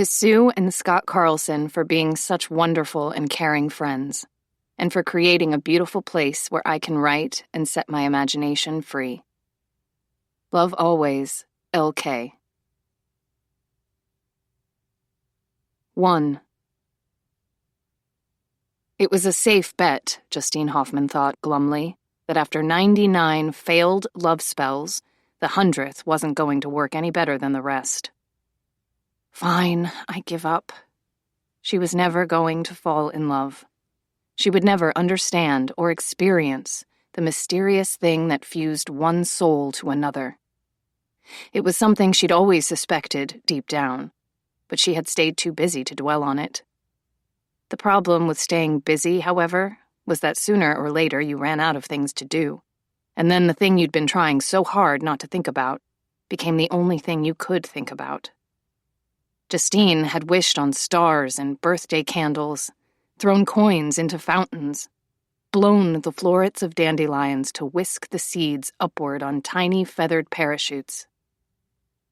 To Sue and Scott Carlson for being such wonderful and caring friends, and for creating a beautiful place where I can write and set my imagination free. Love always, LK. 1. It was a safe bet, Justine Hoffman thought glumly, that after 99 failed love spells, the 100th wasn't going to work any better than the rest. Fine, I give up. She was never going to fall in love. She would never understand or experience the mysterious thing that fused one soul to another. It was something she'd always suspected deep down, but she had stayed too busy to dwell on it. The problem with staying busy, however, was that sooner or later you ran out of things to do, and then the thing you'd been trying so hard not to think about became the only thing you could think about. Justine had wished on stars and birthday candles, thrown coins into fountains, blown the florets of dandelions to whisk the seeds upward on tiny feathered parachutes.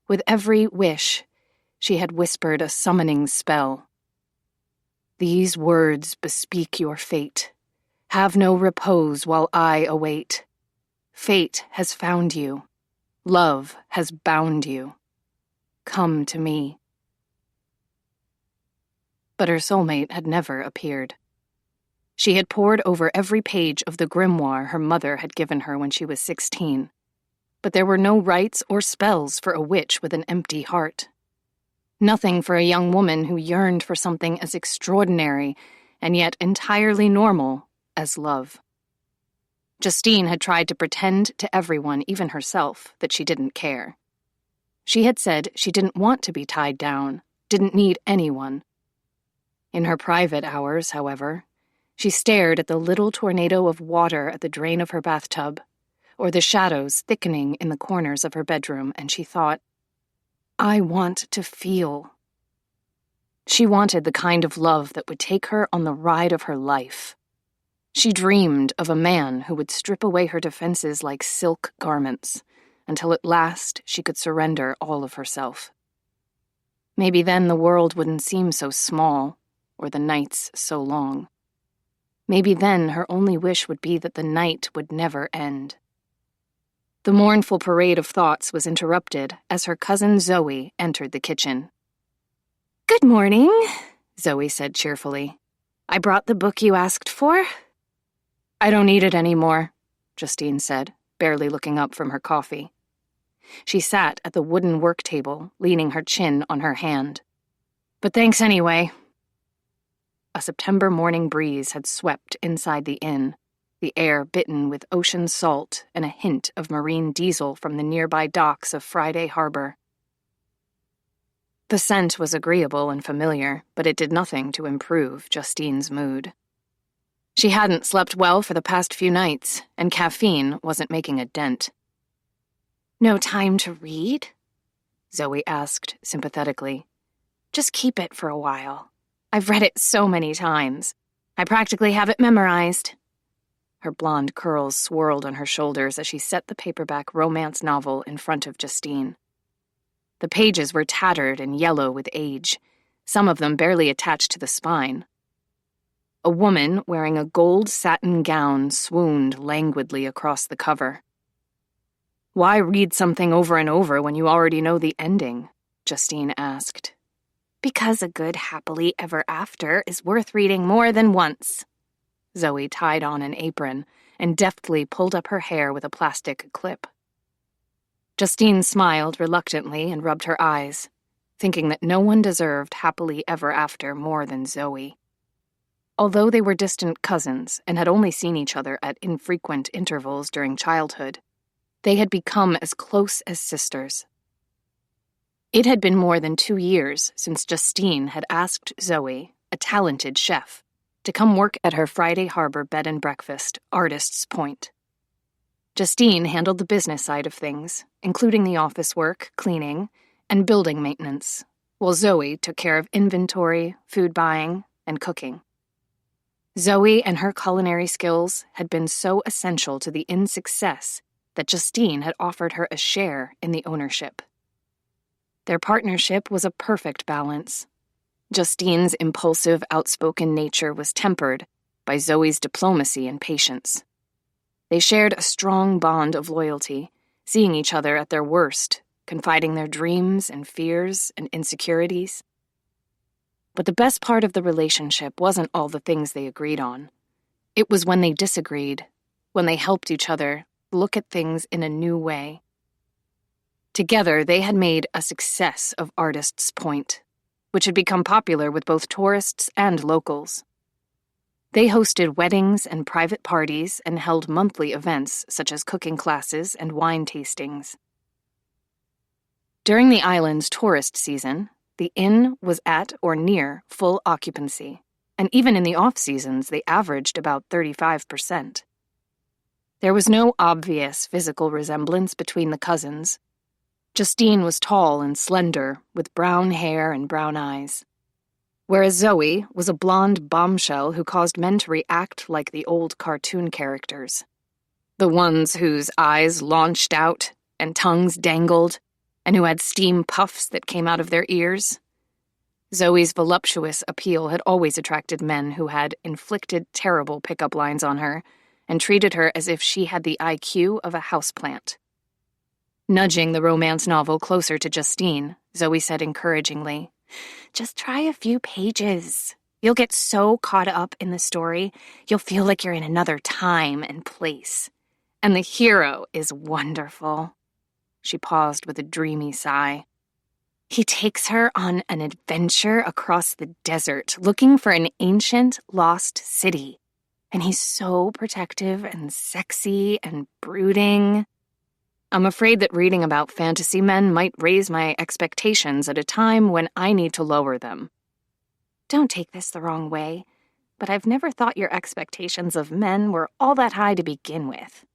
With every wish, she had whispered a summoning spell. These words bespeak your fate. Have no repose while I await. Fate has found you. Love has bound you. Come to me. But her soulmate had never appeared. She had pored over every page of the grimoire her mother had given her when she was 16, but there were no rites or spells for a witch with an empty heart. Nothing for a young woman who yearned for something as extraordinary and yet entirely normal as love. Justine had tried to pretend to everyone, even herself, that she didn't care. She had said she didn't want to be tied down, didn't need anyone. In her private hours, however, she stared at the little tornado of water at the drain of her bathtub, or the shadows thickening in the corners of her bedroom, and she thought, I want to feel. She wanted the kind of love that would take her on the ride of her life. She dreamed of a man who would strip away her defenses like silk garments, until at last she could surrender all of herself. Maybe then the world wouldn't seem so small, or the nights so long. Maybe then her only wish would be that the night would never end. The mournful parade of thoughts was interrupted as her cousin Zoe entered the kitchen. Good morning, Zoe said cheerfully. I brought the book you asked for. I don't need it anymore, Justine said, barely looking up from her coffee. She sat at the wooden work table, leaning her chin on her hand. But thanks anyway. A September morning breeze had swept inside the inn, the air bitten with ocean salt and a hint of marine diesel from the nearby docks of Friday Harbor. The scent was agreeable and familiar, but it did nothing to improve Justine's mood. She hadn't slept well for the past few nights, and caffeine wasn't making a dent. No time to read? Zoe asked sympathetically. Just keep it for a while. I've read it so many times. I practically have it memorized. Her blonde curls swirled on her shoulders as she set the paperback romance novel in front of Justine. The pages were tattered and yellow with age, some of them barely attached to the spine. A woman wearing a gold satin gown swooned languidly across the cover. Why read something over and over when you already know the ending? Justine asked. Because a good happily ever after is worth reading more than once. Zoe tied on an apron and deftly pulled up her hair with a plastic clip. Justine smiled reluctantly and rubbed her eyes, thinking that no one deserved happily ever after more than Zoe. Although they were distant cousins and had only seen each other at infrequent intervals during childhood, they had become as close as sisters. It had been more than 2 years since Justine had asked Zoe, a talented chef, to come work at her Friday Harbor bed and breakfast, Artist's Point. Justine handled the business side of things, including the office work, cleaning, and building maintenance, while Zoe took care of inventory, food buying, and cooking. Zoe and her culinary skills had been so essential to the inn's success that Justine had offered her a share in the ownership. Their partnership was a perfect balance, Justine's impulsive, outspoken nature was tempered by Zoe's diplomacy and patience. They shared a strong bond of loyalty, seeing each other at their worst, confiding their dreams and fears and insecurities. But the best part of the relationship wasn't all the things they agreed on. It was when they disagreed, when they helped each other look at things in a new way. Together, they had made a success of Artist's Point, which had become popular with both tourists and locals. They hosted weddings and private parties and held monthly events such as cooking classes and wine tastings. During the island's tourist season, the inn was at or near full occupancy, and even in the off-seasons, they averaged about 35%. There was no obvious physical resemblance between the cousins. Justine was tall and slender, with brown hair and brown eyes, whereas Zoe was a blonde bombshell who caused men to react like the old cartoon characters. The ones whose eyes launched out and tongues dangled, and who had steam puffs that came out of their ears. Zoe's voluptuous appeal had always attracted men who had inflicted terrible pickup lines on her and treated her as if she had the IQ of a houseplant. Nudging the romance novel closer to Justine, Zoe said encouragingly, "Just try a few pages. You'll get so caught up in the story, you'll feel like you're in another time and place. And the hero is wonderful." She paused with a dreamy sigh. "He takes her on an adventure across the desert, looking for an ancient, lost city. And he's so protective and sexy and brooding. I'm afraid that reading about fantasy men might raise my expectations at a time when I need to lower them. Don't take this the wrong way, but I've never thought your expectations of men were all that high to begin with."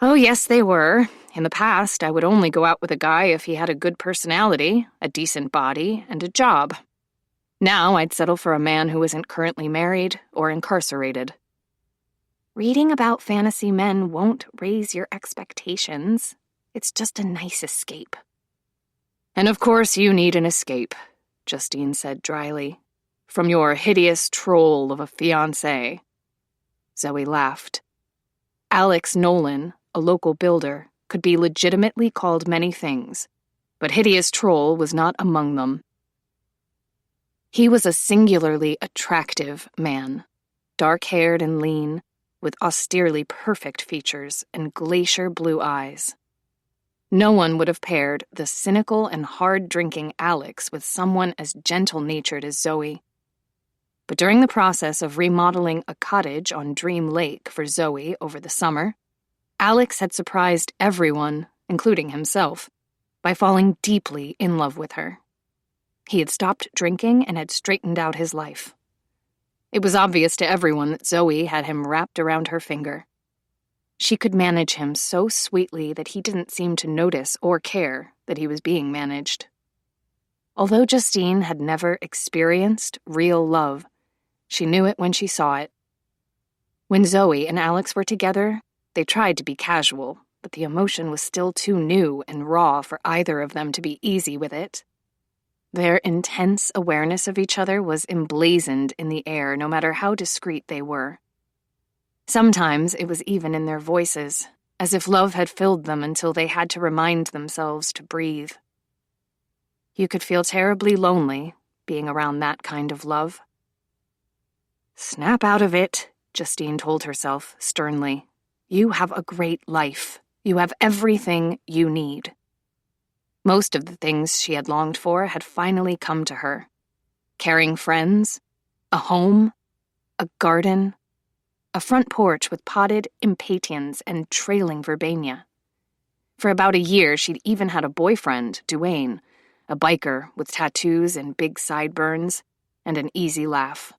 "Oh, yes, they were. In the past, I would only go out with a guy if he had a good personality, a decent body, and a job. Now I'd settle for a man who isn't currently married or incarcerated." "Reading about fantasy men won't raise your expectations. It's just a nice escape." "And of course you need an escape," Justine said dryly, "from your hideous troll of a fiancé." Zoe laughed. Alex Nolan, a local builder, could be legitimately called many things, but hideous troll was not among them. He was a singularly attractive man, dark-haired and lean, with austerely perfect features and glacier blue eyes. No one would have paired the cynical and hard-drinking Alex with someone as gentle-natured as Zoe. But during the process of remodeling a cottage on Dream Lake for Zoe over the summer, Alex had surprised everyone, including himself, by falling deeply in love with her. He had stopped drinking and had straightened out his life. It was obvious to everyone that Zoe had him wrapped around her finger. She could manage him so sweetly that he didn't seem to notice or care that he was being managed. Although Justine had never experienced real love, she knew it when she saw it. When Zoe and Alex were together, they tried to be casual, but the emotion was still too new and raw for either of them to be easy with it. Their intense awareness of each other was emblazoned in the air, no matter how discreet they were. Sometimes it was even in their voices, as if love had filled them until they had to remind themselves to breathe. You could feel terribly lonely being around that kind of love. "Snap out of it," Justine told herself sternly. "You have a great life. You have everything you need." Most of the things she had longed for had finally come to her. Caring friends, a home, a garden, a front porch with potted impatiens and trailing verbena. For about a year, she'd even had a boyfriend, Duane, a biker with tattoos and big sideburns and an easy laugh.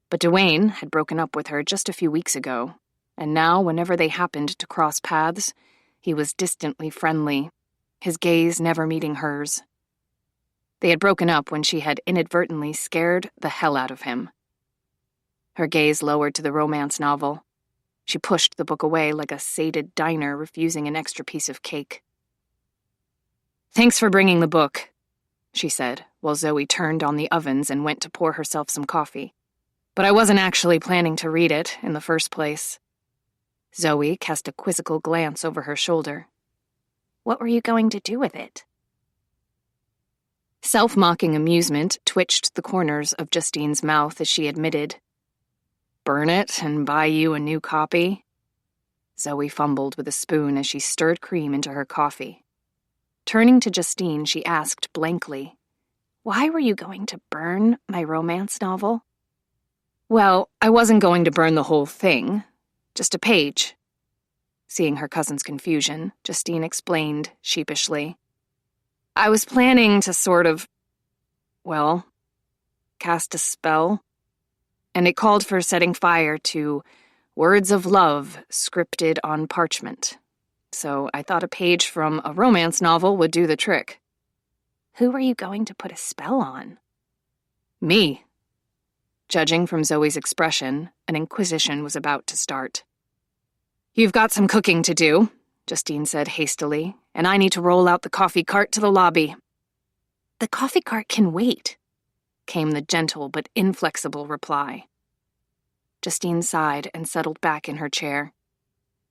But Duane had broken up with her just a few weeks ago, and now, whenever they happened to cross paths, he was distantly friendly, his gaze never meeting hers. They had broken up when she had inadvertently scared the hell out of him. Her gaze lowered to the romance novel. She pushed the book away like a sated diner refusing an extra piece of cake. "Thanks for bringing the book." she said, while Zoe turned on the ovens and went to pour herself some coffee. But I wasn't actually planning to read it in the first place. Zoe cast a quizzical glance over her shoulder. What were you going to do with it? Self-mocking amusement twitched the corners of Justine's mouth as she admitted, Burn it and buy you a new copy? Zoe fumbled with a spoon as she stirred cream into her coffee. Turning to Justine, she asked blankly, Why were you going to burn my romance novel? Well, I wasn't going to burn the whole thing, just a page. Seeing her cousin's confusion, Justine explained sheepishly. I was planning to cast a spell, and it called for setting fire to words of love scripted on parchment. So I thought a page from a romance novel would do the trick. Who were you going to put a spell on? Me. Judging from Zoe's expression, an inquisition was about to start. You've got some cooking to do, Justine said hastily, and I need to roll out the coffee cart to the lobby. The coffee cart can wait, came the gentle but inflexible reply. Justine sighed and settled back in her chair.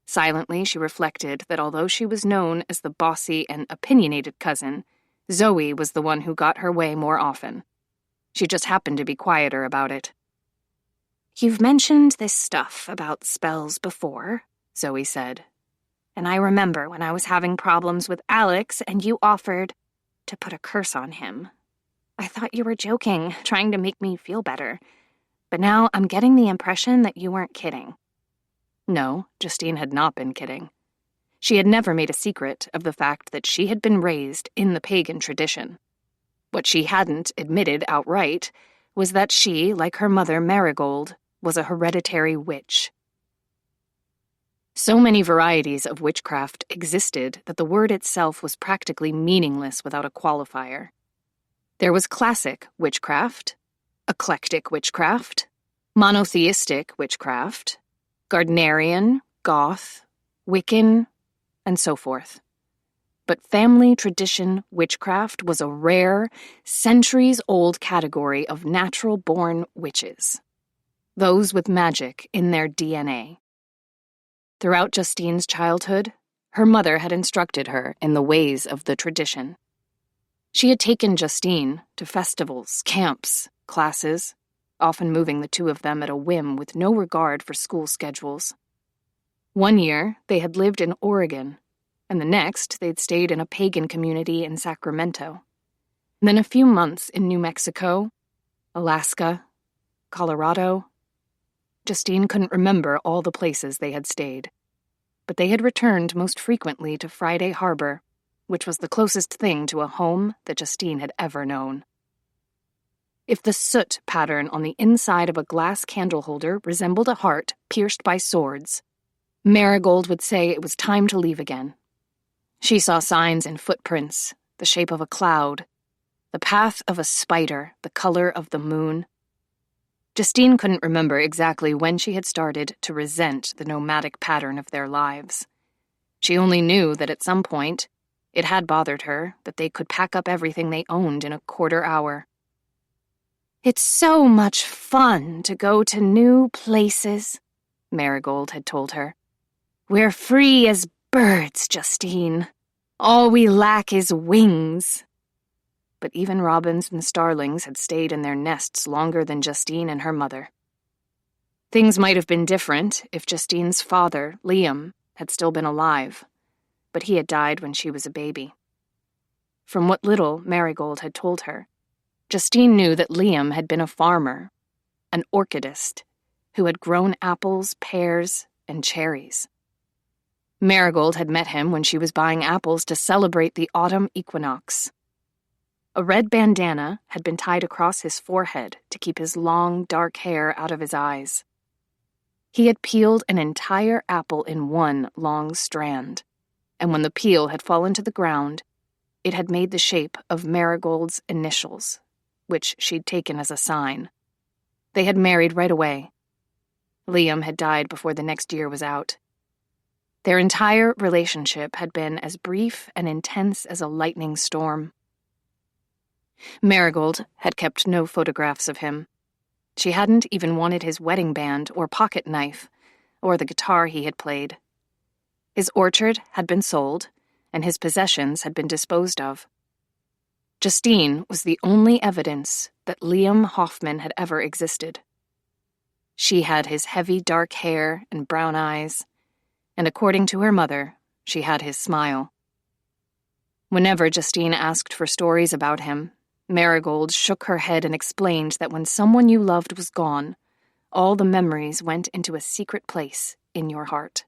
Silently, she reflected that although she was known as the bossy and opinionated cousin, Zoe was the one who got her way more often. She just happened to be quieter about it. You've mentioned this stuff about spells before, Zoe said. And I remember when I was having problems with Alex and you offered to put a curse on him. I thought you were joking, trying to make me feel better. But now I'm getting the impression that you weren't kidding. No, Justine had not been kidding. She had never made a secret of the fact that she had been raised in the pagan tradition. What she hadn't admitted outright was that she, like her mother Marigold, was a hereditary witch. So many varieties of witchcraft existed that the word itself was practically meaningless without a qualifier. There was classic witchcraft, eclectic witchcraft, monotheistic witchcraft, Gardnerian, Goth, Wiccan, and so forth. But family tradition witchcraft was a rare, centuries-old category of natural-born witches, those with magic in their DNA. Throughout Justine's childhood, her mother had instructed her in the ways of the tradition. She had taken Justine to festivals, camps, classes, often moving the two of them at a whim with no regard for school schedules. One year, they had lived in Oregon, and the next, they'd stayed in a pagan community in Sacramento. And then a few months in New Mexico, Alaska, Colorado. Justine couldn't remember all the places they had stayed, but they had returned most frequently to Friday Harbor, which was the closest thing to a home that Justine had ever known. If the soot pattern on the inside of a glass candle holder resembled a heart pierced by swords, Marigold would say it was time to leave again. She saw signs in footprints, the shape of a cloud, the path of a spider, the color of the moon. Justine couldn't remember exactly when she had started to resent the nomadic pattern of their lives. She only knew that at some point, it had bothered her that they could pack up everything they owned in a quarter hour. It's so much fun to go to new places, Marigold had told her. We're free as birds, Justine. All we lack is wings. But even robins and starlings had stayed in their nests longer than Justine and her mother. Things might have been different if Justine's father, Liam, had still been alive, but he had died when she was a baby. From what little Marigold had told her, Justine knew that Liam had been a farmer, an orchidist, who had grown apples, pears, and cherries. Marigold had met him when she was buying apples to celebrate the autumn equinox. A red bandana had been tied across his forehead to keep his long, dark hair out of his eyes. He had peeled an entire apple in one long strand, and when the peel had fallen to the ground, it had made the shape of Marigold's initials, which she'd taken as a sign. They had married right away. Liam had died before the next year was out. Their entire relationship had been as brief and intense as a lightning storm. Marigold had kept no photographs of him. She hadn't even wanted his wedding band or pocket knife, or the guitar he had played. His orchard had been sold, and his possessions had been disposed of. Justine was the only evidence that Liam Hoffman had ever existed. She had his heavy dark hair and brown eyes, and according to her mother, she had his smile. Whenever Justine asked for stories about him, Marigold shook her head and explained that when someone you loved was gone, all the memories went into a secret place in your heart.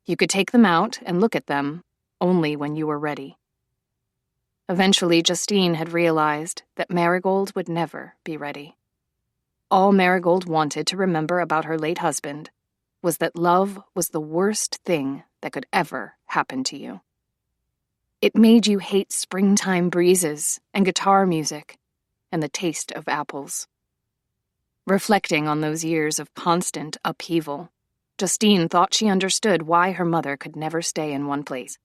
You could take them out and look at them only when you were ready. Eventually, Justine had realized that Marigold would never be ready. All Marigold wanted to remember about her late husband was that love was the worst thing that could ever happen to you. It made you hate springtime breezes and guitar music and the taste of apples. Reflecting on those years of constant upheaval, Justine thought she understood why her mother could never stay in one place.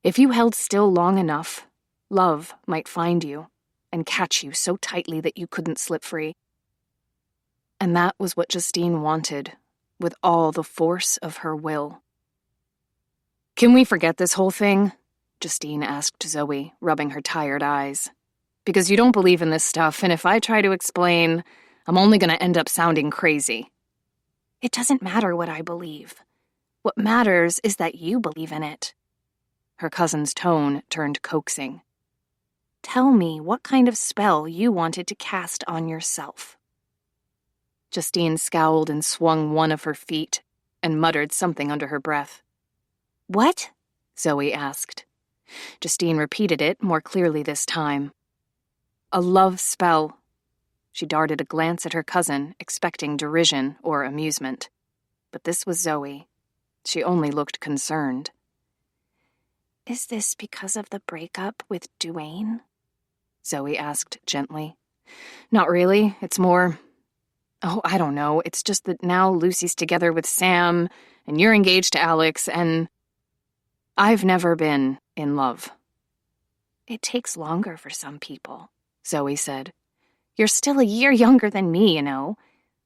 If you held still long enough, love might find you and catch you so tightly that you couldn't slip free. And that was what Justine wanted, with all the force of her will. "Can we forget this whole thing?" Justine asked Zoe, rubbing her tired eyes. "Because you don't believe in this stuff, and if I try to explain, I'm only going to end up sounding crazy." "It doesn't matter what I believe. What matters is that you believe in it." Her cousin's tone turned coaxing. "Tell me what kind of spell you wanted to cast on yourself." Justine scowled and swung one of her feet and muttered something under her breath. "What?" Zoe asked. Justine repeated it more clearly this time. "A love spell." She darted a glance at her cousin, expecting derision or amusement. But this was Zoe. She only looked concerned. "Is this because of the breakup with Duane?" Zoe asked gently. "Not really. It's more... Oh, I don't know. It's just that now Lucy's together with Sam, and you're engaged to Alex, and... I've never been in love." "It takes longer for some people," Zoe said. "You're still a year younger than me, you know.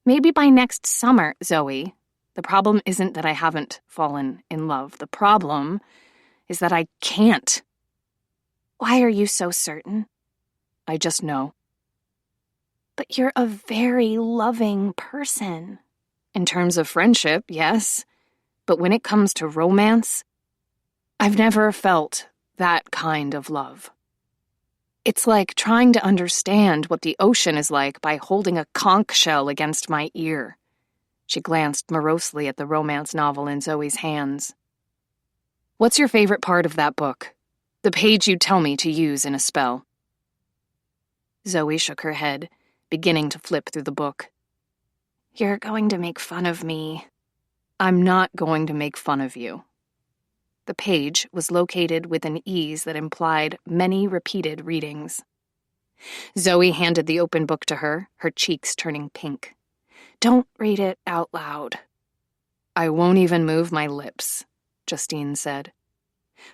Maybe by next summer." "Zoe, the problem isn't that I haven't fallen in love. The problem is that I can't." "Why are you so certain?" "I just know." "But you're a very loving person." "In terms of friendship, yes. But when it comes to romance, I've never felt that kind of love. It's like trying to understand what the ocean is like by holding a conch shell against my ear." She glanced morosely at the romance novel in Zoe's hands. "What's your favorite part of that book? The page you'd tell me to use in a spell?" Zoe shook her head, beginning to flip through the book. "You're going to make fun of me." "I'm not going to make fun of you." The page was located with an ease that implied many repeated readings. Zoe handed the open book to her, her cheeks turning pink. "Don't read it out loud." "I won't even move my lips," Justine said.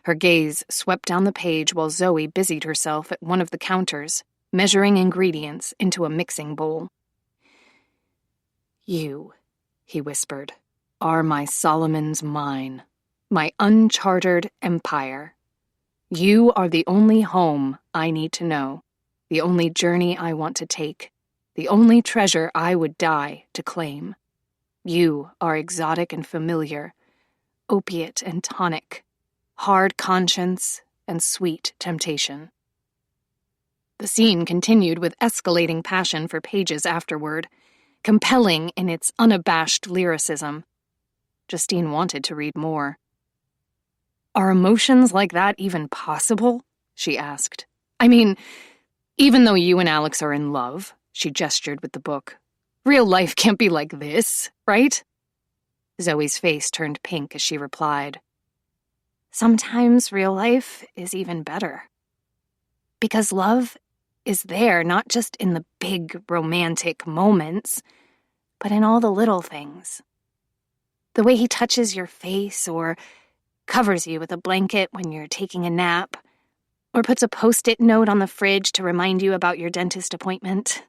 Her gaze swept down the page while Zoe busied herself at one of the counters, measuring ingredients into a mixing bowl. "You," he whispered, "are my Solomon's mine. My unchartered empire. You are the only home I need to know, the only journey I want to take, the only treasure I would die to claim. You are exotic and familiar, opiate and tonic, hard conscience and sweet temptation." The scene continued with escalating passion for pages afterward, compelling in its unabashed lyricism. Justine wanted to read more. "Are emotions like that even possible?" she asked. "I mean, even though you and Alex are in love," she gestured with the book, "real life can't be like this, right?" Zoe's face turned pink as she replied, "Sometimes real life is even better. Because love is there not just in the big romantic moments, but in all the little things. The way he touches your face or covers you with a blanket when you're taking a nap. Or puts a Post-it note on the fridge to remind you about your dentist appointment.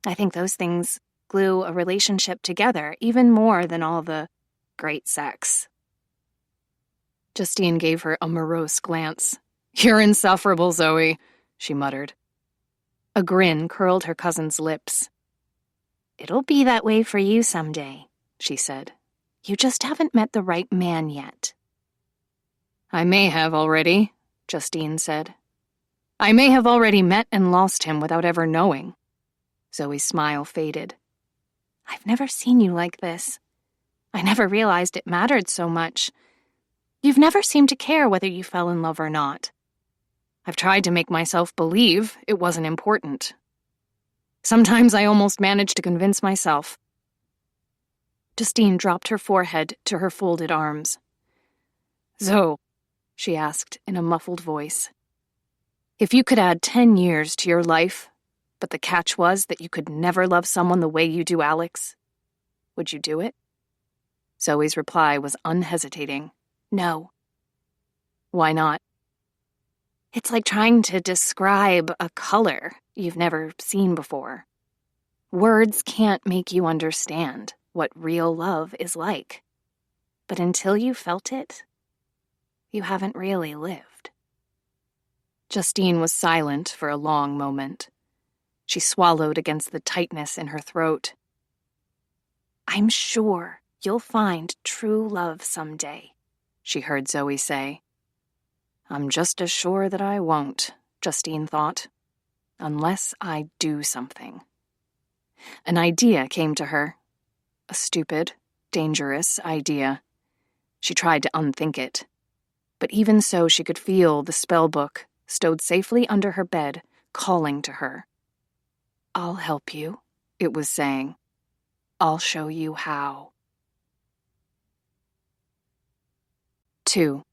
I think those things glue a relationship together even more than all the great sex. Justine gave her a morose glance. "You're insufferable, Zoe," she muttered. A grin curled her cousin's lips. "It'll be that way for you someday," she said. "You just haven't met the right man yet." "I may have already," Justine said. "I may have already met and lost him without ever knowing." Zoe's smile faded. "I've never seen you like this. I never realized it mattered so much. You've never seemed to care whether you fell in love or not. I've tried to make myself believe it wasn't important. Sometimes I almost manage to convince myself." Justine dropped her forehead to her folded arms. "Zoe," she asked in a muffled voice, "if you could add 10 years to your life, but the catch was that you could never love someone the way you do Alex, would you do it?" Zoe's reply was unhesitating. "No." "Why not?" "It's like trying to describe a color you've never seen before. Words can't make you understand what real love is like. But until you felt it, you haven't really lived." Justine was silent for a long moment. She swallowed against the tightness in her throat. "I'm sure you'll find true love someday," she heard Zoe say. "I'm just as sure that I won't," Justine thought, "unless I do something." An idea came to her. A stupid, dangerous idea. She tried to unthink it. But even so, she could feel the spellbook, stowed safely under her bed, calling to her. "I'll help you," it was saying. "I'll show you how." 2.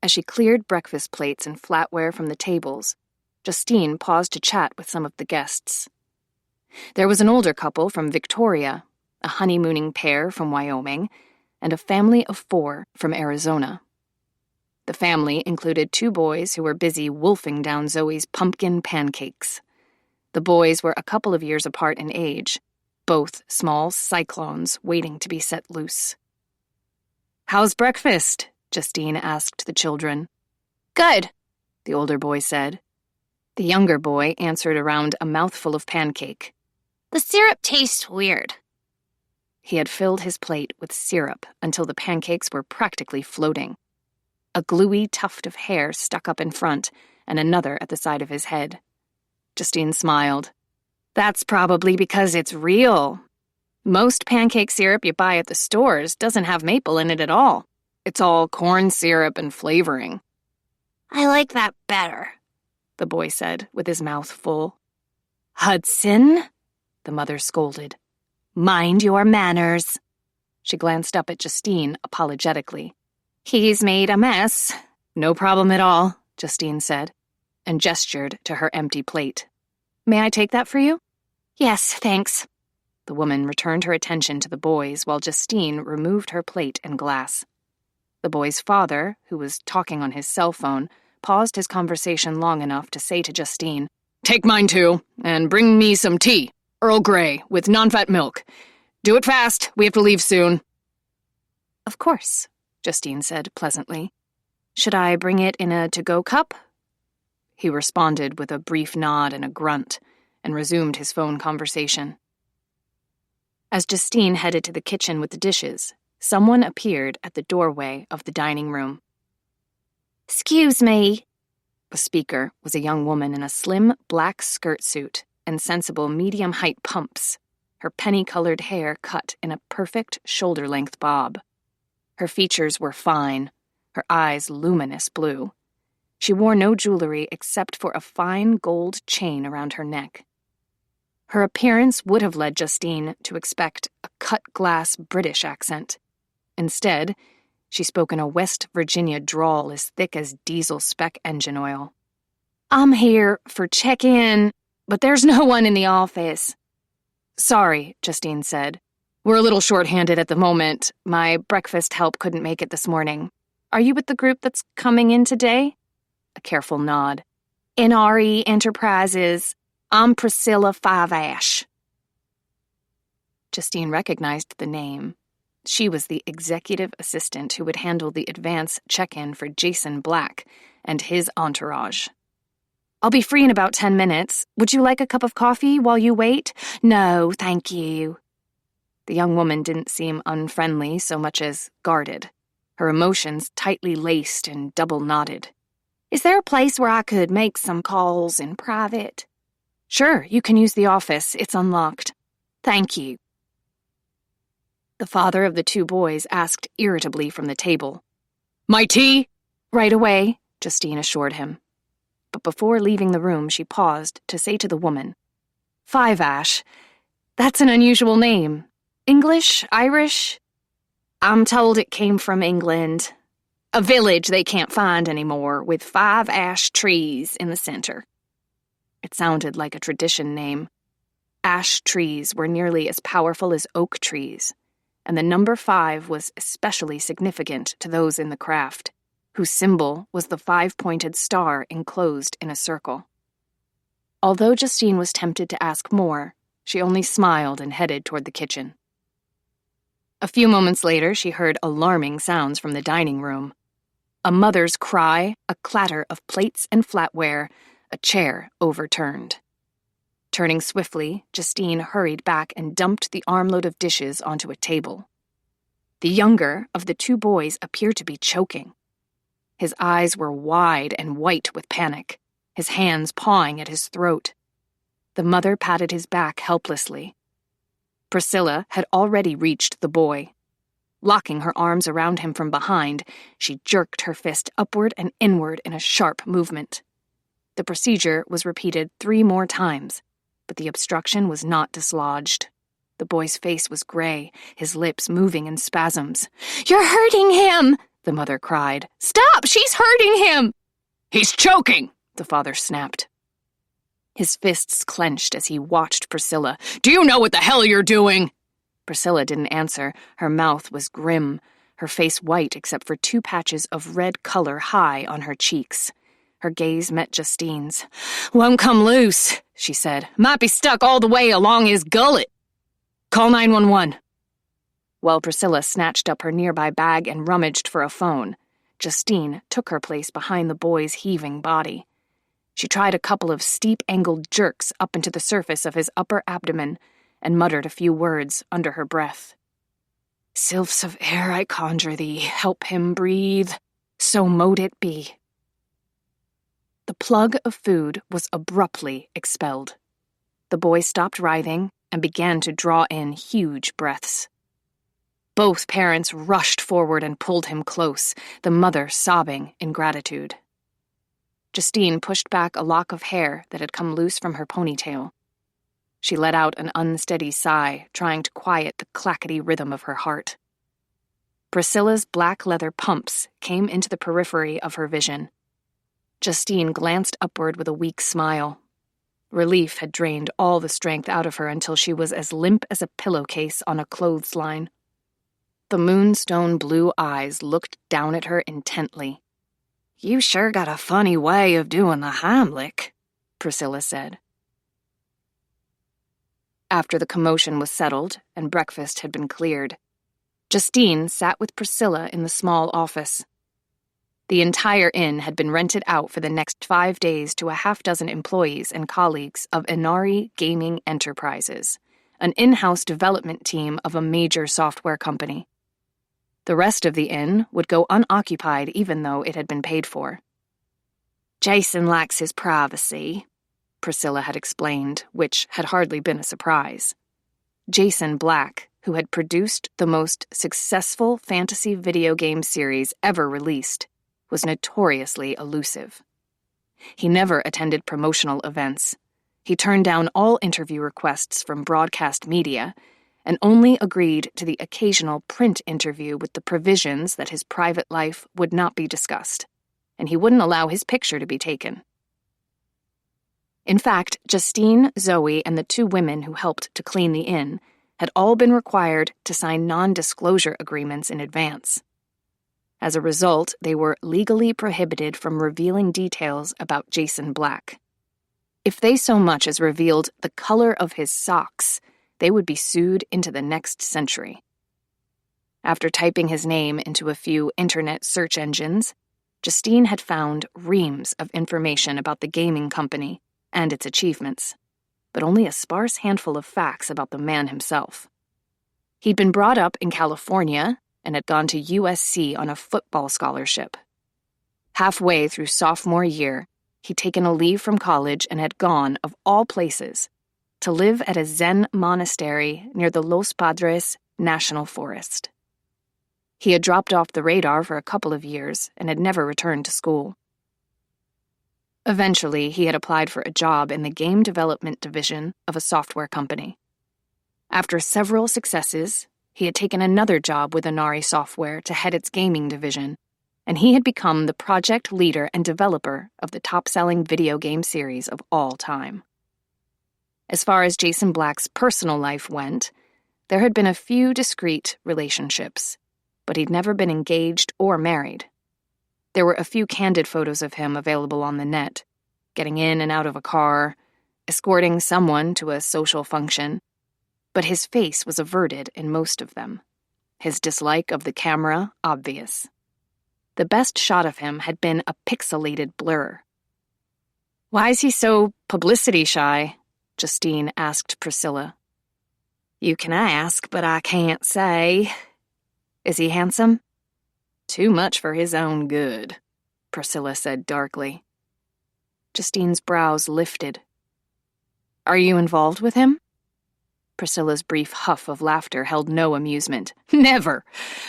As she cleared breakfast plates and flatware from the tables, Justine paused to chat with some of the guests. There was an older couple from Victoria, a honeymooning pair from Wyoming, and a family of 4 from Arizona. The family included 2 boys who were busy wolfing down Zoe's pumpkin pancakes. The boys were a couple of years apart in age, both small cyclones waiting to be set loose. "How's breakfast?" Justine asked the children. "Good," the older boy said. The younger boy answered around a mouthful of pancake. "The syrup tastes weird." He had filled his plate with syrup until the pancakes were practically floating. A gluey tuft of hair stuck up in front and another at the side of his head. Justine smiled. "That's probably because it's real. Most pancake syrup you buy at the stores doesn't have maple in it at all. It's all corn syrup and flavoring." "I like that better," the boy said with his mouth full. "Hudson," the mother scolded. "Mind your manners." She glanced up at Justine apologetically. "He's made a mess." "No problem at all," Justine said, and gestured to her empty plate. "May I take that for you?" "Yes, thanks." The woman returned her attention to the boys while Justine removed her plate and glass. The boy's father, who was talking on his cell phone, paused his conversation long enough to say to Justine, "Take mine too, and bring me some tea, Earl Grey, with non-fat milk. Do it fast, we have to leave soon." "Of course," Justine said pleasantly. "Should I bring it in a to-go cup?" He responded with a brief nod and a grunt, and resumed his phone conversation. As Justine headed to the kitchen with the dishes, someone appeared at the doorway of the dining room. "'Excuse me." The speaker was a young woman in a slim black skirt suit and sensible medium-height pumps, her penny-colored hair cut in a perfect shoulder-length bob. Her features were fine, her eyes luminous blue. She wore no jewelry except for a fine gold chain around her neck. Her appearance would have led Justine to expect a cut-glass British accent. Instead, she spoke in a West Virginia drawl as thick as diesel spec engine oil. "I'm here for check-in, but there's no one in the office." "Sorry," Justine said. "We're a little short-handed at the moment. My breakfast help couldn't make it this morning. Are you with the group that's coming in today? A careful nod. NRE Enterprises. I'm Priscilla Five-Ash. Justine recognized the name. She was the executive assistant who would handle the advance check-in for Jason Black and his entourage. I'll be free in about 10 minutes. Would you like a cup of coffee while you wait? No, thank you. The young woman didn't seem unfriendly so much as guarded, her emotions tightly laced and double-knotted. Is there a place where I could make some calls in private? Sure, you can use the office. It's unlocked. Thank you. The father of the two boys asked irritably from the table. My tea? Right away, Justine assured him. But before leaving the room, she paused to say to the woman, Five-Ash, that's an unusual name. English? Irish? I'm told it came from England. A village they can't find anymore, with 5 ash trees in the center. It sounded like a tradition name. Ash trees were nearly as powerful as oak trees, and the number 5 was especially significant to those in the craft, whose symbol was the 5-pointed star enclosed in a circle. Although Justine was tempted to ask more, she only smiled and headed toward the kitchen. A few moments later, she heard alarming sounds from the dining room. A mother's cry, a clatter of plates and flatware, a chair overturned. Turning swiftly, Justine hurried back and dumped the armload of dishes onto a table. The younger of the two boys appeared to be choking. His eyes were wide and white with panic, his hands pawing at his throat. The mother patted his back helplessly. Priscilla had already reached the boy. Locking her arms around him from behind, she jerked her fist upward and inward in a sharp movement. The procedure was repeated 3 more times, but the obstruction was not dislodged. The boy's face was gray, his lips moving in spasms. You're hurting him! The mother cried. Stop! She's hurting him! He's choking! The father snapped. His fists clenched as he watched Priscilla. Do you know what the hell you're doing? Priscilla didn't answer. Her mouth was grim, her face white except for 2 patches of red color high on her cheeks. Her gaze met Justine's. Won't come loose, she said. Might be stuck all the way along his gullet. Call 911. While Priscilla snatched up her nearby bag and rummaged for a phone, Justine took her place behind the boy's heaving body. She tried a couple of steep-angled jerks up into the surface of his upper abdomen and muttered a few words under her breath. Sylphs of air I conjure thee, help him breathe, so mote it be. The plug of food was abruptly expelled. The boy stopped writhing and began to draw in huge breaths. Both parents rushed forward and pulled him close, the mother sobbing in gratitude. Justine pushed back a lock of hair that had come loose from her ponytail. She let out an unsteady sigh, trying to quiet the clackety rhythm of her heart. Priscilla's black leather pumps came into the periphery of her vision. Justine glanced upward with a weak smile. Relief had drained all the strength out of her until she was as limp as a pillowcase on a clothesline. The moonstone blue eyes looked down at her intently. You sure got a funny way of doing the Heimlich, Priscilla said. After the commotion was settled and breakfast had been cleared, Justine sat with Priscilla in the small office. The entire inn had been rented out for the next 5 days to a 6 employees and colleagues of Inari Gaming Enterprises, an in-house development team of a major software company. The rest of the inn would go unoccupied even though it had been paid for. Jason likes his privacy, Priscilla had explained, which had hardly been a surprise. Jason Black, who had produced the most successful fantasy video game series ever released, was notoriously elusive. He never attended promotional events. He turned down all interview requests from broadcast media and only agreed to the occasional print interview with the provisions that his private life would not be discussed, and he wouldn't allow his picture to be taken. In fact, Justine, Zoe, and the 2 women who helped to clean the inn had all been required to sign non-disclosure agreements in advance. As a result, they were legally prohibited from revealing details about Jason Black. If they so much as revealed the color of his socks, they would be sued into the next century. After typing his name into a few internet search engines, Justine had found reams of information about the gaming company and its achievements, but only a sparse handful of facts about the man himself. He'd been brought up in California and had gone to USC on a football scholarship. Halfway through sophomore year, he'd taken a leave from college and had gone, of all places, to live at a Zen monastery near the Los Padres National Forest. He had dropped off the radar for a couple of years and had never returned to school. Eventually, he had applied for a job in the game development division of a software company. After several successes, he had taken another job with Inari Software to head its gaming division, and he had become the project leader and developer of the top-selling video game series of all time. As far as Jason Black's personal life went, there had been a few discreet relationships, but he'd never been engaged or married. There were a few candid photos of him available on the net, getting in and out of a car, escorting someone to a social function, but his face was averted in most of them, his dislike of the camera obvious. The best shot of him had been a pixelated blur. "Why is he so publicity-shy?" Justine asked Priscilla. "You can ask, but I can't say." "Is he handsome?" "Too much for his own good," Priscilla said darkly. Justine's brows lifted. "Are you involved with him?" Priscilla's brief huff of laughter held no amusement. "Never!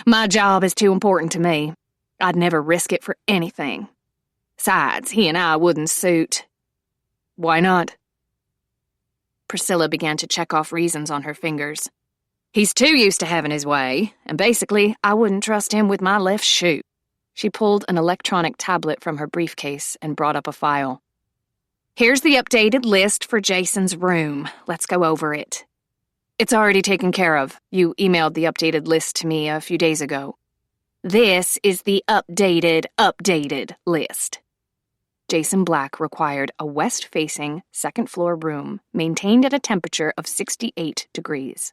My job is too important to me. I'd never risk it for anything. Besides, he and I wouldn't suit." "Why not?" Priscilla began to check off reasons on her fingers. "He's too used to having his way, and basically, I wouldn't trust him with my left shoe." She pulled an electronic tablet from her briefcase and brought up a file. "Here's the updated list for Jason's room. Let's go over it." "It's already taken care of. You emailed the updated list to me a few days ago." "This is the updated list." Jason Black required a west-facing, second-floor room maintained at a temperature of 68 degrees.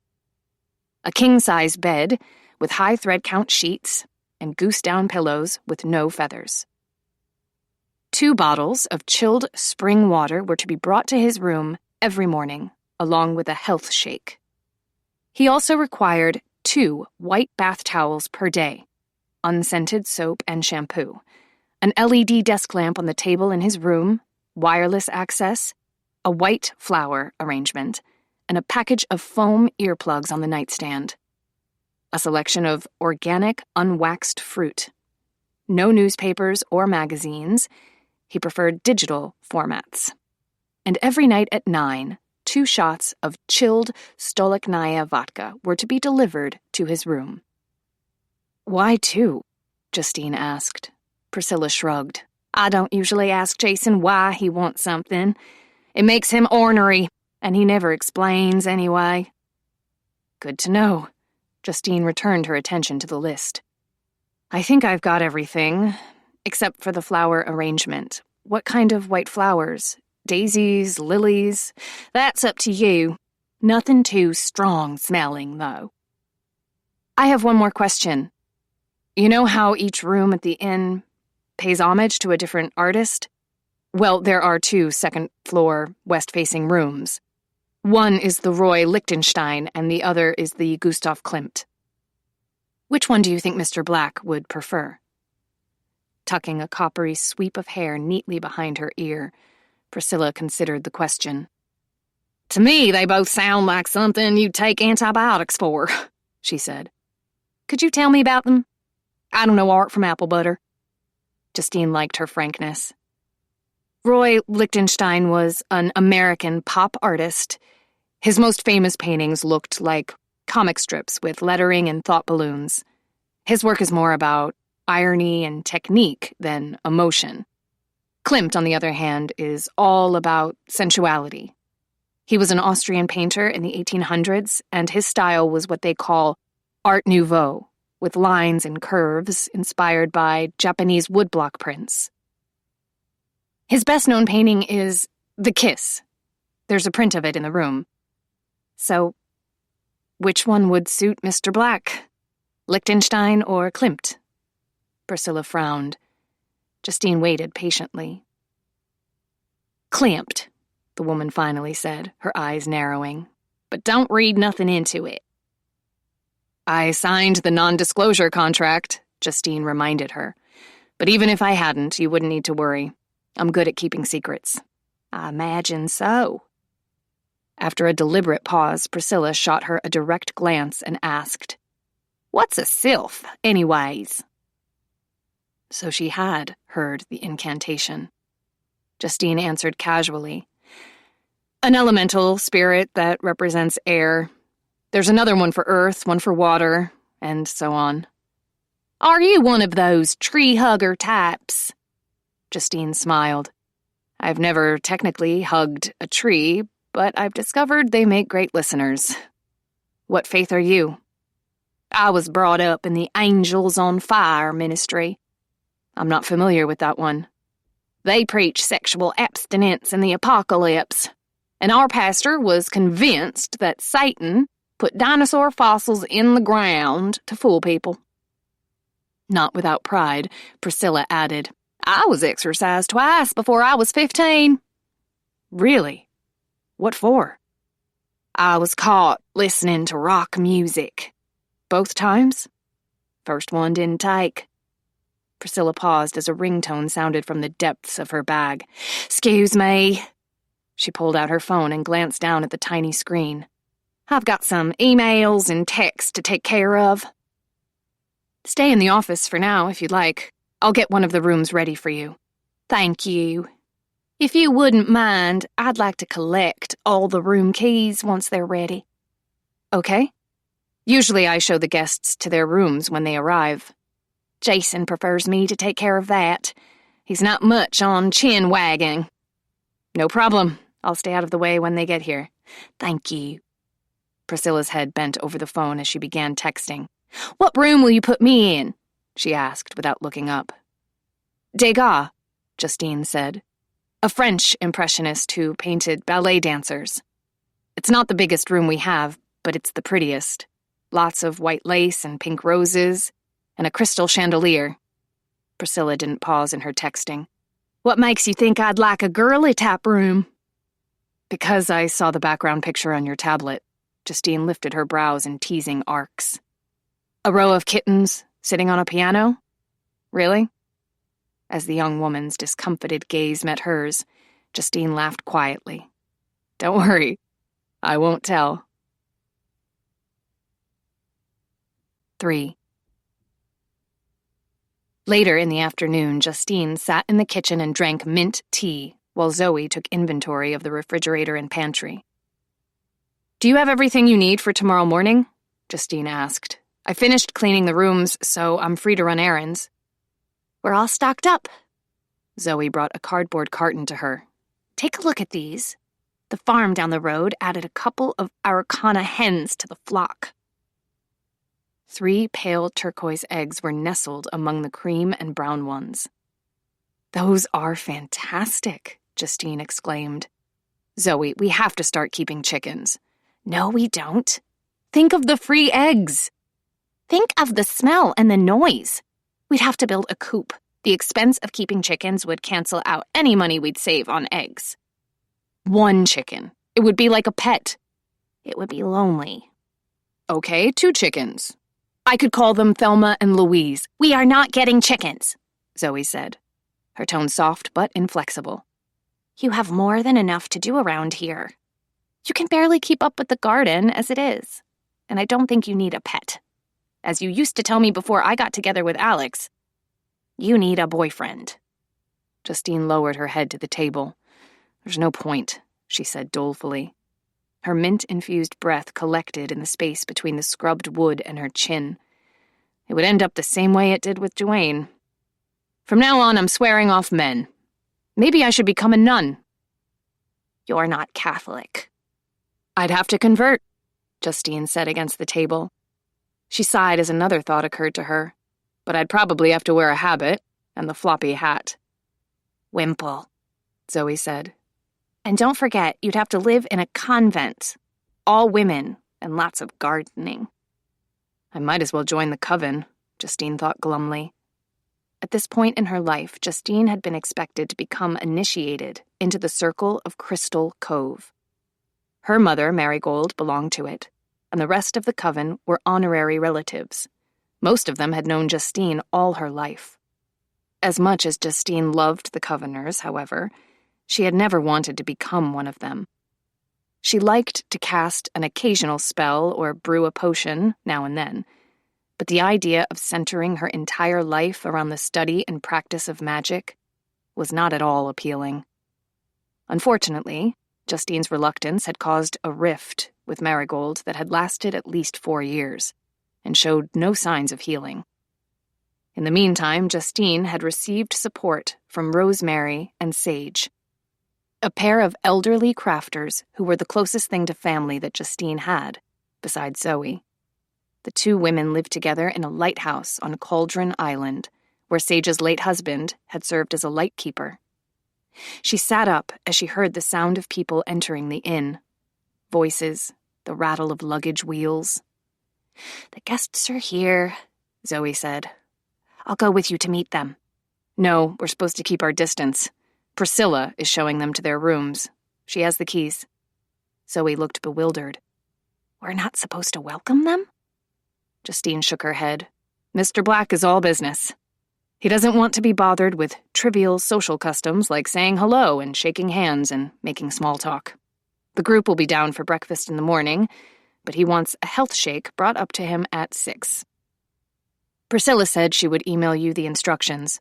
A king-size bed with high thread-count sheets and goose-down pillows with no feathers. 2 bottles of chilled spring water were to be brought to his room every morning, along with a health shake. He also required 2 white bath towels per day, unscented soap and shampoo, an LED desk lamp on the table in his room, wireless access, a white flower arrangement, and a package of foam earplugs on the nightstand. A selection of organic, unwaxed fruit. No newspapers or magazines. He preferred digital formats. And every night at 9, 2 shots of chilled Stolichnaya vodka were to be delivered to his room. "Why 2?" Justine asked. Priscilla shrugged. "I don't usually ask Jason why he wants something. It makes him ornery, and he never explains anyway." "Good to know." Justine returned her attention to the list. "I think I've got everything, except for the flower arrangement. What kind of white flowers? Daisies, lilies?" "That's up to you. Nothing too strong-smelling, though." "I have one more question. You know how each room at the inn pays homage to a different artist? Well, there are 2 second-floor, west-facing rooms. One is the Roy Lichtenstein, and the other is the Gustav Klimt. Which one do you think Mr. Black would prefer?" Tucking a coppery sweep of hair neatly behind her ear, Priscilla considered the question. "To me, they both sound like something you'd take antibiotics for," she said. "Could you tell me about them? I don't know art from apple butter." Justine liked her frankness. Roy Lichtenstein was an American pop artist. His most famous paintings looked like comic strips with lettering and thought balloons. His work is more about irony and technique than emotion. Klimt, on the other hand, is all about sensuality. He was an Austrian painter in the 1800s, and his style was what they call Art Nouveau, with lines and curves inspired by Japanese woodblock prints. His best-known painting is The Kiss. There's a print of it in the room. So, which one would suit Mr. Black? Liechtenstein or Klimt? Priscilla frowned. Justine waited patiently. Klimt, the woman finally said, her eyes narrowing. But don't read nothing into it. I signed the non-disclosure contract, Justine reminded her. But even if I hadn't, you wouldn't need to worry. I'm good at keeping secrets. I imagine so. After a deliberate pause, Priscilla shot her a direct glance and asked, What's a sylph, anyways? So she had heard the incantation. Justine answered casually. An elemental spirit that represents air. There's another one for earth, one for water, and so on. Are you one of those tree-hugger types? Justine smiled. I've never technically hugged a tree, but I've discovered they make great listeners. What faith are you? I was brought up in the Angels on Fire ministry. I'm not familiar with that one. They preach sexual abstinence in the apocalypse, and our pastor was convinced that Satan put dinosaur fossils in the ground to fool people. Not without pride, Priscilla added, I was exorcised twice before I was 15. Really? What for? I was caught listening to rock music. Both times? First one didn't take. Priscilla paused as a ringtone sounded from the depths of her bag. Excuse me. She pulled out her phone and glanced down at the tiny screen. I've got some emails and texts to take care of. Stay in the office for now, if you'd like. I'll get one of the rooms ready for you. Thank you. If you wouldn't mind, I'd like to collect all the room keys once they're ready. Okay. Usually I show the guests to their rooms when they arrive. Jason prefers me to take care of that. He's not much on chin wagging. No problem. I'll stay out of the way when they get here. Thank you. Priscilla's head bent over the phone as she began texting. What room will you put me in? She asked without looking up. Degas, Justine said. A French impressionist who painted ballet dancers. It's not the biggest room we have, but it's the prettiest. Lots of white lace and pink roses, and a crystal chandelier. Priscilla didn't pause in her texting. What makes you think I'd like a girly tap room? Because I saw the background picture on your tablet. Justine lifted her brows in teasing arcs. A row of kittens sitting on a piano? Really? As the young woman's discomfited gaze met hers, Justine laughed quietly. Don't worry, I won't tell. 3. Later in the afternoon, Justine sat in the kitchen and drank mint tea while Zoe took inventory of the refrigerator and pantry. Do you have everything you need for tomorrow morning? Justine asked. I finished cleaning the rooms, so I'm free to run errands. We're all stocked up. Zoe brought a cardboard carton to her. Take a look at these. The farm down the road added a couple of Araucana hens to the flock. 3 pale turquoise eggs were nestled among the cream and brown ones. Those are fantastic, Justine exclaimed. Zoe, we have to start keeping chickens. No, we don't. Think of the free eggs. Think of the smell and the noise. We'd have to build a coop. The expense of keeping chickens would cancel out any money we'd save on eggs. 1 chicken. It would be like a pet. It would be lonely. Okay, 2 chickens. I could call them Thelma and Louise. We are not getting chickens, Zoe said, her tone soft but inflexible. You have more than enough to do around here. You can barely keep up with the garden as it is, and I don't think you need a pet. As you used to tell me before I got together with Alex, you need a boyfriend. Justine lowered her head to the table. There's no point, she said dolefully. Her mint-infused breath collected in the space between the scrubbed wood and her chin. It would end up the same way it did with Duane. From now on, I'm swearing off men. Maybe I should become a nun. You're not Catholic. I'd have to convert, Justine said against the table. She sighed as another thought occurred to her. But I'd probably have to wear a habit and the floppy hat. Wimple, Zoe said. And don't forget, you'd have to live in a convent. All women and lots of gardening. I might as well join the coven, Justine thought glumly. At this point in her life, Justine had been expected to become initiated into the circle of Crystal Cove. Her mother, Marigold, belonged to it, and the rest of the coven were honorary relatives. Most of them had known Justine all her life. As much as Justine loved the Coveners, however, she had never wanted to become one of them. She liked to cast an occasional spell or brew a potion now and then, but the idea of centering her entire life around the study and practice of magic was not at all appealing. Unfortunately, Justine's reluctance had caused a rift with Marigold that had lasted at least 4 years, and showed no signs of healing. In the meantime, Justine had received support from Rosemary and Sage, a pair of elderly crafters who were the closest thing to family that Justine had, besides Zoe. The two women lived together in a lighthouse on Cauldron Island, where Sage's late husband had served as a lightkeeper. She sat up as she heard the sound of people entering the inn. Voices, the rattle of luggage wheels. The guests are here, Zoe said. I'll go with you to meet them. No, we're supposed to keep our distance. Priscilla is showing them to their rooms. She has the keys. Zoe looked bewildered. We're not supposed to welcome them? Justine shook her head. Mr. Black is all business. He doesn't want to be bothered with trivial social customs like saying hello and shaking hands and making small talk. The group will be down for breakfast in the morning, but he wants a health shake brought up to him at 6. Priscilla said she would email you the instructions.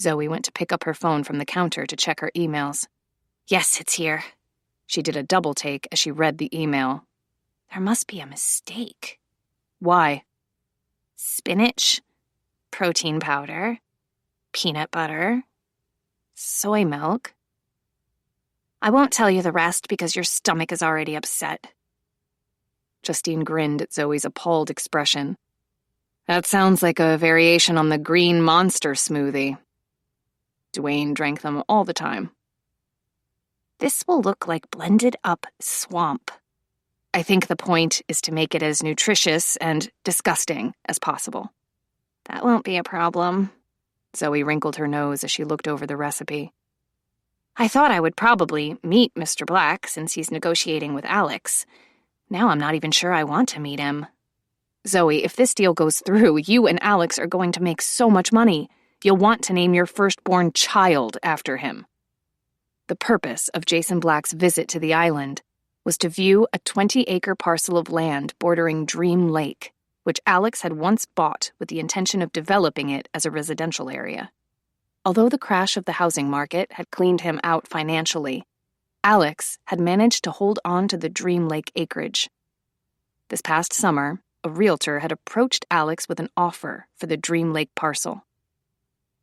Zoe went to pick up her phone from the counter to check her emails. Yes, it's here. She did a double take as she read the email. There must be a mistake. Why? Spinach, protein powder, peanut butter, soy milk. I won't tell you the rest because your stomach is already upset. Justine grinned at Zoe's appalled expression. That sounds like a variation on the green monster smoothie. Dwayne drank them all the time. This will look like blended up swamp. I think the point is to make it as nutritious and disgusting as possible. That won't be a problem. Zoe wrinkled her nose as she looked over the recipe. I thought I would probably meet Mr. Black since he's negotiating with Alex. Now I'm not even sure I want to meet him. Zoe, if this deal goes through, you and Alex are going to make so much money. You'll want to name your firstborn child after him. The purpose of Jason Black's visit to the island was to view a 20-acre parcel of land bordering Dream Lake, which Alex had once bought with the intention of developing it as a residential area. Although the crash of the housing market had cleaned him out financially, Alex had managed to hold on to the Dream Lake acreage. This past summer, a realtor had approached Alex with an offer for the Dream Lake parcel.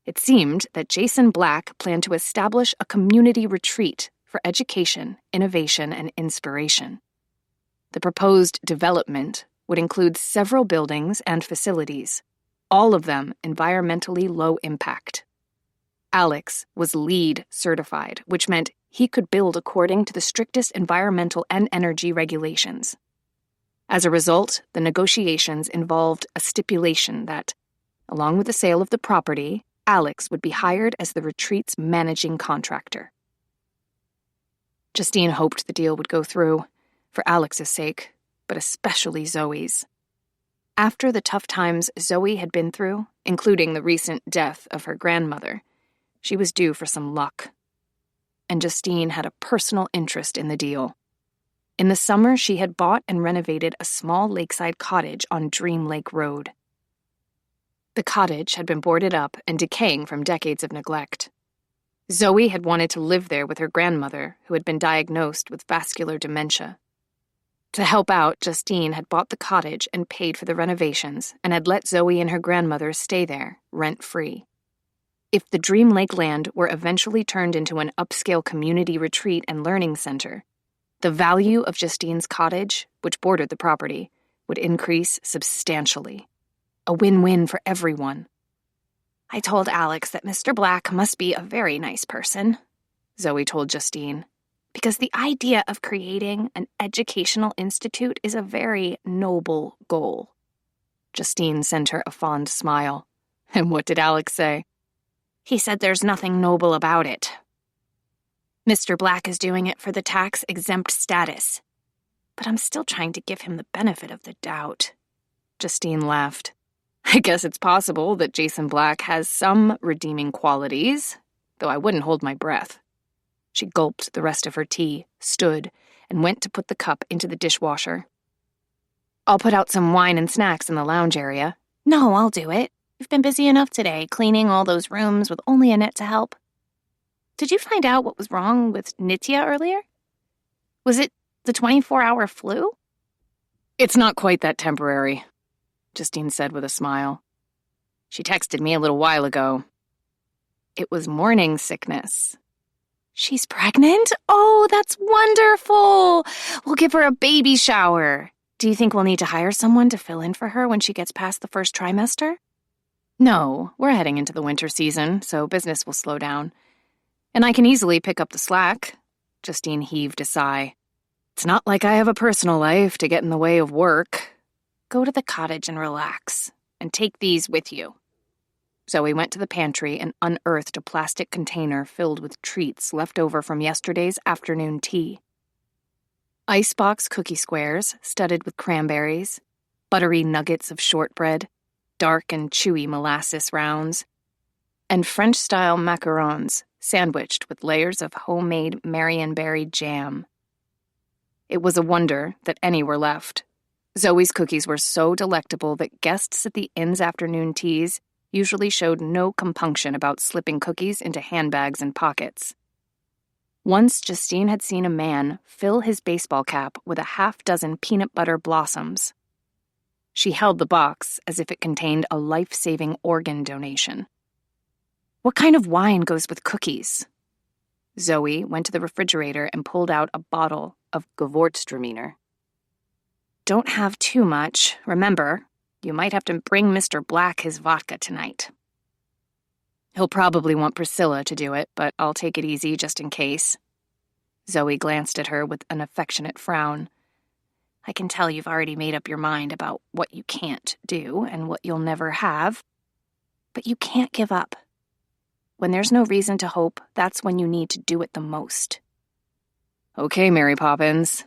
It seemed that Jason Black planned to establish a community retreat for education, innovation, and inspiration. The proposed development would include several buildings and facilities, all of them environmentally low impact. Alex was LEED certified, which meant he could build according to the strictest environmental and energy regulations. As a result, the negotiations involved a stipulation that, along with the sale of the property, Alex would be hired as the retreat's managing contractor. Justine hoped the deal would go through, for Alex's sake, but especially Zoe's. After the tough times Zoe had been through, including the recent death of her grandmother, she was due for some luck. And Justine had a personal interest in the deal. In the summer, she had bought and renovated a small lakeside cottage on Dream Lake Road. The cottage had been boarded up and decaying from decades of neglect. Zoe had wanted to live there with her grandmother, who had been diagnosed with vascular dementia. To help out, Justine had bought the cottage and paid for the renovations and had let Zoe and her grandmother stay there, rent-free. If the Dream Lake land were eventually turned into an upscale community retreat and learning center, the value of Justine's cottage, which bordered the property, would increase substantially. A win-win for everyone. I told Alex that Mr. Black must be a very nice person, Zoe told Justine, because the idea of creating an educational institute is a very noble goal. Justine sent her a fond smile. And what did Alex say? He said there's nothing noble about it. Mr. Black is doing it for the tax-exempt status. But I'm still trying to give him the benefit of the doubt. Justine laughed. I guess it's possible that Jason Black has some redeeming qualities, though I wouldn't hold my breath. She gulped the rest of her tea, stood, and went to put the cup into the dishwasher. I'll put out some wine and snacks in the lounge area. No, I'll do it. You've been busy enough today, cleaning all those rooms with only Annette to help. Did you find out what was wrong with Nitya earlier? Was it the 24-hour flu? It's not quite that temporary, Justine said with a smile. She texted me a little while ago. It was morning sickness. She's pregnant? Oh, that's wonderful! We'll give her a baby shower. Do you think we'll need to hire someone to fill in for her when she gets past the first trimester? No, we're heading into the winter season, so business will slow down. And I can easily pick up the slack. Justine heaved a sigh. It's not like I have a personal life to get in the way of work. Go to the cottage and relax, and take these with you. Zoe went to the pantry and unearthed a plastic container filled with treats left over from yesterday's afternoon tea. Icebox cookie squares studded with cranberries, buttery nuggets of shortbread, dark and chewy molasses rounds, and French-style macarons sandwiched with layers of homemade Marionberry jam. It was a wonder that any were left. Zoe's cookies were so delectable that guests at the inn's afternoon teas usually showed no compunction about slipping cookies into handbags and pockets. Once Justine had seen a man fill his baseball cap with a half-dozen peanut butter blossoms. She held the box as if it contained a life-saving organ donation. What kind of wine goes with cookies? Zoe went to the refrigerator and pulled out a bottle of Gewürztraminer. Don't have too much. Remember, you might have to bring Mr. Black his vodka tonight. He'll probably want Priscilla to do it, but I'll take it easy just in case. Zoe glanced at her with an affectionate frown. I can tell you've already made up your mind about what you can't do and what you'll never have. But you can't give up. When there's no reason to hope, that's when you need to do it the most. Okay, Mary Poppins.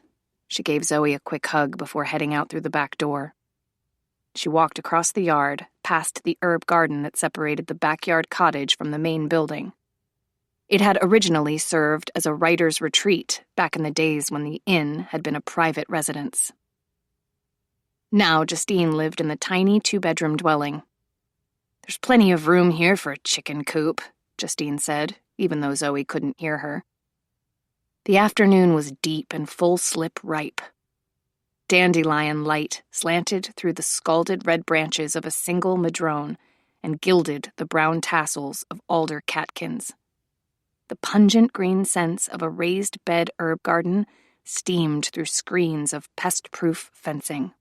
She gave Zoe a quick hug before heading out through the back door. She walked across the yard, past the herb garden that separated the backyard cottage from the main building. It had originally served as a writer's retreat back in the days when the inn had been a private residence. Now Justine lived in the tiny two-bedroom dwelling. There's plenty of room here for a chicken coop, Justine said, even though Zoe couldn't hear her. The afternoon was deep and full-slip ripe. Dandelion light slanted through the scalded red branches of a single madrone and gilded the brown tassels of alder catkins. The pungent green scents of a raised bed herb garden steamed through screens of pest-proof fencing.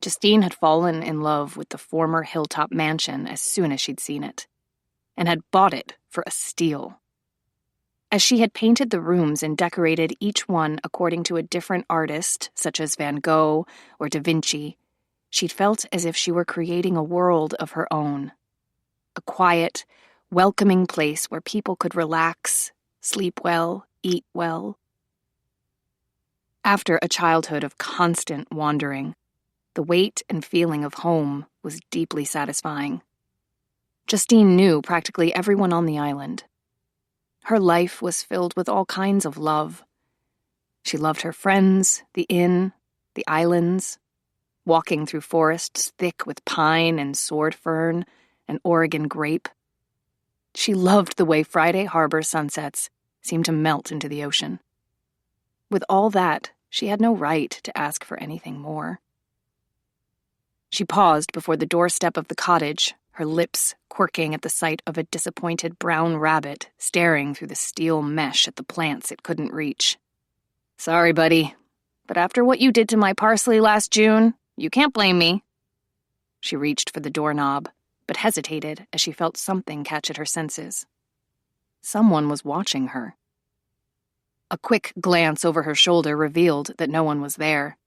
Justine had fallen in love with the former hilltop mansion as soon as she'd seen it, and had bought it for a steal. As she had painted the rooms and decorated each one according to a different artist, such as Van Gogh or Da Vinci, she'd felt as if she were creating a world of her own. A quiet, welcoming place where people could relax, sleep well, eat well. After a childhood of constant wandering, the weight and feeling of home was deeply satisfying. Justine knew practically everyone on the island. Her life was filled with all kinds of love. She loved her friends, the inn, the islands, walking through forests thick with pine and sword fern and Oregon grape. She loved the way Friday Harbor sunsets seemed to melt into the ocean. With all that, she had no right to ask for anything more. She paused before the doorstep of the cottage, her lips quirking at the sight of a disappointed brown rabbit staring through the steel mesh at the plants it couldn't reach. Sorry, buddy, but after what you did to my parsley last June, you can't blame me. She reached for the doorknob, but hesitated as she felt something catch at her senses. Someone was watching her. A quick glance over her shoulder revealed that no one was there.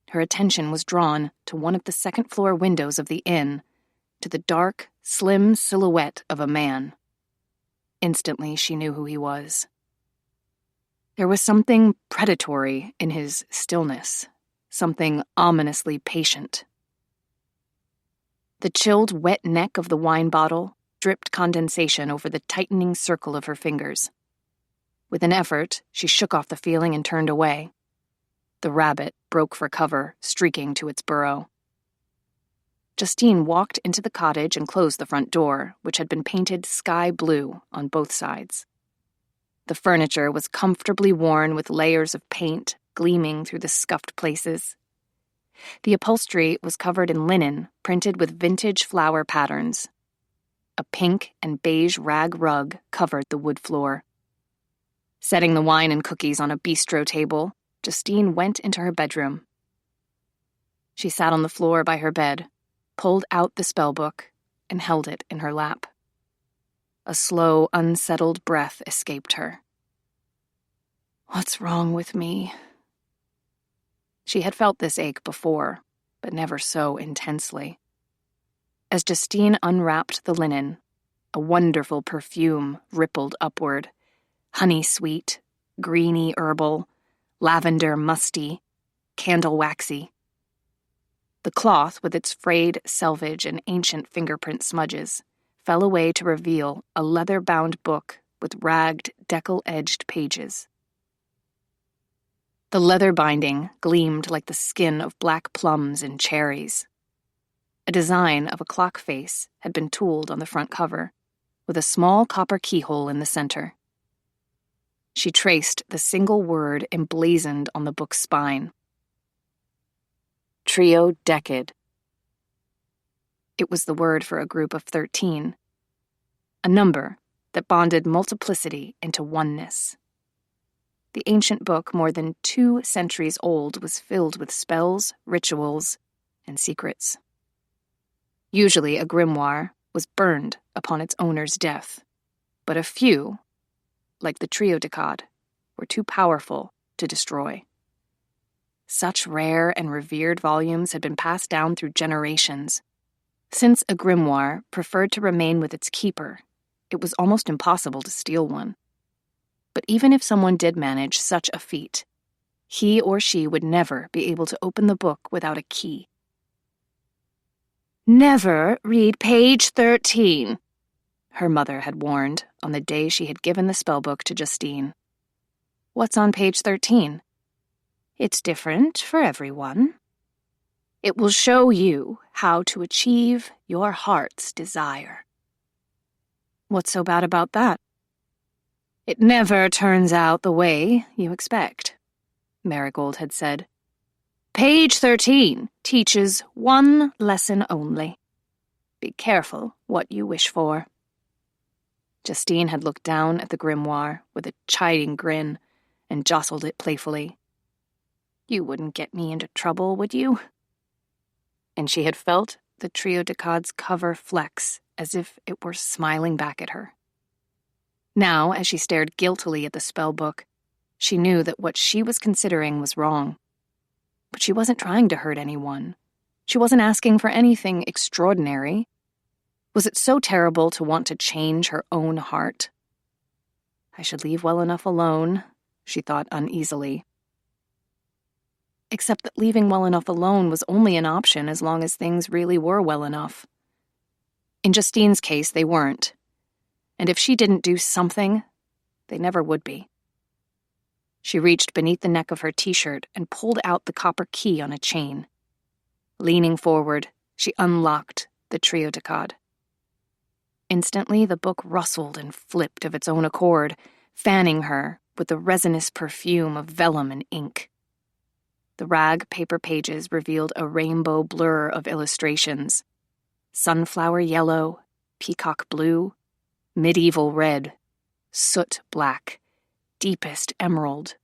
Her attention was drawn to one of the second-floor windows of the inn, to the dark, slim silhouette of a man. Instantly, she knew who he was. There was something predatory in his stillness, something ominously patient. The chilled, wet neck of the wine bottle dripped condensation over the tightening circle of her fingers. With an effort, she shook off the feeling and turned away. The rabbit broke for cover, streaking to its burrow. Justine walked into the cottage and closed the front door, which had been painted sky blue on both sides. The furniture was comfortably worn with layers of paint gleaming through the scuffed places. The upholstery was covered in linen printed with vintage flower patterns. A pink and beige rag rug covered the wood floor. Setting the wine and cookies on a bistro table, Justine went into her bedroom. She sat on the floor by her bed, pulled out the spellbook, and held it in her lap. A slow, unsettled breath escaped her. What's wrong with me? She had felt this ache before, but never so intensely. As Justine unwrapped the linen, a wonderful perfume rippled upward, honey-sweet, greeny herbal, lavender musty, candle waxy. The cloth, with its frayed selvage and ancient fingerprint smudges, fell away to reveal a leather-bound book with ragged, decal-edged pages. The leather binding gleamed like the skin of black plums and cherries. A design of a clock face had been tooled on the front cover, with a small copper keyhole in the center. She traced the single word emblazoned on the book's spine. Trio Decad. It was the word for a group of 13, a number that bonded multiplicity into oneness. The ancient book, more than 2 centuries old, was filled with spells, rituals, and secrets. Usually a grimoire was burned upon its owner's death, but a few, like the Trio Decad, were too powerful to destroy. Such rare and revered volumes had been passed down through generations. Since a grimoire preferred to remain with its keeper, it was almost impossible to steal one. But even if someone did manage such a feat, he or she would never be able to open the book without a key. Never read page 13, her mother had warned on the day she had given the spellbook to Justine. What's on page 13? It's different for everyone. It will show you how to achieve your heart's desire. What's so bad about that? It never turns out the way you expect, Marigold had said. Page 13 teaches one lesson only. Be careful what you wish for. Justine had looked down at the grimoire with a chiding grin and jostled it playfully. You wouldn't get me into trouble, would you? And she had felt the Trio Decad's cover flex as if it were smiling back at her. Now, as she stared guiltily at the spellbook, she knew that what she was considering was wrong. But she wasn't trying to hurt anyone. She wasn't asking for anything extraordinary. Was it so terrible to want to change her own heart? I should leave well enough alone, she thought uneasily. Except that leaving well enough alone was only an option as long as things really were well enough. In Justine's case, they weren't. And if she didn't do something, they never would be. She reached beneath the neck of her t-shirt and pulled out the copper key on a chain. Leaning forward, she unlocked the Trio Decad. Instantly, the book rustled and flipped of its own accord, fanning her with the resinous perfume of vellum and ink. The rag paper pages revealed a rainbow blur of illustrations. Sunflower yellow, peacock blue, medieval red, soot black, deepest emerald.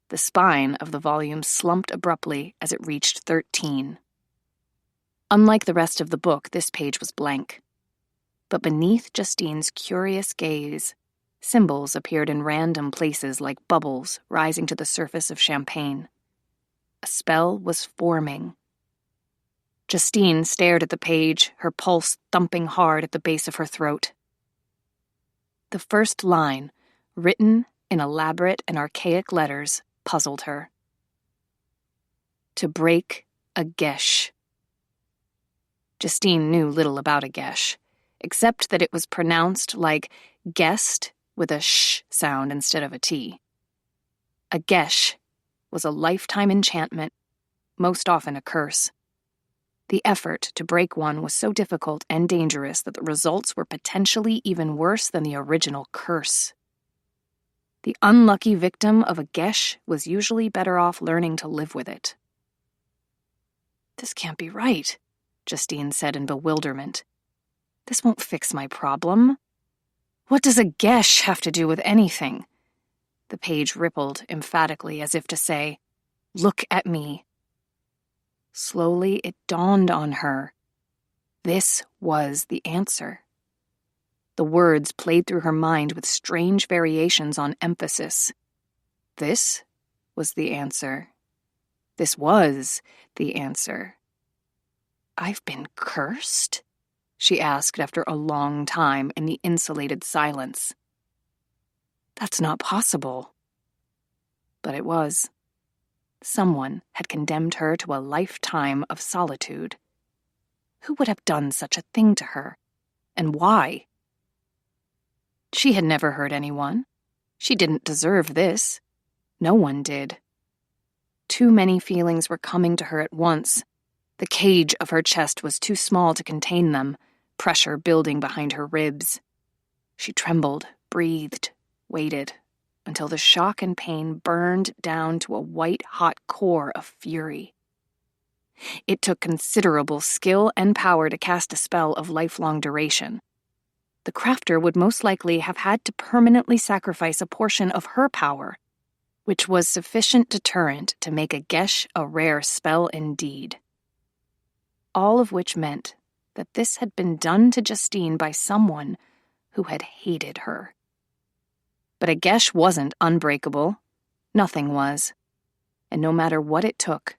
The spine of the volume slumped abruptly as it reached 13. Unlike the rest of the book, this page was blank. But beneath Justine's curious gaze, symbols appeared in random places like bubbles rising to the surface of champagne. A spell was forming. Justine stared at the page, her pulse thumping hard at the base of her throat. The first line, written in elaborate and archaic letters, puzzled her. To break a gesh. Justine knew little about a gesh, except that it was pronounced like guest with a sh sound instead of a t. A gesh was a lifetime enchantment, most often a curse. The effort to break one was so difficult and dangerous that the results were potentially even worse than the original curse. The unlucky victim of a gesh was usually better off learning to live with it. This can't be right, Justine said in bewilderment. This won't fix my problem. What does a gesh have to do with anything? The page rippled emphatically as if to say, Look at me. Slowly it dawned on her. This was the answer. The words played through her mind with strange variations on emphasis. This was the answer. This was the answer. I've been cursed? She asked after a long time in the insulated silence. That's not possible. But it was. Someone had condemned her to a lifetime of solitude. Who would have done such a thing to her? And why? She had never hurt anyone. She didn't deserve this. No one did. Too many feelings were coming to her at once. The cage of her chest was too small to contain them, pressure building behind her ribs. She trembled, breathed, waited, until the shock and pain burned down to a white-hot core of fury. It took considerable skill and power to cast a spell of lifelong duration. The crafter would most likely have had to permanently sacrifice a portion of her power, which was sufficient deterrent to make a gesh a rare spell indeed. All of which meant that this had been done to Justine by someone who had hated her. But a gesh wasn't unbreakable. Nothing was. And no matter what it took,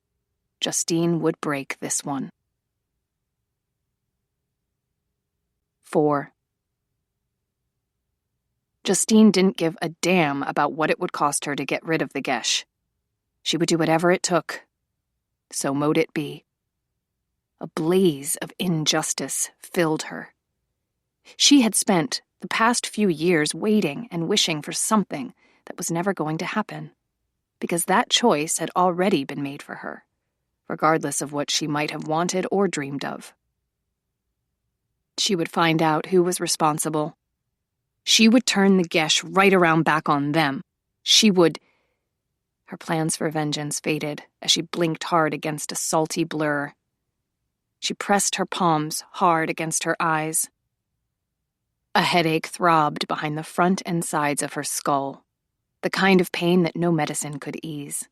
Justine would break this one. 4. Justine didn't give a damn about what it would cost her to get rid of the gesh. She would do whatever it took. So mote it be. A blaze of injustice filled her. She had spent the past few years waiting and wishing for something that was never going to happen, because that choice had already been made for her, regardless of what she might have wanted or dreamed of. She would find out who was responsible. She would turn the gesh right around back on them. She would... Her plans for vengeance faded as she blinked hard against a salty blur. She pressed her palms hard against her eyes. A headache throbbed behind the front and sides of her skull, the kind of pain that no medicine could ease.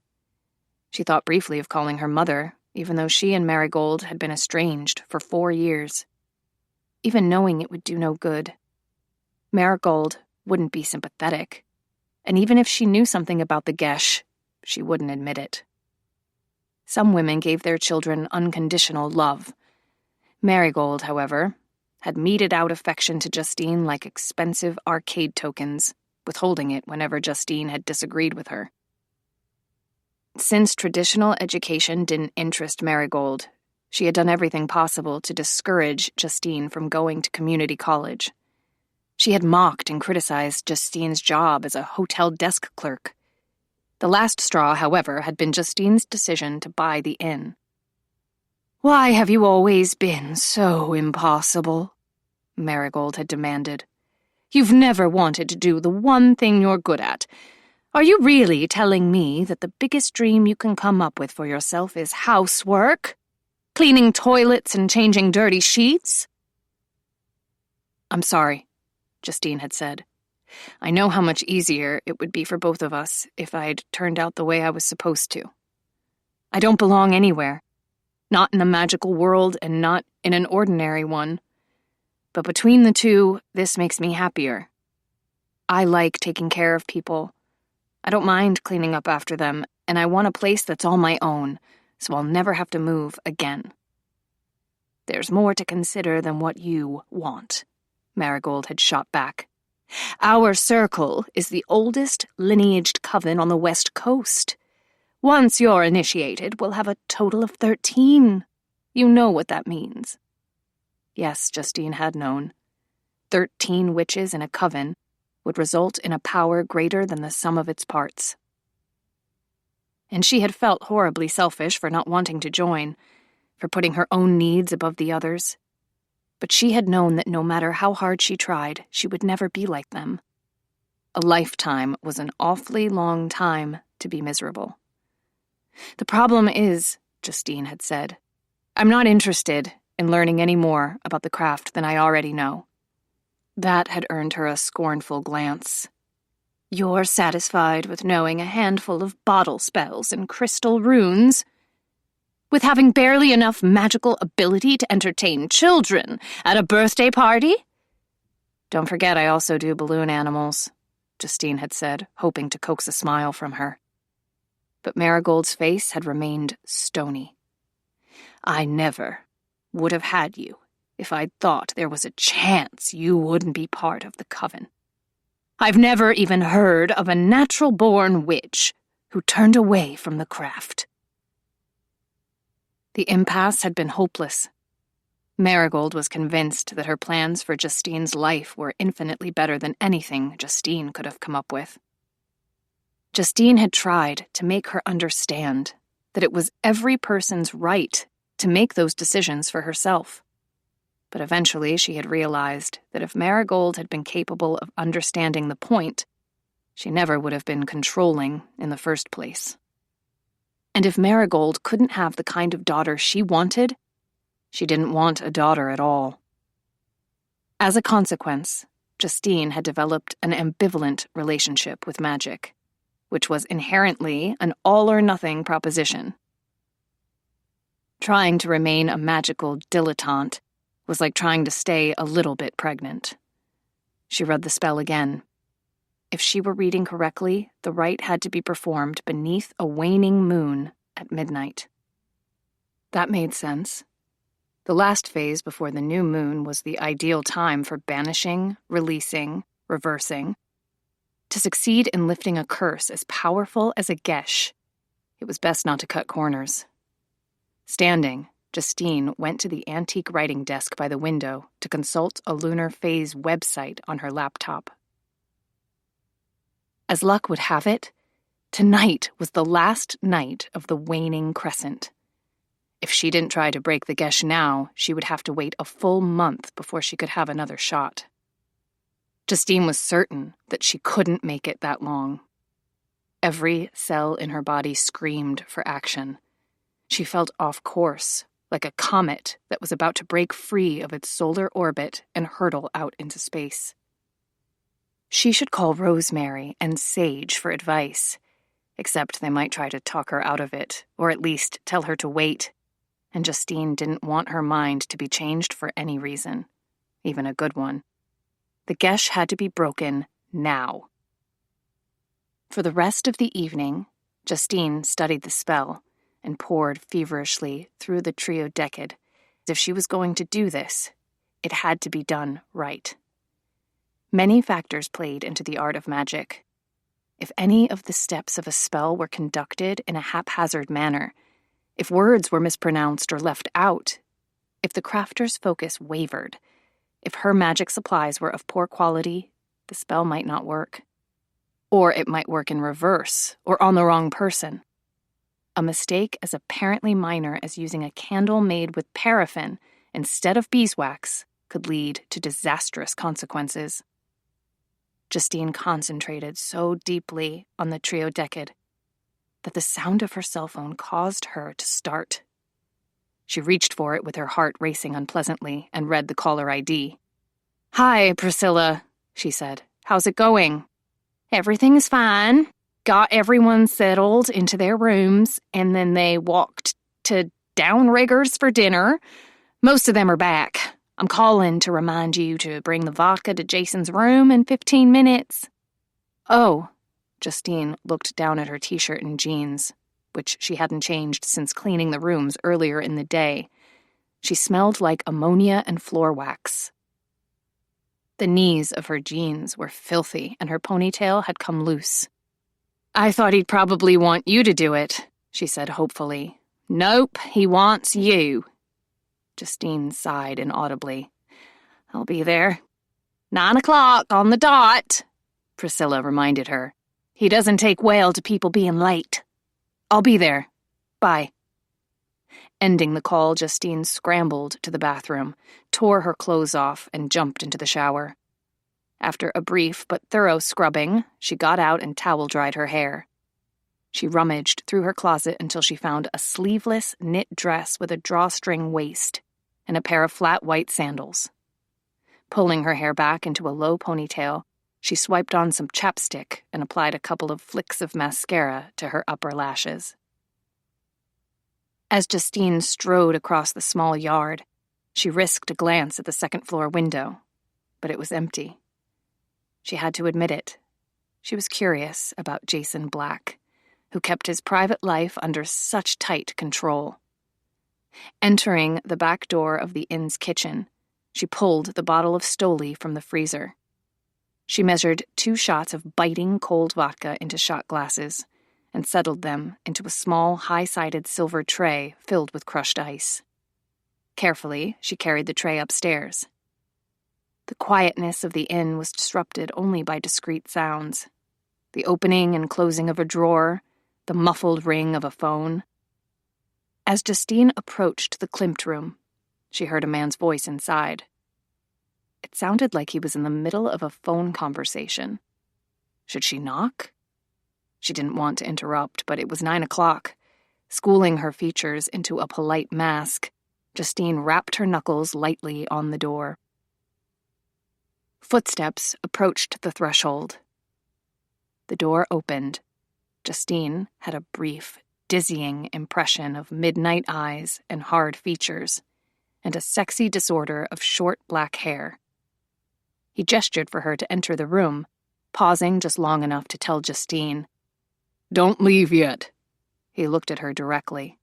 She thought briefly of calling her mother, even though she and Marigold had been estranged for 4 years. Even knowing it would do no good. Marigold wouldn't be sympathetic, and even if she knew something about the gesh, she wouldn't admit it. Some women gave their children unconditional love. Marigold, however, had meted out affection to Justine like expensive arcade tokens, withholding it whenever Justine had disagreed with her. Since traditional education didn't interest Marigold, she had done everything possible to discourage Justine from going to community college. She had mocked and criticized Justine's job as a hotel desk clerk. The last straw, however, had been Justine's decision to buy the inn. "Why have you always been so impossible?" Marigold had demanded. "You've never wanted to do the one thing you're good at. Are you really telling me that the biggest dream you can come up with for yourself is housework? Cleaning toilets and changing dirty sheets?" "I'm sorry," Justine had said. I know how much easier it would be for both of us if I'd turned out the way I was supposed to. I don't belong anywhere. Not in a magical world and not in an ordinary one. But between the two, this makes me happier. I like taking care of people. I don't mind cleaning up after them, and I want a place that's all my own, so I'll never have to move again. There's more to consider than what you want, Marigold had shot back. Our circle is the oldest lineaged coven on the West Coast. Once you're initiated, we'll have a total of 13. You know what that means. Yes, Justine had known. 13 witches in a coven would result in a power greater than the sum of its parts. And she had felt horribly selfish for not wanting to join, for putting her own needs above the others. But she had known that no matter how hard she tried, she would never be like them. A lifetime was an awfully long time to be miserable. The problem is, Justine had said, I'm not interested in learning any more about the craft than I already know. That had earned her a scornful glance. You're satisfied with knowing a handful of bottle spells and crystal runes? With having barely enough magical ability to entertain children at a birthday party? Don't forget I also do balloon animals, Justine had said, hoping to coax a smile from her. But Marigold's face had remained stony. I never would have had you if I'd thought there was a chance you wouldn't be part of the coven. I've never even heard of a natural-born witch who turned away from the craft. The impasse had been hopeless. Marigold was convinced that her plans for Justine's life were infinitely better than anything Justine could have come up with. Justine had tried to make her understand that it was every person's right to make those decisions for herself. But eventually she had realized that if Marigold had been capable of understanding the point, she never would have been controlling in the first place. And if Marigold couldn't have the kind of daughter she wanted, she didn't want a daughter at all. As a consequence, Justine had developed an ambivalent relationship with magic, which was inherently an all-or-nothing proposition. Trying to remain a magical dilettante was like trying to stay a little bit pregnant. She read the spell again. If she were reading correctly, the rite had to be performed beneath a waning moon at midnight. That made sense. The last phase before the new moon was the ideal time for banishing, releasing, reversing. To succeed in lifting a curse as powerful as a gesh, it was best not to cut corners. Standing, Justine went to the antique writing desk by the window to consult a lunar phase website on her laptop. As luck would have it, tonight was the last night of the waning crescent. If she didn't try to break the gesh now, she would have to wait a full month before she could have another shot. Justine was certain that she couldn't make it that long. Every cell in her body screamed for action. She felt off course, like a comet that was about to break free of its solar orbit and hurtle out into space. She should call Rosemary and Sage for advice, except they might try to talk her out of it, or at least tell her to wait, and Justine didn't want her mind to be changed for any reason, even a good one. The gesh had to be broken now. For the rest of the evening, Justine studied the spell and pored feverishly through the triodecad. If she was going to do this, it had to be done right. Many factors played into the art of magic. If any of the steps of a spell were conducted in a haphazard manner, if words were mispronounced or left out, if the crafter's focus wavered, if her magic supplies were of poor quality, the spell might not work. Or it might work in reverse, or on the wrong person. A mistake as apparently minor as using a candle made with paraffin instead of beeswax could lead to disastrous consequences. Justine concentrated so deeply on the triodecad that the sound of her cell phone caused her to start. She reached for it with her heart racing unpleasantly and read the caller ID. "Hi, Priscilla," she said. How's it going? Everything's fine. Got everyone settled into their rooms, and then they walked to Downriggers for dinner. Most of them are back. I'm calling to remind you to bring the vodka to Jason's room in 15 minutes. Oh, Justine looked down at her t-shirt and jeans, which she hadn't changed since cleaning the rooms earlier in the day. She smelled like ammonia and floor wax. The knees of her jeans were filthy, and her ponytail had come loose. I thought he'd probably want you to do it, she said hopefully. Nope, he wants you. Justine sighed inaudibly. I'll be there. 9 o'clock on the dot, Priscilla reminded her. He doesn't take well to people being late. I'll be there. Bye. Ending the call, Justine scrambled to the bathroom, tore her clothes off, and jumped into the shower. After a brief but thorough scrubbing, she got out and towel-dried her hair. She rummaged through her closet until she found a sleeveless knit dress with a drawstring waist and a pair of flat white sandals. Pulling her hair back into a low ponytail, she swiped on some chapstick and applied a couple of flicks of mascara to her upper lashes. As Justine strode across the small yard, she risked a glance at the second-floor window, but it was empty. She had to admit it. She was curious about Jason Black, who kept his private life under such tight control. Entering the back door of the inn's kitchen, she pulled the bottle of Stoli from the freezer. She measured 2 shots of biting cold vodka into shot glasses and settled them into a small, high-sided silver tray filled with crushed ice. Carefully, she carried the tray upstairs. The quietness of the inn was disrupted only by discreet sounds. The opening and closing of a drawer, the muffled ring of a phone. As Justine approached the Klimt room, she heard a man's voice inside. It sounded like he was in the middle of a phone conversation. Should she knock? She didn't want to interrupt, but it was 9 o'clock. Schooling her features into a polite mask, Justine rapped her knuckles lightly on the door. Footsteps approached the threshold. The door opened. Justine had a brief, dizzying impression of midnight eyes and hard features, and a sexy disorder of short black hair. He gestured for her to enter the room, pausing just long enough to tell Justine, "Don't leave yet." He looked at her directly.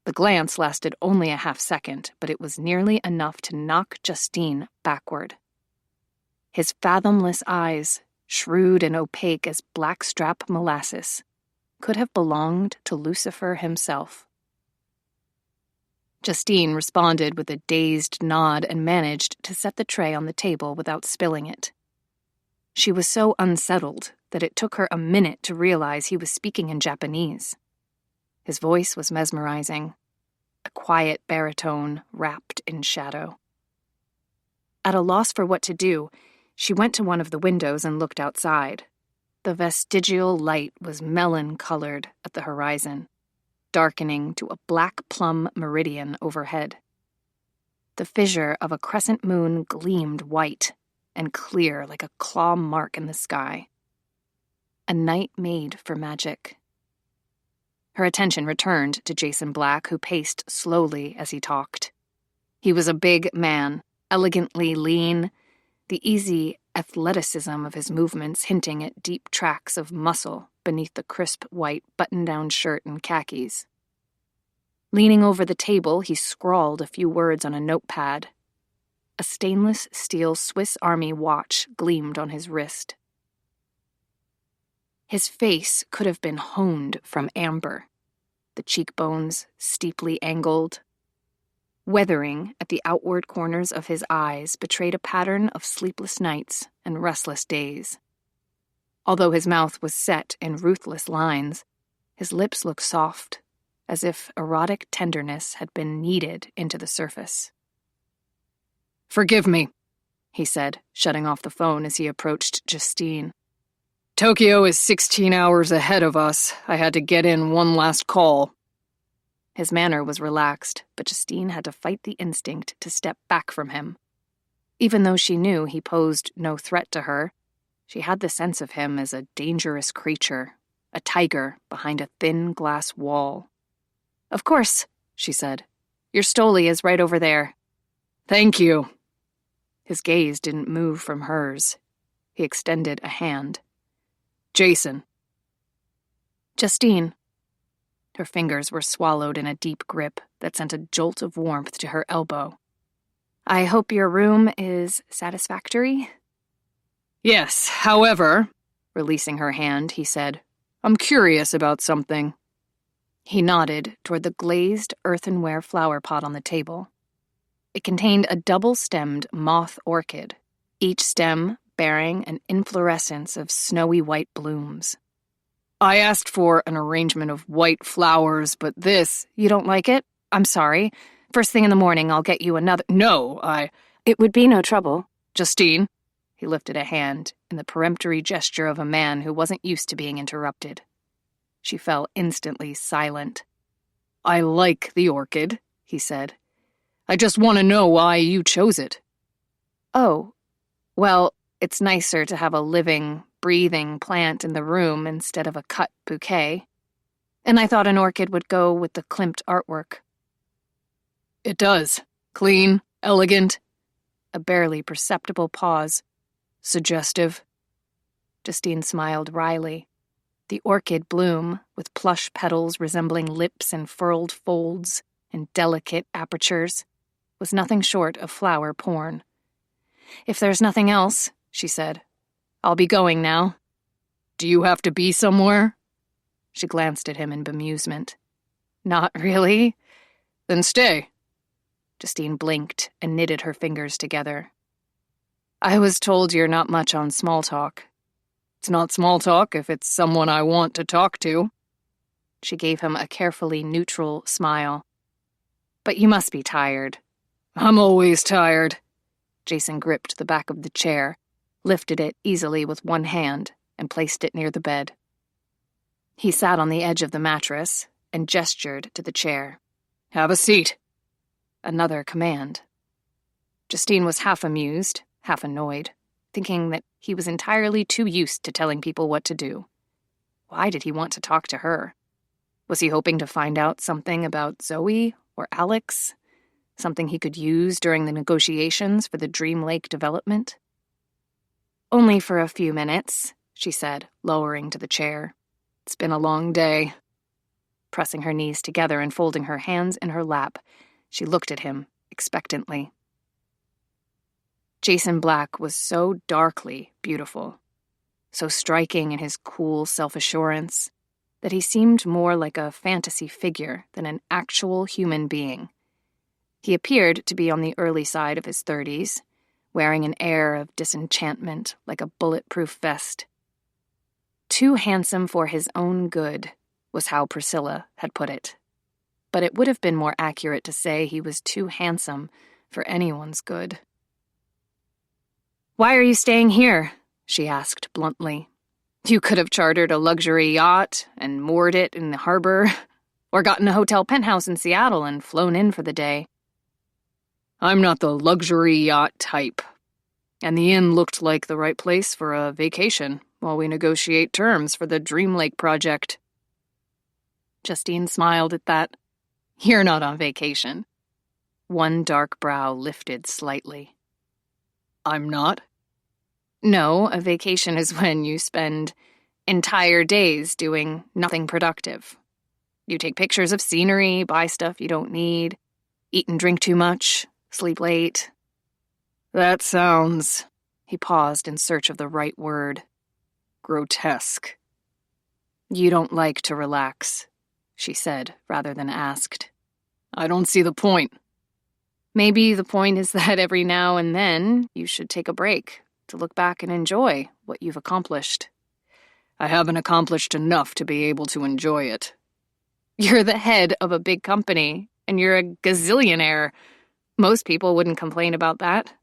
The glance lasted only a half-second, but it was nearly enough to knock Justine backward. His fathomless eyes, shrewd and opaque as blackstrap molasses, could have belonged to Lucifer himself. Justine responded with a dazed nod and managed to set the tray on the table without spilling it. She was so unsettled that it took her a minute to realize he was speaking in Japanese. His voice was mesmerizing, a quiet baritone wrapped in shadow. At a loss for what to do, she went to one of the windows and looked outside. The vestigial light was melon-colored at the horizon, darkening to a black plum meridian overhead. The fissure of a crescent moon gleamed white and clear like a claw mark in the sky. A night made for magic. Her attention returned to Jason Black, who paced slowly as he talked. He was a big man, elegantly lean, the easy athleticism of his movements hinting at deep tracts of muscle beneath the crisp white button-down shirt and khakis. Leaning over the table, he scrawled a few words on a notepad. A stainless steel Swiss Army watch gleamed on his wrist. His face could have been honed from amber, the cheekbones steeply angled. Weathering at the outward corners of his eyes betrayed a pattern of sleepless nights and restless days. Although his mouth was set in ruthless lines, his lips looked soft, as if erotic tenderness had been kneaded into the surface. "Forgive me," he said, shutting off the phone as he approached Justine. "Tokyo is 16 hours ahead of us. I had to get in one last call." His manner was relaxed, but Justine had to fight the instinct to step back from him. Even though she knew he posed no threat to her, She had the sense of him as a dangerous creature, a tiger behind a thin glass wall. "Of course," she said. "Your stoli is right over there." "Thank you." His gaze didn't move from hers. He extended a hand. "Jason." "Justine." Her fingers were swallowed in a deep grip that sent a jolt of warmth to her elbow. "I hope your room is satisfactory?" "Yes, however," releasing her hand, he said, "I'm curious about something." He nodded toward the glazed earthenware flower pot on the table. It contained a double-stemmed moth orchid, each stem bearing an inflorescence of snowy white blooms. "I asked for an arrangement of white flowers, but this—" "You don't like it? I'm sorry. First thing in the morning, I'll get you another—" "No, It would be no trouble." "Justine." He lifted a hand in the peremptory gesture of a man who wasn't used to being interrupted. She fell instantly silent. "I like the orchid," he said. "I just want to know why you chose it." "Oh, well, it's nicer to have a living, breathing plant in the room instead of a cut bouquet. And I thought an orchid would go with the Klimt artwork." "It does. Clean, elegant." A barely perceptible pause. "Suggestive." Justine smiled wryly. The orchid bloom, with plush petals resembling lips and furled folds and delicate apertures, was nothing short of flower porn. "If there's nothing else," she said, "I'll be going now." "Do you have to be somewhere?" She glanced at him in bemusement. "Not really." "Then stay." Justine blinked and knitted her fingers together. "I was told you're not much on small talk." "It's not small talk if it's someone I want to talk to." She gave him a carefully neutral smile. "But you must be tired." "I'm always tired." Jason gripped the back of the chair, lifted it easily with one hand, and placed it near the bed. He sat on the edge of the mattress and gestured to the chair. "Have a seat." Another command. Justine was half amused, half annoyed, thinking that he was entirely too used to telling people what to do. Why did he want to talk to her? Was he hoping to find out something about Zoe or Alex? Something he could use during the negotiations for the Dream Lake development? "Only for a few minutes," she said, lowering to the chair. "It's been a long day." Pressing her knees together and folding her hands in her lap, she looked at him expectantly. Jason Black was so darkly beautiful, so striking in his cool self-assurance, that he seemed more like a fantasy figure than an actual human being. He appeared to be on the early side of his 30s, wearing an air of disenchantment like a bulletproof vest. Too handsome for his own good, was how Priscilla had put it. But it would have been more accurate to say he was too handsome for anyone's good. "Why are you staying here?" she asked bluntly. "You could have chartered a luxury yacht and moored it in the harbor, or gotten a hotel penthouse in Seattle and flown in for the day." "I'm not the luxury yacht type. And the inn looked like the right place for a vacation while we negotiate terms for the Dream Lake project." Justine smiled at that. "You're not on vacation." One dark brow lifted slightly. "I'm not?" "No, a vacation is when you spend entire days doing nothing productive. You take pictures of scenery, buy stuff you don't need, eat and drink too much, sleep late." "That sounds..." He paused in search of the right word. "Grotesque." "You don't like to relax," she said rather than asked. "I don't see the point." "Maybe the point is that every now and then you should take a break to look back and enjoy what you've accomplished." "I haven't accomplished enough to be able to enjoy it." "You're the head of a big company, and you're a gazillionaire. Most people wouldn't complain about that."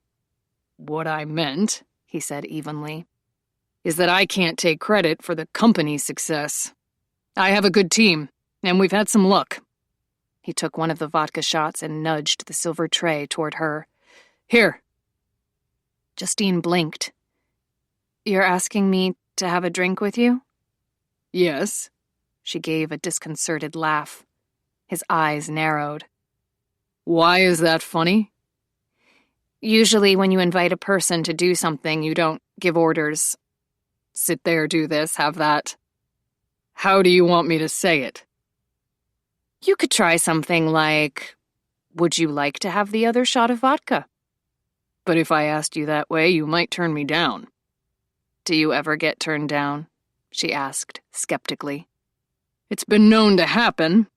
"What I meant," he said evenly, "is that I can't take credit for the company's success. I have a good team, and we've had some luck." He took one of the vodka shots and nudged the silver tray toward her. "Here." Justine blinked. You're asking me to have a drink with you? Yes. She gave a disconcerted laugh. His eyes narrowed. Why is that funny? Usually when you invite a person to do something, you don't give orders. Sit there, do this, have that. How do you want me to say it? You could try something like, would you like to have the other shot of vodka? But if I asked you that way, you might turn me down. Do you ever get turned down? She asked, skeptically. It's been known to happen.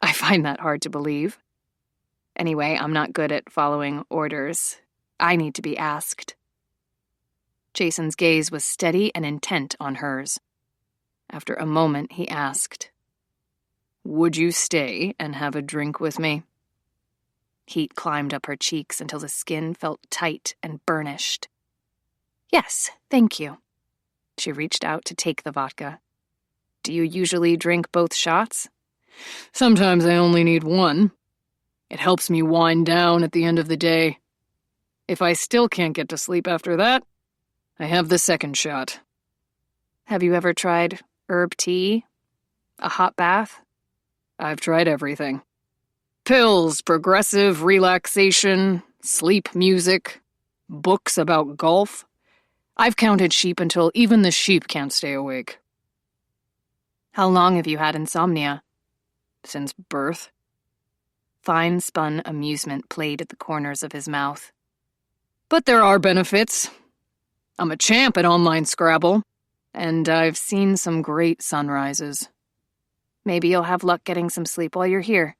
I find that hard to believe. Anyway, I'm not good at following orders. I need to be asked. Jason's gaze was steady and intent on hers. After a moment, he asked, Would you stay and have a drink with me? Heat climbed up her cheeks until the skin felt tight and burnished. Yes, thank you. She reached out to take the vodka. Do you usually drink both shots? Sometimes I only need one. It helps me wind down at the end of the day. If I still can't get to sleep after that, I have the second shot. Have you ever tried herb tea? A hot bath? I've tried everything. Pills, progressive relaxation, sleep music, books about golf. I've counted sheep until even the sheep can't stay awake. How long have you had insomnia? Since birth. Fine-spun amusement played at the corners of his mouth. But there are benefits. I'm a champ at online Scrabble, and I've seen some great sunrises. Maybe you'll have luck getting some sleep while you're here.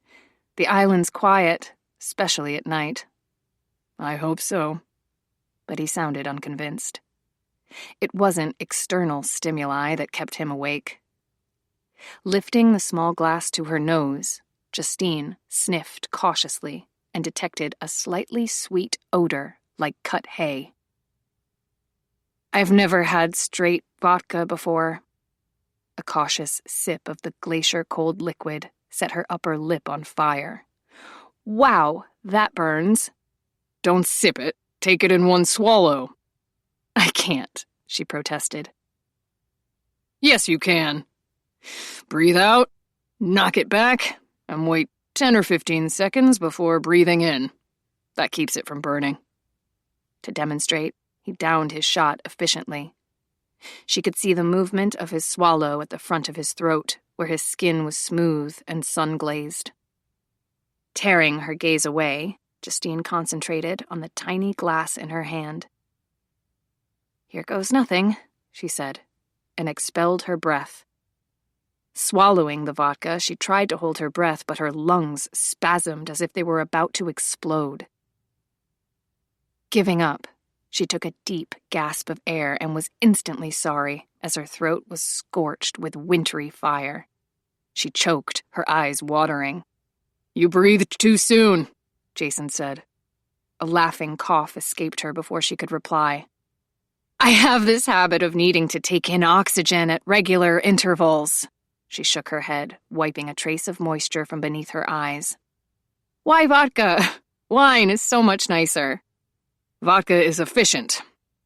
The island's quiet, especially at night. I hope so. But he sounded unconvinced. It wasn't external stimuli that kept him awake. Lifting the small glass to her nose, Justine sniffed cautiously and detected a slightly sweet odor like cut hay. I've never had straight vodka before. A cautious sip of the glacier-cold liquid set her upper lip on fire. Wow, that burns. Don't sip it. Take it in one swallow. I can't, she protested. Yes, you can. Breathe out, knock it back, and wait 10 or 15 seconds before breathing in. That keeps it from burning. To demonstrate, he downed his shot efficiently. She could see the movement of his swallow at the front of his throat, where his skin was smooth and sun-glazed. Tearing her gaze away, Justine concentrated on the tiny glass in her hand. Here goes nothing, she said, and expelled her breath. Swallowing the vodka, she tried to hold her breath, but her lungs spasmed as if they were about to explode. Giving up, she took a deep gasp of air and was instantly sorry as her throat was scorched with wintry fire. She choked, her eyes watering. You breathed too soon, Jason said. A laughing cough escaped her before she could reply. I have this habit of needing to take in oxygen at regular intervals. She shook her head, wiping a trace of moisture from beneath her eyes. Why vodka? Wine is so much nicer. Vodka is efficient.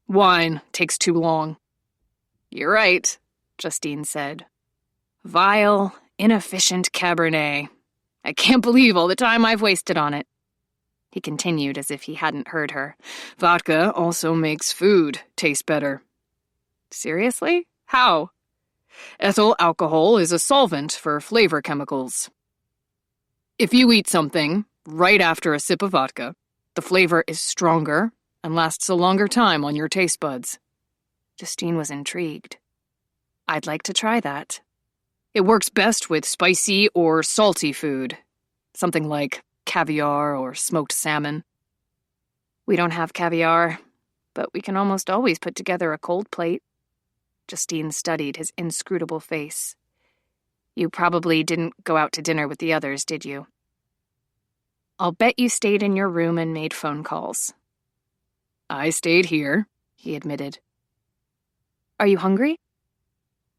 Wine takes too long. You're right, Justine said. Vile, inefficient Cabernet. I can't believe all the time I've wasted on it. He continued as if he hadn't heard her. Vodka also makes food taste better. Seriously? How? Ethyl alcohol is a solvent for flavor chemicals. If you eat something right after a sip of vodka, the flavor is stronger and lasts a longer time on your taste buds. Justine was intrigued. I'd like to try that. It works best with spicy or salty food, something like caviar or smoked salmon. We don't have caviar, but we can almost always put together a cold plate. Justine studied his inscrutable face. You probably didn't go out to dinner with the others, did you? I'll bet you stayed in your room and made phone calls. I stayed here, he admitted. Are you hungry?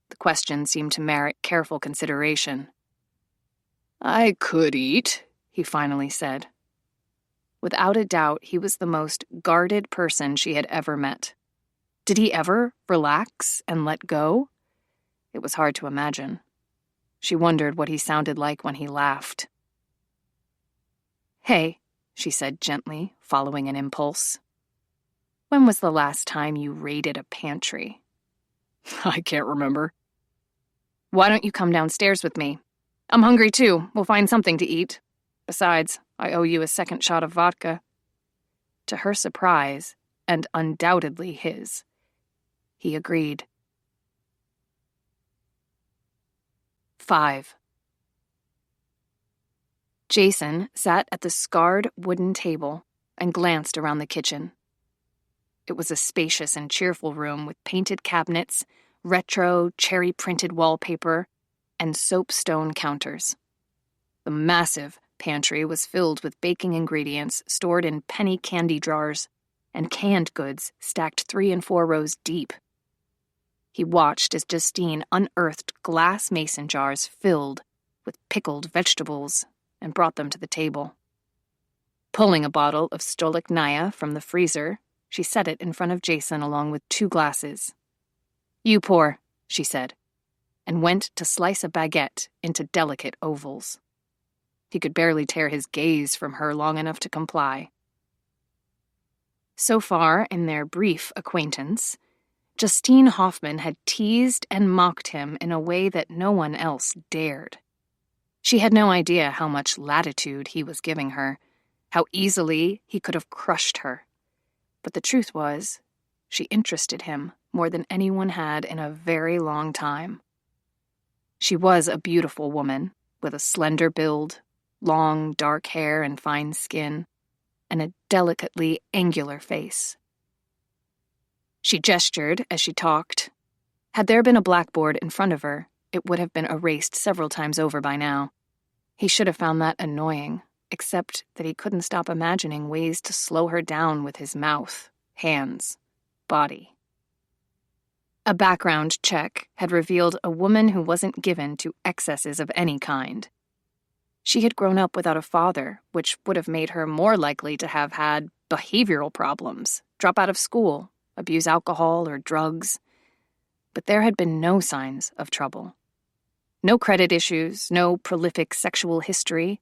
The question seemed to merit careful consideration. I could eat, he finally said. Without a doubt, he was the most guarded person she had ever met. Did he ever relax and let go? It was hard to imagine. She wondered what he sounded like when he laughed. "Hey," she said gently, following an impulse. "When was the last time you raided a pantry?" I can't remember. "Why don't you come downstairs with me? I'm hungry too. We'll find something to eat. Besides, I owe you a second shot of vodka." To her surprise, and undoubtedly his, he agreed. 5. Jason sat at the scarred wooden table and glanced around the kitchen. It was a spacious and cheerful room with painted cabinets, retro, cherry-printed wallpaper, and soapstone counters. The massive pantry was filled with baking ingredients stored in penny candy jars and canned goods stacked 3 and 4 rows deep. He watched as Justine unearthed glass mason jars filled with pickled vegetables and brought them to the table. Pulling a bottle of Stolichnaya from the freezer, she set it in front of Jason along with 2 glasses. "You pour," she said, and went to slice a baguette into delicate ovals. He could barely tear his gaze from her long enough to comply. So far in their brief acquaintance, Justine Hoffman had teased and mocked him in a way that no one else dared. She had no idea how much latitude he was giving her, how easily he could have crushed her. But the truth was, she interested him more than anyone had in a very long time. She was a beautiful woman, with a slender build, long, dark hair and fine skin, and a delicately angular face. She gestured as she talked. Had there been a blackboard in front of her, it would have been erased several times over by now. He should have found that annoying, except that he couldn't stop imagining ways to slow her down with his mouth, hands, body. A background check had revealed a woman who wasn't given to excesses of any kind. She had grown up without a father, which would have made her more likely to have had behavioral problems, drop out of school, abuse alcohol or drugs. But there had been no signs of trouble. No credit issues, no prolific sexual history,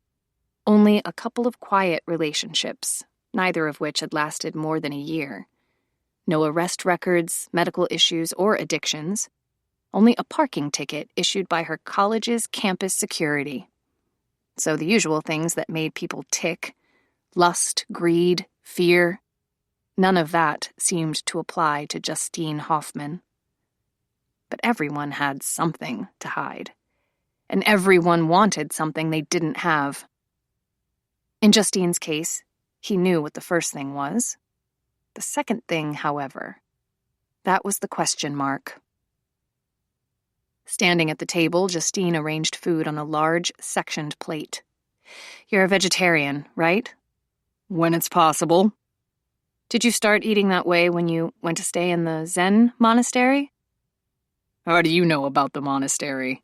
only a couple of quiet relationships, neither of which had lasted more than a year. No arrest records, medical issues, or addictions, only a parking ticket issued by her college's campus security. So the usual things that made people tick, lust, greed, fear, none of that seemed to apply to Justine Hoffman. But everyone had something to hide, and everyone wanted something they didn't have. In Justine's case, he knew what the first thing was. The second thing, however, that was the question mark. Standing at the table, Justine arranged food on a large, sectioned plate. "You're a vegetarian, right?" When it's possible. "Did you start eating that way when you went to stay in the Zen monastery?" How do you know about the monastery?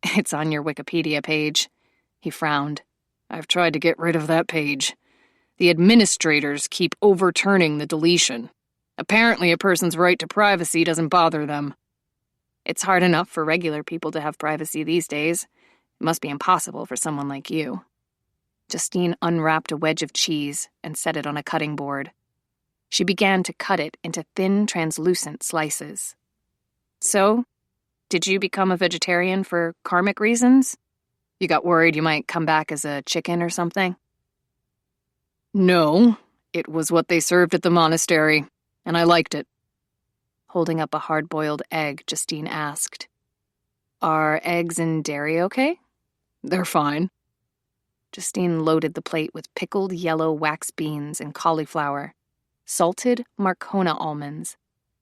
"It's on your Wikipedia page." He frowned. I've tried to get rid of that page. The administrators keep overturning the deletion. Apparently a person's right to privacy doesn't bother them. "It's hard enough for regular people to have privacy these days. It must be impossible for someone like you." Justine unwrapped a wedge of cheese and set it on a cutting board. She began to cut it into thin, translucent slices. "So, did you become a vegetarian for karmic reasons? You got worried you might come back as a chicken or something?" No, it was what they served at the monastery, and I liked it. Holding up a hard-boiled egg, Justine asked, "Are eggs and dairy okay?" They're fine. Justine loaded the plate with pickled yellow wax beans and cauliflower, salted Marcona almonds,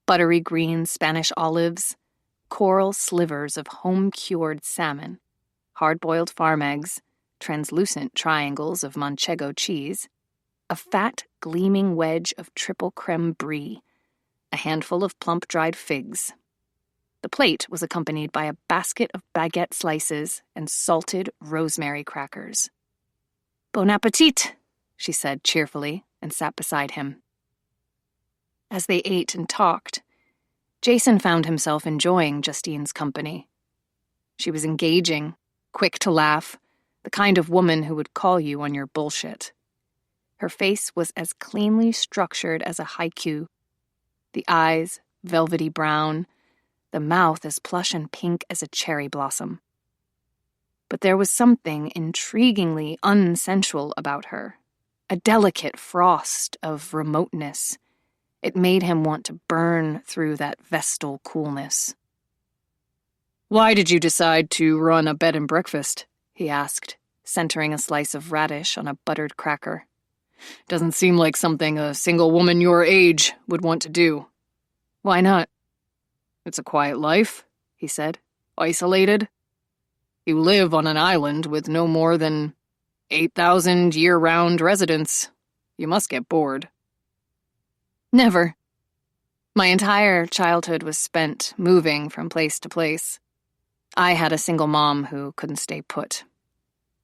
buttery green Spanish olives, coral slivers of home-cured salmon, hard-boiled farm eggs, translucent triangles of Manchego cheese, a fat, gleaming wedge of triple creme brie, a handful of plump dried figs. The plate was accompanied by a basket of baguette slices and salted rosemary crackers. "Bon appetit," she said cheerfully, and sat beside him. As they ate and talked, Jason found himself enjoying Justine's company. She was engaging, quick to laugh, the kind of woman who would call you on your bullshit. Her face was as cleanly structured as a haiku. The eyes, velvety brown, the mouth as plush and pink as a cherry blossom. But there was something intriguingly unsensual about her, a delicate frost of remoteness. It made him want to burn through that vestal coolness. "Why did you decide to run a bed and breakfast?" he asked, centering a slice of radish on a buttered cracker. "Doesn't seem like something a single woman your age would want to do." "Why not?" "It's a quiet life," he said. "Isolated. You live on an island with no more than 8,000 year-round residents. You must get bored." "Never. My entire childhood was spent moving from place to place. I had a single mom who couldn't stay put.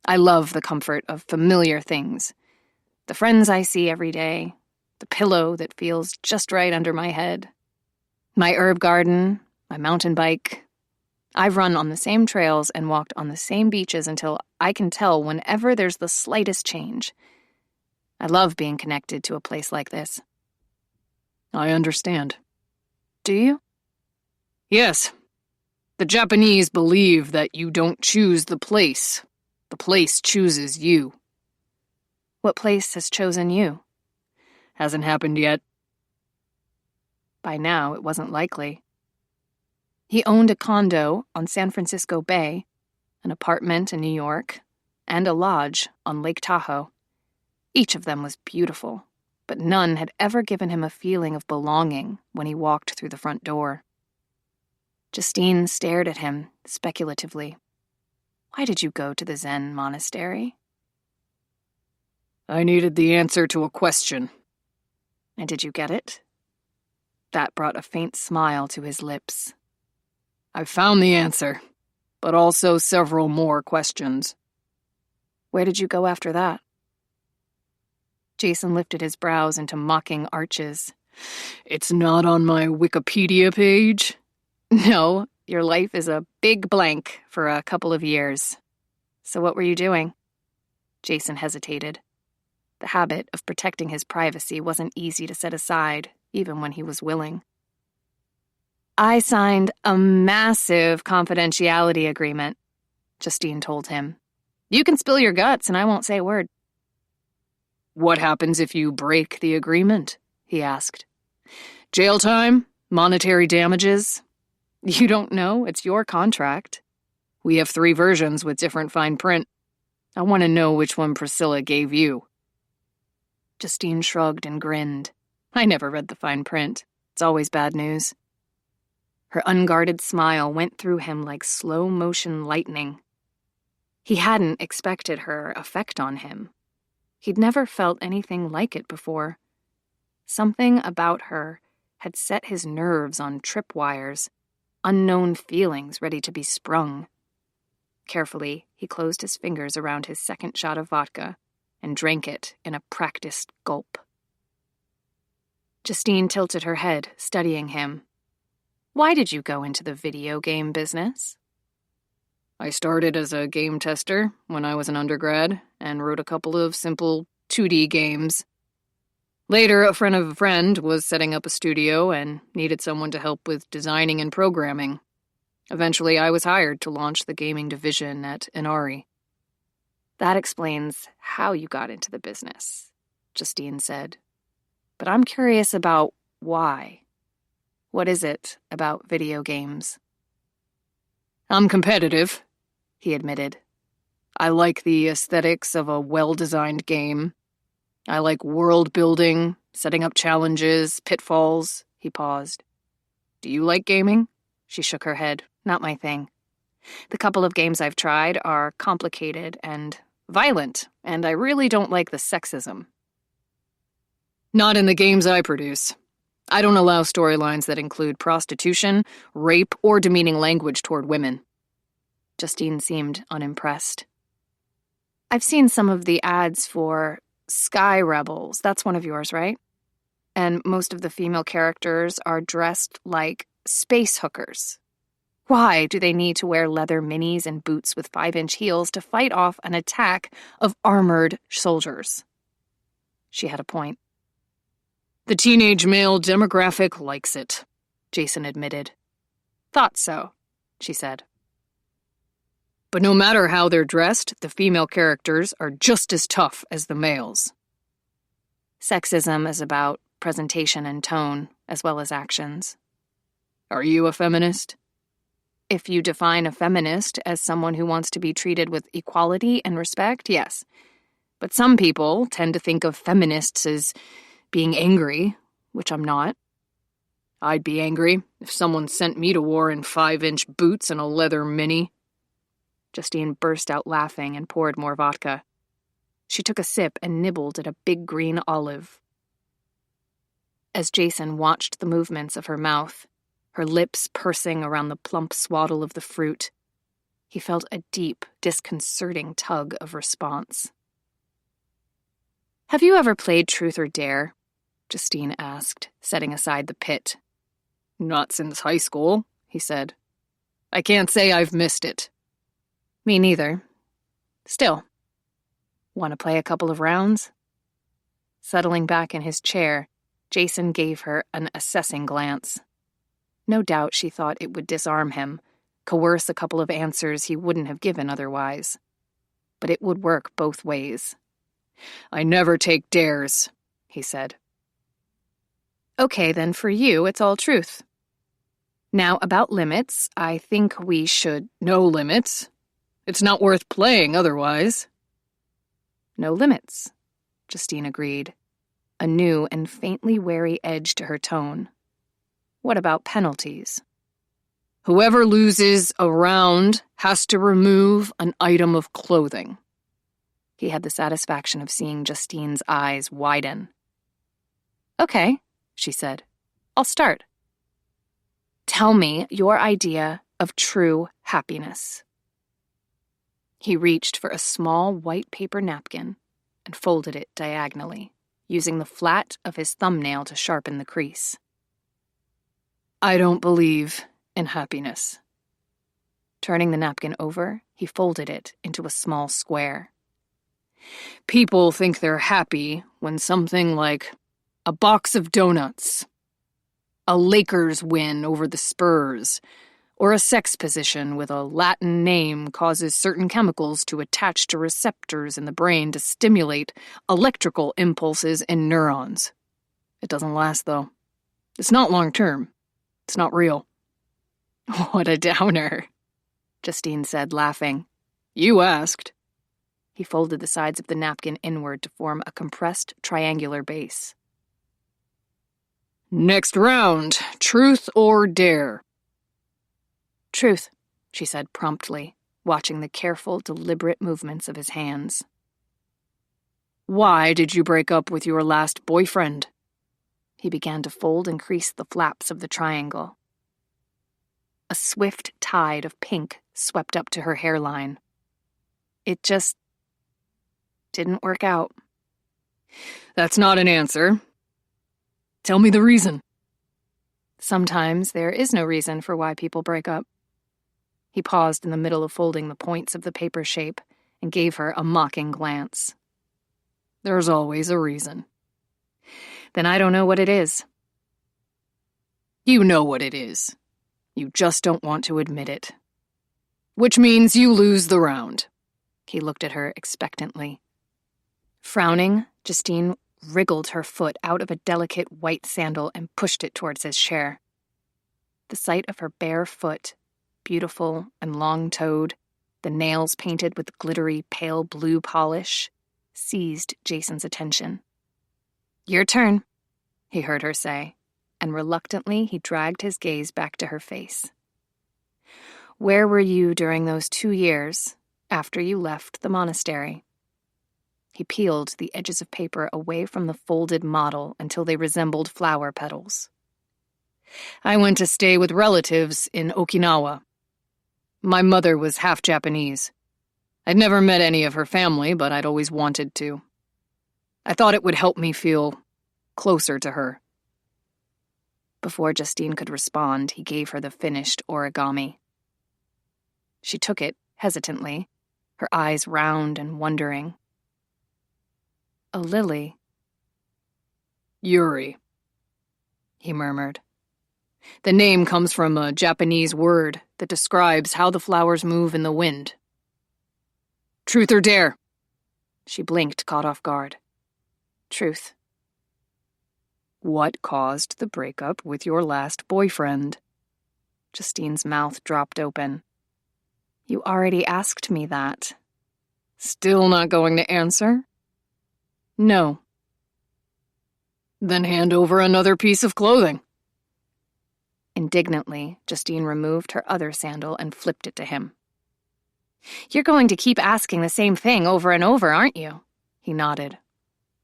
I love the comfort of familiar things. The friends I see every day, the pillow that feels just right under my head, my herb garden, my mountain bike. I've run on the same trails and walked on the same beaches until I can tell whenever there's the slightest change. I love being connected to a place like this." "I understand." "Do you?" "Yes. The Japanese believe that you don't choose the place chooses you." "What place has chosen you?" "Hasn't happened yet." By now, it wasn't likely. He owned a condo on San Francisco Bay, an apartment in New York, and a lodge on Lake Tahoe. Each of them was beautiful, but none had ever given him a feeling of belonging when he walked through the front door. Justine stared at him speculatively. "Why did you go to the Zen monastery?" "I needed the answer to a question." "And did you get it?" That brought a faint smile to his lips. "I found the answer, but also several more questions." "Where did you go after that?" Jason lifted his brows into mocking arches. "It's not on my Wikipedia page." "No, your life is a big blank for a couple of years. So what were you doing?" Jason hesitated. The habit of protecting his privacy wasn't easy to set aside, even when he was willing. "I signed a massive confidentiality agreement," Justine told him. "You can spill your guts and I won't say a word." "What happens if you break the agreement?" he asked. "Jail time? Monetary damages?" "You don't know? It's your contract." "We have 3 versions with different fine print. I want to know which one Priscilla gave you." Justine shrugged and grinned. "I never read the fine print. It's always bad news." Her unguarded smile went through him like slow-motion lightning. He hadn't expected her effect on him. He'd never felt anything like it before. Something about her had set his nerves on tripwires, unknown feelings ready to be sprung. Carefully, he closed his fingers around his second shot of vodka and drank it in a practiced gulp. Justine tilted her head, studying him. "Why did you go into the video game business?" "I started as a game tester when I was an undergrad and wrote a couple of simple 2D games. Later, a friend of a friend was setting up a studio and needed someone to help with designing and programming. Eventually, I was hired to launch the gaming division at Inari." "That explains how you got into the business," Justine said. "But I'm curious about why. What is it about video games?" "I'm competitive," he admitted. "I like the aesthetics of a well-designed game. I like world building, setting up challenges, pitfalls." He paused. "Do you like gaming?" She shook her head. "Not my thing. The couple of games I've tried are complicated and violent, and I really don't like the sexism." "Not in the games I produce. I don't allow storylines that include prostitution, rape, or demeaning language toward women." Justine seemed unimpressed. "I've seen some of the ads for Sky Rebels. That's one of yours, right? And most of the female characters are dressed like space hookers. Why do they need to wear leather minis and boots with 5-inch heels to fight off an attack of armored soldiers? She had a point. The teenage male demographic likes it, Jason admitted. Thought so, she said. But no matter how they're dressed, the female characters are just as tough as the males. Sexism is about presentation and tone, as well as actions. Are you a feminist? If you define a feminist as someone who wants to be treated with equality and respect, yes. But some people tend to think of feminists as being angry, which I'm not. I'd be angry if someone sent me to war in 5-inch boots and a leather mini. Justine burst out laughing and poured more vodka. She took a sip and nibbled at a big green olive. As Jason watched the movements of her mouth, her lips pursing around the plump swaddle of the fruit, he felt a deep, disconcerting tug of response. Have you ever played Truth or Dare? Justine asked, setting aside the pit. Not since high school, he said. I can't say I've missed it. Me neither. Still. Want to play a couple of rounds? Settling back in his chair, Jason gave her an assessing glance. No doubt she thought it would disarm him, coerce a couple of answers he wouldn't have given otherwise. But it would work both ways. I never take dares, he said. Okay, then for you, it's all truth. Now, about limits, I think we should... No limits. It's not worth playing otherwise. No limits, Justine agreed, a new and faintly wary edge to her tone. What about penalties? Whoever loses a round has to remove an item of clothing. He had the satisfaction of seeing Justine's eyes widen. Okay, she said. I'll start. Tell me your idea of true happiness. He reached for a small white paper napkin and folded it diagonally, using the flat of his thumbnail to sharpen the crease. I don't believe in happiness. Turning the napkin over, he folded it into a small square. People think they're happy when something like a box of donuts, a Lakers win over the Spurs, or a sex position with a Latin name causes certain chemicals to attach to receptors in the brain to stimulate electrical impulses in neurons. It doesn't last, though. It's not long-term. It's not real. What a downer, Justine said, laughing. You asked. He folded the sides of the napkin inward to form a compressed triangular base. Next round, truth or dare? Truth, she said promptly, watching the careful, deliberate movements of his hands. Why did you break up with your last boyfriend? He began to fold and crease the flaps of the triangle. A swift tide of pink swept up to her hairline. It just didn't work out. That's not an answer. Tell me the reason. Sometimes there is no reason for why people break up. He paused in the middle of folding the points of the paper shape and gave her a mocking glance. There's always a reason. Then I don't know what it is. You know what it is. You just don't want to admit it. Which means you lose the round. He looked at her expectantly. Frowning, Justine wriggled her foot out of a delicate white sandal and pushed it towards his chair. The sight of her bare foot, beautiful and long-toed, the nails painted with glittery pale blue polish, seized Jason's attention. Your turn, he heard her say, and reluctantly he dragged his gaze back to her face. Where were you during those 2 years after you left the monastery? He peeled the edges of paper away from the folded model until they resembled flower petals. I went to stay with relatives in Okinawa. My mother was half Japanese. I'd never met any of her family, but I'd always wanted to. I thought it would help me feel closer to her. Before Justine could respond, he gave her the finished origami. She took it hesitantly, her eyes round and wondering. A lily. Yuri, he murmured. The name comes from a Japanese word that describes how the flowers move in the wind. Truth or dare? She blinked, caught off guard. Truth. What caused the breakup with your last boyfriend? Justine's mouth dropped open. You already asked me that. Still not going to answer? No. Then hand over another piece of clothing. Indignantly, Justine removed her other sandal and flipped it to him. You're going to keep asking the same thing over and over, aren't you? He nodded.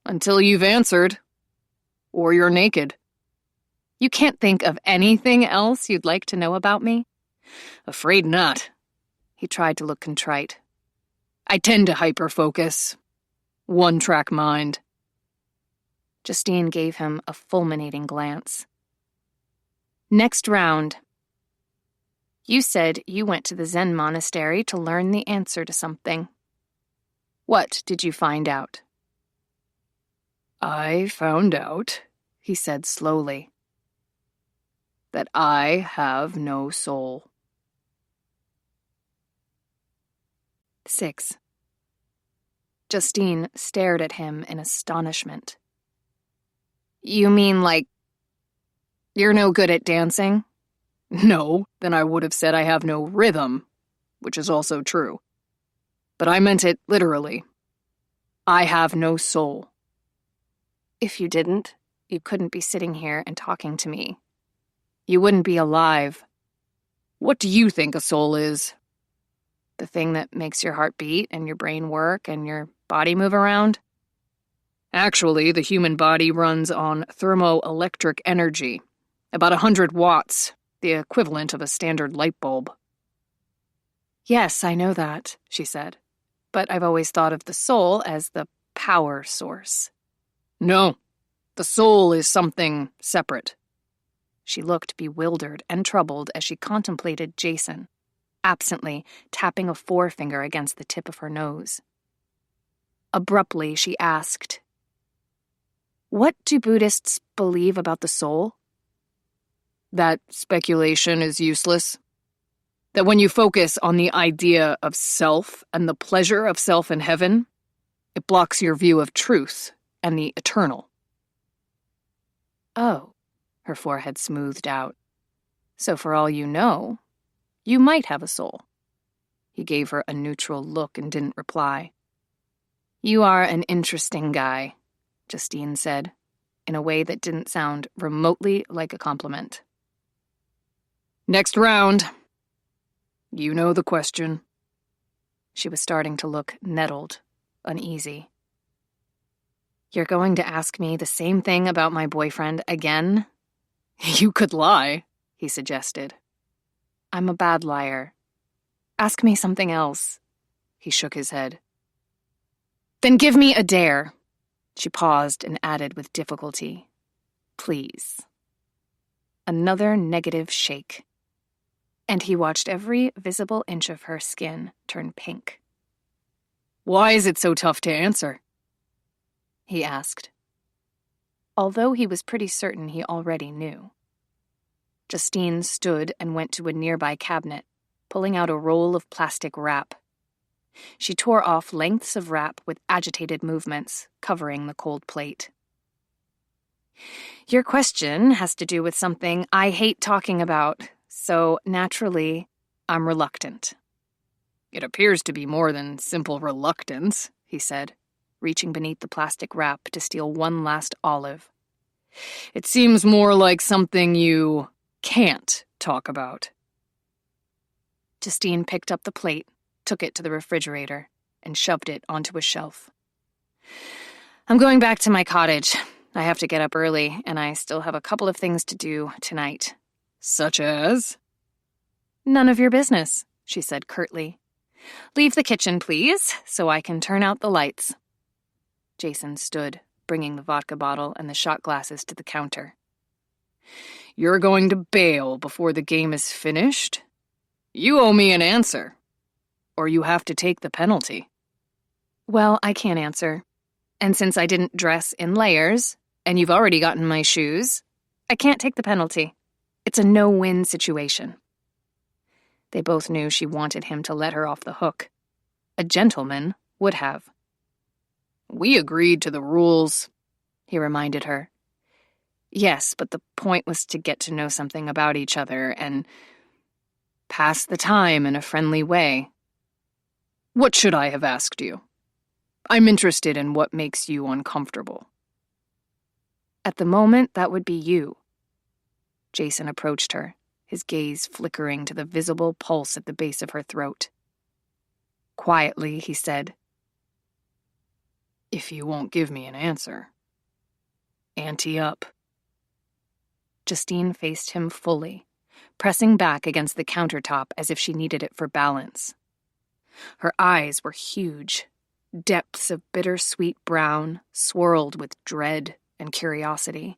Until you've answered. Or you're naked. You can't think of anything else you'd like to know about me? Afraid not. He tried to look contrite. I tend to hyperfocus. One-track mind. Justine gave him a fulminating glance. Next round. You said you went to the Zen monastery to learn the answer to something. What did you find out? I found out, he said slowly, that I have no soul. 6. Justine stared at him in astonishment. You mean like, you're no good at dancing? No, then I would have said I have no rhythm, which is also true. But I meant it literally. I have no soul. If you didn't, you couldn't be sitting here and talking to me. You wouldn't be alive. What do you think a soul is? The thing that makes your heart beat and your brain work and your body move around? Actually, the human body runs on thermoelectric energy, about 100 watts, the equivalent of a standard light bulb. Yes, I know that, she said. But I've always thought of the soul as the power source. No, the soul is something separate. She looked bewildered and troubled as she contemplated Jason, absently tapping a forefinger against the tip of her nose. Abruptly, she asked, What do Buddhists believe about the soul? That speculation is useless. That when you focus on the idea of self and the pleasure of self in heaven, it blocks your view of truth and the eternal. Oh, her forehead smoothed out. So for all you know, you might have a soul. He gave her a neutral look and didn't reply. You are an interesting guy, Justine said, in a way that didn't sound remotely like a compliment. Next round. You know the question. She was starting to look nettled, uneasy. You're going to ask me the same thing about my boyfriend again? You could lie, he suggested. I'm a bad liar. Ask me something else. He shook his head. Then give me a dare. She paused and added with difficulty. Please. Another negative shake. And he watched every visible inch of her skin turn pink. Why is it so tough to answer? He asked, although he was pretty certain he already knew. Justine stood and went to a nearby cabinet, pulling out a roll of plastic wrap. She tore off lengths of wrap with agitated movements, covering the cold plate. Your question has to do with something I hate talking about, so naturally, I'm reluctant. It appears to be more than simple reluctance, he said, reaching beneath the plastic wrap to steal one last olive. It seems more like something you can't talk about. Justine picked up the plate, took it to the refrigerator, and shoved it onto a shelf. I'm going back to my cottage. I have to get up early, and I still have a couple of things to do tonight. Such as? None of your business, she said curtly. Leave the kitchen, please, so I can turn out the lights. Jason stood, bringing the vodka bottle and the shot glasses to the counter. You're going to bail before the game is finished? You owe me an answer, or you have to take the penalty. Well, I can't answer. And since I didn't dress in layers, and you've already gotten my shoes, I can't take the penalty. It's a no-win situation. They both knew she wanted him to let her off the hook. A gentleman would have. We agreed to the rules, he reminded her. Yes, but the point was to get to know something about each other and pass the time in a friendly way. What should I have asked you? I'm interested in what makes you uncomfortable. At the moment, that would be you. Jason approached her, his gaze flickering to the visible pulse at the base of her throat. Quietly, he said, If you won't give me an answer, ante up. Justine faced him fully, pressing back against the countertop as if she needed it for balance. Her eyes were huge, depths of bittersweet brown swirled with dread and curiosity.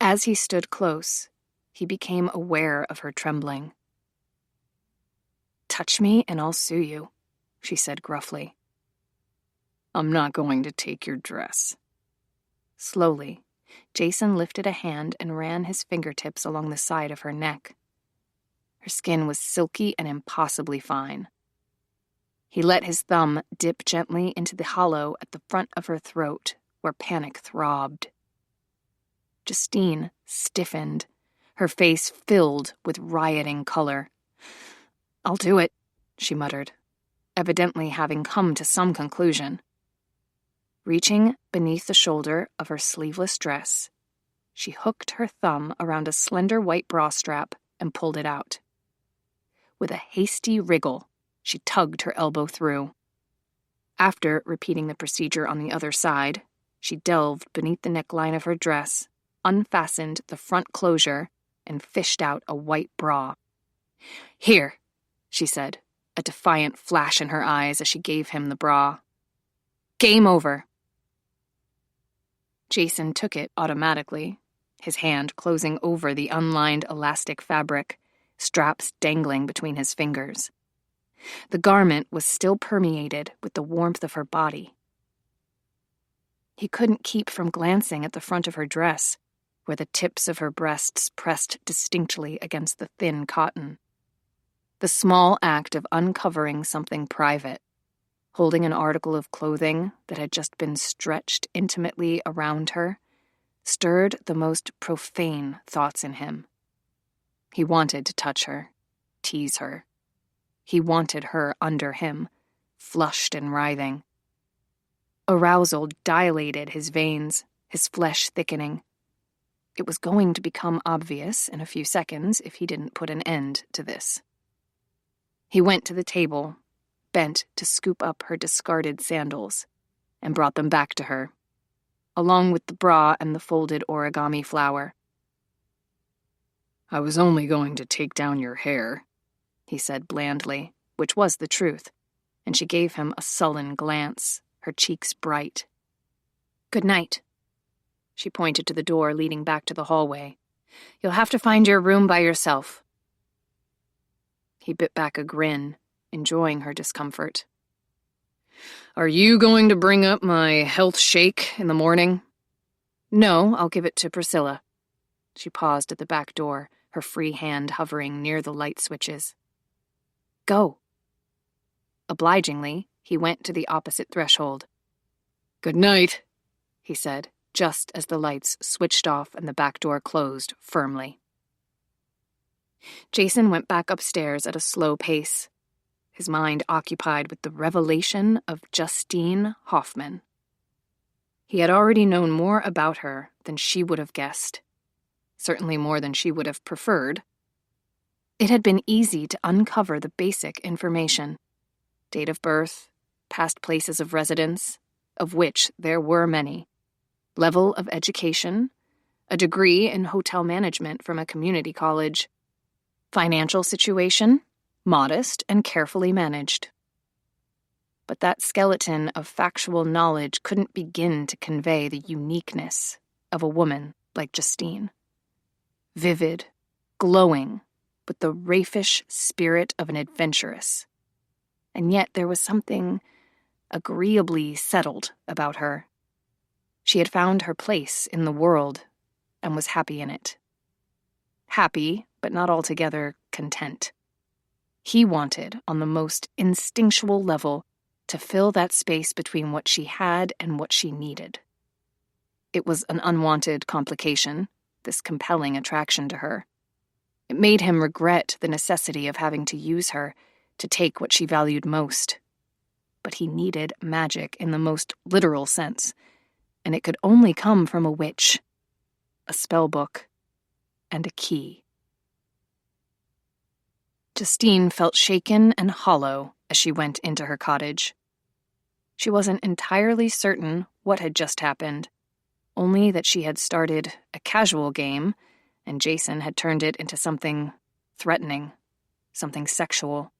As he stood close, he became aware of her trembling. "Touch me and I'll sue you," she said gruffly. I'm not going to take your dress. Slowly, Jason lifted a hand and ran his fingertips along the side of her neck. Her skin was silky and impossibly fine. He let his thumb dip gently into the hollow at the front of her throat, where panic throbbed. Justine stiffened, her face filled with rioting color. "I'll do it," she muttered, evidently having come to some conclusion. Reaching beneath the shoulder of her sleeveless dress, she hooked her thumb around a slender white bra strap and pulled it out. With a hasty wriggle, she tugged her elbow through. After repeating the procedure on the other side, she delved beneath the neckline of her dress, unfastened the front closure, and fished out a white bra. "Here," she said, a defiant flash in her eyes as she gave him the bra. "Game over." Jason took it automatically, his hand closing over the unlined elastic fabric, straps dangling between his fingers. The garment was still permeated with the warmth of her body. He couldn't keep from glancing at the front of her dress, where the tips of her breasts pressed distinctly against the thin cotton. The small act of uncovering something private, holding an article of clothing that had just been stretched intimately around her, stirred the most profane thoughts in him. He wanted to touch her, tease her. He wanted her under him, flushed and writhing. Arousal dilated his veins, his flesh thickening. It was going to become obvious in a few seconds if he didn't put an end to this. He went to the table, bent to scoop up her discarded sandals, and brought them back to her, along with the bra and the folded origami flower. I was only going to take down your hair, he said blandly, which was the truth, and she gave him a sullen glance, her cheeks bright. "Good night." She pointed to the door leading back to the hallway. "You'll have to find your room by yourself." He bit back a grin, enjoying her discomfort. Are you going to bring up my health shake in the morning? No, I'll give it to Priscilla. She paused at the back door, her free hand hovering near the light switches. Go. Obligingly, he went to the opposite threshold. Good night, he said, just as the lights switched off and the back door closed firmly. Jason went back upstairs at a slow pace, his mind occupied with the revelation of Justine Hoffman. He had already known more about her than she would have guessed, certainly more than she would have preferred. It had been easy to uncover the basic information: date of birth, past places of residence, of which there were many, level of education, a degree in hotel management from a community college, financial situation, modest and carefully managed. But that skeleton of factual knowledge couldn't begin to convey the uniqueness of a woman like Justine. vivid, glowing, with the raffish spirit of an adventuress. And yet there was something agreeably settled about her. She had found her place in the world and was happy in it. Happy, but not altogether content. He wanted, on the most instinctual level, to fill that space between what she had and what she needed. It was an unwanted complication, this compelling attraction to her. It made him regret the necessity of having to use her to take what she valued most. But he needed magic in the most literal sense, and it could only come from a witch, a spellbook, and a key. Justine felt shaken and hollow as she went into her cottage. She wasn't entirely certain what had just happened, only that she had started a casual game, and Jason had turned it into something threatening, something sexual.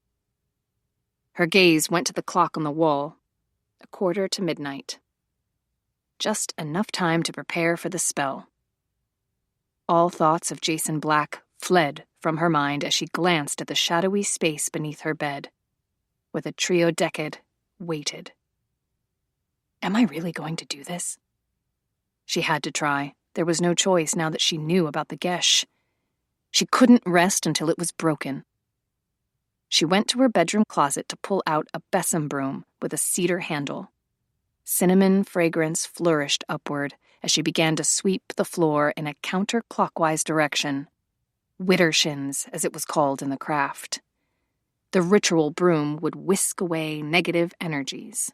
Her gaze went to the clock on the wall, 1:45. Just enough time to prepare for the spell. All thoughts of Jason Black fled from her mind as she glanced at the shadowy space beneath her bed, where the trio decade waited. Am I really going to do this? She had to try. There was no choice now that she knew about the gesh. She couldn't rest until it was broken. She went to her bedroom closet to pull out a besom broom with a cedar handle. Cinnamon fragrance flourished upward as she began to sweep the floor in a counterclockwise direction. Widdershins, as it was called in the craft. The ritual broom would whisk away negative energies.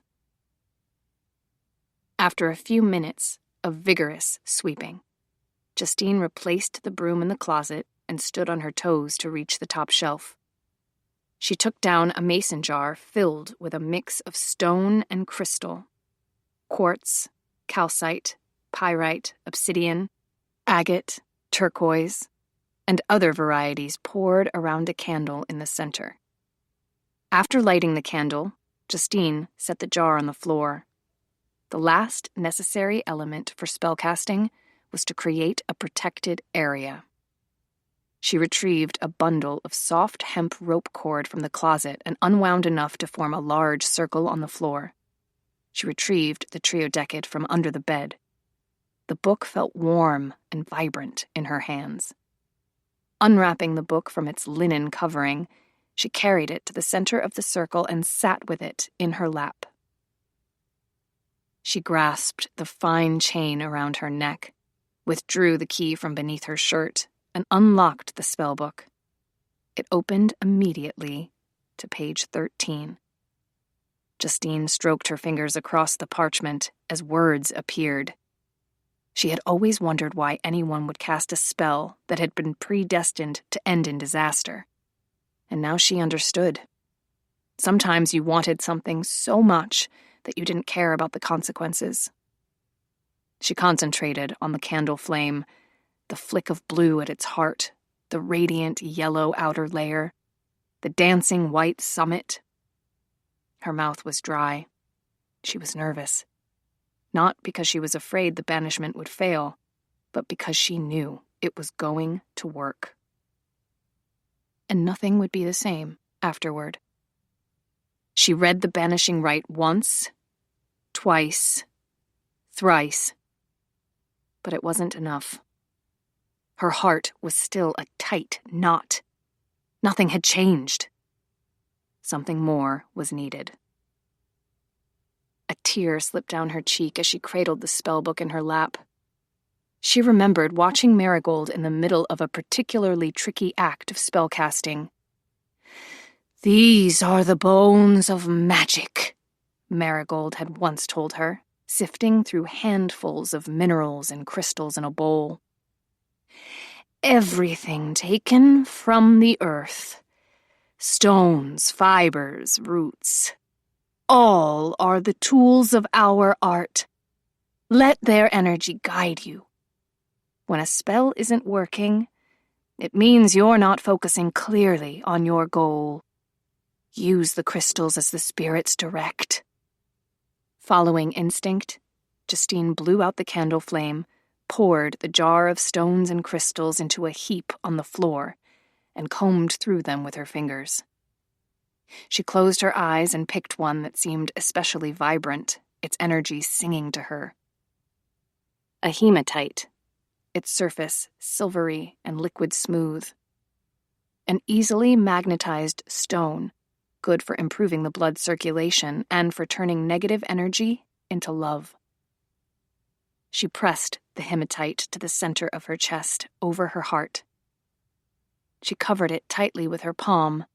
After a few minutes of vigorous sweeping, Justine replaced the broom in the closet and stood on her toes to reach the top shelf. She took down a mason jar filled with a mix of stone and crystal. Quartz, calcite, pyrite, obsidian, agate, turquoise, and other varieties poured around a candle in the center. After lighting the candle, Justine set the jar on the floor. The last necessary element for spellcasting was to create a protected area. She retrieved a bundle of soft hemp rope cord from the closet and unwound enough to form a large circle on the floor. She retrieved the triodecade from under the bed. The book felt warm and vibrant in her hands. Unwrapping the book from its linen covering, she carried it to the center of the circle and sat with it in her lap. She grasped the fine chain around her neck, withdrew the key from beneath her shirt, and unlocked the spellbook. It opened immediately to page 13. Justine stroked her fingers across the parchment as words appeared. She had always wondered why anyone would cast a spell that had been predestined to end in disaster. And now she understood. Sometimes you wanted something so much that you didn't care about the consequences. She concentrated on the candle flame, the flick of blue at its heart, the radiant yellow outer layer, the dancing white summit. Her mouth was dry. She was nervous. Not because she was afraid the banishment would fail, but because she knew it was going to work. And nothing would be the same afterward. She read the banishing rite once, twice, thrice, but it wasn't enough. Her heart was still a tight knot. Nothing had changed. Something more was needed. A tear slipped down her cheek as she cradled the spellbook in her lap. She remembered watching Marigold in the middle of a particularly tricky act of spellcasting. "These are the bones of magic," Marigold had once told her, sifting through handfuls of minerals and crystals in a bowl. "Everything taken from the earth. Stones, fibers, roots. All are the tools of our art. Let their energy guide you. When a spell isn't working, it means you're not focusing clearly on your goal. Use the crystals as the spirits direct." Following instinct, Justine blew out the candle flame, poured the jar of stones and crystals into a heap on the floor and combed through them with her fingers. She closed her eyes and picked one that seemed especially vibrant, its energy singing to her. A hematite, its surface silvery and liquid smooth. An easily magnetized stone, good for improving the blood circulation and for turning negative energy into love. She pressed the hematite to the center of her chest, over her heart. She covered it tightly with her palm.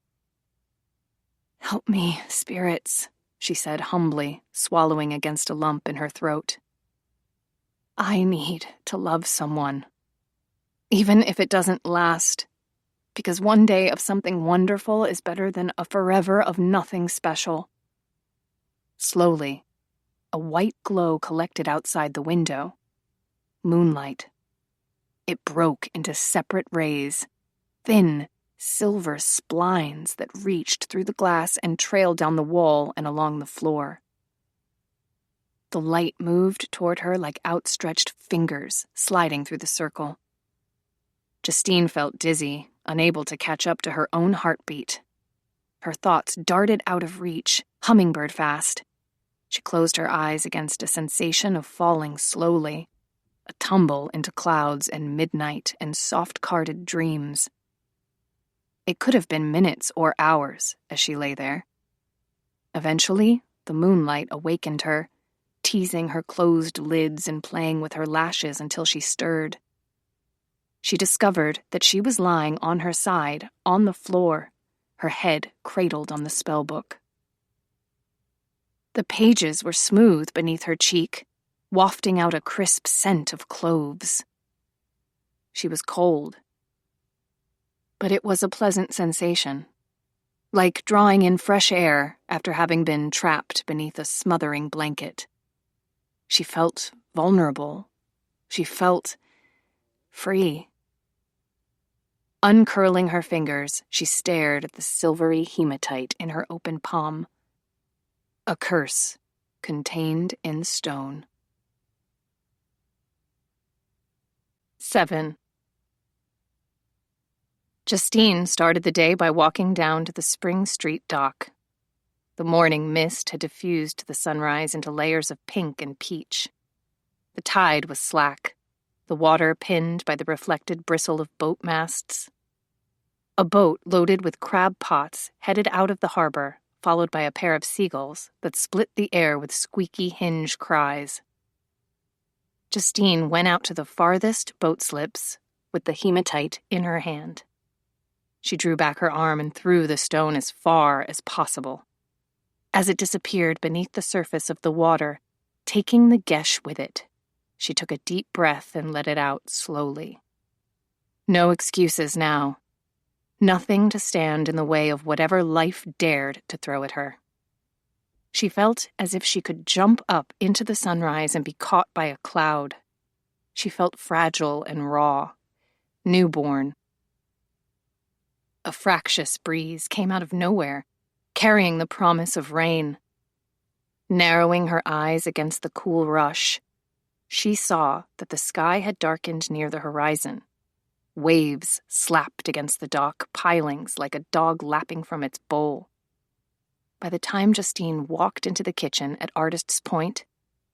"Help me, spirits," she said humbly, swallowing against a lump in her throat. "I need to love someone, even if it doesn't last, because one day of something wonderful is better than a forever of nothing special." Slowly, a white glow collected outside the window. Moonlight. It broke into separate rays, thin, silver splines that reached through the glass and trailed down the wall and along the floor. The light moved toward her like outstretched fingers sliding through the circle. Justine felt dizzy, unable to catch up to her own heartbeat. Her thoughts darted out of reach, hummingbird fast. She closed her eyes against a sensation of falling slowly, a tumble into clouds and midnight and soft-carded dreams. It could have been minutes or hours as she lay there. Eventually, the moonlight awakened her, teasing her closed lids and playing with her lashes until she stirred. She discovered that she was lying on her side, on the floor, her head cradled on the spellbook. The pages were smooth beneath her cheek, wafting out a crisp scent of cloves. She was cold, but it was a pleasant sensation, like drawing in fresh air after having been trapped beneath a smothering blanket. She felt vulnerable. She felt free. Uncurling her fingers, she stared at the silvery hematite in her open palm. A curse contained in stone. 7. Justine started the day by walking down to the Spring Street dock. The morning mist had diffused the sunrise into layers of pink and peach. The tide was slack, the water pinned by the reflected bristle of boat masts. A boat loaded with crab pots headed out of the harbor, followed by a pair of seagulls that split the air with squeaky hinge cries. Justine went out to the farthest boat slips with the hematite in her hand. She drew back her arm and threw the stone as far as possible. As it disappeared beneath the surface of the water, taking the gesh with it, she took a deep breath and let it out slowly. No excuses now. Nothing to stand in the way of whatever life dared to throw at her. She felt as if she could jump up into the sunrise and be caught by a cloud. She felt fragile and raw, newborn. A fractious breeze came out of nowhere, carrying the promise of rain. Narrowing her eyes against the cool rush, she saw that the sky had darkened near the horizon. Waves slapped against the dock pilings like a dog lapping from its bowl. By the time Justine walked into the kitchen at Artist's Point,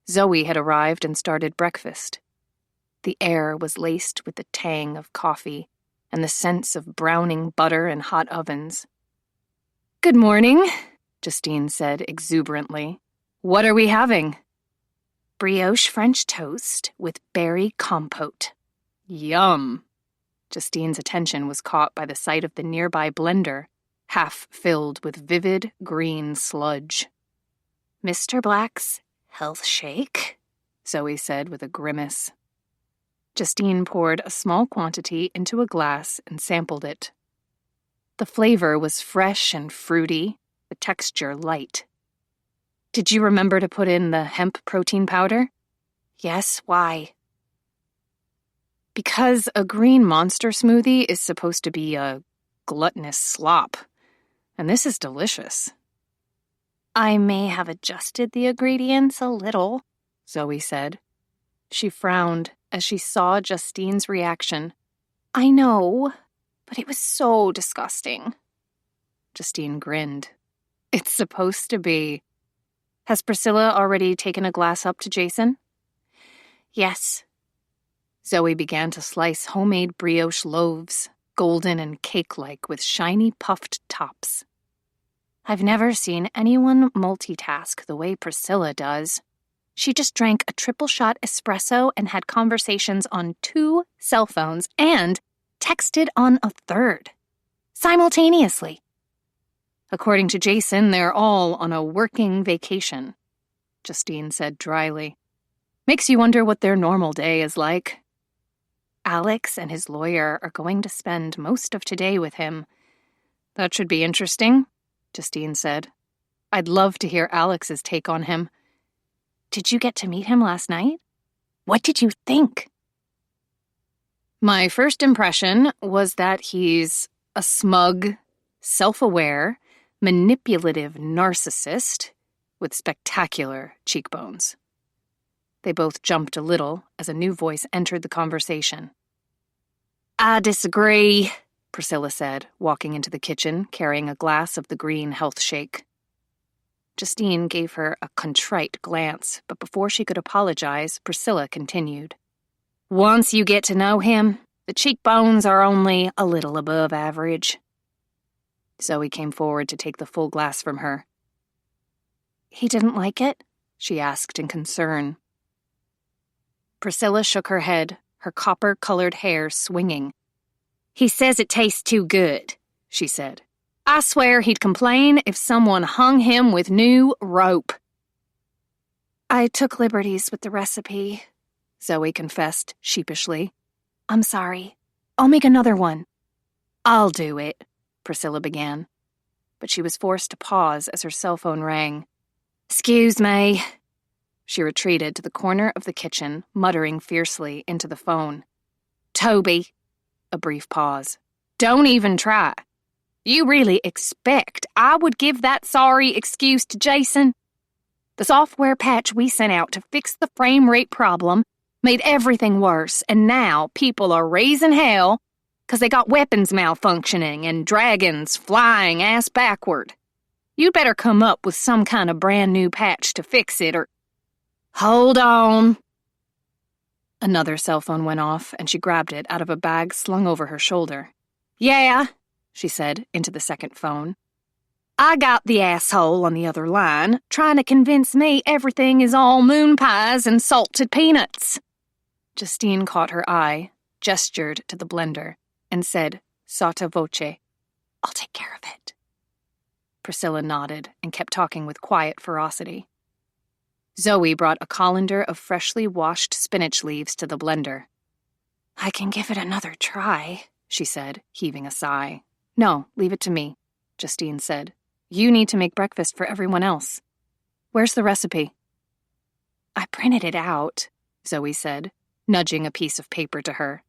Zoe had arrived and started breakfast. The air was laced with the tang of coffee and the sense of browning butter and hot ovens. "Good morning," Justine said exuberantly. "What are we having?" "Brioche French toast with berry compote." "Yum." Justine's attention was caught by the sight of the nearby blender, half filled with vivid green sludge. "Mr. Black's health shake," Zoe said with a grimace. Justine poured a small quantity into a glass and sampled it. The flavor was fresh and fruity, the texture light. "Did you remember to put in the hemp protein powder?" "Yes, why?" "Because a green monster smoothie is supposed to be a gluttonous slop, and this is delicious." "I may have adjusted the ingredients a little," Zoe said. She frowned. as she saw Justine's reaction. I know, but it was so disgusting. Justine grinned. It's supposed to be. Has Priscilla already taken a glass up to Jason? Yes. Zoe began to slice homemade brioche loaves, golden and cake-like with shiny puffed tops. I've never seen anyone multitask the way Priscilla does. She just drank a triple-shot espresso and had conversations on 2 cell phones and texted on a 3rd. Simultaneously. According to Jason, they're all on a working vacation, Justine said dryly. Makes you wonder what their normal day is like. Alex and his lawyer are going to spend most of today with him. That should be interesting, Justine said. I'd love to hear Alex's take on him. Did you get to meet him last night? What did you think? My first impression was that he's a smug, self-aware, manipulative narcissist with spectacular cheekbones. They both jumped a little as a new voice entered the conversation. I disagree, Priscilla said, walking into the kitchen, carrying a glass of the green health shake. Justine gave her a contrite glance, but before she could apologize, Priscilla continued. Once you get to know him, the cheekbones are only a little above average. Zoe came forward to take the full glass from her. He didn't like it? She asked in concern. Priscilla shook her head, her copper-colored hair swinging. He says it tastes too good, she said. I swear he'd complain if someone hung him with new rope. I took liberties with the recipe, Zoe confessed sheepishly. I'm sorry. I'll make another one. I'll do it, Priscilla began. But she was forced to pause as her cell phone rang. Excuse me. She retreated to the corner of the kitchen, muttering fiercely into the phone. Toby. A brief pause. Don't even try. You really expect I would give that sorry excuse to Jason? The software patch we sent out to fix the frame rate problem made everything worse, and now people are raising hell because they got weapons malfunctioning and dragons flying ass backward. You'd better come up with some kind of brand new patch to fix it or... Hold on. Another cell phone went off, and she grabbed it out of a bag slung over her shoulder. Yeah, she said into the second phone. I got the asshole on the other line trying to convince me everything is all moon pies and salted peanuts. Justine caught her eye, gestured to the blender, and said, sotto voce, I'll take care of it. Priscilla nodded and kept talking with quiet ferocity. Zoe brought a colander of freshly washed spinach leaves to the blender. I can give it another try, she said, heaving a sigh. No, leave it to me, Justine said. You need to make breakfast for everyone else. Where's the recipe? I printed it out, Zoe said, nudging a piece of paper to her.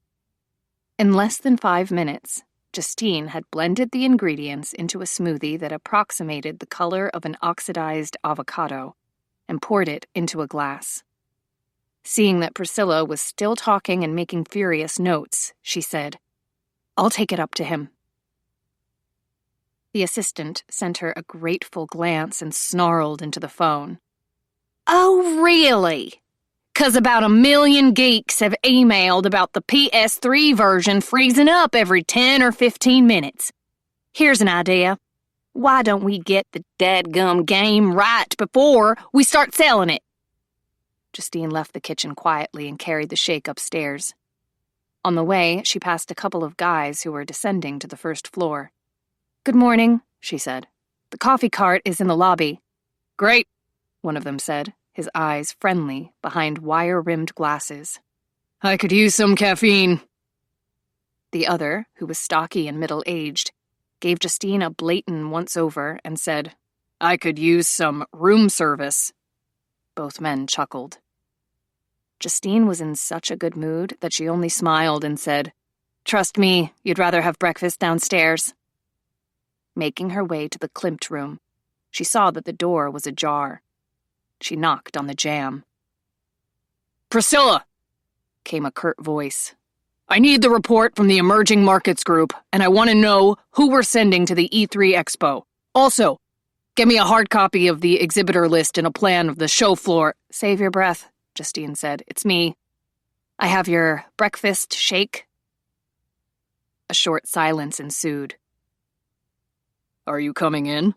In less than 5 minutes, Justine had blended the ingredients into a smoothie that approximated the color of an oxidized avocado and poured it into a glass. Seeing that Priscilla was still talking and making furious notes, she said, I'll take it up to him. The assistant sent her a grateful glance and snarled into the phone. Oh, really? 'Cause about 1 million geeks have emailed about the PS3 version freezing up every 10 or 15 minutes. Here's an idea. Why don't we get the dadgum game right before we start selling it? Justine left the kitchen quietly and carried the shake upstairs. On the way, she passed a couple of guys who were descending to the first floor. Good morning, she said. The coffee cart is in the lobby. Great, one of them said, his eyes friendly behind wire-rimmed glasses. I could use some caffeine. The other, who was stocky and middle-aged, gave Justine a blatant once-over and said, I could use some room service. Both men chuckled. Justine was in such a good mood that she only smiled and said, Trust me, you'd rather have breakfast downstairs. Making her way to the Klimt room, she saw that the door was ajar. She knocked on the jamb. Priscilla! came a curt voice. I need the report from the Emerging Markets Group, and I want to know who we're sending to the E3 Expo. Also, get me a hard copy of the exhibitor list and a plan of the show floor. Save your breath, Justine said. It's me. I have your breakfast shake. A short silence ensued. Are you coming in?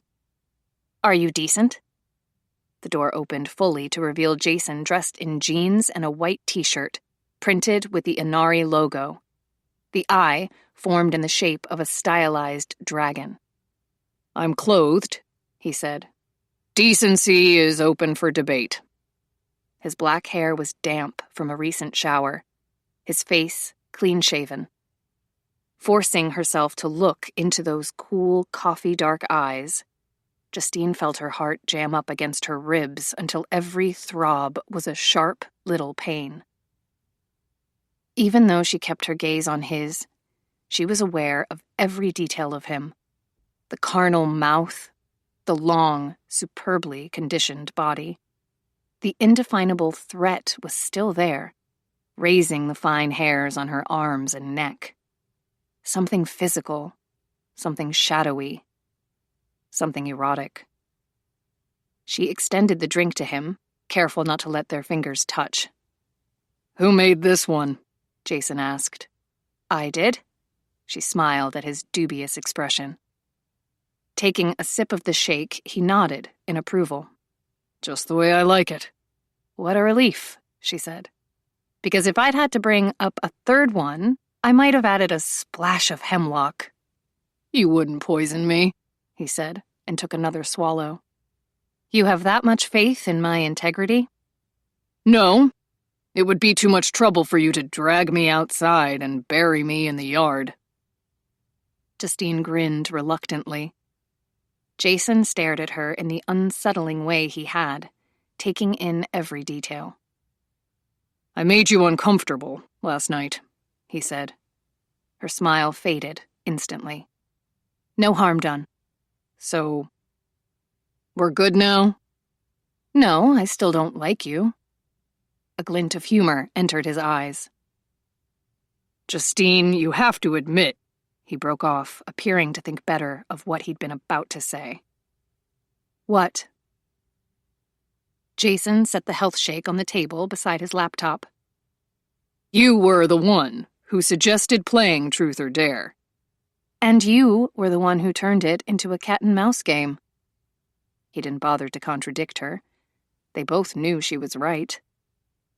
Are you decent? The door opened fully to reveal Jason dressed in jeans and a white t-shirt, printed with the Inari logo. The eye formed in the shape of a stylized dragon. I'm clothed, he said. Decency is open for debate. His black hair was damp from a recent shower, his face clean-shaven. Forcing herself to look into those cool, coffee-dark eyes, Justine felt her heart jam up against her ribs until every throb was a sharp little pain. Even though she kept her gaze on his, she was aware of every detail of him. The carnal mouth, the long, superbly conditioned body. The indefinable threat was still there, raising the fine hairs on her arms and neck. Something physical, something shadowy, something erotic. She extended the drink to him, careful not to let their fingers touch. Who made this one? Jason asked. I did. She smiled at his dubious expression. Taking a sip of the shake, he nodded in approval. Just the way I like it. What a relief, she said. Because if I'd had to bring up a third one, I might have added a splash of hemlock. You wouldn't poison me, he said, and took another swallow. You have that much faith in my integrity? No. It would be too much trouble for you to drag me outside and bury me in the yard. Justine grinned reluctantly. Jason stared at her in the unsettling way he had, taking in every detail. I made you uncomfortable last night, he said. Her smile faded instantly. No harm done. So, we're good now? No, I still don't like you. A glint of humor entered his eyes. Justine, you have to admit, he broke off, appearing to think better of what he'd been about to say. What? Jason set the health shake on the table beside his laptop. You were the one who suggested playing Truth or Dare. And you were the one who turned it into a cat-and-mouse game. He didn't bother to contradict her. They both knew she was right.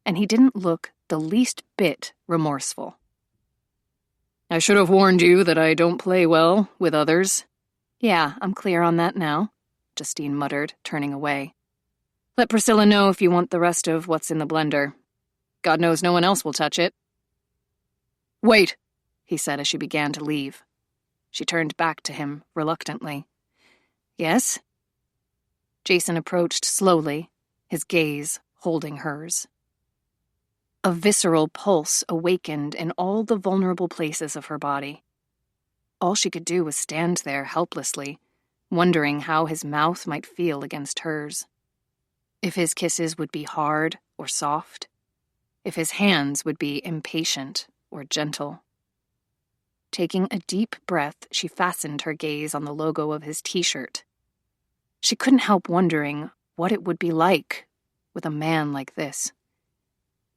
And he didn't look the least bit remorseful. I should have warned you that I don't play well with others. Yeah, I'm clear on that now, Justine muttered, turning away. Let Priscilla know if you want the rest of what's in the blender. God knows no one else will touch it. Wait, he said as she began to leave. She turned back to him reluctantly. Yes? Jason approached slowly, his gaze holding hers. A visceral pulse awakened in all the vulnerable places of her body. All she could do was stand there helplessly, wondering how his mouth might feel against hers. If his kisses would be hard or soft. If his hands would be impatient or gentle. Taking a deep breath, she fastened her gaze on the logo of his t-shirt. She couldn't help wondering what it would be like with a man like this.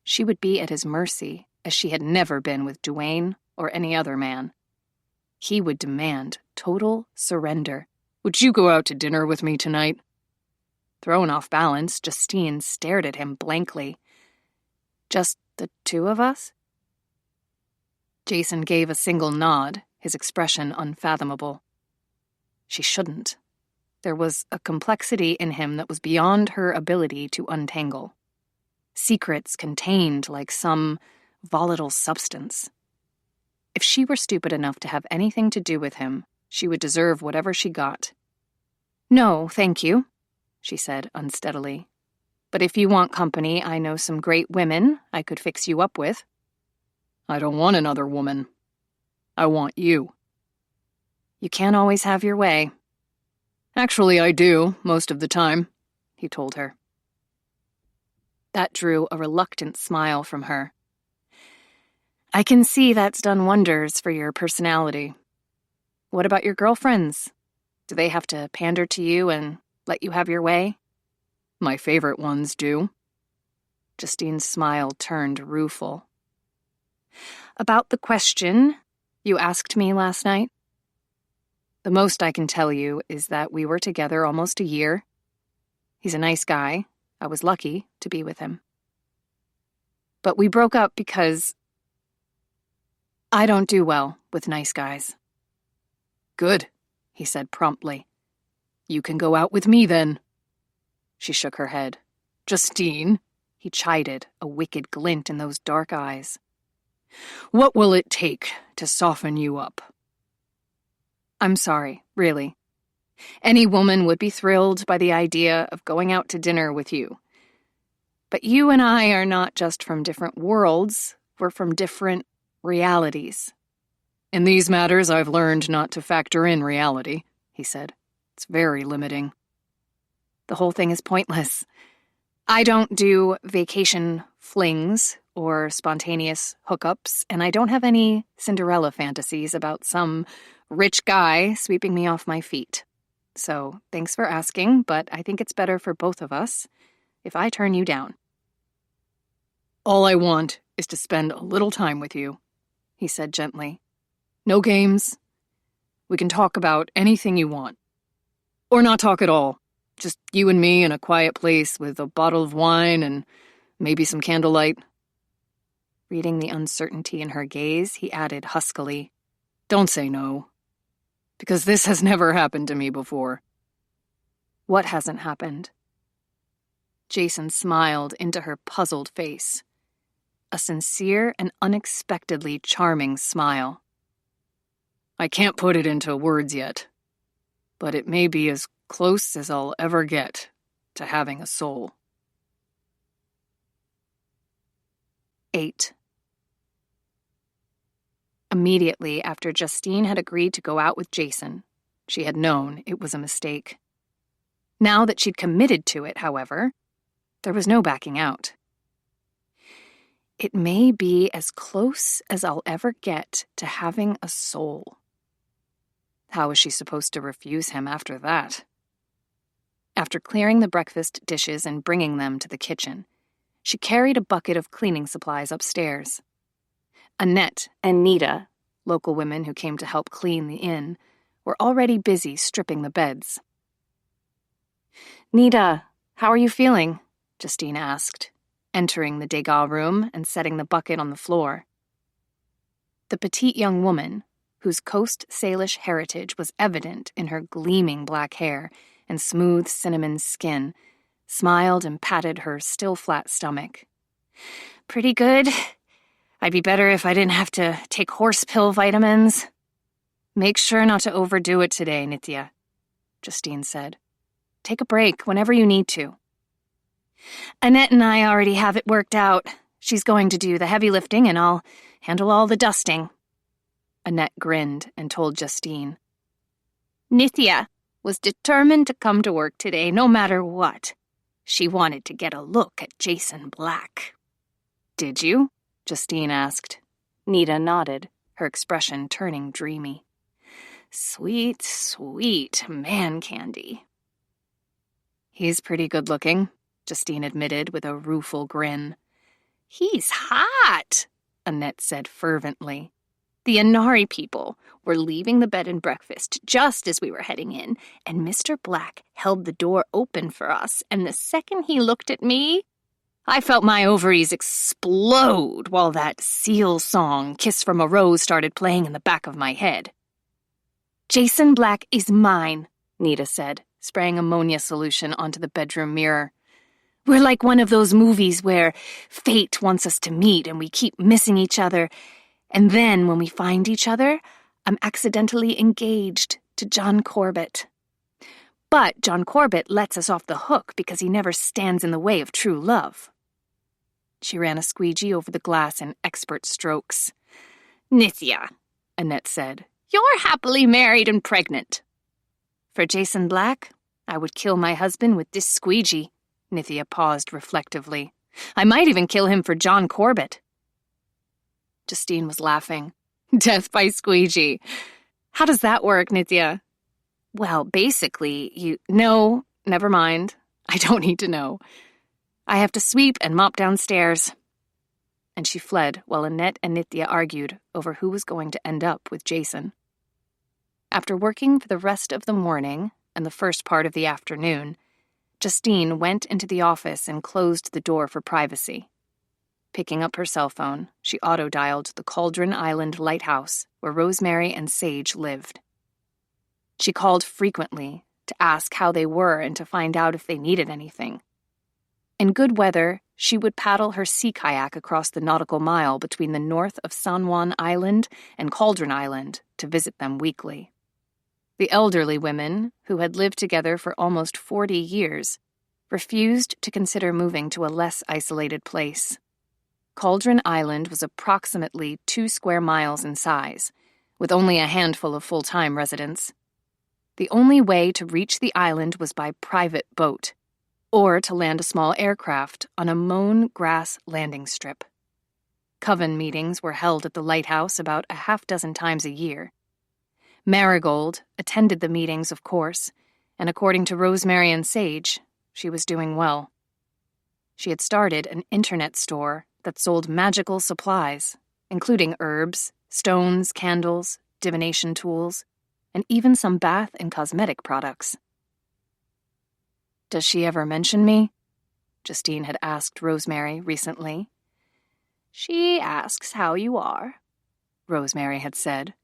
She would be at his mercy as she had never been with Duane or any other man. He would demand total surrender. Would you go out to dinner with me tonight? Thrown off balance, Justine stared at him blankly. Just the two of us? Jason gave a single nod, his expression unfathomable. She shouldn't. There was a complexity in him that was beyond her ability to untangle. Secrets contained like some volatile substance. If she were stupid enough to have anything to do with him, she would deserve whatever she got. No, thank you, she said unsteadily. But if you want company, I know some great women I could fix you up with. I don't want another woman. I want you. You can't always have your way. Actually, I do, most of the time, he told her. That drew a reluctant smile from her. I can see that's done wonders for your personality. What about your girlfriends? Do they have to pander to you and let you have your way? My favorite ones do. Justine's smile turned rueful. About the question you asked me last night? The most I can tell you is that we were together almost a year. He's a nice guy. I was lucky to be with him. But we broke up because I don't do well with nice guys. Good, he said promptly. You can go out with me then. She shook her head. Justine, he chided, a wicked glint in those dark eyes. What will it take to soften you up? I'm sorry, really. Any woman would be thrilled by the idea of going out to dinner with you. But you and I are not just from different worlds, we're from different realities. In these matters, I've learned not to factor in reality, he said. It's very limiting. The whole thing is pointless. I don't do vacation flings or spontaneous hookups, and I don't have any Cinderella fantasies about some rich guy sweeping me off my feet. So, thanks for asking, but I think it's better for both of us if I turn you down. All I want is to spend a little time with you, he said gently. No games. We can talk about anything you want. Or not talk at all. Just you and me in a quiet place with a bottle of wine and maybe some candlelight. Reading the uncertainty in her gaze, he added huskily, Don't say no. Because this has never happened to me before. What hasn't happened? Jason smiled into her puzzled face. A sincere and unexpectedly charming smile. I can't put it into words yet, but it may be as close as I'll ever get to having a soul. 8. Immediately after Justine had agreed to go out with Jason, she had known it was a mistake. Now that she'd committed to it, however, there was no backing out. It may be as close as I'll ever get to having a soul. How was she supposed to refuse him after that? After clearing the breakfast dishes and bringing them to the kitchen, she carried a bucket of cleaning supplies upstairs. Annette and Nita, local women who came to help clean the inn, were already busy stripping the beds. Nita, how are you feeling? Justine asked, entering the Degas room and setting the bucket on the floor. The petite young woman, whose Coast Salish heritage was evident in her gleaming black hair and smooth cinnamon skin, smiled and patted her still flat stomach. Pretty good. I'd be better if I didn't have to take horse pill vitamins. Make sure not to overdo it today, Nitya, Justine said. Take a break whenever you need to. Annette and I already have it worked out. She's going to do the heavy lifting and I'll handle all the dusting. Annette grinned and told Justine. Nitya was determined to come to work today no matter what. She wanted to get a look at Jason Black. Did you? Justine asked. Nita nodded, her expression turning dreamy. Sweet, sweet man candy. He's pretty good looking, Justine admitted with a rueful grin. He's hot, Annette said fervently. The Inari people were leaving the bed and breakfast just as we were heading in, and Mr. Black held the door open for us, and the second he looked at me, I felt my ovaries explode while that Seal song, Kiss from a Rose, started playing in the back of my head. Jason Black is mine, Nita said, spraying ammonia solution onto the bedroom mirror. We're like one of those movies where fate wants us to meet and we keep missing each other, and then when we find each other, I'm accidentally engaged to John Corbett. But John Corbett lets us off the hook because he never stands in the way of true love. She ran a squeegee over the glass in expert strokes. Nitya, Annette said, you're happily married and pregnant. For Jason Black, I would kill my husband with this squeegee. Nithya paused reflectively. I might even kill him for John Corbett. Justine was laughing. Death by squeegee. How does that work, Nithya? Well, basically, No, never mind. I don't need to know. I have to sweep and mop downstairs. And she fled while Annette and Nithya argued over who was going to end up with Jason. After working for the rest of the morning and the first part of the afternoon, Justine went into the office and closed the door for privacy. Picking up her cell phone, she auto-dialed the Cauldron Island lighthouse where Rosemary and Sage lived. She called frequently to ask how they were and to find out if they needed anything. In good weather, she would paddle her sea kayak across the nautical mile between the north of San Juan Island and Cauldron Island to visit them weekly. The elderly women, who had lived together for almost 40 years, refused to consider moving to a less isolated place. Cauldron Island was approximately 2 square miles in size, with only a handful of full-time residents. The only way to reach the island was by private boat, or to land a small aircraft on a mown grass landing strip. Coven meetings were held at the lighthouse about a half-dozen times a year. Marigold attended the meetings, of course, and according to Rosemary and Sage, she was doing well. She had started an internet store that sold magical supplies, including herbs, stones, candles, divination tools, and even some bath and cosmetic products. "Does she ever mention me?" Justine had asked Rosemary recently. "She asks how you are," Rosemary had said.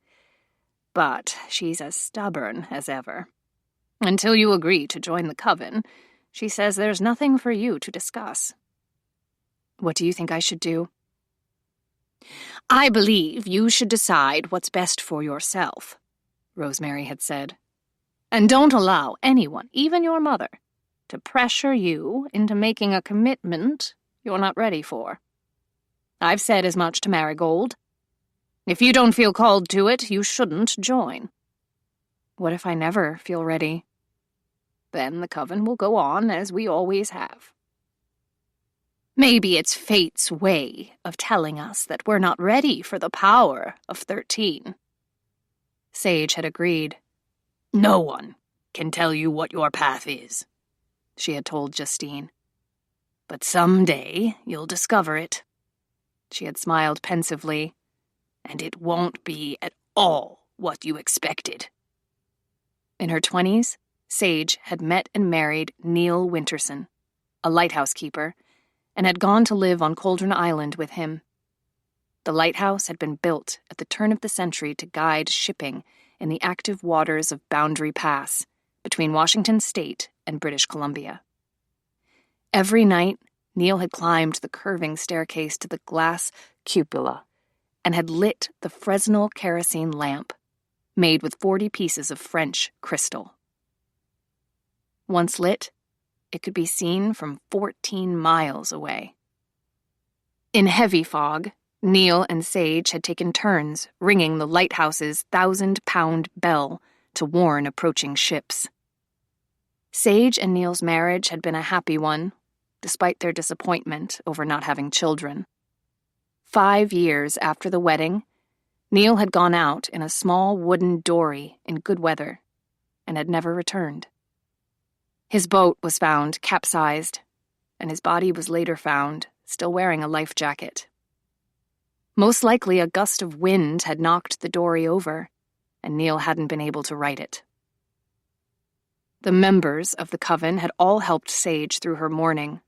"But she's as stubborn as ever. Until you agree to join the coven, she says there's nothing for you to discuss." "What do you think I should do?" "I believe you should decide what's best for yourself," Rosemary had said. "And don't allow anyone, even your mother, to pressure you into making a commitment you're not ready for. I've said as much to Marigold. If you don't feel called to it, you shouldn't join." "What if I never feel ready?" "Then the coven will go on as we always have." "Maybe it's fate's way of telling us that we're not ready for the power of 13. Sage had agreed. "No one can tell you what your path is," she had told Justine. "But someday you'll discover it." She had smiled pensively. "And it won't be at all what you expected." In her 20s, Sage had met and married Neil Winterson, a lighthouse keeper, and had gone to live on Cauldron Island with him. The lighthouse had been built at the turn of the century to guide shipping in the active waters of Boundary Pass between Washington State and British Columbia. Every night, Neil had climbed the curving staircase to the glass cupola and had lit the Fresnel kerosene lamp, made with 40 pieces of French crystal. Once lit, it could be seen from 14 miles away. In heavy fog, Neil and Sage had taken turns ringing the lighthouse's 1,000-pound bell to warn approaching ships. Sage and Neil's marriage had been a happy one, despite their disappointment over not having children. 5 years after the wedding, Neil had gone out in a small wooden dory in good weather and had never returned. His boat was found capsized, and his body was later found still wearing a life jacket. Most likely a gust of wind had knocked the dory over, and Neil hadn't been able to right it. The members of the coven had all helped Sage through her mourning,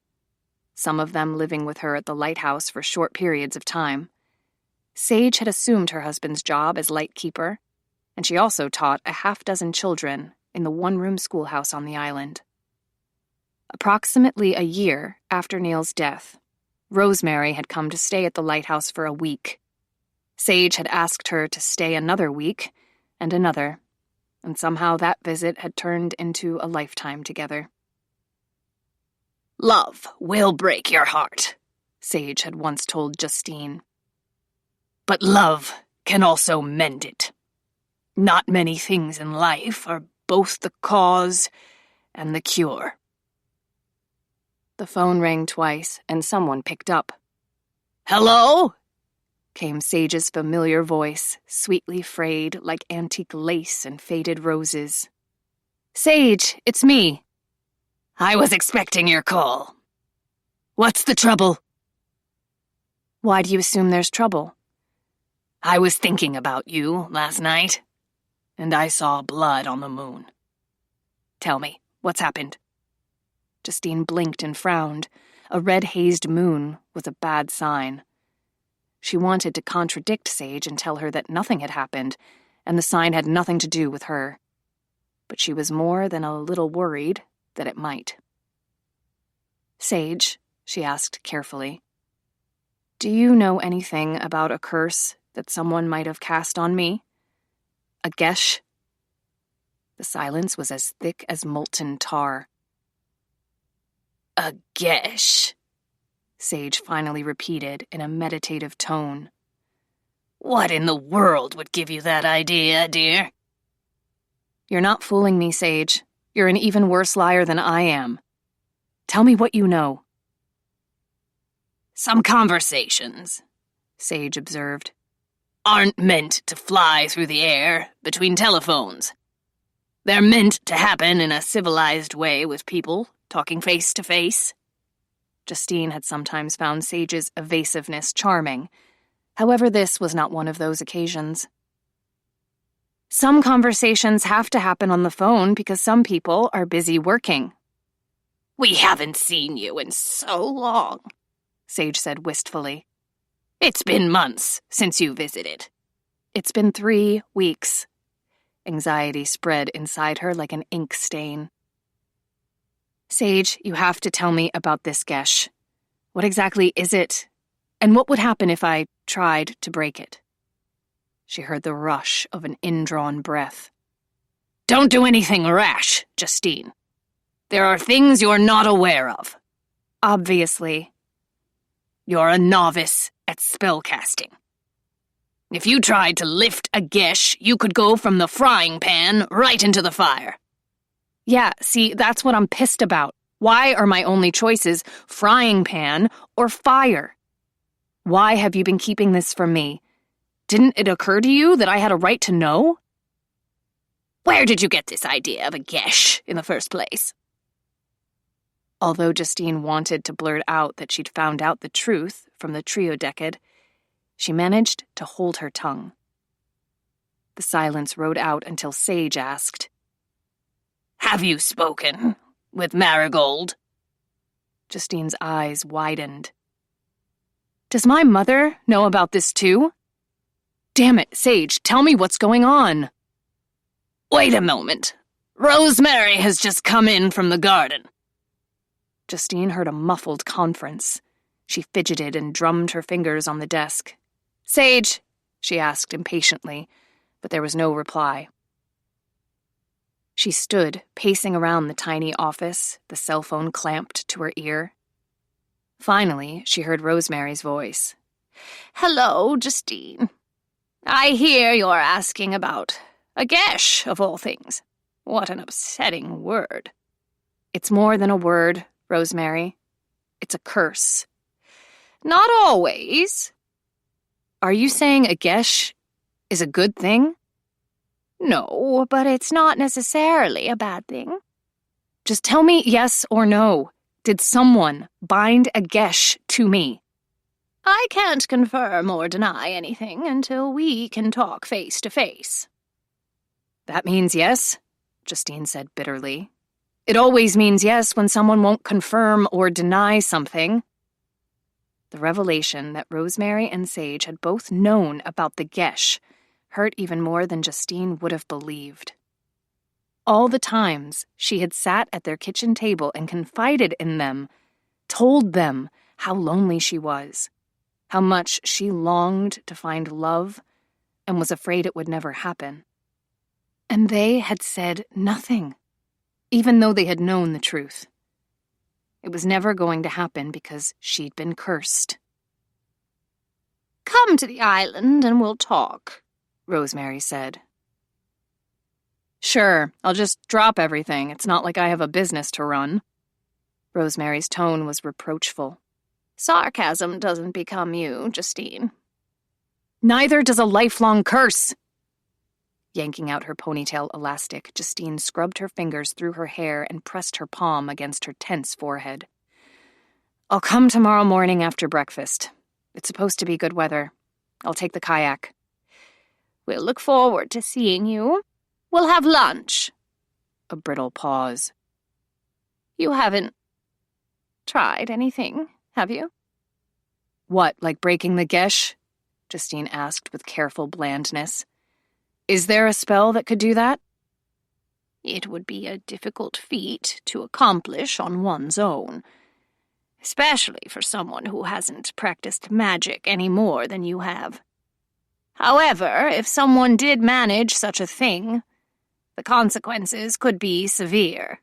some of them living with her at the lighthouse for short periods of time. Sage had assumed her husband's job as lightkeeper, and she also taught a half-dozen children in the one-room schoolhouse on the island. Approximately a year after Neil's death, Rosemary had come to stay at the lighthouse for a week. Sage had asked her to stay another week, and another, and somehow that visit had turned into a lifetime together. "Love will break your heart," Sage had once told Justine. "But love can also mend it. Not many things in life are both the cause and the cure." The phone rang twice, and someone picked up. "Hello?" came Sage's familiar voice, sweetly frayed like antique lace and faded roses. "Sage, it's me." "I was expecting your call. What's the trouble?" "Why do you assume there's trouble?" "I was thinking about you last night, and I saw blood on the moon." "Tell me, what's happened?" Justine blinked and frowned. A red-hazed moon was a bad sign. She wanted to contradict Sage and tell her that nothing had happened, and the sign had nothing to do with her. But she was more than a little worried that it might. "Sage," she asked carefully, "do you know anything about a curse that someone might have cast on me? A gesh?" The silence was as thick as molten tar. "A gesh," Sage finally repeated in a meditative tone. "What in the world would give you that idea, dear?" "You're not fooling me, Sage. You're an even worse liar than I am. Tell me what you know." "Some conversations," Sage observed, "aren't meant to fly through the air between telephones. They're meant to happen in a civilized way with people talking face to face." Justine had sometimes found Sage's evasiveness charming. However, this was not one of those occasions. "Some conversations have to happen on the phone because some people are busy working." "We haven't seen you in so long," Sage said wistfully. "It's been months since you visited." "It's been 3 weeks. Anxiety spread inside her like an ink stain. "Sage, you have to tell me about this gesh. What exactly is it? And what would happen if I tried to break it?" She heard the rush of an indrawn breath. "Don't do anything rash, Justine. There are things you're not aware of." "Obviously." "You're a novice at spellcasting. If you tried to lift a gesh, you could go from the frying pan right into the fire." "Yeah, see, that's what I'm pissed about. Why are my only choices frying pan or fire? Why have you been keeping this from me? Didn't it occur to you that I had a right to know?" "Where did you get this idea of a gesh in the first place?" Although Justine wanted to blurt out that she'd found out the truth from the triodecad, she managed to hold her tongue. The silence rode out until Sage asked, "Have you spoken with Marigold?" Justine's eyes widened. "Does my mother know about this too? Damn it, Sage, tell me what's going on." "Wait a moment. Rosemary has just come in from the garden." Justine heard a muffled conference. She fidgeted and drummed her fingers on the desk. "Sage," she asked impatiently, but there was no reply. She stood, pacing around the tiny office, the cell phone clamped to her ear. Finally, she heard Rosemary's voice. "Hello, Justine. I hear you're asking about a gesh, of all things. What an upsetting word." "It's more than a word, Rosemary. It's a curse." "Not always." "Are you saying a gesh is a good thing?" "No, but it's not necessarily a bad thing." "Just tell me yes or no. Did someone bind a gesh to me?" "I can't confirm or deny anything until we can talk face to face." "That means yes," Justine said bitterly. "It always means yes when someone won't confirm or deny something." The revelation that Rosemary and Sage had both known about the gesh hurt even more than Justine would have believed. All the times she had sat at their kitchen table and confided in them, told them how lonely she was, how much she longed to find love and was afraid it would never happen. And they had said nothing, even though they had known the truth. It was never going to happen because she'd been cursed. "Come to the island and we'll talk," Rosemary said. "Sure, I'll just drop everything. It's not like I have a business to run." Rosemary's tone was reproachful. "Sarcasm doesn't become you, Justine." Neither does a lifelong curse. Yanking out her ponytail elastic, Justine scrubbed her fingers through her hair and pressed her palm against her tense forehead. I'll come tomorrow morning after breakfast. It's supposed to be good weather. I'll take the kayak. We'll look forward to seeing you. We'll have lunch. A brittle pause. You haven't tried anything, have you? What, like breaking the gesh? Justine asked with careful blandness. Is there a spell that could do that? It would be a difficult feat to accomplish on one's own, especially for someone who hasn't practiced magic any more than you have. However, if someone did manage such a thing, the consequences could be severe.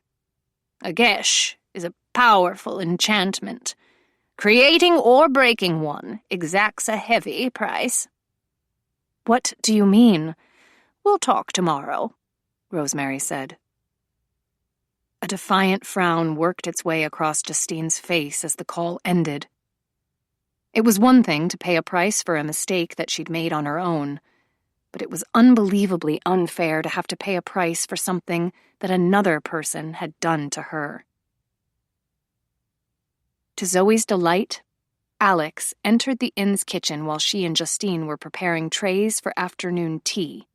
A gesh is a powerful enchantment. Creating or breaking one exacts a heavy price. What do you mean? We'll talk tomorrow, Rosemary said. A defiant frown worked its way across Justine's face as the call ended. It was one thing to pay a price for a mistake that she'd made on her own, but it was unbelievably unfair to have to pay a price for something that another person had done to her. To Zoe's delight, Alex entered the inn's kitchen while she and Justine were preparing trays for afternoon tea.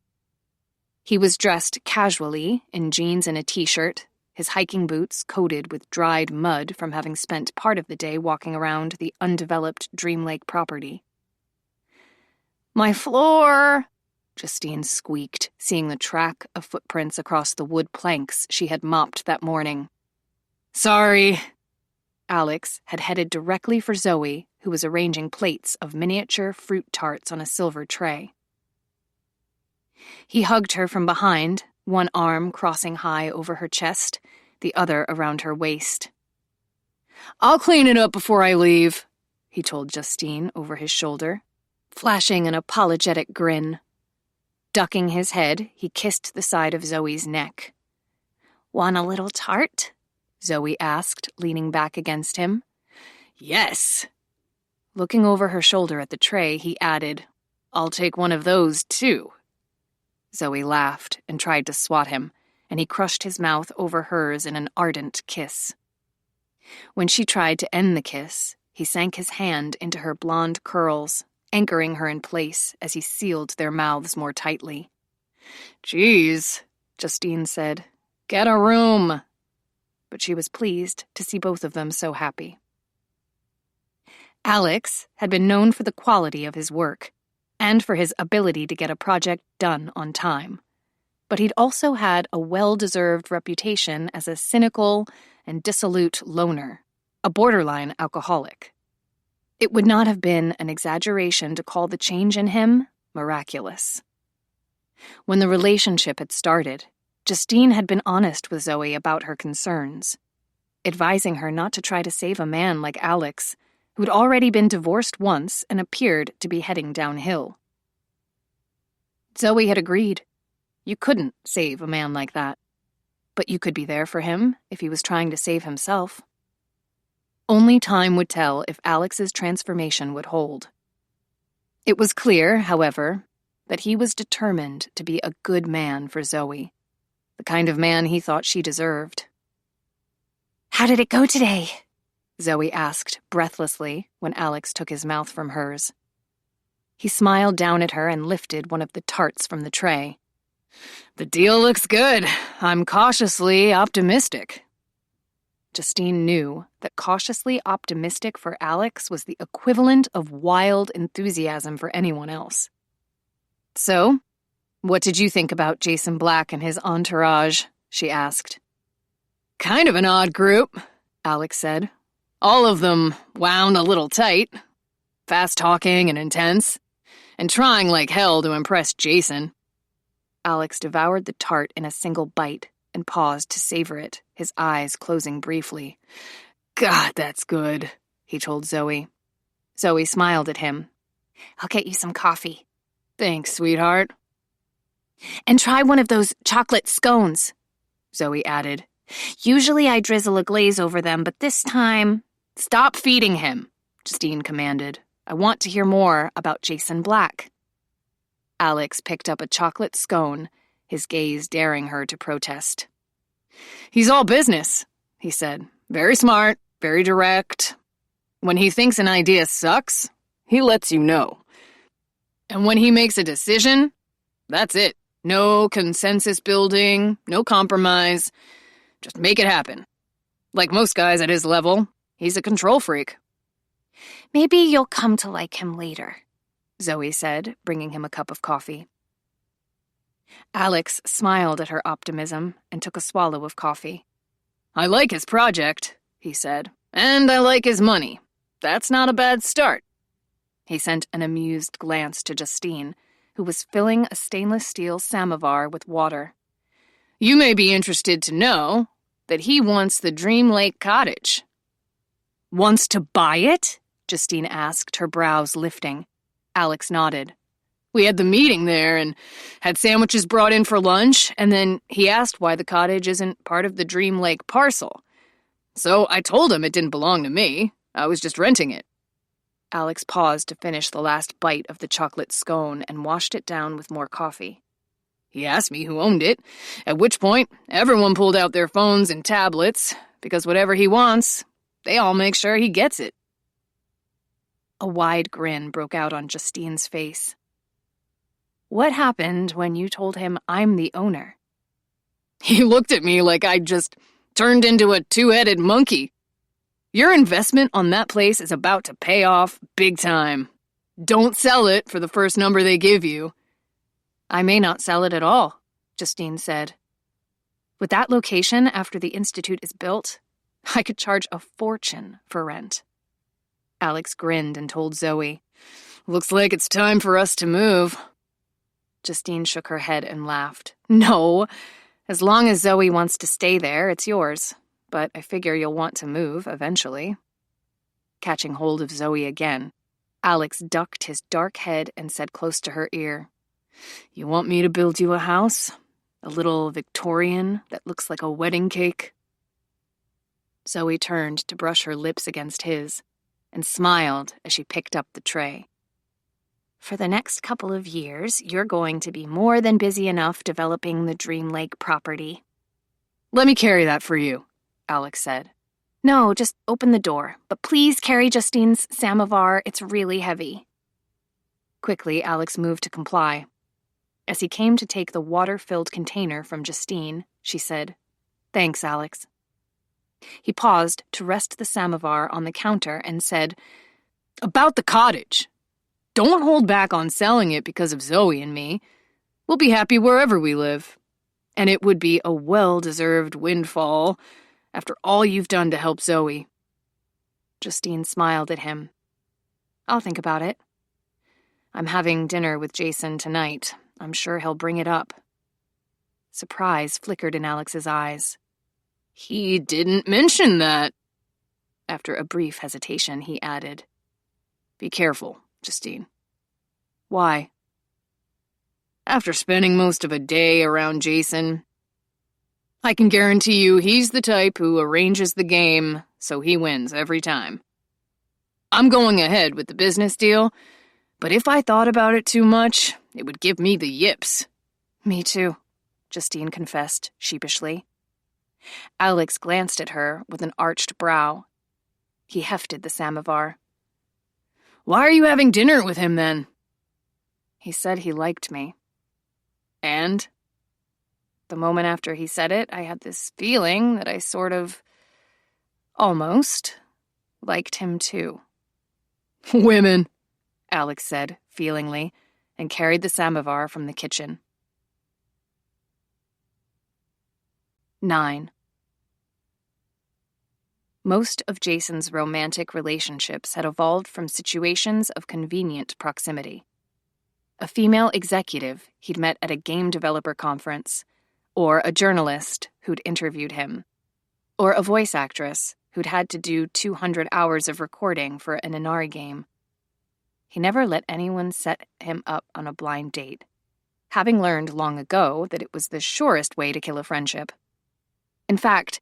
He was dressed casually in jeans and a t-shirt, his hiking boots coated with dried mud from having spent part of the day walking around the undeveloped Dream Lake property. My floor, Justine squeaked, seeing the track of footprints across the wood planks she had mopped that morning. Sorry. Alex had headed directly for Zoe, who was arranging plates of miniature fruit tarts on a silver tray. He hugged her from behind, one arm crossing high over her chest, the other around her waist. I'll clean it up before I leave, he told Justine over his shoulder, flashing an apologetic grin. Ducking his head, he kissed the side of Zoe's neck. Want a little tart? Zoe asked, leaning back against him. Yes. Looking over her shoulder at the tray, he added, I'll take one of those, too. Zoe laughed and tried to swat him, and he crushed his mouth over hers in an ardent kiss. When she tried to end the kiss, he sank his hand into her blonde curls, anchoring her in place as he sealed their mouths more tightly. Geez, Justine said. Get a room. But she was pleased to see both of them so happy. Alex had been known for the quality of his work, and for his ability to get a project done on time. But he'd also had a well-deserved reputation as a cynical and dissolute loner, a borderline alcoholic. It would not have been an exaggeration to call the change in him miraculous. When the relationship had started, Justine had been honest with Zoe about her concerns, advising her not to try to save a man like Alex, who'd already been divorced once and appeared to be heading downhill. Zoe had agreed. You couldn't save a man like that, but you could be there for him if he was trying to save himself. Only time would tell if Alex's transformation would hold. It was clear, however, that he was determined to be a good man for Zoe, the kind of man he thought she deserved. How did it go today? Zoe asked breathlessly when Alex took his mouth from hers. He smiled down at her and lifted one of the tarts from the tray. The deal looks good. I'm cautiously optimistic. Justine knew that cautiously optimistic for Alex was the equivalent of wild enthusiasm for anyone else. So, what did you think about Jason Black and his entourage? She asked. Kind of an odd group, Alex said. All of them wound a little tight, fast-talking and intense, and trying like hell to impress Jason. Alex devoured the tart in a single bite and paused to savor it, his eyes closing briefly. God, that's good, he told Zoe. Zoe smiled at him. I'll get you some coffee. Thanks, sweetheart. And try one of those chocolate scones, Zoe added. Usually I drizzle a glaze over them, but this time... Stop feeding him, Justine commanded. I want to hear more about Jason Black. Alex picked up a chocolate scone, his gaze daring her to protest. He's all business, he said. Very smart, very direct. When he thinks an idea sucks, he lets you know. And when he makes a decision, that's it. No consensus building, no compromise. Just make it happen. Like most guys at his level, he's a control freak. Maybe you'll come to like him later, Zoe said, bringing him a cup of coffee. Alex smiled at her optimism and took a swallow of coffee. I like his project, he said, and I like his money. That's not a bad start. He sent an amused glance to Justine, who was filling a stainless steel samovar with water. You may be interested to know that he wants the Dream Lake cottage. Wants to buy it? Justine asked, her brows lifting. Alex nodded. We had the meeting there and had sandwiches brought in for lunch, and then he asked why the cottage isn't part of the Dream Lake parcel. So I told him it didn't belong to me. I was just renting it. Alex paused to finish the last bite of the chocolate scone and washed it down with more coffee. He asked me who owned it, at which point everyone pulled out their phones and tablets, because whatever he wants, they all make sure he gets it. A wide grin broke out on Justine's face. What happened when you told him I'm the owner? He looked at me like I'd just turned into a two-headed monkey. Your investment on that place is about to pay off big time. Don't sell it for the first number they give you. I may not sell it at all, Justine said. With that location after the Institute is built, I could charge a fortune for rent. Alex grinned and told Zoe, Looks like it's time for us to move. Justine shook her head and laughed. No, as long as Zoe wants to stay there, it's yours. But I figure you'll want to move eventually. Catching hold of Zoe again, Alex ducked his dark head and said close to her ear, You want me to build you a house? A little Victorian that looks like a wedding cake? Zoe turned to brush her lips against his and smiled as she picked up the tray. For the next couple of years, you're going to be more than busy enough developing the Dream Lake property. Let me carry that for you, Alex said. No, just open the door, but please carry Justine's samovar. It's really heavy. Quickly, Alex moved to comply. As he came to take the water-filled container from Justine, she said, Thanks, Alex. He paused to rest the samovar on the counter and said, About the cottage. Don't hold back on selling it because of Zoe and me. We'll be happy wherever we live. And it would be a well-deserved windfall after all you've done to help Zoe. Justine smiled at him. I'll think about it. I'm having dinner with Jason tonight. I'm sure he'll bring it up. Surprise flickered in Alex's eyes. He didn't mention that. After a brief hesitation, he added, Be careful, Justine. Why? After spending most of a day around Jason, I can guarantee you he's the type who arranges the game so he wins every time. I'm going ahead with the business deal, but if I thought about it too much, it would give me the yips. Me too, Justine confessed sheepishly. Alex glanced at her with an arched brow. He hefted the samovar. Why are you having dinner with him then? He said he liked me. And? The moment after he said it, I had this feeling that I sort of, almost, liked him too. Women, Alex said feelingly, and carried the samovar from the kitchen. 9. Most of Jason's romantic relationships had evolved from situations of convenient proximity. A female executive he'd met at a game developer conference, or a journalist who'd interviewed him, or a voice actress who'd had to do 200 hours of recording for an Inari game. He never let anyone set him up on a blind date, having learned long ago that it was the surest way to kill a friendship. In fact,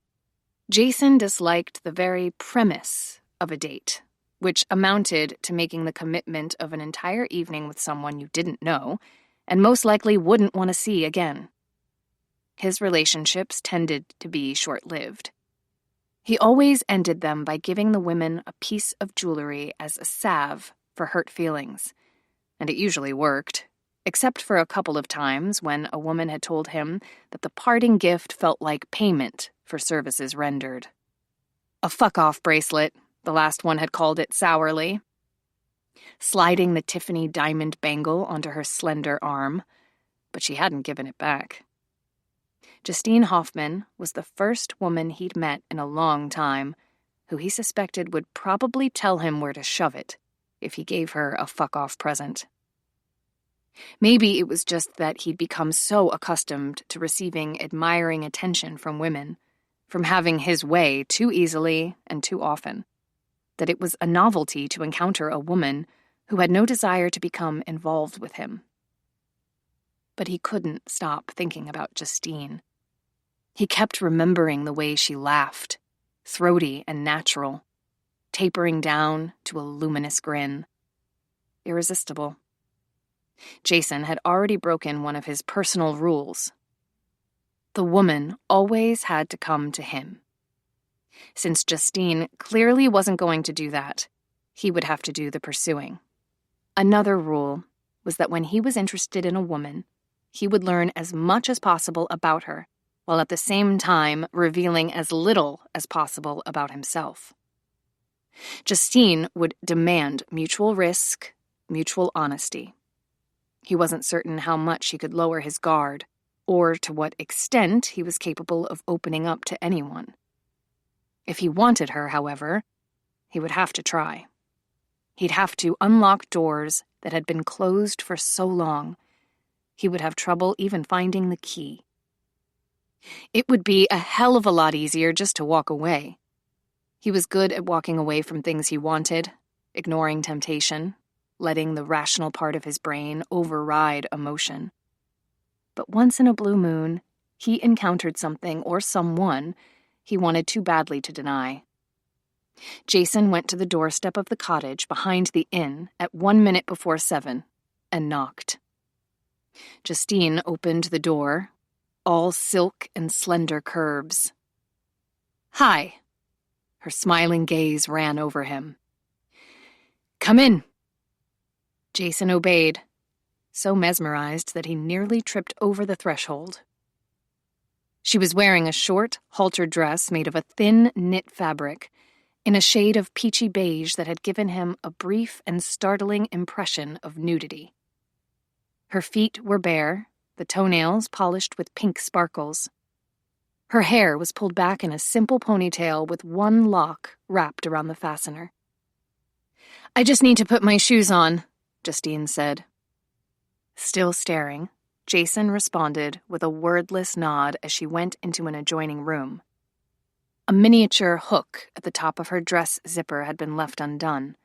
Jason disliked the very premise of a date, which amounted to making the commitment of an entire evening with someone you didn't know and most likely wouldn't want to see again. His relationships tended to be short-lived. He always ended them by giving the women a piece of jewelry as a salve for hurt feelings, and it usually worked, except for a couple of times when a woman had told him that the parting gift felt like payment for services rendered. A fuck-off bracelet, the last one had called it sourly. Sliding the Tiffany diamond bangle onto her slender arm, but she hadn't given it back. Justine Hoffman was the first woman he'd met in a long time who he suspected would probably tell him where to shove it if he gave her a fuck-off present. Maybe it was just that he'd become so accustomed to receiving admiring attention from women, from having his way too easily and too often, that it was a novelty to encounter a woman who had no desire to become involved with him. But he couldn't stop thinking about Justine. He kept remembering the way she laughed, throaty and natural, tapering down to a luminous grin. Irresistible. Jason had already broken one of his personal rules. The woman always had to come to him. Since Justine clearly wasn't going to do that, he would have to do the pursuing. Another rule was that when he was interested in a woman, he would learn as much as possible about her, while at the same time revealing as little as possible about himself. Justine would demand mutual risk, mutual honesty. He wasn't certain how much he could lower his guard, or to what extent he was capable of opening up to anyone. If he wanted her, however, he would have to try. He'd have to unlock doors that had been closed for so long. He would have trouble even finding the key. It would be a hell of a lot easier just to walk away. He was good at walking away from things he wanted, ignoring temptation, letting the rational part of his brain override emotion. But once in a blue moon, he encountered something or someone he wanted too badly to deny. Jason went to the doorstep of the cottage behind the inn at 7:01 and knocked. Justine opened the door, all silk and slender curves. "Hi." Her smiling gaze ran over him. "Come in." Jason obeyed, so mesmerized that he nearly tripped over the threshold. She was wearing a short, halter dress made of a thin knit fabric, in a shade of peachy beige that had given him a brief and startling impression of nudity. Her feet were bare, the toenails polished with pink sparkles. Her hair was pulled back in a simple ponytail with one lock wrapped around the fastener. "I just need to put my shoes on," Justine said. Still staring, Jason responded with a wordless nod as she went into an adjoining room. A miniature hook at the top of her dress zipper had been left undone.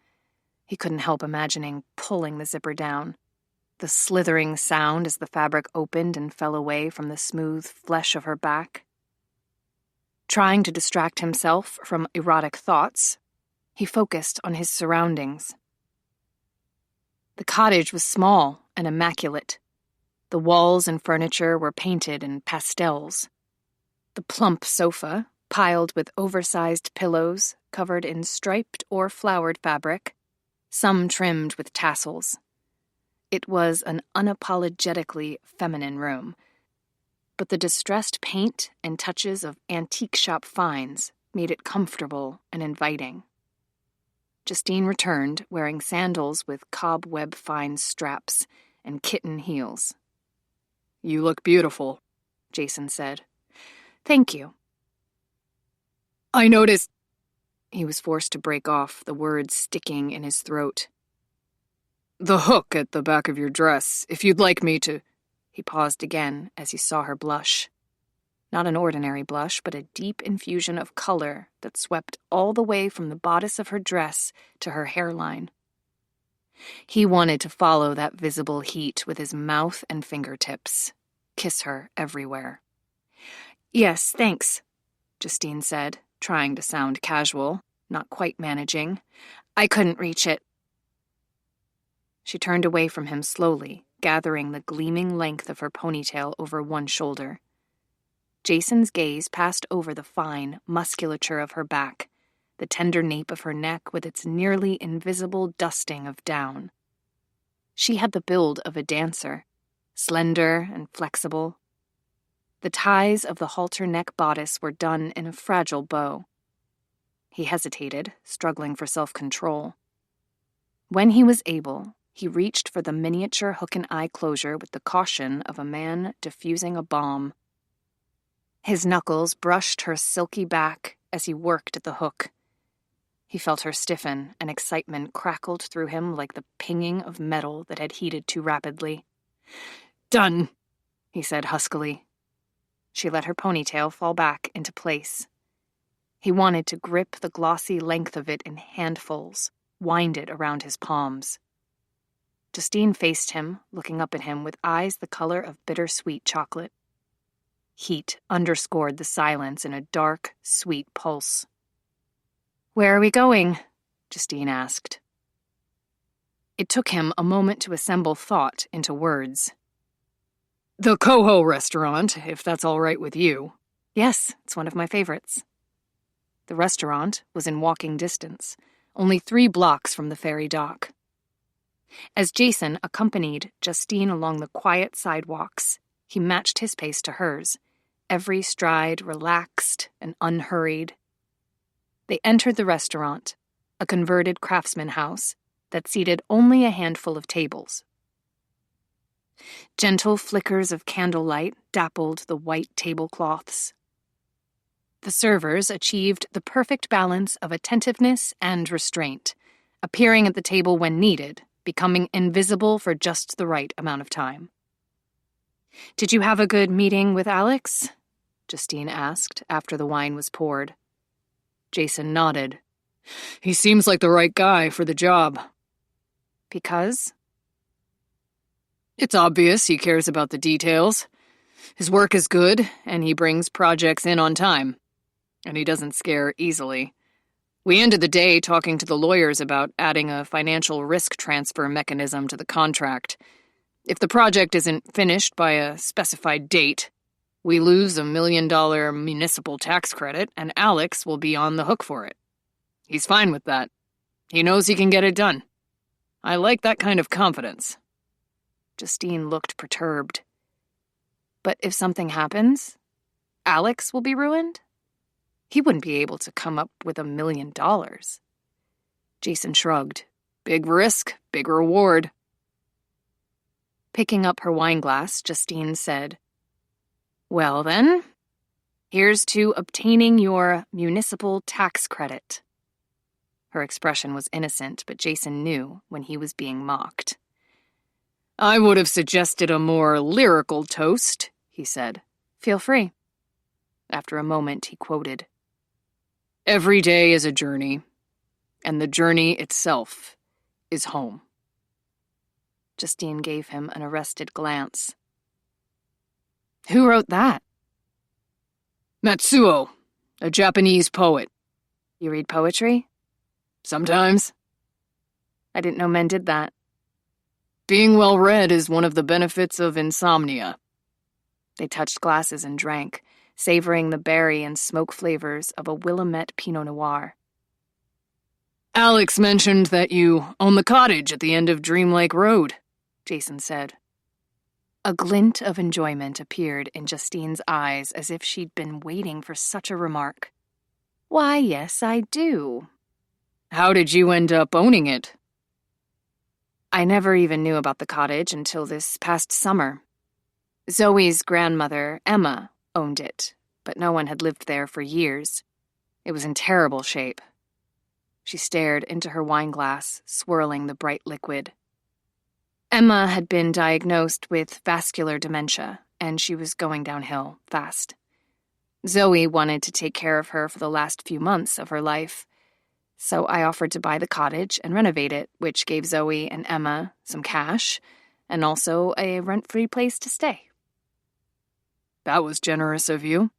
He couldn't help imagining pulling the zipper down, the slithering sound as the fabric opened and fell away from the smooth flesh of her back. Trying to distract himself from erotic thoughts, he focused on his surroundings. The cottage was small and immaculate. The walls and furniture were painted in pastels. The plump sofa, piled with oversized pillows covered in striped or flowered fabric, some trimmed with tassels. It was an unapologetically feminine room, but the distressed paint and touches of antique shop finds made it comfortable and inviting. Justine returned, wearing sandals with cobweb-fine straps and kitten heels. "You look beautiful," Jason said. "Thank you." "I noticed—" He was forced to break off, the words sticking in his throat. "The hook at the back of your dress, if you'd like me to—" He paused again as he saw her blush. Not an ordinary blush, but a deep infusion of color that swept all the way from the bodice of her dress to her hairline. He wanted to follow that visible heat with his mouth and fingertips, kiss her everywhere. "Yes, thanks," Justine said, trying to sound casual, not quite managing. "I couldn't reach it." She turned away from him slowly, gathering the gleaming length of her ponytail over one shoulder. Jason's gaze passed over the fine musculature of her back, the tender nape of her neck with its nearly invisible dusting of down. She had the build of a dancer, slender and flexible. The ties of the halter neck bodice were done in a fragile bow. He hesitated, struggling for self-control. When he was able, he reached for the miniature hook-and-eye closure with the caution of a man defusing a bomb. His knuckles brushed her silky back as he worked at the hook. He felt her stiffen, and excitement crackled through him like the pinging of metal that had heated too rapidly. Done, he said huskily. She let her ponytail fall back into place. He wanted to grip the glossy length of it in handfuls, wind it around his palms. Justine faced him, looking up at him with eyes the color of bittersweet chocolate. Heat underscored the silence in a dark, sweet pulse. "Where are we going?" Justine asked. It took him a moment to assemble thought into words. "The Coho restaurant, if that's all right with you." "Yes, it's one of my favorites." The restaurant was in walking distance, only 3 blocks from the ferry dock. As Jason accompanied Justine along the quiet sidewalks, he matched his pace to hers, every stride relaxed and unhurried. They entered the restaurant, a converted craftsman house that seated only a handful of tables. Gentle flickers of candlelight dappled the white tablecloths. The servers achieved the perfect balance of attentiveness and restraint, appearing at the table when needed, becoming invisible for just the right amount of time. "Did you have a good meeting with Alex?" Justine asked after the wine was poured. Jason nodded. "He seems like the right guy for the job." "Because?" "It's obvious he cares about the details. His work is good, and he brings projects in on time. And he doesn't scare easily. We ended the day talking to the lawyers about adding a financial risk transfer mechanism to the contract. If the project isn't finished by a specified date, we lose $1 million municipal tax credit, and Alex will be on the hook for it. He's fine with that. He knows he can get it done. I like that kind of confidence." Justine looked perturbed. "But if something happens, Alex will be ruined? He wouldn't be able to come up with $1 million. Jason shrugged. "Big risk, big reward." Picking up her wineglass, Justine said, "Well then, here's to obtaining your municipal tax credit." Her expression was innocent, but Jason knew when he was being mocked. "I would have suggested a more lyrical toast," he said. "Feel free." After a moment, he quoted, "Every day is a journey, and the journey itself is home." Justine gave him an arrested glance. "Who wrote that?" "Matsuo, a Japanese poet." "You read poetry?" "Sometimes." "I didn't know men did that." "Being well-read is one of the benefits of insomnia." They touched glasses and drank, savoring the berry and smoke flavors of a Willamette Pinot Noir. "Alex mentioned that you own the cottage at the end of Dream Lake Road," Jason said. A glint of enjoyment appeared in Justine's eyes as if she'd been waiting for such a remark. "Why, yes, I do." "How did you end up owning it?" "I never even knew about the cottage until this past summer. Zoe's grandmother, Emma, owned it, but no one had lived there for years. It was in terrible shape." She stared into her wineglass, swirling the bright liquid. Emma had been diagnosed with vascular dementia, and she was going downhill fast. Zoe wanted to take care of her for the last few months of her life, so I offered to buy the cottage and renovate it, which gave Zoe and Emma some cash, and also a rent-free place to stay. "That was generous of you."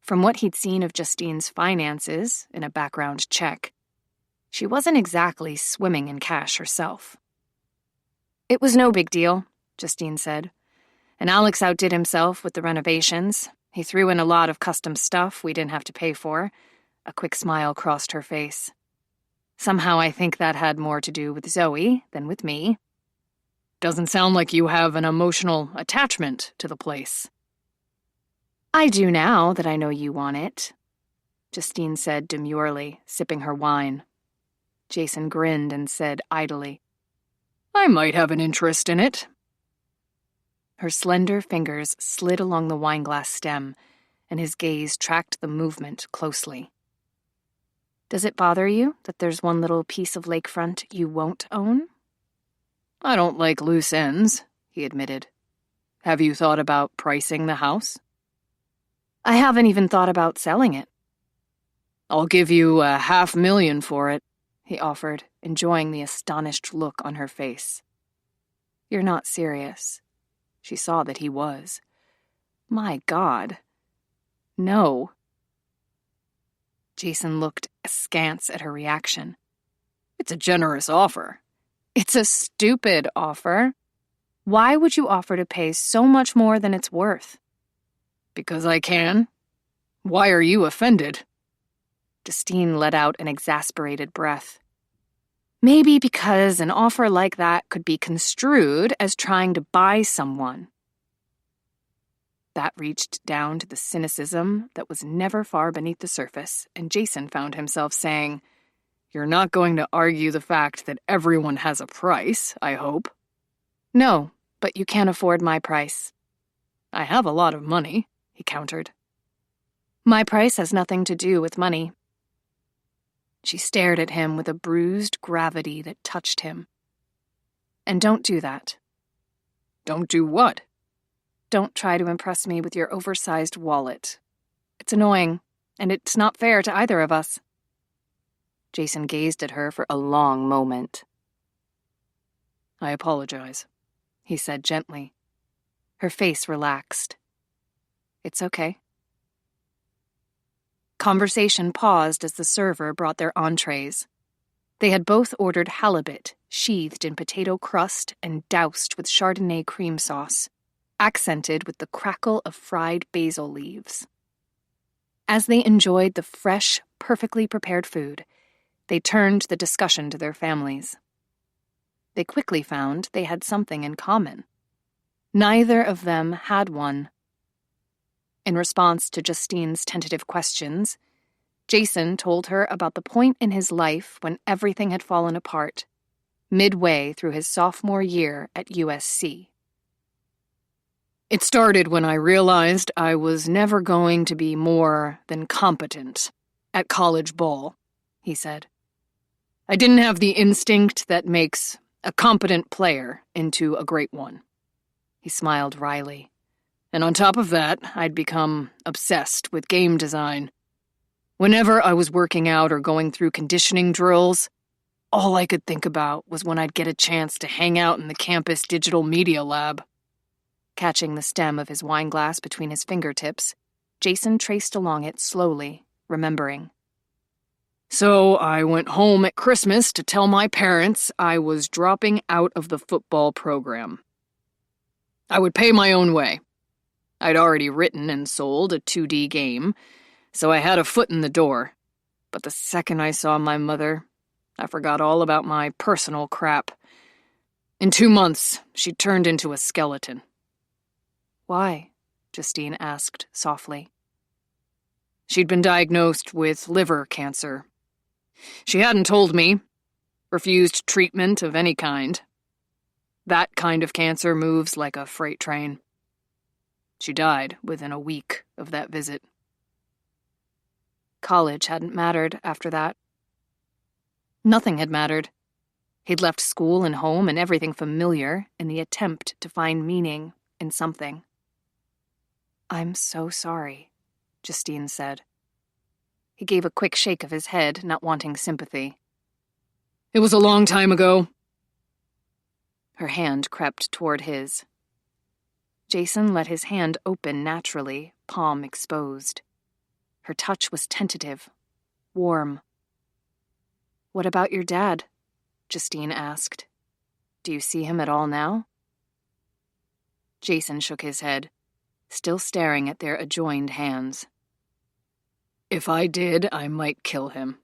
From what he'd seen of Justine's finances in a background check, She wasn't exactly swimming in cash herself. It was no big deal, Justine said. And Alex outdid himself with the renovations. He threw in a lot of custom stuff we didn't have to pay for. A quick smile crossed her face. Somehow I think that had more to do with Zoe than with me. Doesn't sound like you have an emotional attachment to the place. I do now that I know you want it, Justine said demurely, sipping her wine. Jason grinned and said idly, I might have an interest in it. Her slender fingers slid along the wineglass stem, and his gaze tracked the movement closely. Does it bother you that there's one little piece of lakefront you won't own? I don't like loose ends, he admitted. Have you thought about pricing the house? I haven't even thought about selling it. I'll give you $500,000 for it, he offered, enjoying the astonished look on her face. You're not serious. She saw that he was. My God. No. Jason looked askance at her reaction. It's a generous offer. It's a stupid offer. Why would you offer to pay so much more than it's worth? Because I can. Why are you offended? Justine let out an exasperated breath. Maybe because an offer like that could be construed as trying to buy someone. That reached down to the cynicism that was never far beneath the surface, and Jason found himself saying, You're not going to argue the fact that everyone has a price, I hope. No, but you can't afford my price. I have a lot of money, he countered. My price has nothing to do with money. She stared at him with a bruised gravity that touched him. And don't do that. Don't do what? Don't try to impress me with your oversized wallet. It's annoying, and it's not fair to either of us. Jason gazed at her for a long moment. I apologize, he said gently. Her face relaxed. It's okay. Conversation paused as the server brought their entrees. They had both ordered halibut, sheathed in potato crust and doused with Chardonnay cream sauce, accented with the crackle of fried basil leaves. As they enjoyed the fresh, perfectly prepared food, they turned the discussion to their families. They quickly found they had something in common. Neither of them had one. In response to Justine's tentative questions, Jason told her about the point in his life when everything had fallen apart, midway through his sophomore year at USC. It started when I realized I was never going to be more than competent at college ball, he said. I didn't have the instinct that makes a competent player into a great one. He smiled wryly. And on top of that, I'd become obsessed with game design. Whenever I was working out or going through conditioning drills, all I could think about was when I'd get a chance to hang out in the campus digital media lab. Catching the stem of his wineglass between his fingertips, Jason traced along it slowly, remembering. So I went home at Christmas to tell my parents I was dropping out of the football program. I would pay my own way. I'd already written and sold a 2D game, so I had a foot in the door. But the second I saw my mother, I forgot all about my personal crap. In 2 months, she turned into a skeleton. Why? Justine asked softly. She'd been diagnosed with liver cancer. She hadn't told me, refused treatment of any kind. That kind of cancer moves like a freight train. She died within a week of that visit. College hadn't mattered after that. Nothing had mattered. He'd left school and home and everything familiar in the attempt to find meaning in something. I'm so sorry, Justine said. He gave a quick shake of his head, not wanting sympathy. It was a long time ago. Her hand crept toward his. Jason let his hand open naturally, palm exposed. Her touch was tentative, warm. What about your dad? Justine asked. Do you see him at all now? Jason shook his head, still staring at their adjoined hands. If I did, I might kill him.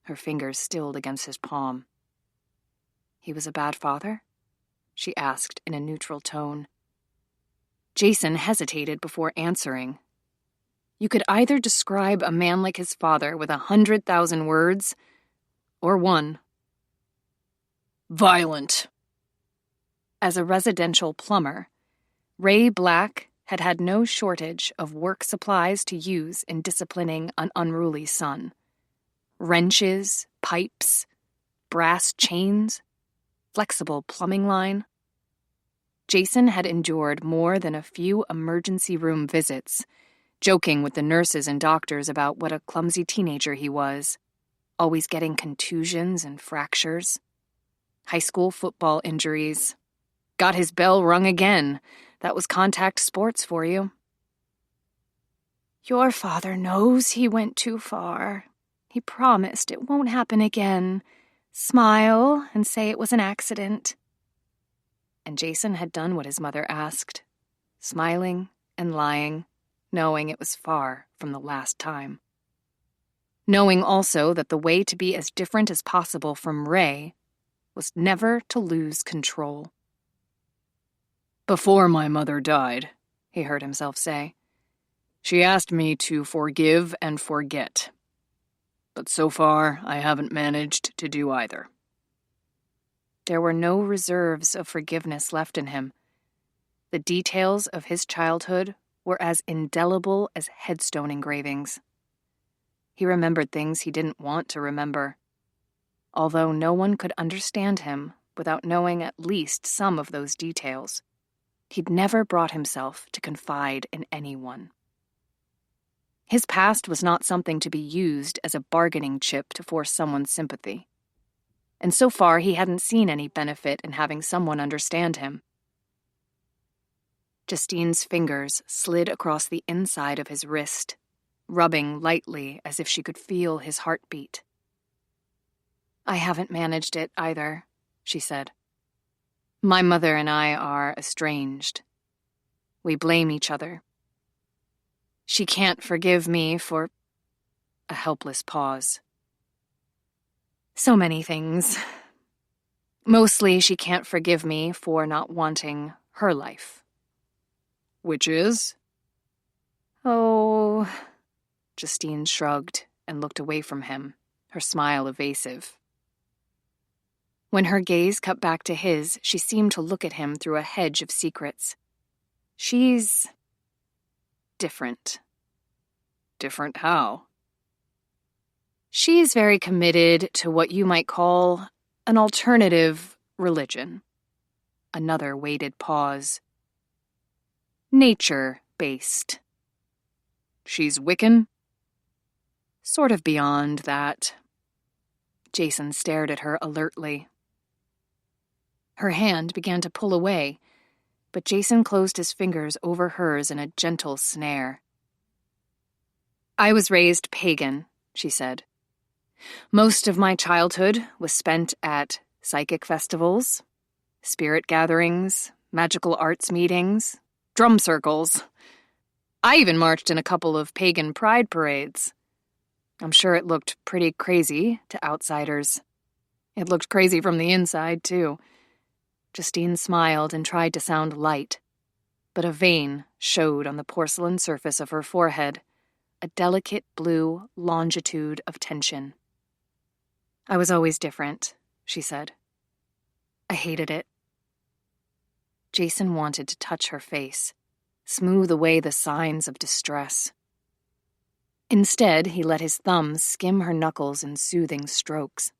Her fingers stilled against his palm. He was a bad father? She asked in a neutral tone. Jason hesitated before answering. You could either describe a man like his father with 100,000 words, or one. Violent. As a residential plumber, Ray Black had had no shortage of work supplies to use in disciplining an unruly son. Wrenches, pipes, brass chains, flexible plumbing line. Jason had endured more than a few emergency room visits, joking with the nurses and doctors about what a clumsy teenager he was, always getting contusions and fractures. High school football injuries. Got his bell rung again. That was contact sports for you. Your father knows he went too far. He promised it won't happen again. Smile and say it was an accident. And Jason had done what his mother asked, smiling and lying, knowing it was far from the last time. Knowing also that the way to be as different as possible from Ray was never to lose control. Before my mother died, he heard himself say, she asked me to forgive and forget. But so far, I haven't managed to do either. There were no reserves of forgiveness left in him. The details of his childhood were as indelible as headstone engravings. He remembered things he didn't want to remember, although no one could understand him without knowing at least some of those details. He'd never brought himself to confide in anyone. His past was not something to be used as a bargaining chip to force someone's sympathy. And so far, he hadn't seen any benefit in having someone understand him. Justine's fingers slid across the inside of his wrist, rubbing lightly as if she could feel his heartbeat. I haven't managed it either, she said. My mother and I are estranged. We blame each other. She can't forgive me for... A helpless pause. So many things. Mostly she can't forgive me for not wanting her life. Which is? Oh... Justine shrugged and looked away from him, her smile evasive. When her gaze cut back to his, she seemed to look at him through a hedge of secrets. She's... different. Different how? She's very committed to what you might call an alternative religion. Another weighted pause. Nature-based. She's Wiccan? Sort of beyond that. Jason stared at her alertly. Her hand began to pull away, but Jason closed his fingers over hers in a gentle snare. I was raised pagan, she said. Most of my childhood was spent at psychic festivals, spirit gatherings, magical arts meetings, drum circles. I even marched in a couple of pagan pride parades. I'm sure it looked pretty crazy to outsiders. It looked crazy from the inside, too. Justine smiled and tried to sound light, but a vein showed on the porcelain surface of her forehead, a delicate blue longitude of tension. I was always different, she said. I hated it. Jason wanted to touch her face, smooth away the signs of distress. Instead, he let his thumbs skim her knuckles in soothing strokes.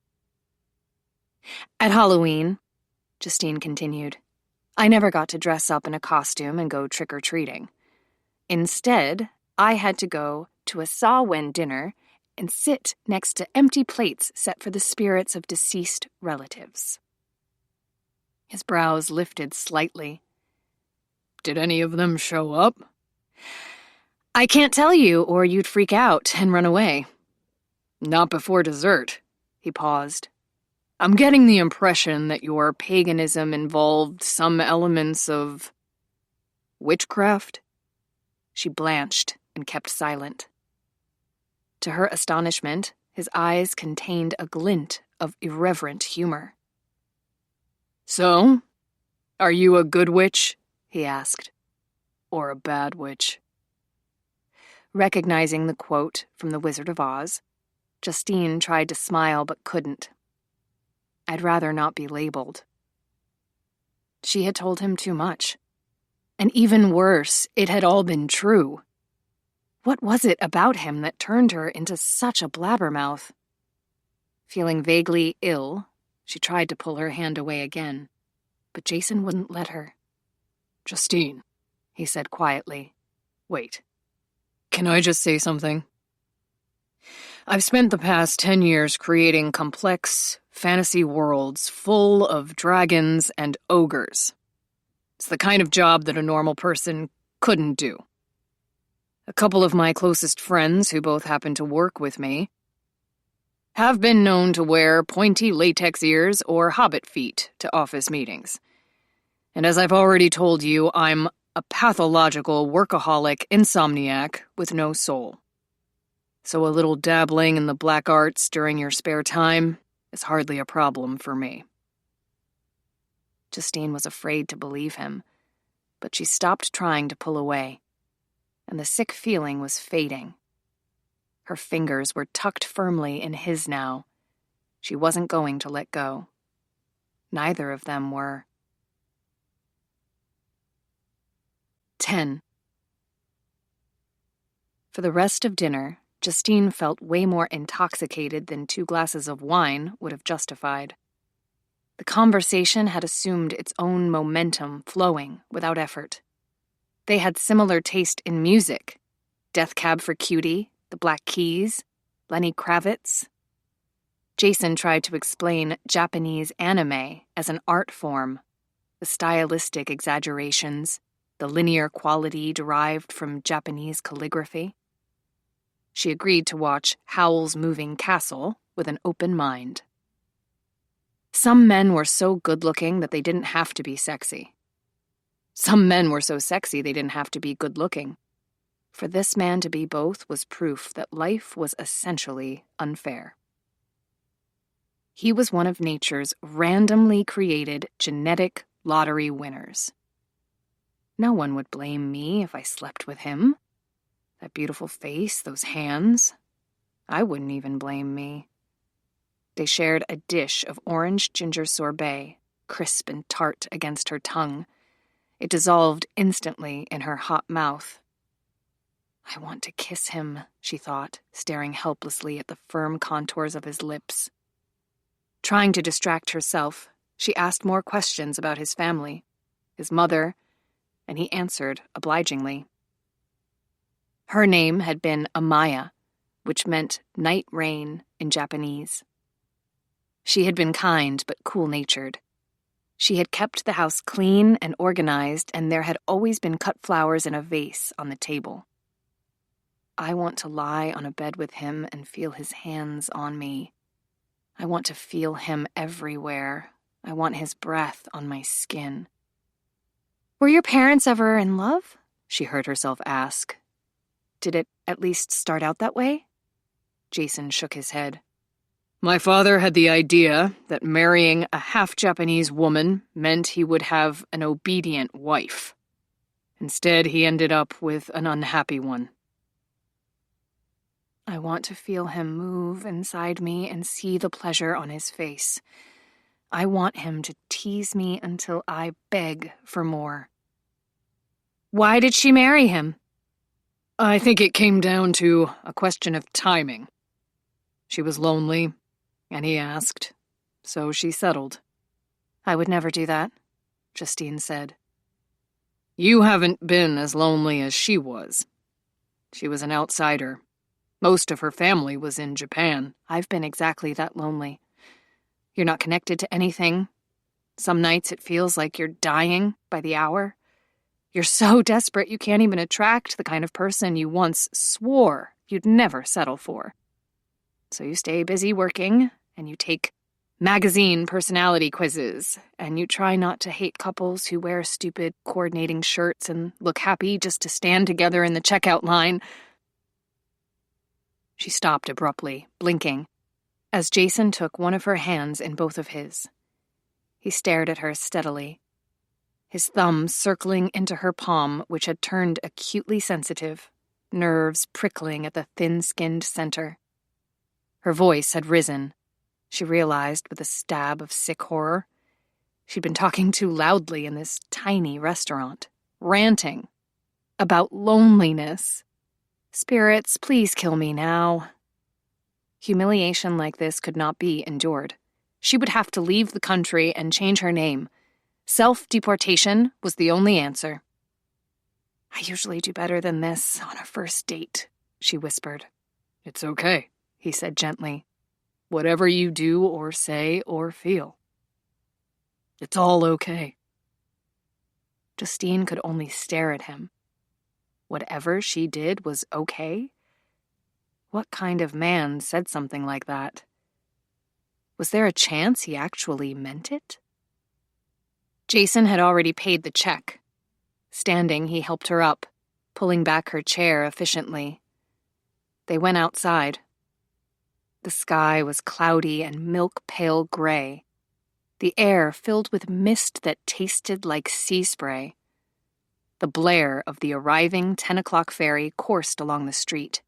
At Halloween, Justine continued, I never got to dress up in a costume and go trick-or-treating. Instead, I had to go to a Samhain dinner and sit next to empty plates set for the spirits of deceased relatives. His brows lifted slightly. Did any of them show up? I can't tell you, or you'd freak out and run away. Not before dessert, He paused. I'm getting the impression that your paganism involved some elements of witchcraft? She blanched and kept silent. To her astonishment, his eyes contained a glint of irreverent humor. So, are you a good witch? He asked. Or a bad witch? Recognizing the quote from The Wizard of Oz, Justine tried to smile but couldn't. I'd rather not be labeled. She had told him too much. And even worse, it had all been true. What was it about him that turned her into such a blabbermouth? Feeling vaguely ill, she tried to pull her hand away again, but Jason wouldn't let her. Justine, he said quietly. Wait. Can I just say something? I've spent the past 10 years creating complex fantasy worlds full of dragons and ogres. It's the kind of job that a normal person couldn't do. A couple of my closest friends, who both happen to work with me, have been known to wear pointy latex ears or hobbit feet to office meetings. And as I've already told you, I'm a pathological workaholic insomniac with no soul. So a little dabbling in the black arts during your spare time is hardly a problem for me. Justine was afraid to believe him, but she stopped trying to pull away, and the sick feeling was fading. Her fingers were tucked firmly in his now. She wasn't going to let go. Neither of them were. 10. For the rest of dinner, Justine felt way more intoxicated than 2 glasses of wine would have justified. The conversation had assumed its own momentum, flowing without effort. They had similar taste in music. Death Cab for Cutie, The Black Keys, Lenny Kravitz. Jason tried to explain Japanese anime as an art form, the stylistic exaggerations, the linear quality derived from Japanese calligraphy. She agreed to watch Howl's Moving Castle with an open mind. Some men were so good-looking that they didn't have to be sexy. Some men were so sexy they didn't have to be good-looking. For this man to be both was proof that life was essentially unfair. He was one of nature's randomly created genetic lottery winners. No one would blame me if I slept with him. That beautiful face, those hands. I wouldn't even blame me. They shared a dish of orange ginger sorbet, crisp and tart against her tongue. It dissolved instantly in her hot mouth. I want to kiss him, she thought, staring helplessly at the firm contours of his lips. Trying to distract herself, she asked more questions about his family, his mother, and he answered obligingly. Her name had been Amaya, which meant night rain in Japanese. She had been kind but cool-natured. She had kept the house clean and organized, and there had always been cut flowers in a vase on the table. I want to lie on a bed with him and feel his hands on me. I want to feel him everywhere. I want his breath on my skin. Were your parents ever in love? She heard herself ask. Did it at least start out that way? Jason shook his head. My father had the idea that marrying a half-Japanese woman meant he would have an obedient wife. Instead, he ended up with an unhappy one. I want to feel him move inside me and see the pleasure on his face. I want him to tease me until I beg for more. Why did she marry him? I think it came down to a question of timing. She was lonely, and he asked, so she settled. I would never do that, Justine said. You haven't been as lonely as she was. She was an outsider. Most of her family was in Japan. I've been exactly that lonely. You're not connected to anything. Some nights it feels like you're dying by the hour. You're so desperate you can't even attract the kind of person you once swore you'd never settle for. So you stay busy working and you take magazine personality quizzes, and you try not to hate couples who wear stupid coordinating shirts and look happy just to stand together in the checkout line. She stopped abruptly, blinking, as Jason took one of her hands in both of his. He stared at her steadily, his thumb circling into her palm, which had turned acutely sensitive, nerves prickling at the thin-skinned center. Her voice had risen, she realized with a stab of sick horror. She'd been talking too loudly in this tiny restaurant, ranting about loneliness. Spirits, please kill me now. Humiliation like this could not be endured. She would have to leave the country and change her name. Self-deportation was the only answer. I usually do better than this on a first date, she whispered. It's okay, he said gently. Whatever you do or say or feel. It's all okay. Justine could only stare at him. Whatever she did was okay? What kind of man said something like that? Was there a chance he actually meant it? Jason had already paid the check. Standing, he helped her up, pulling back her chair efficiently. They went outside. The sky was cloudy and milk-pale gray. The air filled with mist that tasted like sea spray. The blare of the arriving 10 o'clock ferry coursed along the street,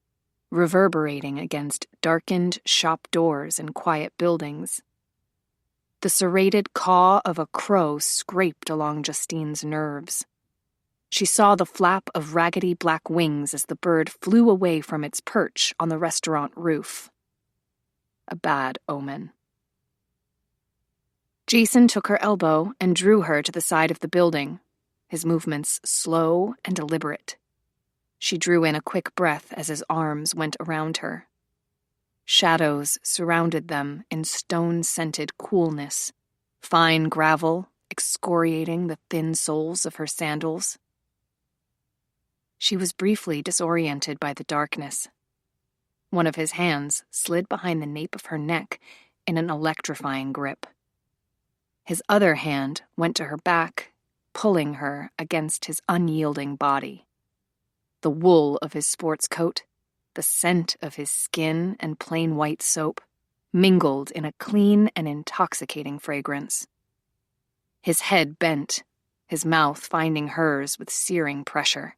reverberating against darkened shop doors and quiet buildings. The serrated caw of a crow scraped along Justine's nerves. She saw the flap of raggedy black wings as the bird flew away from its perch on the restaurant roof. A bad omen. Jason took her elbow and drew her to the side of the building, his movements slow and deliberate. She drew in a quick breath as his arms went around her. Shadows surrounded them in stone-scented coolness, fine gravel excoriating the thin soles of her sandals. She was briefly disoriented by the darkness. One of his hands slid behind the nape of her neck in an electrifying grip. His other hand went to her back, pulling her against his unyielding body. The wool of his sports coat, the scent of his skin and plain white soap, mingled in a clean and intoxicating fragrance. His head bent, his mouth finding hers with searing pressure.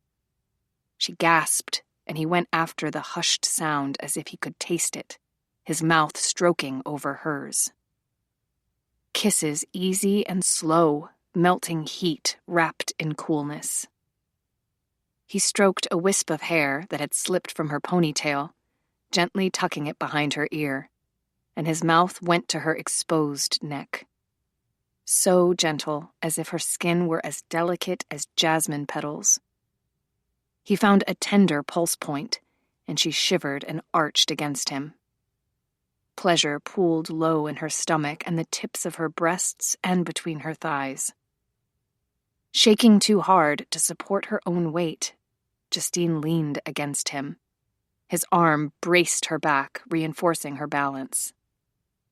She gasped, and he went after the hushed sound as if he could taste it, his mouth stroking over hers. Kisses easy and slow, melting heat wrapped in coolness. He stroked a wisp of hair that had slipped from her ponytail, gently tucking it behind her ear, and his mouth went to her exposed neck. So gentle, as if her skin were as delicate as jasmine petals. He found a tender pulse point, and she shivered and arched against him. Pleasure pooled low in her stomach and the tips of her breasts and between her thighs. Shaking too hard to support her own weight, Justine leaned against him. His arm braced her back, reinforcing her balance.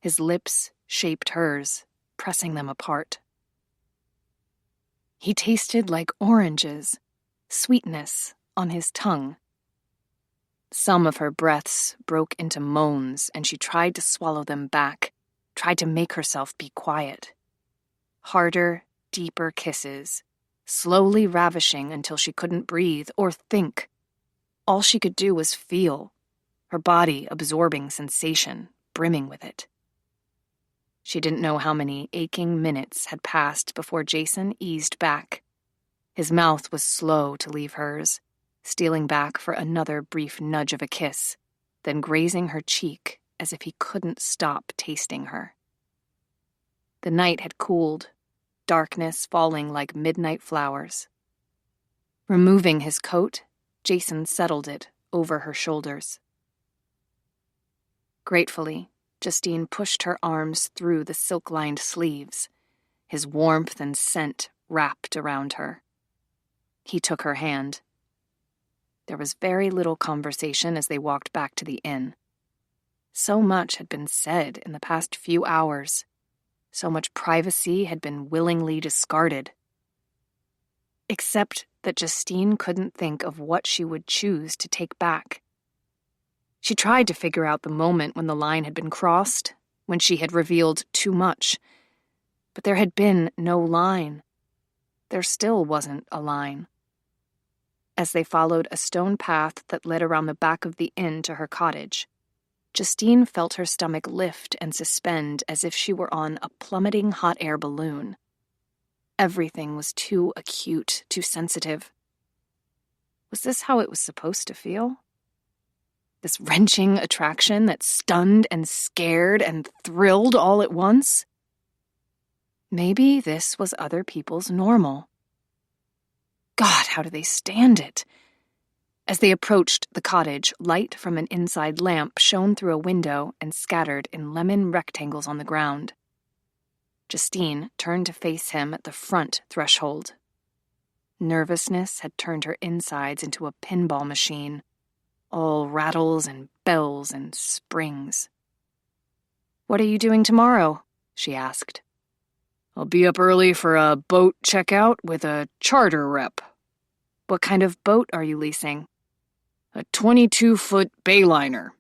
His lips shaped hers, pressing them apart. He tasted like oranges, sweetness on his tongue. Some of her breaths broke into moans, and she tried to swallow them back, tried to make herself be quiet. Harder, deeper kisses, slowly ravishing until she couldn't breathe or think. All she could do was feel, her body absorbing sensation, brimming with it. She didn't know how many aching minutes had passed before Jason eased back. His mouth was slow to leave hers, stealing back for another brief nudge of a kiss, then grazing her cheek as if he couldn't stop tasting her. The night had cooled, darkness falling like midnight flowers. Removing his coat, Jason settled it over her shoulders. Gratefully, Justine pushed her arms through the silk-lined sleeves, his warmth and scent wrapped around her. He took her hand. There was very little conversation as they walked back to the inn. So much had been said in the past few hours. So much privacy had been willingly discarded. Except that Justine couldn't think of what she would choose to take back. She tried to figure out the moment when the line had been crossed, when she had revealed too much. But there had been no line. There still wasn't a line. As they followed a stone path that led around the back of the inn to her cottage, Justine felt her stomach lift and suspend as if she were on a plummeting hot air balloon. Everything was too acute, too sensitive. Was this how it was supposed to feel? This wrenching attraction that stunned and scared and thrilled all at once? Maybe this was other people's normal. God, how do they stand it? As they approached the cottage, light from an inside lamp shone through a window and scattered in lemon rectangles on the ground. Justine turned to face him at the front threshold. Nervousness had turned her insides into a pinball machine, all rattles and bells and springs. "What are you doing tomorrow?" she asked. "I'll be up early for a boat checkout with a charter rep." "What kind of boat are you leasing?" "A 22-foot bayliner.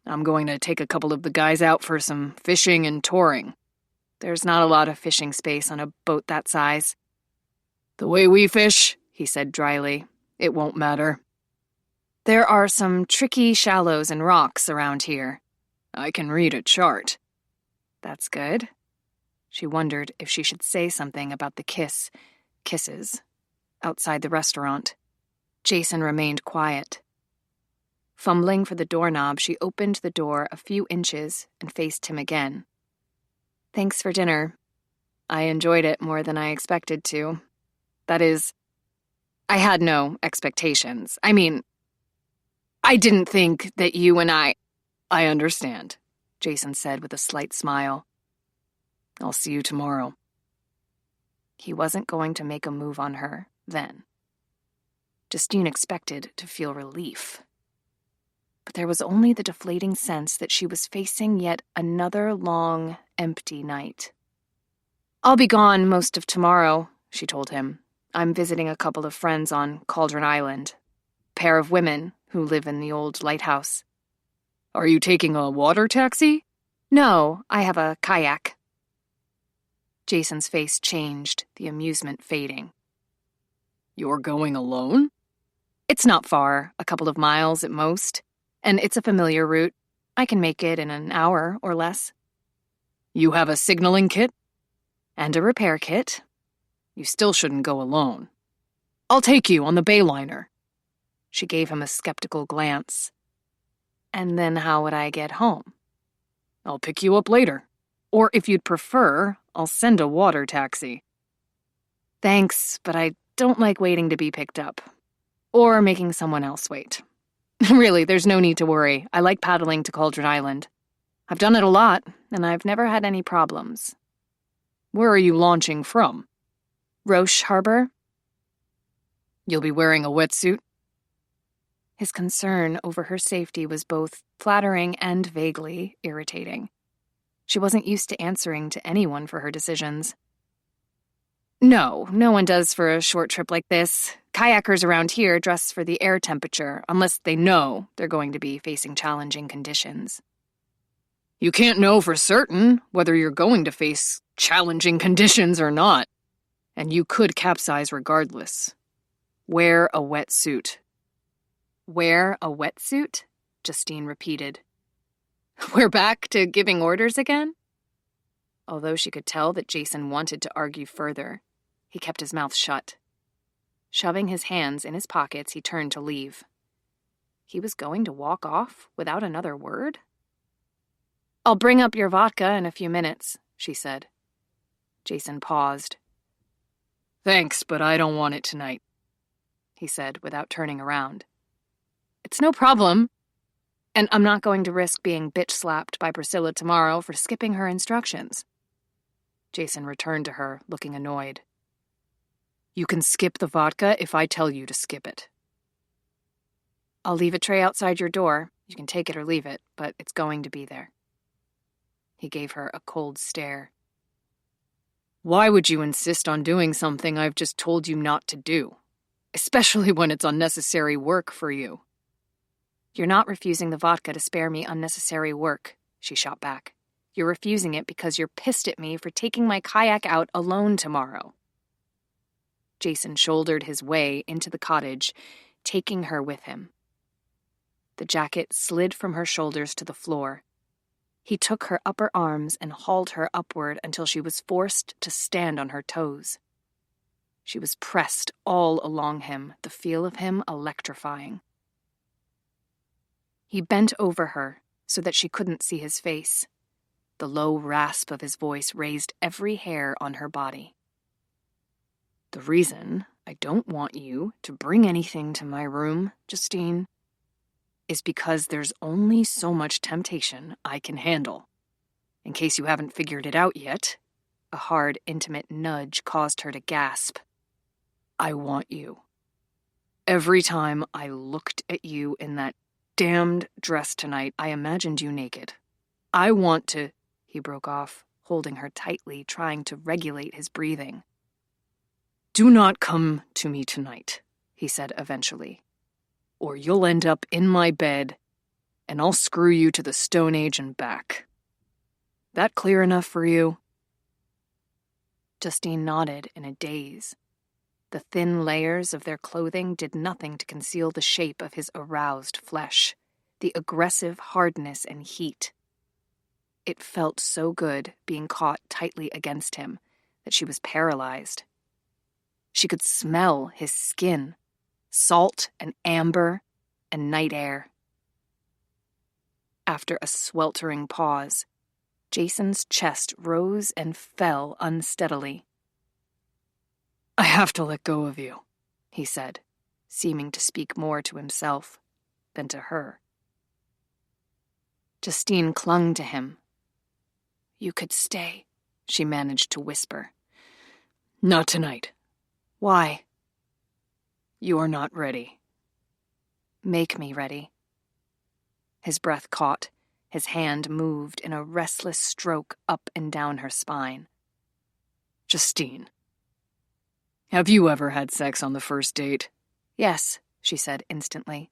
I'm going to take a couple of the guys out for some fishing and touring." "There's not a lot of fishing space on a boat that size." "The way we fish," he said dryly, "it won't matter." "There are some tricky shallows and rocks around here." "I can read a chart." "That's good." She wondered if she should say something about the kisses, outside the restaurant. Jason remained quiet. Fumbling for the doorknob, she opened the door a few inches and faced him again. "Thanks for dinner. I enjoyed it more than I expected to. That is, I had no expectations. I mean, I didn't think that you and I understand," Jason said with a slight smile. "I'll see you tomorrow." He wasn't going to make a move on her then. Justine expected to feel relief. But there was only the deflating sense that she was facing yet another long, empty night. "I'll be gone most of tomorrow," she told him. "I'm visiting a couple of friends on Cauldron Island. A pair of women who live in the old lighthouse." "Are you taking a water taxi?" "No, I have a kayak." Jason's face changed, the amusement fading. "You're going alone?" "It's not far, a couple of miles at most. And it's a familiar route. I can make it in an hour or less." "You have a signaling kit?" "And a repair kit." "You still shouldn't go alone." "I'll take you on the bayliner." She gave him a skeptical glance. "And then how would I get home?" "I'll pick you up later. Or if you'd prefer, I'll send a water taxi." "Thanks, but I don't like waiting to be picked up. Or making someone else wait. Really, there's no need to worry. I like paddling to Cauldron Island. I've done it a lot, and I've never had any problems." "Where are you launching from?" "Roche Harbor." "You'll be wearing a wetsuit?" His concern over her safety was both flattering and vaguely irritating. She wasn't used to answering to anyone for her decisions. "No, no one does for a short trip like this. Kayakers around here dress for the air temperature, unless they know they're going to be facing challenging conditions." "You can't know for certain whether you're going to face challenging conditions or not. And you could capsize regardless. Wear a wetsuit." "Wear a wetsuit?" Justine repeated. "We're back to giving orders again?" Although she could tell that Jason wanted to argue further, he kept his mouth shut. Shoving his hands in his pockets, he turned to leave. He was going to walk off without another word? "I'll bring up your vodka in a few minutes," she said. Jason paused. "Thanks, but I don't want it tonight," he said without turning around. "It's no problem. And I'm not going to risk being bitch-slapped by Priscilla tomorrow for skipping her instructions." Jason returned to her, looking annoyed. "You can skip the vodka if I tell you to skip it." "I'll leave a tray outside your door. You can take it or leave it, but it's going to be there. He gave her a cold stare. Why would you insist on doing something I've just told you not to do? Especially when it's unnecessary work for you. You're not refusing the vodka to spare me unnecessary work, she shot back. You're refusing it because you're pissed at me for taking my kayak out alone tomorrow. Jason shouldered his way into the cottage, taking her with him. The jacket slid from her shoulders to the floor. He took her upper arms and hauled her upward until she was forced to stand on her toes. She was pressed all along him, the feel of him electrifying. He bent over her so that she couldn't see his face. The low rasp of his voice raised every hair on her body. The reason I don't want you to bring anything to my room, Justine, is because there's only so much temptation I can handle. In case you haven't figured it out yet, a hard, intimate nudge caused her to gasp. I want you. Every time I looked at you in that damned dress tonight, I imagined you naked. I want to... He broke off, holding her tightly, trying to regulate his breathing. Do not come to me tonight, he said eventually, or you'll end up in my bed, and I'll screw you to the Stone Age and back. That clear enough for you? Justine nodded in a daze. The thin layers of their clothing did nothing to conceal the shape of his aroused flesh, the aggressive hardness and heat. It felt so good being caught tightly against him that she was paralyzed. She could smell his skin, salt and amber and night air. After a sweltering pause, Jason's chest rose and fell unsteadily. I have to let go of you, he said, seeming to speak more to himself than to her. Justine clung to him. You could stay, she managed to whisper. Not tonight. Why? You're not ready. Make me ready. His breath caught. His hand moved in a restless stroke up and down her spine. Justine, have you ever had sex on the first date? Yes, she said instantly.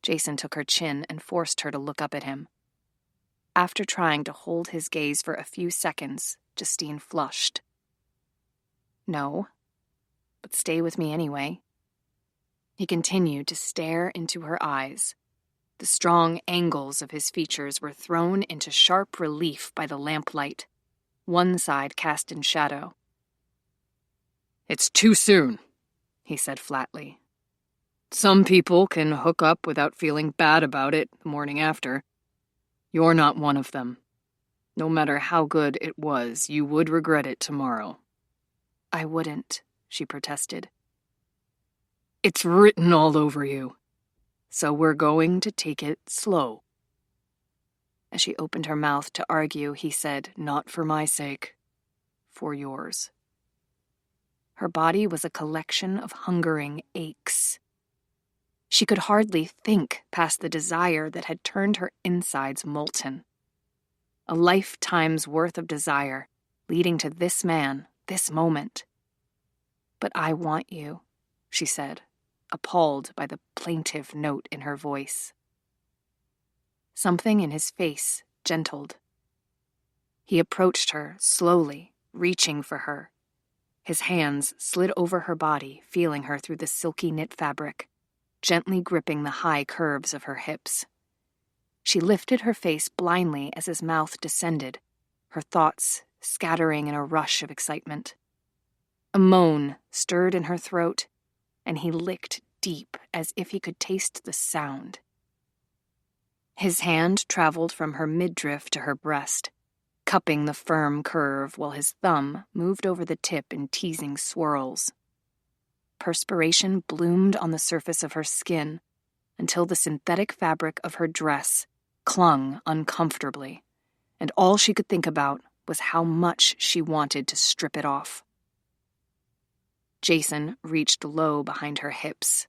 Jason took her chin and forced her to look up at him. After trying to hold his gaze for a few seconds, Justine flushed. No, but stay with me anyway. He continued to stare into her eyes. The strong angles of his features were thrown into sharp relief by the lamplight, one side cast in shadow. It's too soon, he said flatly. Some people can hook up without feeling bad about it the morning after. You're not one of them. No matter how good it was, you would regret it tomorrow. I wouldn't, she protested. It's written all over you. So we're going to take it slow. As she opened her mouth to argue, he said, not for my sake, for yours. Her body was a collection of hungering aches. She could hardly think past the desire that had turned her insides molten. A lifetime's worth of desire, leading to this man, this moment. But I want you, she said, appalled by the plaintive note in her voice. Something in his face gentled. He approached her slowly, reaching for her. His hands slid over her body, feeling her through the silky knit fabric, gently gripping the high curves of her hips. She lifted her face blindly as his mouth descended, her thoughts scattering in a rush of excitement. A moan stirred in her throat, and he licked deep as if he could taste the sound. His hand traveled from her midriff to her breast, cupping the firm curve while his thumb moved over the tip in teasing swirls. Perspiration bloomed on the surface of her skin until the synthetic fabric of her dress clung uncomfortably, and all she could think about was how much she wanted to strip it off. Jason reached low behind her hips.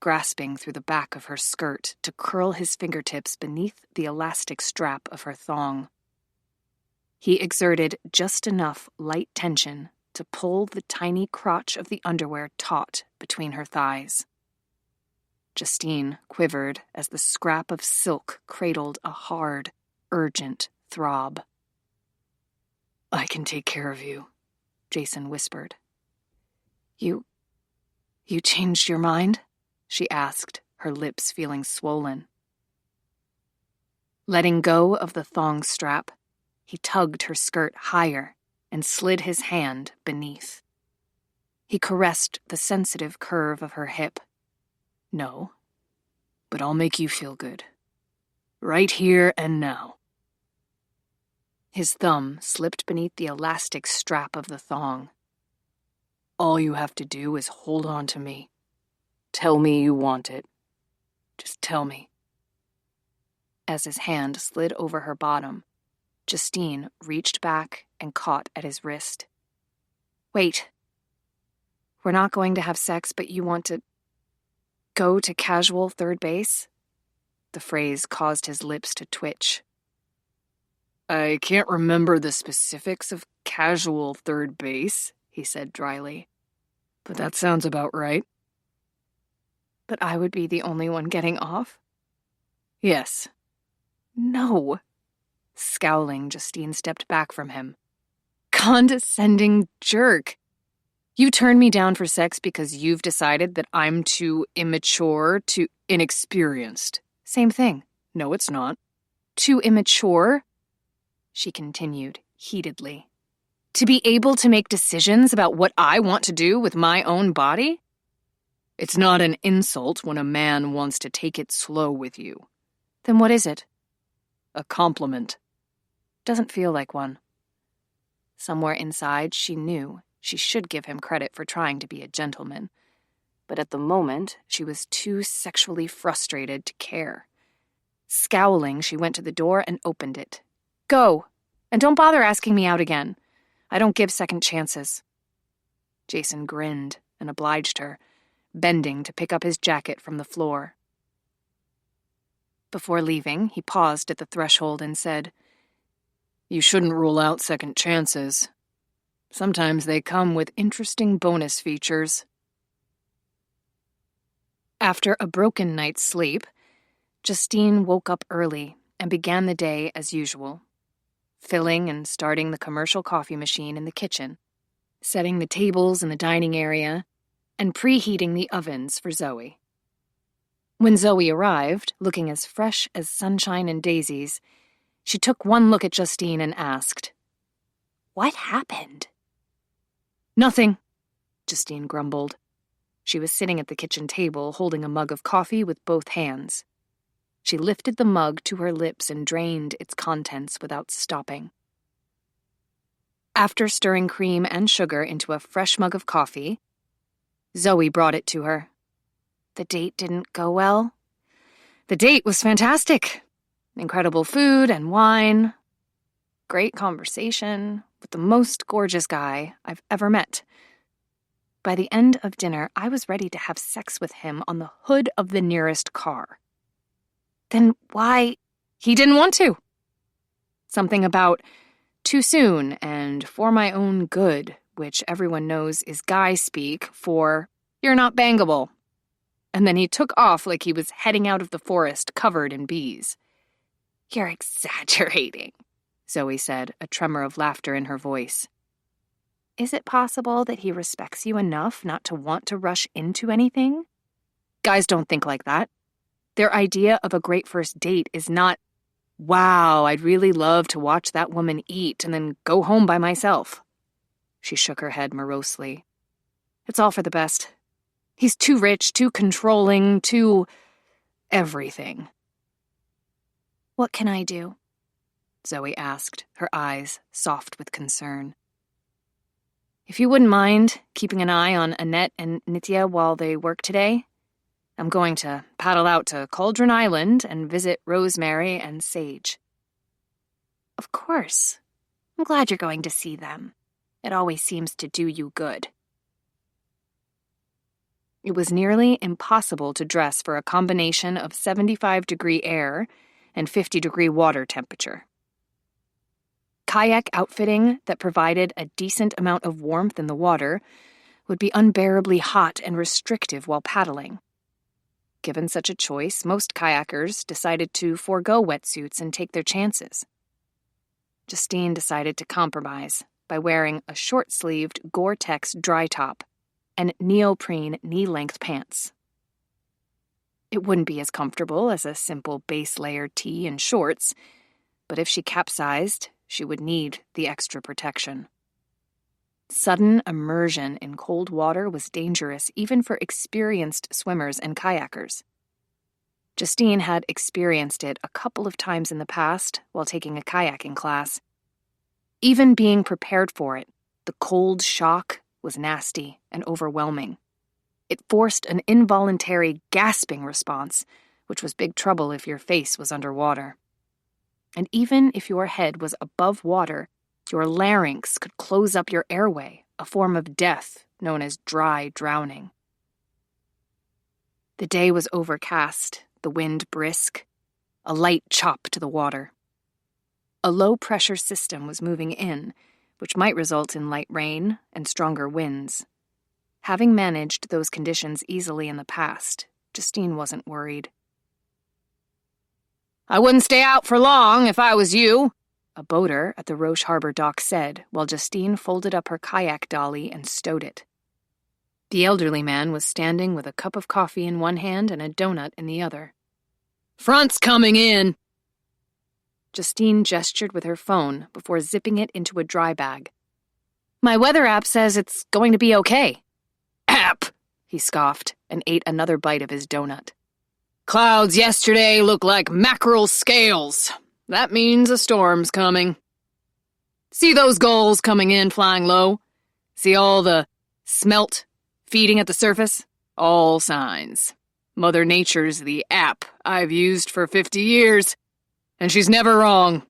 grasping through the back of her skirt to curl his fingertips beneath the elastic strap of her thong. He exerted just enough light tension to pull the tiny crotch of the underwear taut between her thighs. Justine quivered as the scrap of silk cradled a hard, urgent throb. "I can take care of you," Jason whispered. You changed your mind?" she asked, her lips feeling swollen. Letting go of the thong strap, he tugged her skirt higher and slid his hand beneath. He caressed the sensitive curve of her hip. "No, but I'll make you feel good. Right here and now." His thumb slipped beneath the elastic strap of the thong. "All you have to do is hold on to me. Tell me you want it. Just tell me." As his hand slid over her bottom, Justine reached back and caught at his wrist. "Wait. We're not going to have sex, but you want to go to casual third base?" The phrase caused his lips to twitch. "I can't remember the specifics of casual third base," he said dryly. "But that sounds about right." "But I would be the only one getting off?" "Yes." "No." Scowling, Justine stepped back from him. "Condescending jerk. You turn me down for sex because you've decided that I'm too immature, too inexperienced. Same thing. No, it's not. Too immature," she continued heatedly, "to be able to make decisions about what I want to do with my own body? It's not an insult when a man wants to take it slow with you." "Then what is it?" "A compliment." Doesn't feel like one. Somewhere inside, she knew she should give him credit for trying to be a gentleman. But at the moment, she was too sexually frustrated to care. Scowling, she went to the door and opened it. "Go, and don't bother asking me out again. I don't give second chances." Jason grinned and obliged her, bending to pick up his jacket from the floor. Before leaving, he paused at the threshold and said, "You shouldn't rule out second chances. Sometimes they come with interesting bonus features." After a broken night's sleep, Justine woke up early and began the day as usual, filling and starting the commercial coffee machine in the kitchen, setting the tables in the dining area, and preheating the ovens for Zoe. When Zoe arrived, looking as fresh as sunshine and daisies, she took one look at Justine and asked, "What happened?" "Nothing," Justine grumbled. She was sitting at the kitchen table, holding a mug of coffee with both hands. She lifted the mug to her lips and drained its contents without stopping. After stirring cream and sugar into a fresh mug of coffee, Zoe brought it to her. "The date didn't go well?" "The date was fantastic. Incredible food and wine. Great conversation with the most gorgeous guy I've ever met. By the end of dinner, I was ready to have sex with him on the hood of the nearest car." "Then why?" "He didn't want to. Something about too soon and for my own good, which everyone knows is guy speak for you're not bangable." And then he took off like he was heading out of the forest covered in bees. "You're exaggerating," Zoe said, a tremor of laughter in her voice. "Is it possible that he respects you enough not to want to rush into anything?" "Guys don't think like that. Their idea of a great first date is not, wow, I'd really love to watch that woman eat and then go home by myself." She shook her head morosely. "It's all for the best. He's too rich, too controlling, too everything." "What can I do?" Zoe asked, her eyes soft with concern. "If you wouldn't mind keeping an eye on Annette and Nitya while they work today, I'm going to paddle out to Cauldron Island and visit Rosemary and Sage." "Of course. I'm glad you're going to see them. It always seems to do you good." It was nearly impossible to dress for a combination of 75-degree air and 50-degree water temperature. Kayak outfitting that provided a decent amount of warmth in the water would be unbearably hot and restrictive while paddling. Given such a choice, most kayakers decided to forego wetsuits and take their chances. Justine decided to compromise by wearing a short-sleeved Gore-Tex dry top and neoprene knee-length pants. It wouldn't be as comfortable as a simple base-layer tee and shorts, but if she capsized, she would need the extra protection. Sudden immersion in cold water was dangerous even for experienced swimmers and kayakers. Justine had experienced it a couple of times in the past while taking a kayaking class. Even being prepared for it, the cold shock was nasty and overwhelming. It forced an involuntary gasping response, which was big trouble if your face was underwater. And even if your head was above water, your larynx could close up your airway, a form of death known as dry drowning. The day was overcast, the wind brisk, a light chop to the water. A low-pressure system was moving in, which might result in light rain and stronger winds. Having managed those conditions easily in the past, Justine wasn't worried. "I wouldn't stay out for long if I was you," a boater at the Roche Harbor dock said, while Justine folded up her kayak dolly and stowed it. The elderly man was standing with a cup of coffee in one hand and a donut in the other. "Front's coming in." Justine gestured with her phone before zipping it into a dry bag. "My weather app says it's going to be okay." "App," he scoffed and ate another bite of his donut. "Clouds yesterday look like mackerel scales. That means a storm's coming. See those gulls coming in flying low? See all the smelt feeding at the surface? All signs. Mother Nature's the app I've used for 50 years, and she's never wrong."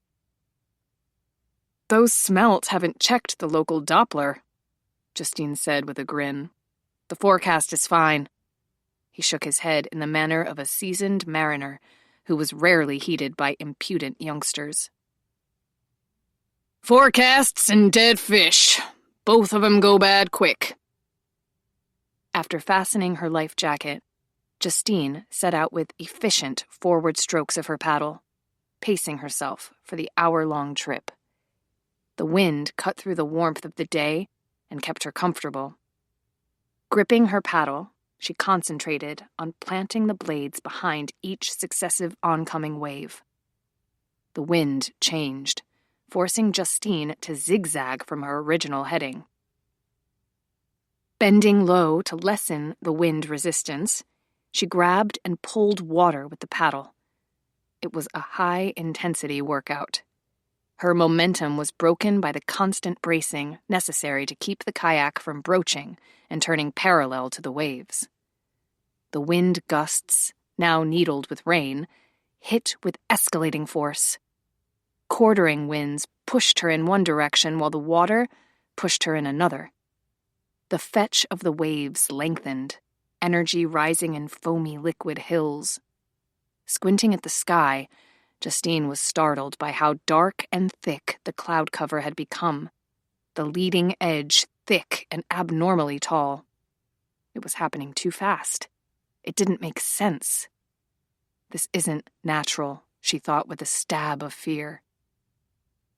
"Those smelt haven't checked the local Doppler," Justine said with a grin. "The forecast is fine." He shook his head in the manner of a seasoned mariner who was rarely heeded by impudent youngsters. "Forecasts and dead fish. Both of 'em go bad quick." After fastening her life jacket, Justine set out with efficient forward strokes of her paddle, pacing herself for the hour-long trip. The wind cut through the warmth of the day and kept her comfortable. Gripping her paddle, she concentrated on planting the blades behind each successive oncoming wave. The wind changed, forcing Justine to zigzag from her original heading. Bending low to lessen the wind resistance, she grabbed and pulled water with the paddle. It was a high-intensity workout. Her momentum was broken by the constant bracing necessary to keep the kayak from broaching and turning parallel to the waves. The wind gusts, now needled with rain, hit with escalating force. Quartering winds pushed her in one direction while the water pushed her in another. The fetch of the waves lengthened, energy rising in foamy liquid hills. Squinting at the sky, Justine was startled by how dark and thick the cloud cover had become, the leading edge thick and abnormally tall. It was happening too fast. It didn't make sense. This isn't natural, she thought with a stab of fear.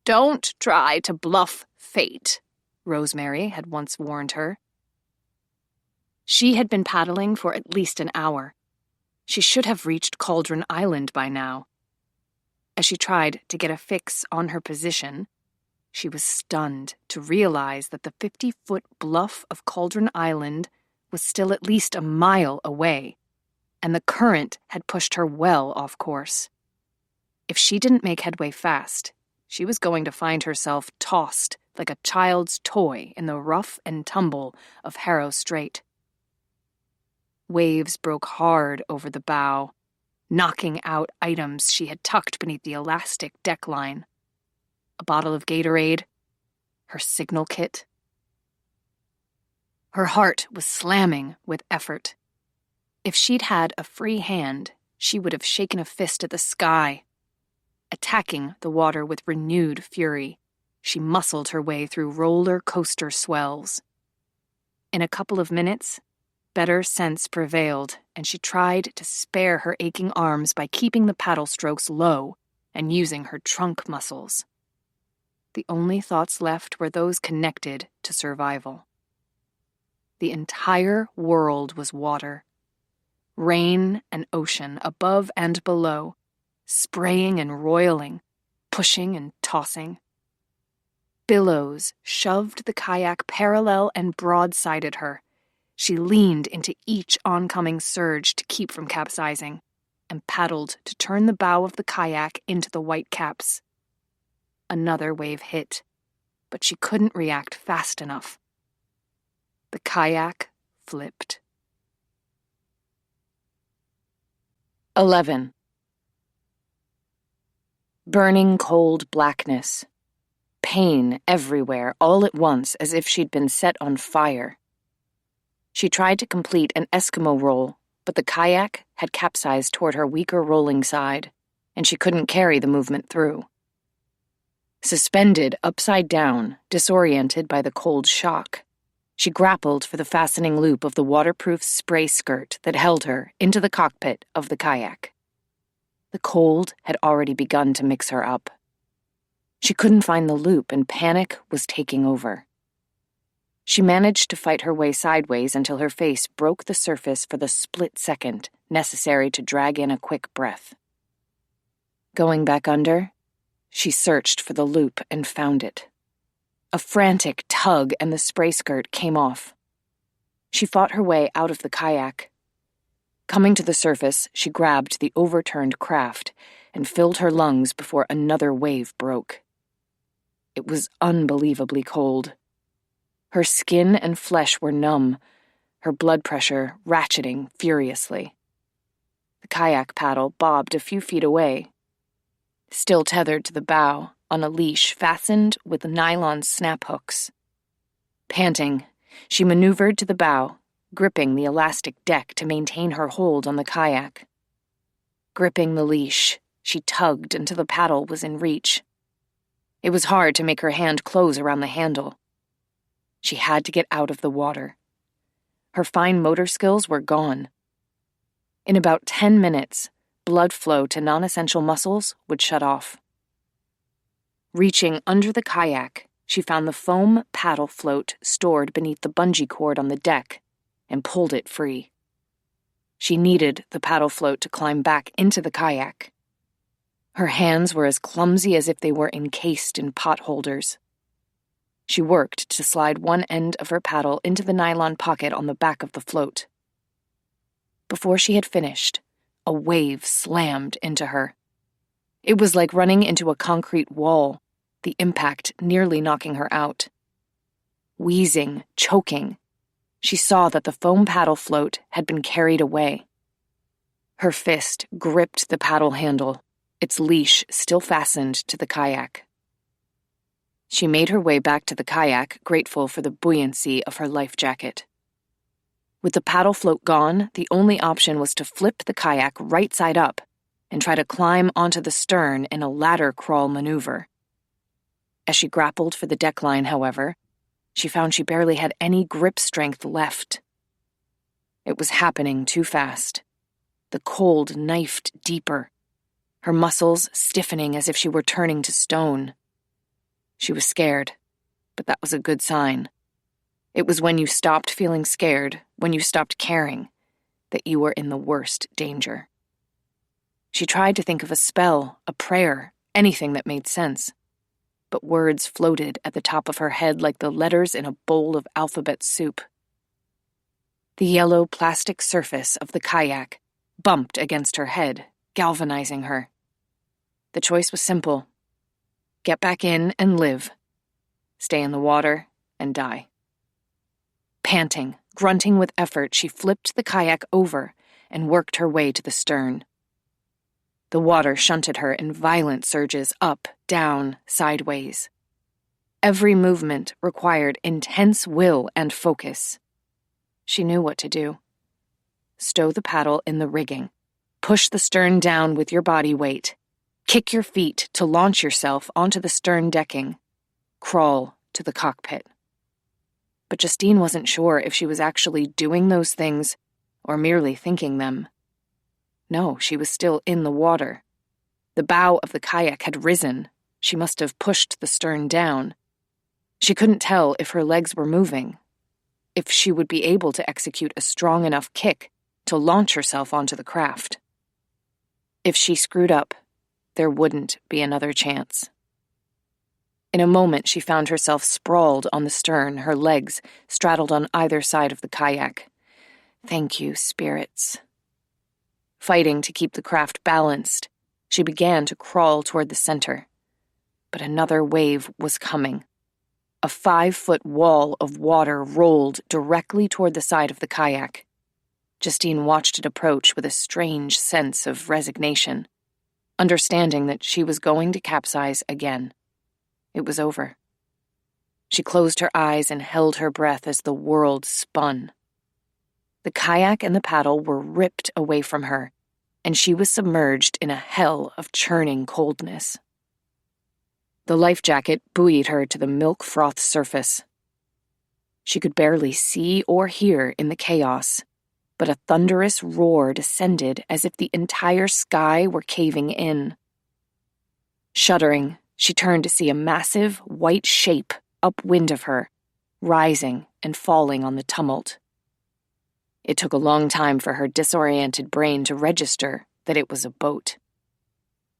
"Don't try to bluff fate," Rosemary had once warned her. She had been paddling for at least an hour. She should have reached Cauldron Island by now. As she tried to get a fix on her position, she was stunned to realize that the 50-foot bluff of Cauldron Island was still at least a mile away, and the current had pushed her well off course. If she didn't make headway fast, she was going to find herself tossed like a child's toy in the rough and tumble of Harrow Strait. Waves broke hard over the bow, knocking out items she had tucked beneath the elastic deck line. A bottle of Gatorade, her signal kit. Her heart was slamming with effort. If she'd had a free hand, she would have shaken a fist at the sky. Attacking the water with renewed fury, she muscled her way through roller coaster swells. In a couple of minutes, better sense prevailed, and she tried to spare her aching arms by keeping the paddle strokes low and using her trunk muscles. The only thoughts left were those connected to survival. The entire world was water. Rain and ocean above and below, spraying and roiling, pushing and tossing. Billows shoved the kayak parallel and broadsided her. She leaned into each oncoming surge to keep from capsizing, and paddled to turn the bow of the kayak into the white caps. Another wave hit, but she couldn't react fast enough. The kayak flipped. 11. Burning cold blackness. Pain everywhere, all at once, as if she'd been set on fire. She tried to complete an Eskimo roll, but the kayak had capsized toward her weaker rolling side, and she couldn't carry the movement through. Suspended upside down, disoriented by the cold shock, she grappled for the fastening loop of the waterproof spray skirt that held her into the cockpit of the kayak. The cold had already begun to mix her up. She couldn't find the loop, and panic was taking over. She managed to fight her way sideways until her face broke the surface for the split second necessary to drag in a quick breath. Going back under, she searched for the loop and found it. A frantic tug and the spray skirt came off. She fought her way out of the kayak. Coming to the surface, she grabbed the overturned craft and filled her lungs before another wave broke. It was unbelievably cold. Her skin and flesh were numb, her blood pressure ratcheting furiously. The kayak paddle bobbed a few feet away. Still tethered to the bow, on a leash fastened with nylon snap hooks. Panting, she maneuvered to the bow, gripping the elastic deck to maintain her hold on the kayak. Gripping the leash, she tugged until the paddle was in reach. It was hard to make her hand close around the handle. She had to get out of the water. Her fine motor skills were gone. In about 10 minutes, blood flow to non-essential muscles would shut off. Reaching under the kayak, she found the foam paddle float stored beneath the bungee cord on the deck and pulled it free. She needed the paddle float to climb back into the kayak. Her hands were as clumsy as if they were encased in pot holders. She worked to slide one end of her paddle into the nylon pocket on the back of the float. Before she had finished, a wave slammed into her. It was like running into a concrete wall, the impact nearly knocking her out. Wheezing, choking, she saw that the foam paddle float had been carried away. Her fist gripped the paddle handle, its leash still fastened to the kayak. She made her way back to the kayak, grateful for the buoyancy of her life jacket. With the paddle float gone, the only option was to flip the kayak right side up and try to climb onto the stern in a ladder crawl maneuver. As she grappled for the deckline, however, she found she barely had any grip strength left. It was happening too fast. The cold knifed deeper, her muscles stiffening as if she were turning to stone. She was scared, but that was a good sign. It was when you stopped feeling scared, when you stopped caring, that you were in the worst danger. She tried to think of a spell, a prayer, anything that made sense. But words floated at the top of her head like the letters in a bowl of alphabet soup. The yellow plastic surface of the kayak bumped against her head, galvanizing her. The choice was simple. Get back in and live. Stay in the water and die. Panting, grunting with effort, she flipped the kayak over and worked her way to the stern. The water shunted her in violent surges up, down, sideways. Every movement required intense will and focus. She knew what to do. stow the paddle in the rigging. Push the stern down with your body weight. Kick your feet to launch yourself onto the stern decking. Crawl to the cockpit. But Justine wasn't sure if she was actually doing those things or merely thinking them. No, she was still in the water. The bow of the kayak had risen. She must have pushed the stern down. She couldn't tell if her legs were moving, if she would be able to execute a strong enough kick to launch herself onto the craft. If she screwed up, there wouldn't be another chance. In a moment, she found herself sprawled on the stern, her legs straddled on either side of the kayak. Thank you, spirits. Fighting to keep the craft balanced, she began to crawl toward the center. But another wave was coming. A 5-foot wall of water rolled directly toward the side of the kayak. Justine watched it approach with a strange sense of resignation, understanding that she was going to capsize again. It was over. She closed her eyes and held her breath as the world spun. The kayak and the paddle were ripped away from her, and she was submerged in a hell of churning coldness. The life jacket buoyed her to the milk froth surface. She could barely see or hear in the chaos, but a thunderous roar descended as if the entire sky were caving in. Shuddering, she turned to see a massive, white shape upwind of her, rising and falling on the tumult. It took a long time for her disoriented brain to register that it was a boat.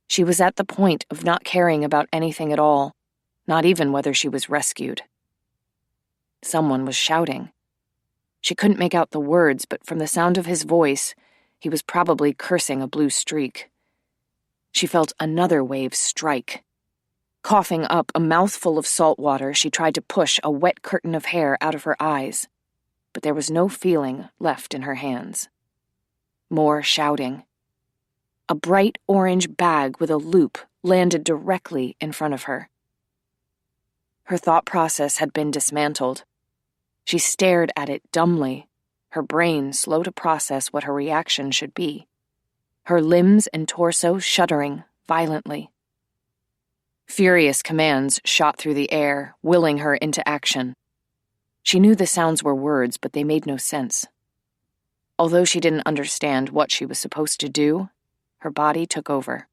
She was at the point of not caring about anything at all, not even whether she was rescued. Someone was shouting. She couldn't make out the words, but from the sound of his voice, he was probably cursing a blue streak. She felt another wave strike. Coughing up a mouthful of salt water, she tried to push a wet curtain of hair out of her eyes, but there was no feeling left in her hands. More shouting. A bright orange bag with a loop landed directly in front of her. Her thought process had been dismantled. She stared at it dumbly, her brain slow to process what her reaction should be, her limbs and torso shuddering violently. Furious commands shot through the air, willing her into action. She knew the sounds were words, but they made no sense. Although she didn't understand what she was supposed to do, her body took over.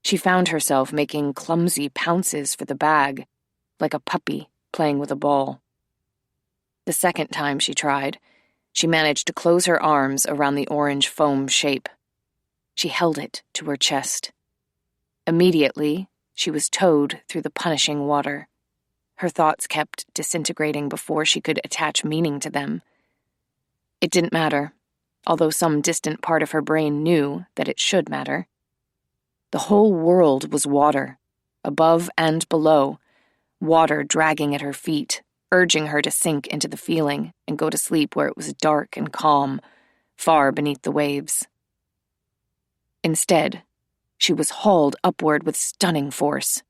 She found herself making clumsy pounces for the bag, like a puppy playing with a ball. The second time she tried, she managed to close her arms around the orange foam shape. She held it to her chest. Immediately, she was towed through the punishing water. Her thoughts kept disintegrating before she could attach meaning to them. It didn't matter, although some distant part of her brain knew that it should matter. The whole world was water, above and below, water dragging at her feet, urging her to sink into the feeling and go to sleep where it was dark and calm, far beneath the waves. Instead, she was hauled upward with stunning force.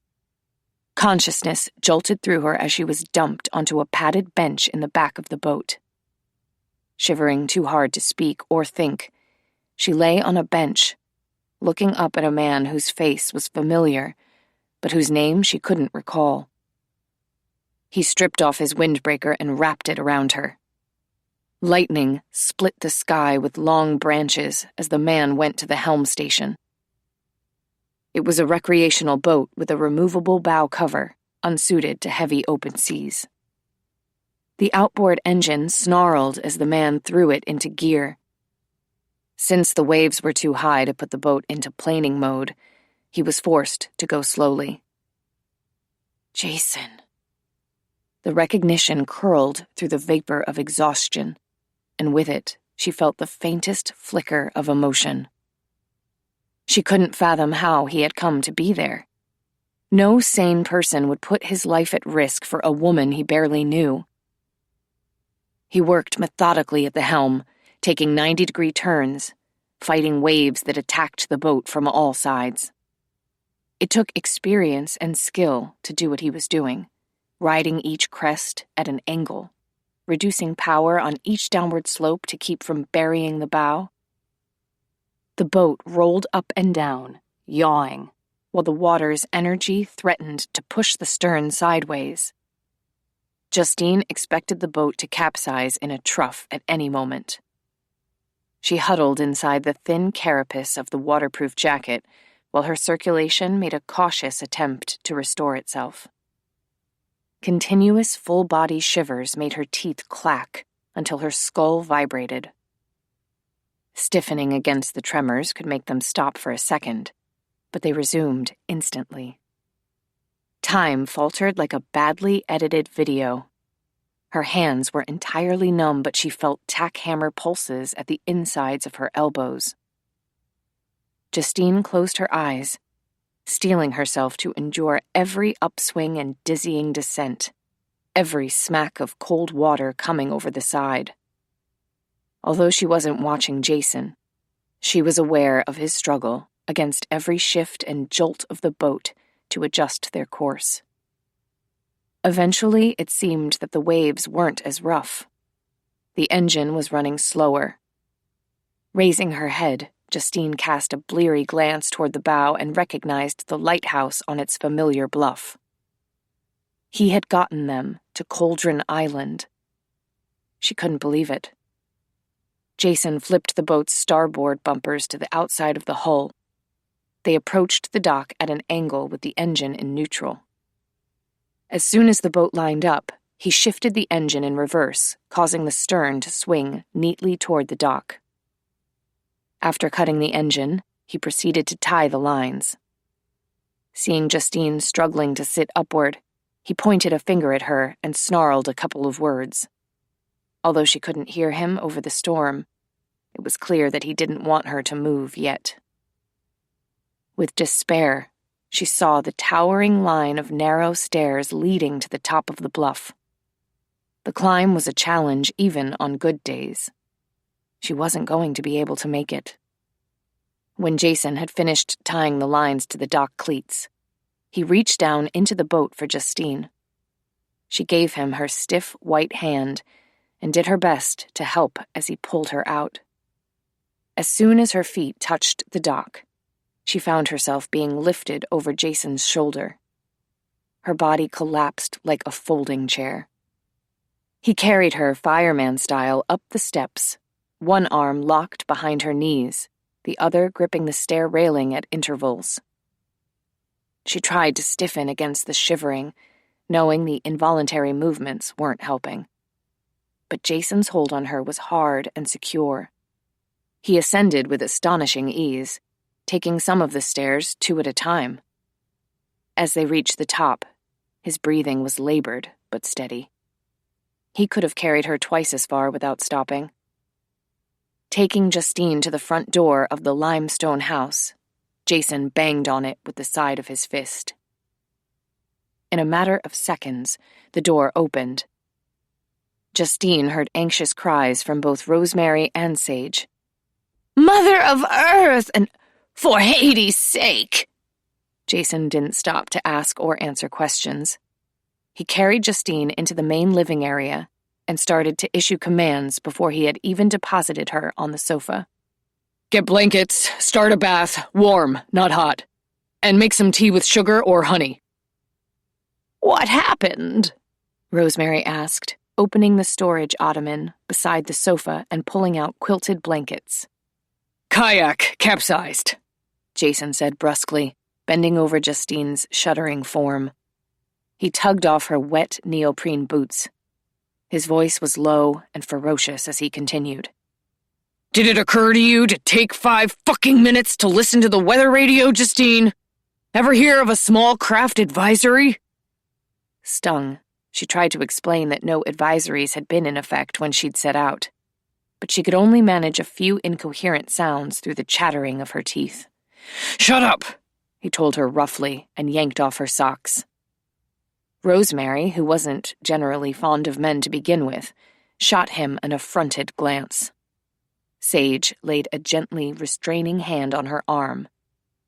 Consciousness jolted through her as she was dumped onto a padded bench in the back of the boat. Shivering too hard to speak or think, she lay on a bench, looking up at a man whose face was familiar, but whose name she couldn't recall. He stripped off his windbreaker and wrapped it around her. Lightning split the sky with long branches as the man went to the helm station. It was a recreational boat with a removable bow cover, unsuited to heavy open seas. The outboard engine snarled as the man threw it into gear. Since the waves were too high to put the boat into planing mode, he was forced to go slowly. Jason. The recognition curled through the vapor of exhaustion, and with it, she felt the faintest flicker of emotion. She couldn't fathom how he had come to be there. No sane person would put his life at risk for a woman he barely knew. He worked methodically at the helm, taking 90-degree turns, fighting waves that attacked the boat from all sides. It took experience and skill to do what he was doing, riding each crest at an angle, reducing power on each downward slope to keep from burying the bow. The boat rolled up and down, yawing, while the water's energy threatened to push the stern sideways. Justine expected the boat to capsize in a trough at any moment. She huddled inside the thin carapace of the waterproof jacket while her circulation made a cautious attempt to restore itself. Continuous full-body shivers made her teeth clack until her skull vibrated. Stiffening against the tremors could make them stop for a second, but they resumed instantly. Time faltered like a badly edited video. Her hands were entirely numb, but she felt tack-hammer pulses at the insides of her elbows. Justine closed her eyes, steeling herself to endure every upswing and dizzying descent, every smack of cold water coming over the side. Although she wasn't watching Jason, she was aware of his struggle against every shift and jolt of the boat to adjust their course. Eventually, it seemed that the waves weren't as rough. The engine was running slower. Raising her head, Justine cast a bleary glance toward the bow and recognized the lighthouse on its familiar bluff. He had gotten them to Cauldron Island. She couldn't believe it. Jason flipped the boat's starboard bumpers to the outside of the hull. They approached the dock at an angle with the engine in neutral. As soon as the boat lined up, he shifted the engine in reverse, causing the stern to swing neatly toward the dock. After cutting the engine, he proceeded to tie the lines. Seeing Justine struggling to sit upward, he pointed a finger at her and snarled a couple of words. Although she couldn't hear him over the storm, it was clear that he didn't want her to move yet. With despair, she saw the towering line of narrow stairs leading to the top of the bluff. The climb was a challenge even on good days. She wasn't going to be able to make it. When Jason had finished tying the lines to the dock cleats, he reached down into the boat for Justine. She gave him her stiff white hand and did her best to help as he pulled her out. As soon as her feet touched the dock, she found herself being lifted over Jason's shoulder. Her body collapsed like a folding chair. He carried her fireman style up the steps, one arm locked behind her knees, the other gripping the stair railing at intervals. She tried to stiffen against the shivering, knowing the involuntary movements weren't helping. But Jason's hold on her was hard and secure. He ascended with astonishing ease, taking some of the stairs 2 at a time. As they reached the top, his breathing was labored but steady. He could have carried her twice as far without stopping. Taking Justine to the front door of the limestone house, Jason banged on it with the side of his fist. In a matter of seconds, the door opened. Justine heard anxious cries from both Rosemary and Sage. "Mother of Earth, and for Hades' sake!" Jason didn't stop to ask or answer questions. He carried Justine into the main living area and started to issue commands before he had even deposited her on the sofa. Get blankets, start a bath, warm, not hot, and make some tea with sugar or honey. "What happened?" Rosemary asked, opening the storage ottoman beside the sofa and pulling out quilted blankets. Kayak capsized, Jason said brusquely, bending over Justine's shuddering form. He tugged off her wet neoprene boots. His voice was low and ferocious as he continued. Did it occur to you to take 5 fucking minutes to listen to the weather radio, Justine? Ever hear of a small craft advisory? Stung, she tried to explain that no advisories had been in effect when she'd set out, but she could only manage a few incoherent sounds through the chattering of her teeth. Shut up, he told her roughly and yanked off her socks. Rosemary, who wasn't generally fond of men to begin with, shot him an affronted glance. Sage laid a gently restraining hand on her arm.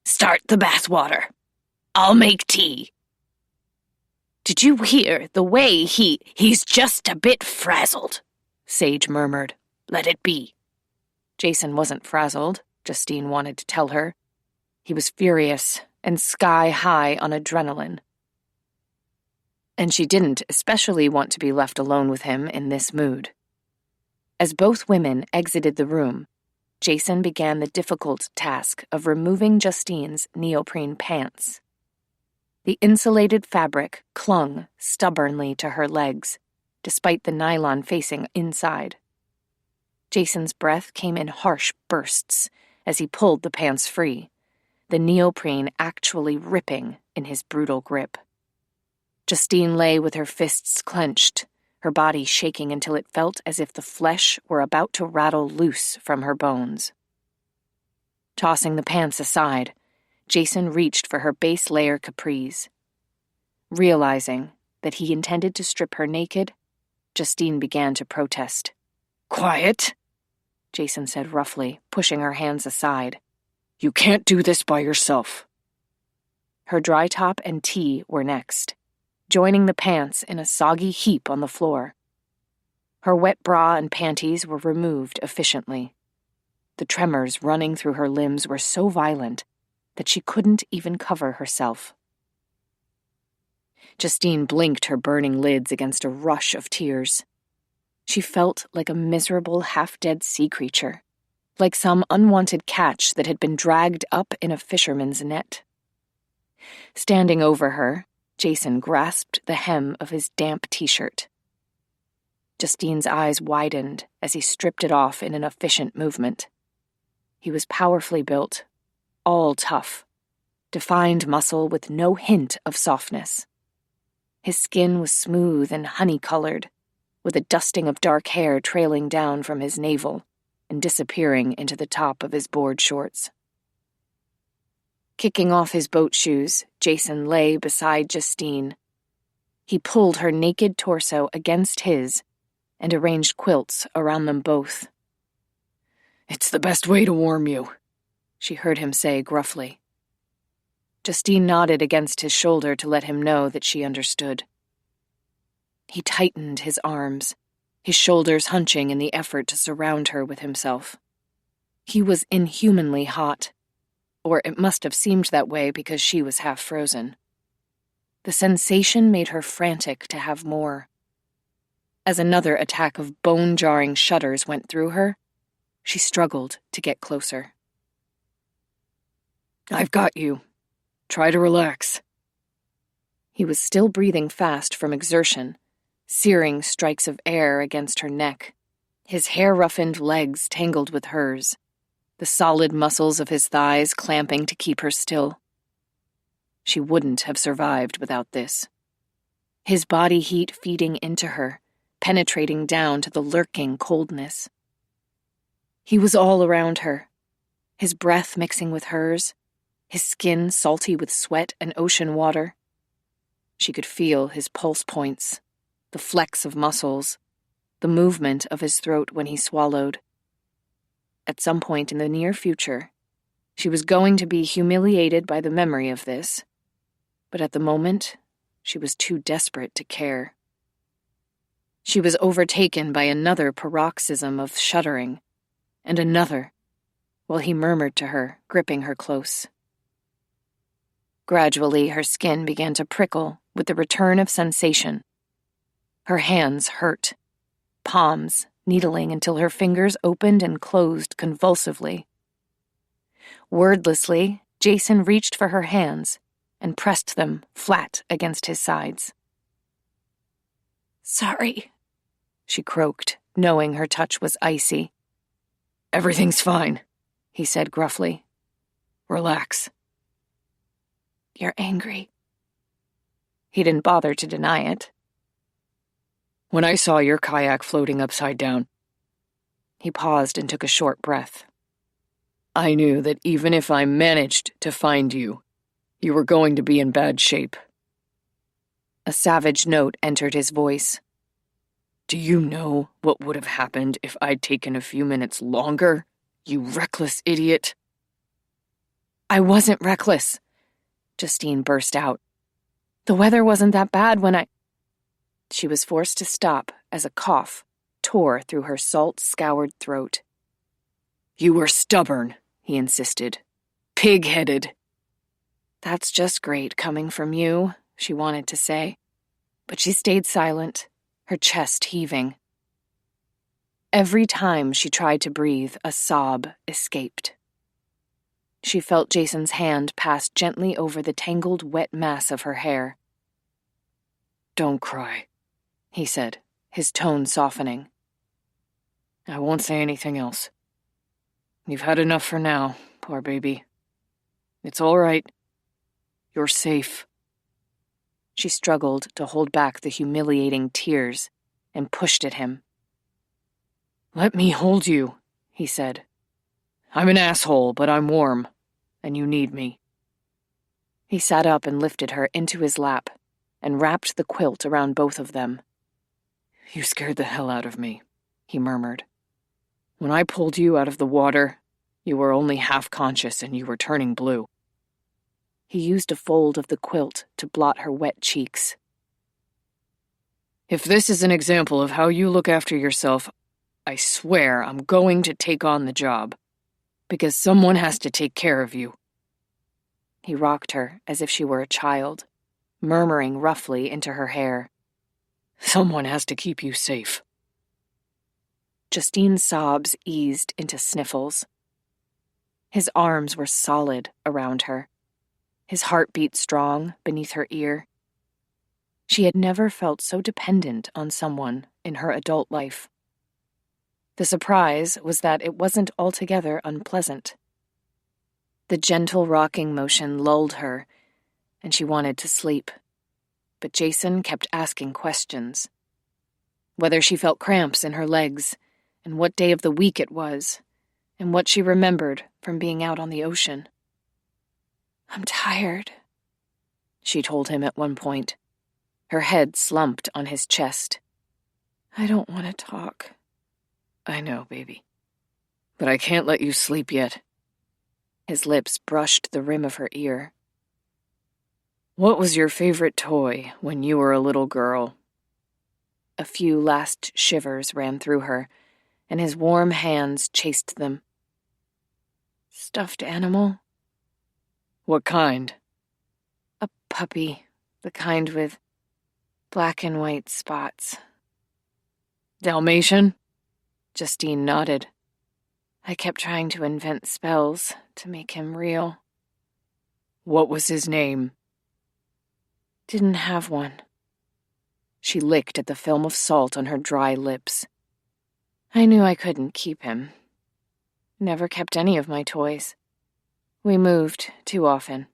"Start the bathwater. I'll make tea." Did you hear the way he's just a bit frazzled, Sage murmured. Let it be. Jason wasn't frazzled, Justine wanted to tell her. He was furious and sky high on adrenaline. And she didn't especially want to be left alone with him in this mood. As both women exited the room, Jason began the difficult task of removing Justine's neoprene pants. The insulated fabric clung stubbornly to her legs, despite the nylon facing inside. Jason's breath came in harsh bursts as he pulled the pants free, the neoprene actually ripping in his brutal grip. Justine lay with her fists clenched, her body shaking until it felt as if the flesh were about to rattle loose from her bones. Tossing the pants aside, Jason reached for her base layer capris. Realizing that he intended to strip her naked, Justine began to protest. Quiet, Jason said roughly, pushing her hands aside. You can't do this by yourself. Her dry top and tee were next, joining the pants in a soggy heap on the floor. Her wet bra and panties were removed efficiently. The tremors running through her limbs were so violent that she couldn't even cover herself. Justine blinked her burning lids against a rush of tears. She felt like a miserable, half-dead sea creature, like some unwanted catch that had been dragged up in a fisherman's net. Standing over her, Jason grasped the hem of his damp t-shirt. Justine's eyes widened as he stripped it off in an efficient movement. He was powerfully built, all tough, defined muscle with no hint of softness. His skin was smooth and honey-colored, with a dusting of dark hair trailing down from his navel and disappearing into the top of his board shorts. Kicking off his boat shoes, Jason lay beside Justine. He pulled her naked torso against his and arranged quilts around them both. It's the best way to warm you, she heard him say gruffly. Justine nodded against his shoulder to let him know that she understood. He tightened his arms, his shoulders hunching in the effort to surround her with himself. He was inhumanly hot, or it must have seemed that way because she was half frozen. The sensation made her frantic to have more. As another attack of bone-jarring shudders went through her, she struggled to get closer. I've got you. Try to relax. He was still breathing fast from exertion, searing strikes of air against her neck, his hair-roughened legs tangled with hers, the solid muscles of his thighs clamping to keep her still. She wouldn't have survived without this. His body heat feeding into her, penetrating down to the lurking coldness. He was all around her, his breath mixing with hers, his skin salty with sweat and ocean water. She could feel his pulse points, the flex of muscles, the movement of his throat when he swallowed. At some point in the near future, she was going to be humiliated by the memory of this, but at the moment, she was too desperate to care. She was overtaken by another paroxysm of shuddering, and another, while he murmured to her, gripping her close. Gradually, her skin began to prickle with the return of sensation. Her hands hurt, palms needling until her fingers opened and closed convulsively. Wordlessly, Jason reached for her hands and pressed them flat against his sides. Sorry, she croaked, knowing her touch was icy. Everything's fine, he said gruffly. Relax. You're angry. He didn't bother to deny it. When I saw your kayak floating upside down, he paused and took a short breath. I knew that even if I managed to find you, you were going to be in bad shape. A savage note entered his voice. Do you know what would have happened if I'd taken a few minutes longer, you reckless idiot? I wasn't reckless, Justine burst out. The weather wasn't that bad when I... She was forced to stop as a cough tore through her salt-scoured throat. You were stubborn, he insisted. Pig-headed. That's just great coming from you, she wanted to say, but she stayed silent, her chest heaving. Every time she tried to breathe, a sob escaped. She felt Jason's hand pass gently over the tangled, wet mass of her hair. Don't cry, he said, his tone softening. I won't say anything else. You've had enough for now, poor baby. It's all right. You're safe. She struggled to hold back the humiliating tears and pushed at him. Let me hold you, he said. I'm an asshole, but I'm warm, and you need me. He sat up and lifted her into his lap and wrapped the quilt around both of them. You scared the hell out of me, he murmured. When I pulled you out of the water, you were only half conscious and you were turning blue. He used a fold of the quilt to blot her wet cheeks. If this is an example of how you look after yourself, I swear I'm going to take on the job, because someone has to take care of you. He rocked her as if she were a child, murmuring roughly into her hair. Someone has to keep you safe. Justine's sobs eased into sniffles. His arms were solid around her, his heartbeat strong beneath her ear. She had never felt so dependent on someone in her adult life. The surprise was that it wasn't altogether unpleasant. The gentle rocking motion lulled her, and she wanted to sleep. But Jason kept asking questions. Whether she felt cramps in her legs, and what day of the week it was, and what she remembered from being out on the ocean. I'm tired, she told him at one point, her head slumped on his chest. I don't want to talk. I know, baby. But I can't let you sleep yet. His lips brushed the rim of her ear. What was your favorite toy when you were a little girl? A few last shivers ran through her, and his warm hands chased them. Stuffed animal? What kind? A puppy, the kind with black and white spots. Dalmatian? Justine nodded. I kept trying to invent spells to make him real. What was his name? Didn't have one. She licked at the film of salt on her dry lips. I knew I couldn't keep him. Never kept any of my toys. We moved too often.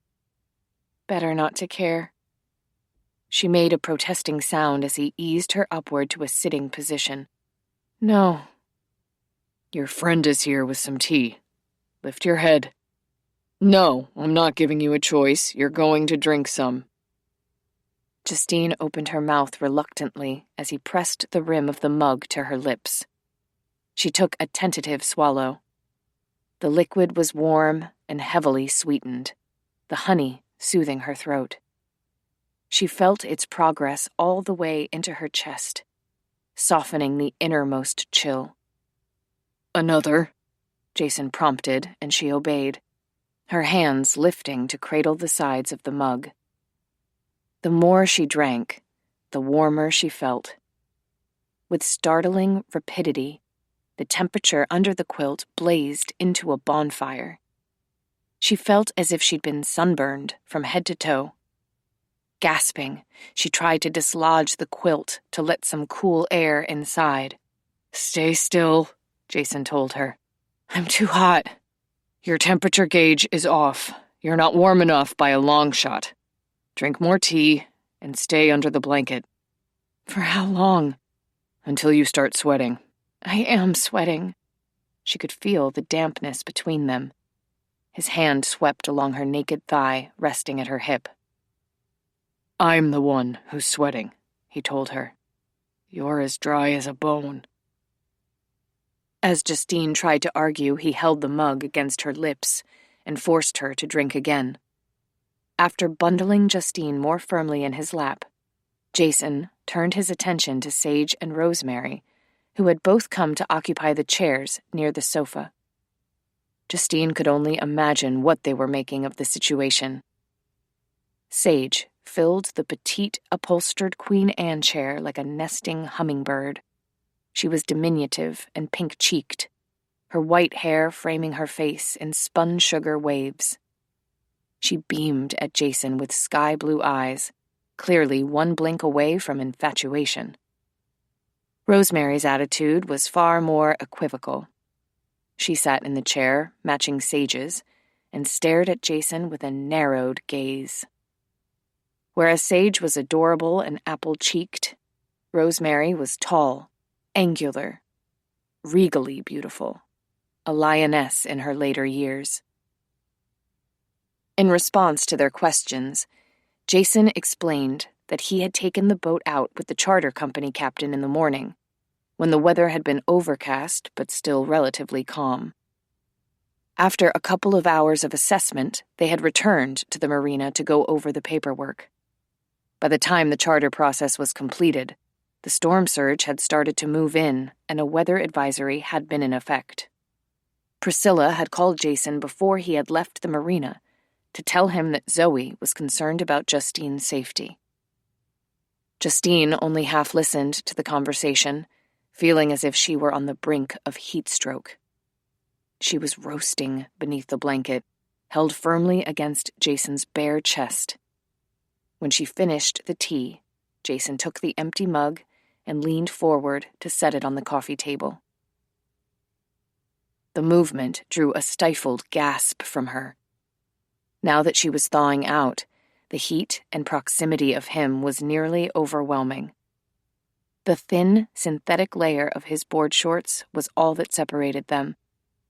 Better not to care. She made a protesting sound as he eased her upward to a sitting position. No. Your friend is here with some tea. Lift your head. No, I'm not giving you a choice. You're going to drink some. Justine opened her mouth reluctantly as he pressed the rim of the mug to her lips. She took a tentative swallow. The liquid was warm and heavily sweetened, the honey soothing her throat. She felt its progress all the way into her chest, softening the innermost chill. Another? Jason prompted, and she obeyed, her hands lifting to cradle the sides of the mug. The more she drank, the warmer she felt. With startling rapidity, the temperature under the quilt blazed into a bonfire. She felt as if she'd been sunburned from head to toe. Gasping, she tried to dislodge the quilt to let some cool air inside. Stay still, Jason told her. I'm too hot. Your temperature gauge is off. You're not warm enough by a long shot. Drink more tea and stay under the blanket. For how long? Until you start sweating. I am sweating. She could feel the dampness between them. His hand swept along her naked thigh, resting at her hip. I'm the one who's sweating, he told her. You're as dry as a bone. As Justine tried to argue, he held the mug against her lips and forced her to drink again. After bundling Justine more firmly in his lap, Jason turned his attention to Sage and Rosemary, who had both come to occupy the chairs near the sofa. Justine could only imagine what they were making of the situation. Sage filled the petite upholstered Queen Anne chair like a nesting hummingbird. She was diminutive and pink-cheeked, her white hair framing her face in spun sugar waves. She beamed at Jason with sky-blue eyes, clearly one blink away from infatuation. Rosemary's attitude was far more equivocal. She sat in the chair, matching Sage's, and stared at Jason with a narrowed gaze. Whereas Sage was adorable and apple-cheeked, Rosemary was tall, angular, regally beautiful, a lioness in her later years. In response to their questions, Jason explained that he had taken the boat out with the charter company captain in the morning, when the weather had been overcast but still relatively calm. After a couple of hours of assessment, they had returned to the marina to go over the paperwork. By the time the charter process was completed, the storm surge had started to move in and a weather advisory had been in effect. Priscilla had called Jason before he had left the marina to tell him that Zoe was concerned about Justine's safety. Justine only half listened to the conversation, feeling as if she were on the brink of heat stroke. She was roasting beneath the blanket, held firmly against Jason's bare chest. When she finished the tea, Jason took the empty mug and leaned forward to set it on the coffee table. The movement drew a stifled gasp from her. Now that she was thawing out, the heat and proximity of him was nearly overwhelming. The thin, synthetic layer of his board shorts was all that separated them,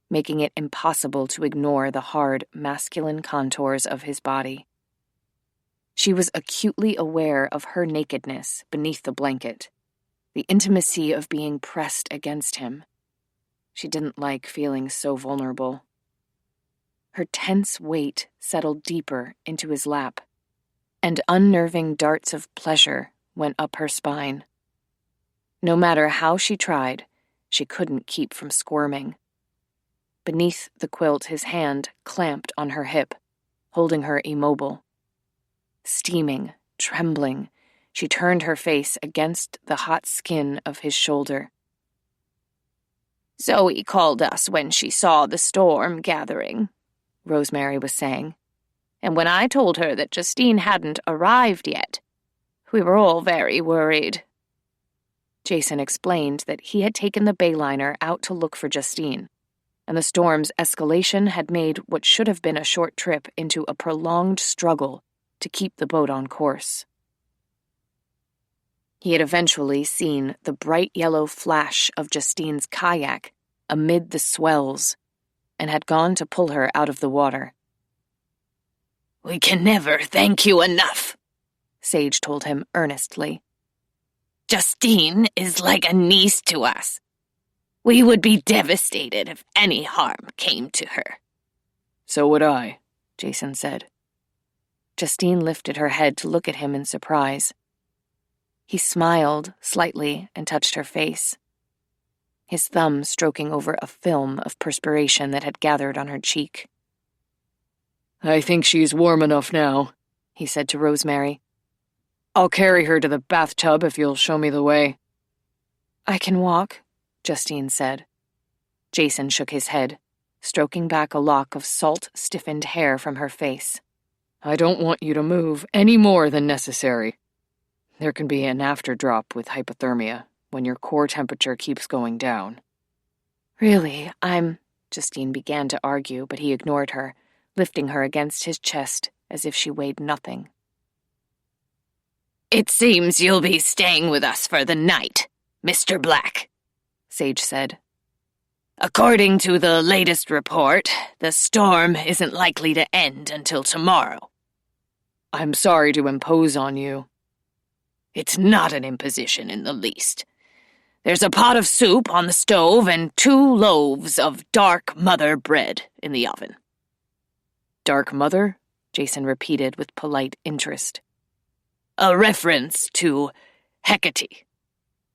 making it impossible to ignore the hard, masculine contours of his body. She was acutely aware of her nakedness beneath the blanket, the intimacy of being pressed against him. She didn't like feeling so vulnerable. Her tense weight settled deeper into his lap, and unnerving darts of pleasure went up her spine. No matter how she tried, she couldn't keep from squirming. Beneath the quilt, his hand clamped on her hip, holding her immobile. Steaming, trembling, she turned her face against the hot skin of his shoulder. "Zoe called us when she saw the storm gathering," Rosemary was saying. "And when I told her that Justine hadn't arrived yet, we were all very worried." Jason explained that he had taken the Bayliner out to look for Justine, and the storm's escalation had made what should have been a short trip into a prolonged struggle to keep the boat on course. He had eventually seen the bright yellow flash of Justine's kayak amid the swells and had gone to pull her out of the water. "We can never thank you enough," Sage told him earnestly. "Justine is like a niece to us. We would be devastated if any harm came to her." "So would I," Jason said. Justine lifted her head to look at him in surprise. He smiled slightly and touched her face, his thumb stroking over a film of perspiration that had gathered on her cheek. "I think she's warm enough now," he said to Rosemary. "I'll carry her to the bathtub if you'll show me the way." "I can walk," Justine said. Jason shook his head, stroking back a lock of salt-stiffened hair from her face. "I don't want you to move any more than necessary. There can be an afterdrop with hypothermia when your core temperature keeps going down." "Really, Justine began to argue, but he ignored her, lifting her against his chest as if she weighed nothing. "It seems you'll be staying with us for the night, Mr. Black," Sage said. "According to the latest report, the storm isn't likely to end until tomorrow." "I'm sorry to impose on you." "It's not an imposition in the least. There's a pot of soup on the stove and 2 loaves of dark mother bread in the oven." "Dark mother? Jason repeated with polite interest. A reference to Hecate.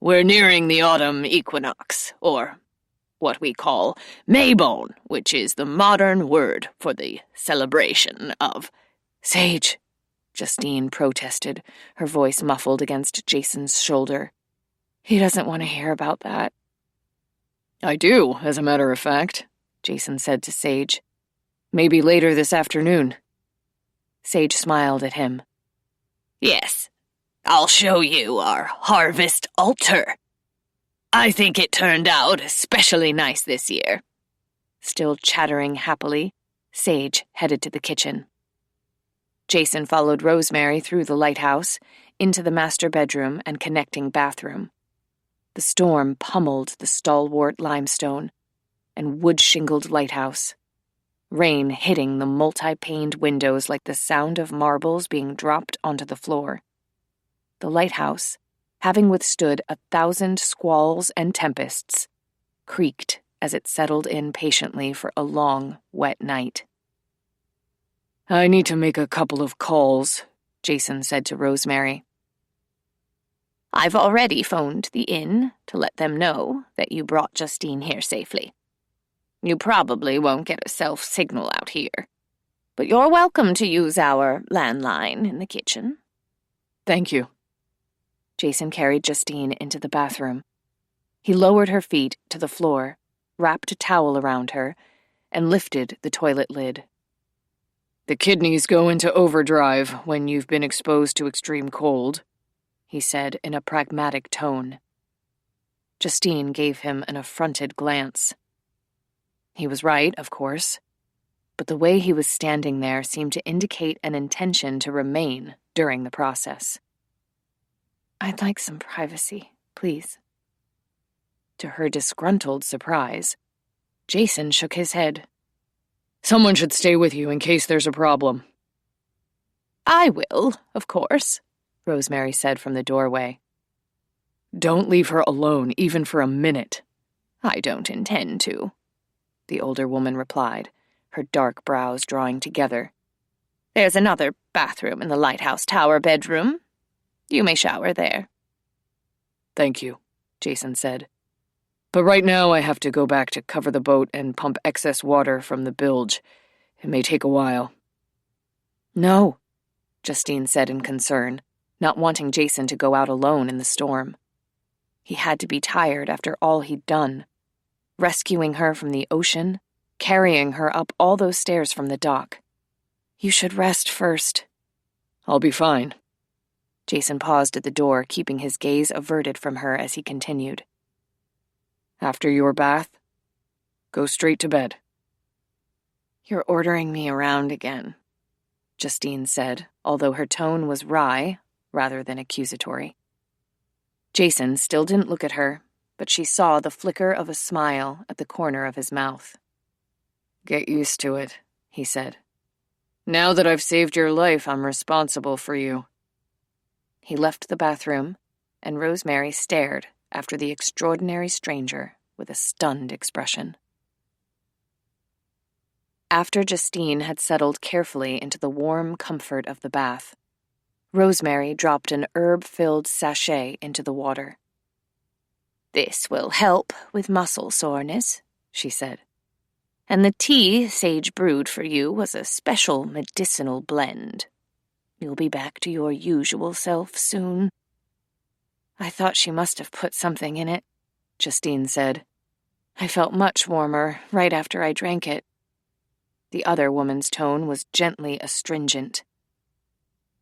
We're nearing the autumn equinox, or what we call Maybone, which is the modern word for the celebration of... Sage, Justine protested, her voice muffled against Jason's shoulder. He doesn't want to hear about that. I do, as a matter of fact, Jason said to Sage. Maybe later this afternoon. Sage smiled at him. Yes, I'll show you our harvest altar. I think it turned out especially nice this year. Still chattering happily, Sage headed to the kitchen. Jason followed Rosemary through the lighthouse, into the master bedroom and connecting bathroom. The storm pummeled the stalwart limestone and wood-shingled lighthouse, rain hitting the multi-paned windows like the sound of marbles being dropped onto the floor. The lighthouse, having withstood 1,000 squalls and tempests, creaked as it settled in patiently for a long, wet night. I need to make a couple of calls, Jason said to Rosemary. I've already phoned the inn to let them know that you brought Justine here safely. You probably won't get a self-signal out here, but you're welcome to use our landline in the kitchen. Thank you. Jason carried Justine into the bathroom. He lowered her feet to the floor, wrapped a towel around her, and lifted the toilet lid. The kidneys go into overdrive when you've been exposed to extreme cold, he said in a pragmatic tone. Justine gave him an affronted glance. He was right, of course, but the way he was standing there seemed to indicate an intention to remain during the process. I'd like some privacy, please. To her disgruntled surprise, Jason shook his head. Someone should stay with you in case there's a problem. I will, of course, Rosemary said from the doorway. Don't leave her alone, even for a minute. I don't intend to, the older woman replied, her dark brows drawing together. There's another bathroom in the lighthouse tower bedroom. You may shower there. Thank you, Jason said. But right now I have to go back to cover the boat and pump excess water from the bilge. It may take a while. No, Justine said in concern, not wanting Jason to go out alone in the storm. He had to be tired after all he'd done. Rescuing her from the ocean, carrying her up all those stairs from the dock. You should rest first. I'll be fine. Jason paused at the door, keeping his gaze averted from her as he continued. After your bath, go straight to bed. You're ordering me around again, Justine said, although her tone was wry rather than accusatory. Jason still didn't look at her, but she saw the flicker of a smile at the corner of his mouth. Get used to it, he said. Now that I've saved your life, I'm responsible for you. He left the bathroom, and Rosemary stared after the extraordinary stranger with a stunned expression. After Justine had settled carefully into the warm comfort of the bath, Rosemary dropped an herb-filled sachet into the water. This will help with muscle soreness, she said. And the tea Sage brewed for you was a special medicinal blend. You'll be back to your usual self soon. I thought she must have put something in it, Justine said. I felt much warmer right after I drank it. The other woman's tone was gently astringent.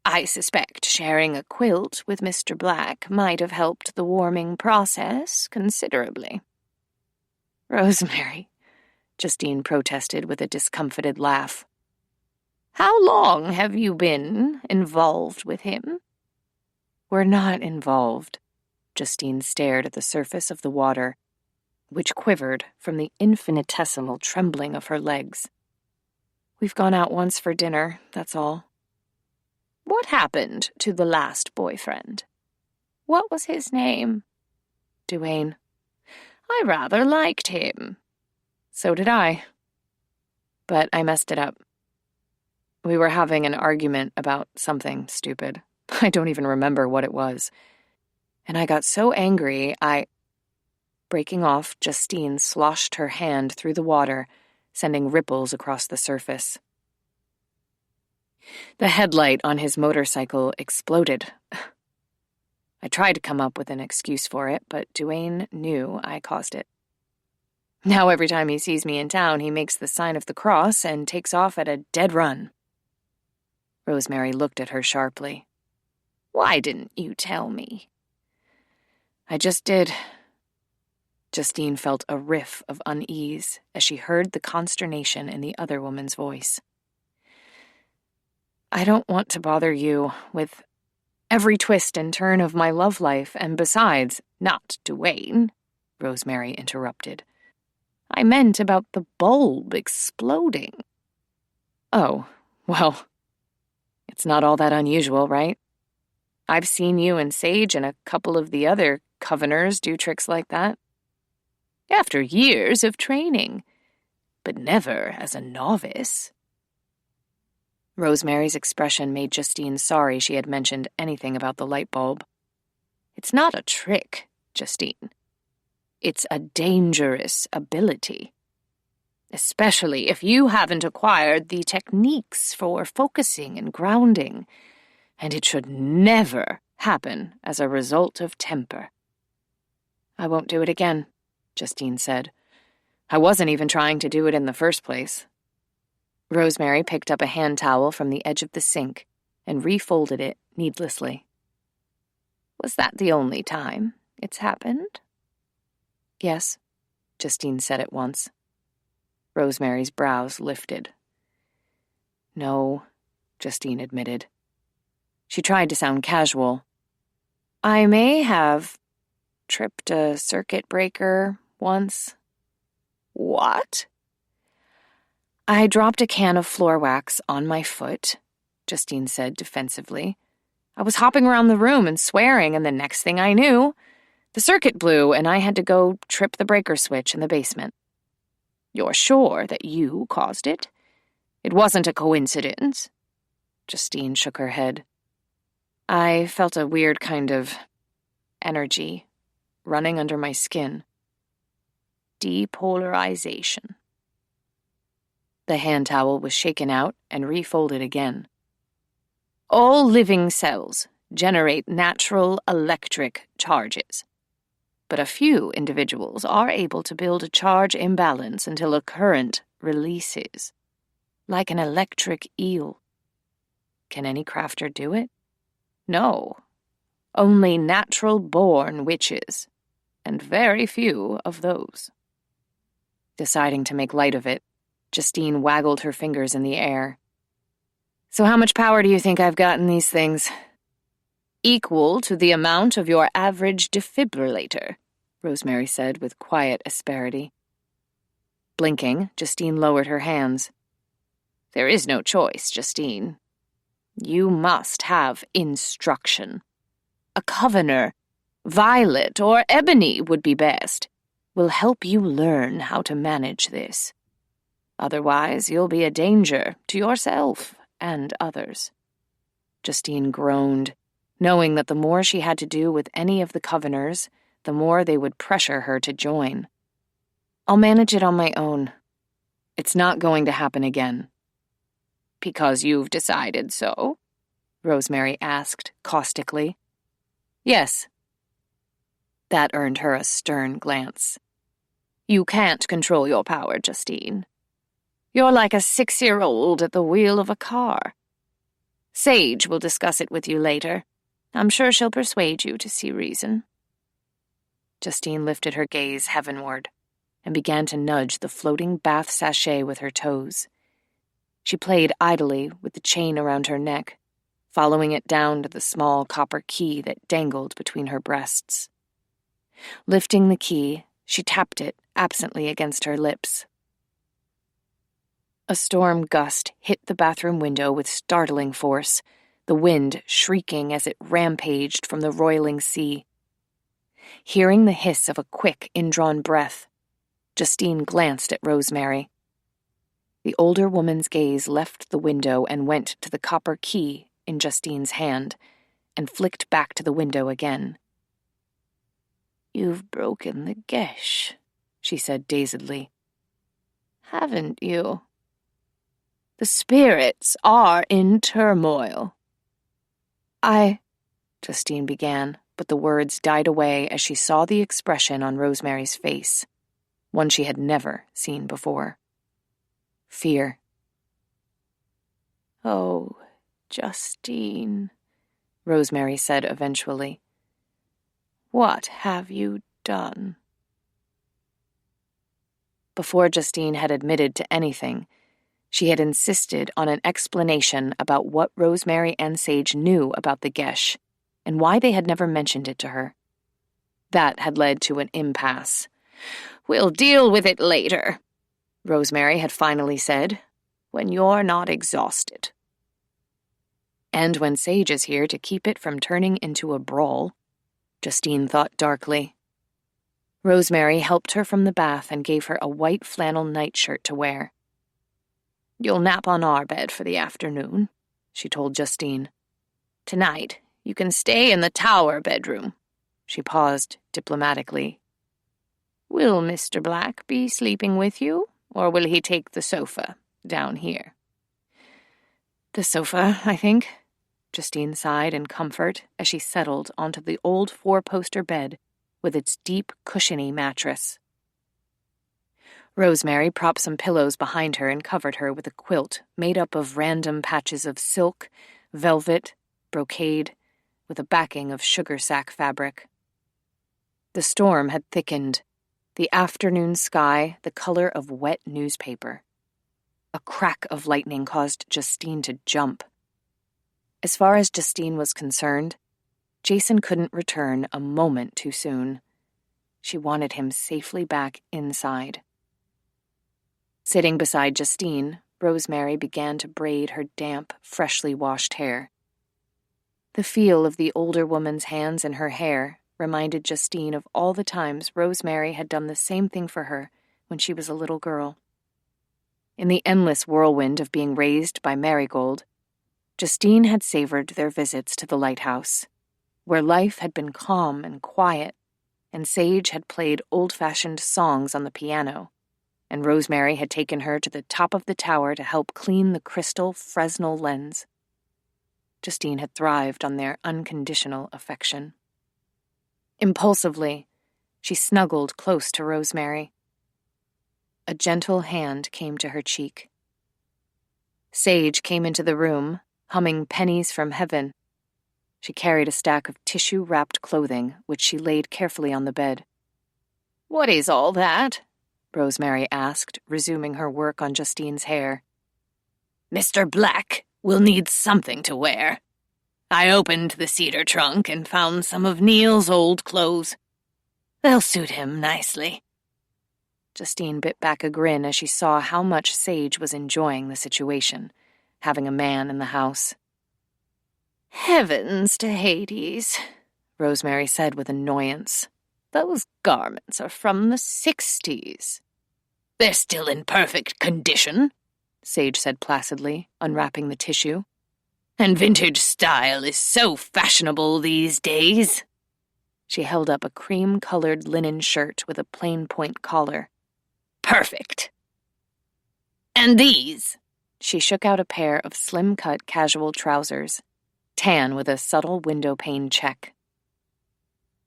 I suspect sharing a quilt with Mr. Black might have helped the warming process considerably. Rosemary, Justine protested with a discomfited laugh. How long have you been involved with him? We're not involved. Justine stared at the surface of the water, which quivered from the infinitesimal trembling of her legs. We've gone out once for dinner, that's all. What happened to the last boyfriend? What was his name? Duane. I rather liked him. So did I. But I messed it up. We were having an argument about something stupid. I don't even remember what it was. And I got so angry, Breaking off, Justine sloshed her hand through the water, sending ripples across the surface. The headlight on his motorcycle exploded. I tried to come up with an excuse for it, but Duane knew I caused it. Now every time he sees me in town, he makes the sign of the cross and takes off at a dead run. Rosemary looked at her sharply. Why didn't you tell me? I just did. Justine felt a riff of unease as she heard the consternation in the other woman's voice. I don't want to bother you with every twist and turn of my love life, and besides, not Duane, Rosemary interrupted. I meant about the bulb exploding. Oh, well, it's not all that unusual, right? I've seen you and Sage and a couple of the other Coveners do tricks like that. After years of training, but never as a novice. Rosemary's expression made Justine sorry she had mentioned anything about the light bulb. It's not a trick, Justine. It's a dangerous ability. Especially if you haven't acquired the techniques for focusing and grounding, and it should never happen as a result of temper. I won't do it again, Justine said. I wasn't even trying to do it in the first place. Rosemary picked up a hand towel from the edge of the sink and refolded it needlessly. Was that the only time it's happened? Yes, Justine said at once. Rosemary's brows lifted. No, Justine admitted. She tried to sound casual. I may have tripped a circuit breaker once. What? I dropped a can of floor wax on my foot, Justine said defensively. I was hopping around the room and swearing, and the next thing I knew, the circuit blew and I had to go trip the breaker switch in the basement. You're sure that you caused it? It wasn't a coincidence? Justine shook her head. I felt a weird kind of energy running under my skin. Depolarization. The hand towel was shaken out and refolded again. All living cells generate natural electric charges, but a few individuals are able to build a charge imbalance until a current releases, like an electric eel. Can any crafter do it? No, only natural-born witches, and very few of those. Deciding to make light of it, Justine waggled her fingers in the air. So how much power do you think I've got in these things? Equal to the amount of your average defibrillator, Rosemary said with quiet asperity. Blinking, Justine lowered her hands. There is no choice, Justine. You must have instruction. A Covener, Violet or Ebony would be best, will help you learn how to manage this. Otherwise, you'll be a danger to yourself and others. Justine groaned, knowing that the more she had to do with any of the Coveners, the more they would pressure her to join. I'll manage it on my own. It's not going to happen again. Because you've decided so? Rosemary asked caustically. Yes. That earned her a stern glance. You can't control your power, Justine. You're like a 6-year-old at the wheel of a car. Sage will discuss it with you later. I'm sure she'll persuade you to see reason. Justine lifted her gaze heavenward and began to nudge the floating bath sachet with her toes. She played idly with the chain around her neck, following it down to the small copper key that dangled between her breasts. Lifting the key, she tapped it absently against her lips. A storm gust hit the bathroom window with startling force, the wind shrieking as it rampaged from the roiling sea. Hearing the hiss of a quick, indrawn breath, Justine glanced at Rosemary. The older woman's gaze left the window and went to the copper key in Justine's hand, and flicked back to the window again. "You've broken the gesh," she said dazedly. "Haven't you? The spirits are in turmoil." Justine began, but the words died away as she saw the expression on Rosemary's face, one she had never seen before. Fear. "Oh, Justine," Rosemary said eventually. "What have you done?" Before Justine had admitted to anything, she had insisted on an explanation about what Rosemary and Sage knew about the gesh and why they had never mentioned it to her. That had led to an impasse. "We'll deal with it later," Rosemary had finally said, "when you're not exhausted." And when Sage is here to keep it from turning into a brawl, Justine thought darkly. Rosemary helped her from the bath and gave her a white flannel nightshirt to wear. "You'll nap on our bed for the afternoon," she told Justine. "Tonight, you can stay in the tower bedroom." She paused diplomatically. "Will Mr. Black be sleeping with you, or will he take the sofa down here?" "The sofa, I think," Justine sighed in comfort as she settled onto the old four-poster bed with its deep, cushiony mattress. Rosemary propped some pillows behind her and covered her with a quilt made up of random patches of silk, velvet, brocade, with a backing of sugar sack fabric. The storm had thickened, the afternoon sky the color of wet newspaper. A crack of lightning caused Justine to jump. As far as Justine was concerned, Jason couldn't return a moment too soon. She wanted him safely back inside. Sitting beside Justine, Rosemary began to braid her damp, freshly washed hair. The feel of the older woman's hands in her hair reminded Justine of all the times Rosemary had done the same thing for her when she was a little girl. In the endless whirlwind of being raised by Marigold, Justine had savored their visits to the lighthouse, where life had been calm and quiet, and Sage had played old-fashioned songs on the piano, and Rosemary had taken her to the top of the tower to help clean the crystal Fresnel lens. Justine had thrived on their unconditional affection. Impulsively, she snuggled close to Rosemary. A gentle hand came to her cheek. Sage came into the room, humming Pennies from Heaven. She carried a stack of tissue-wrapped clothing, which she laid carefully on the bed. "What is all that?" Rosemary asked, resuming her work on Justine's hair. "Mr. Black will need something to wear. I opened the cedar trunk and found some of Neil's old clothes. They'll suit him nicely." Justine bit back a grin as she saw how much Sage was enjoying the situation, having a man in the house. "Heavens to Hades," Rosemary said with annoyance. "Those garments are from the 60s. "They're still in perfect condition," Sage said placidly, unwrapping the tissue. "And vintage style is so fashionable these days." She held up a cream-colored linen shirt with a plain point collar. "Perfect. And these?" She shook out a pair of slim-cut casual trousers, tan with a subtle window pane check.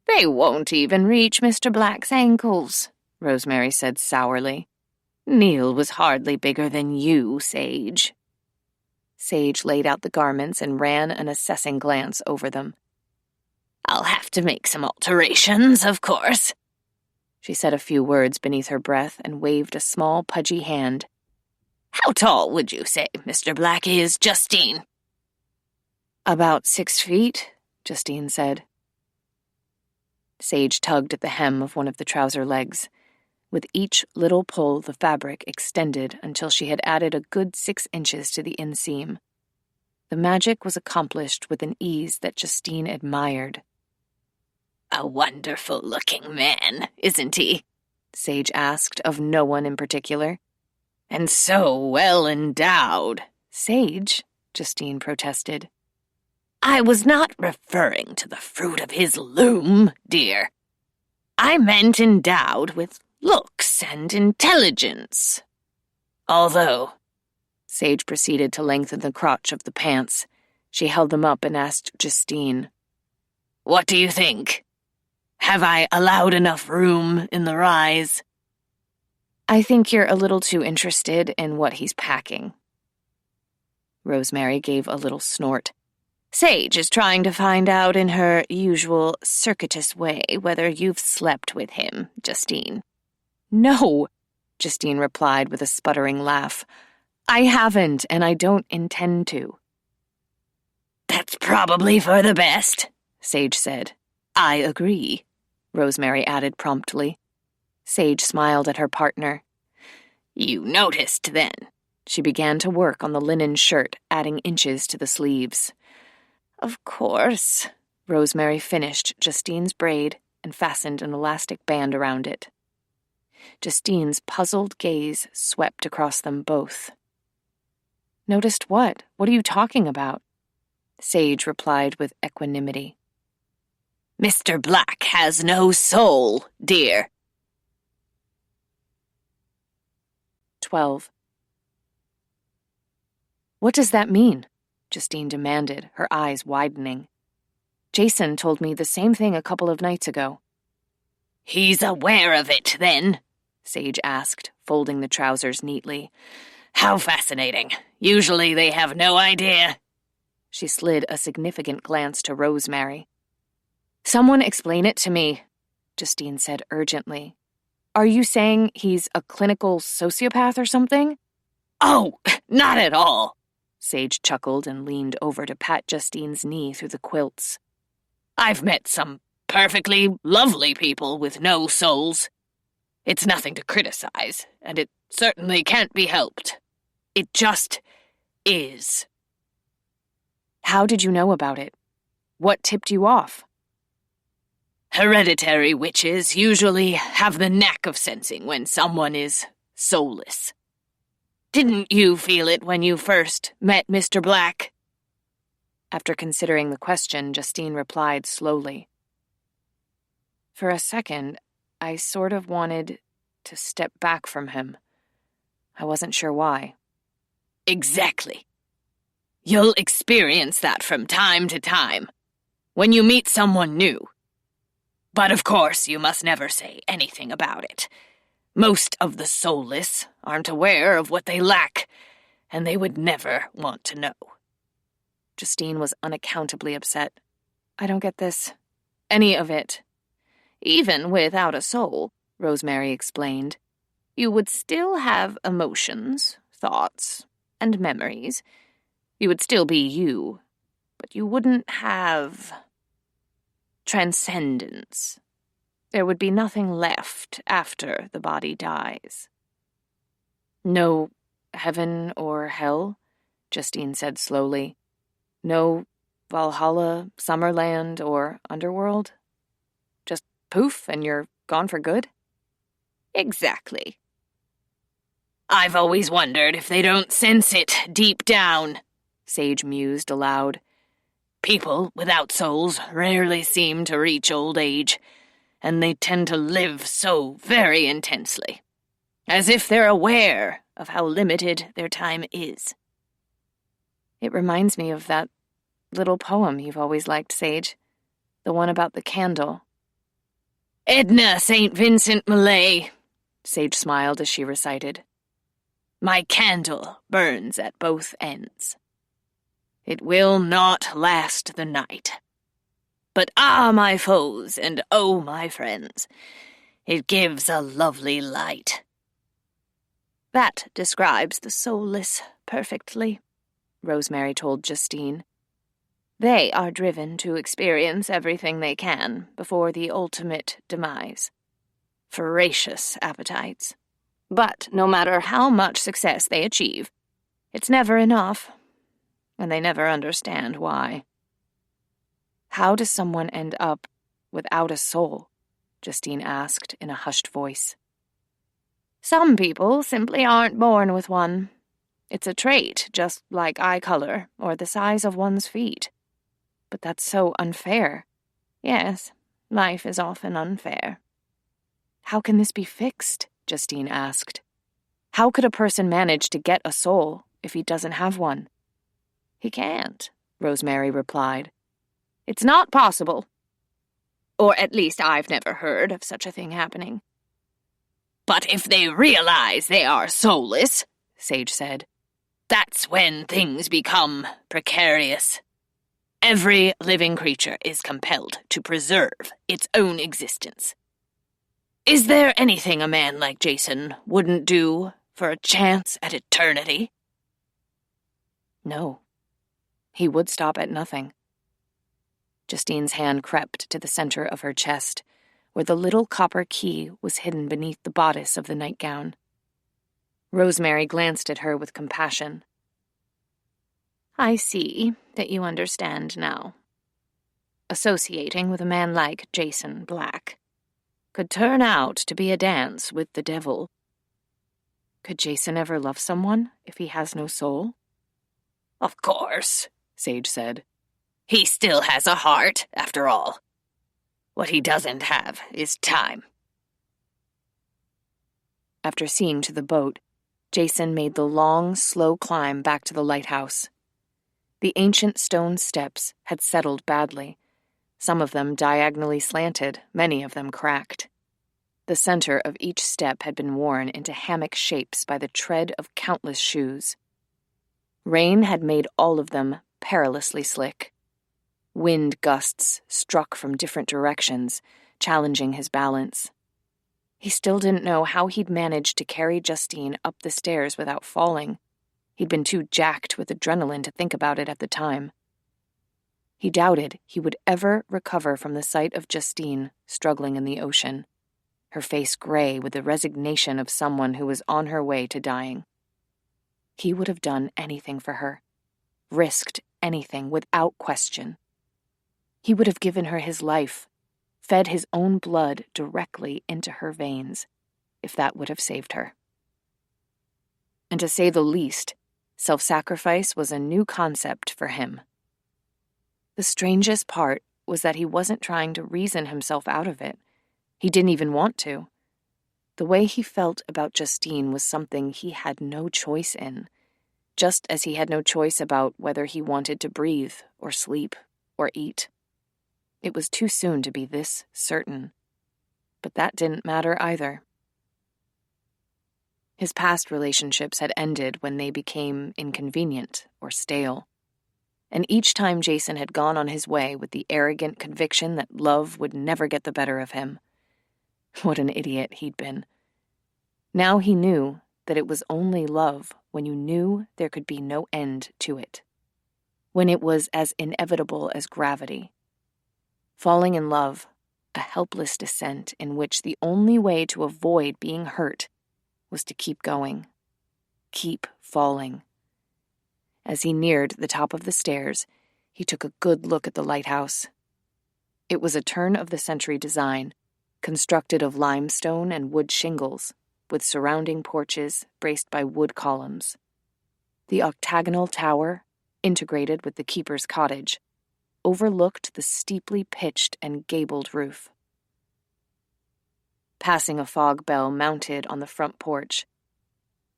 "They won't even reach Mr. Black's ankles," Rosemary said sourly. "Neil was hardly bigger than you, Sage." Sage laid out the garments and ran an assessing glance over them. "I'll have to make some alterations, of course." She said a few words beneath her breath and waved a small, pudgy hand. "How tall would you say Mr. Black is, Justine?" "About 6 feet," Justine said. Sage tugged at the hem of one of the trouser legs. With each little pull, the fabric extended until she had added a good 6 inches to the inseam. The magic was accomplished with an ease that Justine admired. "A wonderful-looking man, isn't he?" Sage asked of no one in particular. And so well endowed. Sage, Justine protested. I was not referring to the fruit of his loom, dear. I meant endowed with looks and intelligence. Although, Sage proceeded to lengthen the crotch of the pants. She held them up and asked Justine, What do you think? Have I allowed enough room in the rise? I think you're a little too interested in what he's packing. Rosemary gave a little snort. Sage is trying to find out in her usual circuitous way whether you've slept with him, Justine. No, Justine replied with a sputtering laugh. I haven't, and I don't intend to. That's probably for the best, Sage said. I agree, Rosemary added promptly. Sage smiled at her partner. You noticed, then. She began to work on the linen shirt, adding inches to the sleeves. Of course, Rosemary finished Justine's braid and fastened an elastic band around it. Justine's puzzled gaze swept across them both. Noticed what? What are you talking about? Sage replied with equanimity. Mr. Black has no soul, dear. 12. What does that mean? Justine demanded, her eyes widening. Jason told me the same thing a couple of nights ago. He's aware of it, then? Sage asked, folding the trousers neatly. How fascinating. Usually they have no idea. She slid a significant glance to Rosemary. Someone explain it to me, Justine said urgently. Are you saying he's a clinical sociopath or something? Oh, not at all. Sage chuckled and leaned over to pat Justine's knee through the quilts. I've met some perfectly lovely people with no souls. It's nothing to criticize, and it certainly can't be helped. It just is. How did you know about it? What tipped you off? Hereditary witches usually have the knack of sensing when someone is soulless. Didn't you feel it when you first met Mr. Black? After considering the question, Justine replied slowly. For a second, I sort of wanted to step back from him. I wasn't sure why. Exactly. You'll experience that from time to time, when you meet someone new. But of course, you must never say anything about it. Most of the soulless aren't aware of what they lack, and they would never want to know. Justine was unaccountably upset. I don't get this. Any of it. Even without a soul, Rosemary explained, you would still have emotions, thoughts, and memories. You would still be you, but you wouldn't have transcendence. There would be nothing left after the body dies. No heaven or hell, Justine said slowly. No Valhalla, Summerland, or Underworld? Just poof, and you're gone for good? Exactly. I've always wondered if they don't sense it deep down, Sage mused aloud. People without souls rarely seem to reach old age, and they tend to live so very intensely, as if they're aware of how limited their time is. It reminds me of that little poem you've always liked, Sage, the one about the candle. Edna St. Vincent Millay, Sage smiled as she recited. My candle burns at both ends. It will not last the night. But ah, my foes, and oh, my friends, it gives a lovely light. That describes the soulless perfectly, Rosemary told Justine. They are driven to experience everything they can before the ultimate demise. Voracious appetites. But no matter how much success they achieve, it's never enough, and they never understand why. How does someone end up without a soul? Justine asked in a hushed voice. Some people simply aren't born with one. It's a trait, just like eye color or the size of one's feet. But that's so unfair. Yes, life is often unfair. How can this be fixed? Justine asked. How could a person manage to get a soul if he doesn't have one? He can't, Rosemary replied. It's not possible. Or at least I've never heard of such a thing happening. But if they realize they are soulless, Sage said, that's when things become precarious. Every living creature is compelled to preserve its own existence. Is there anything a man like Jason wouldn't do for a chance at eternity? No. He would stop at nothing. Justine's hand crept to the center of her chest, where the little copper key was hidden beneath the bodice of the nightgown. Rosemary glanced at her with compassion. I see that you understand now. Associating with a man like Jason Black could turn out to be a dance with the devil. Could Jason ever love someone if he has no soul? Of course, Sage said. He still has a heart, after all. What he doesn't have is time. After seeing to the boat, Jason made the long, slow climb back to the lighthouse. The ancient stone steps had settled badly, some of them diagonally slanted, many of them cracked. The center of each step had been worn into hammock shapes by the tread of countless shoes. Rain had made all of them perilously slick. Wind gusts struck from different directions, challenging his balance. He still didn't know how he'd managed to carry Justine up the stairs without falling. He'd been too jacked with adrenaline to think about it at the time. He doubted he would ever recover from the sight of Justine struggling in the ocean, her face gray with the resignation of someone who was on her way to dying. He would have done anything for her, risked anything without question. He would have given her his life, fed his own blood directly into her veins, if that would have saved her. And to say the least, self-sacrifice was a new concept for him. The strangest part was that he wasn't trying to reason himself out of it. He didn't even want to. The way he felt about Justine was something he had no choice in, just as he had no choice about whether he wanted to breathe or sleep or eat. It was too soon to be this certain, but that didn't matter either. His past relationships had ended when they became inconvenient or stale, and each time Jason had gone on his way with the arrogant conviction that love would never get the better of him. What an idiot he'd been. Now he knew that it was only love when you knew there could be no end to it, when it was as inevitable as gravity. Falling in love, a helpless descent in which the only way to avoid being hurt was to keep going, keep falling. As he neared the top of the stairs, he took a good look at the lighthouse. It was a turn-of-the-century design, constructed of limestone and wood shingles, with surrounding porches braced by wood columns. The octagonal tower, integrated with the keeper's cottage, overlooked the steeply pitched and gabled roof. Passing a fog bell mounted on the front porch,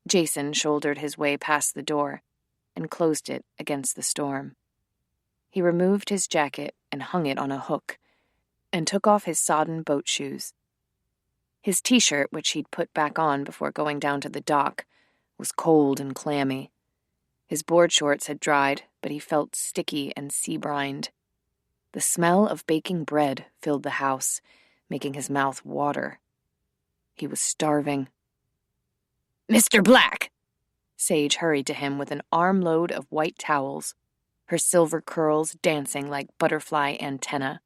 Jason shouldered his way past the door and closed it against the storm. He removed his jacket and hung it on a hook, and took off his sodden boat shoes. His t-shirt, which he'd put back on before going down to the dock, was cold and clammy. His board shorts had dried, but he felt sticky and sea-brined. The smell of baking bread filled the house, making his mouth water. He was starving. Mr. Black! Sage hurried to him with an armload of white towels, her silver curls dancing like butterfly antennae.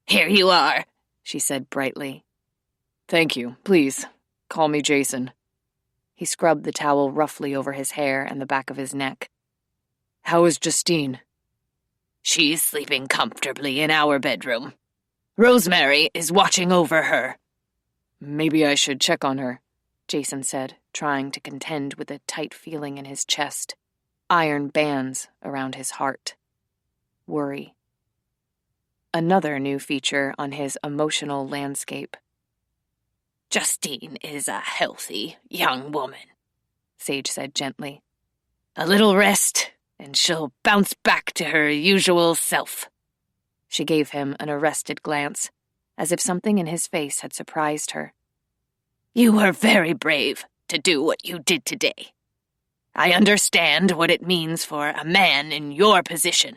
Here you are, she said brightly. Thank you. Please, call me Jason. He scrubbed the towel roughly over his hair and the back of his neck. How is Justine? She's sleeping comfortably in our bedroom. Rosemary is watching over her. Maybe I should check on her. Jason said, trying to contend with a tight feeling in his chest, iron bands around his heart. Worry. Another new feature on his emotional landscape. Justine is a healthy young woman, Sage said gently. A little rest, and she'll bounce back to her usual self. She gave him an arrested glance, as if something in his face had surprised her. You were very brave to do what you did today. I understand what it means for a man in your position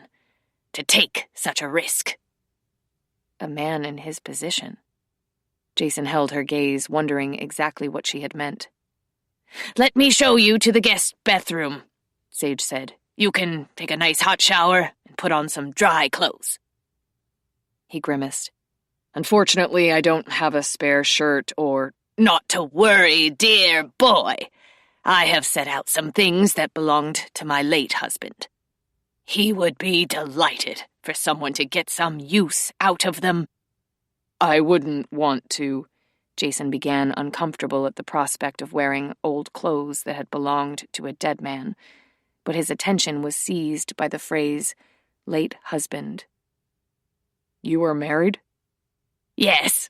to take such a risk. A man in his position? Jason held her gaze, wondering exactly what she had meant. Let me show you to the guest bathroom, Sage said. You can take a nice hot shower and put on some dry clothes. He grimaced. Unfortunately, I don't have a spare shirt or... Not to worry, dear boy. I have set out some things that belonged to my late husband. He would be delighted for someone to get some use out of them. I wouldn't want to... Jason began, uncomfortable at the prospect of wearing old clothes that had belonged to a dead man, but his attention was seized by the phrase, late husband. You were married? Yes.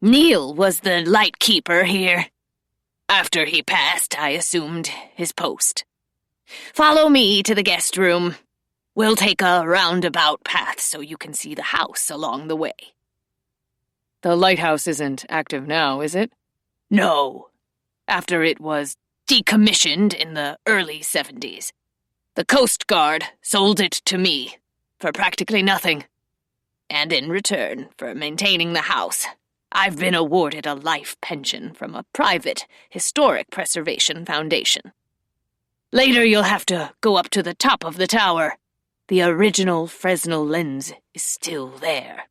Neil was the lightkeeper here. After he passed, I assumed his post. Follow me to the guest room. We'll take a roundabout path so you can see the house along the way. The lighthouse isn't active now, is it? No. After it was decommissioned in the early 70s, the Coast Guard sold it to me for practically nothing. And in return for maintaining the house, I've been awarded a life pension from a private historic preservation foundation. Later you'll have to go up to the top of the tower. The original Fresnel lens is still there.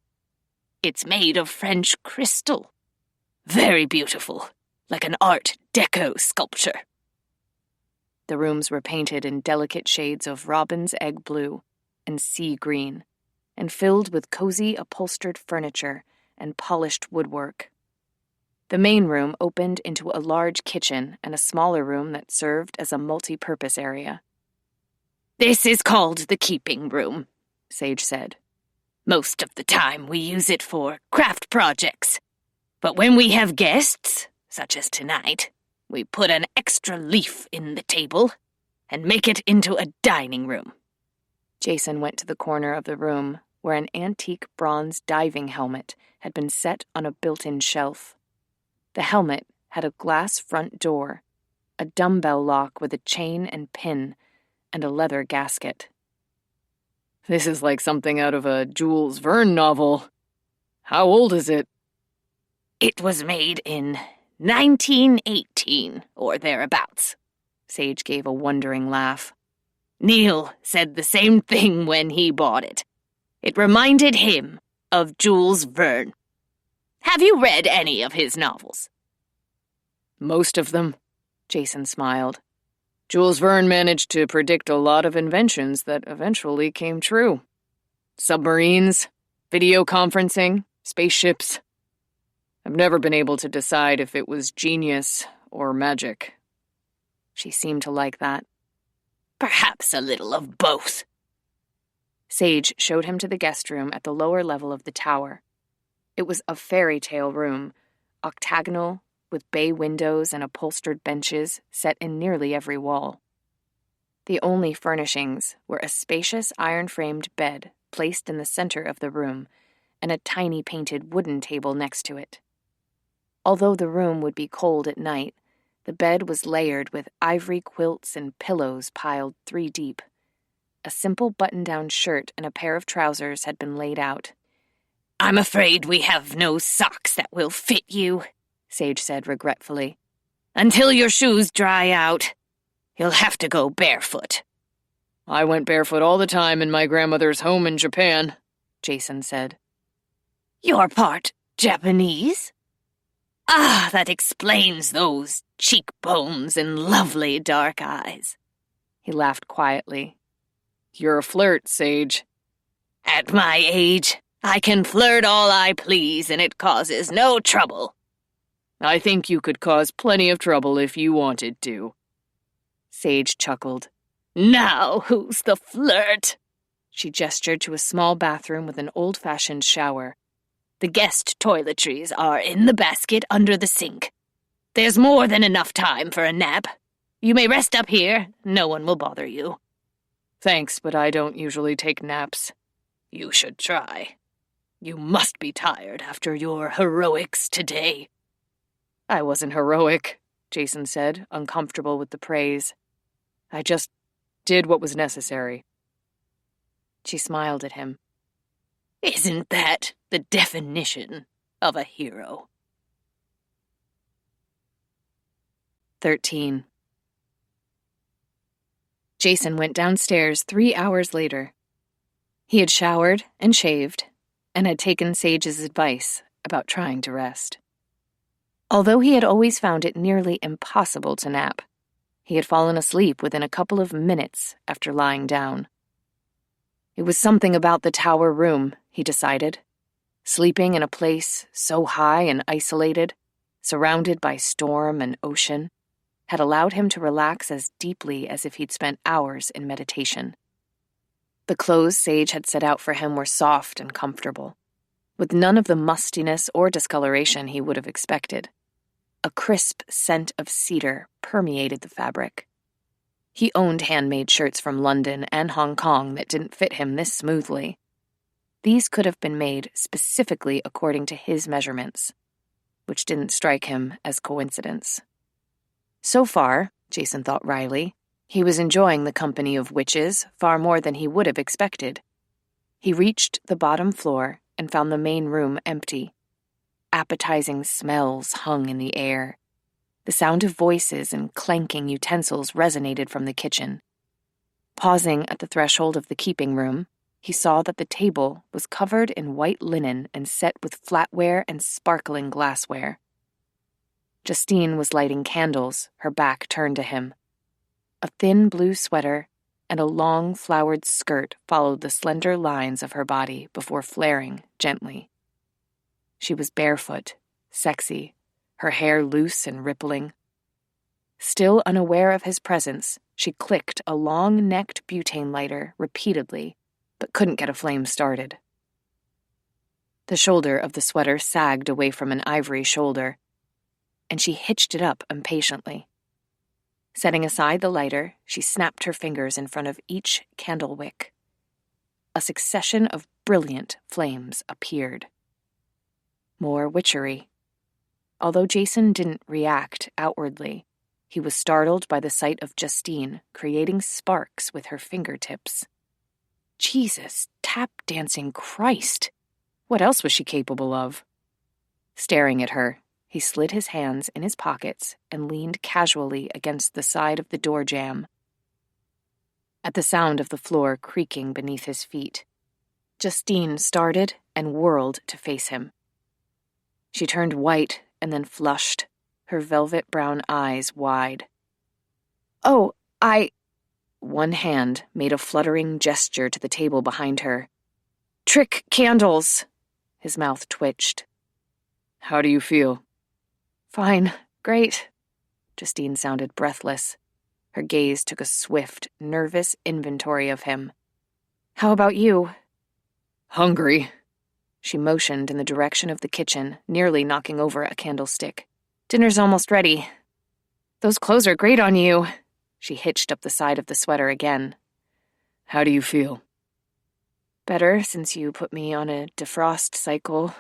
It's made of French crystal. Very beautiful, like an Art Deco sculpture. The rooms were painted in delicate shades of robin's egg blue and sea green, and filled with cozy upholstered furniture and polished woodwork. The main room opened into a large kitchen and a smaller room that served as a multi-purpose area. This is called the keeping room, Sage said. Most of the time we use it for craft projects. But when we have guests, such as tonight, we put an extra leaf in the table and make it into a dining room. Jason went to the corner of the room where an antique bronze diving helmet had been set on a built-in shelf. The helmet had a glass front door, a dumbbell lock with a chain and pin, and a leather gasket. This is like something out of a Jules Verne novel. How old is it? It was made in 1918 or thereabouts. Sage gave a wondering laugh. Neil said the same thing when he bought it. It reminded him of Jules Verne. Have you read any of his novels? Most of them, Jason smiled. Jules Verne managed to predict a lot of inventions that eventually came true. Submarines, video conferencing, spaceships. I've never been able to decide if it was genius or magic. She seemed to like that. Perhaps a little of both. Sage showed him to the guest room at the lower level of the tower. It was a fairy tale room, octagonal, with bay windows and upholstered benches set in nearly every wall. The only furnishings were a spacious iron-framed bed placed in the center of the room and a tiny painted wooden table next to it. Although the room would be cold at night, the bed was layered with ivory quilts and pillows piled 3 deep. A simple button-down shirt and a pair of trousers had been laid out. I'm afraid we have no socks that will fit you, Sage said regretfully. Until your shoes dry out, you'll have to go barefoot. I went barefoot all the time in my grandmother's home in Japan, Jason said. You're part Japanese? Ah, that explains those cheekbones and lovely dark eyes. He laughed quietly. You're a flirt, Sage. At my age, I can flirt all I please and it causes no trouble. I think you could cause plenty of trouble if you wanted to. Sage chuckled. Now who's the flirt? She gestured to a small bathroom with an old-fashioned shower. The guest toiletries are in the basket under the sink. There's more than enough time for a nap. You may rest up here. No one will bother you. Thanks, but I don't usually take naps. You should try. You must be tired after your heroics today. I wasn't heroic, Jason said, uncomfortable with the praise. I just did what was necessary. She smiled at him. Isn't that the definition of a hero? 13. Jason went downstairs 3 hours later. He had showered and shaved, and had taken Sage's advice about trying to rest. Although he had always found it nearly impossible to nap, he had fallen asleep within a couple of minutes after lying down. It was something about the tower room, he decided. Sleeping in a place so high and isolated, surrounded by storm and ocean, had allowed him to relax as deeply as if he'd spent hours in meditation. The clothes Sage had set out for him were soft and comfortable, with none of the mustiness or discoloration he would have expected. A crisp scent of cedar permeated the fabric. He owned handmade shirts from London and Hong Kong that didn't fit him this smoothly. These could have been made specifically according to his measurements, which didn't strike him as coincidence. So far, Jason thought wryly, he was enjoying the company of witches far more than he would have expected. He reached the bottom floor and found the main room empty. Appetizing smells hung in the air. The sound of voices and clanking utensils resonated from the kitchen. Pausing at the threshold of the keeping room, he saw that the table was covered in white linen and set with flatware and sparkling glassware. Justine was lighting candles, her back turned to him. A thin blue sweater and a long flowered skirt followed the slender lines of her body before flaring gently. She was barefoot, sexy, her hair loose and rippling. Still unaware of his presence, she clicked a long-necked butane lighter repeatedly, but couldn't get a flame started. The shoulder of the sweater sagged away from an ivory shoulder, and she hitched it up impatiently. Setting aside the lighter, she snapped her fingers in front of each candle wick. A succession of brilliant flames appeared. More witchery. Although Jason didn't react outwardly, he was startled by the sight of Justine creating sparks with her fingertips. Jesus, tap-dancing Christ! What else was she capable of? Staring at her, he slid his hands in his pockets and leaned casually against the side of the door jamb. At the sound of the floor creaking beneath his feet, Justine started and whirled to face him. She turned white and then flushed, her velvet brown eyes wide. "Oh, One hand made a fluttering gesture to the table behind her. "Trick candles!" His mouth twitched. "How do you feel?" "Fine. Great." Justine sounded breathless. Her gaze took a swift, nervous inventory of him. "How about you?" "Hungry." She motioned in the direction of the kitchen, nearly knocking over a candlestick. "Dinner's almost ready." "Those clothes are great on you." She hitched up the side of the sweater again. "How do you feel?" "Better since you put me on a defrost cycle."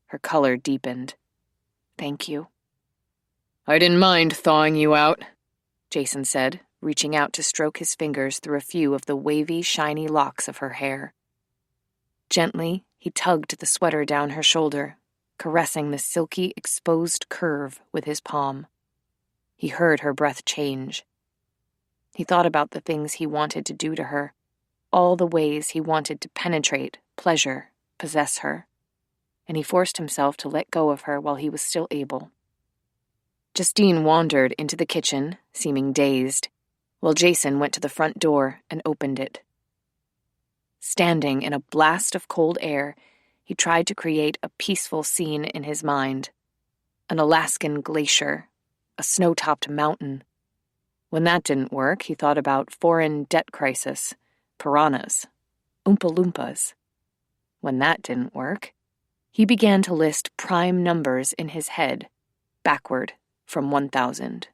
Her color deepened. "Thank you." "I didn't mind thawing you out," Jason said, reaching out to stroke his fingers through a few of the wavy, shiny locks of her hair. Gently, he tugged the sweater down her shoulder, caressing the silky, exposed curve with his palm. He heard her breath change. He thought about the things he wanted to do to her, all the ways he wanted to penetrate, pleasure, possess her, and he forced himself to let go of her while he was still able. Justine wandered into the kitchen, seeming dazed, while Jason went to the front door and opened it. Standing in a blast of cold air, he tried to create a peaceful scene in his mind. an Alaskan glacier, a snow-topped mountain. When that didn't work, he thought about foreign debt crisis, piranhas, Oompa Loompas. When that didn't work, he began to list prime numbers in his head, backward from 1,000.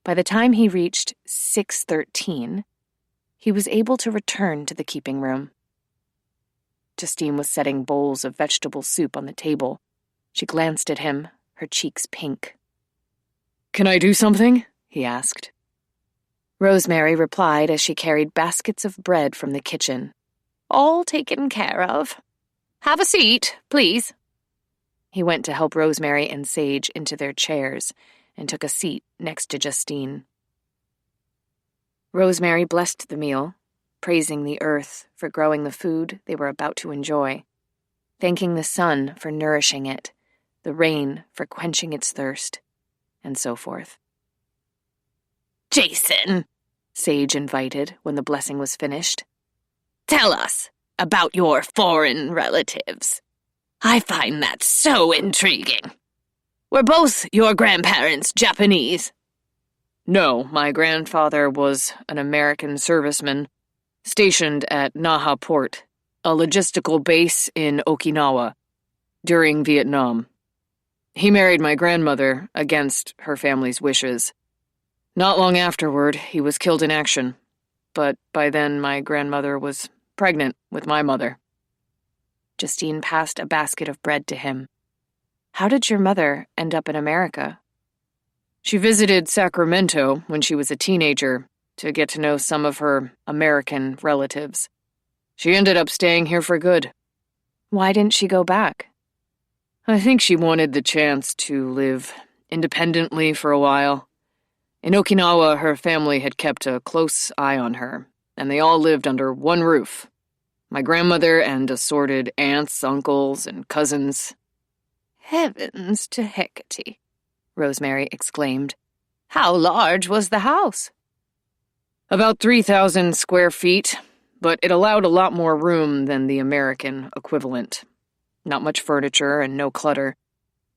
By the time he reached 613, he was able to return to the keeping room. Justine was setting bowls of vegetable soup on the table. She glanced at him, her cheeks pink. "Can I do something?" he asked. Rosemary replied as she carried baskets of bread from the kitchen. "All taken care of. Have a seat, please." He went to help Rosemary and Sage into their chairs and took a seat next to Justine. Rosemary blessed the meal, praising the earth for growing the food they were about to enjoy, thanking the sun for nourishing it, the rain for quenching its thirst, and so forth. "Jason," Sage invited when the blessing was finished, "tell us about your foreign relatives. I find that so intriguing. Were both your grandparents Japanese?" "No, my grandfather was an American serviceman stationed at Naha Port, a logistical base in Okinawa, during Vietnam. He married my grandmother against her family's wishes. Not long afterward, he was killed in action, but by then my grandmother was pregnant with my mother." Justine passed a basket of bread to him. "How did your mother end up in America?" "She visited Sacramento when she was a teenager to get to know some of her American relatives. She ended up staying here for good." "Why didn't she go back?" "I think she wanted the chance to live independently for a while. In Okinawa, her family had kept a close eye on her, and they all lived under one roof. My grandmother and assorted aunts, uncles, and cousins." "Heavens to Hecate," Rosemary exclaimed. "How large was the house?" "About 3,000 square feet, but it allowed a lot more room than the American equivalent. Not much furniture and no clutter.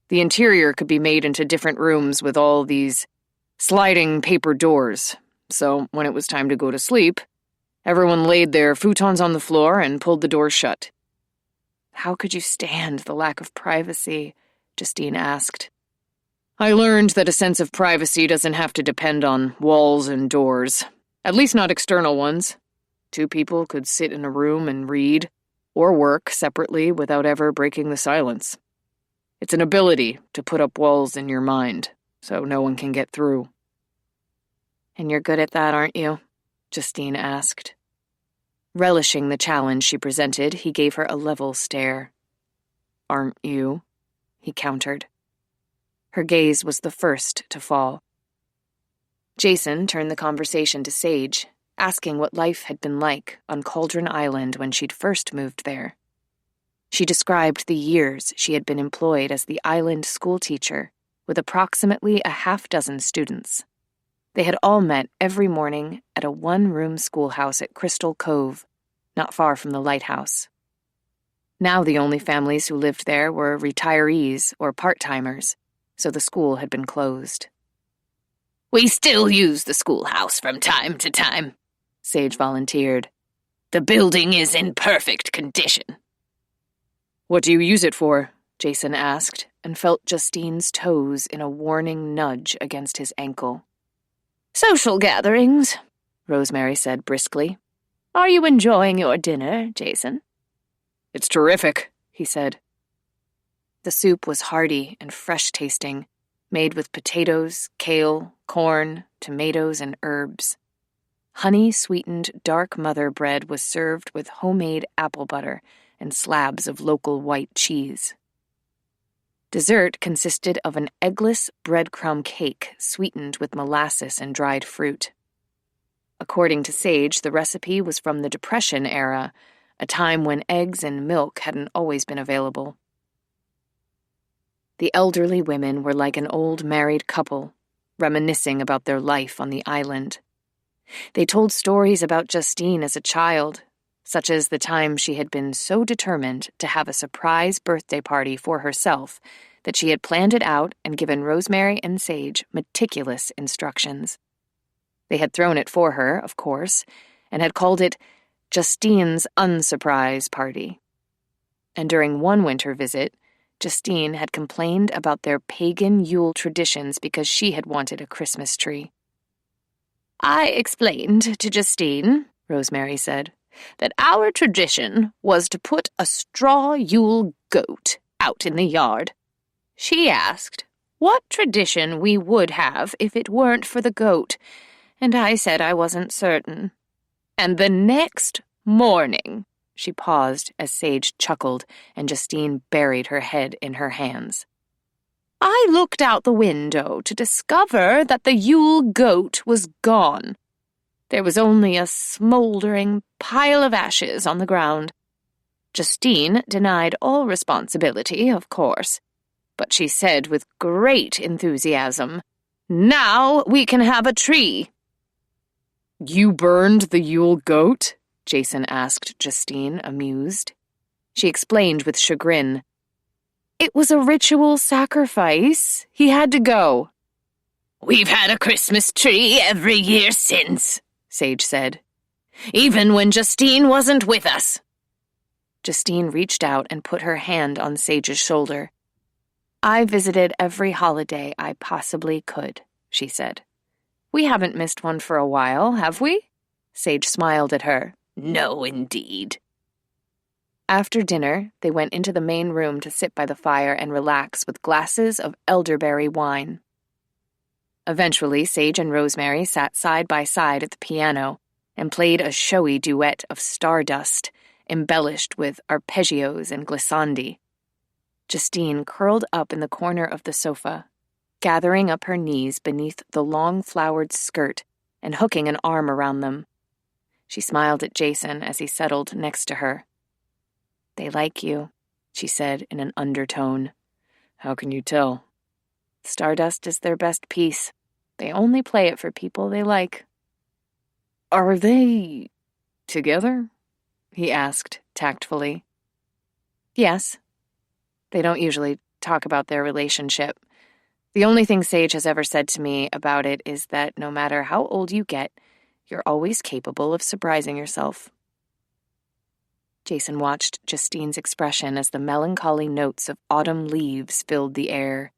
The interior could be made into different rooms with all these sliding paper doors, so when it was time to go to sleep, everyone laid their futons on the floor and pulled the doors shut." "How could you stand the lack of privacy?" Justine asked. "I learned that a sense of privacy doesn't have to depend on walls and doors, at least not external ones. Two people could sit in a room and read, or work separately without ever breaking the silence. It's an ability to put up walls in your mind, so no one can get through." "And you're good at that, aren't you?" Justine asked. Relishing the challenge she presented, he gave her a level stare. "Aren't you?" he countered. Her gaze was the first to fall. Jason turned the conversation to Sage, asking what life had been like on Cauldron Island when she'd first moved there. She described the years she had been employed as the island school teacher, with approximately a half-dozen students. They had all met every morning at a one-room schoolhouse at Crystal Cove, not far from the lighthouse. Now the only families who lived there were retirees or part-timers, so the school had been closed. "We still use the schoolhouse from time to time," Sage volunteered. "The building is in perfect condition." "What do you use it for?" Jason asked, and felt Justine's toes in a warning nudge against his ankle. "Social gatherings," Rosemary said briskly. "Are you enjoying your dinner, Jason?" "It's terrific," he said. The soup was hearty and fresh-tasting, made with potatoes, kale, corn, tomatoes, and herbs. Honey-sweetened dark mother bread was served with homemade apple butter and slabs of local white cheese. Dessert consisted of an eggless breadcrumb cake sweetened with molasses and dried fruit. According to Sage, the recipe was from the Depression era, a time when eggs and milk hadn't always been available. The elderly women were like an old married couple, reminiscing about their life on the island. They told stories about Justine as a child, such as the time she had been so determined to have a surprise birthday party for herself that she had planned it out and given Rosemary and Sage meticulous instructions. They had thrown it for her, of course, and had called it Justine's unsurprise party. And during one winter visit, Justine had complained about their pagan Yule traditions because she had wanted a Christmas tree. "I explained to Justine," Rosemary said, "that our tradition was to put a straw Yule goat out in the yard. She asked what tradition we would have if it weren't for the goat, and I said I wasn't certain. And the next morning," she paused as Sage chuckled and Justine buried her head in her hands, "I looked out the window to discover that the Yule goat was gone. There was only a smoldering pile of ashes on the ground. Justine denied all responsibility, of course, but she said with great enthusiasm, 'Now we can have a tree.'" "You burned the Yule goat?" Jason asked Justine, amused. She explained with chagrin, "It was a ritual sacrifice. He had to go." "We've had a Christmas tree every year since," Sage said, "even when Justine wasn't with us." Justine reached out and put her hand on Sage's shoulder. "I visited every holiday I possibly could," she said. "We haven't missed one for a while, have we?" Sage smiled at her. "No, indeed." After dinner, they went into the main room to sit by the fire and relax with glasses of elderberry wine. Eventually, Sage and Rosemary sat side by side at the piano and played a showy duet of Stardust, embellished with arpeggios and glissandi. Justine curled up in the corner of the sofa, gathering up her knees beneath the long flowered skirt and hooking an arm around them. She smiled at Jason as he settled next to her. "They like you," she said in an undertone. "How can you tell?" "Stardust is their best piece. They only play it for people they like." "Are they together?" he asked tactfully. "Yes. They don't usually talk about their relationship. The only thing Sage has ever said to me about it is that no matter how old you get, you're always capable of surprising yourself." Jason watched Justine's expression as the melancholy notes of autumn leaves filled the air.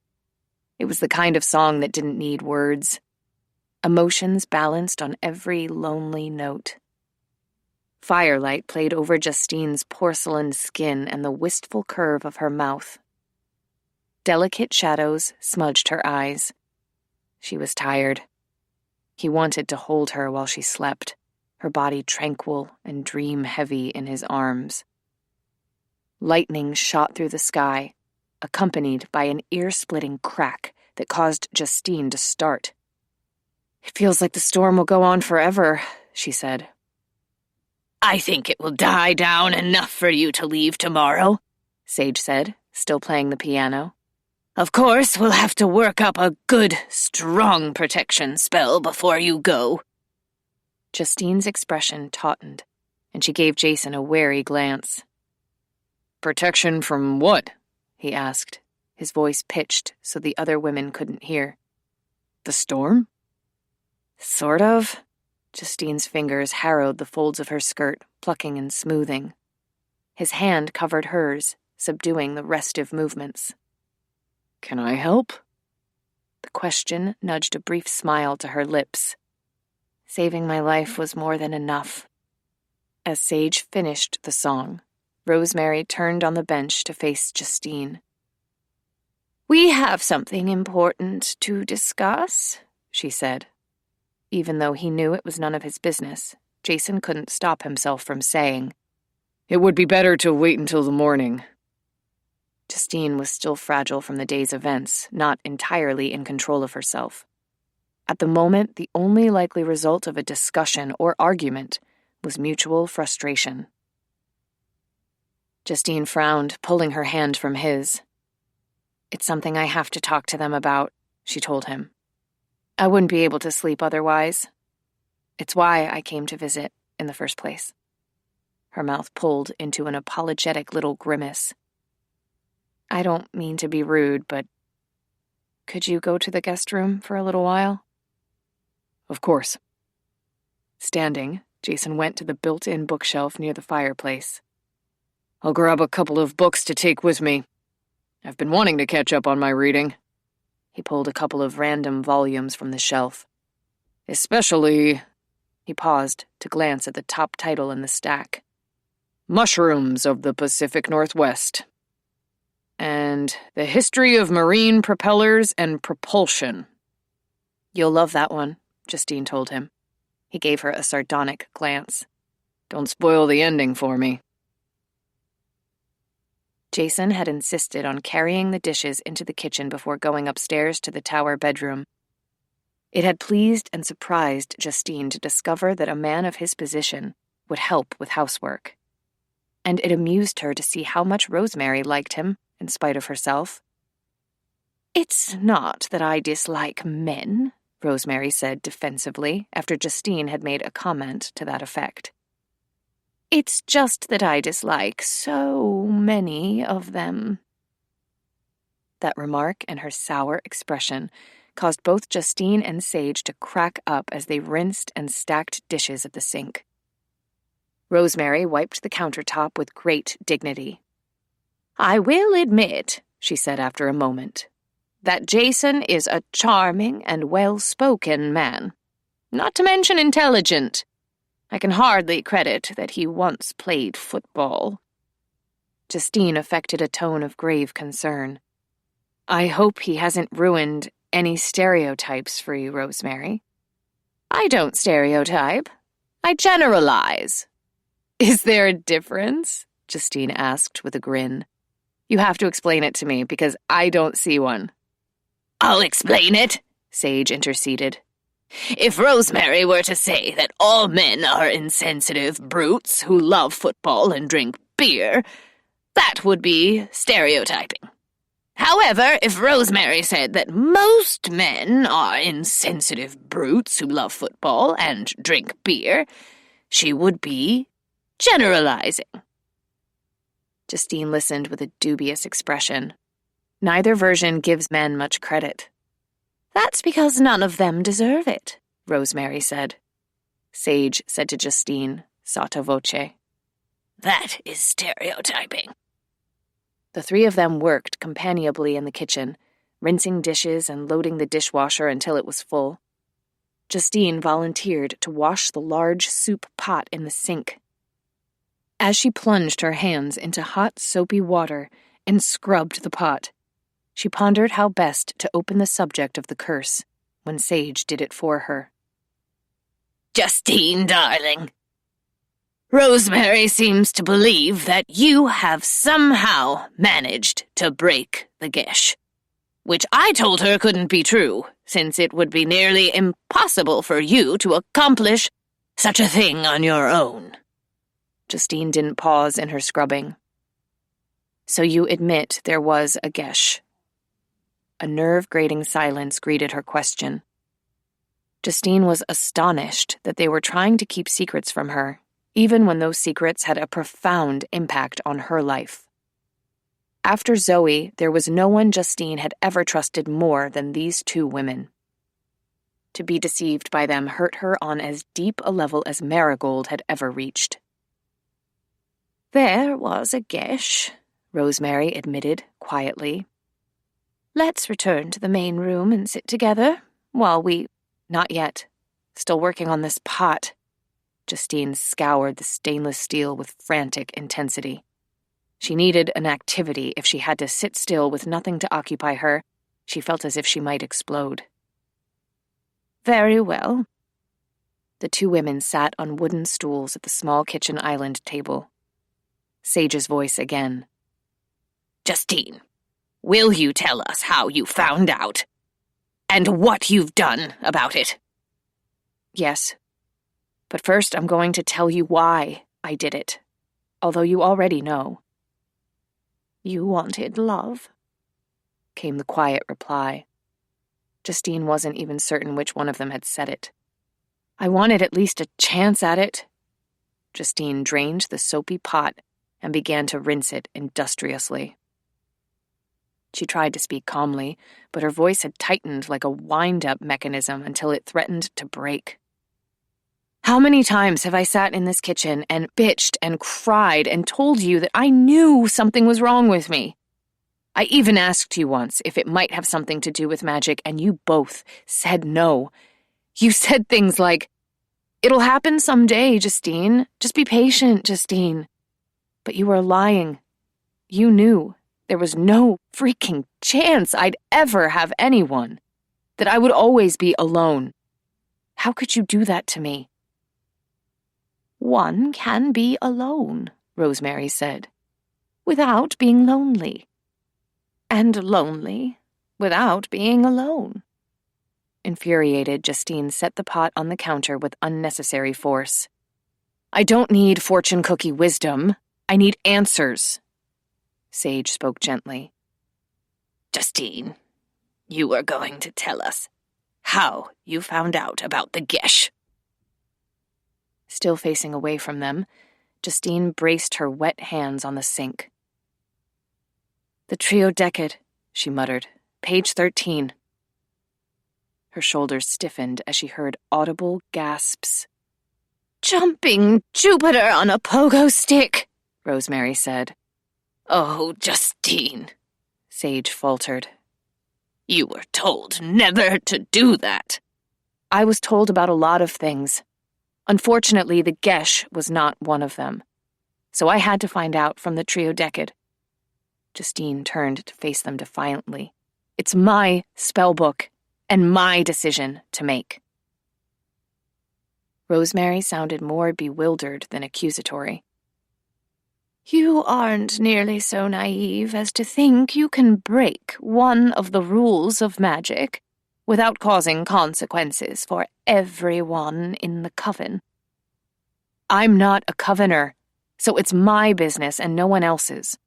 It was the kind of song that didn't need words. Emotions balanced on every lonely note. Firelight played over Justine's porcelain skin and the wistful curve of her mouth. Delicate shadows smudged her eyes. She was tired. He wanted to hold her while she slept, her body tranquil and dream-heavy in his arms. Lightning shot through the sky, accompanied by an ear-splitting crack that caused Justine to start. "It feels like the storm will go on forever," she said. "I think it will die down enough for you to leave tomorrow," Sage said, still playing the piano. "Of course, we'll have to work up a good, strong protection spell before you go." Justine's expression tautened, and she gave Jason a wary glance. "Protection from what?" he asked, his voice pitched so the other women couldn't hear. "The storm?" "Sort of." Justine's fingers harrowed the folds of her skirt, plucking and smoothing. His hand covered hers, subduing the restive movements. "Can I help?" The question nudged a brief smile to her lips. Saving my life was more than enough. As Sage finished the song, Rosemary turned on the bench to face Justine. "We have something important to discuss," she said. Even though he knew it was none of his business, Jason couldn't stop himself from saying, "It would be better to wait until the morning." Justine was still fragile from the day's events, not entirely in control of herself. At the moment, the only likely result of a discussion or argument was mutual frustration. Justine frowned, pulling her hand from his. "It's something I have to talk to them about," she told him. "I wouldn't be able to sleep otherwise. It's why I came to visit in the first place." Her mouth pulled into an apologetic little grimace. I don't mean to be rude, but could you go to the guest room for a little while? Of course. Standing, Jason went to the built-in bookshelf near the fireplace. I'll grab a couple of books to take with me. I've been wanting to catch up on my reading. He pulled a couple of random volumes from the shelf. Especially, he paused to glance at the top title in the stack. Mushrooms of the Pacific Northwest. And The History of Marine Propellers and Propulsion. You'll love that one, Justine told him. He gave her a sardonic glance. Don't spoil the ending for me. Jason had insisted on carrying the dishes into the kitchen before going upstairs to the tower bedroom. It had pleased and surprised Justine to discover that a man of his position would help with housework. And it amused her to see how much Rosemary liked him, in spite of herself. "It's not that I dislike men," Rosemary said defensively after Justine had made a comment to that effect. "It's just that I dislike so many of them." That remark and her sour expression caused both Justine and Sage to crack up as they rinsed and stacked dishes at the sink. Rosemary wiped the countertop with great dignity. "I will admit," she said after a moment, "that Jason is a charming and well-spoken man, not to mention intelligent. I can hardly credit that he once played football." Justine affected a tone of grave concern. "I hope he hasn't ruined any stereotypes for you, Rosemary." "I don't stereotype. I generalize." "Is there a difference?" Justine asked with a grin. "You have to explain it to me, because I don't see one." "I'll explain it," Sage interceded. "If Rosemary were to say that all men are insensitive brutes who love football and drink beer, that would be stereotyping. However, if Rosemary said that most men are insensitive brutes who love football and drink beer, she would be generalizing." Justine listened with a dubious expression. Neither version gives men much credit. "That's because none of them deserve it," Rosemary said. Sage said to Justine, sotto voce, "That is stereotyping." The three of them worked companionably in the kitchen, rinsing dishes and loading the dishwasher until it was full. Justine volunteered to wash the large soup pot in the sink. As she plunged her hands into hot, soapy water and scrubbed the pot, she pondered how best to open the subject of the curse when Sage did it for her. "Justine, darling, Rosemary seems to believe that you have somehow managed to break the gesh, which I told her couldn't be true, since it would be nearly impossible for you to accomplish such a thing on your own." Justine didn't pause in her scrubbing. "So you admit there was a gesh?" A nerve-grating silence greeted her question. Justine was astonished that they were trying to keep secrets from her, even when those secrets had a profound impact on her life. After Zoe, there was no one Justine had ever trusted more than these two women. To be deceived by them hurt her on as deep a level as Marigold had ever reached. "There was a gesh," Rosemary admitted quietly. "Let's return to the main room and sit together while we—" "Not yet. Still working on this pot." Justine scoured the stainless steel with frantic intensity. She needed an activity. If she had to sit still with nothing to occupy her, she felt as if she might explode. "Very well." The two women sat on wooden stools at the small kitchen island table. Sage's voice again. "Justine, will you tell us how you found out? And what you've done about it?" "Yes. But first I'm going to tell you why I did it, although you already know." "You wanted love," came the quiet reply. Justine wasn't even certain which one of them had said it. "I wanted at least a chance at it." Justine drained the soapy pot and began to rinse it industriously. She tried to speak calmly, but her voice had tightened like a wind-up mechanism until it threatened to break. How many times have I sat in this kitchen and bitched and cried and told you that I knew something was wrong with me? I even asked you once if it might have something to do with magic, and you both said no. You said things like, "It'll happen someday, Justine. Just be patient, Justine." But you were lying. You knew there was no freaking chance I'd ever have anyone, that I would always be alone. How could you do that to me? "One can be alone," Rosemary said, "without being lonely. And lonely without being alone." Infuriated, Justine set the pot on the counter with unnecessary force. "I don't need fortune cookie wisdom. I need answers." Sage spoke gently. "Justine, you are going to tell us how you found out about the Gesh." Still facing away from them, Justine braced her wet hands on the sink. "The Triodecad," she muttered. "Page 13. Her shoulders stiffened as she heard audible gasps. "Jumping Jupiter on a pogo stick," Rosemary said. "Oh, Justine," Sage faltered. "You were told never to do that." I was told about a lot of things. Unfortunately, the Gesh was not one of them. So I had to find out from the Triodecad. Justine turned to face them defiantly. It's my spellbook and my decision to make. Rosemary sounded more bewildered than accusatory. "You aren't nearly so naive as to think you can break one of the rules of magic without causing consequences for everyone in the coven." I'm not a covener, so it's my business and no one else's.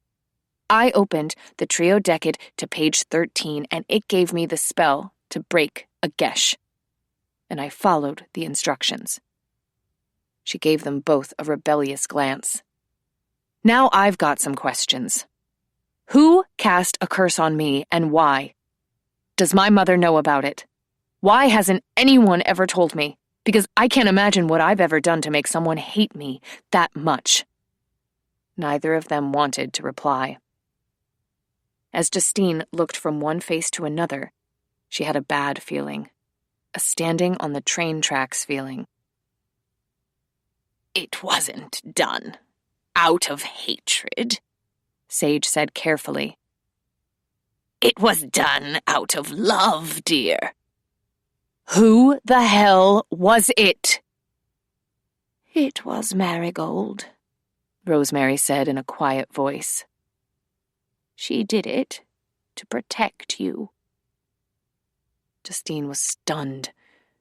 I opened the Triodecad to page 13, and it gave me the spell to break a Gesh. And I followed the instructions. She gave them both a rebellious glance. Now I've got some questions. Who cast a curse on me, and why? Does my mother know about it? Why hasn't anyone ever told me? Because I can't imagine what I've ever done to make someone hate me that much. Neither of them wanted to reply. As Justine looked from one face to another, she had a bad feeling, a standing on the train tracks feeling. "It wasn't done out of hatred," Sage said carefully. "It was done out of love, dear." Who the hell was it? "It was Marigold," Rosemary said in a quiet voice. "She did it to protect you." Justine was stunned,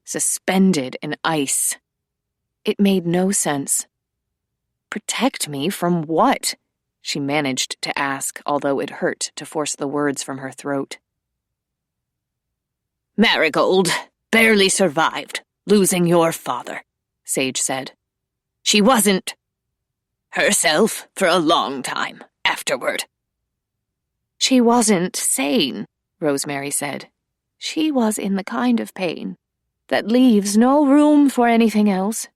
suspended in ice. It made no sense. Protect me from what? She managed to ask, although it hurt to force the words from her throat. "Marigold barely survived losing your father," Sage said. "She wasn't herself for a long time afterward." "She wasn't sane," Rosemary said. "She was in the kind of pain that leaves no room for anything else.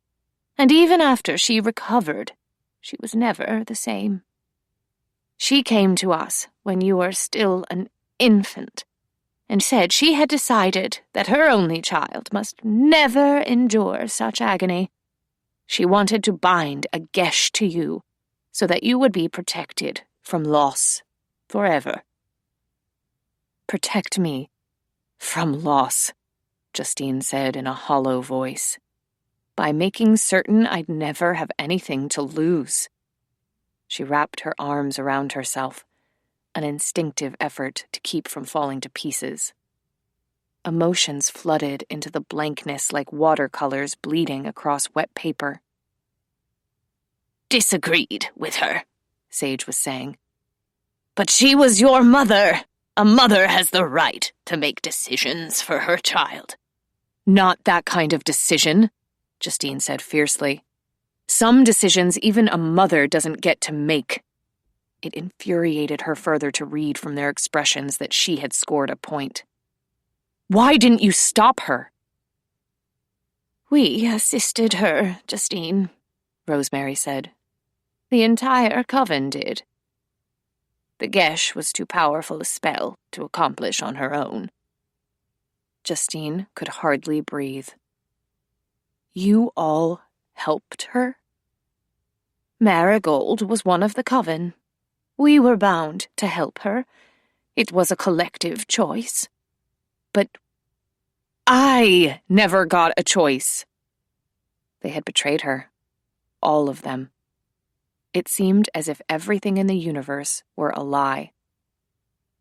And even after she recovered, she was never the same. She came to us when you were still an infant and said she had decided that her only child must never endure such agony. She wanted to bind a Gesh to you so that you would be protected from loss forever." Protect me from loss, Justine said in a hollow voice, by making certain I'd never have anything to lose. She wrapped her arms around herself, an instinctive effort to keep from falling to pieces. Emotions flooded into the blankness like watercolors bleeding across wet paper. "Disagreed with her," Sage was saying. "But she was your mother. A mother has the right to make decisions for her child." Not that kind of decision, Justine said fiercely. Some decisions even a mother doesn't get to make. It infuriated her further to read from their expressions that she had scored a point. "Why didn't you stop her?" "We assisted her, Justine," Rosemary said. "The entire coven did. The Gesh was too powerful a spell to accomplish on her own." Justine could hardly breathe. "You all helped her?" "Marigold was one of the coven. We were bound to help her. It was a collective choice." "But I never got a choice." They had betrayed her. All of them. It seemed as if everything in the universe were a lie.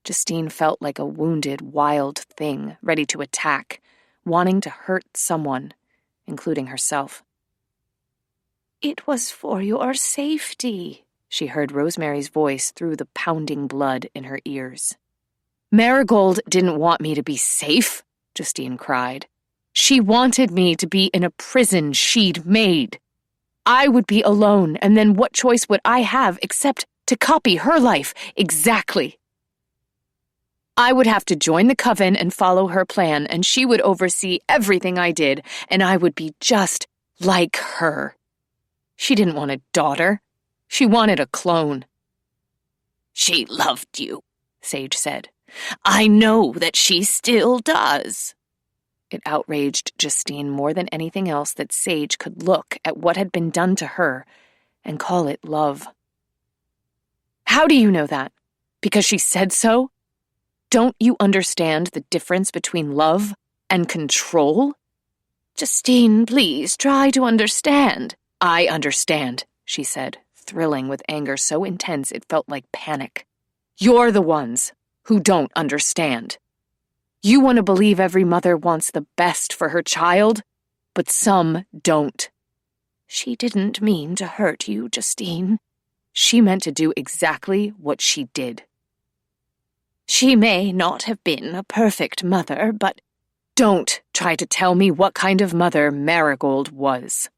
Justine felt like a wounded, wild thing, ready to attack, wanting to hurt someone, including herself. "It was for your safety," she heard Rosemary's voice through the pounding blood in her ears. "Marigold didn't want me to be safe," Justine cried. "She wanted me to be in a prison she'd made. I would be alone, and then what choice would I have except to copy her life exactly? I would have to join the coven and follow her plan, and she would oversee everything I did, and I would be just like her. She didn't want a daughter. She wanted a clone." "She loved you," Sage said. "I know that she still does." It outraged Justine more than anything else that Sage could look at what had been done to her and call it love. "How do you know that? Because she said so? Don't you understand the difference between love and control?" "Justine, please, try to understand." "I understand," she said, thrilling with anger so intense it felt like panic. "You're the ones who don't understand. You want to believe every mother wants the best for her child, but some don't." "She didn't mean to hurt you, Justine." "She meant to do exactly what she did." "She may not have been a perfect mother, but—" "Don't try to tell me what kind of mother Marigold was.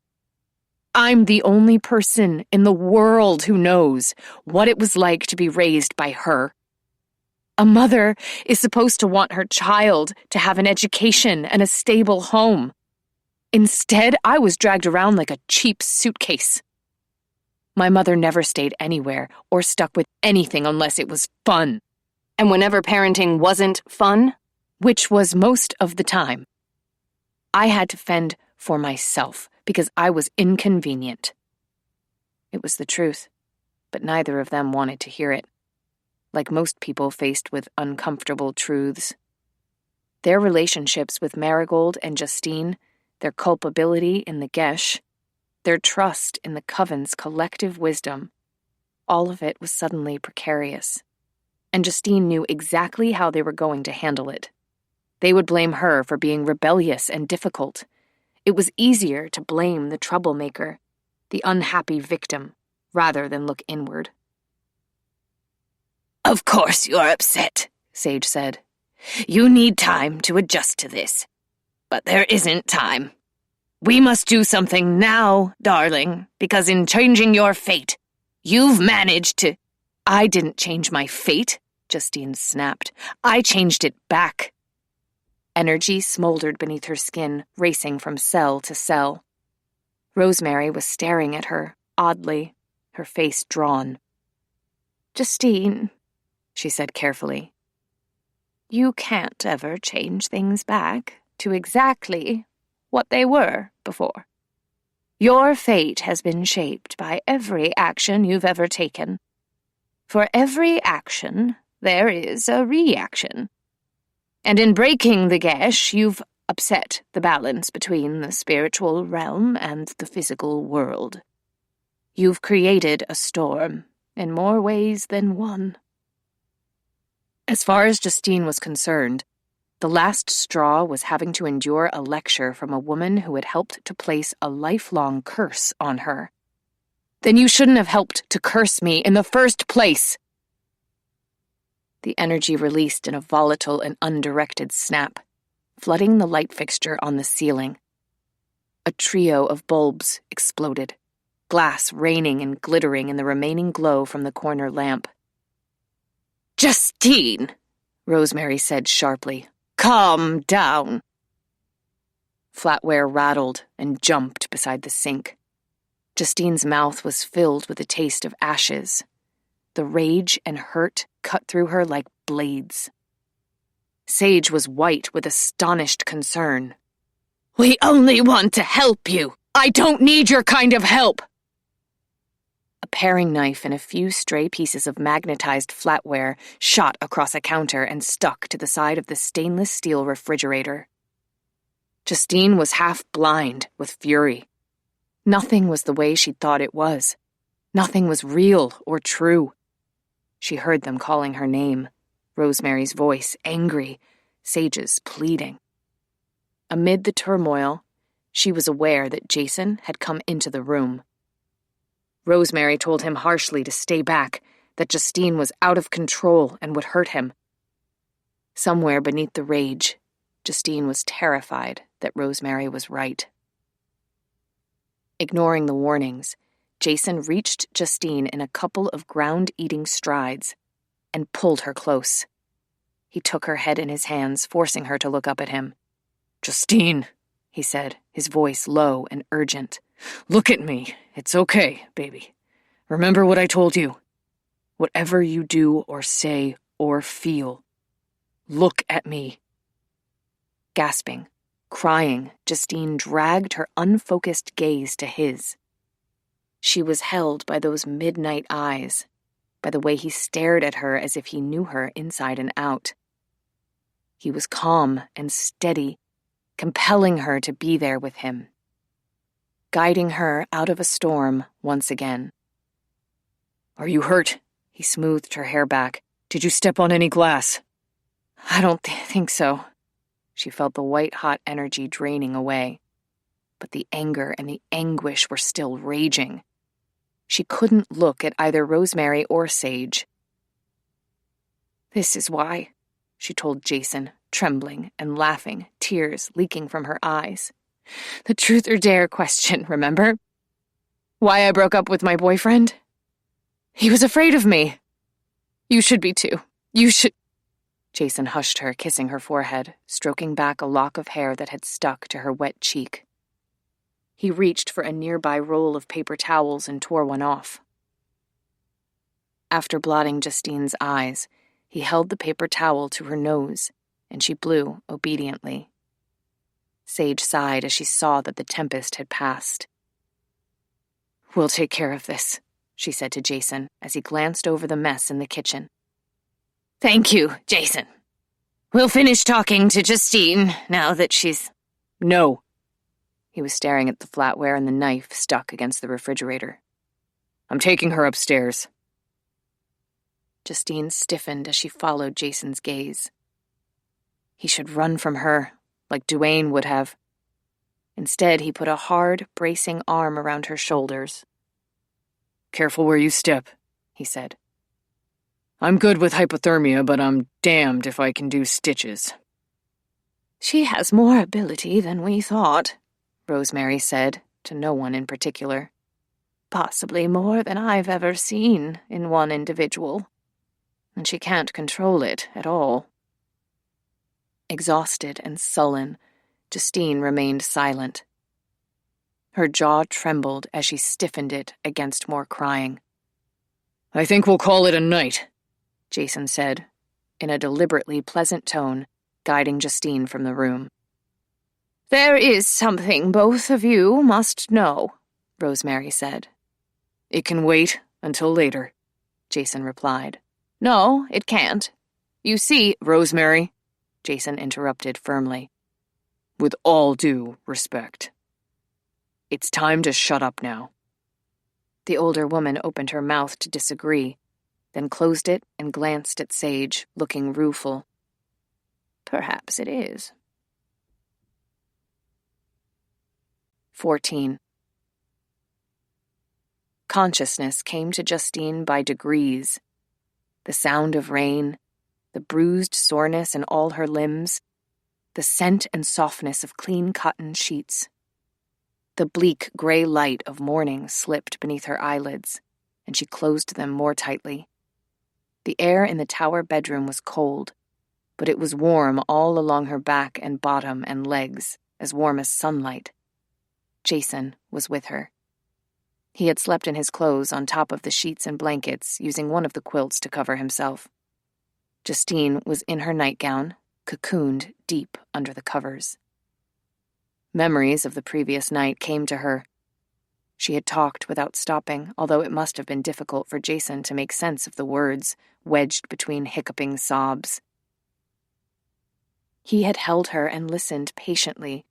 I'm the only person in the world who knows what it was like to be raised by her. A mother is supposed to want her child to have an education and a stable home. Instead, I was dragged around like a cheap suitcase. My mother never stayed anywhere or stuck with anything unless it was fun. And whenever parenting wasn't fun, which was most of the time, I had to fend for myself because I was inconvenient." It was the truth, but neither of them wanted to hear it. Like most people faced with uncomfortable truths. Their relationships with Marigold and Justine, their culpability in the Gesh, their trust in the coven's collective wisdom, all of it was suddenly precarious. And Justine knew exactly how they were going to handle it. They would blame her for being rebellious and difficult. It was easier to blame the troublemaker, the unhappy victim, rather than look inward. "Of course you're upset," Sage said. "You need time to adjust to this. But there isn't time. We must do something now, darling, because in changing your fate, you've managed to—" "I didn't change my fate," Justine snapped. "I changed it back." Energy smoldered beneath her skin, racing from cell to cell. Rosemary was staring at her, oddly, her face drawn. "Justine," she said carefully, "you can't ever change things back to exactly what they were before. Your fate has been shaped by every action you've ever taken. For every action, there is a reaction. And in breaking the Gesh, you've upset the balance between the spiritual realm and the physical world. You've created a storm in more ways than one." As far as Justine was concerned, the last straw was having to endure a lecture from a woman who had helped to place a lifelong curse on her. "Then you shouldn't have helped to curse me in the first place!" The energy released in a volatile and undirected snap, flooding the light fixture on the ceiling. A trio of bulbs exploded. glass raining and glittering in the remaining glow from the corner lamp. "Justine," Rosemary said sharply. "Calm down." Flatware rattled and jumped beside the sink. Justine's mouth was filled with the taste of ashes. The rage and hurt cut through her like blades. Sage was white with astonished concern. "We only want to help you. I don't need your kind of help." A paring knife and a few stray pieces of magnetized flatware shot across a counter and stuck to the side of the stainless steel refrigerator. Justine was half blind with fury. Nothing was the way she'd thought it was. Nothing was real or true. She heard them calling her name, Rosemary's voice angry, Sage's pleading. Amid the turmoil, she was aware that Jason had come into the room. Rosemary told him harshly to stay back, that Justine was out of control and would hurt him. Somewhere beneath the rage, Justine was terrified that Rosemary was right. Ignoring the warnings, Jason reached Justine in a couple of ground-eating strides and pulled her close. He took her head in his hands, forcing her to look up at him. "Justine," he said, his voice low and urgent. "Look at me. It's okay, baby. Remember what I told you. Whatever you do or say or feel, look at me." Gasping, crying, Justine dragged her unfocused gaze to his. She was held by those midnight eyes, by the way he stared at her as if he knew her inside and out. He was calm and steady, compelling her to be there with him, guiding her out of a storm once again. "Are you hurt?" He smoothed her hair back. "Did you step on any glass?" "I don't think so." She felt the white-hot energy draining away, but the anger and the anguish were still raging. She couldn't look at either Rosemary or Sage. "This is why," she told Jason, trembling and laughing, tears leaking from her eyes. "The truth or dare question, remember? Why I broke up with my boyfriend? He was afraid of me. You should be too. You should—" Jason hushed her, kissing her forehead, stroking back a lock of hair that had stuck to her wet cheek. He reached for a nearby roll of paper towels and tore one off. After blotting Justine's eyes, he held the paper towel to her nose, and she blew obediently. Sage sighed as she saw that the tempest had passed. "We'll take care of this," she said to Jason as he glanced over the mess in the kitchen. "Thank you, Jason. We'll finish talking to Justine now that she's—" "No." He was staring at the flatware and the knife stuck against the refrigerator. "I'm taking her upstairs." Justine stiffened as she followed Jason's gaze. He should run from her, like Duane would have. Instead, he put a hard, bracing arm around her shoulders. "Careful where you step," he said. "I'm good with hypothermia, but I'm damned if I can do stitches." "She has more ability than we thought," Rosemary said, to no one in particular. "Possibly more than I've ever seen in one individual. And she can't control it at all." Exhausted and sullen, Justine remained silent. Her jaw trembled as she stiffened it against more crying. "I think we'll call it a night," Jason said, in a deliberately pleasant tone, guiding Justine from the room. "There is something both of you must know," Rosemary said. "It can wait until later," Jason replied. "No, it can't. You see—" "Rosemary," Jason interrupted firmly. "With all due respect, it's time to shut up now." The older woman opened her mouth to disagree, then closed it and glanced at Sage, looking rueful. "Perhaps it is." 14. Consciousness came to Justine by degrees. The sound of rain, the bruised soreness in all her limbs, the scent and softness of clean cotton sheets. The bleak gray light of morning slipped beneath her eyelids, and she closed them more tightly. The air in the tower bedroom was cold, but it was warm all along her back and bottom and legs, as warm as sunlight. Jason was with her. He had slept in his clothes on top of the sheets and blankets, using one of the quilts to cover himself. Justine was in her nightgown, cocooned deep under the covers. Memories of the previous night came to her. She had talked without stopping, although it must have been difficult for Jason to make sense of the words, wedged between hiccuping sobs. He had held her and listened patiently,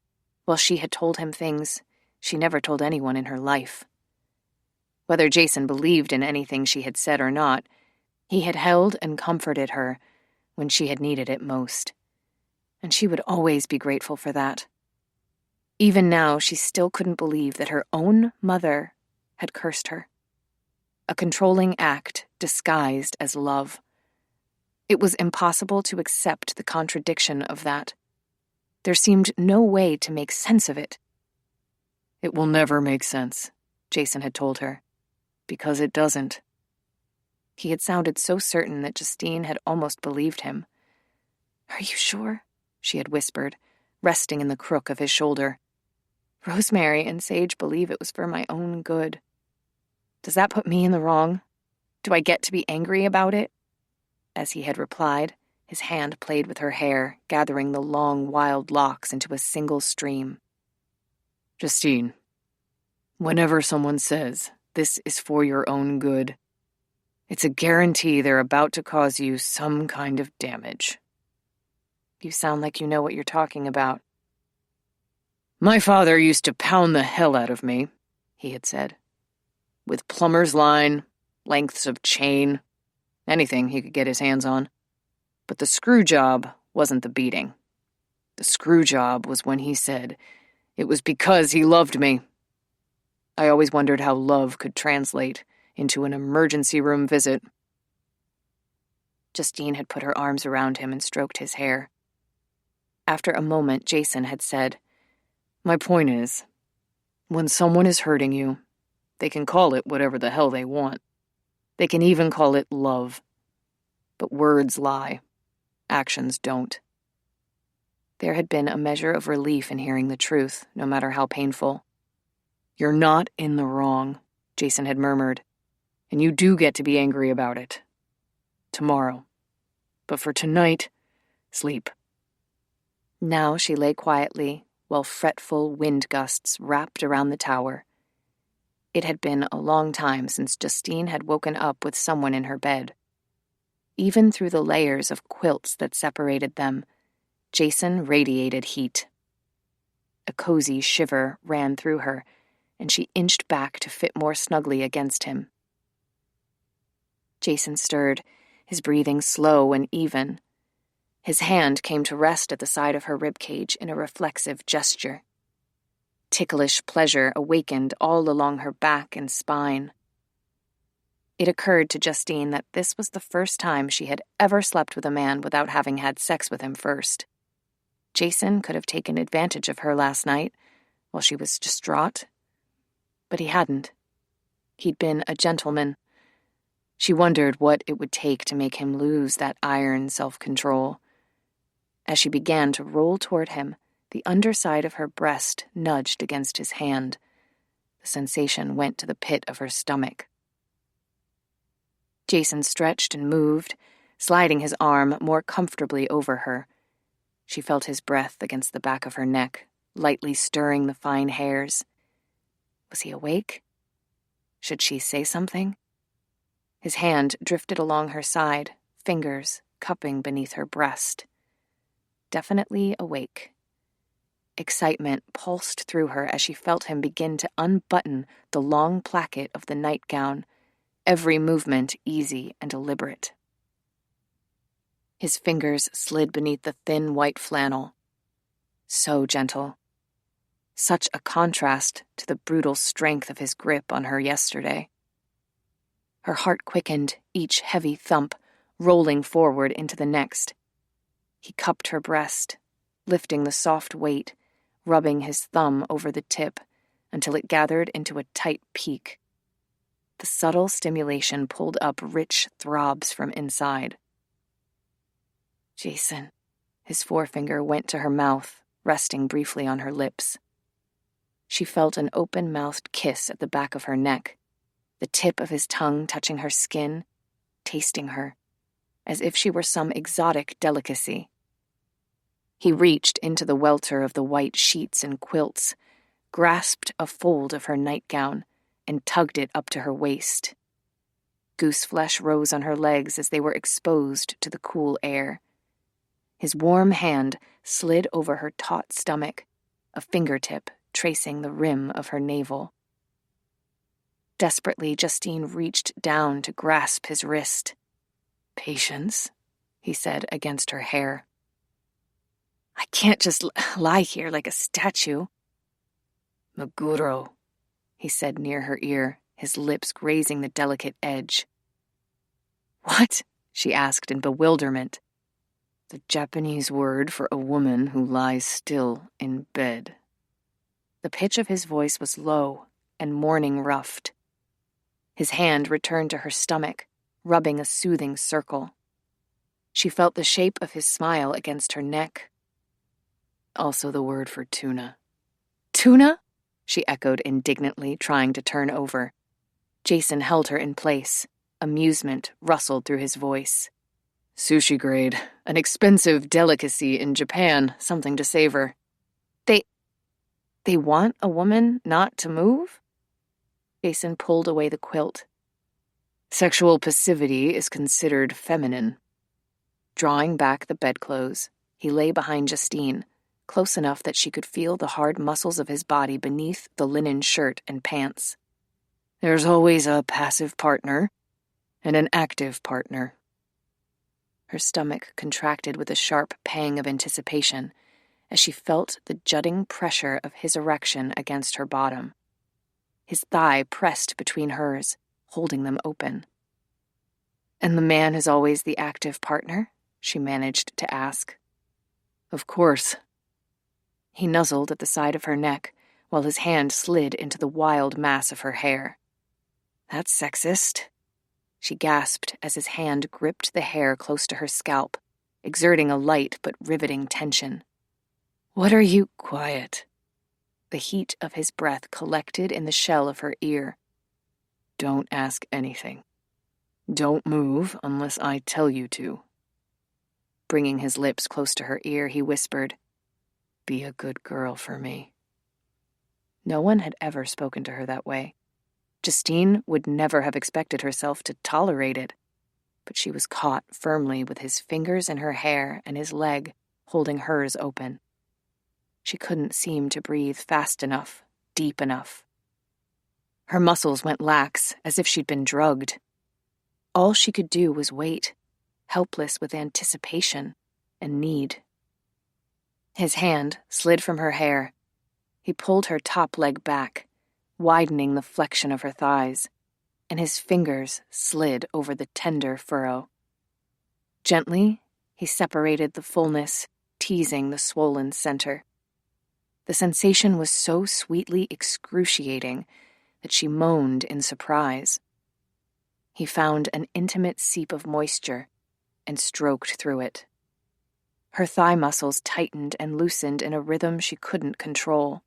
while she had told him things she never told anyone in her life. Whether Jason believed in anything she had said or not, he had held and comforted her when she had needed it most, and she would always be grateful for that. Even now, she still couldn't believe that her own mother had cursed her. A controlling act disguised as love. It was impossible to accept the contradiction of that. There seemed no way to make sense of it. "It will never make sense," Jason had told her, "because it doesn't." He had sounded so certain that Justine had almost believed him. "Are you sure?" she had whispered, resting in the crook of his shoulder. "Rosemary and Sage believe it was for my own good. Does that put me in the wrong? Do I get to be angry about it?" As he had replied, his hand played with her hair, gathering the long, wild locks into a single stream. "Justine, whenever someone says, 'This is for your own good,' it's a guarantee they're about to cause you some kind of damage." "You sound like you know what you're talking about." "My father used to pound the hell out of me," he had said. "With plumber's line, lengths of chain, anything he could get his hands on. But the screw job wasn't the beating. The screw job was when he said it was because he loved me. I always wondered how love could translate into an emergency room visit." Justine had put her arms around him and stroked his hair. After a moment, Jason had said, "My point is, when someone is hurting you, they can call it whatever the hell they want. They can even call it love. But words lie. Actions don't." There had been a measure of relief in hearing the truth, no matter how painful. "You're not in the wrong," Jason had murmured, "and you do get to be angry about it. Tomorrow. But for tonight, sleep." Now she lay quietly, while fretful wind gusts wrapped around the tower. It had been a long time since Justine had woken up with someone in her bed. Even through the layers of quilts that separated them, Jason radiated heat. A cozy shiver ran through her, and she inched back to fit more snugly against him. Jason stirred, his breathing slow and even. His hand came to rest at the side of her ribcage in a reflexive gesture. Ticklish pleasure awakened all along her back and spine. It occurred to Justine that this was the first time she had ever slept with a man without having had sex with him first. Jason could have taken advantage of her last night while she was distraught, but he hadn't. He'd been a gentleman. She wondered what it would take to make him lose that iron self-control. As she began to roll toward him, the underside of her breast nudged against his hand. The sensation went to the pit of her stomach. Jason stretched and moved, sliding his arm more comfortably over her. She felt his breath against the back of her neck, lightly stirring the fine hairs. Was he awake? Should she say something? His hand drifted along her side, fingers cupping beneath her breast. Definitely awake. Excitement pulsed through her as she felt him begin to unbutton the long placket of the nightgown, every movement easy and deliberate. His fingers slid beneath the thin white flannel. So gentle. Such a contrast to the brutal strength of his grip on her yesterday. Her heart quickened, each heavy thump rolling forward into the next. He cupped her breast, lifting the soft weight, rubbing his thumb over the tip, until it gathered into a tight peak. The subtle stimulation pulled up rich throbs from inside. Jason. His forefinger went to her mouth, resting briefly on her lips. She felt an open-mouthed kiss at the back of her neck, the tip of his tongue touching her skin, tasting her, as if she were some exotic delicacy. He reached into the welter of the white sheets and quilts, grasped a fold of her nightgown, and tugged it up to her waist. Gooseflesh rose on her legs as they were exposed to the cool air. His warm hand slid over her taut stomach, a fingertip tracing the rim of her navel. Desperately, Justine reached down to grasp his wrist. "Patience," he said against her hair. "I can't just lie here like a statue." "Meguro," he said near her ear, his lips grazing the delicate edge. "What?" she asked in bewilderment. "The Japanese word for a woman who lies still in bed." The pitch of his voice was low and morning-roughed. His hand returned to her stomach, rubbing a soothing circle. She felt the shape of his smile against her neck. "Also the word for tuna." "Tuna?" she echoed indignantly, trying to turn over. Jason held her in place. Amusement rustled through his voice. "Sushi grade, an expensive delicacy in Japan, something to savor." They want a woman not to move?" Jason pulled away the quilt. "Sexual passivity is considered feminine." Drawing back the bedclothes, he lay behind Justine, close enough that she could feel the hard muscles of his body beneath the linen shirt and pants. "There's always a passive partner and an active partner." Her stomach contracted with a sharp pang of anticipation as she felt the jutting pressure of his erection against her bottom. His thigh pressed between hers, holding them open. "And the man is always the active partner?" she managed to ask. "Of course." He nuzzled at the side of her neck, while his hand slid into the wild mass of her hair. "That's sexist," she gasped as his hand gripped the hair close to her scalp, exerting a light but riveting tension. "What are you—" "Quiet." The heat of his breath collected in the shell of her ear. "Don't ask anything. Don't move unless I tell you to." Bringing his lips close to her ear, he whispered, "Be a good girl for me." No one had ever spoken to her that way. Justine would never have expected herself to tolerate it, but she was caught firmly with his fingers in her hair and his leg holding hers open. She couldn't seem to breathe fast enough, deep enough. Her muscles went lax, as if she'd been drugged. All she could do was wait, helpless with anticipation and need. His hand slid from her hair. He pulled her top leg back, widening the flexion of her thighs, and his fingers slid over the tender furrow. Gently, he separated the fullness, teasing the swollen center. The sensation was so sweetly excruciating that she moaned in surprise. He found an intimate seep of moisture and stroked through it. Her thigh muscles tightened and loosened in a rhythm she couldn't control.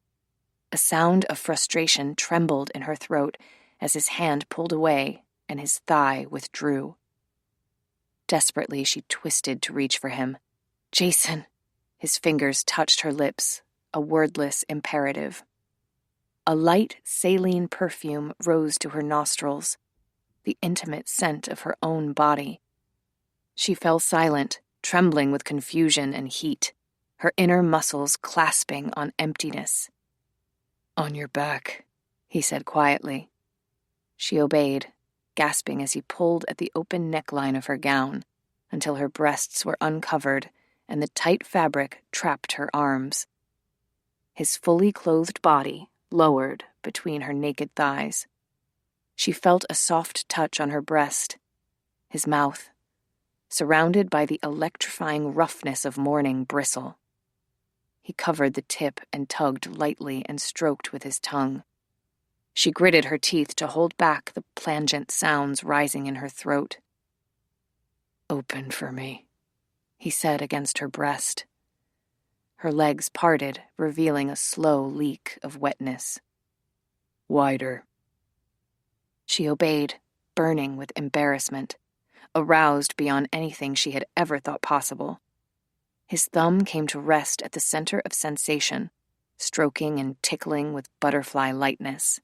A sound of frustration trembled in her throat as his hand pulled away and his thigh withdrew. Desperately, she twisted to reach for him. "Jason!" His fingers touched her lips, a wordless imperative. A light saline perfume rose to her nostrils, the intimate scent of her own body. She fell silent, trembling with confusion and heat, her inner muscles clasping on emptiness. "On your back," he said quietly. She obeyed, gasping as he pulled at the open neckline of her gown until her breasts were uncovered and the tight fabric trapped her arms. His fully clothed body lowered between her naked thighs. She felt a soft touch on her breast, his mouth, surrounded by the electrifying roughness of morning bristle. He covered the tip and tugged lightly and stroked with his tongue, She gritted her teeth to hold back the plangent sounds rising in her throat. "Open for me," he said against her breast. Her legs parted, revealing a slow leak of wetness. "Wider." She obeyed, burning with embarrassment, aroused beyond anything she had ever thought possible. His thumb came to rest at the center of sensation, stroking and tickling with butterfly lightness.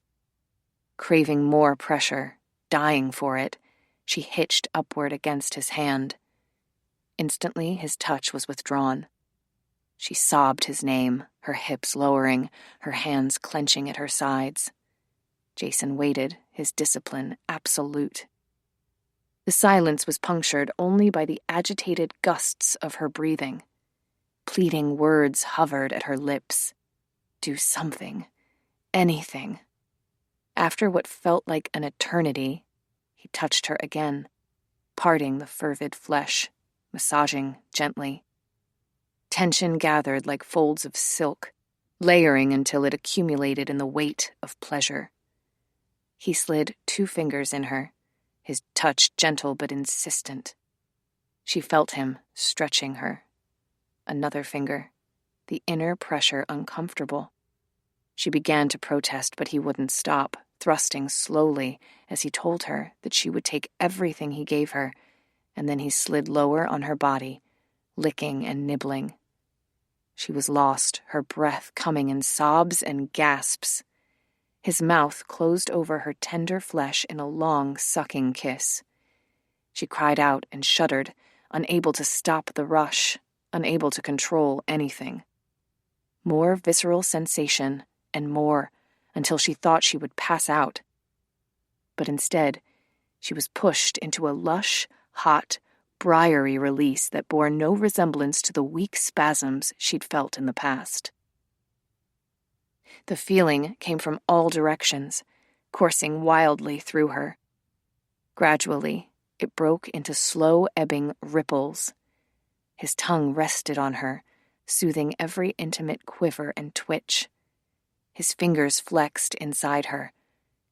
Craving more pressure, dying for it, she hitched upward against his hand. Instantly, his touch was withdrawn. She sobbed his name, her hips lowering, her hands clenching at her sides. Jason waited, his discipline absolute. The silence was punctured only by the agitated gusts of her breathing. Pleading words hovered at her lips. Do something. Anything. After what felt like an eternity, he touched her again, parting the fervid flesh, massaging gently. Tension gathered like folds of silk, layering until it accumulated in the weight of pleasure. He slid 2 fingers in her, his touch gentle but insistent. She felt him stretching her. Another finger, the inner pressure uncomfortable. She began to protest, but he wouldn't stop, thrusting slowly as he told her that she would take everything he gave her, and then he slid lower on her body, licking and nibbling. She was lost, her breath coming in sobs and gasps. His mouth closed over her tender flesh in a long, sucking kiss. She cried out and shuddered, unable to stop the rush, unable to control anything. More visceral sensation, and more, until she thought she would pass out. But instead, she was pushed into a lush, hot, briary release that bore no resemblance to the weak spasms she'd felt in the past. The feeling came from all directions, coursing wildly through her. Gradually, it broke into slow-ebbing ripples. His tongue rested on her, soothing every intimate quiver and twitch. His fingers flexed inside her.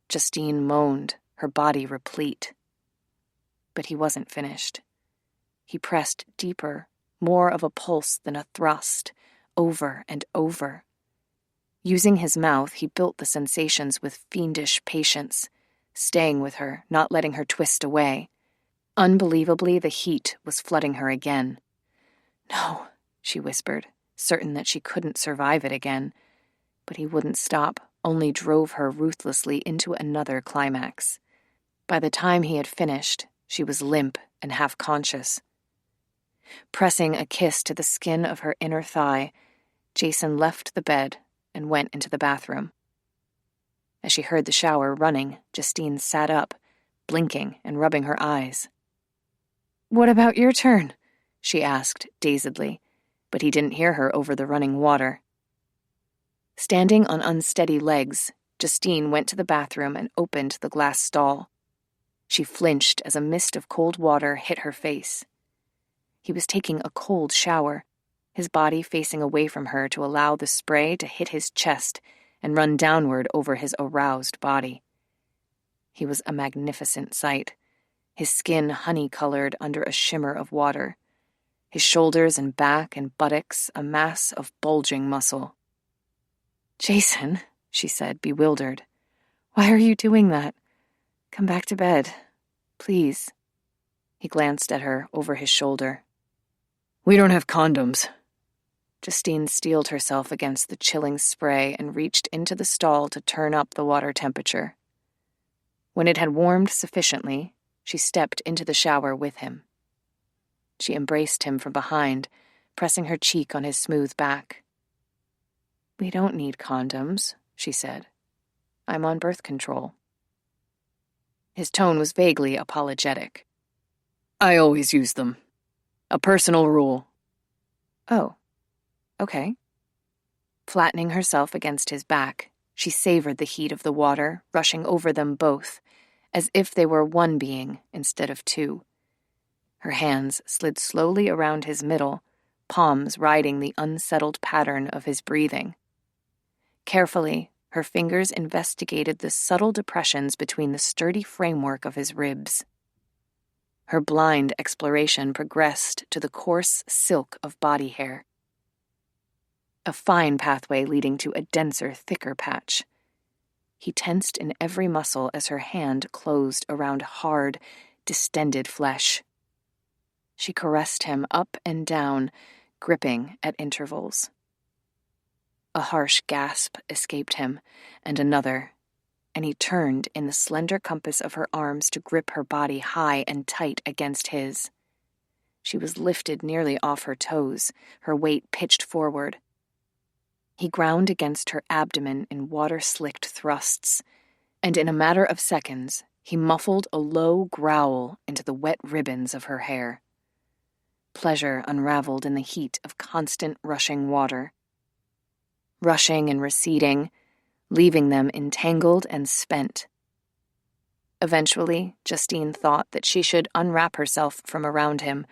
Justine moaned, her body replete. But he wasn't finished. He pressed deeper, more of a pulse than a thrust, over and over. Using his mouth, he built the sensations with fiendish patience, staying with her, not letting her twist away. Unbelievably, the heat was flooding her again. "No," she whispered, certain that she couldn't survive it again. But he wouldn't stop, only drove her ruthlessly into another climax. By the time he had finished, she was limp and half-conscious. Pressing a kiss to the skin of her inner thigh, Jason left the bed and went into the bathroom. As she heard the shower running, Justine sat up, blinking and rubbing her eyes. "What about your turn?" she asked, dazedly, but he didn't hear her over the running water. Standing on unsteady legs, Justine went to the bathroom and opened the glass stall. She flinched as a mist of cold water hit her face. He was taking a cold shower, his body facing away from her to allow the spray to hit his chest and run downward over his aroused body. He was a magnificent sight, his skin honey-colored under a shimmer of water, his shoulders and back and buttocks a mass of bulging muscle. "Jason," she said, bewildered, "why are you doing that? Come back to bed, please." He glanced at her over his shoulder. "We don't have condoms." Justine steeled herself against the chilling spray and reached into the stall to turn up the water temperature. When it had warmed sufficiently, she stepped into the shower with him. She embraced him from behind, pressing her cheek on his smooth back. "We don't need condoms," she said. "I'm on birth control." His tone was vaguely apologetic. "I always use them. A personal rule." "Oh, okay." Flattening herself against his back, she savored the heat of the water rushing over them both, as if they were one being instead of two. Her hands slid slowly around his middle, palms riding the unsettled pattern of his breathing. Carefully, Her fingers investigated the subtle depressions between the sturdy framework of his ribs. Her blind exploration progressed to the coarse silk of body hair. A fine pathway leading to a denser, thicker patch. He tensed in every muscle as her hand closed around hard, distended flesh. She caressed him up and down, gripping at intervals. A harsh gasp escaped him, and another, and he turned in the slender compass of her arms to grip her body high and tight against his. She was lifted nearly off her toes, her weight pitched forward. He ground against her abdomen in water-slicked thrusts, and in a matter of seconds, he muffled a low growl into the wet ribbons of her hair. Pleasure unraveled in the heat of constant rushing water. Rushing and receding, leaving them entangled and spent. Eventually, Justine thought that she should unwrap herself from around him,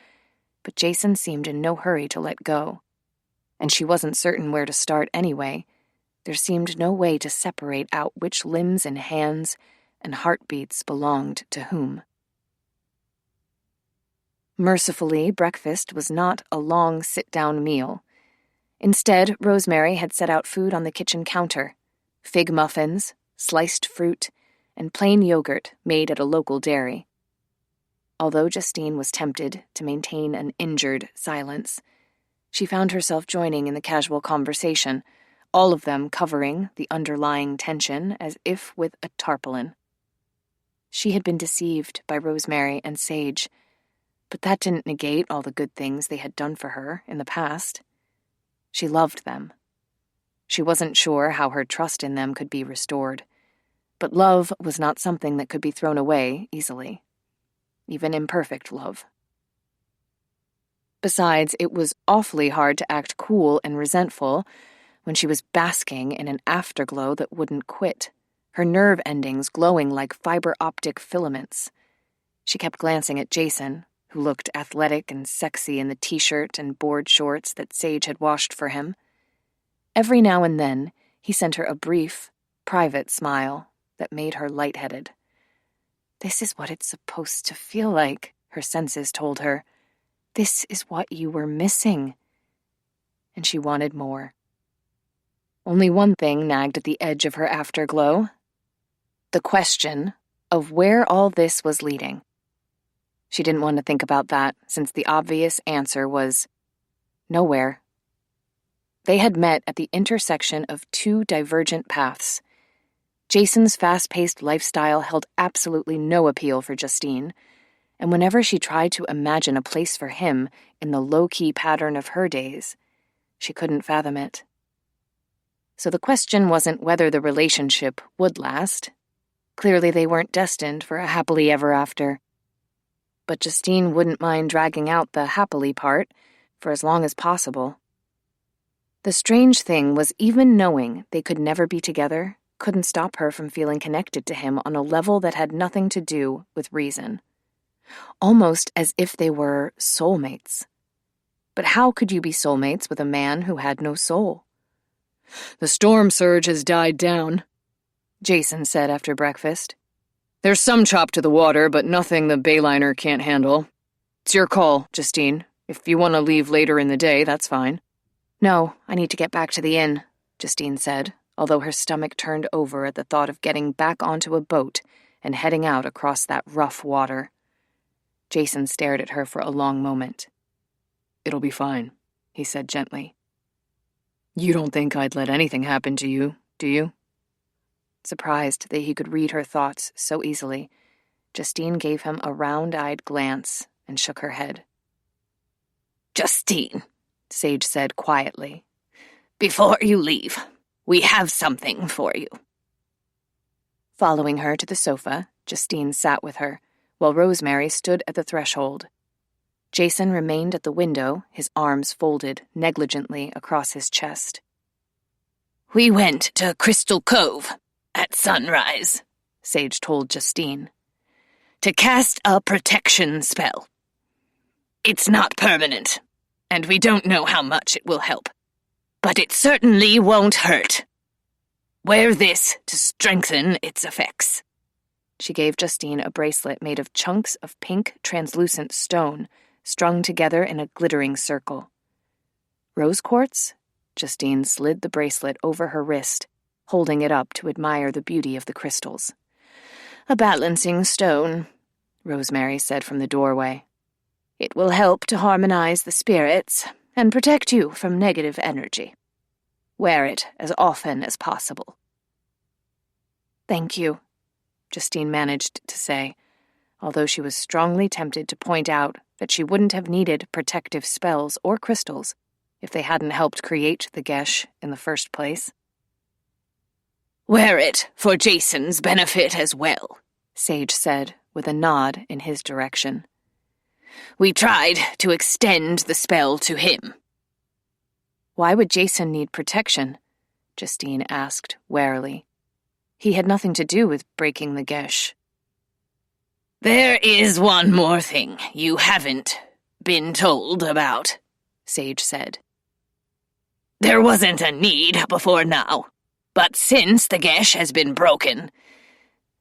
but Jason seemed in no hurry to let go. And she wasn't certain where to start anyway. There seemed no way to separate out which limbs and hands and heartbeats belonged to whom. Mercifully, breakfast was not a long sit-down meal. Instead, Rosemary had set out food on the kitchen counter: fig muffins, sliced fruit, and plain yogurt made at a local dairy. Although Justine was tempted to maintain an injured silence, she found herself joining in the casual conversation, all of them covering the underlying tension as if with a tarpaulin. She had been deceived by Rosemary and Sage, but that didn't negate all the good things they had done for her in the past. She loved them. She wasn't sure how her trust in them could be restored, but love was not something that could be thrown away easily, even imperfect love. Besides, it was awfully hard to act cool and resentful when she was basking in an afterglow that wouldn't quit, her nerve endings glowing like fiber-optic filaments. She kept glancing at Jason, who looked athletic and sexy in the t-shirt and board shorts that Sage had washed for him. Every now and then, he sent her a brief, private smile that made her lightheaded. This is what it's supposed to feel like, her senses told her. This is what you were missing. And she wanted more. Only one thing nagged at the edge of her afterglow: the question of where all this was leading. She didn't want to think about that, since the obvious answer was nowhere. They had met at the intersection of two divergent paths. Jason's fast-paced lifestyle held absolutely no appeal for Justine, and whenever she tried to imagine a place for him in the low-key pattern of her days, she couldn't fathom it. So the question wasn't whether the relationship would last. Clearly they weren't destined for a happily ever after. But Justine wouldn't mind dragging out the happily part for as long as possible. The strange thing was, even knowing they could never be together couldn't stop her from feeling connected to him on a level that had nothing to do with reason. Almost as if they were soulmates. But how could you be soulmates with a man who had no soul? The storm surge has died down, Jason said after breakfast. There's some chop to the water, but nothing the Bayliner can't handle. It's your call, Justine. If you want to leave later in the day, that's fine. No, I need to get back to the inn, Justine said, although her stomach turned over at the thought of getting back onto a boat and heading out across that rough water. Jason stared at her for a long moment. It'll be fine, he said gently. You don't think I'd let anything happen to you, do you? Surprised that he could read her thoughts so easily, Justine gave him a round-eyed glance and shook her head. Justine, Sage said quietly, before you leave, we have something for you. Following her to the sofa, Justine sat with her, while Rosemary stood at the threshold. Jason remained at the window, his arms folded negligently across his chest. We went to Crystal Cove at sunrise, Sage told Justine, to cast a protection spell. It's not permanent, and we don't know how much it will help, but it certainly won't hurt. Wear this to strengthen its effects. She gave Justine a bracelet made of chunks of pink, translucent stone, strung together in a glittering circle. Rose quartz? Justine slid the bracelet over her wrist, holding it up to admire the beauty of the crystals. A balancing stone, Rosemary said from the doorway. It will help to harmonize the spirits and protect you from negative energy. Wear it as often as possible. Thank you, Justine managed to say, although she was strongly tempted to point out that she wouldn't have needed protective spells or crystals if they hadn't helped create the Gesh in the first place. Wear it for Jason's benefit as well, Sage said with a nod in his direction. We tried to extend the spell to him. Why would Jason need protection? Justine asked warily. He had nothing to do with breaking the Gesh. There is one more thing you haven't been told about, Sage said. There wasn't a need before now, but since the Gesh has been broken,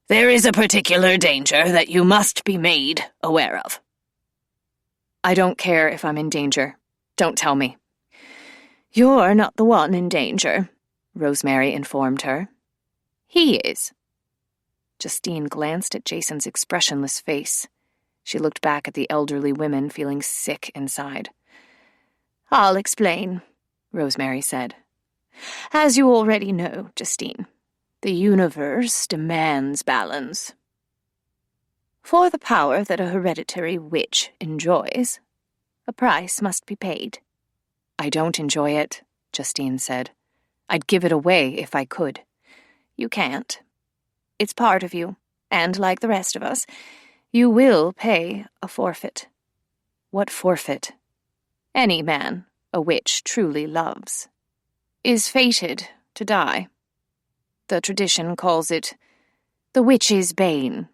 there is a particular danger that you must be made aware of. I don't care if I'm in danger. Don't tell me. You're not the one in danger, Rosemary informed her. He is. Justine glanced at Jason's expressionless face. She looked back at the elderly women, feeling sick inside. I'll explain, Rosemary said. As you already know, Justine, the universe demands balance. For the power that a hereditary witch enjoys, a price must be paid. I don't enjoy it, Justine said. I'd give it away if I could. You can't. It's part of you, and like the rest of us, you will pay a forfeit. What forfeit? Any man a witch truly loves is fated to die. The tradition calls it the witch's bane.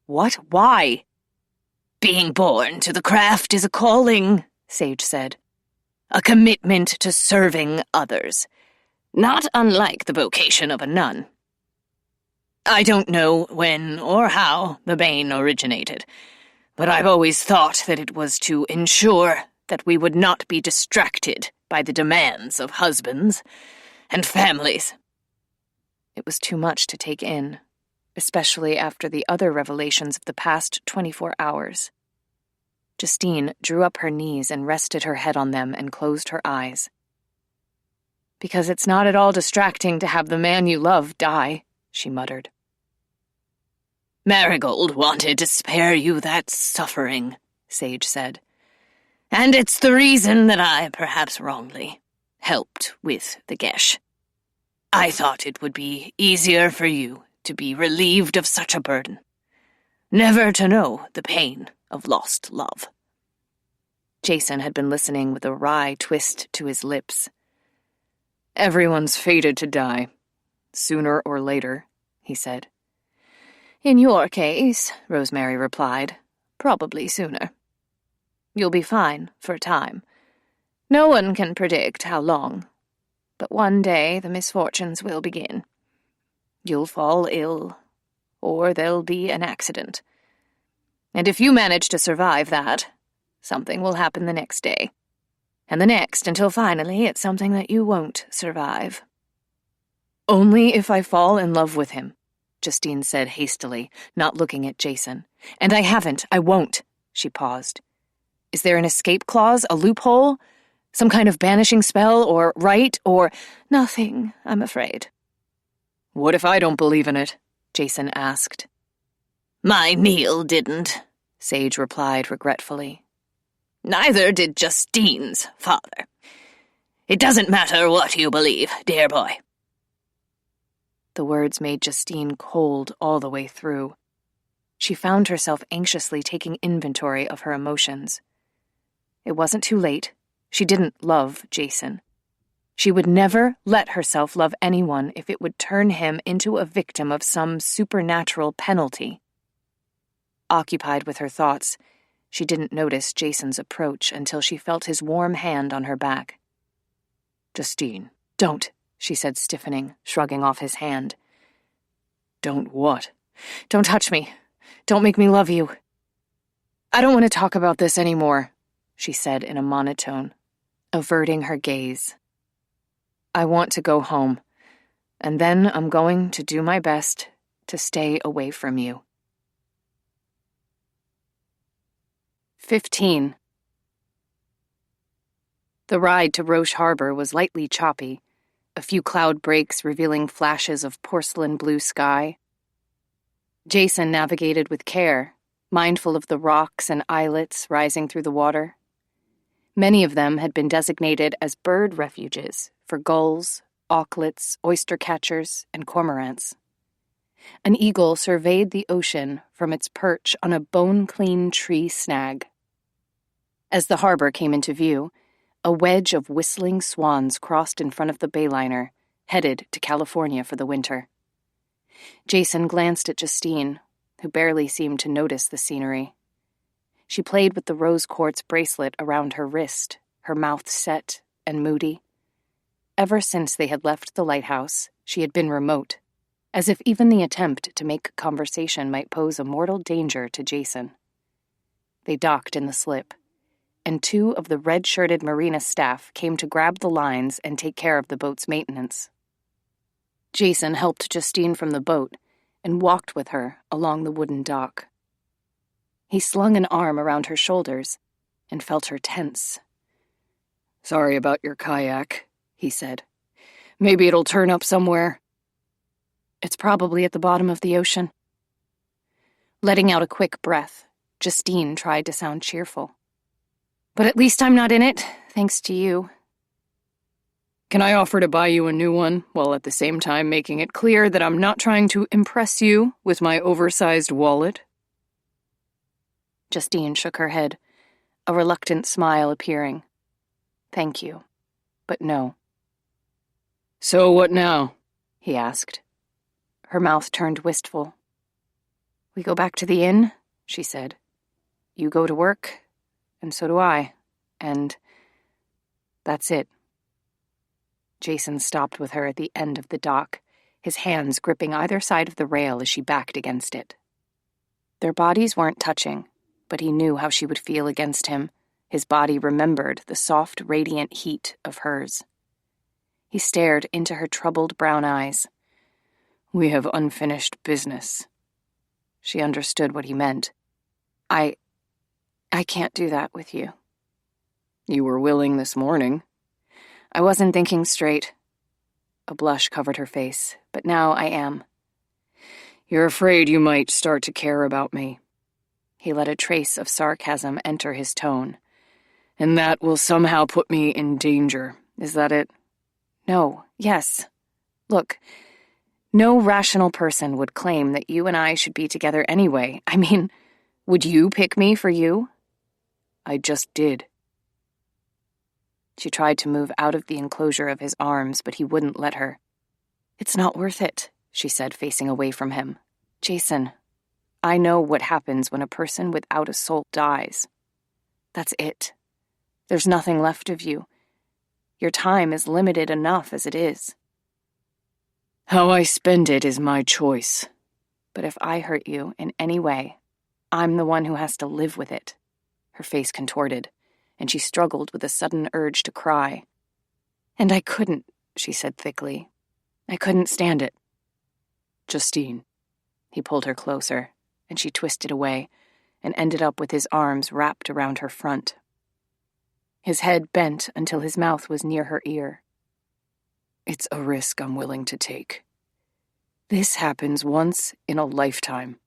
What? Why? Being born to the craft is a calling, Sage said. A commitment to serving others, not unlike the vocation of a nun. I don't know when or how the bane originated, but I've always thought that it was to ensure that we would not be distracted by the demands of husbands and families. It was too much to take in, especially after the other revelations of the past 24 hours. Justine drew up her knees and rested her head on them and closed her eyes. Because it's not at all distracting to have the man you love die, she muttered. Marigold wanted to spare you that suffering, Sage said. And it's the reason that I, perhaps wrongly, helped with the Gesh. I thought it would be easier for you to be relieved of such a burden, never to know the pain of lost love. Jason had been listening with a wry twist to his lips. Everyone's fated to die, sooner or later, he said. In your case, Rosemary replied, probably sooner. You'll be fine for a time. No one can predict how long, but one day the misfortunes will begin. You'll fall ill, or there'll be an accident. And if you manage to survive that, something will happen the next day, and the next until finally it's something that you won't survive. Only if I fall in love with him, Justine said hastily, not looking at Jason. And I haven't. I won't. She paused. Is there an escape clause, a loophole? Some kind of banishing spell or rite or... Nothing, I'm afraid. What if I don't believe in it? Jason asked. My Neil didn't, Sage replied regretfully. Neither did Justine's father. It doesn't matter what you believe, dear boy. The words made Justine cold all the way through. She found herself anxiously taking inventory of her emotions. It wasn't too late. She didn't love Jason. She would never let herself love anyone if it would turn him into a victim of some supernatural penalty. Occupied with her thoughts, she didn't notice Jason's approach until she felt his warm hand on her back. Justine, don't, she said, stiffening, shrugging off his hand. Don't what? Don't touch me. Don't make me love you. I don't want to talk about this anymore, she said in a monotone, averting her gaze. I want to go home, and then I'm going to do my best to stay away from you. 15. The ride to Roche Harbor was lightly choppy, a few cloud breaks revealing flashes of porcelain blue sky. Jason navigated with care, mindful of the rocks and islets rising through the water. Many of them had been designated as bird refuges for gulls, auklets, oyster catchers, and cormorants. An eagle surveyed the ocean from its perch on a bone-clean tree snag. As the harbor came into view, a wedge of whistling swans crossed in front of the bayliner, headed to California for the winter. Jason glanced at Justine, who barely seemed to notice the scenery. She played with the rose quartz bracelet around her wrist, her mouth set and moody. Ever since they had left the lighthouse, she had been remote, as if even the attempt to make conversation might pose a mortal danger to Jason. They docked in the slip, and 2 of the red-shirted marina staff came to grab the lines and take care of the boat's maintenance. Jason helped Justine from the boat and walked with her along the wooden dock. He slung an arm around her shoulders and felt her tense. Sorry about your kayak, he said. Maybe it'll turn up somewhere. It's probably at the bottom of the ocean. Letting out a quick breath, Justine tried to sound cheerful. But at least I'm not in it, thanks to you. Can I offer to buy you a new one, while at the same time making it clear that I'm not trying to impress you with my oversized wallet? Justine shook her head, a reluctant smile appearing. Thank you, but no. So what now? He asked. Her mouth turned wistful. We go back to the inn, she said. You go to work, and so do I, and that's it. Jason stopped with her at the end of the dock, his hands gripping either side of the rail as she backed against it. Their bodies weren't touching, but he knew how she would feel against him. His body remembered the soft, radiant heat of hers. He stared into her troubled brown eyes. We have unfinished business. She understood what he meant. I can't do that with you. You were willing this morning. I wasn't thinking straight. A blush covered her face, but now I am. You're afraid you might start to care about me. He let a trace of sarcasm enter his tone. And that will somehow put me in danger. Is that it? No, yes. Look, no rational person would claim that you and I should be together anyway. I mean, would you pick me for you? I just did. She tried to move out of the enclosure of his arms, but he wouldn't let her. It's not worth it, she said, facing away from him. Jason, I know what happens when a person without a soul dies. That's it. There's nothing left of you. Your time is limited enough as it is. How I spend it is my choice. But if I hurt you in any way, I'm the one who has to live with it. Her face contorted, and she struggled with a sudden urge to cry. And I couldn't, she said thickly. I couldn't stand it. Justine. He pulled her closer, and she twisted away and ended up with his arms wrapped around her front. His head bent until his mouth was near her ear. It's a risk I'm willing to take. This happens once in a lifetime.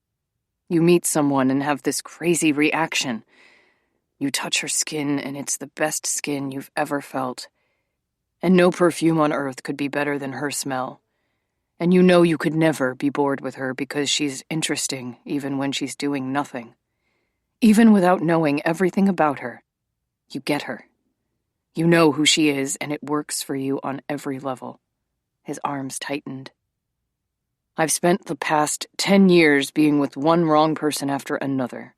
You meet someone and have this crazy reaction. You touch her skin, and it's the best skin you've ever felt. And no perfume on earth could be better than her smell. And you know you could never be bored with her because she's interesting even when she's doing nothing. Even without knowing everything about her, you get her. You know who she is, and it works for you on every level. His arms tightened. I've spent the past 10 years being with one wrong person after another,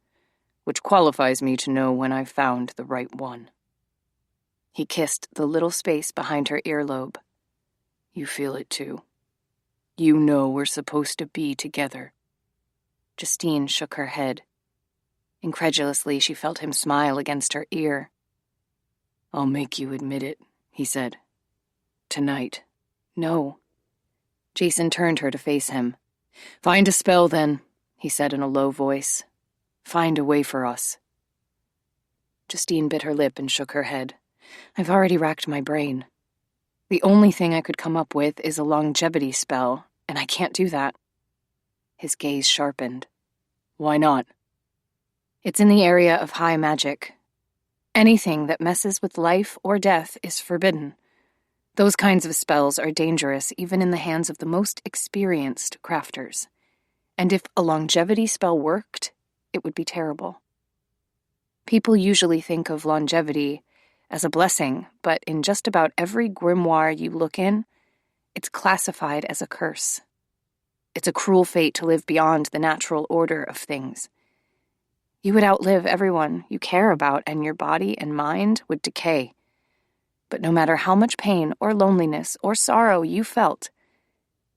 which qualifies me to know when I've found the right one. He kissed the little space behind her earlobe. You feel it too. You know we're supposed to be together. Justine shook her head. Incredulously, she felt him smile against her ear. I'll make you admit it, he said. Tonight. No. Jason turned her to face him. Find a spell, then, he said in a low voice. Find a way for us. Justine bit her lip and shook her head. I've already racked my brain. The only thing I could come up with is a longevity spell, and I can't do that. His gaze sharpened. Why not? It's in the area of high magic. Anything that messes with life or death is forbidden. Those kinds of spells are dangerous even in the hands of the most experienced crafters. And if a longevity spell worked, it would be terrible. People usually think of longevity as a blessing, but in just about every grimoire you look in, it's classified as a curse. It's a cruel fate to live beyond the natural order of things. You would outlive everyone you care about, and your body and mind would decay. But no matter how much pain or loneliness or sorrow you felt,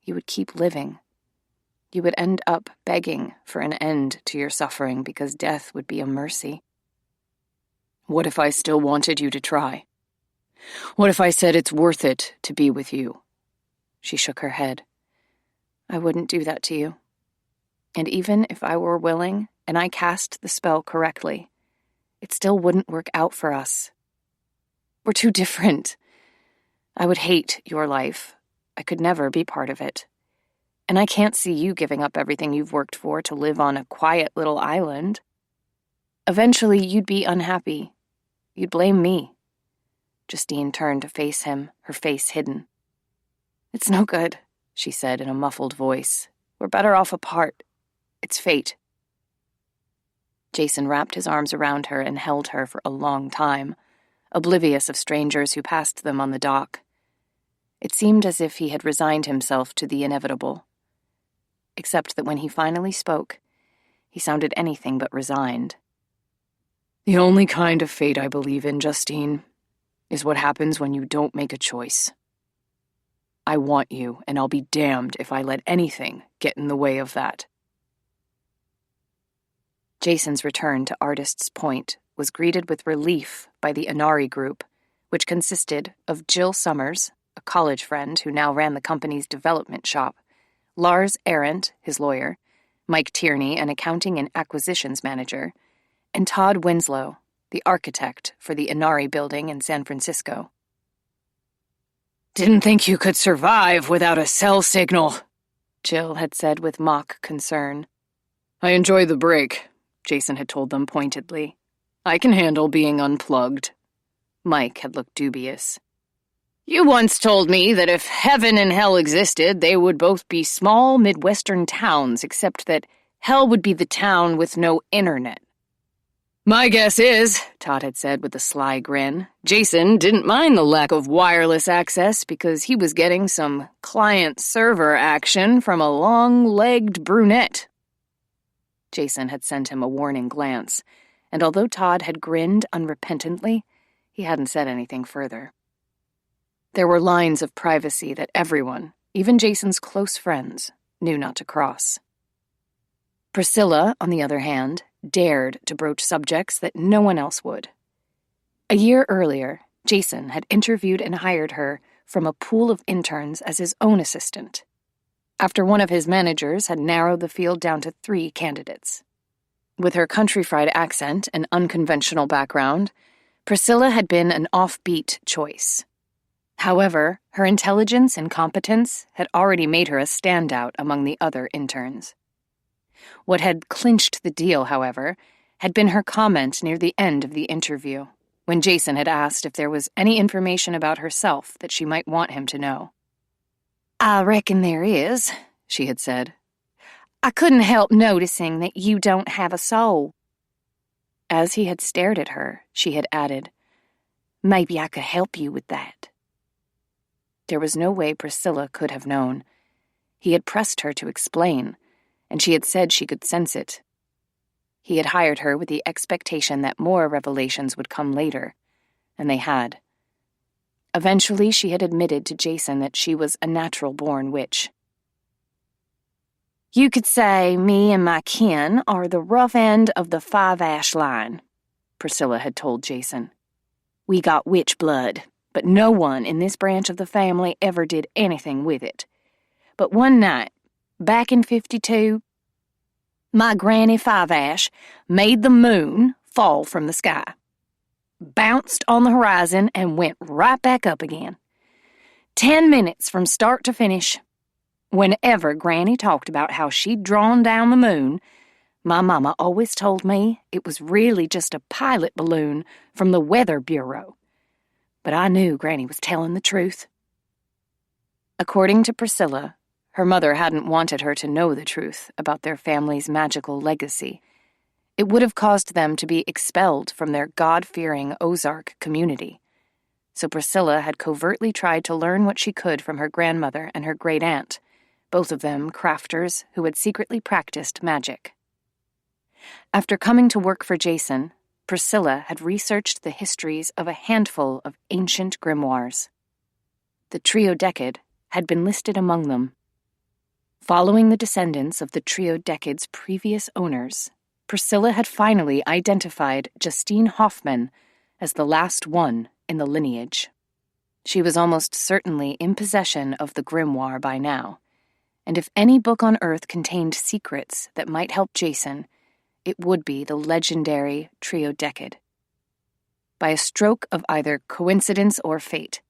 you would keep living. You would end up begging for an end to your suffering because death would be a mercy. What if I still wanted you to try? What if I said it's worth it to be with you? She shook her head. I wouldn't do that to you. And even if I were willing and I cast the spell correctly, it still wouldn't work out for us. We're too different. I would hate your life. I could never be part of it. And I can't see you giving up everything you've worked for to live on a quiet little island. Eventually, you'd be unhappy. You'd blame me. Justine turned to face him, her face hidden. It's no good, she said in a muffled voice. We're better off apart. It's fate. Jason wrapped his arms around her and held her for a long time, oblivious of strangers who passed them on the dock. It seemed as if he had resigned himself to the inevitable. Except that when he finally spoke, he sounded anything but resigned. The only kind of fate I believe in, Justine, is what happens when you don't make a choice. I want you, and I'll be damned if I let anything get in the way of that. Jason's return to Artist's Point was greeted with relief by the Inari group, which consisted of Jill Summers, a college friend who now ran the company's development shop, Lars Arendt, his lawyer, Mike Tierney, an accounting and acquisitions manager, and Todd Winslow, the architect for the Inari building in San Francisco. Didn't think you could survive without a cell signal, Jill had said with mock concern. I enjoy the break, Jason had told them pointedly. I can handle being unplugged. Mike had looked dubious. You once told me that if heaven and hell existed, they would both be small Midwestern towns, except that hell would be the town with no internet. My guess is, Todd had said with a sly grin, Jason didn't mind the lack of wireless access because he was getting some client-server action from a long-legged brunette. Jason had sent him a warning glance, and although Todd had grinned unrepentantly, he hadn't said anything further. There were lines of privacy that everyone, even Jason's close friends, knew not to cross. Priscilla, on the other hand, dared to broach subjects that no one else would. A year earlier, Jason had interviewed and hired her from a pool of interns as his own assistant, after one of his managers had narrowed the field down to 3 candidates. With her country-fried accent and unconventional background, Priscilla had been an offbeat choice. However, her intelligence and competence had already made her a standout among the other interns. What had clinched the deal, however, had been her comment near the end of the interview, when Jason had asked if there was any information about herself that she might want him to know. I reckon there is, she had said. I couldn't help noticing that you don't have a soul. As he had stared at her, she had added, Maybe I could help you with that. There was no way Priscilla could have known. He had pressed her to explain, and she had said she could sense it. He had hired her with the expectation that more revelations would come later, and they had. Eventually, she had admitted to Jason that she was a natural-born witch. You could say me and my kin are the rough end of the 5-ash line, Priscilla had told Jason. We got witch blood, but no one in this branch of the family ever did anything with it. But one night, back in 52, my Granny 5-ash made the moon fall from the sky, bounced on the horizon, and went right back up again. 10 minutes from start to finish. Whenever Granny talked about how she'd drawn down the moon, my mama always told me it was really just a pilot balloon from the Weather Bureau. But I knew Granny was telling the truth. According to Priscilla, her mother hadn't wanted her to know the truth about their family's magical legacy. It would have caused them to be expelled from their God-fearing Ozark community. So Priscilla had covertly tried to learn what she could from her grandmother and her great-aunt, both of them crafters who had secretly practiced magic. After coming to work for Jason, Priscilla had researched the histories of a handful of ancient grimoires. The Triodecad had been listed among them. Following the descendants of the Triodecad's previous owners, Priscilla had finally identified Justine Hoffman as the last one in the lineage. She was almost certainly in possession of the grimoire by now, and if any book on Earth contained secrets that might help Jason, it would be the legendary Triodecad. By a stroke of either coincidence or fate,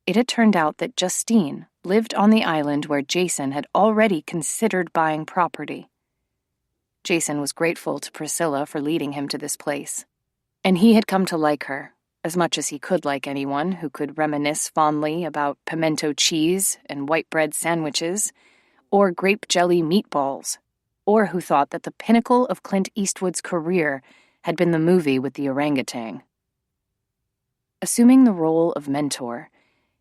it had turned out that Justine lived on the island where Jason had already considered buying property. Jason was grateful to Priscilla for leading him to this place, and he had come to like her, as much as he could like anyone who could reminisce fondly about pimento cheese and white bread sandwiches, or grape jelly meatballs, or who thought that the pinnacle of Clint Eastwood's career had been the movie with the orangutan. Assuming the role of mentor,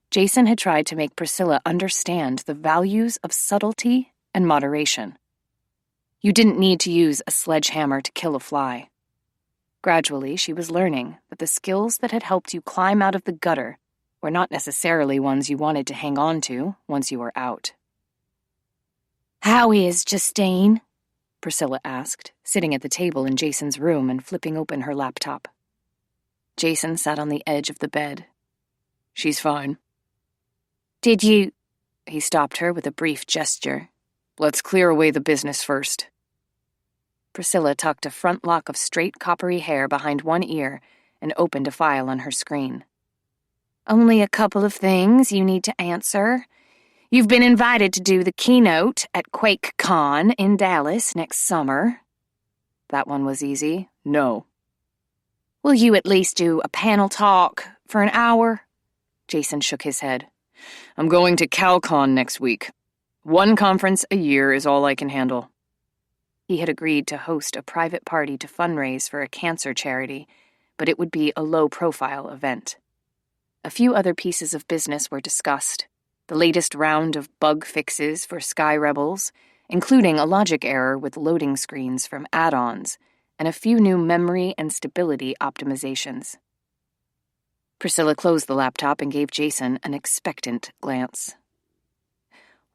Jason had tried to make Priscilla understand the values of subtlety and moderation. You didn't need to use a sledgehammer to kill a fly. Gradually, she was learning that the skills that had helped you climb out of the gutter were not necessarily ones you wanted to hang on to once you were out. How is Justine? Priscilla asked, sitting at the table in Jason's room and flipping open her laptop. Jason sat on the edge of the bed. She's fine. Did you... He stopped her with a brief gesture. Let's clear away the business first. Priscilla tucked a front lock of straight coppery hair behind one ear and opened a file on her screen. Only a couple of things you need to answer. You've been invited to do the keynote at QuakeCon in Dallas next summer. That one was easy. No. Will you at least do a panel talk for an hour? Jason shook his head. I'm going to CalCon next week. One conference a year is all I can handle. He had agreed to host a private party to fundraise for a cancer charity, but it would be a low-profile event. A few other pieces of business were discussed. The latest round of bug fixes for Sky Rebels, including a logic error with loading screens from add-ons, and a few new memory and stability optimizations. Priscilla closed the laptop and gave Jason an expectant glance.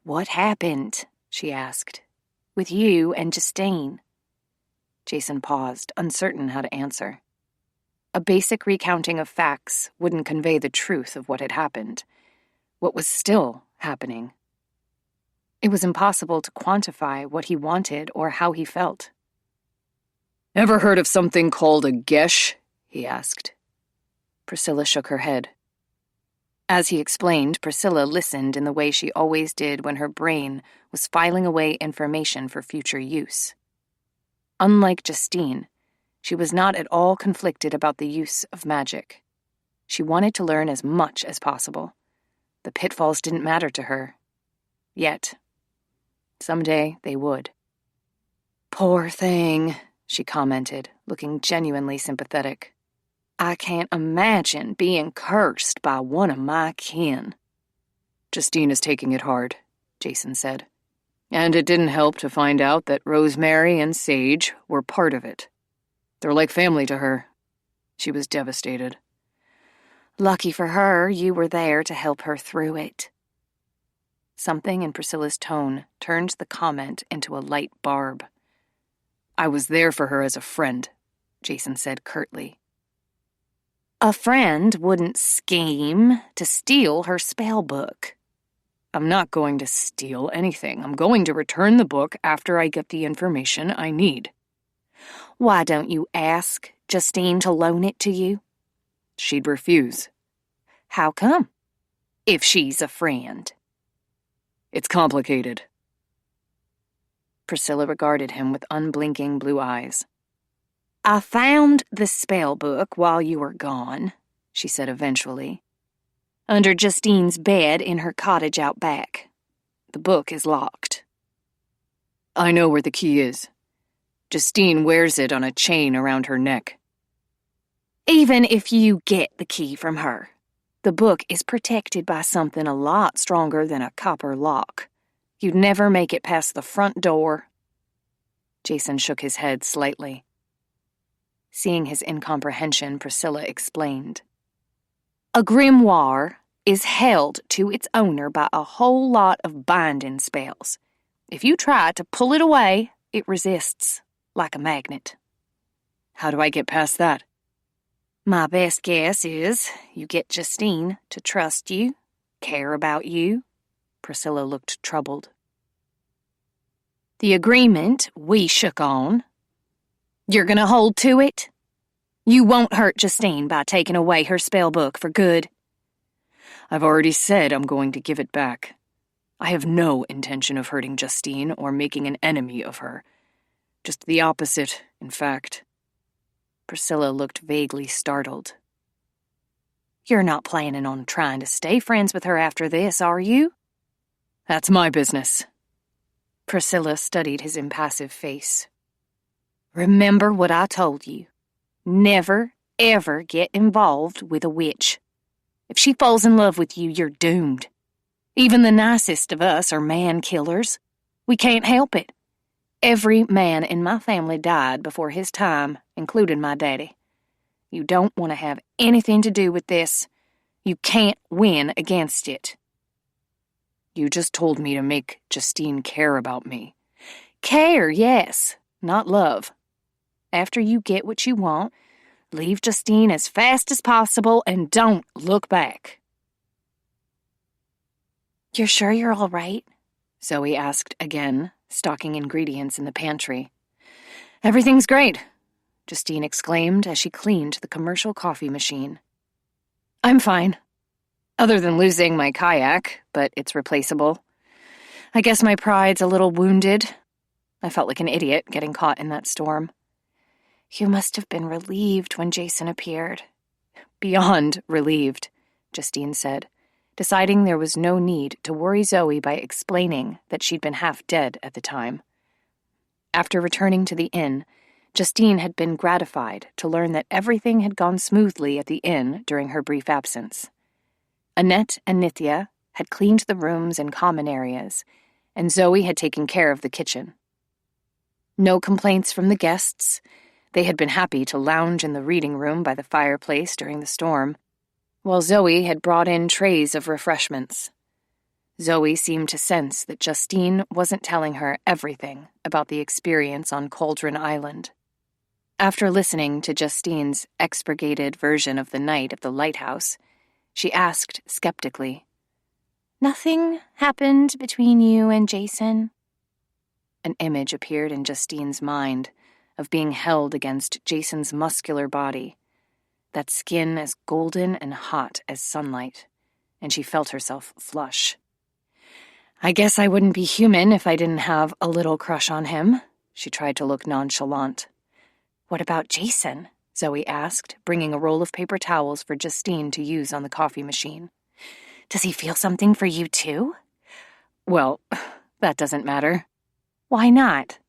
What happened, she asked, with you and Justine? Jason paused, uncertain how to answer. A basic recounting of facts wouldn't convey the truth of what had happened. What was still happening? It was impossible to quantify what he wanted or how he felt. Ever heard of something called a gesh? He asked. Priscilla shook her head. As he explained, Priscilla listened in the way she always did when her brain was filing away information for future use. Unlike Justine, she was not at all conflicted about the use of magic. She wanted to learn as much as possible. The pitfalls didn't matter to her. Yet. Someday they would. Poor thing, she commented, looking genuinely sympathetic. I can't imagine being cursed by one of my kin. Justine is taking it hard, Jason said. And it didn't help to find out that Rosemary and Sage were part of it. They're like family to her. She was devastated. Lucky for her, you were there to help her through it. Something in Priscilla's tone turned the comment into a light barb. I was there for her as a friend, Jason said curtly. A friend wouldn't scheme to steal her spell book. I'm not going to steal anything. I'm going to return the book after I get the information I need. Why don't you ask Justine to loan it to you? She'd refuse. How come? If she's a friend. It's complicated. Priscilla regarded him with unblinking blue eyes. I found the spell book while you were gone, she said eventually. Under Justine's bed in her cottage out back. The book is locked. I know where the key is. Justine wears it on a chain around her neck. Even if you get the key from her, the book is protected by something a lot stronger than a copper lock. You'd never make it past the front door. Jason shook his head slightly. Seeing his incomprehension, Priscilla explained. A grimoire is held to its owner by a whole lot of binding spells. If you try to pull it away, it resists, like a magnet. How do I get past that? My best guess is you get Justine to trust you, care about you. Priscilla looked troubled. The agreement we shook on, you're going to hold to it? You won't hurt Justine by taking away her spell book for good. I've already said I'm going to give it back. I have no intention of hurting Justine or making an enemy of her. Just the opposite, in fact. Priscilla looked vaguely startled. You're not planning on trying to stay friends with her after this, are you? That's my business. Priscilla studied his impassive face. Remember what I told you. Never, ever get involved with a witch. If she falls in love with you, you're doomed. Even the nicest of us are man-killers. We can't help it. Every man in my family died before his time, including my daddy. You don't want to have anything to do with this. You can't win against it. You just told me to make Justine care about me. Care, yes, not love. After you get what you want, leave Justine as fast as possible and don't look back. You're sure you're all right? Zoe asked again, stocking ingredients in the pantry. Everything's great, Justine exclaimed as she cleaned the commercial coffee machine. I'm fine. Other than losing my kayak, but it's replaceable. I guess my pride's a little wounded. I felt like an idiot getting caught in that storm. You must have been relieved when Jason appeared. Beyond relieved, Justine said, deciding there was no need to worry Zoe by explaining that she'd been half dead at the time. After returning to the inn, Justine had been gratified to learn that everything had gone smoothly at the inn during her brief absence. Annette and Nithya had cleaned the rooms and common areas, and Zoe had taken care of the kitchen. No complaints from the guests. They had been happy to lounge in the reading room by the fireplace during the storm, while Zoe had brought in trays of refreshments. Zoe seemed to sense that Justine wasn't telling her everything about the experience on Cauldron Island. After listening to Justine's expurgated version of the night at the lighthouse, she asked skeptically, Nothing happened between you and Jason? An image appeared in Justine's mind of being held against Jason's muscular body, that skin as golden and hot as sunlight, and she felt herself flush. I guess I wouldn't be human if I didn't have a little crush on him. She tried to look nonchalant. What about Jason? Zoe asked, bringing a roll of paper towels for Justine to use on the coffee machine. Does he feel something for you too? Well, that doesn't matter. Why not?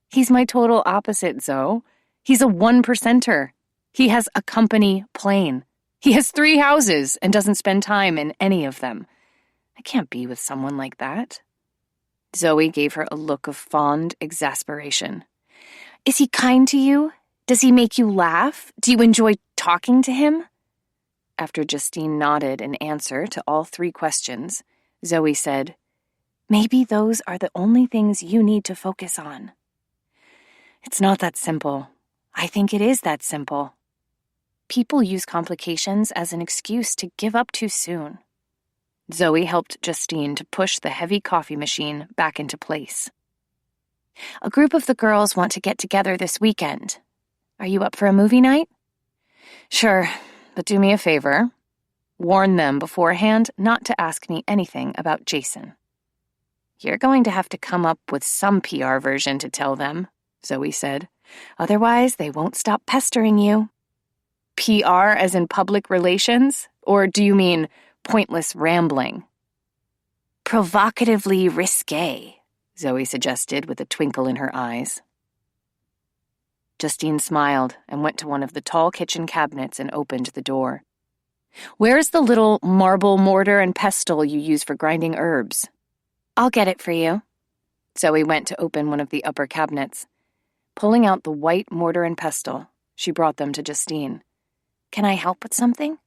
He's my total opposite, Zoe. He's a 1%er. He has a company plane. He has 3 houses and doesn't spend time in any of them. I can't be with someone like that. Zoe gave her a look of fond exasperation. Is he kind to you? Does he make you laugh? Do you enjoy talking to him? After Justine nodded in answer to all 3 questions, Zoe said, "Maybe those are the only things you need to focus on." "It's not that simple." "I think it is that simple." People use complications as an excuse to give up too soon. Zoe helped Justine to push the heavy coffee machine back into place. "A group of the girls want to get together this weekend. Are you up for a movie night?" "Sure, but do me a favor. Warn them beforehand not to ask me anything about Jason." "You're going to have to come up with some PR version to tell them," Zoe said. "Otherwise, they won't stop pestering you." PR as in public relations? Or do you mean pointless rambling? "Provocatively risque," Zoe suggested with a twinkle in her eyes. Justine smiled and went to one of the tall kitchen cabinets and opened the door. "Where's the little marble mortar and pestle you use for grinding herbs?" "I'll get it for you." Zoe went to open one of the upper cabinets. Pulling out the white mortar and pestle, she brought them to Justine. "Can I help with something?"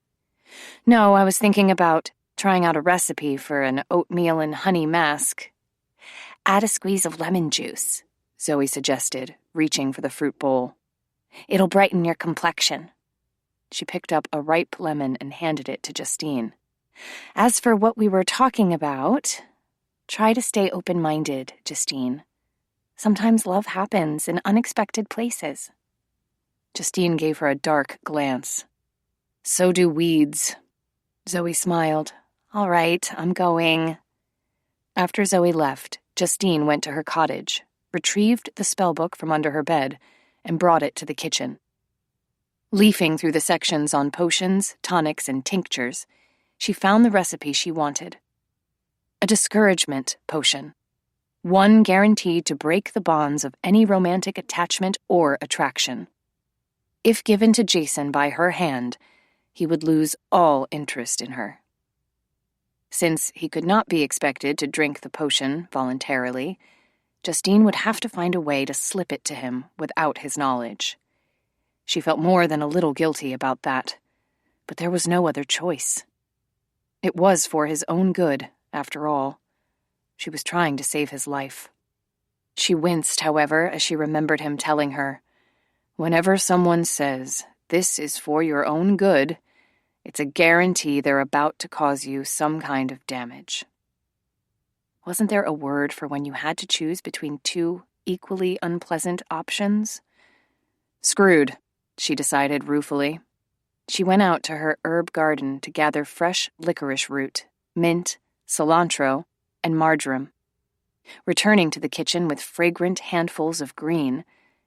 "No, I was thinking about trying out a recipe for an oatmeal and honey mask." "Add a squeeze of lemon juice," Zoe suggested, reaching for the fruit bowl. "It'll brighten your complexion." She picked up a ripe lemon and handed it to Justine. "As for what we were talking about, try to stay open-minded, Justine. Sometimes love happens in unexpected places." Justine gave her a dark glance. "So do weeds." Zoe smiled. "All right, I'm going." After Zoe left, Justine went to her cottage, retrieved the spellbook from under her bed, and brought it to the kitchen. Leafing through the sections on potions, tonics, and tinctures, she found the recipe she wanted. A discouragement potion. One guaranteed to break the bonds of any romantic attachment or attraction. If given to Jason by her hand, he would lose all interest in her. Since he could not be expected to drink the potion voluntarily, Justine would have to find a way to slip it to him without his knowledge. She felt more than a little guilty about that, but there was no other choice. It was for his own good, after all. She was trying to save his life. She winced, however, as she remembered him telling her, "Whenever someone says, 'This is for your own good,' it's a guarantee they're about to cause you some kind of damage." Wasn't there a word for when you had to choose between 2 equally unpleasant options? Screwed, she decided ruefully. She went out to her herb garden to gather fresh licorice root, mint, cilantro, and marjoram. Returning to the kitchen with fragrant handfuls of green,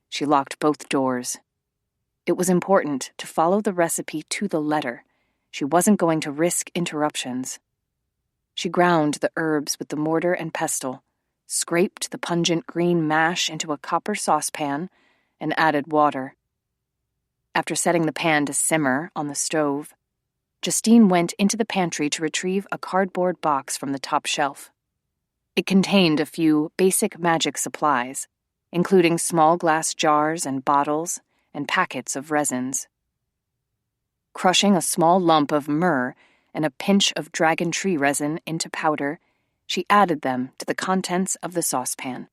she locked both doors. It was important to follow the recipe to the letter. She wasn't going to risk interruptions. She ground the herbs with the mortar and pestle, scraped the pungent green mash into a copper saucepan, and added water. After setting the pan to simmer on the stove, Justine went into the pantry to retrieve a cardboard box from the top shelf. It contained a few basic magic supplies, including small glass jars and bottles and packets of resins. Crushing a small lump of myrrh and a pinch of dragon tree resin into powder, she added them to the contents of the saucepan.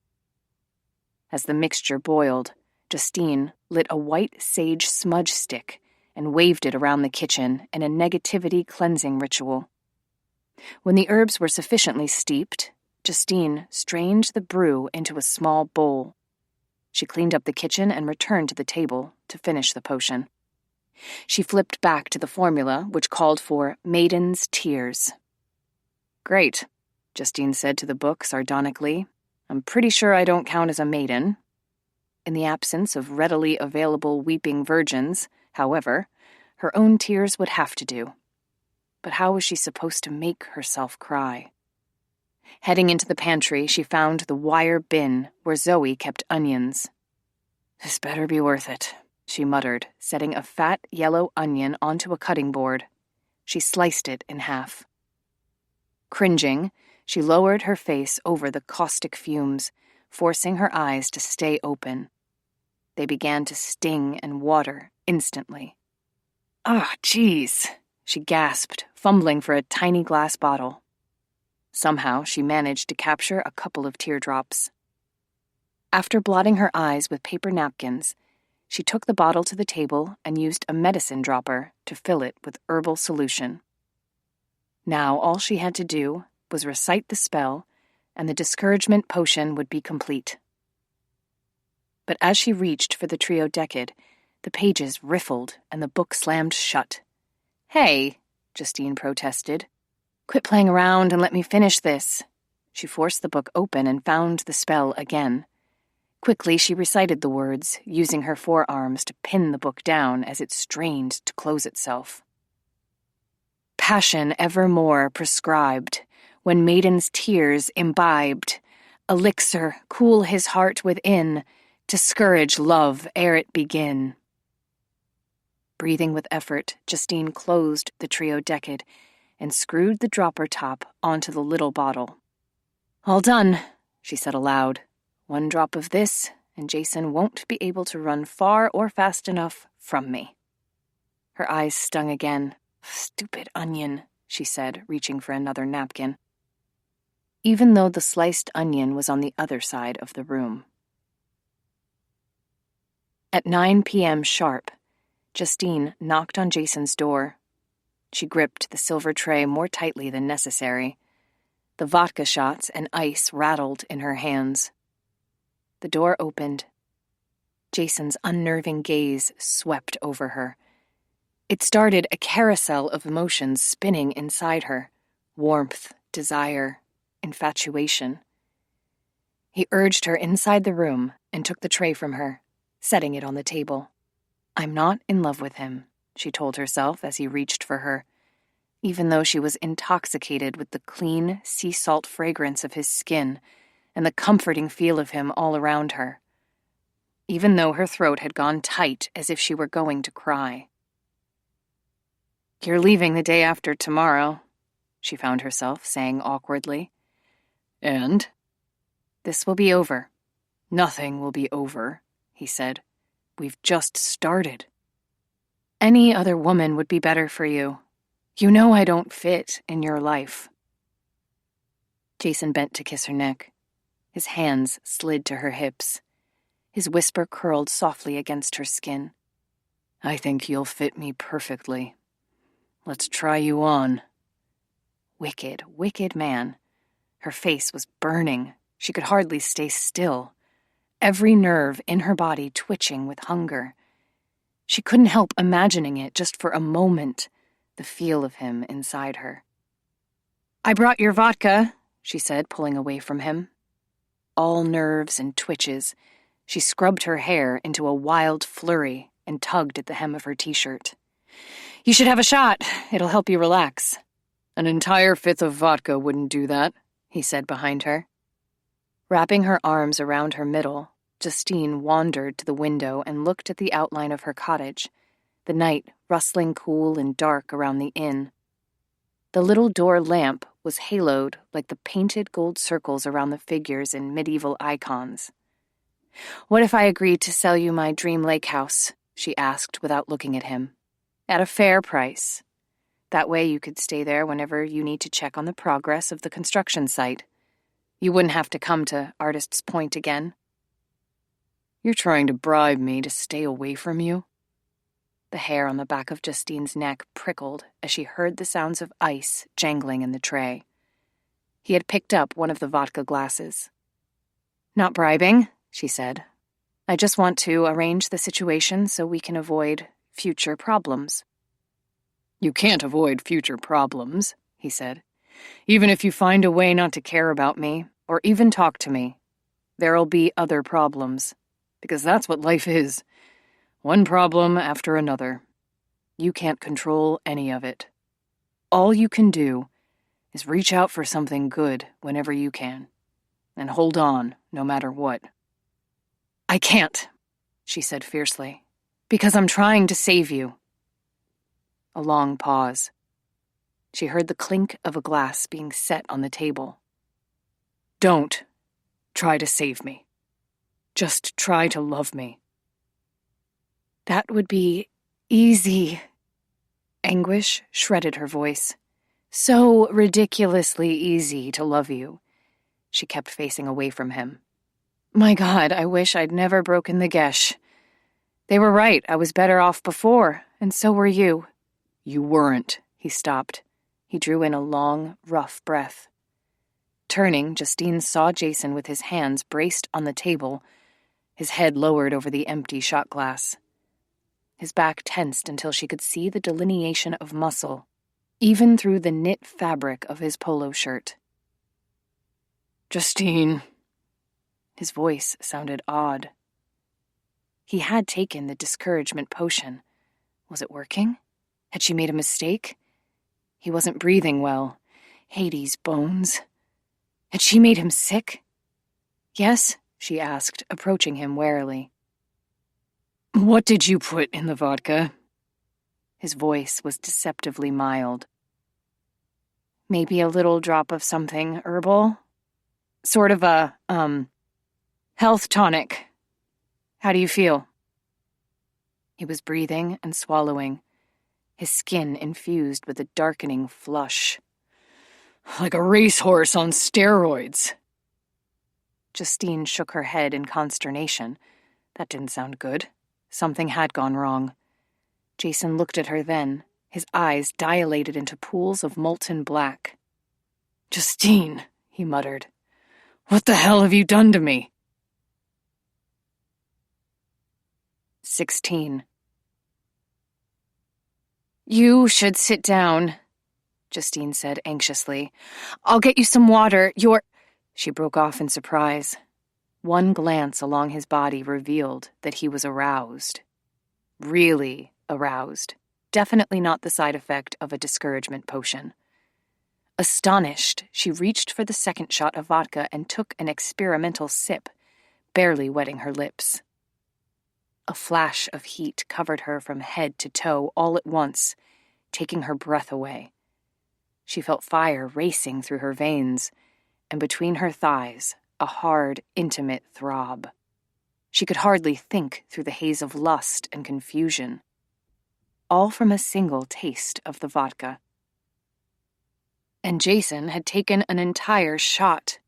As the mixture boiled, Justine lit a white sage smudge stick and waved it around the kitchen in a negativity cleansing ritual. When the herbs were sufficiently steeped, Justine strained the brew into a small bowl. She cleaned up the kitchen and returned to the table to finish the potion. She flipped back to the formula, which called for Maiden's Tears. "Great," Justine said to the book sardonically. "I'm pretty sure I don't count as a maiden." In the absence of readily available weeping virgins, however, her own tears would have to do. But how was she supposed to make herself cry? Heading into the pantry, she found the wire bin where Zoe kept onions. "This better be worth it," she muttered, setting a fat yellow onion onto a cutting board. She sliced it in half. Cringing, she lowered her face over the caustic fumes, forcing her eyes to stay open. They began to sting and water instantly. "Ah, geez," She gasped, fumbling for a tiny glass bottle. Somehow, she managed to capture a couple of teardrops. After blotting her eyes with paper napkins, she took the bottle to the table and used a medicine dropper to fill it with herbal solution. Now all she had to do was recite the spell, and the discouragement potion would be complete. But as she reached for the triodecad, the pages riffled and the book slammed shut. "Hey," Justine protested. "Quit playing around and let me finish this." She forced the book open and found the spell again. Quickly, she recited the words, using her forearms to pin the book down as it strained to close itself. "Passion evermore prescribed, when maiden's tears imbibed, elixir cool his heart within, to scourge love ere it begin." Breathing with effort, Justine closed the triodecad and screwed the dropper top onto the little bottle. "All done," she said aloud. "One drop of this, and Jason won't be able to run far or fast enough from me." Her eyes stung again. "Stupid onion," she said, reaching for another napkin, even though the sliced onion was on the other side of the room. At 9 p.m. sharp, Justine knocked on Jason's door. She gripped the silver tray more tightly than necessary. The vodka shots and ice rattled in her hands. The door opened. Jason's unnerving gaze swept over her. It started a carousel of emotions spinning inside her: warmth, desire, infatuation. He urged her inside the room and took the tray from her, setting it on the table. "I'm not in love with him," she told herself as he reached for her, even though she was intoxicated with the clean, sea salt fragrance of his skin and the comforting feel of him all around her, even though her throat had gone tight as if she were going to cry. "You're leaving the day after tomorrow," she found herself saying awkwardly. "And?" "This will be over." "Nothing will be over," he said. "We've just started." "Any other woman would be better for you. You know I don't fit in your life." Jason bent to kiss her neck. His hands slid to her hips. His whisper curled softly against her skin. "I think you'll fit me perfectly. Let's try you on." Wicked, wicked man. Her face was burning. She could hardly stay still, every nerve in her body twitching with hunger. She couldn't help imagining it just for a moment, the feel of him inside her. "I brought your vodka," she said, pulling away from him. All nerves and twitches, she scrubbed her hair into a wild flurry and tugged at the hem of her t-shirt. "You should have a shot. It'll help you relax." "An entire fifth of vodka wouldn't do that," he said behind her. Wrapping her arms around her middle, Justine wandered to the window and looked at the outline of her cottage, the night rustling cool and dark around the inn. The little door lamp was haloed like the painted gold circles around the figures in medieval icons. "What if I agreed to sell you my dream lake house?" she asked without looking at him. "At a fair price. That way you could stay there whenever you need to check on the progress of the construction site. You wouldn't have to come to Artist's Point again." "You're trying to bribe me to stay away from you?" The hair on the back of Justine's neck prickled as she heard the sounds of ice jangling in the tray. He had picked up one of the vodka glasses. "Not bribing," she said. "I just want to arrange the situation so we can avoid future problems." "You can't avoid future problems," he said. "Even if you find a way not to care about me, or even talk to me, there'll be other problems. Because that's what life is. One problem after another. You can't control any of it. All you can do is reach out for something good whenever you can, and hold on no matter what." "I can't," she said fiercely, "because I'm trying to save you." A long pause. She heard the clink of a glass being set on the table. "Don't try to save me. Just try to love me." "That would be easy." Anguish shredded her voice. So ridiculously easy to love you. She kept facing away from him. My God, I wish I'd never broken the gesh. They were right, I was better off before, and so were you. You weren't. He stopped. He drew in a long, rough breath. Turning, Justine saw Jason with his hands braced on the table, his head lowered over the empty shot glass. His back tensed until she could see the delineation of muscle, even through the knit fabric of his polo shirt. Justine. His voice sounded odd. He had taken the discouragement potion. Was it working? Had she made a mistake? He wasn't breathing well. Hades' bones. Had she made him sick? Yes, she asked, approaching him warily. What did you put in the vodka? His voice was deceptively mild. Maybe a little drop of something herbal? Sort of a, health tonic. How do you feel? He was breathing and swallowing, his skin infused with a darkening flush. Like a racehorse on steroids. Justine shook her head in consternation. That didn't sound good. Something had gone wrong. Jason looked at her then, his eyes dilated into pools of molten black. Justine, he muttered. What the hell have you done to me? 16. You should sit down, Justine said anxiously. I'll get you some water. She broke off in surprise. One glance along his body revealed that he was aroused. Really aroused. Definitely not the side effect of a discouragement potion. Astonished, she reached for the second shot of vodka and took an experimental sip, barely wetting her lips. A flash of heat covered her from head to toe all at once, taking her breath away. She felt fire racing through her veins, and between her thighs, a hard, intimate throb. She could hardly think through the haze of lust and confusion. All from a single taste of the vodka. And Jason had taken an entire shot.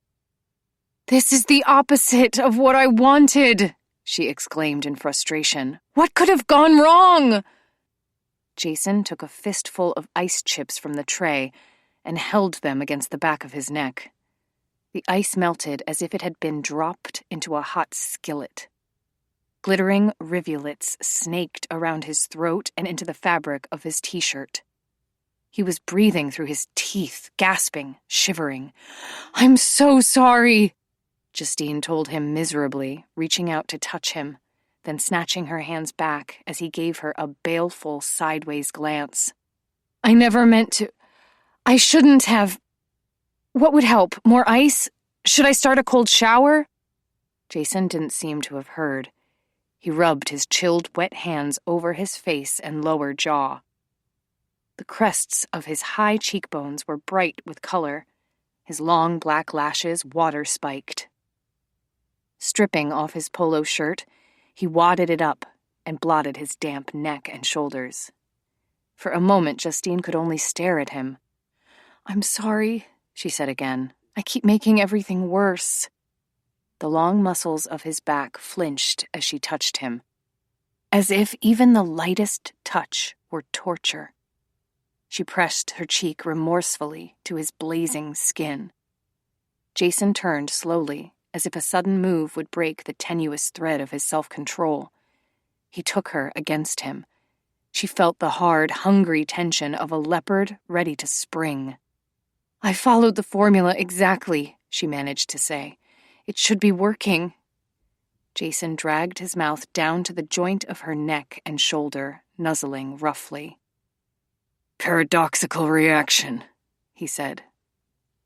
This is the opposite of what I wanted, she exclaimed in frustration. What could have gone wrong? Jason took a fistful of ice chips from the tray and held them against the back of his neck. The ice melted as if it had been dropped into a hot skillet. Glittering rivulets snaked around his throat and into the fabric of his t-shirt. He was breathing through his teeth, gasping, shivering. I'm so sorry, Justine told him miserably, reaching out to touch him, then snatching her hands back as he gave her a baleful sideways glance. I never meant to. I shouldn't have. What would help? More ice? Should I start a cold shower? Jason didn't seem to have heard. He rubbed his chilled, wet hands over his face and lower jaw. The crests of his high cheekbones were bright with color, his long black lashes water-spiked. Stripping off his polo shirt, he wadded it up and blotted his damp neck and shoulders. For a moment, Justine could only stare at him. I'm sorry, she said again. I keep making everything worse. The long muscles of his back flinched as she touched him, as if even the lightest touch were torture. She pressed her cheek remorsefully to his blazing skin. Jason turned slowly, as if a sudden move would break the tenuous thread of his self-control. He took her against him. She felt the hard, hungry tension of a leopard ready to spring. I followed the formula exactly, she managed to say. It should be working. Jason dragged his mouth down to the joint of her neck and shoulder, nuzzling roughly. Paradoxical reaction, he said.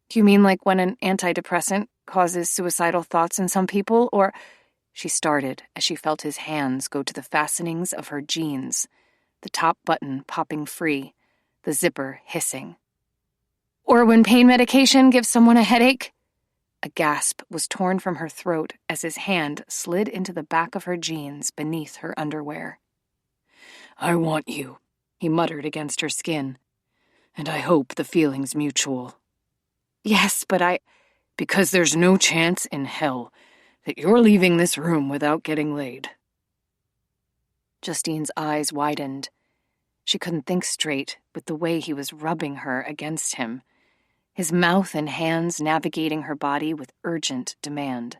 Do you mean like when an antidepressant causes suicidal thoughts in some people, or... She started as she felt his hands go to the fastenings of her jeans, the top button popping free, the zipper hissing. Or when pain medication gives someone a headache? A gasp was torn from her throat as his hand slid into the back of her jeans beneath her underwear. I want you. he muttered against her skin. "And I hope the feeling's mutual." "Yes, but Because there's no chance in hell that you're leaving this room without getting laid." Justine's eyes widened. She couldn't think straight with the way he was rubbing her against him, his mouth and hands navigating her body with urgent demand.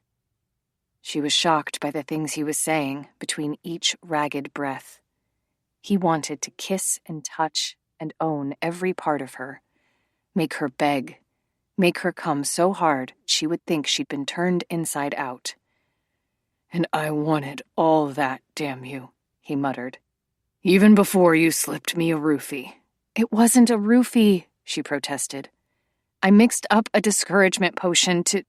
She was shocked by the things he was saying between each ragged breath. He wanted to kiss and touch and own every part of her, make her beg, make her come so hard she would think she'd been turned inside out. "And I wanted all that, damn you," he muttered. "Even before you slipped me a roofie." "It wasn't a roofie," she protested. "I mixed up a discouragement potion to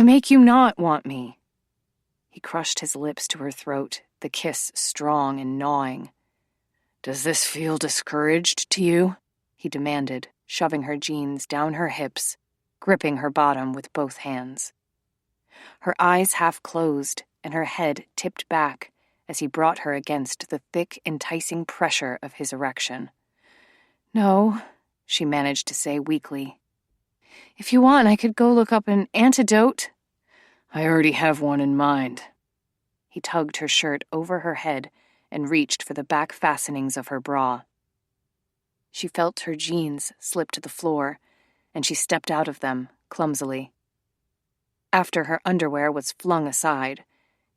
make you not want me." He crushed his lips to her throat, the kiss strong and gnawing. "Does this feel discouraged to you?" he demanded, shoving her jeans down her hips, gripping her bottom with both hands. Her eyes half closed and her head tipped back as he brought her against the thick, enticing pressure of his erection. "No," she managed to say weakly. "If you want, I could go look up an antidote." "I already have one in mind." He tugged her shirt over her head and reached for the back fastenings of her bra. She felt her jeans slip to the floor, and she stepped out of them, clumsily. After her underwear was flung aside,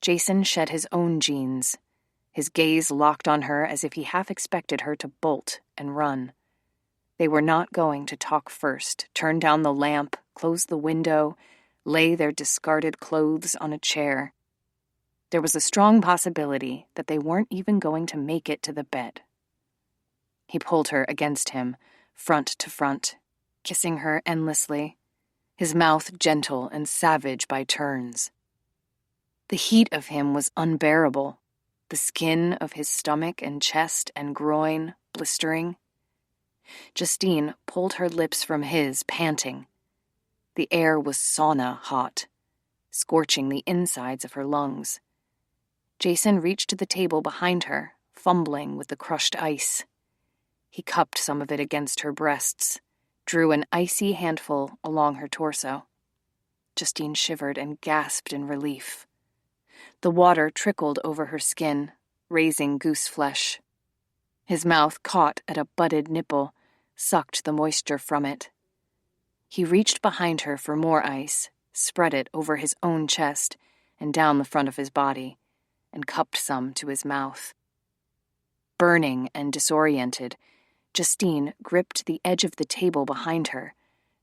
Jason shed his own jeans, his gaze locked on her as if he half expected her to bolt and run. They were not going to talk first, turn down the lamp, close the window, lay their discarded clothes on a chair. There was a strong possibility that they weren't even going to make it to the bed. He pulled her against him, front to front, kissing her endlessly, his mouth gentle and savage by turns. The heat of him was unbearable, the skin of his stomach and chest and groin blistering. Justine pulled her lips from his, panting. The air was sauna hot, scorching the insides of her lungs. Jason reached to the table behind her, fumbling with the crushed ice. He cupped some of it against her breasts, drew an icy handful along her torso. Justine shivered and gasped in relief. The water trickled over her skin, raising goose flesh. His mouth caught at a budded nipple, sucked the moisture from it. He reached behind her for more ice, spread it over his own chest and down the front of his body, and cupped some to his mouth. Burning and disoriented, Justine gripped the edge of the table behind her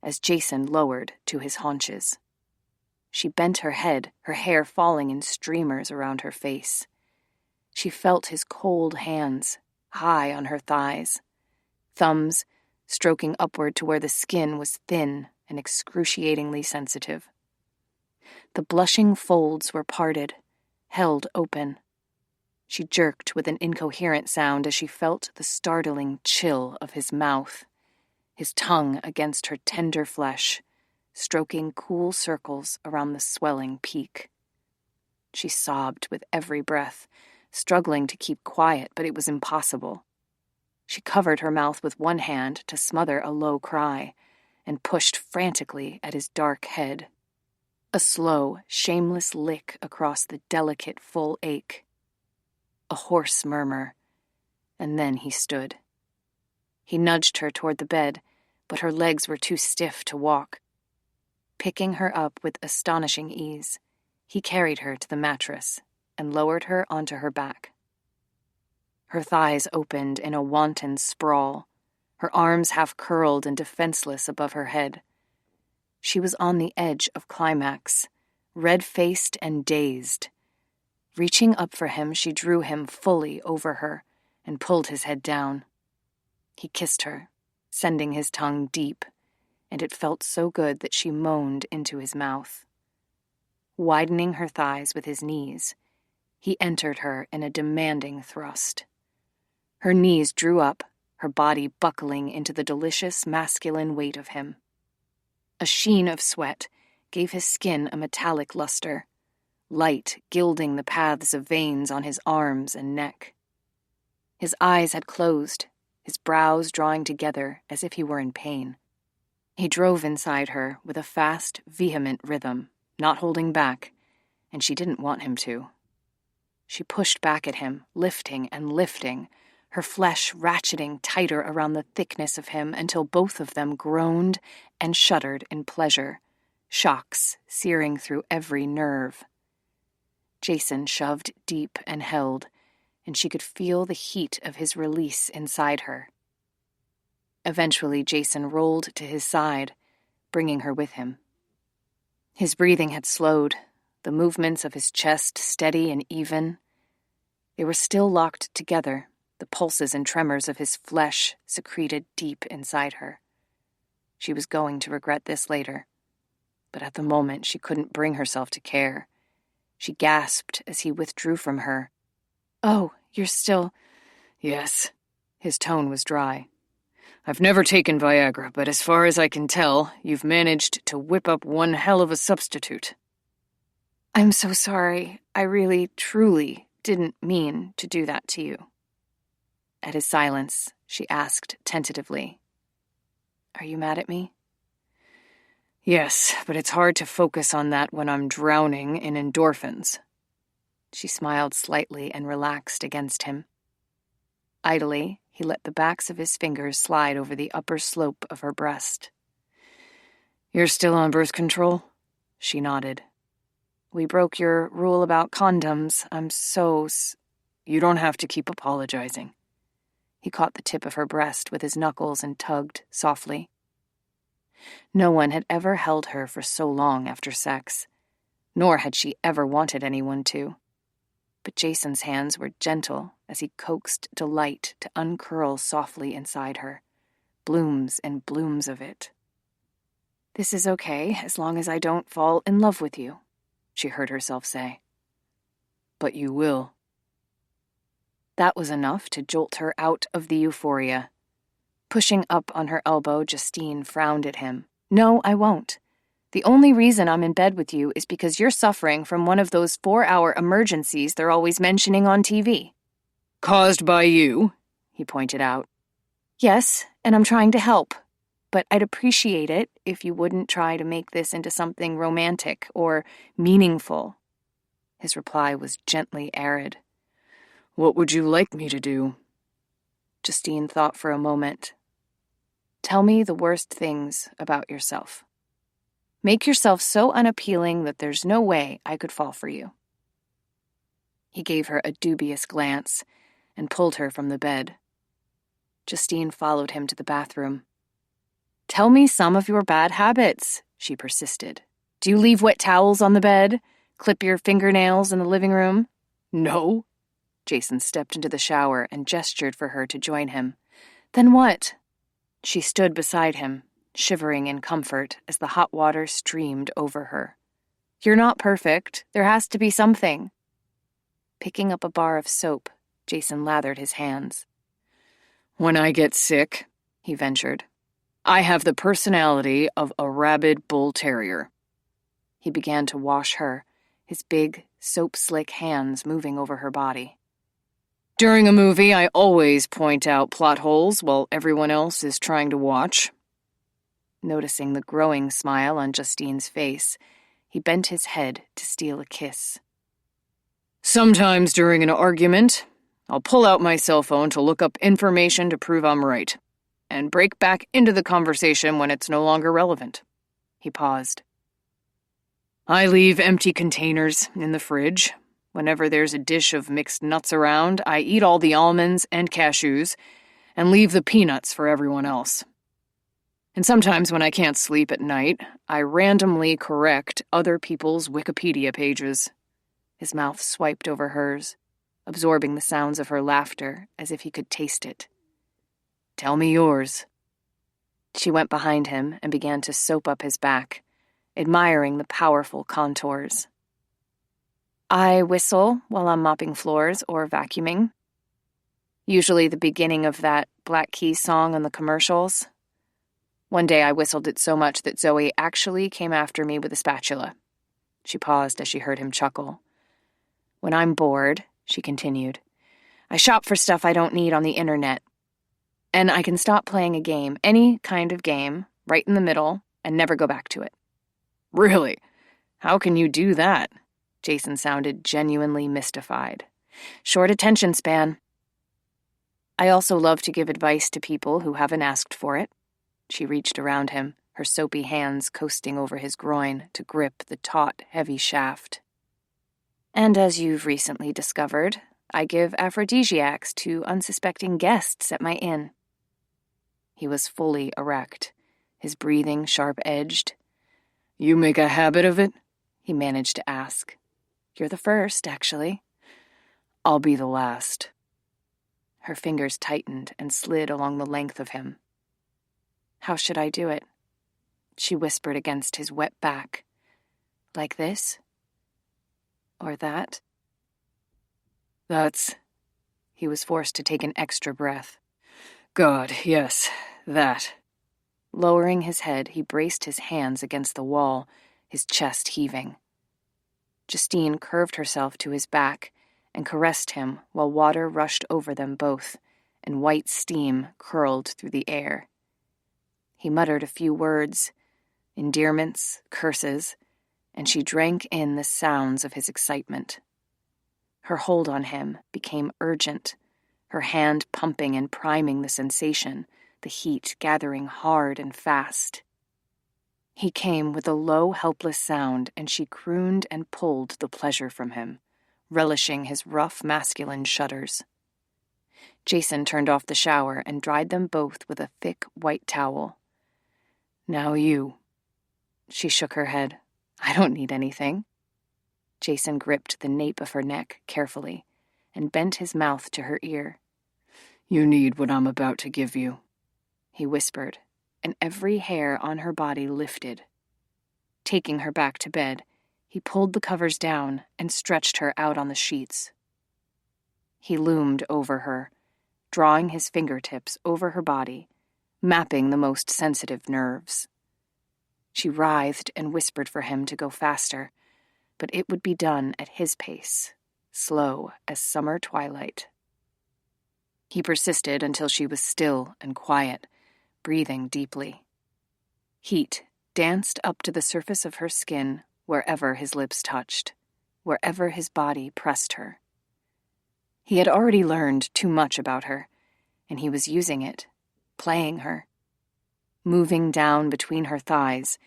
as Jason lowered to his haunches. She bent her head, her hair falling in streamers around her face. She felt his cold hands, high on her thighs, thumbs stroking upward to where the skin was thin and excruciatingly sensitive. The blushing folds were parted, held open. She jerked with an incoherent sound as she felt the startling chill of his mouth, his tongue against her tender flesh, stroking cool circles around the swelling peak. She sobbed with every breath, struggling to keep quiet, but it was impossible. She covered her mouth with one hand to smother a low cry and pushed frantically at his dark head. A slow, shameless lick across the delicate, full ache. A hoarse murmur, and then he stood. He nudged her toward the bed, but her legs were too stiff to walk. Picking her up with astonishing ease, he carried her to the mattress and lowered her onto her back. Her thighs opened in a wanton sprawl, her arms half curled and defenseless above her head. She was on the edge of climax, red-faced and dazed. Reaching up for him, she drew him fully over her and pulled his head down. He kissed her, sending his tongue deep, and it felt so good that she moaned into his mouth. Widening her thighs with his knees, he entered her in a demanding thrust. Her knees drew up, her body buckling into the delicious masculine weight of him. A sheen of sweat gave his skin a metallic luster, light gilding the paths of veins on his arms and neck. His eyes had closed, his brows drawing together as if he were in pain. He drove inside her with a fast, vehement rhythm, not holding back, and she didn't want him to. She pushed back at him, lifting and lifting, her flesh ratcheting tighter around the thickness of him until both of them groaned and shuddered in pleasure, shocks searing through every nerve. Jason shoved deep and held, and she could feel the heat of his release inside her. Eventually, Jason rolled to his side, bringing her with him. His breathing had slowed, the movements of his chest steady and even. They were still locked together, the pulses and tremors of his flesh secreted deep inside her. She was going to regret this later, but at the moment she couldn't bring herself to care. She gasped as he withdrew from her. "Oh, you're still—" "Yes." His tone was dry. "I've never taken Viagra, but as far as I can tell, you've managed to whip up one hell of a substitute." "I'm so sorry. I really, truly didn't mean to do that to you." At his silence, she asked tentatively, "Are you mad at me?" "Yes, but it's hard to focus on that when I'm drowning in endorphins." She smiled slightly and relaxed against him. Idly, he let the backs of his fingers slide over the upper slope of her breast. "You're still on birth control?" She nodded. "We broke your rule about condoms. I'm so You don't have to keep apologizing." He caught the tip of her breast with his knuckles and tugged softly. No one had ever held her for so long after sex, nor had she ever wanted anyone to. But Jason's hands were gentle as he coaxed delight to uncurl softly inside her, blooms and blooms of it. "This is okay as long as I don't fall in love with you," she heard herself say. "But you will." That was enough to jolt her out of the euphoria. Pushing up on her elbow, Justine frowned at him. "No, I won't. The only reason I'm in bed with you is because you're suffering from one of those 4-hour emergencies they're always mentioning on TV. "Caused by you?" he pointed out. "Yes, and I'm trying to help. But I'd appreciate it if you wouldn't try to make this into something romantic or meaningful." His reply was gently arid. "What would you like me to do?" Justine thought for a moment. "Tell me the worst things about yourself. Make yourself so unappealing that there's no way I could fall for you." He gave her a dubious glance and pulled her from the bed. Justine followed him to the bathroom. "Tell me some of your bad habits," she persisted. "Do you leave wet towels on the bed? Clip your fingernails in the living room?" "No." Jason stepped into the shower and gestured for her to join him. "Then what?" She stood beside him, shivering in comfort as the hot water streamed over her. "You're not perfect. There has to be something." Picking up a bar of soap, Jason lathered his hands. "When I get sick," he ventured, "I have the personality of a rabid bull terrier." He began to wash her, his big, soap-slick hands moving over her body. "During a movie, I always point out plot holes while everyone else is trying to watch." Noticing the growing smile on Justine's face, he bent his head to steal a kiss. "Sometimes during an argument, I'll pull out my cell phone to look up information to prove I'm right, and break back into the conversation when it's no longer relevant." He paused. "I leave empty containers in the fridge. Whenever there's a dish of mixed nuts around, I eat all the almonds and cashews and leave the peanuts for everyone else. And sometimes when I can't sleep at night, I randomly correct other people's Wikipedia pages." His mouth swiped over hers, absorbing the sounds of her laughter as if he could taste it. "Tell me yours." She went behind him and began to soap up his back, admiring the powerful contours. "I whistle while I'm mopping floors or vacuuming. Usually the beginning of that Black Keys song on the commercials. One day I whistled it so much that Zoe actually came after me with a spatula." She paused as she heard him chuckle. "When I'm bored," she continued, I shop for stuff I don't need on the internet. And I can stop playing a game, any kind of game, right in the middle, and never go back to it. Really? How can you do that? Jason sounded genuinely mystified. Short attention span. I also love to give advice to people who haven't asked for it. She reached around him, her soapy hands coasting over his groin to grip the taut, heavy shaft. And as you've recently discovered, I give aphrodisiacs to unsuspecting guests at my inn. He was fully erect, his breathing sharp-edged. You make a habit of it? He managed to ask. You're the first, actually. I'll be the last. Her fingers tightened and slid along the length of him. How should I do it? She whispered against his wet back. Like this? Or that? That's... He was forced to take an extra breath. God, yes, that. Lowering his head, he braced his hands against the wall, his chest heaving. Justine curved herself to his back and caressed him while water rushed over them both and white steam curled through the air. He muttered a few words, endearments, curses, and she drank in the sounds of his excitement. Her hold on him became urgent, her hand pumping and priming the sensation, the heat gathering hard and fast. He came with a low, helpless sound, and she crooned and pulled the pleasure from him, relishing his rough, masculine shudders. Jason turned off the shower and dried them both with a thick, white towel. Now you. She shook her head. I don't need anything. Jason gripped the nape of her neck carefully and bent his mouth to her ear. You need what I'm about to give you, he whispered, and every hair on her body lifted. Taking her back to bed, he pulled the covers down and stretched her out on the sheets. He loomed over her, drawing his fingertips over her body, mapping the most sensitive nerves. She writhed and whispered for him to go faster, but it would be done at his pace, slow as summer twilight. He persisted until she was still and quiet, breathing deeply. Heat danced up to the surface of her skin wherever his lips touched, wherever his body pressed her. He had already learned too much about her, and he was using it, playing her. Moving down between her thighs,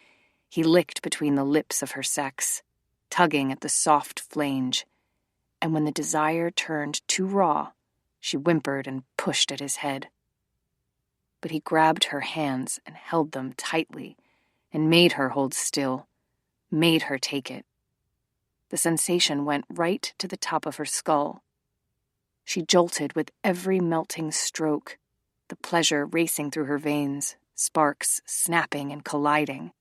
he licked between the lips of her sex, tugging at the soft flange, and when the desire turned too raw, she whimpered and pushed at his head. But he grabbed her hands and held them tightly and made her hold still, made her take it. The sensation went right to the top of her skull. She jolted with every melting stroke, the pleasure racing through her veins, sparks snapping and colliding.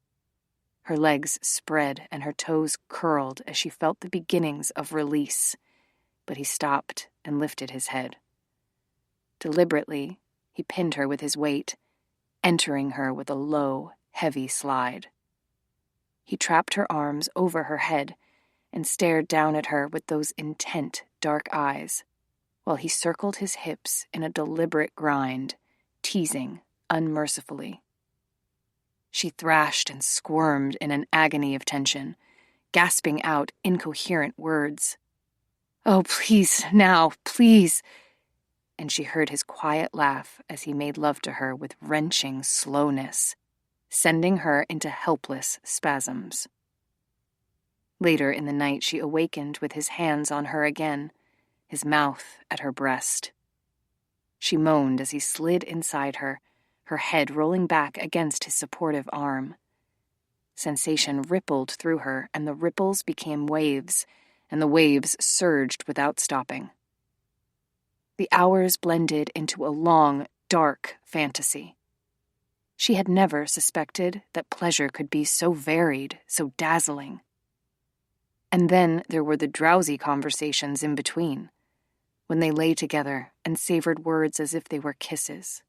Her legs spread and her toes curled as she felt the beginnings of release, but he stopped and lifted his head. Deliberately, he pinned her with his weight, entering her with a low, heavy slide. He trapped her arms over her head and stared down at her with those intent, dark eyes, while he circled his hips in a deliberate grind, teasing unmercifully. She thrashed and squirmed in an agony of tension, gasping out incoherent words. Oh, please, now, please. And she heard his quiet laugh as he made love to her with wrenching slowness, sending her into helpless spasms. Later in the night, she awakened with his hands on her again, his mouth at her breast. She moaned as he slid inside her, her head rolling back against his supportive arm. Sensation rippled through her, and the ripples became waves, and the waves surged without stopping. The hours blended into a long, dark fantasy. She had never suspected that pleasure could be so varied, so dazzling. And then there were the drowsy conversations in between, when they lay together and savored words as if they were kisses.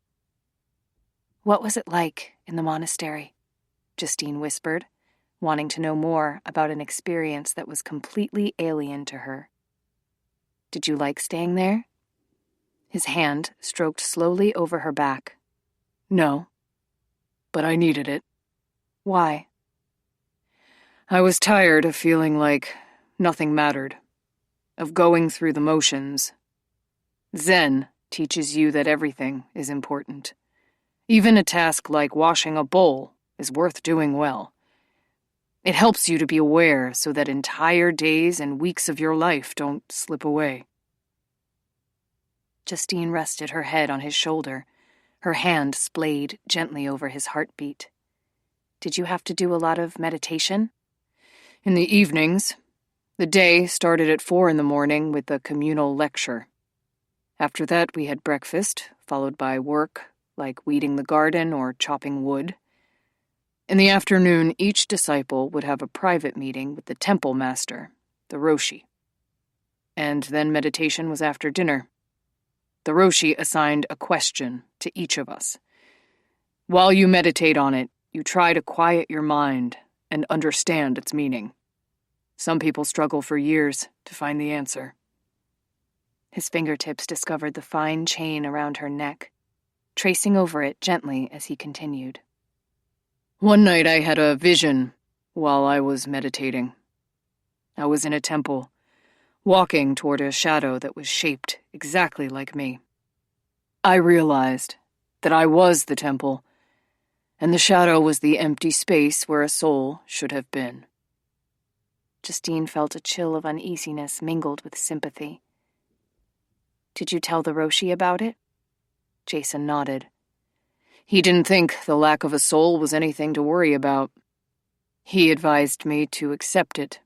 What was it like in the monastery? Justine whispered, wanting to know more about an experience that was completely alien to her. Did you like staying there? His hand stroked slowly over her back. No, but I needed it. Why? I was tired of feeling like nothing mattered, of going through the motions. Zen teaches you that everything is important. Even a task like washing a bowl is worth doing well. It helps you to be aware so that entire days and weeks of your life don't slip away. Justine rested her head on his shoulder. Her hand splayed gently over his heartbeat. Did you have to do a lot of meditation? In the evenings, the day started at 4 a.m. with a communal lecture. After that, we had breakfast, followed by work, like weeding the garden or chopping wood. In the afternoon, each disciple would have a private meeting with the temple master, the Roshi. And then meditation was after dinner. The Roshi assigned a question to each of us. While you meditate on it, you try to quiet your mind and understand its meaning. Some people struggle for years to find the answer. His fingertips discovered the fine chain around her neck, tracing over it gently as he continued. One night I had a vision while I was meditating. I was in a temple, walking toward a shadow that was shaped exactly like me. I realized that I was the temple, and the shadow was the empty space where a soul should have been. Justine felt a chill of uneasiness mingled with sympathy. Did you tell the Roshi about it? Jason nodded. He didn't think the lack of a soul was anything to worry about. He advised me to accept it.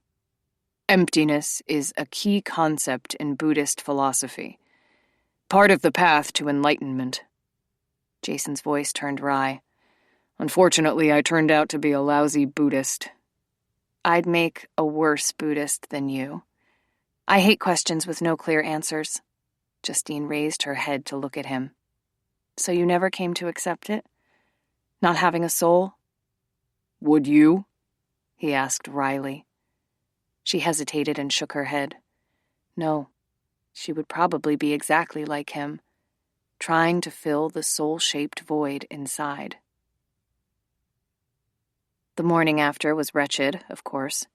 Emptiness is a key concept in Buddhist philosophy, part of the path to enlightenment. Jason's voice turned wry. Unfortunately, I turned out to be a lousy Buddhist. I'd make a worse Buddhist than you. I hate questions with no clear answers. Justine raised her head to look at him. So you never came to accept it? Not having a soul? Would you? He asked wryly. She hesitated and shook her head. No, she would probably be exactly like him, trying to fill the soul-shaped void inside. The morning after was wretched, of course.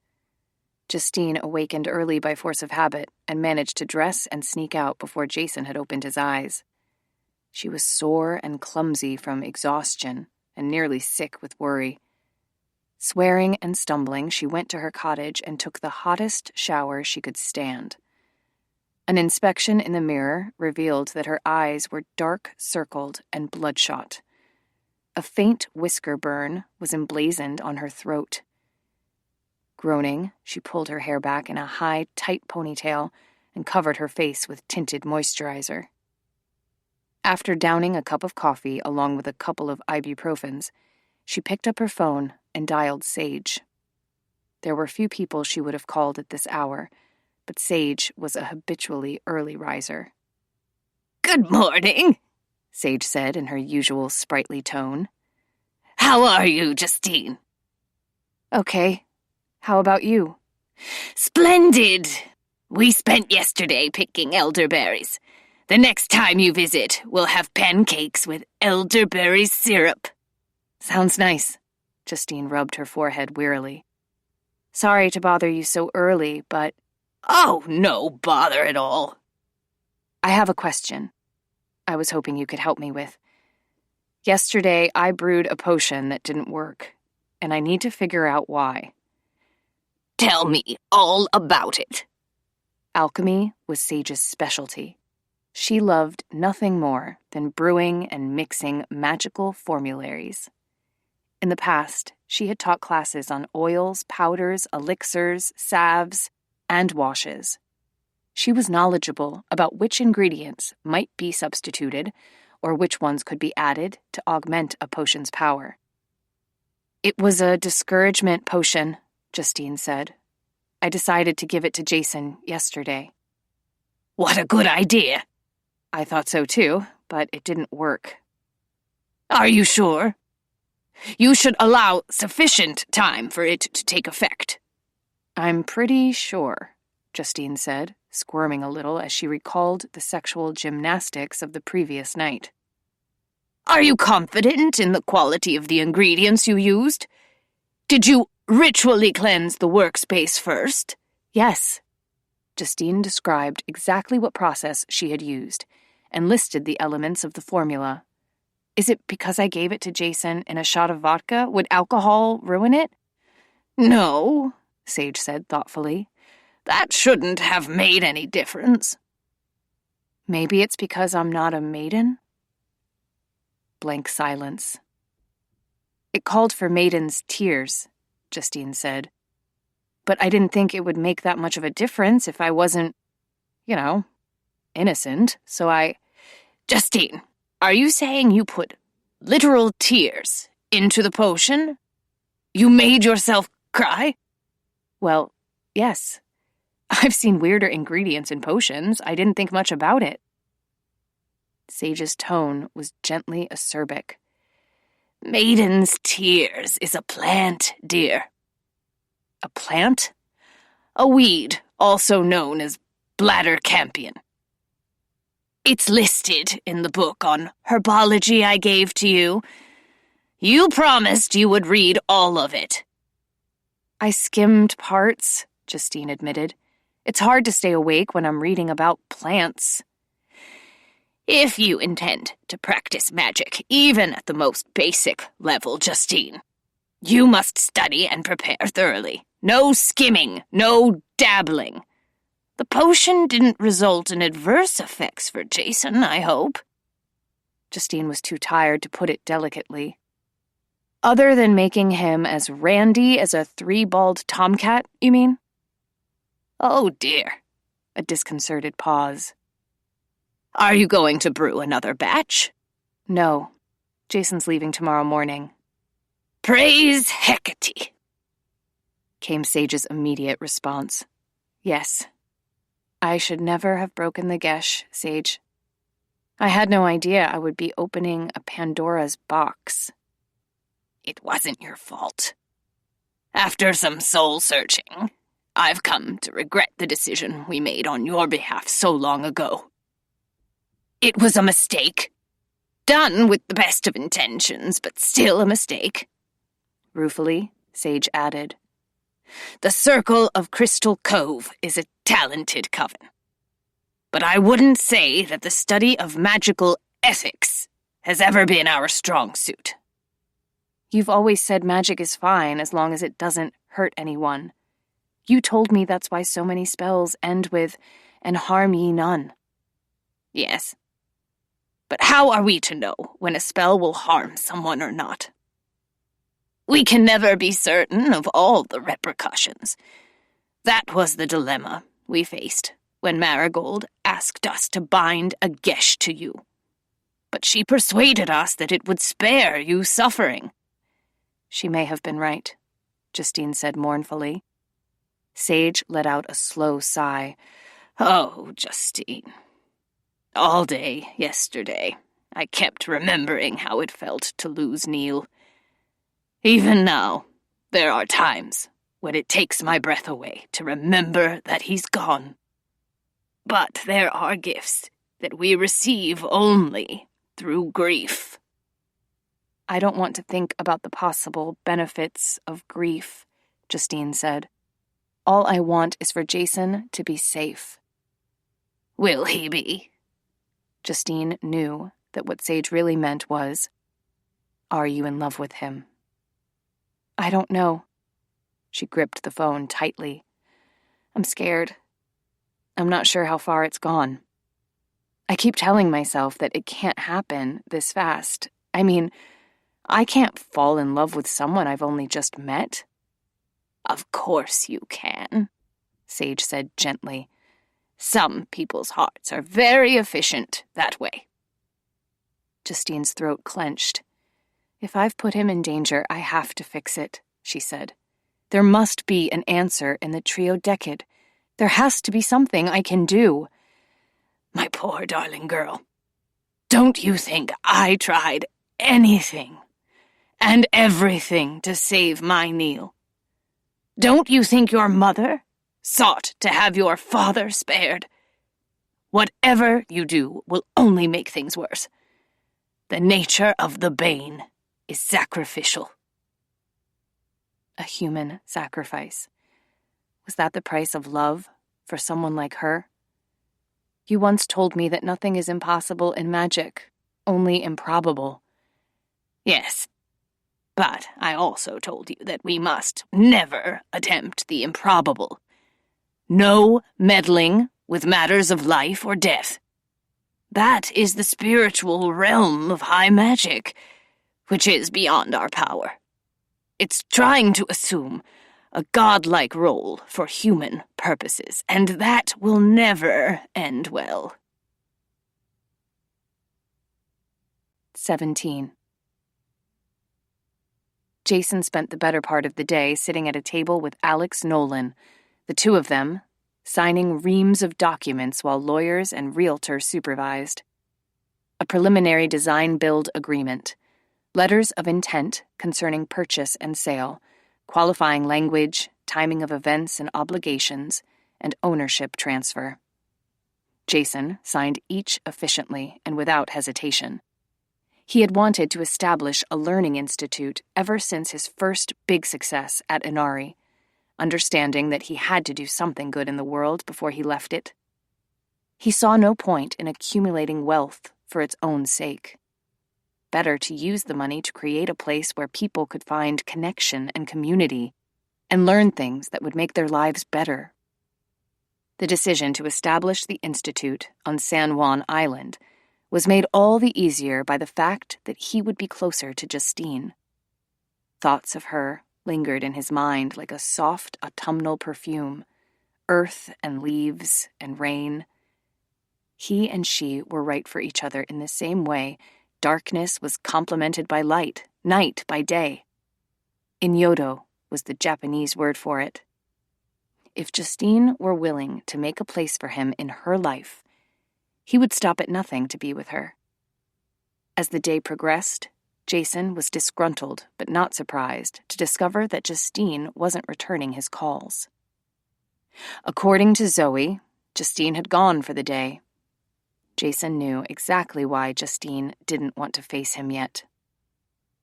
Justine awakened early by force of habit and managed to dress and sneak out before Jason had opened his eyes. She was sore and clumsy from exhaustion and nearly sick with worry. Swearing and stumbling, she went to her cottage and took the hottest shower she could stand. An inspection in the mirror revealed that her eyes were dark-circled and bloodshot. A faint whisker burn was emblazoned on her throat. Groaning, she pulled her hair back in a high, tight ponytail and covered her face with tinted moisturizer. After downing a cup of coffee along with a couple of ibuprofens, she picked up her phone and dialed Sage. There were few people she would have called at this hour, but Sage was a habitually early riser. "Good morning," Sage said in her usual sprightly tone. "How are you, Justine?" Okay. How about you? "Splendid! We spent yesterday picking elderberries. The next time you visit, we'll have pancakes with elderberry syrup." Sounds nice. Justine rubbed her forehead wearily. Sorry to bother you so early, but... Oh, no bother at all. I have a question I was hoping you could help me with. Yesterday, I brewed a potion that didn't work, and I need to figure out why. Tell me all about it. Alchemy was Sage's specialty. She loved nothing more than brewing and mixing magical formularies. In the past, she had taught classes on oils, powders, elixirs, salves, and washes. She was knowledgeable about which ingredients might be substituted or which ones could be added to augment a potion's power. It was a discouragement potion, Justine said. I decided to give it to Jason yesterday. What a good idea. I thought so too, but it didn't work. Are you sure? You should allow sufficient time for it to take effect. I'm pretty sure, Justine said, squirming a little as she recalled the sexual gymnastics of the previous night. Are you confident in the quality of the ingredients you used? Did you ritually cleanse the workspace first? Yes. Justine described exactly what process she had used and listed the elements of the formula. Is it because I gave it to Jason in a shot of vodka? Would alcohol ruin it? No, Sage said thoughtfully. That shouldn't have made any difference. Maybe it's because I'm not a maiden? Blank silence. It called for maiden's tears, Justine said. But I didn't think it would make that much of a difference if I wasn't, innocent, so I... Justine, are you saying you put literal tears into the potion? You made yourself cry? Well, yes. I've seen weirder ingredients in potions. I didn't think much about it. Sage's tone was gently acerbic. Maiden's tears is a plant, dear. A plant? A weed, also known as bladder campion. It's listed in the book on herbology I gave to you. You promised you would read all of it. I skimmed parts, Justine admitted. It's hard to stay awake when I'm reading about plants. If you intend to practice magic, even at the most basic level, Justine, you must study and prepare thoroughly. No skimming, no dabbling. The potion didn't result in adverse effects for Jason, I hope. Justine was too tired to put it delicately. Other than making him as randy as a three-balled tomcat, you mean? Oh, dear. A disconcerted pause. Are you going to brew another batch? No. Jason's leaving tomorrow morning. Praise Hecate, came Sage's immediate response. Yes. I should never have broken the gesh, Sage. I had no idea I would be opening a Pandora's box. It wasn't your fault. After some soul-searching, I've come to regret the decision we made on your behalf so long ago. It was a mistake. Done with the best of intentions, but still a mistake. Ruefully, Sage added. The Circle of Crystal Cove is a talented coven. But I wouldn't say that the study of magical ethics has ever been our strong suit. You've always said magic is fine as long as it doesn't hurt anyone. You told me that's why so many spells end with, and harm ye none. Yes. But how are we to know when a spell will harm someone or not? We can never be certain of all the repercussions. That was the dilemma we faced when Marigold asked us to bind a gesh to you. But she persuaded us that it would spare you suffering. She may have been right, Justine said mournfully. Sage let out a slow sigh. Oh, Justine. All day yesterday, I kept remembering how it felt to lose Neil. Even now, there are times when it takes my breath away to remember that he's gone. But there are gifts that we receive only through grief. I don't want to think about the possible benefits of grief, Justine said. All I want is for Jason to be safe. Will he be? Justine knew that what Sage really meant was, are you in love with him? I don't know. She gripped the phone tightly. I'm scared. I'm not sure how far it's gone. I keep telling myself that it can't happen this fast. I mean, I can't fall in love with someone I've only just met. Of course you can, Sage said gently. Some people's hearts are very efficient that way. Justine's throat clenched. If I've put him in danger, I have to fix it, she said. There must be an answer in the trio decade. There has to be something I can do. My poor darling girl. Don't you think I tried anything and everything to save my Neil? Don't you think your mother sought to have your father spared. Whatever you do will only make things worse. The nature of the bane is sacrificial. A human sacrifice. Was that the price of love for someone like her? You once told me that nothing is impossible in magic, only improbable. Yes, but I also told you that we must never attempt the improbable. No meddling with matters of life or death. That is the spiritual realm of high magic, which is beyond our power. It's trying to assume a godlike role for human purposes, and that will never end well. 17. Jason spent the better part of the day sitting at a table with Alex Nolan, the two of them signing reams of documents while lawyers and realtors supervised. A preliminary design-build agreement, letters of intent concerning purchase and sale, qualifying language, timing of events and obligations, and ownership transfer. Jason signed each efficiently and without hesitation. He had wanted to establish a learning institute ever since his first big success at Inari, understanding that he had to do something good in the world before he left it. He saw no point in accumulating wealth for its own sake. Better to use the money to create a place where people could find connection and community and learn things that would make their lives better. The decision to establish the institute on San Juan Island was made all the easier by the fact that he would be closer to Justine. Thoughts of her lingered in his mind like a soft autumnal perfume, earth and leaves and rain. He and she were right for each other in the same way darkness was complemented by light, night by day. Inyodo was the Japanese word for it. If Justine were willing to make a place for him in her life, he would stop at nothing to be with her. As the day progressed, Jason was disgruntled but not surprised to discover that Justine wasn't returning his calls. According to Zoe, Justine had gone for the day. Jason knew exactly why Justine didn't want to face him yet.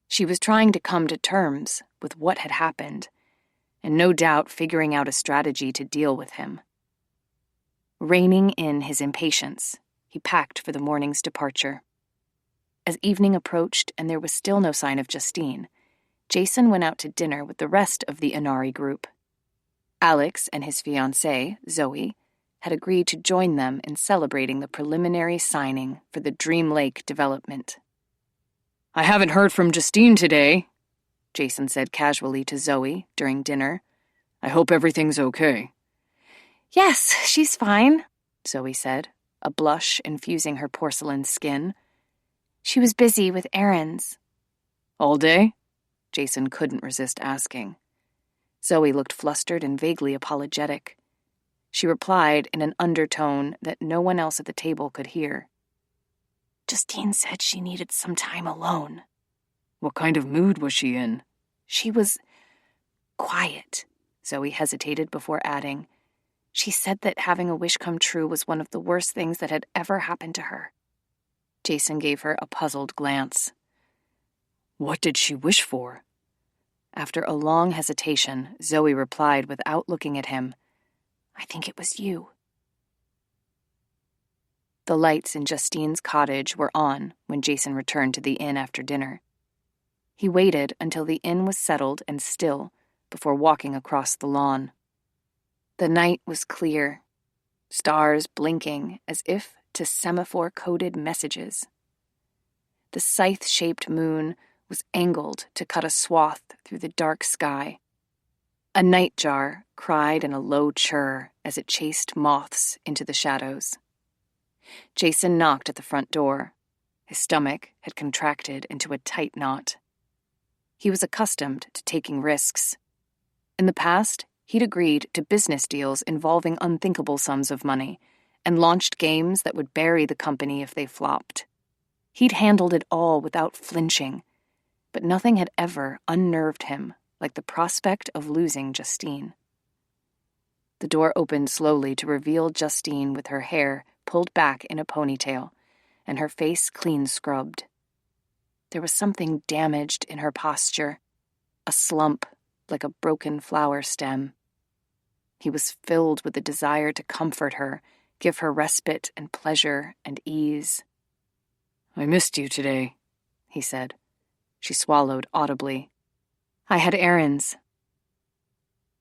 She was trying to come to terms with what had happened, and no doubt figuring out a strategy to deal with him. Reining in his impatience, he packed for the morning's departure. As evening approached and there was still no sign of Justine, Jason went out to dinner with the rest of the Inari group. Alex and his fiancée, Zoe, had agreed to join them in celebrating the preliminary signing for the Dream Lake development. I haven't heard from Justine today, Jason said casually to Zoe during dinner. I hope everything's okay. Yes, she's fine, Zoe said, a blush infusing her porcelain skin. She was busy with errands. All day? Jason couldn't resist asking. Zoe looked flustered and vaguely apologetic. She replied in an undertone that no one else at the table could hear. Justine said she needed some time alone. What kind of mood was she in? She was quiet, Zoe hesitated before adding. She said that having a wish come true was one of the worst things that had ever happened to her. Jason gave her a puzzled glance. What did she wish for? After a long hesitation, Zoe replied without looking at him, I think it was you. The lights in Justine's cottage were on when Jason returned to the inn after dinner. He waited until the inn was settled and still before walking across the lawn. The night was clear, stars blinking as if to semaphore-coded messages. The scythe-shaped moon was angled to cut a swath through the dark sky. A nightjar cried in a low chirr as it chased moths into the shadows. Jason knocked at the front door. His stomach had contracted into a tight knot. He was accustomed to taking risks. In the past, he'd agreed to business deals involving unthinkable sums of money and launched games that would bury the company if they flopped. He'd handled it all without flinching, but nothing had ever unnerved him like the prospect of losing Justine. The door opened slowly to reveal Justine with her hair pulled back in a ponytail and her face clean scrubbed. There was something damaged in her posture, a slump like a broken flower stem. He was filled with the desire to comfort her, give her respite and pleasure and ease. "I missed you today," he said. She swallowed audibly. "I had errands."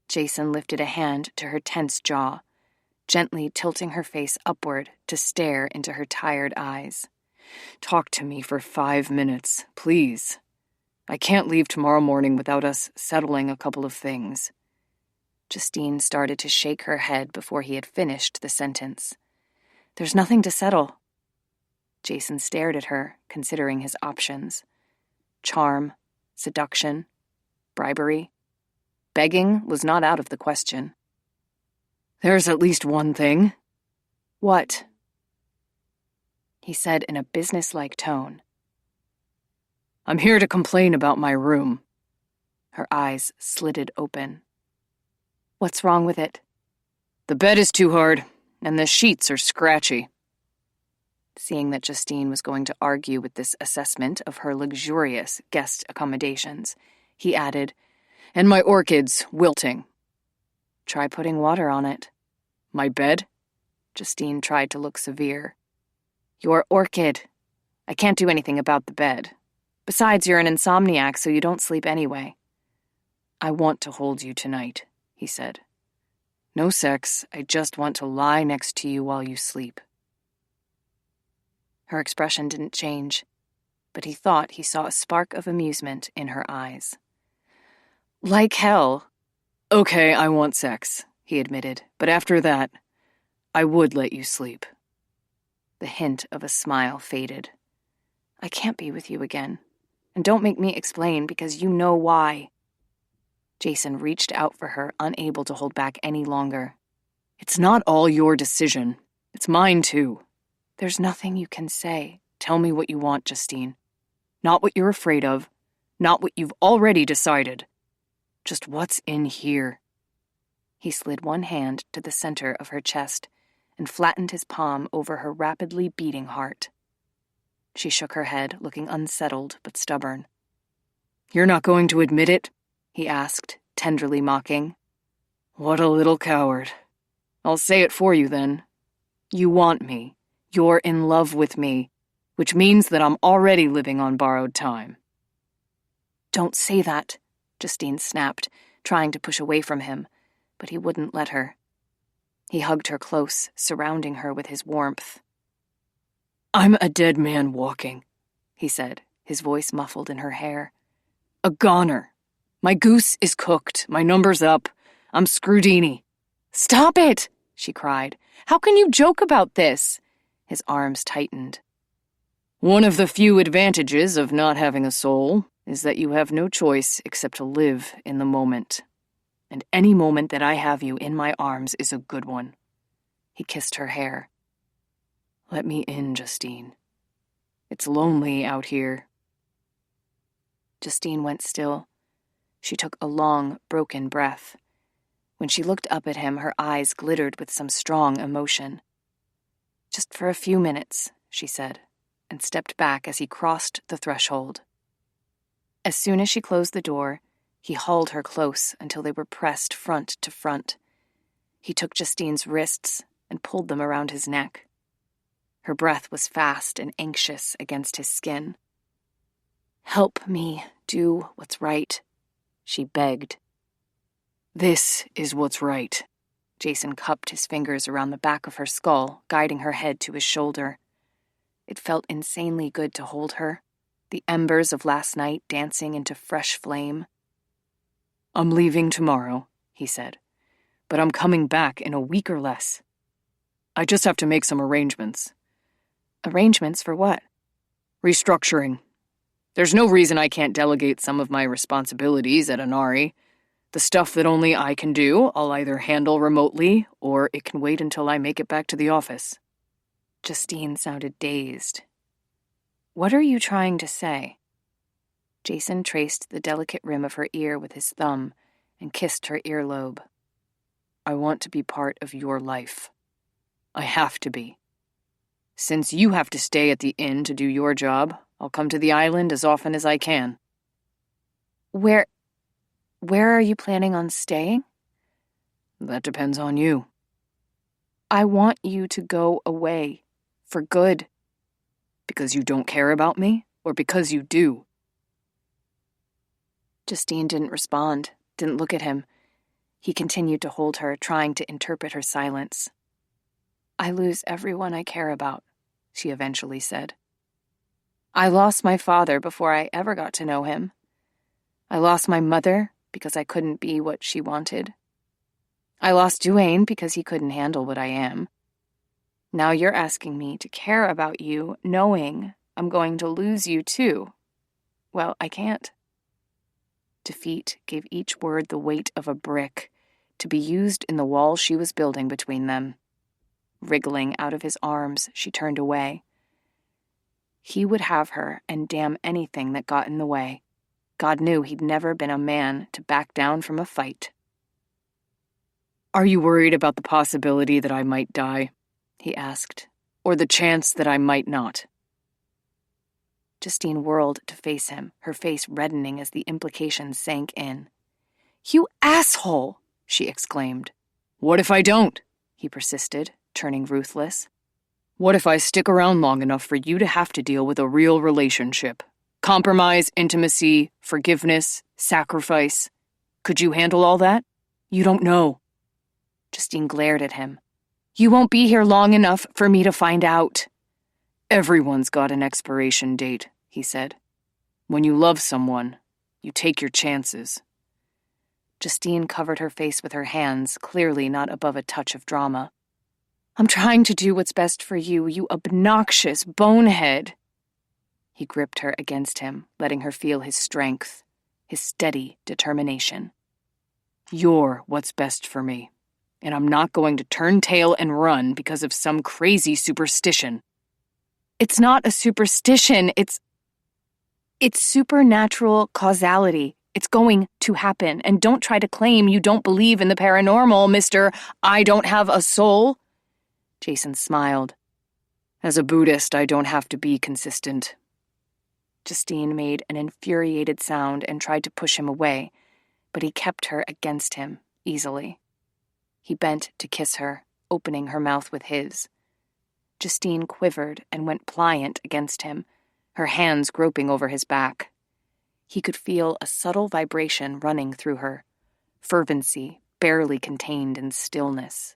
Jason lifted a hand to her tense jaw, gently tilting her face upward to stare into her tired eyes. "Talk to me for 5 minutes, please. I can't leave tomorrow morning without us settling a couple of things." Justine started to shake her head before he had finished the sentence. "There's nothing to settle." Jason stared at her, considering his options. Charm, seduction, bribery. Begging was not out of the question. "There's at least one thing." "What?" He said in a businesslike tone. "I'm here to complain about my room." Her eyes slitted open. "What's wrong with it?" "The bed is too hard, and the sheets are scratchy." Seeing that Justine was going to argue with this assessment of her luxurious guest accommodations, he added, "And my orchid's wilting." "Try putting water on it." "My bed?" Justine tried to look severe. "Your orchid. I can't do anything about the bed. Besides, you're an insomniac, so you don't sleep anyway." "I want to hold you tonight," he said. "No sex, I just want to lie next to you while you sleep." Her expression didn't change, but he thought he saw a spark of amusement in her eyes. "Like hell." "Okay, I want sex," he admitted, "but after that, I would let you sleep." The hint of a smile faded. "I can't be with you again. And don't make me explain, because you know why." Jason reached out for her, unable to hold back any longer. "It's not all your decision. It's mine, too." "There's nothing you can say." "Tell me what you want, Justine. Not what you're afraid of. Not what you've already decided. Just what's in here." He slid one hand to the center of her chest and flattened his palm over her rapidly beating heart. She shook her head, looking unsettled but stubborn. "You're not going to admit it?" he asked, tenderly mocking. "What a little coward. I'll say it for you then. You want me. You're in love with me, which means that I'm already living on borrowed time." "Don't say that," Justine snapped, trying to push away from him, but he wouldn't let her. He hugged her close, surrounding her with his warmth. "I'm a dead man walking," he said, his voice muffled in her hair. "A goner. My goose is cooked. My number's up. I'm Scrudini." "Stop it!" she cried. "How can you joke about this?" His arms tightened. "One of the few advantages of not having a soul is that you have no choice except to live in the moment. And any moment that I have you in my arms is a good one." He kissed her hair. "Let me in, Justine. It's lonely out here." Justine went still. She took a long, broken breath. When she looked up at him, her eyes glittered with some strong emotion. "Just for a few minutes," she said, and stepped back as he crossed the threshold. As soon as she closed the door, he hauled her close until they were pressed front to front. He took Justine's wrists and pulled them around his neck. Her breath was fast and anxious against his skin. "Help me do what's right," she begged. "This is what's right." Jason cupped his fingers around the back of her skull, guiding her head to his shoulder. It felt insanely good to hold her, the embers of last night dancing into fresh flame. "I'm leaving tomorrow," he said, "but I'm coming back in a week or less. I just have to make some arrangements." "Arrangements for what?" "Restructuring. There's no reason I can't delegate some of my responsibilities at Inari. The stuff that only I can do, I'll either handle remotely, or it can wait until I make it back to the office." Justine sounded dazed. "What are you trying to say?" Jason traced the delicate rim of her ear with his thumb and kissed her earlobe. I want to be part of your life. I have to be. Since you have to stay at the inn to do your job, I'll come to the island as often as I can. Where are you planning on staying? That depends on you. I want you to go away. For good. Because you don't care about me, or because you do? Justine didn't respond, didn't look at him. He continued to hold her, trying to interpret her silence. I lose everyone I care about, she eventually said. I lost my father before I ever got to know him. I lost my mother because I couldn't be what she wanted. I lost Duane because he couldn't handle what I am. Now you're asking me to care about you, knowing I'm going to lose you too. Well, I can't. Defeat gave each word the weight of a brick, to be used in the wall she was building between them. Wriggling out of his arms, she turned away. He would have her, and damn anything that got in the way. God knew he'd never been a man to back down from a fight. Are you worried about the possibility that I might die? He asked. Or the chance that I might not? Justine whirled to face him, her face reddening as the implications sank in. You asshole! She exclaimed. What if I don't? He persisted, turning ruthless. What if I stick around long enough for you to have to deal with a real relationship? Compromise, intimacy, forgiveness, sacrifice. Could you handle all that? You don't know. Justine glared at him. You won't be here long enough for me to find out. Everyone's got an expiration date, he said. When you love someone, you take your chances. Justine covered her face with her hands, clearly not above a touch of drama. I'm trying to do what's best for you, you obnoxious bonehead. He gripped her against him, letting her feel his strength, his steady determination. You're what's best for me, and I'm not going to turn tail and run because of some crazy superstition. It's not a superstition, it's supernatural causality. It's going to happen, and don't try to claim you don't believe in the paranormal, Mr. I don't have a soul. Jason smiled. As a Buddhist, I don't have to be consistent. Justine made an infuriated sound and tried to push him away, but he kept her against him, easily. He bent to kiss her, opening her mouth with his. Justine quivered and went pliant against him, her hands groping over his back. He could feel a subtle vibration running through her, fervency barely contained in stillness.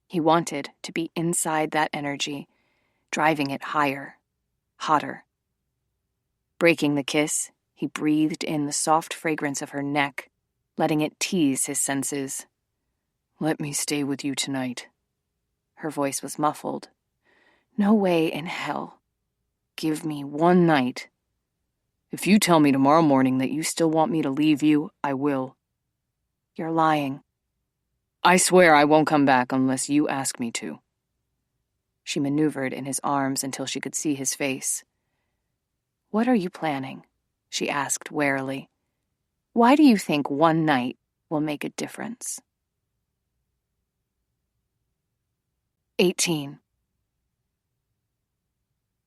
He wanted to be inside that energy, driving it higher, hotter. Breaking the kiss, he breathed in the soft fragrance of her neck, letting it tease his senses. Let me stay with you tonight. Her voice was muffled. No way in hell. Give me one night. If you tell me tomorrow morning that you still want me to leave you, I will. You're lying. I swear I won't come back unless you ask me to. She maneuvered in his arms until she could see his face. What are you planning? She asked warily. Why do you think one night will make a difference? 18.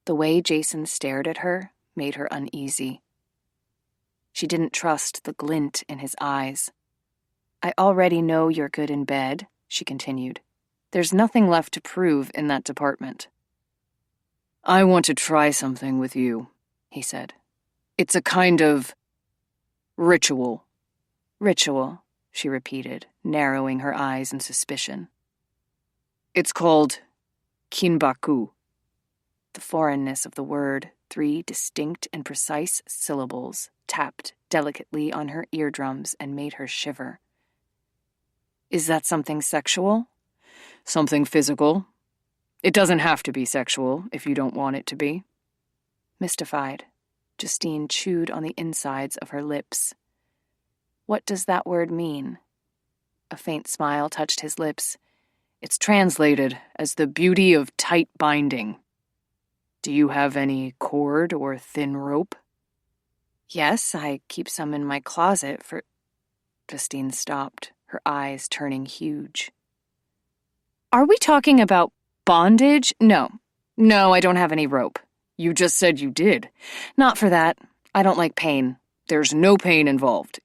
The way Jason stared at her made her uneasy. She didn't trust the glint in his eyes. I already know you're good in bed, she continued. There's nothing left to prove in that department. I want to try something with you, he said. It's a kind of ritual. Ritual, she repeated, narrowing her eyes in suspicion. It's called kinbaku. The foreignness of the word, 3 distinct and precise syllables, tapped delicately on her eardrums and made her shiver. Is that something sexual? Something physical. It doesn't have to be sexual if you don't want it to be. Mystified, Justine chewed on the insides of her lips. What does that word mean? A faint smile touched his lips. It's translated as the beauty of tight binding. Do you have any cord or thin rope? Yes, I keep some in my closet for... Justine stopped, her eyes turning huge. Are we talking about bondage? No, I don't have any rope. You just said you did. Not for that. I don't like pain. There's no pain involved.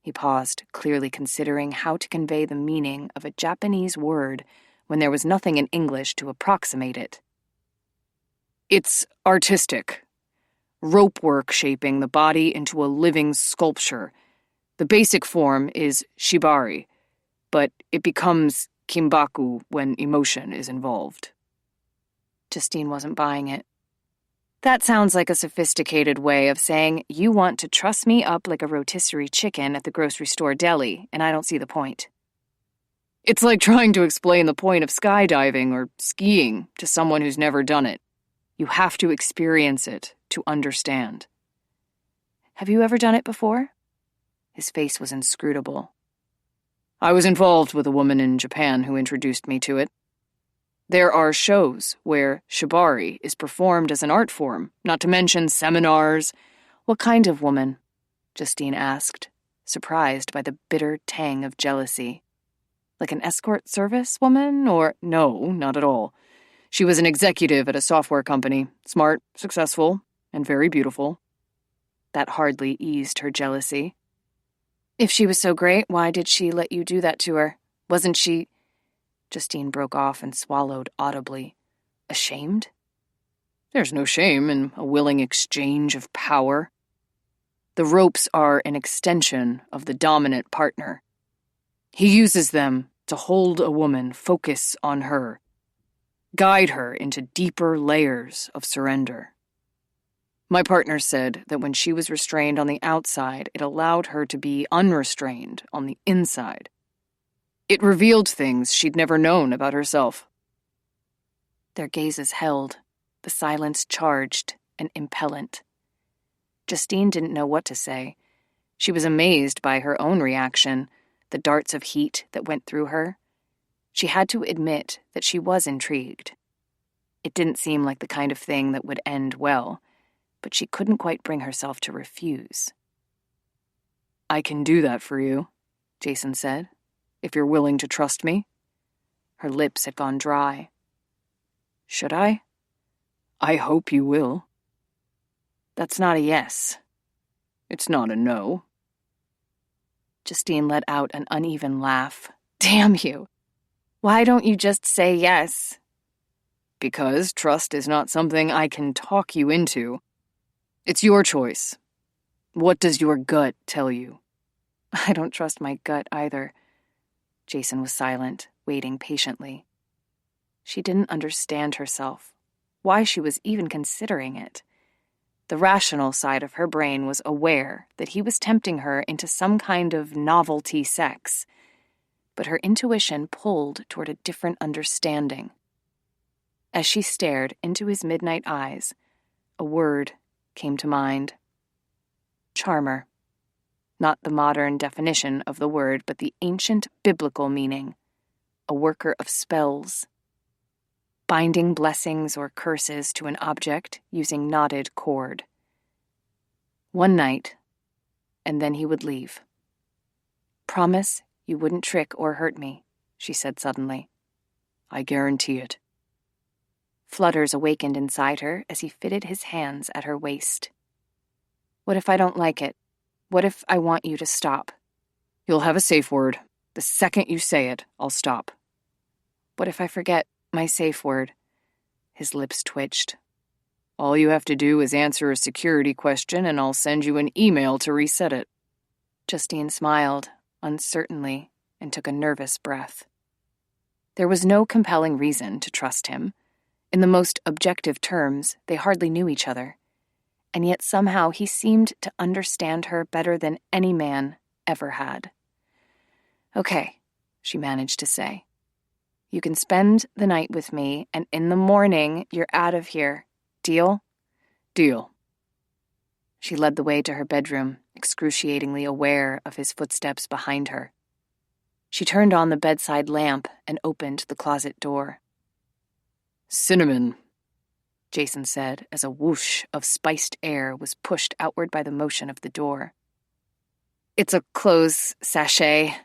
He paused, clearly considering how to convey the meaning of a Japanese word when there was nothing in English to approximate it. It's artistic. Rope work shaping the body into a living sculpture. The basic form is shibari, but it becomes kimbaku when emotion is involved. Justine wasn't buying it. That sounds like a sophisticated way of saying you want to truss me up like a rotisserie chicken at the grocery store deli, and I don't see the point. It's like trying to explain the point of skydiving or skiing to someone who's never done it. You have to experience it to understand. Have you ever done it before? His face was inscrutable. I was involved with a woman in Japan who introduced me to it. There are shows where shibari is performed as an art form, not to mention seminars. What kind of woman? Justine asked, surprised by the bitter tang of jealousy. Like an escort service woman, or... No, not at all. She was an executive at a software company, smart, successful, and very beautiful. That hardly eased her jealousy. If she was so great, why did she let you do that to her? Wasn't she... Justine broke off and swallowed audibly. Ashamed? There's no shame in a willing exchange of power. The ropes are an extension of the dominant partner. He uses them to hold a woman, focus on her, guide her into deeper layers of surrender. My partner said that when she was restrained on the outside, it allowed her to be unrestrained on the inside. It revealed things she'd never known about herself. Their gazes held, the silence charged and impellent. Justine didn't know what to say. She was amazed by her own reaction, the darts of heat that went through her. She had to admit that she was intrigued. It didn't seem like the kind of thing that would end well, but she couldn't quite bring herself to refuse. I can do that for you, Jason said, if you're willing to trust me. Her lips had gone dry. Should I? I hope you will. That's not a yes. It's not a no. Justine let out an uneven laugh. Damn you. Why don't you just say yes? Because trust is not something I can talk you into. It's your choice. What does your gut tell you? I don't trust my gut either. Jason was silent, waiting patiently. She didn't understand herself, why she was even considering it. The rational side of her brain was aware that he was tempting her into some kind of novelty sex, but her intuition pulled toward a different understanding. As she stared into his midnight eyes, a word came to mind. Charmer. Not the modern definition of the word, but the ancient biblical meaning. A worker of spells. Binding blessings or curses to an object using knotted cord. One night, and then he would leave. Promise you wouldn't trick or hurt me, she said suddenly. I guarantee it. Flutters awakened inside her as he fitted his hands at her waist. What if I don't like it? What if I want you to stop? You'll have a safe word. The second you say it, I'll stop. What if I forget my safe word? His lips twitched. All you have to do is answer a security question and I'll send you an email to reset it. Justine smiled, uncertainly, and took a nervous breath. There was no compelling reason to trust him. In the most objective terms, they hardly knew each other. And yet somehow he seemed to understand her better than any man ever had. Okay, she managed to say. You can spend the night with me, and in the morning you're out of here. Deal? Deal. She led the way to her bedroom, excruciatingly aware of his footsteps behind her. She turned on the bedside lamp and opened the closet door. Cinnamon, Jason said as a whoosh of spiced air was pushed outward by the motion of the door. It's a clothes sachet.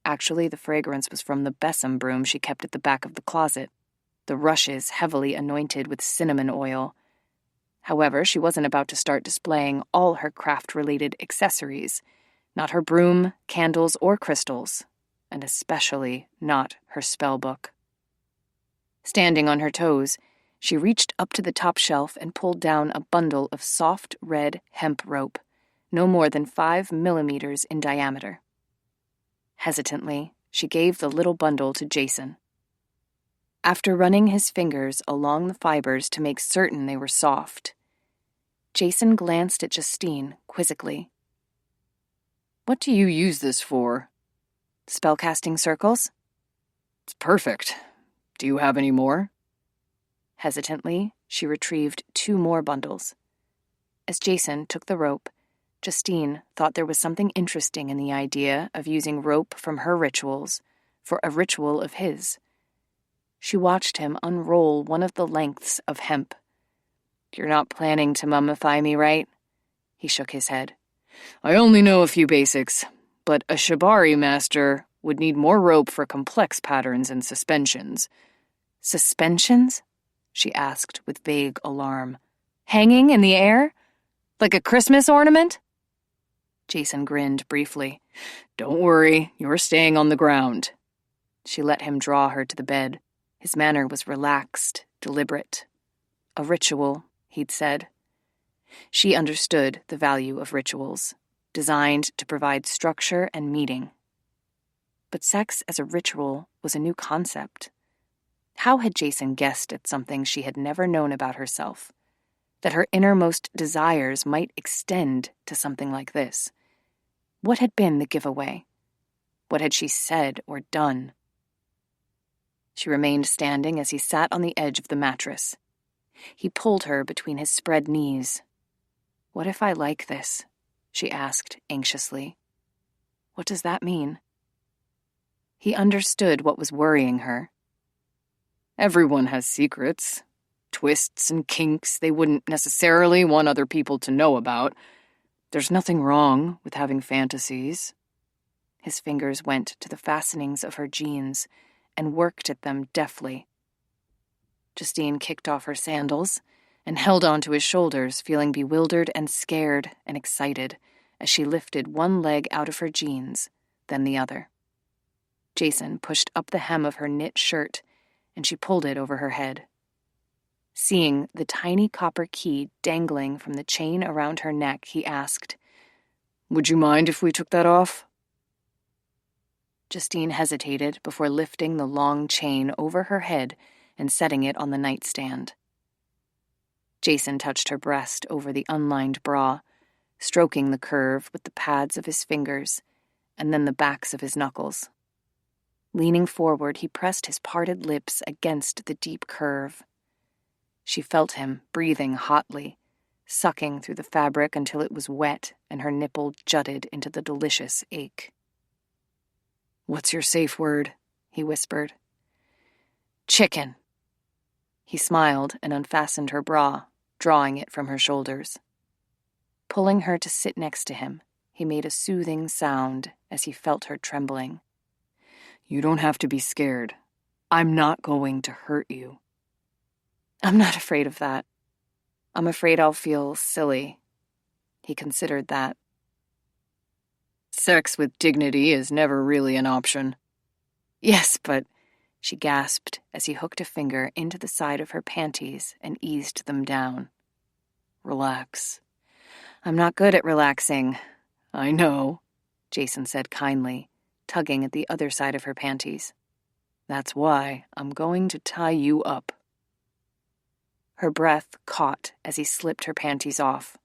Actually, the fragrance was from the besom broom she kept at the back of the closet, the rushes heavily anointed with cinnamon oil. However, she wasn't about to start displaying all her craft-related accessories, not her broom, candles, or crystals, and especially not her spell book. Standing on her toes, she reached up to the top shelf and pulled down a bundle of soft red hemp rope, no more than 5 millimeters in diameter. Hesitantly, she gave the little bundle to Jason. After running his fingers along the fibers to make certain they were soft, Jason glanced at Justine quizzically. "What do you use this for?" "Spellcasting circles?" "It's perfect. Do you have any more?" Hesitantly, she retrieved 2 more bundles. As Jason took the rope, Justine thought there was something interesting in the idea of using rope from her rituals for a ritual of his. She watched him unroll one of the lengths of hemp. "You're not planning to mummify me, right?" He shook his head. "I only know a few basics, but a shibari master would need more rope for complex patterns and suspensions." "Suspensions?" she asked with vague alarm. "Hanging in the air? Like a Christmas ornament?" Jason grinned briefly. "Don't worry, you're staying on the ground." She let him draw her to the bed. His manner was relaxed, deliberate. "A ritual," he'd said. She understood the value of rituals, designed to provide structure and meaning. But sex as a ritual was a new concept. How had Jason guessed at something she had never known about herself? That her innermost desires might extend to something like this? What had been the giveaway? What had she said or done? She remained standing as he sat on the edge of the mattress. He pulled her between his spread knees. "What if I like this?" she asked anxiously. "What does that mean?" He understood what was worrying her. Everyone has secrets, twists and kinks they wouldn't necessarily want other people to know about. There's nothing wrong with having fantasies. His fingers went to the fastenings of her jeans and worked at them deftly. Justine kicked off her sandals and held onto his shoulders, feeling bewildered and scared and excited as she lifted one leg out of her jeans, then the other. Jason pushed up the hem of her knit shirt, and she pulled it over her head. Seeing the tiny copper key dangling from the chain around her neck, he asked, "Would you mind if we took that off?" Justine hesitated before lifting the long chain over her head and setting it on the nightstand. Jason touched her breast over the unlined bra, stroking the curve with the pads of his fingers and then the backs of his knuckles. Leaning forward, he pressed his parted lips against the deep curve. She felt him breathing hotly, sucking through the fabric until it was wet and her nipple jutted into the delicious ache. "What's your safe word?" he whispered. "Chicken." He smiled and unfastened her bra, drawing it from her shoulders. Pulling her to sit next to him, he made a soothing sound as he felt her trembling. "You don't have to be scared. I'm not going to hurt you." "I'm not afraid of that. I'm afraid I'll feel silly." He considered that. "Sex with dignity is never really an option." "Yes, but," she gasped as he hooked a finger into the side of her panties and eased them down. "Relax." "I'm not good at relaxing." "I know," Jason said kindly, tugging at the other side of her panties. "That's why I'm going to tie you up." Her breath caught as he slipped her panties off.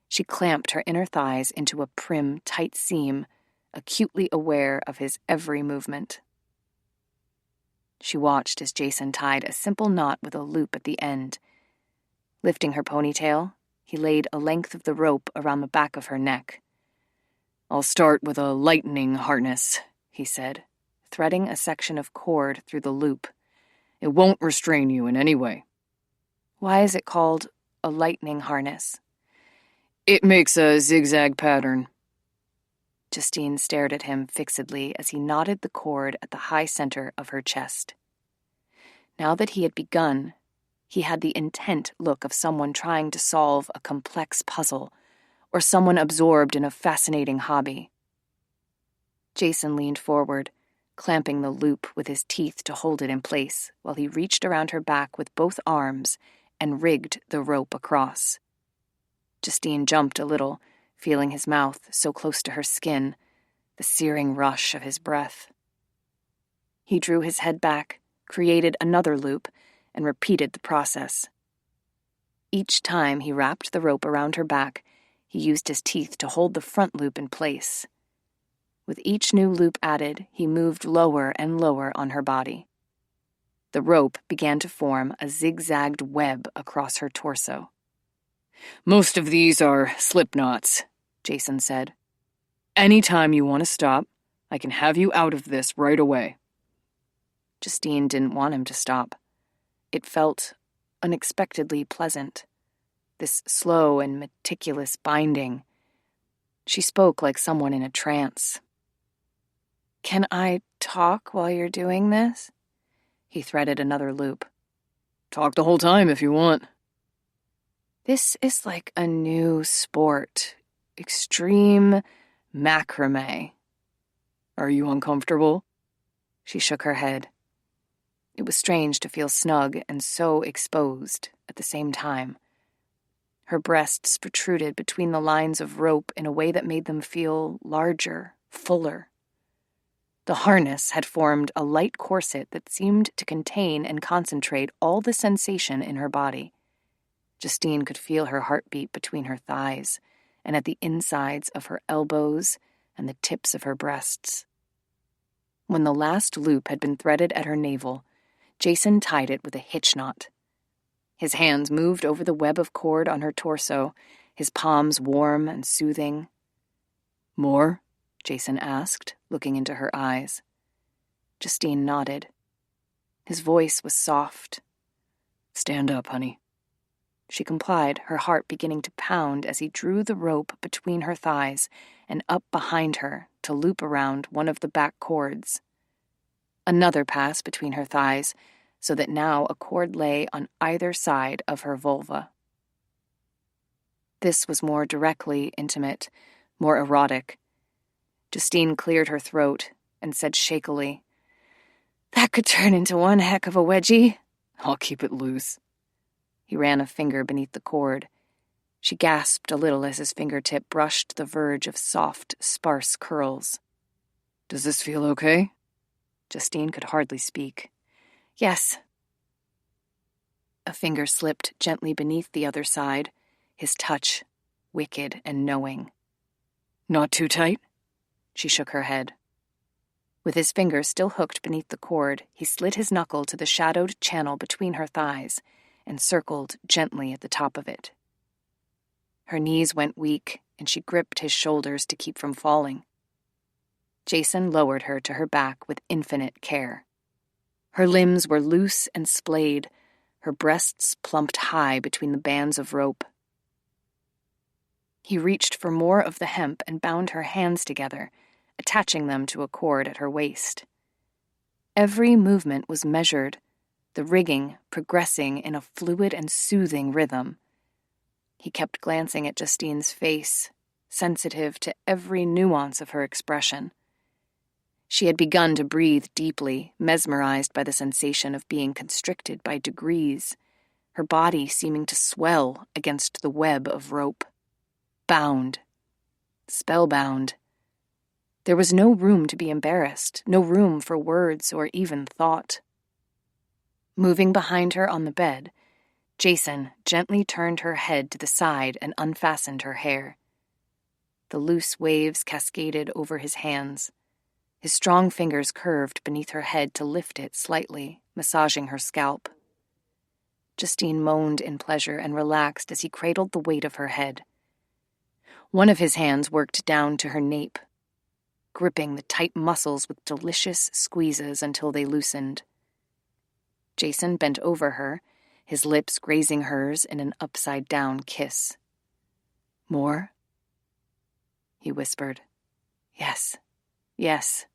She clamped her inner thighs into a prim, tight seam, acutely aware of his every movement. She watched as Jason tied a simple knot with a loop at the end. Lifting her ponytail, he laid a length of the rope around the back of her neck. "I'll start with a lightning harness," he said, threading a section of cord through the loop. "It won't restrain you in any way." "Why is it called a lightning harness?" "It makes a zigzag pattern." Justine stared at him fixedly as he knotted the cord at the high center of her chest. Now that he had begun, he had the intent look of someone trying to solve a complex puzzle, or someone absorbed in a fascinating hobby. Jason leaned forward, clamping the loop with his teeth to hold it in place, while he reached around her back with both arms and rigged the rope across. Justine jumped a little, feeling his mouth so close to her skin, the searing rush of his breath. He drew his head back, created another loop, and repeated the process. Each time he wrapped the rope around her back, he used his teeth to hold the front loop in place. With each new loop added, he moved lower and lower on her body. The rope began to form a zigzagged web across her torso. Most of these are slip knots, Jason said. Anytime you want to stop, I can have you out of this right away. Justine didn't want him to stop. It felt unexpectedly pleasant, this slow and meticulous binding. She spoke like someone in a trance. "Can I talk while you're doing this?" He threaded another loop. Talk the whole time if you want. This is like a new sport. Extreme macrame. Are you uncomfortable? She shook her head. It was strange to feel snug and so exposed at the same time. Her breasts protruded between the lines of rope in a way that made them feel larger, fuller. The harness had formed a light corset that seemed to contain and concentrate all the sensation in her body. Justine could feel her heartbeat between her thighs and at the insides of her elbows and the tips of her breasts. When the last loop had been threaded at her navel, Jason tied it with a hitch knot. His hands moved over the web of cord on her torso, his palms warm and soothing. More? Jason asked, looking into her eyes. Justine nodded. His voice was soft. Stand up, honey. She complied, her heart beginning to pound as he drew the rope between her thighs and up behind her to loop around one of the back cords. Another pass between her thighs, so that now a cord lay on either side of her vulva. This was more directly intimate, more erotic. Justine cleared her throat and said shakily, "That could turn into one heck of a wedgie." I'll keep it loose. He ran a finger beneath the cord. She gasped a little as his fingertip brushed the verge of soft, sparse curls. Does this feel okay? Justine could hardly speak. Yes. A finger slipped gently beneath the other side, his touch wicked and knowing. Not too tight? She shook her head. With his finger still hooked beneath the cord, he slid his knuckle to the shadowed channel between her thighs and circled gently at the top of it. Her knees went weak, and she gripped his shoulders to keep from falling. Jason lowered her to her back with infinite care. Her limbs were loose and splayed, her breasts plumped high between the bands of rope. He reached for more of the hemp and bound her hands together, attaching them to a cord at her waist. Every movement was measured, the rigging progressing in a fluid and soothing rhythm. He kept glancing at Justine's face, sensitive to every nuance of her expression. She had begun to breathe deeply, mesmerized by the sensation of being constricted by degrees, her body seeming to swell against the web of rope. Bound. Spellbound. There was no room to be embarrassed, no room for words or even thought. Moving behind her on the bed, Jason gently turned her head to the side and unfastened her hair. The loose waves cascaded over his hands. His strong fingers curved beneath her head to lift it slightly, massaging her scalp. Justine moaned in pleasure and relaxed as he cradled the weight of her head. One of his hands worked down to her nape, gripping the tight muscles with delicious squeezes until they loosened. Jason bent over her, his lips grazing hers in an upside-down kiss. "More?" he whispered, Yes, yes.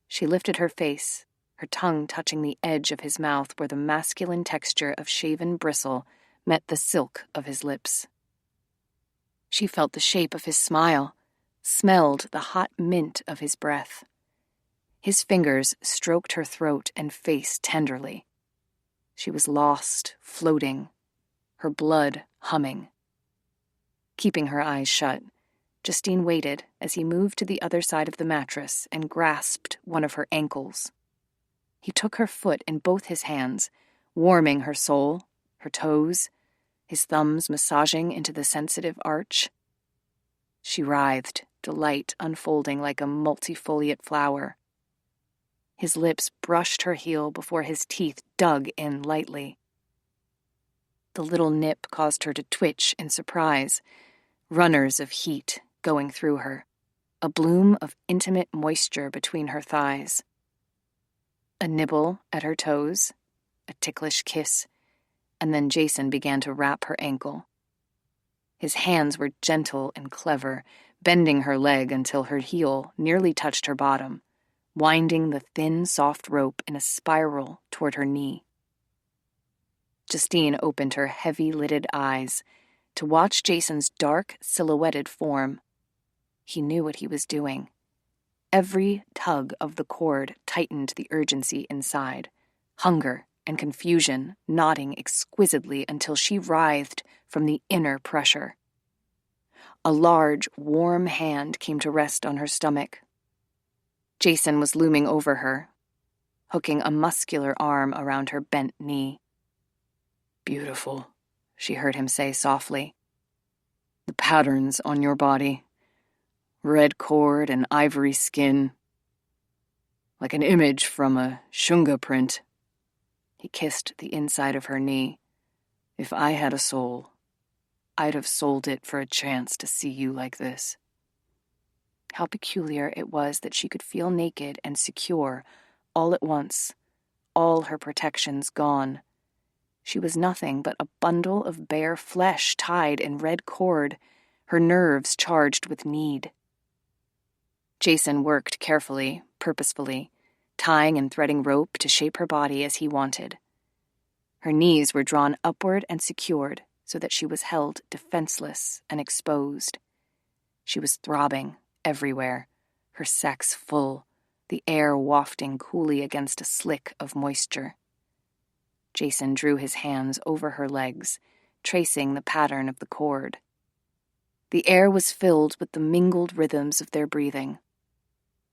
She lifted her face, her tongue touching the edge of his mouth where the masculine texture of shaven bristle met the silk of his lips. She felt the shape of his smile, smelled the hot mint of his breath. His fingers stroked her throat and face tenderly. She was lost, floating, her blood humming. Keeping her eyes shut, Justine waited as he moved to the other side of the mattress and grasped one of her ankles. He took her foot in both his hands, warming her sole, her toes, his thumbs massaging into the sensitive arch. She writhed, delight unfolding like a multifoliate flower. His lips brushed her heel before his teeth dug in lightly. The little nip caused her to twitch in surprise, runners of heat going through her, a bloom of intimate moisture between her thighs. A nibble at her toes, a ticklish kiss, and then Jason began to wrap her ankle. His hands were gentle and clever, bending her leg until her heel nearly touched her bottom, winding the thin, soft rope in a spiral toward her knee. Justine opened her heavy-lidded eyes to watch Jason's dark, silhouetted form. He knew what he was doing. Every tug of the cord tightened the urgency inside, hunger and confusion knotting exquisitely until she writhed from the inner pressure. A large, warm hand came to rest on her stomach. Jason was looming over her, hooking a muscular arm around her bent knee. "Beautiful," she heard him say softly. "The patterns on your body. Red cord and ivory skin. Like an image from a shunga print." He kissed the inside of her knee. "If I had a soul, I'd have sold it for a chance to see you like this." How peculiar it was that she could feel naked and secure all at once, all her protections gone. She was nothing but a bundle of bare flesh tied in red cord, her nerves charged with need. Jason worked carefully, purposefully, tying and threading rope to shape her body as he wanted. Her knees were drawn upward and secured so that she was held defenseless and exposed. She was throbbing everywhere, her sex full, the air wafting coolly against a slick of moisture. Jason drew his hands over her legs, tracing the pattern of the cord. The air was filled with the mingled rhythms of their breathing.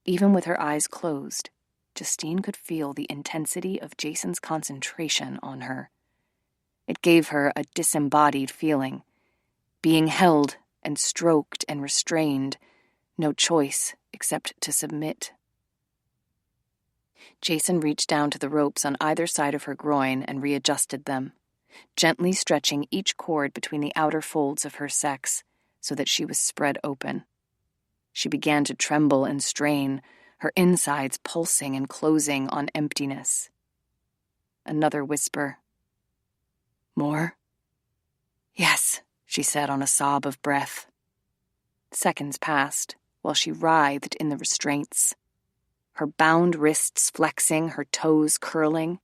Even with her eyes closed, Justine could feel the intensity of Jason's concentration on her. It gave her a disembodied feeling, being held and stroked and restrained, no choice except to submit. Jason reached down to the ropes on either side of her groin and readjusted them, gently stretching each cord between the outer folds of her sex so that she was spread open. She began to tremble and strain, her insides pulsing and closing on emptiness. Another whisper. "More?" "Yes," she said on a sob of breath. Seconds passed while she writhed in the restraints, her bound wrists flexing, her toes curling.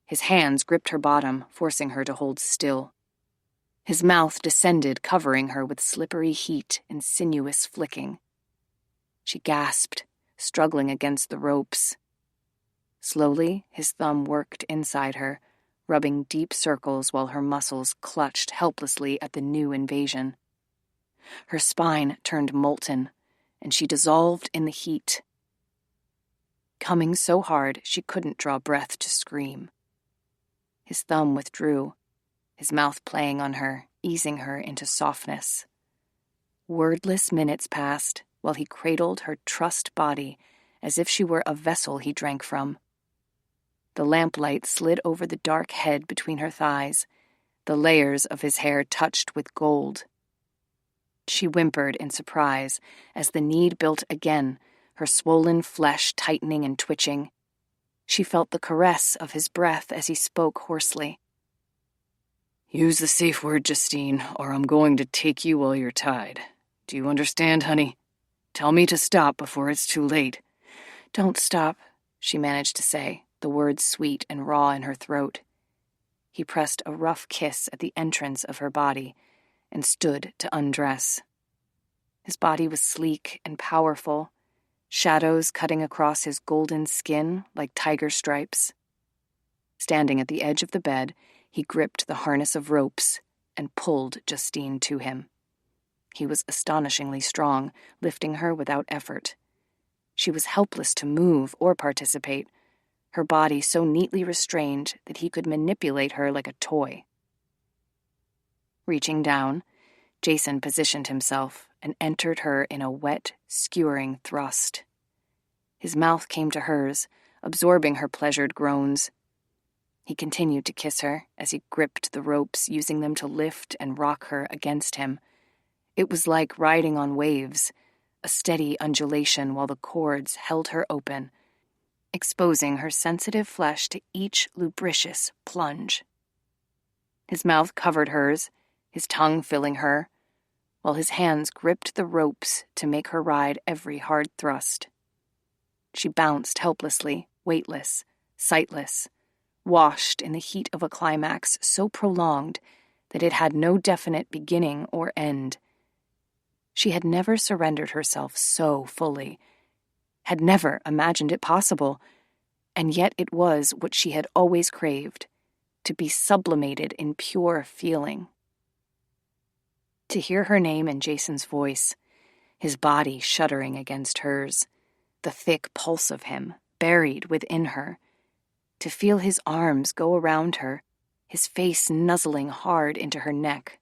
His hands gripped her bottom, forcing her to hold still. His mouth descended, covering her with slippery heat and sinuous flicking. She gasped, struggling against the ropes. Slowly, his thumb worked inside her, rubbing deep circles while her muscles clutched helplessly at the new invasion. Her spine turned molten, and she dissolved in the heat. Coming so hard she couldn't draw breath to scream. His thumb withdrew, his mouth playing on her, easing her into softness. Wordless minutes passed while he cradled her trussed body as if she were a vessel he drank from. The lamplight slid over the dark head between her thighs, the layers of his hair touched with gold. She whimpered in surprise as the need built again, her swollen flesh tightening and twitching. She felt the caress of his breath as he spoke hoarsely. "Use the safe word, Justine, or I'm going to take you while you're tied. Do you understand, honey?" Tell me to stop before it's too late." "Don't stop," she managed to say, the words sweet and raw in her throat. He pressed a rough kiss at the entrance of her body and stood to undress. His body was sleek and powerful, shadows cutting across his golden skin like tiger stripes. Standing at the edge of the bed, he gripped the harness of ropes and pulled Justine to him. He was astonishingly strong, lifting her without effort. She was helpless to move or participate, her body so neatly restrained that he could manipulate her like a toy. Reaching down, Jason positioned himself and entered her in a wet, skewering thrust. His mouth came to hers, absorbing her pleasured groans. He continued to kiss her as he gripped the ropes, using them to lift and rock her against him. It was like riding on waves, a steady undulation while the cords held her open, exposing her sensitive flesh to each lubricious plunge. His mouth covered hers, his tongue filling her, while his hands gripped the ropes to make her ride every hard thrust. She bounced helplessly, weightless, sightless, washed in the heat of a climax so prolonged that it had no definite beginning or end. She had never surrendered herself so fully, had never imagined it possible, and yet it was what she had always craved, to be sublimated in pure feeling. To hear her name in Jason's voice, his body shuddering against hers, the thick pulse of him buried within her, to feel his arms go around her, his face nuzzling hard into her neck.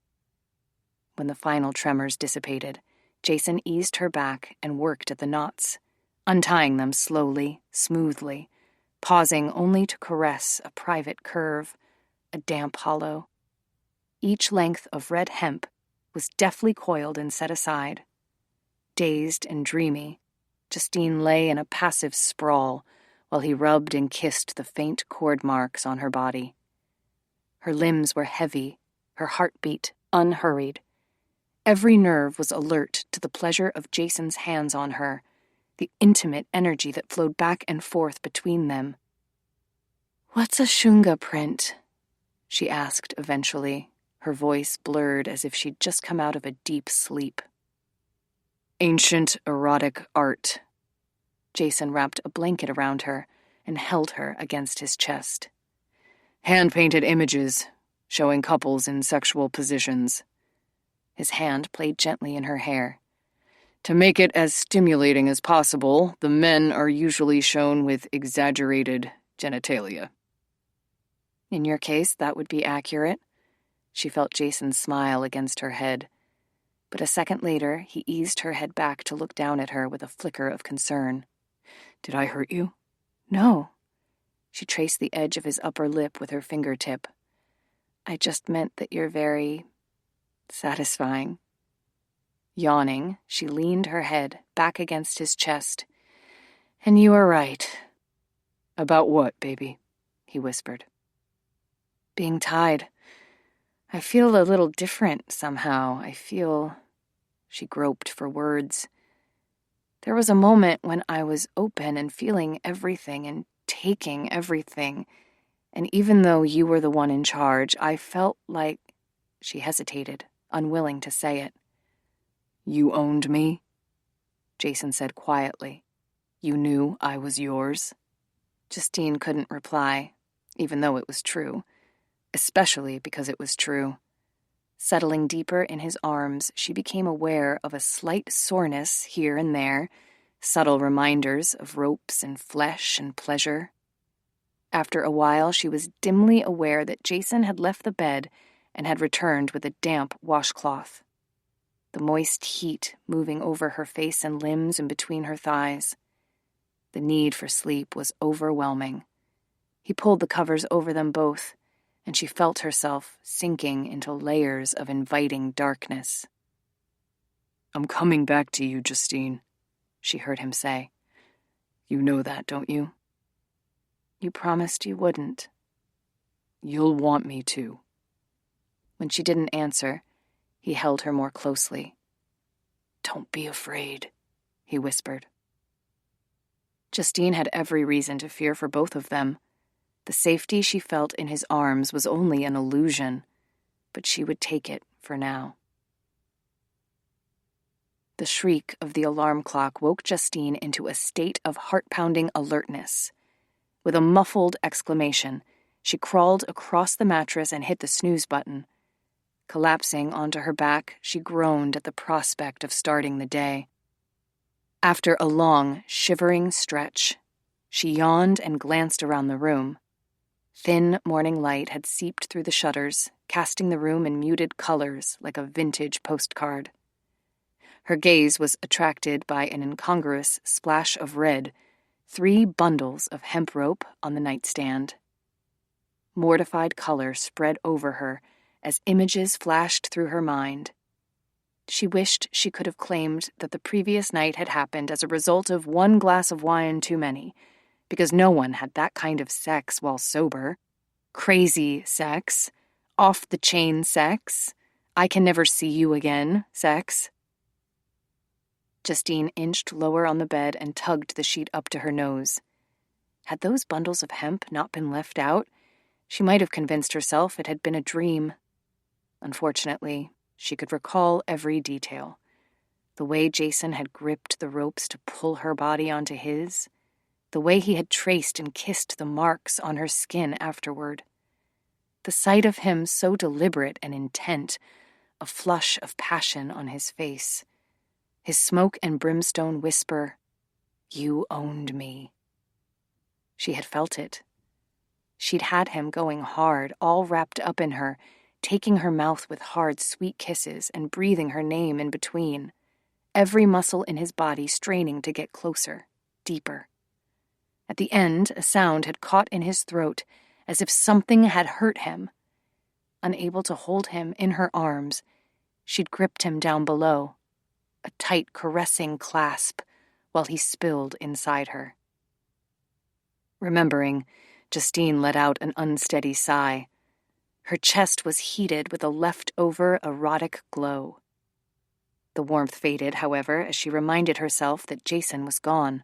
When the final tremors dissipated, Jason eased her back and worked at the knots, untying them slowly, smoothly, pausing only to caress a private curve, a damp hollow. Each length of red hemp was deftly coiled and set aside. Dazed and dreamy, Justine lay in a passive sprawl while he rubbed and kissed the faint cord marks on her body. Her limbs were heavy, her heartbeat unhurried. Every nerve was alert to the pleasure of Jason's hands on her, the intimate energy that flowed back and forth between them. "What's a shunga print?" she asked eventually, her voice blurred as if she'd just come out of a deep sleep. "Ancient erotic art." Jason wrapped a blanket around her and held her against his chest. "Hand-painted images, showing couples in sexual positions." His hand played gently in her hair. "To make it as stimulating as possible, the men are usually shown with exaggerated genitalia." "In your case, that would be accurate." She felt Jason's smile against her head. But a second later, he eased her head back to look down at her with a flicker of concern. "Did I hurt you?" "No." She traced the edge of his upper lip with her fingertip. "I just meant that you're very satisfying." Yawning, she leaned her head back against his chest. "And you are right." "About what, baby?" he whispered. "Being tied. I feel a little different somehow. I feel..." She groped for words. "There was a moment when I was open and feeling everything and taking everything. And even though you were the one in charge, I felt like..." She hesitated, unwilling to say it. "You owned me?" Jason said quietly. "You knew I was yours?" Justine couldn't reply, even though it was true, especially because it was true. Settling deeper in his arms, she became aware of a slight soreness here and there, subtle reminders of ropes and flesh and pleasure. After a while, she was dimly aware that Jason had left the bed and had returned with a damp washcloth. The moist heat moving over her face and limbs and between her thighs. The need for sleep was overwhelming. He pulled the covers over them both, and she felt herself sinking into layers of inviting darkness. "I'm coming back to you, Justine," she heard him say. "You know that, don't you?" "You promised you wouldn't." "You'll want me to." When she didn't answer, he held her more closely. "Don't be afraid," he whispered. Justine had every reason to fear for both of them. The safety she felt in his arms was only an illusion, but she would take it for now. The shriek of the alarm clock woke Justine into a state of heart-pounding alertness. With a muffled exclamation, she crawled across the mattress and hit the snooze button. Collapsing onto her back, she groaned at the prospect of starting the day. After a long, shivering stretch, she yawned and glanced around the room. Thin morning light had seeped through the shutters, casting the room in muted colors like a vintage postcard. Her gaze was attracted by an incongruous splash of red, 3 bundles of hemp rope on the nightstand. Mortified color spread over her as images flashed through her mind. She wished she could have claimed that the previous night had happened as a result of 1 glass of wine too many, because no one had that kind of sex while sober. Crazy sex, off-the-chain sex, I can never see you again sex. Justine inched lower on the bed and tugged the sheet up to her nose. Had those bundles of hemp not been left out, she might have convinced herself it had been a dream. Unfortunately, she could recall every detail. The way Jason had gripped the ropes to pull her body onto his, the way he had traced and kissed the marks on her skin afterward. The sight of him so deliberate and intent, a flush of passion on his face. His smoke and brimstone whisper, "You owned me." She had felt it. She'd had him going hard, all wrapped up in her, taking her mouth with hard, sweet kisses and breathing her name in between, every muscle in his body straining to get closer, deeper. At the end, a sound had caught in his throat, as if something had hurt him. Unable to hold him in her arms, she'd gripped him down below, a tight, caressing clasp, while he spilled inside her. Remembering, Justine let out an unsteady sigh. Her chest was heated with a leftover erotic glow. The warmth faded, however, as she reminded herself that Jason was gone.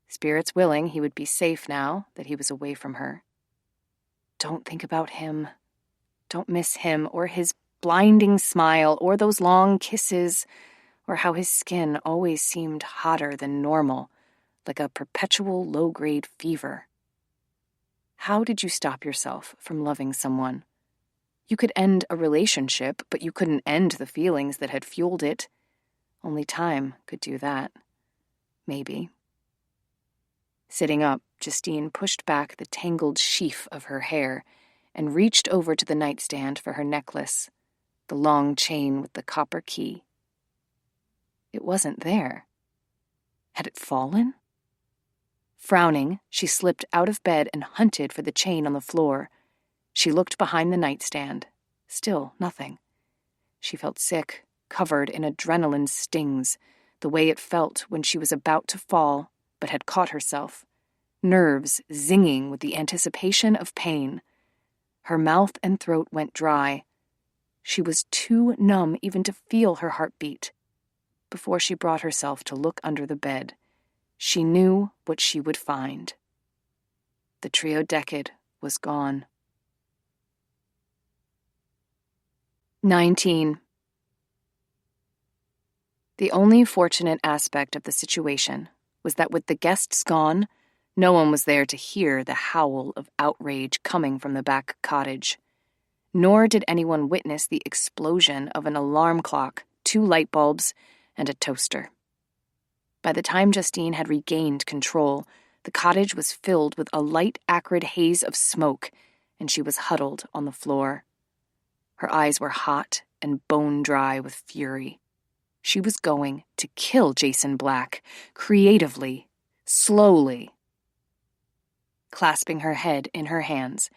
Spirits willing, he would be safe now that he was away from her. Don't think about him. Don't miss him, or his blinding smile, or those long kisses, or how his skin always seemed hotter than normal, like a perpetual low-grade fever. How did you stop yourself from loving someone? You could end a relationship, but you couldn't end the feelings that had fueled it. Only time could do that. Maybe. Sitting up, Justine pushed back the tangled sheaf of her hair and reached over to the nightstand for her necklace, the long chain with the copper key. It wasn't there. Had it fallen? Frowning, she slipped out of bed and hunted for the chain on the floor. She looked behind the nightstand. Still nothing. She felt sick, covered in adrenaline stings, the way it felt when she was about to fall, but had caught herself. Nerves zinging with the anticipation of pain. Her mouth and throat went dry. She was too numb even to feel her heartbeat. Before she brought herself to look under the bed, she knew what she would find. The triodecade was gone. 19. The only fortunate aspect of the situation was that with the guests gone, no one was there to hear the howl of outrage coming from the back cottage. Nor did anyone witness the explosion of an alarm clock, 2 light bulbs, and a toaster. By the time Justine had regained control, the cottage was filled with a light, acrid haze of smoke, and she was huddled on the floor. Her eyes were hot and bone-dry with fury. She was going to kill Jason Black, creatively, slowly. Clasping her head in her hands,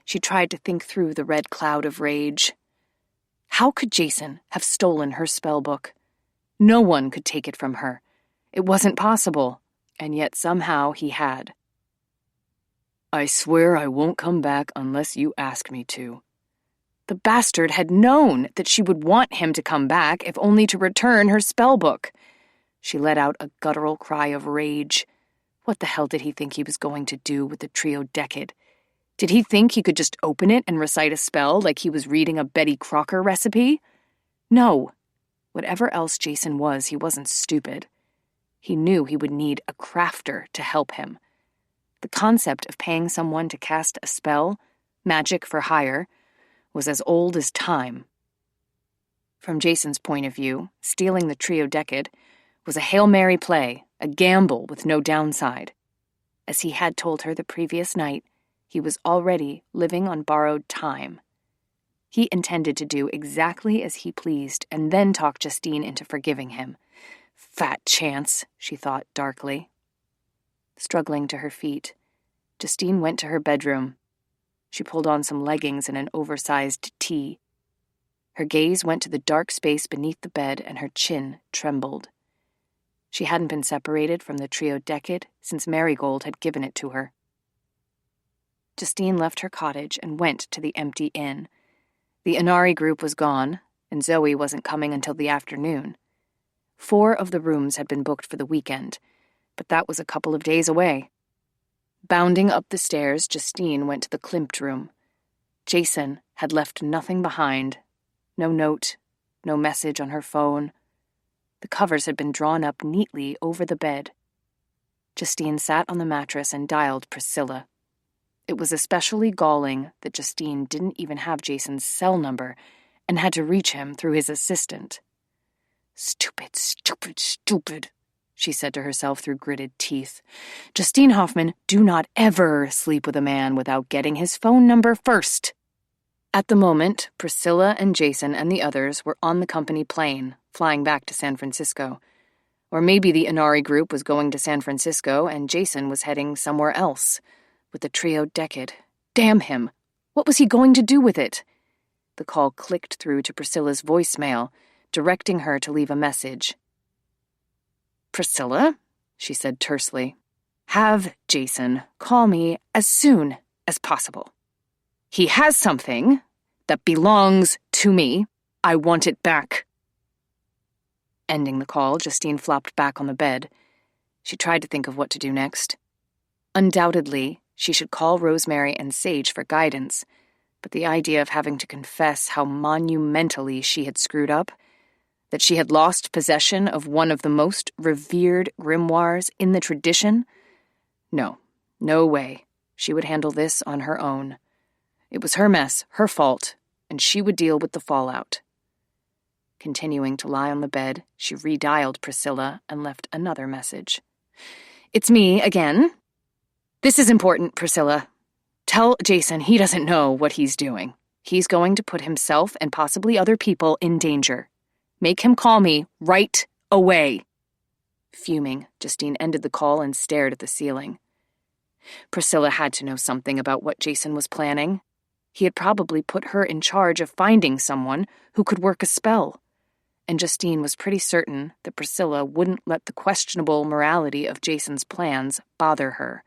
she tried to think through the red cloud of rage. How could Jason have stolen her spellbook? No one could take it from her. It wasn't possible, and yet somehow he had. I swear I won't come back unless you ask me to. The bastard had known that she would want him to come back if only to return her spellbook. She let out a guttural cry of rage. What the hell did he think he was going to do with the trio decade? Did he think he could just open it and recite a spell like he was reading a Betty Crocker recipe? No. Whatever else Jason was, he wasn't stupid. He knew he would need a crafter to help him. The concept of paying someone to cast a spell, magic for hire, was as old as time. From Jason's point of view, stealing the trio decade was a Hail Mary play, a gamble with no downside. As he had told her the previous night, he was already living on borrowed time. He intended to do exactly as he pleased and then talk Justine into forgiving him. Fat chance, she thought darkly. Struggling to her feet, Justine went to her bedroom. She pulled on some leggings and an oversized tee. Her gaze went to the dark space beneath the bed and her chin trembled. She hadn't been separated from the trio decade since Marigold had given it to her. Justine left her cottage and went to the empty inn. The Inari group was gone, and Zoe wasn't coming until the afternoon. 4 of the rooms had been booked for the weekend, but that was a couple of days away. Bounding up the stairs, Justine went to the Klimt room. Jason had left nothing behind. No note, no message on her phone. The covers had been drawn up neatly over the bed. Justine sat on the mattress and dialed Priscilla. It was especially galling that Justine didn't even have Jason's cell number and had to reach him through his assistant. Stupid, stupid, stupid, she said to herself through gritted teeth. Justine Hoffman, do not ever sleep with a man without getting his phone number first. At the moment, Priscilla and Jason and the others were on the company plane, flying back to San Francisco. Or maybe the Inari group was going to San Francisco and Jason was heading somewhere else. With the trio decade. Damn him! What was he going to do with it? The call clicked through to Priscilla's voicemail, directing her to leave a message. Priscilla, she said tersely, have Jason call me as soon as possible. He has something that belongs to me. I want it back. Ending the call, Justine flopped back on the bed. She tried to think of what to do next. Undoubtedly, she should call Rosemary and Sage for guidance, but the idea of having to confess how monumentally she had screwed up, that she had lost possession of one of the most revered grimoires in the tradition? No way. She would handle this on her own. It was her mess, her fault, and she would deal with the fallout. Continuing to lie on the bed, she redialed Priscilla and left another message. It's me again. This is important, Priscilla. Tell Jason he doesn't know what he's doing. He's going to put himself and possibly other people in danger. Make him call me right away. Fuming, Justine ended the call and stared at the ceiling. Priscilla had to know something about what Jason was planning. He had probably put her in charge of finding someone who could work a spell. And Justine was pretty certain that Priscilla wouldn't let the questionable morality of Jason's plans bother her.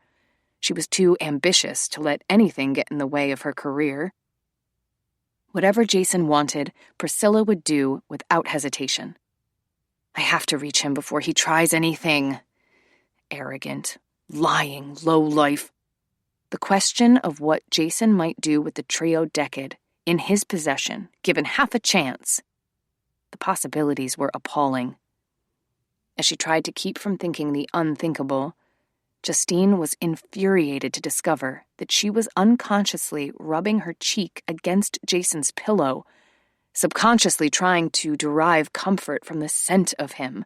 She was too ambitious to let anything get in the way of her career. Whatever Jason wanted, Priscilla would do without hesitation. I have to reach him before he tries anything. Arrogant, lying, lowlife. The question of what Jason might do with the trio decade in his possession, given half a chance. The possibilities were appalling. As she tried to keep from thinking the unthinkable, Justine was infuriated to discover that she was unconsciously rubbing her cheek against Jason's pillow, subconsciously trying to derive comfort from the scent of him.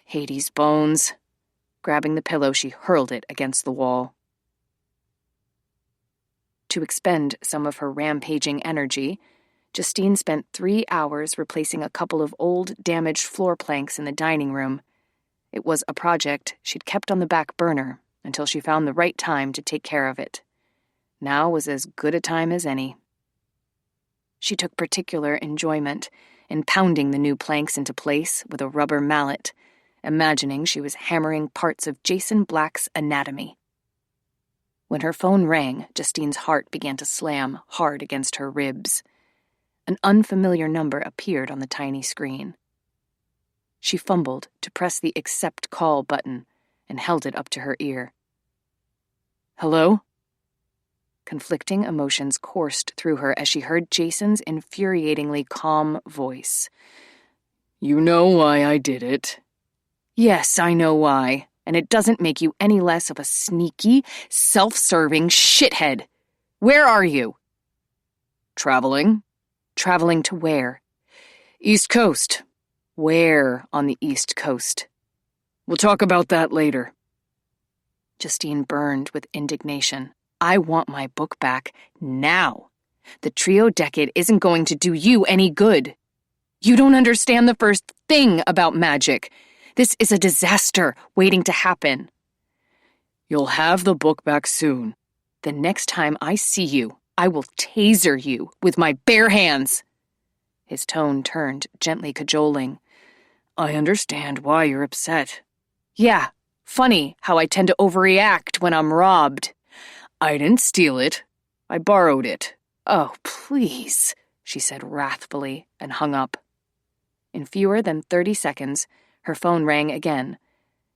Hades' bones. Grabbing the pillow, she hurled it against the wall. To expend some of her rampaging energy, Justine spent 3 hours replacing a couple of old, damaged floor planks in the dining room. It was a project she'd kept on the back burner until she found the right time to take care of it. Now was as good a time as any. She took particular enjoyment in pounding the new planks into place with a rubber mallet, imagining she was hammering parts of Jason Black's anatomy. When her phone rang, Justine's heart began to slam hard against her ribs. An unfamiliar number appeared on the tiny screen. She fumbled to press the accept call button and held it up to her ear. Hello? Conflicting emotions coursed through her as she heard Jason's infuriatingly calm voice. You know why I did it. Yes, I know why, and it doesn't make you any less of a sneaky, self-serving shithead. Where are you? Traveling? Traveling to where? East Coast. Where on the East Coast? We'll talk about that later. Justine burned with indignation. I want my book back now. The trio decade isn't going to do you any good. You don't understand the first thing about magic. This is a disaster waiting to happen. You'll have the book back soon. The next time I see you, I will taser you with my bare hands. His tone turned gently cajoling. I understand why you're upset. Yeah, funny how I tend to overreact when I'm robbed. I didn't steal it. I borrowed it. Oh, please, she said wrathfully and hung up. In fewer than 30 seconds, her phone rang again.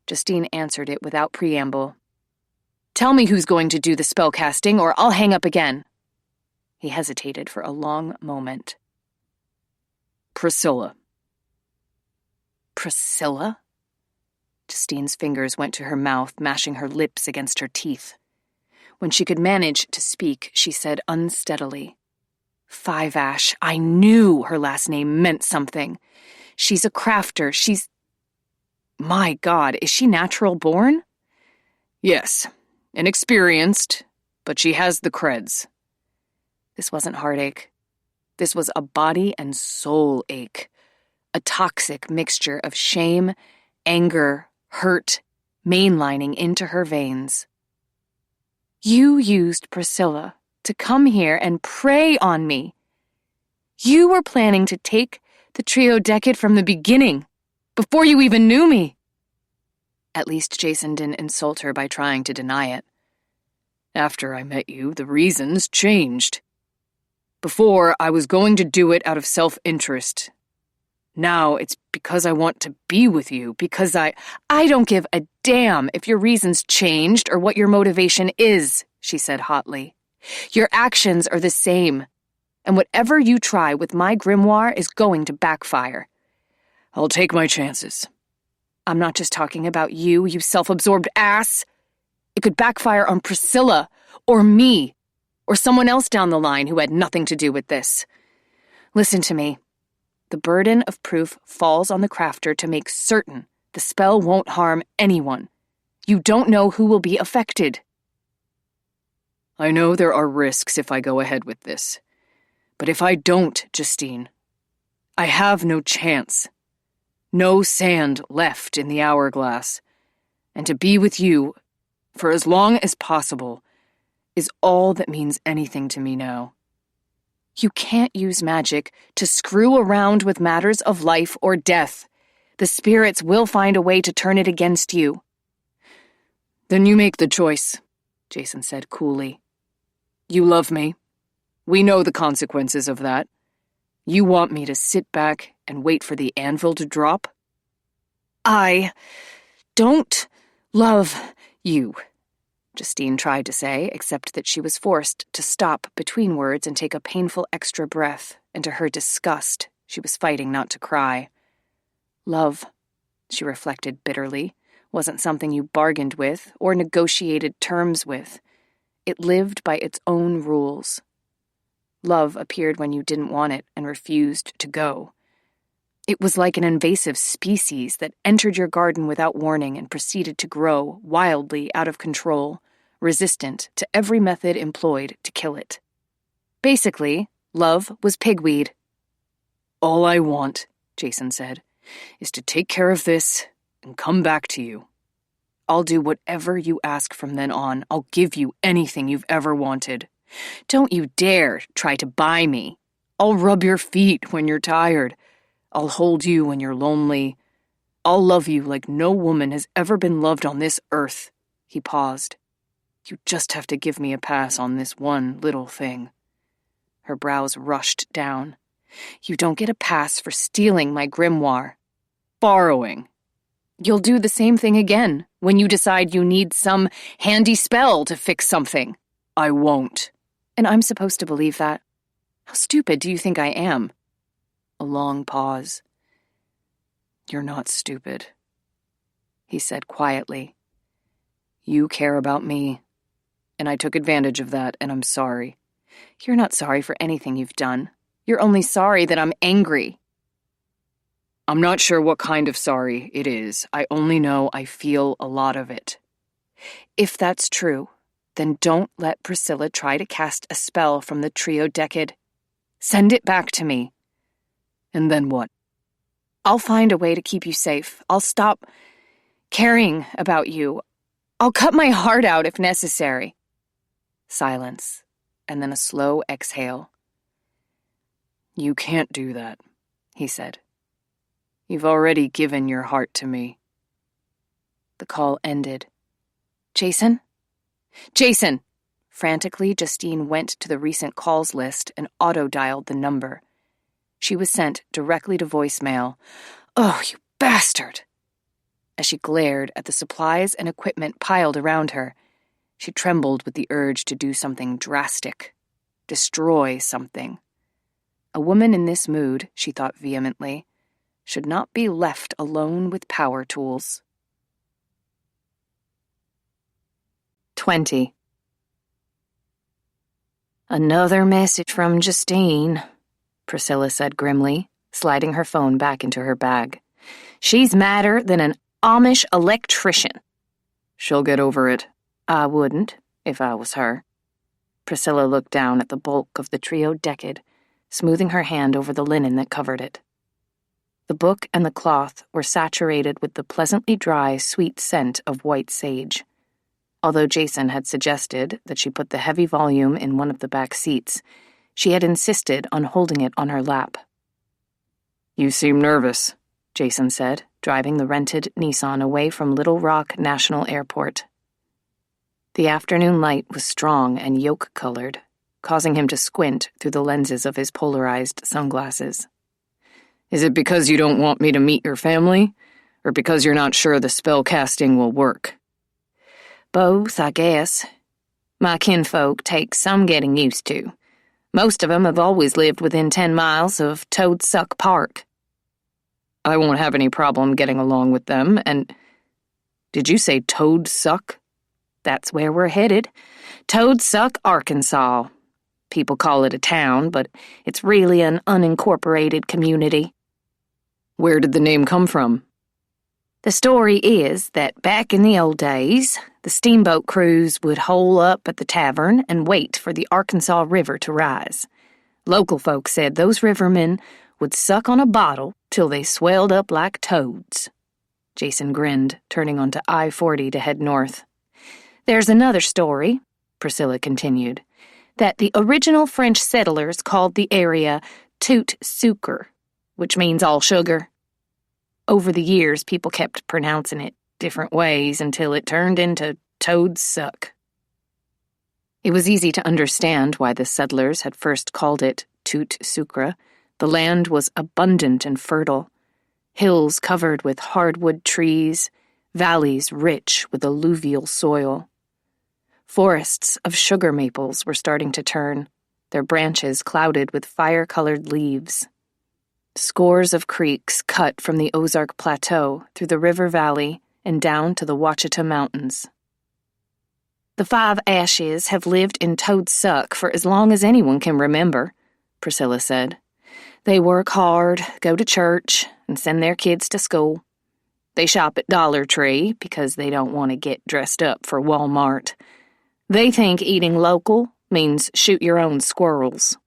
Justine answered it without preamble. Tell me who's going to do the spellcasting, or I'll hang up again. He hesitated for a long moment. Priscilla. Priscilla? Justine's fingers went to her mouth, mashing her lips against her teeth. When she could manage to speak, she said unsteadily, Five Ash, I knew her last name meant something. She's a crafter. My God, is she natural born? Yes, inexperienced, but she has the creds. This wasn't heartache. This was a body and soul ache. A toxic mixture of shame, anger, hurt, mainlining into her veins. You used Priscilla to come here and prey on me. You were planning to take the trio decade from the beginning, before you even knew me. At least Jason didn't insult her by trying to deny it. After I met you, the reasons changed. Before, I was going to do it out of self-interest. Now it's because I want to be with you, because I don't give a damn if your reasons changed or what your motivation is, she said hotly. Your actions are the same, and whatever you try with my grimoire is going to backfire. I'll take my chances. I'm not just talking about you, you self-absorbed ass. It could backfire on Priscilla, or me, or someone else down the line who had nothing to do with this. Listen to me. The burden of proof falls on the crafter to make certain the spell won't harm anyone. You don't know who will be affected. I know there are risks if I go ahead with this. But if I don't, Justine, I have no chance. No sand left in the hourglass. And to be with you, for as long as possible, is all that means anything to me now. You can't use magic to screw around with matters of life or death. The spirits will find a way to turn it against you. Then you make the choice, Jason said coolly. You love me. We know the consequences of that. You want me to sit back and wait for the anvil to drop? I don't love you, Justine tried to say, except that she was forced to stop between words and take a painful extra breath, and to her disgust, she was fighting not to cry. Love, she reflected bitterly, wasn't something you bargained with or negotiated terms with. It lived by its own rules. Love appeared when you didn't want it and refused to go. It was like an invasive species that entered your garden without warning and proceeded to grow wildly out of control, resistant to every method employed to kill it. Basically, love was pigweed. All I want, Jason said, is to take care of this and come back to you. I'll do whatever you ask from then on. I'll give you anything you've ever wanted. Don't you dare try to buy me. I'll rub your feet when you're tired. I'll hold you when you're lonely. I'll love you like no woman has ever been loved on this earth. He paused. You just have to give me a pass on this one little thing. Her brows rushed down. You don't get a pass for stealing my grimoire. borrowing. You'll do the same thing again when you decide you need some handy spell to fix something. I won't. And I'm supposed to believe that? How stupid do you think I am? A long pause. You're not stupid, he said quietly. You care about me, and I took advantage of that, and I'm sorry. You're not sorry for anything you've done. You're only sorry that I'm angry. I'm not sure what kind of sorry it is. I only know I feel a lot of it. If that's true, then don't let Priscilla try to cast a spell from the trio decade. Send it back to me. And then what? I'll find a way to keep you safe. I'll stop caring about you. I'll cut my heart out if necessary. Silence, and then a slow exhale. You can't do that, he said. You've already given your heart to me. The call ended. Jason? Jason! Frantically, Justine went to the recent calls list and auto-dialed the number. She was sent directly to voicemail. Oh, you bastard! As she glared at the supplies and equipment piled around her, she trembled with the urge to do something drastic. Destroy something. A woman in this mood, she thought vehemently, should not be left alone with power tools. 20. Another message from Justine, Priscilla said grimly, sliding her phone back into her bag. She's madder than an Amish electrician. She'll get over it. I wouldn't, if I was her. Priscilla looked down at the bulk of the trio decade, smoothing her hand over the linen that covered it. The book and the cloth were saturated with the pleasantly dry, sweet scent of white sage. Although Jason had suggested that she put the heavy volume in one of the back seats, she had insisted on holding it on her lap. You seem nervous, Jason said, driving the rented Nissan away from Little Rock National Airport. The afternoon light was strong and yolk-colored, causing him to squint through the lenses of his polarized sunglasses. Is it because you don't want me to meet your family, or because you're not sure the spell casting will work? Both, I guess. My kinfolk take some getting used to. Most of them have always lived within 10 miles of Toadsuck Park. I won't have any problem getting along with them, and... Did you say Toadsuck? That's where we're headed. Toadsuck, Arkansas. People call it a town, but it's really an unincorporated community. Where did the name come from? The story is that back in the old days, the steamboat crews would hole up at the tavern and wait for the Arkansas River to rise. Local folks said those rivermen would suck on a bottle till they swelled up like toads. Jason grinned, turning onto I-40 to head north. There's another story, Priscilla continued, that the original French settlers called the area Tout Sucre, which means all sugar. Over the years, people kept pronouncing it different ways until it turned into Toadsuck. It was easy to understand why the settlers had first called it Tout Sucre. The land was abundant and fertile. Hills covered with hardwood trees, valleys rich with alluvial soil. Forests of sugar maples were starting to turn, their branches clouded with fire-colored leaves. Scores of creeks cut from the Ozark Plateau through the river valley and down to the Ouachita Mountains. The Five Ashes have lived in Toadsuck for as long as anyone can remember, Priscilla said. They work hard, go to church, and send their kids to school. They shop at Dollar Tree because they don't want to get dressed up for Walmart. They think eating local means shoot your own squirrels.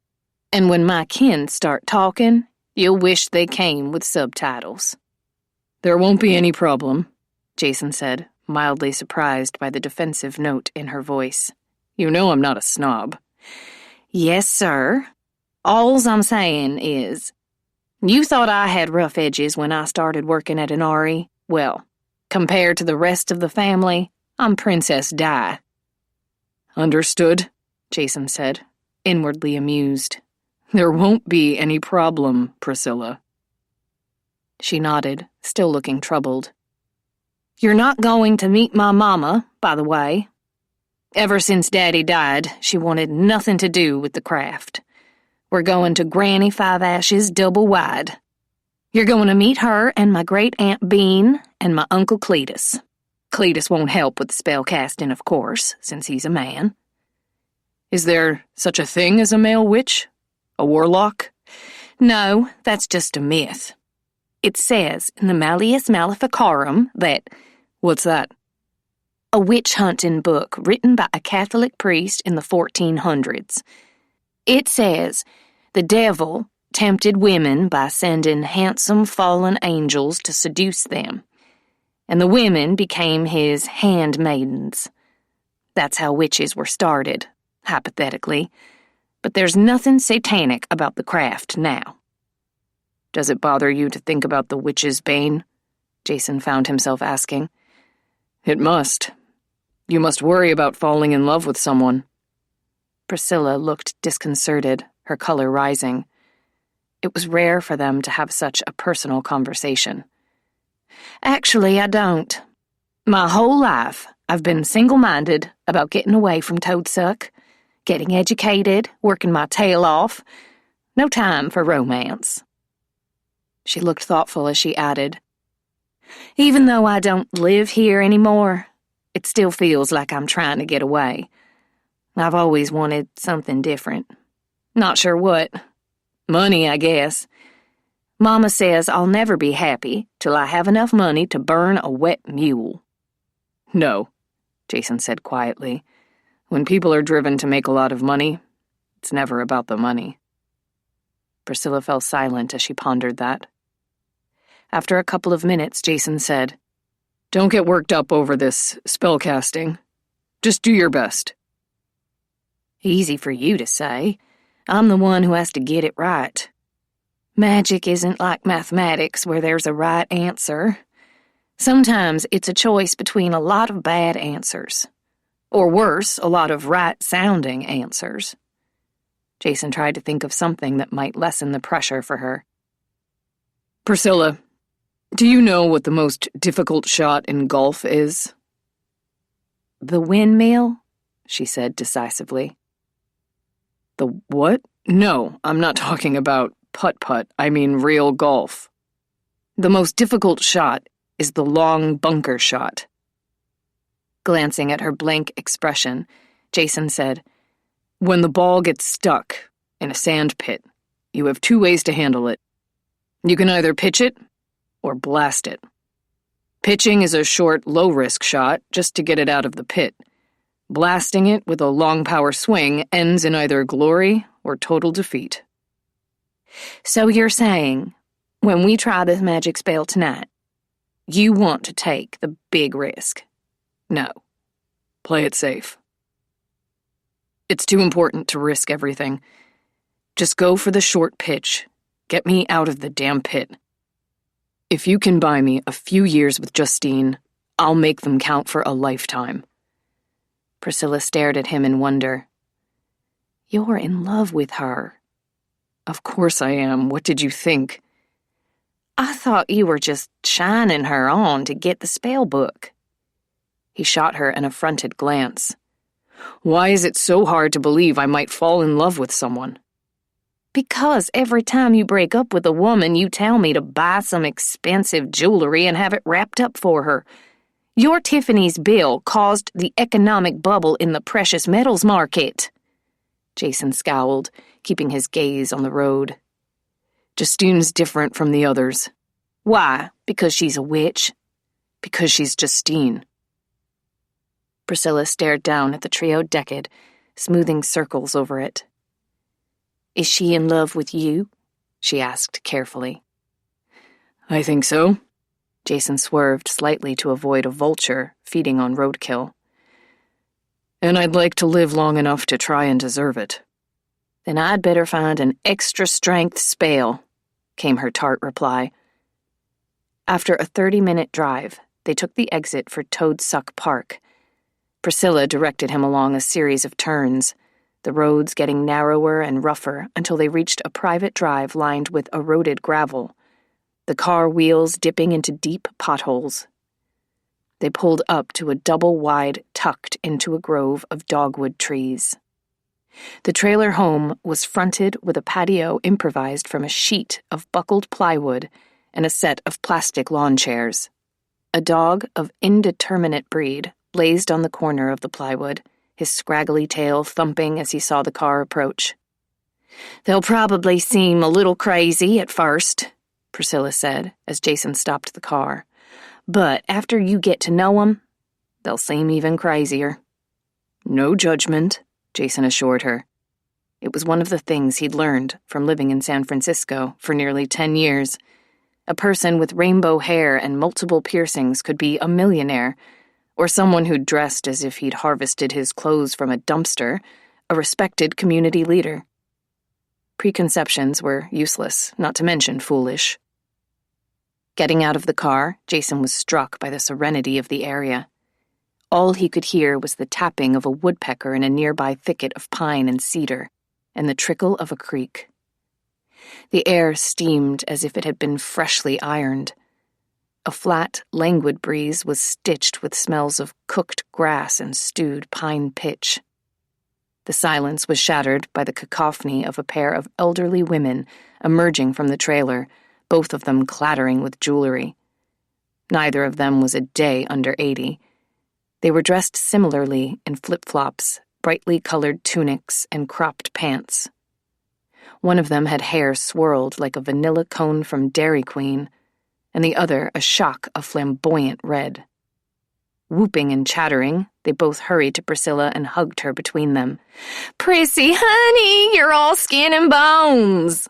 And when my kin start talking, you'll wish they came with subtitles. There won't be any problem, Jason said, mildly surprised by the defensive note in her voice. You know I'm not a snob. Yes, sir. All's I'm saying is, you thought I had rough edges when I started working at an RE. Well, compared to the rest of the family, I'm Princess Di. Understood, Jason said, inwardly amused. There won't be any problem, Priscilla. She nodded, still looking troubled. You're not going to meet my mama, by the way. Ever since Daddy died, she wanted nothing to do with the craft. We're going to Granny Five Ashes double wide. You're going to meet her and my great-aunt Bean and my Uncle Cletus. Cletus won't help with the spell casting, of course, since he's a man. Is there such a thing as a male witch? A warlock? No, that's just a myth. It says in the Malleus Maleficarum that... What's that? A witch-hunting book written by a Catholic priest in the 1400s. It says the devil tempted women by sending handsome fallen angels to seduce them, and the women became his handmaidens. That's how witches were started, hypothetically, but there's nothing satanic about the craft now. Does it bother you to think about the witch's bane? Jason found himself asking. It must. You must worry about falling in love with someone. Priscilla looked disconcerted, her color rising. It was rare for them to have such a personal conversation. Actually, I don't. My whole life, I've been single-minded about getting away from Toadsuck, getting educated, working my tail off. No time for romance. She looked thoughtful as she added, Even though I don't live here anymore, it still feels like I'm trying to get away. I've always wanted something different. Not sure what. Money, I guess. Mama says I'll never be happy till I have enough money to burn a wet mule. No, Jason said quietly. When people are driven to make a lot of money, it's never about the money. Priscilla fell silent as she pondered that. After a couple of minutes, Jason said, Don't get worked up over this spellcasting. Just do your best. Easy for you to say. I'm the one who has to get it right. Magic isn't like mathematics where there's a right answer. Sometimes it's a choice between a lot of bad answers. Or worse, a lot of right-sounding answers. Jason tried to think of something that might lessen the pressure for her. Priscilla, do you know what the most difficult shot in golf is? The windmill, she said decisively. The what? No, I'm not talking about putt-putt. I mean real golf. The most difficult shot is the long bunker shot. Glancing at her blank expression, Jason said, When the ball gets stuck in a sand pit, you have two ways to handle it. You can either pitch it or blast it. Pitching is a short, low-risk shot just to get it out of the pit. Blasting it with a long power swing ends in either glory or total defeat. So you're saying, when we try this magic spell tonight, you want to take the big risk? No. Play it safe. It's too important to risk everything. Just go for the short pitch. Get me out of the damn pit. If you can buy me a few years with Justine, I'll make them count for a lifetime. Priscilla stared at him in wonder. You're in love with her. Of course I am. What did you think? I thought you were just shining her on to get the spell book. He shot her an affronted glance. Why is it so hard to believe I might fall in love with someone? Because every time you break up with a woman, you tell me to buy some expensive jewelry and have it wrapped up for her. Your Tiffany's bill caused the economic bubble in the precious metals market. Jason scowled, keeping his gaze on the road. Justine's different from the others. Why? Because she's a witch? Because she's Justine. Priscilla stared down at the trio decade, smoothing circles over it. Is she in love with you? She asked carefully. I think so. Jason swerved slightly to avoid a vulture feeding on roadkill. And I'd like to live long enough to try and deserve it. Then I'd better find an extra-strength spell, came her tart reply. After a 30-minute drive, they took the exit for Toadsuck Park. Priscilla directed him along a series of turns, the roads getting narrower and rougher until they reached a private drive lined with eroded gravel. the car wheels dipping into deep potholes. They pulled up to a double-wide tucked into a grove of dogwood trees. The trailer home was fronted with a patio improvised from a sheet of buckled plywood and a set of plastic lawn chairs. A dog of indeterminate breed blazed on the corner of the plywood, his scraggly tail thumping as he saw the car approach. "They'll probably seem a little crazy at first," Priscilla said as Jason stopped the car. "But after you get to know 'em, they'll seem even crazier." "No judgment," Jason assured her. It was one of the things he'd learned from living in San Francisco for nearly 10 years. A person with rainbow hair and multiple piercings could be a millionaire, or someone who dressed as if he'd harvested his clothes from a dumpster, a respected community leader. Preconceptions were useless, not to mention foolish. Getting out of the car, Jason was struck by the serenity of the area. All he could hear was the tapping of a woodpecker in a nearby thicket of pine and cedar, and the trickle of a creek. The air steamed as if it had been freshly ironed. A flat, languid breeze was stitched with smells of cooked grass and stewed pine pitch. The silence was shattered by the cacophony of a pair of elderly women emerging from the trailer, both of them clattering with jewelry. Neither of them was a day under 80. They were dressed similarly in flip-flops, brightly colored tunics, and cropped pants. One of them had hair swirled like a vanilla cone from Dairy Queen, and the other a shock of flamboyant red. Whooping and chattering, they both hurried to Priscilla and hugged her between them. "Prissy, honey, you're all skin and bones,"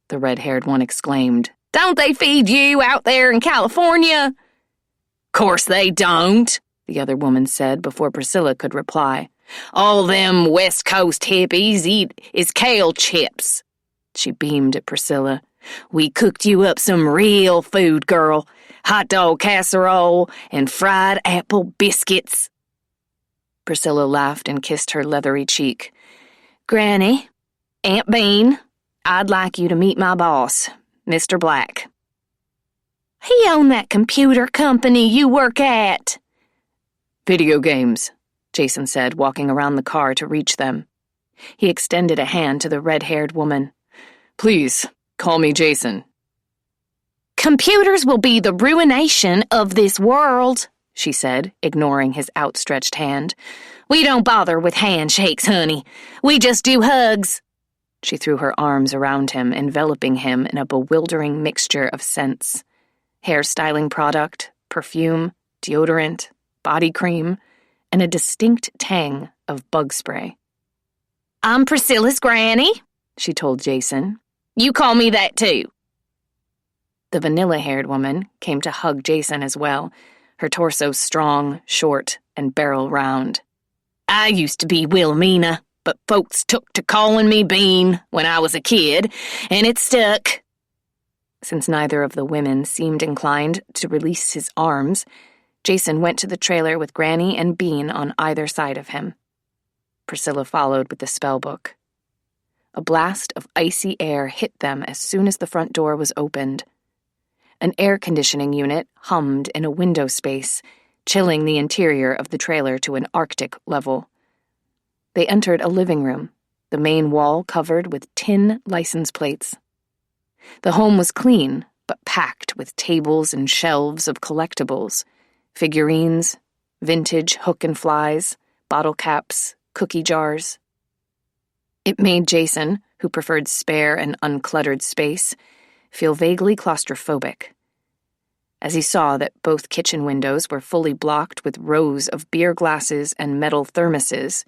the red-haired one exclaimed. "Don't they feed you out there in California?" "Course they don't," the other woman said before Priscilla could reply. "All them West Coast hippies eat is kale chips." She beamed at Priscilla. "We cooked you up some real food, girl. Hot dog casserole and fried apple biscuits." Priscilla laughed and kissed her leathery cheek. "Granny, Aunt Bean, I'd like you to meet my boss, Mr. Black." "He owned that computer company you work at." "Video games," Jason said, walking around the car to reach them. He extended a hand to the red-haired woman. "Please, call me Jason." "Computers will be the ruination of this world," she said, ignoring his outstretched hand. "We don't bother with handshakes, honey. We just do hugs." She threw her arms around him, enveloping him in a bewildering mixture of scents. Hairstyling product, perfume, deodorant, body cream, and a distinct tang of bug spray. "I'm Priscilla's granny," she told Jason. "You call me that too." The vanilla-haired woman came to hug Jason as well, her torso strong, short, and barrel-round. "I used to be Wilhelmina, but folks took to calling me Bean when I was a kid, and it stuck." Since neither of the women seemed inclined to release his arms, Jason went to the trailer with Granny and Bean on either side of him. Priscilla followed with the spellbook. A blast of icy air hit them as soon as the front door was opened. An air conditioning unit hummed in a window space, chilling the interior of the trailer to an Arctic level. They entered a living room, the main wall covered with tin license plates. The home was clean, but packed with tables and shelves of collectibles, figurines, vintage hook and flies, bottle caps, cookie jars. It made Jason, who preferred spare and uncluttered space, feel vaguely claustrophobic. As he saw that both kitchen windows were fully blocked with rows of beer glasses and metal thermoses,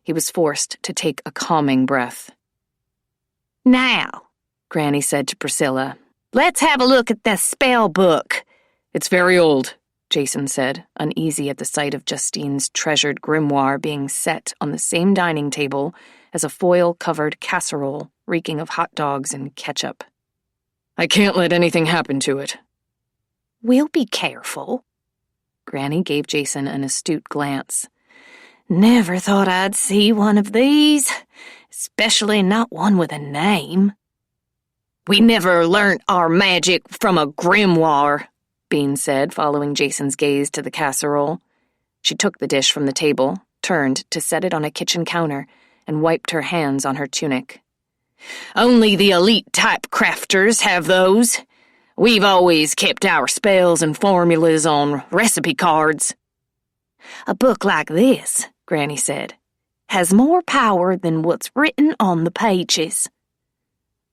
he was forced to take a calming breath. "Now," Granny said to Priscilla, "let's have a look at the spell book." "It's very old," Jason said, uneasy at the sight of Justine's treasured grimoire being set on the same dining table as a foil-covered casserole reeking of hot dogs and ketchup. "I can't let anything happen to it." "We'll be careful." Granny gave Jason an astute glance. "Never thought I'd see one of these, especially not one with a name." We never learnt our magic from a grimoire, Bean said, following Jason's gaze to the casserole. She took the dish from the table, turned to set it on a kitchen counter, and wiped her hands on her tunic. Only the elite-type crafters have those. We've always kept our spells and formulas on recipe cards. A book like this, Granny said, has more power than what's written on the pages.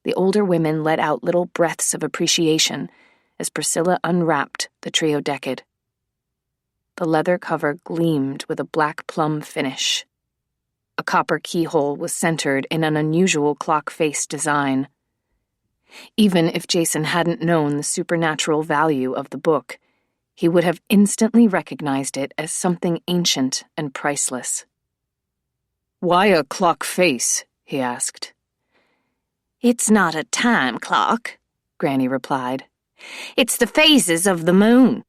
The older women let out little breaths of appreciation as Priscilla unwrapped the Triodecad. The leather cover gleamed with a black plum finish. A copper keyhole was centered in an unusual clock-face design. Even if Jason hadn't known the supernatural value of the book, he would have instantly recognized it as something ancient and priceless. "Why a clock face?" he asked. It's not a time clock, Granny replied. It's the phases of the moon.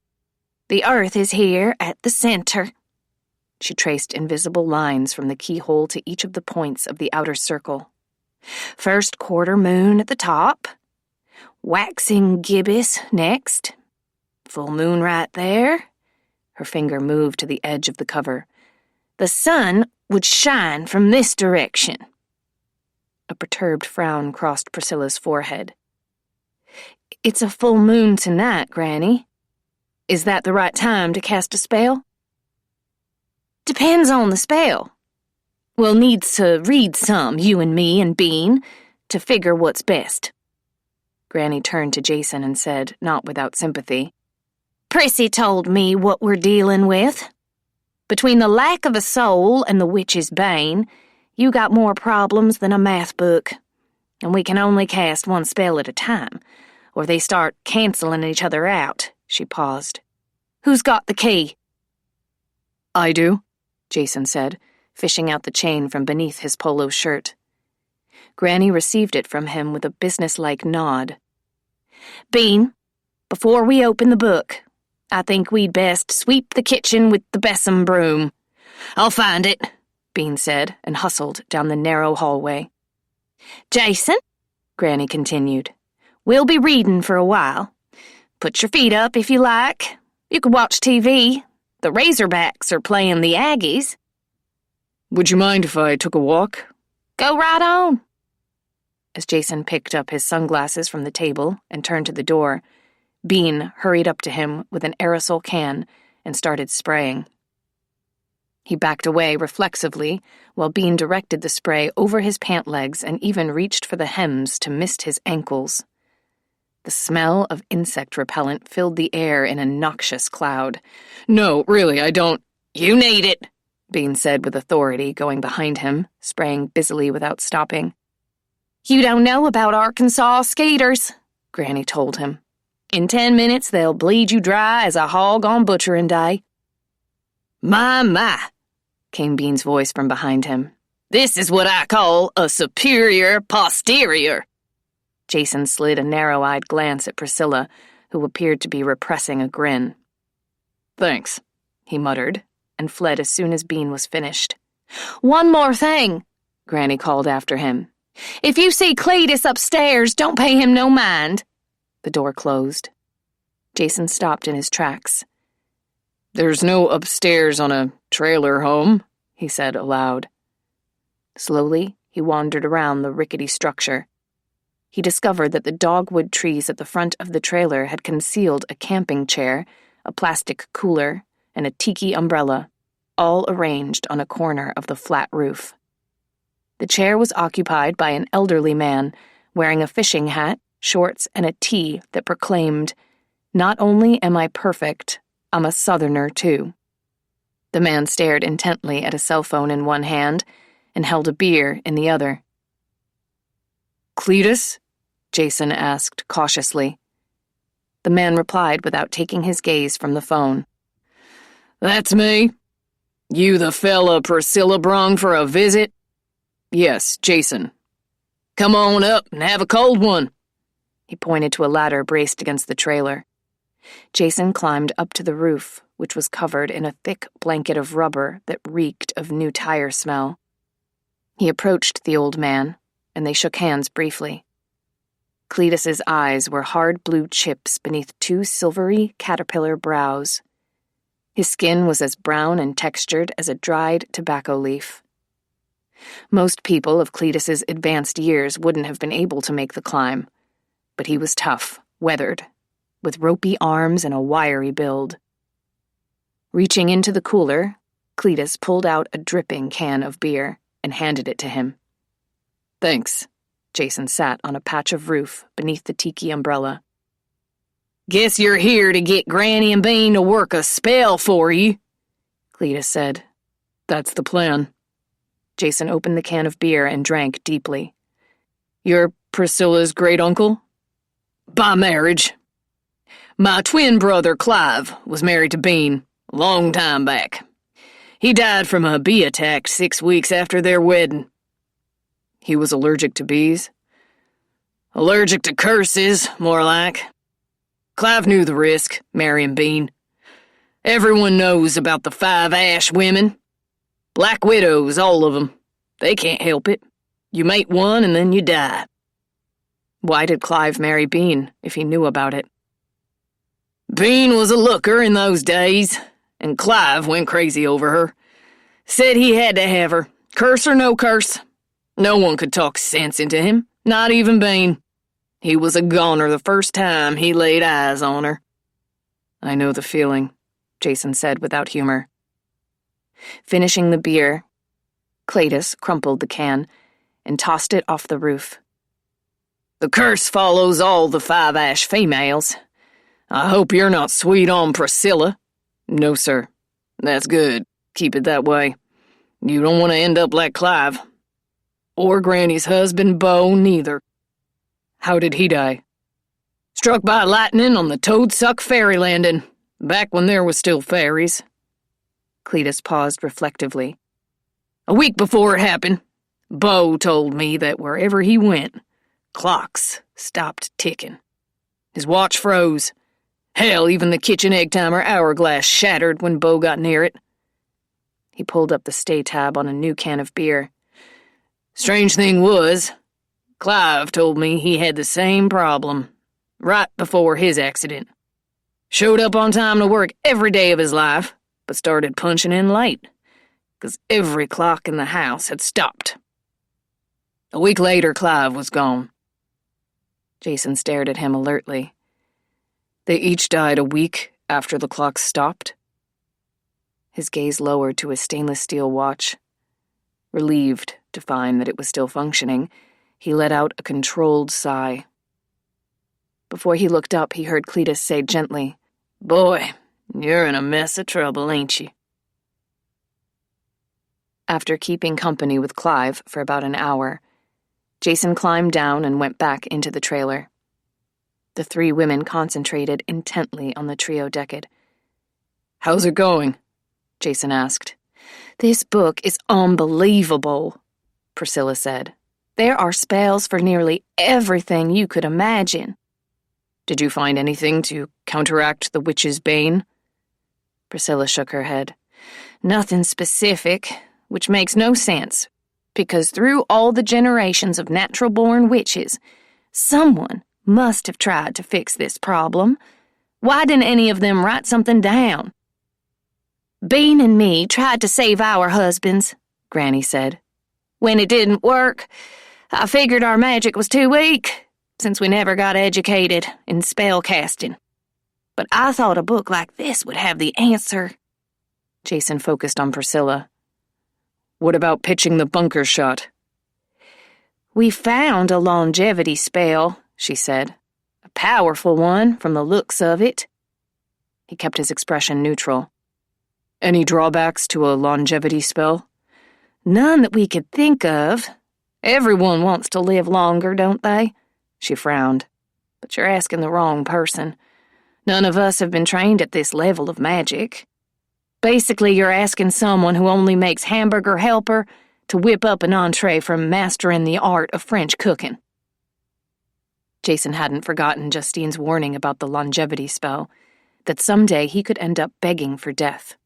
The Earth is here at the center. She traced invisible lines from the keyhole to each of the points of the outer circle. First quarter moon at the top. Waxing gibbous next. Full moon right there. Her finger moved to the edge of the cover. The sun would shine from this direction. A perturbed frown crossed Priscilla's forehead. It's a full moon tonight, Granny. Is that the right time to cast a spell? Depends on the spell. We'll need to read some, you and me and Bean, to figure what's best. Granny turned to Jason and said, not without sympathy, Prissy told me what we're dealing with. Between the lack of a soul and the witch's bane, you got more problems than a math book. And we can only cast one spell at a time, or they start canceling each other out. She paused. Who's got the key? I do, Jason said, fishing out the chain from beneath his polo shirt. Granny received it from him with a businesslike nod. Bean, before we open the book, I think we'd best sweep the kitchen with the besom broom. I'll find it, Bean said, and hustled down the narrow hallway. Jason, Granny continued, we'll be reading for a while. Put your feet up if you like. You could watch TV. The Razorbacks are playing the Aggies. Would you mind if I took a walk? Go right on. As Jason picked up his sunglasses from the table and turned to the door, Bean hurried up to him with an aerosol can and started spraying. He backed away reflexively while Bean directed the spray over his pant legs and even reached for the hems to mist his ankles. The smell of insect repellent filled the air in a noxious cloud. No, really, I don't. You need it, Bean said with authority, going behind him, spraying busily without stopping. You don't know about Arkansas skaters, Granny told him. In 10 minutes, they'll bleed you dry as a hog on butchering day. My, came Bean's voice from behind him. This is what I call a superior posterior. Jason slid a narrow-eyed glance at Priscilla, who appeared to be repressing a grin. Thanks, he muttered, and fled as soon as Bean was finished. One more thing, Granny called after him. If you see Cletus upstairs, don't pay him no mind. The door closed. Jason stopped in his tracks. There's no upstairs on a trailer home, he said aloud. Slowly, he wandered around the rickety structure. He discovered that the dogwood trees at the front of the trailer had concealed a camping chair, a plastic cooler, and a tiki umbrella, all arranged on a corner of the flat roof. The chair was occupied by an elderly man, wearing a fishing hat, shorts, and a tee that proclaimed, "Not only am I perfect, I'm a Southerner, too." The man stared intently at a cell phone in one hand and held a beer in the other. Cletus? Jason asked cautiously. The man replied without taking his gaze from the phone. That's me. You the fella Priscilla brung for a visit? Yes, Jason. Come on up and have a cold one. He pointed to a ladder braced against the trailer. Jason climbed up to the roof, which was covered in a thick blanket of rubber that reeked of new tire smell. He approached the old man, and they shook hands briefly. Cletus's eyes were hard blue chips beneath two silvery caterpillar brows. His skin was as brown and textured as a dried tobacco leaf. Most people of Cletus's advanced years wouldn't have been able to make the climb, but he was tough, weathered, with ropey arms and a wiry build. Reaching into the cooler, Cletus pulled out a dripping can of beer and handed it to him. Thanks. Jason sat on a patch of roof beneath the tiki umbrella. Guess you're here to get Granny and Bean to work a spell for you, Cletus said. That's the plan. Jason opened the can of beer and drank deeply. You're Priscilla's great-uncle? By marriage. My twin brother, Clive, was married to Bean a long time back. He died from a bee attack 6 weeks after their wedding. He was allergic to bees? Allergic to curses, more like. Clive knew the risk, marrying Bean. Everyone knows about the 5 Ash women. Black widows, all of them. They can't help it. You mate one and then you die. Why did Clive marry Bean, if he knew about it? Bean was a looker in those days, and Clive went crazy over her. Said he had to have her, curse or no curse. No one could talk sense into him, not even Bean. He was a goner the first time he laid eyes on her. I know the feeling, Jason said without humor. Finishing the beer, Cletus crumpled the can and tossed it off the roof. The curse follows all the 5 Ash females. I hope you're not sweet on Priscilla. No, sir. That's good. Keep it that way. You don't want to end up like Clive. Or Granny's husband, Bo, neither. How did he die? Struck by lightning on the Toadsuck ferry landing, back when there was still ferries. Cletus paused reflectively. A week before it happened, Bo told me that wherever he went, clocks stopped ticking. His watch froze. Hell, even the kitchen egg timer hourglass shattered when Bo got near it. He pulled up the stay tab on a new can of beer. Strange thing was, Clive told me he had the same problem right before his accident. Showed up on time to work every day of his life, but started punching in late, 'cause every clock in the house had stopped. A week later, Clive was gone. Jason stared at him alertly. They each died a week after the clocks stopped? His gaze lowered to his stainless steel watch. Relieved to find that it was still functioning, he let out a controlled sigh. Before he looked up, he heard Cletus say gently, "Boy, you're in a mess of trouble, ain't you?" After keeping company with Clive for about an hour, Jason climbed down and went back into the trailer. The 3 women concentrated intently on the trio decade. "How's it going?" Jason asked. "This book is unbelievable," Priscilla said. "There are spells for nearly everything you could imagine." "Did you find anything to counteract the witch's bane?" Priscilla shook her head. "Nothing specific, which makes no sense, because through all the generations of natural-born witches, someone must have tried to fix this problem. Why didn't any of them write something down?" "Bean and me tried to save our husbands," Granny said. "When it didn't work, I figured our magic was too weak, since we never got educated in spell casting. But I thought a book like this would have the answer." Jason focused on Priscilla. "What about pitching the bunker shot?" "We found a longevity spell," she said. "A powerful one, from the looks of it." He kept his expression neutral. "Any drawbacks to a longevity spell?" "None that we could think of. Everyone wants to live longer, don't they?" She frowned. "But you're asking the wrong person. None of us have been trained at this level of magic. Basically, you're asking someone who only makes hamburger helper to whip up an entree from mastering the art of French cooking." Jason hadn't forgotten Justine's warning about the longevity spell, that someday he could end up begging for death.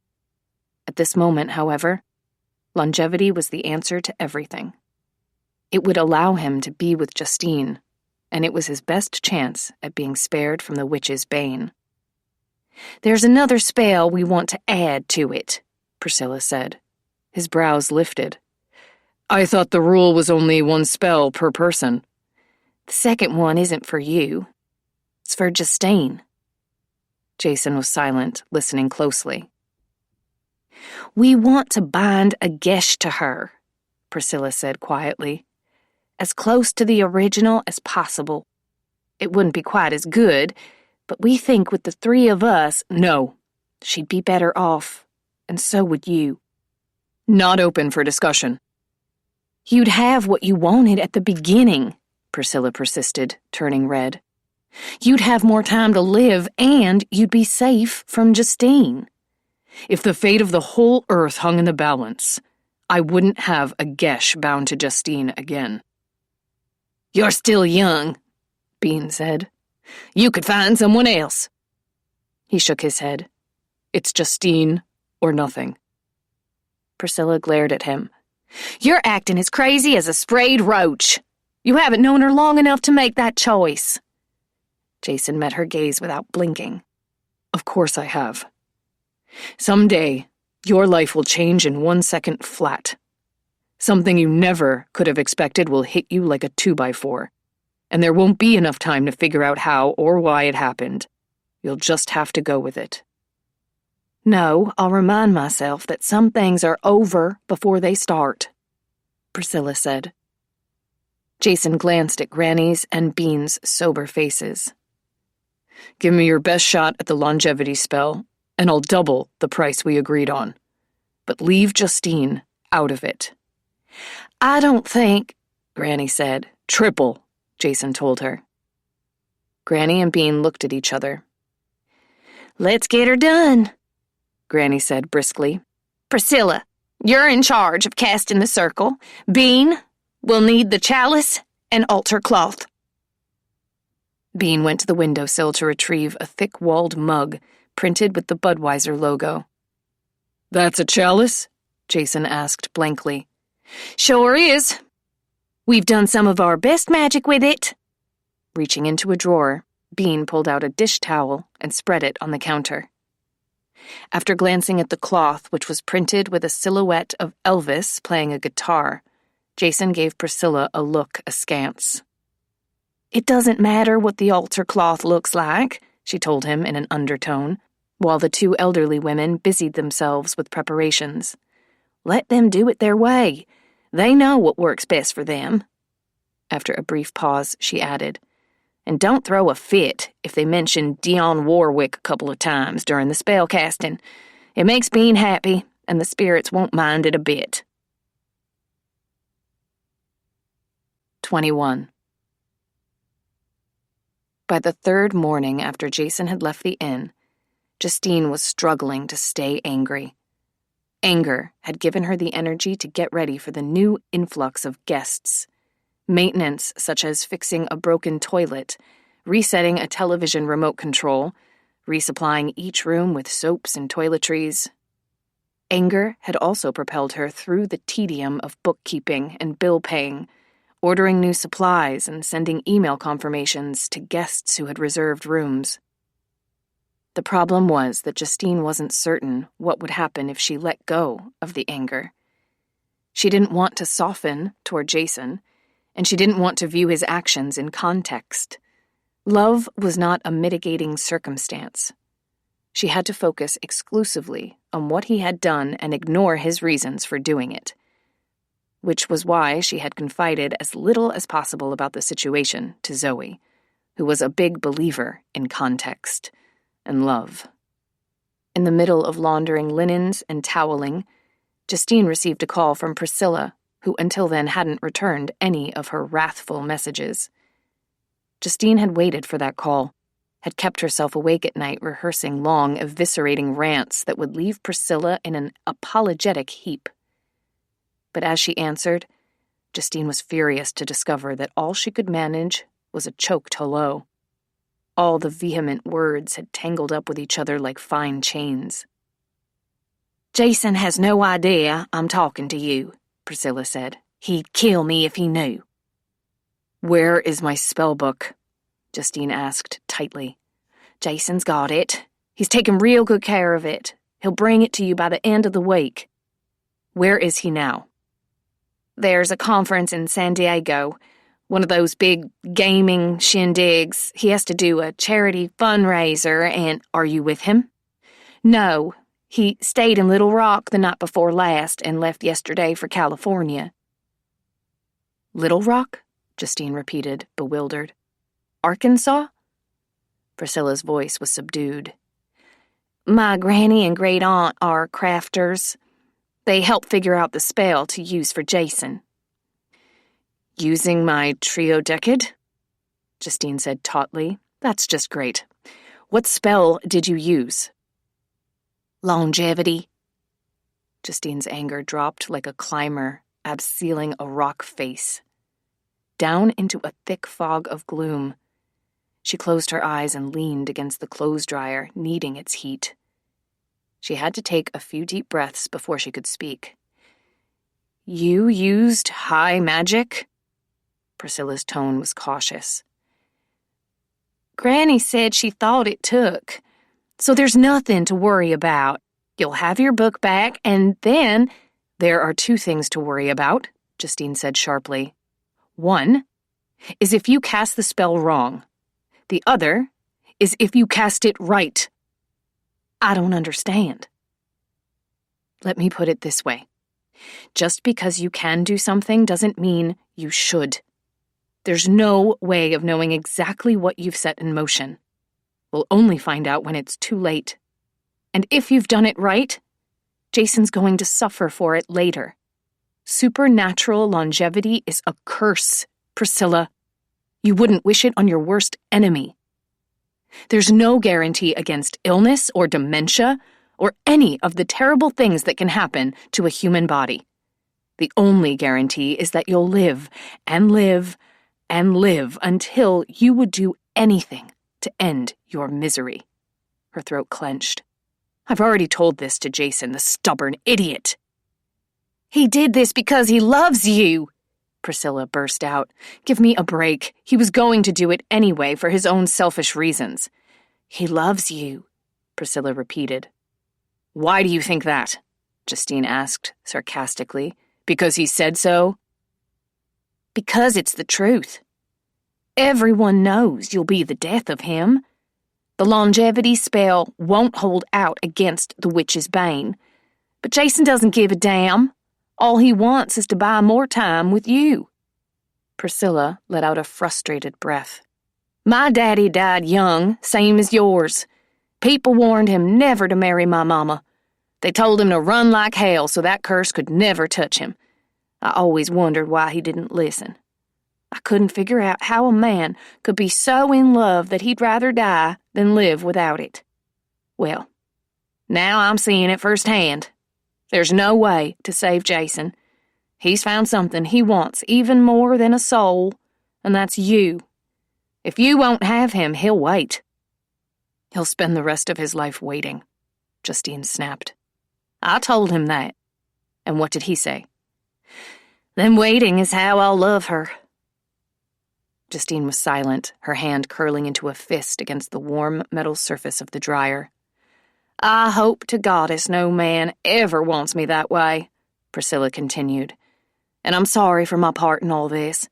At this moment, however, longevity was the answer to everything. It would allow him to be with Justine, and it was his best chance at being spared from the witch's bane. "There's another spell we want to add to it," Priscilla said. His brows lifted. "I thought the rule was only one spell per person." "The second one isn't for you. It's for Justine." Jason was silent, listening closely. "We want to bind a gesh to her," Priscilla said quietly. "As close to the original as possible. It wouldn't be quite as good, but we think with the three of us—" "No." "She'd be better off, and so would you." "Not open for discussion." "You'd have what you wanted at the beginning," Priscilla persisted, turning red. "You'd have more time to live, and you'd be safe from Justine." "If the fate of the whole earth hung in the balance, I wouldn't have a gesh bound to Justine again." "You're still young," Bean said. "You could find someone else." He shook his head. "It's Justine or nothing." Priscilla glared at him. "You're acting as crazy as a sprayed roach. You haven't known her long enough to make that choice." Jason met her gaze without blinking. "Of course I have. Someday, your life will change in 1 second flat. Something you never could have expected will hit you like a 2x4, and there won't be enough time to figure out how or why it happened. You'll just have to go with it." "No, I'll remind myself that some things are over before they start," Priscilla said. Jason glanced at Granny's and Bean's sober faces. "Give me your best shot at the longevity spell, and I'll double the price we agreed on. But leave Justine out of it." "I don't think," Granny said. "Triple," Jason told her. Granny and Bean looked at each other. "Let's get her done," Granny said briskly. "Priscilla, you're in charge of casting the circle. Bean, we'll need the chalice and altar cloth." Bean went to the windowsill to retrieve a thick-walled mug printed with the Budweiser logo. "That's a chalice?" Jason asked blankly. "Sure is. We've done some of our best magic with it." Reaching into a drawer, Bean pulled out a dish towel and spread it on the counter. After glancing at the cloth, which was printed with a silhouette of Elvis playing a guitar, Jason gave Priscilla a look askance. "It doesn't matter what the altar cloth looks like," she told him in an undertone, while the two elderly women busied themselves with preparations. "Let them do it their way. They know what works best for them." After a brief pause, she added, "And don't throw a fit if they mention Dionne Warwick a couple of times during the spell casting. It makes Bean happy, and the spirits won't mind it a bit." 21. By the third morning after Jason had left the inn, Justine was struggling to stay angry. Anger had given her the energy to get ready for the new influx of guests. Maintenance such as fixing a broken toilet, resetting a television remote control, resupplying each room with soaps and toiletries. Anger had also propelled her through the tedium of bookkeeping and bill paying, ordering new supplies and sending email confirmations to guests who had reserved rooms. The problem was that Justine wasn't certain what would happen if she let go of the anger. She didn't want to soften toward Jason, and she didn't want to view his actions in context. Love was not a mitigating circumstance. She had to focus exclusively on what he had done and ignore his reasons for doing it, which was why she had confided as little as possible about the situation to Zoe, who was a big believer in context and love. In the middle of laundering linens and toweling, Justine received a call from Priscilla, who until then hadn't returned any of her wrathful messages. Justine had waited for that call, had kept herself awake at night rehearsing long, eviscerating rants that would leave Priscilla in an apologetic heap. But as she answered, Justine was furious to discover that all she could manage was a choked hello. All the vehement words had tangled up with each other like fine chains. "Jason has no idea I'm talking to you," Priscilla said. "He'd kill me if he knew." Where is my spell book? Justine asked tightly. Jason's got it. He's taken real good care of it. He'll bring it to you by the end of the week. Where is he now? There's a conference in San Diego. One of those big gaming shindigs. He has to do a charity fundraiser and... Are you with him? No. He stayed in Little Rock the night before last and left yesterday for California. Little Rock? Justine repeated, bewildered. Arkansas? Priscilla's voice was subdued. My granny and great-aunt are crafters. They help figure out the spell to use for Jason. Using my Triodecad? Justine said tautly. That's just great. What spell did you use? Longevity. Justine's anger dropped like a climber abseiling a rock face. Down into a thick fog of gloom. She closed her eyes and leaned against the clothes dryer, needing its heat. She had to take a few deep breaths before she could speak. You used high magic? Priscilla's tone was cautious. Granny said she thought it took. So there's nothing to worry about. You'll have your book back, and then... There are two things to worry about, Justine said sharply. One is if you cast the spell wrong. The other is if you cast it right. I don't understand. Let me put it this way. Just because you can do something doesn't mean you should. There's no way of knowing exactly what you've set in motion. We'll only find out when it's too late. And if you've done it right, Jason's going to suffer for it later. Supernatural longevity is a curse, Priscilla. You wouldn't wish it on your worst enemy. There's no guarantee against illness or dementia or any of the terrible things that can happen to a human body. The only guarantee is that you'll live and live and live until you would do anything to end your misery. Her throat clenched. I've already told this to Jason, the stubborn idiot. He did this because he loves you, Priscilla burst out. Give me a break. He was going to do it anyway for his own selfish reasons. He loves you, Priscilla repeated. Why do you think that? Justine asked sarcastically. Because he said so? Because it's the truth. Everyone knows you'll be the death of him. The longevity spell won't hold out against the witch's bane. But Jason doesn't give a damn. All he wants is to buy more time with you. Priscilla let out a frustrated breath. My daddy died young, same as yours. People warned him never to marry my mama. They told him to run like hell so that curse could never touch him. I always wondered why he didn't listen. I couldn't figure out how a man could be so in love that he'd rather die than live without it. Well, now I'm seeing it firsthand. There's no way to save Jason. He's found something he wants even more than a soul, and that's you. If you won't have him, he'll wait. He'll spend the rest of his life waiting, Justine snapped. I told him that. And what did he say? Then waiting is how I'll love her. Justine was silent, her hand curling into a fist against the warm metal surface of the dryer. I hope to goddess no man ever wants me that way, Priscilla continued. And I'm sorry for my part in all this.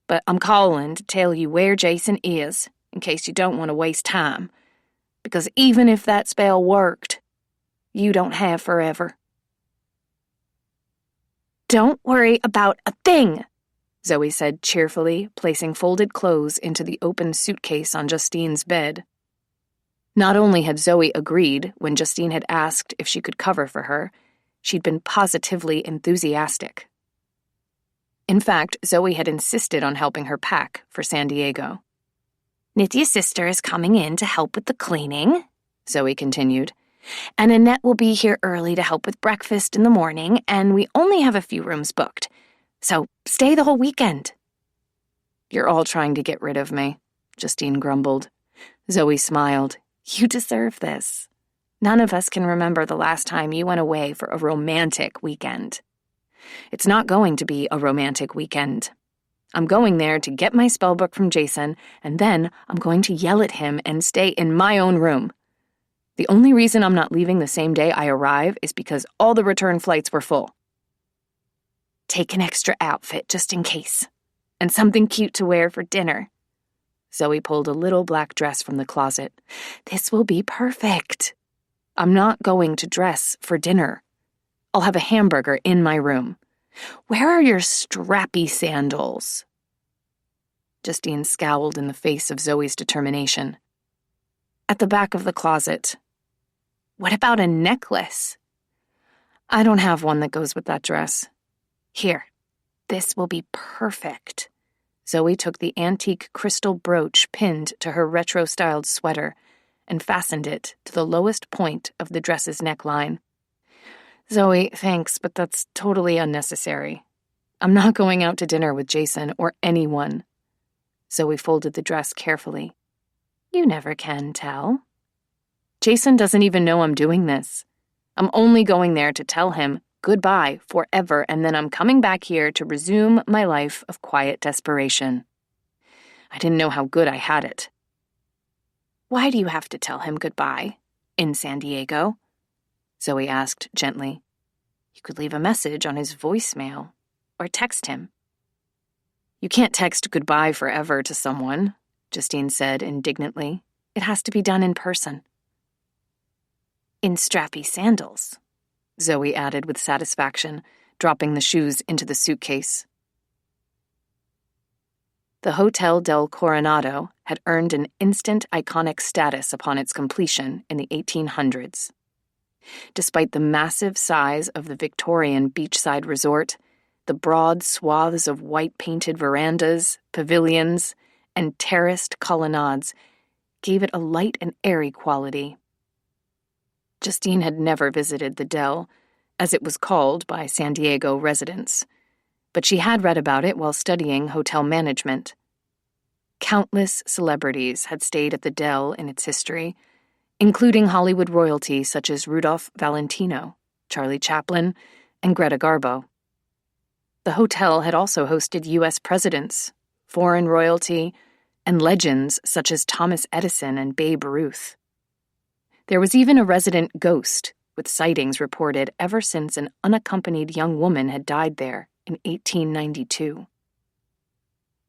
But I'm calling to tell you where Jason is, in case you don't want to waste time. Because even if that spell worked, you don't have forever. Don't worry about a thing, Zoe said cheerfully, placing folded clothes into the open suitcase on Justine's bed. Not only had Zoe agreed when Justine had asked if she could cover for her, she'd been positively enthusiastic. In fact, Zoe had insisted on helping her pack for San Diego. Nitya's sister is coming in to help with the cleaning, Zoe continued. And Annette will be here early to help with breakfast in the morning, and we only have a few rooms booked. So stay the whole weekend. You're all trying to get rid of me, Justine grumbled. Zoe smiled. You deserve this. None of us can remember the last time you went away for a romantic weekend. It's not going to be a romantic weekend. I'm going there to get my spellbook from Jason, and then I'm going to yell at him and stay in my own room. The only reason I'm not leaving the same day I arrive is because all the return flights were full. Take an extra outfit just in case, and something cute to wear for dinner. Zoe pulled a little black dress from the closet. This will be perfect. I'm not going to dress for dinner. I'll have a hamburger in my room. Where are your strappy sandals? Justine scowled in the face of Zoe's determination. At the back of the closet. What about a necklace? I don't have one that goes with that dress. Here, this will be perfect. Zoe took the antique crystal brooch pinned to her retro-styled sweater and fastened it to the lowest point of the dress's neckline. Zoe, thanks, but that's totally unnecessary. I'm not going out to dinner with Jason or anyone. Zoe folded the dress carefully. You never can tell. Jason doesn't even know I'm doing this. I'm only going there to tell him goodbye forever, and then I'm coming back here to resume my life of quiet desperation. I didn't know how good I had it. Why do you have to tell him goodbye in San Diego? Zoe asked gently. You could leave a message on his voicemail or text him. You can't text goodbye forever to someone, Justine said indignantly. It has to be done in person. In strappy sandals, Zoe added with satisfaction, dropping the shoes into the suitcase. The Hotel del Coronado had earned an instant iconic status upon its completion in the 1800s. Despite the massive size of the Victorian beachside resort, the broad swaths of white-painted verandas, pavilions, and terraced colonnades gave it a light and airy quality. Justine had never visited the Del, as it was called by San Diego residents, but she had read about it while studying hotel management. Countless celebrities had stayed at the Del in its history, including Hollywood royalty such as Rudolph Valentino, Charlie Chaplin, and Greta Garbo. The hotel had also hosted U.S. presidents, foreign royalty, and legends such as Thomas Edison and Babe Ruth. There was even a resident ghost, with sightings reported ever since an unaccompanied young woman had died there in 1892.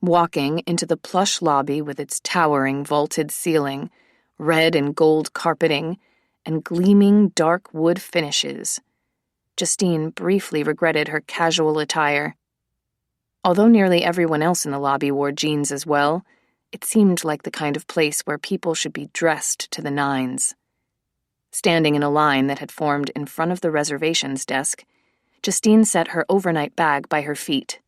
Walking into the plush lobby with its towering vaulted ceiling, red and gold carpeting, and gleaming dark wood finishes, Justine briefly regretted her casual attire. Although nearly everyone else in the lobby wore jeans as well, it seemed like the kind of place where people should be dressed to the nines. Standing in a line that had formed in front of the reservations desk, Justine set her overnight bag by her feet.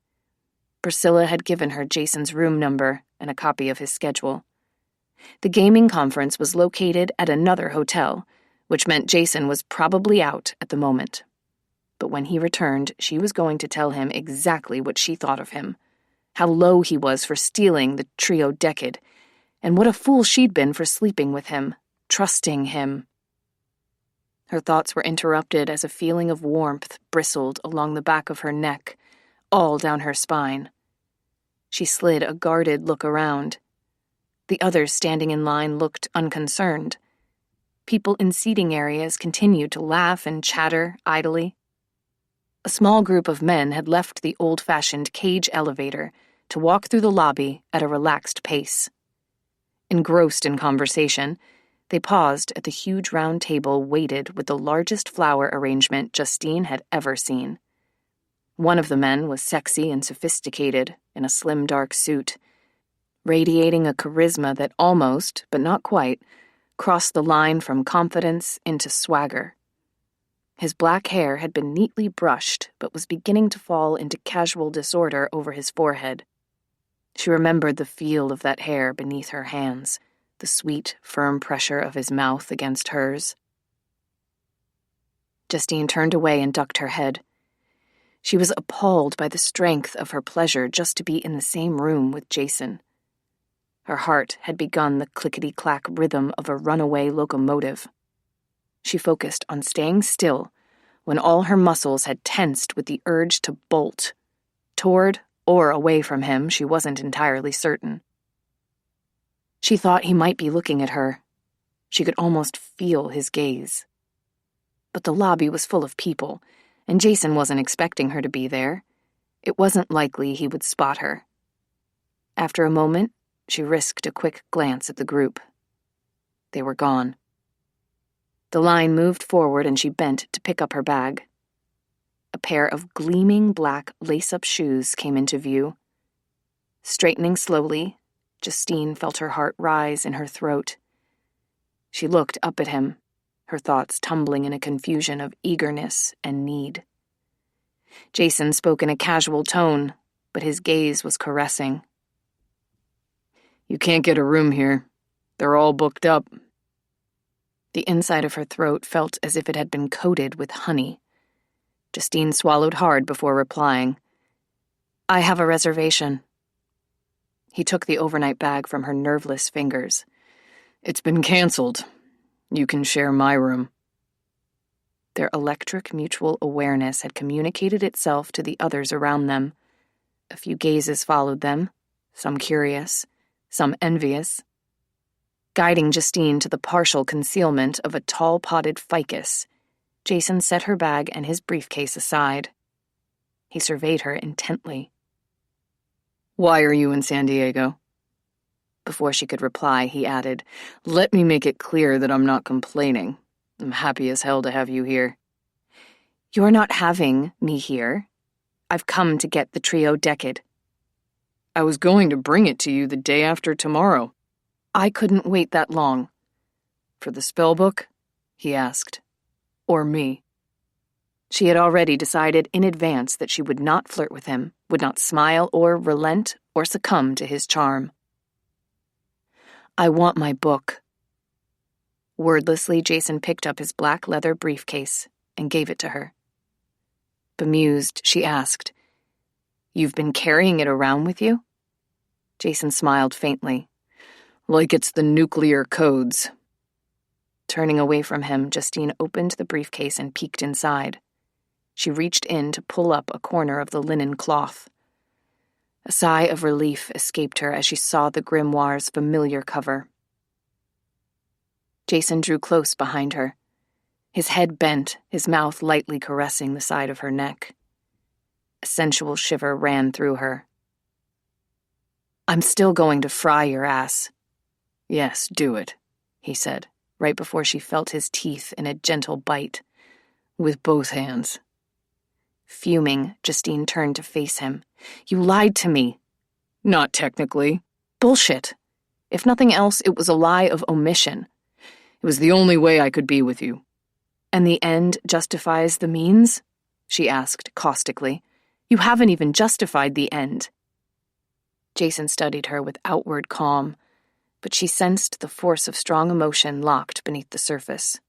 Priscilla had given her Jason's room number and a copy of his schedule. The gaming conference was located at another hotel, which meant Jason was probably out at the moment. But when he returned, she was going to tell him exactly what she thought of him, how low he was for stealing the trio decade, and what a fool she'd been for sleeping with him, trusting him. Her thoughts were interrupted as a feeling of warmth bristled along the back of her neck, all down her spine. She slid a guarded look around. The others standing in line looked unconcerned. People in seating areas continued to laugh and chatter idly. A small group of men had left the old-fashioned cage elevator to walk through the lobby at a relaxed pace. Engrossed in conversation, they paused at the huge round table weighted with the largest flower arrangement Justine had ever seen. One of the men was sexy and sophisticated in a slim dark suit, radiating a charisma that almost, but not quite, crossed the line from confidence into swagger. His black hair had been neatly brushed, but was beginning to fall into casual disorder over his forehead. She remembered the feel of that hair beneath her hands, the sweet, firm pressure of his mouth against hers. Justine turned away and ducked her head. She was appalled by the strength of her pleasure just to be in the same room with Jason. Her heart had begun the clickety-clack rhythm of a runaway locomotive. She focused on staying still when all her muscles had tensed with the urge to bolt, toward or away from him, she wasn't entirely certain. She thought he might be looking at her. She could almost feel his gaze. But the lobby was full of people, and Jason wasn't expecting her to be there. It wasn't likely he would spot her. After a moment, she risked a quick glance at the group. They were gone. The line moved forward and she bent to pick up her bag. A pair of gleaming black lace-up shoes came into view. Straightening slowly, Justine felt her heart rise in her throat. She looked up at him, her thoughts tumbling in a confusion of eagerness and need. Jason spoke in a casual tone, but his gaze was caressing. You can't get a room here. They're all booked up. The inside of her throat felt as if it had been coated with honey. Justine swallowed hard before replying. I have a reservation. He took the overnight bag from her nerveless fingers. It's been canceled. You can share my room. Their electric mutual awareness had communicated itself to the others around them. A few gazes followed them, some curious, some envious. Guiding Justine to the partial concealment of a tall potted ficus, Jason set her bag and his briefcase aside. He surveyed her intently. Why are you in San Diego? Before she could reply, he added, Let me make it clear that I'm not complaining. I'm happy as hell to have you here. You're not having me here. I've come to get the trio decade. I was going to bring it to you the day after tomorrow. I couldn't wait that long. For the spell book? He asked. Or me? She had already decided in advance that she would not flirt with him, would not smile or relent or succumb to his charm. I want my book. Wordlessly, Jason picked up his black leather briefcase and gave it to her. Bemused, she asked, You've been carrying it around with you? Jason smiled faintly. Like it's the nuclear codes. Turning away from him, Justine opened the briefcase and peeked inside. She reached in to pull up a corner of the linen cloth. A sigh of relief escaped her as she saw the grimoire's familiar cover. Jason drew close behind her. His head bent, his mouth lightly caressing the side of her neck. A sensual shiver ran through her. I'm still going to fry your ass. Yes, do it, he said, right before she felt his teeth in a gentle bite. With both hands. Fuming, Justine turned to face him. You lied to me. Not technically. Bullshit. If nothing else, it was a lie of omission. It was the only way I could be with you. And the end justifies the means? She asked caustically. You haven't even justified the end. Jason studied her with outward calm, but she sensed the force of strong emotion locked beneath the surface.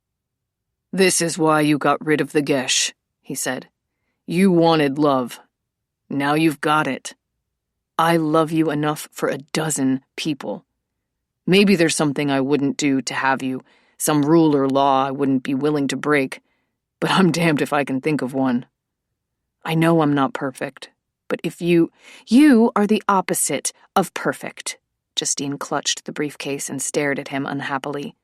This is why you got rid of the Gesh, he said. You wanted love. Now you've got it. I love you enough for a dozen people. Maybe there's something I wouldn't do to have you, some rule or law I wouldn't be willing to break, but I'm damned if I can think of one. I know I'm not perfect, but if you are the opposite of perfect. Justine clutched the briefcase and stared at him unhappily.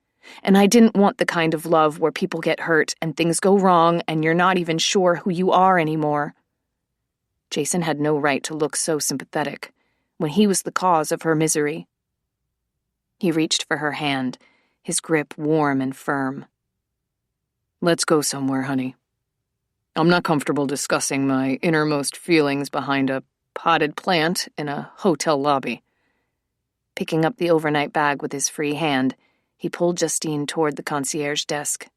And I didn't want the kind of love where people get hurt and things go wrong and you're not even sure who you are anymore. Jason had no right to look so sympathetic when he was the cause of her misery. He reached for her hand, his grip warm and firm. Let's go somewhere, honey. I'm not comfortable discussing my innermost feelings behind a potted plant in a hotel lobby. Picking up the overnight bag with his free hand, he pulled Justine toward the concierge desk.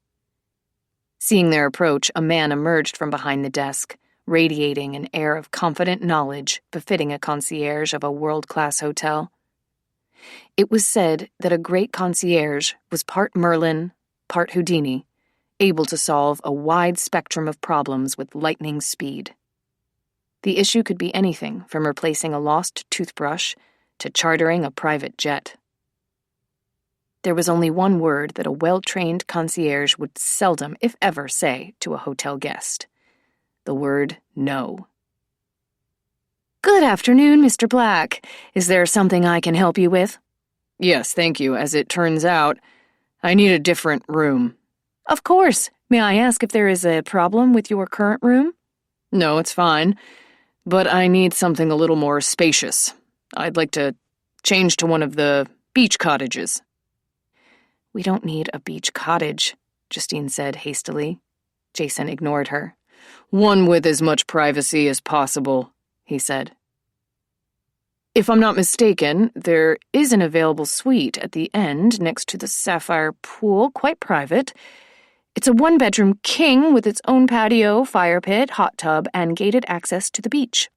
Seeing their approach, a man emerged from behind the desk, radiating an air of confident knowledge befitting a concierge of a world-class hotel. It was said that a great concierge was part Merlin, part Houdini, able to solve a wide spectrum of problems with lightning speed. The issue could be anything from replacing a lost toothbrush to chartering a private jet. There was only one word that a well-trained concierge would seldom, if ever, say to a hotel guest. The word no. Good afternoon, Mr. Black. Is there something I can help you with? Yes, thank you. As it turns out, I need a different room. Of course. May I ask if there is a problem with your current room? No, it's fine. But I need something a little more spacious. I'd like to change to one of the beach cottages. We don't need a beach cottage, Justine said hastily. Jason ignored her. One with as much privacy as possible, he said. If I'm not mistaken, there is an available suite at the end next to the sapphire pool, quite private. It's a one-bedroom king with its own patio, fire pit, hot tub, and gated access to the beach.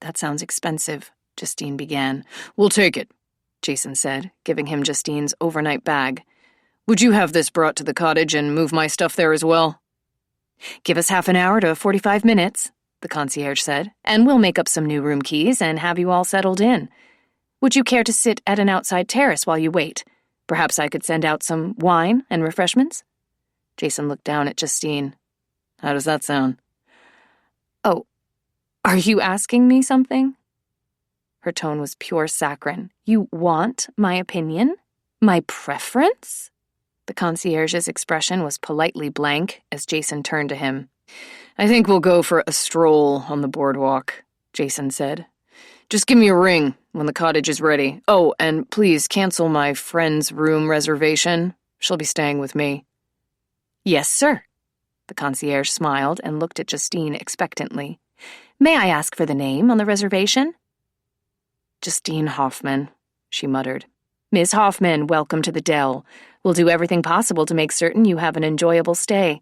That sounds expensive, Justine began. We'll take it, Jason said, giving him Justine's overnight bag. Would you have this brought to the cottage and move my stuff there as well? Give us half an hour to 45 minutes, the concierge said, and we'll make up some new room keys and have you all settled in. Would you care to sit at an outside terrace while you wait? Perhaps I could send out some wine and refreshments? Jason looked down at Justine. How does that sound? Oh, are you asking me something? Her tone was pure saccharine. You want my opinion? My preference? The concierge's expression was politely blank as Jason turned to him. I think we'll go for a stroll on the boardwalk, Jason said. Just give me a ring when the cottage is ready. Oh, and please cancel my friend's room reservation. She'll be staying with me. Yes, sir. The concierge smiled and looked at Justine expectantly. May I ask for the name on the reservation? Justine Hoffman, she muttered. Miss Hoffman, welcome to the Dell. We'll do everything possible to make certain you have an enjoyable stay.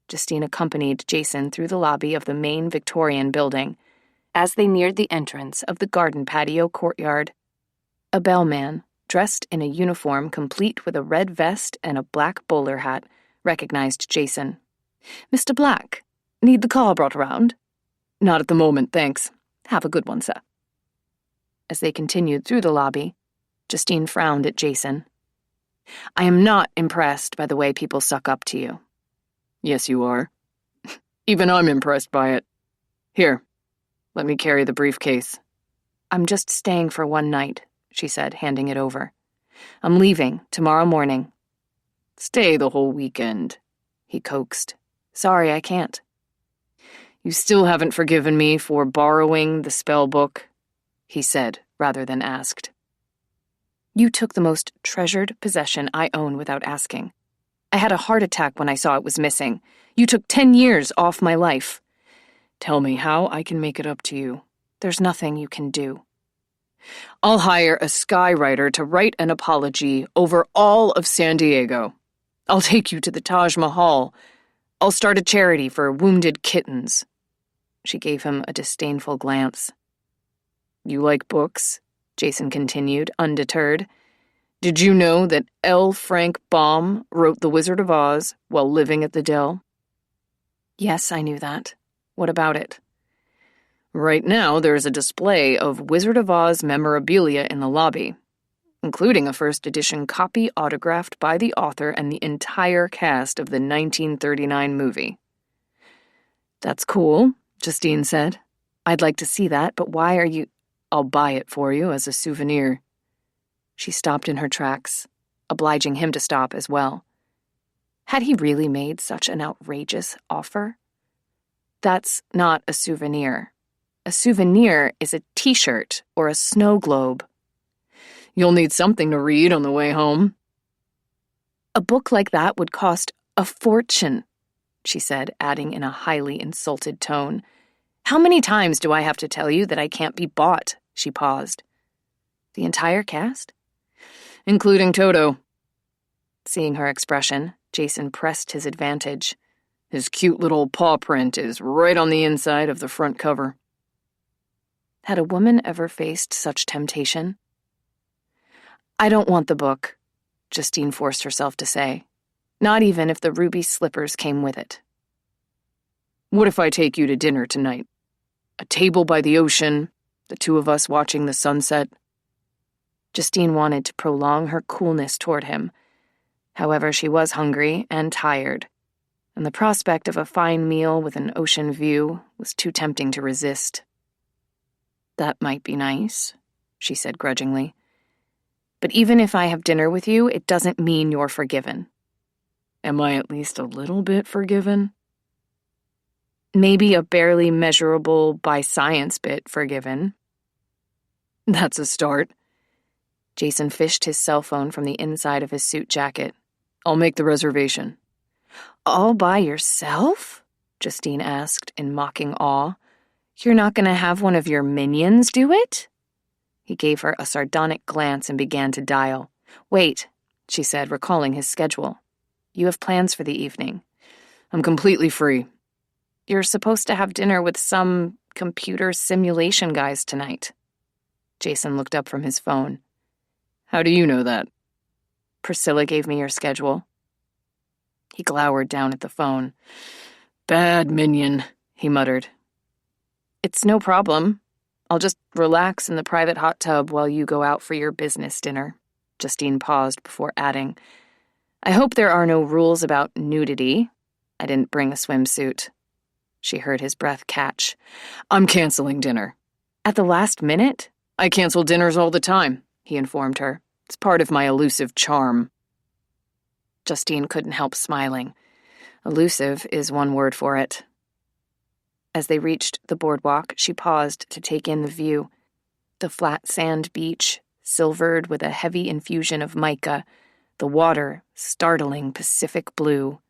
Justine accompanied Jason through the lobby of the main Victorian building. As they neared the entrance of the garden patio courtyard, a bellman, dressed in a uniform complete with a red vest and a black bowler hat, recognized Jason. Mr. Black, need the car brought around? Not at the moment, thanks. Have a good one, sir. As they continued through the lobby, Justine frowned at Jason. I am not impressed by the way people suck up to you. Yes, you are. Even I'm impressed by it. Here, let me carry the briefcase. I'm just staying for one night, she said, handing it over. I'm leaving tomorrow morning. Stay the whole weekend, he coaxed. Sorry, I can't. You still haven't forgiven me for borrowing the spell book, he said, rather than asked. You took the most treasured possession I own without asking. I had a heart attack when I saw it was missing. You took 10 years off my life. Tell me how I can make it up to you. There's nothing you can do. I'll hire a skywriter to write an apology over all of San Diego. I'll take you to the Taj Mahal. I'll start a charity for wounded kittens. She gave him a disdainful glance. You like books? Jason continued, undeterred. Did you know that L. Frank Baum wrote The Wizard of Oz while living at the Dell? Yes, I knew that. What about it? Right now, there's a display of Wizard of Oz memorabilia in the lobby, including a first edition copy autographed by the author and the entire cast of the 1939 movie. That's cool, Justine said. I'd like to see that, but why are you... I'll buy it for you as a souvenir. She stopped in her tracks, obliging him to stop as well. Had he really made such an outrageous offer? That's not a souvenir. A souvenir is a t-shirt or a snow globe. You'll need something to read on the way home. A book like that would cost a fortune, she said, adding in a highly insulted tone. How many times do I have to tell you that I can't be bought? She paused. The entire cast? Including Toto. Seeing her expression, Jason pressed his advantage. His cute little paw print is right on the inside of the front cover. Had a woman ever faced such temptation? I don't want the book, Justine forced herself to say. Not even if the ruby slippers came with it. What if I take you to dinner tonight? A table by the ocean, the two of us watching the sunset. Justine wanted to prolong her coolness toward him. However, she was hungry and tired, and the prospect of a fine meal with an ocean view was too tempting to resist. That might be nice, she said grudgingly. But even if I have dinner with you, it doesn't mean you're forgiven. Am I at least a little bit forgiven? Maybe a barely measurable by science bit forgiven. That's a start. Jason fished his cell phone from the inside of his suit jacket. I'll make the reservation. All by yourself? Justine asked in mocking awe. You're not going to have one of your minions do it? He gave her a sardonic glance and began to dial. Wait, she said, recalling his schedule. You have plans for the evening. I'm completely free. You're supposed to have dinner with some computer simulation guys tonight. Jason looked up from his phone. How do you know that? Priscilla gave me your schedule. He glowered down at the phone. Bad minion, he muttered. It's no problem. I'll just relax in the private hot tub while you go out for your business dinner. Justine paused before adding, I hope there are no rules about nudity. I didn't bring a swimsuit. She heard his breath catch. I'm canceling dinner. At the last minute? I cancel dinners all the time, he informed her. It's part of my elusive charm. Justine couldn't help smiling. Elusive is one word for it. As they reached the boardwalk, she paused to take in the view. The flat sand beach, silvered with a heavy infusion of mica, the water startling Pacific blue.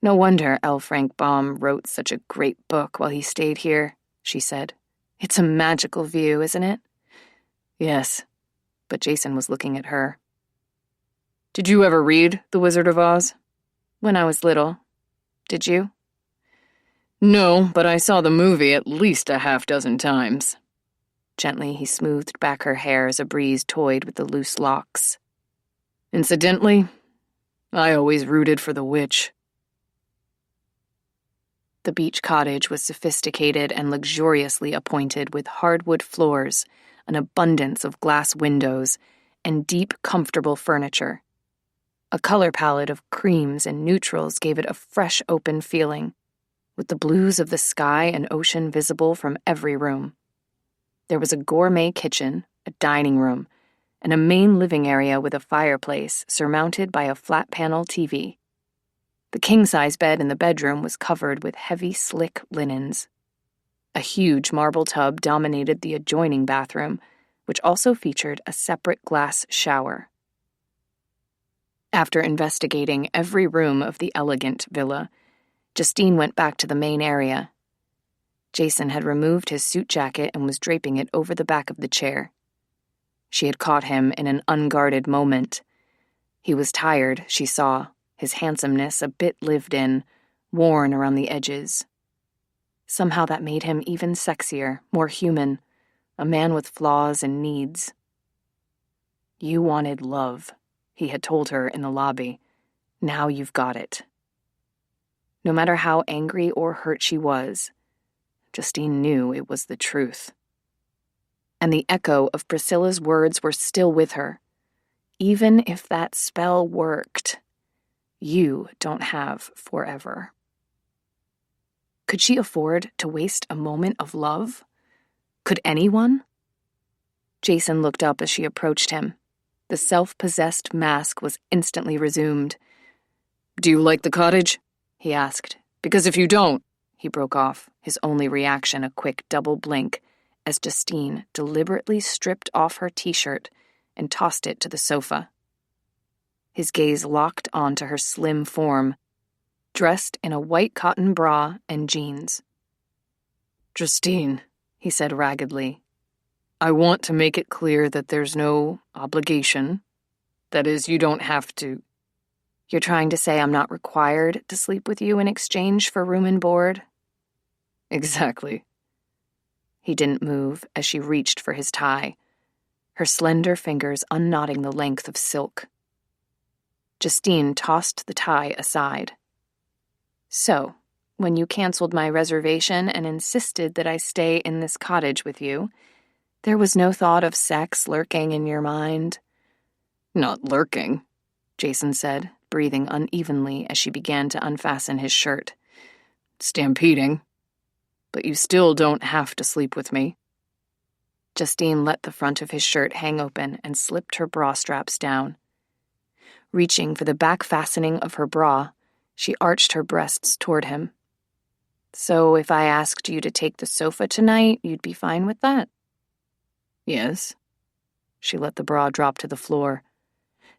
No wonder L. Frank Baum wrote such a great book while he stayed here, she said. It's a magical view, isn't it? Yes, but Jason was looking at her. Did you ever read The Wizard of Oz? When I was little. Did you? No, but I saw the movie at least a half-dozen times. Gently, he smoothed back her hair as a breeze toyed with the loose locks. Incidentally, I always rooted for the witch. The beach cottage was sophisticated and luxuriously appointed with hardwood floors, an abundance of glass windows, and deep, comfortable furniture. A color palette of creams and neutrals gave it a fresh, open feeling, with the blues of the sky and ocean visible from every room. There was a gourmet kitchen, a dining room, and a main living area with a fireplace surmounted by a flat-panel TV. The king-size bed in the bedroom was covered with heavy, slick linens. A huge marble tub dominated the adjoining bathroom, which also featured a separate glass shower. After investigating every room of the elegant villa, Justine went back to the main area. Jason had removed his suit jacket and was draping it over the back of the chair. She had caught him in an unguarded moment. He was tired, she saw, his handsomeness a bit lived in, worn around the edges. Somehow that made him even sexier, more human, a man with flaws and needs. You wanted love, he had told her in the lobby. Now you've got it. No matter how angry or hurt she was, Justine knew it was the truth. And the echo of Priscilla's words were still with her. Even if that spell worked, you don't have forever. Could she afford to waste a moment of love? Could anyone? Jason looked up as she approached him. The self-possessed mask was instantly resumed. Do you like the cottage? He asked. Because if you don't, he broke off, his only reaction a quick double blink as Justine deliberately stripped off her t-shirt and tossed it to the sofa. His gaze locked onto her slim form, dressed in a white cotton bra and jeans. Justine, he said raggedly, I want to make it clear that there's no obligation. That is, you don't have to. You're trying to say I'm not required to sleep with you in exchange for room and board? Exactly. He didn't move as she reached for his tie, her slender fingers unknotting the length of silk. Justine tossed the tie aside. So, when you canceled my reservation and insisted that I stay in this cottage with you, there was no thought of sex lurking in your mind? Not lurking, Jason said, breathing unevenly as she began to unfasten his shirt. Stampeding. But you still don't have to sleep with me. Justine let the front of his shirt hang open and slipped her bra straps down. Reaching for the back fastening of her bra, she arched her breasts toward him. "So if I asked you to take the sofa tonight, you'd be fine with that?" "Yes." She let the bra drop to the floor.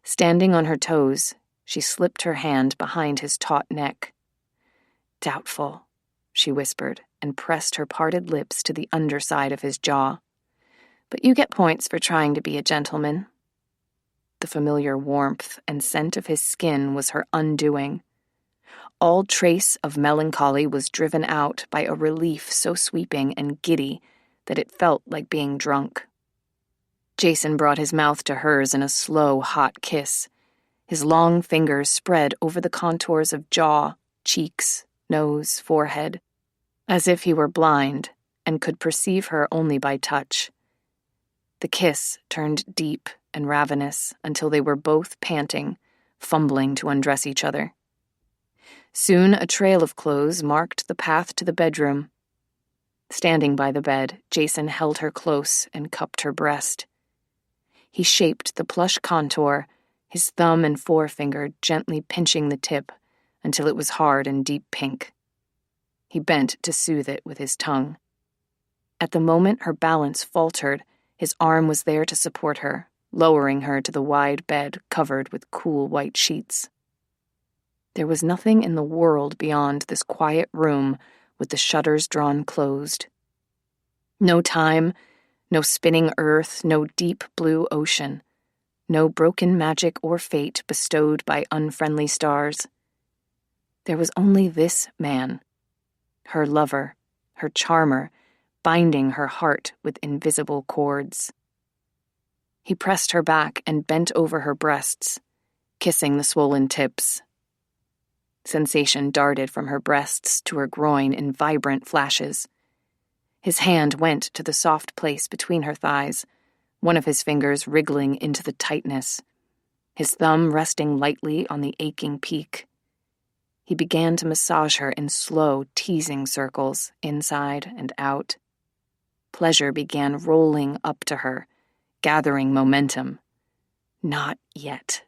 Standing on her toes, she slipped her hand behind his taut neck. "Doubtful," she whispered, and pressed her parted lips to the underside of his jaw. "But you get points for trying to be a gentleman." The familiar warmth and scent of his skin was her undoing. All trace of melancholy was driven out by a relief so sweeping and giddy that it felt like being drunk. Jason brought his mouth to hers in a slow, hot kiss. His long fingers spread over the contours of jaw, cheeks, nose, forehead, as if he were blind and could perceive her only by touch. The kiss turned deep and ravenous until they were both panting, fumbling to undress each other. Soon a trail of clothes marked the path to the bedroom. Standing by the bed, Jason held her close and cupped her breast. He shaped the plush contour, his thumb and forefinger gently pinching the tip until it was hard and deep pink. He bent to soothe it with his tongue. At the moment her balance faltered, his arm was there to support her, lowering her to the wide bed covered with cool white sheets. There was nothing in the world beyond this quiet room with the shutters drawn closed. No time, no spinning earth, no deep blue ocean, no broken magic or fate bestowed by unfriendly stars. There was only this man, her lover, her charmer, binding her heart with invisible cords. He pressed her back and bent over her breasts, kissing the swollen tips. Sensation darted from her breasts to her groin in vibrant flashes. His hand went to the soft place between her thighs, one of his fingers wriggling into the tightness, his thumb resting lightly on the aching peak. He began to massage her in slow, teasing circles, inside and out. Pleasure began rolling up to her, gathering momentum. Not yet.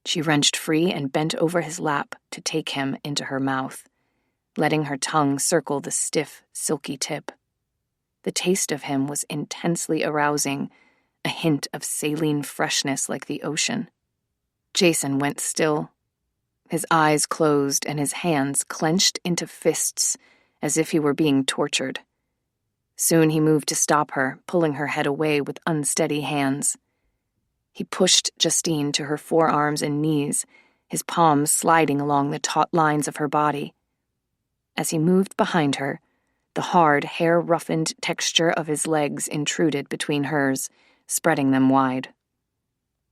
She wrenched free and bent over his lap to take him into her mouth, letting her tongue circle the stiff, silky tip. The taste of him was intensely arousing, a hint of saline freshness like the ocean. Jason went still. His eyes closed and his hands clenched into fists as if he were being tortured. Soon he moved to stop her, pulling her head away with unsteady hands. He pushed Justine to her forearms and knees, his palms sliding along the taut lines of her body. As he moved behind her, the hard, hair-roughened texture of his legs intruded between hers, spreading them wide.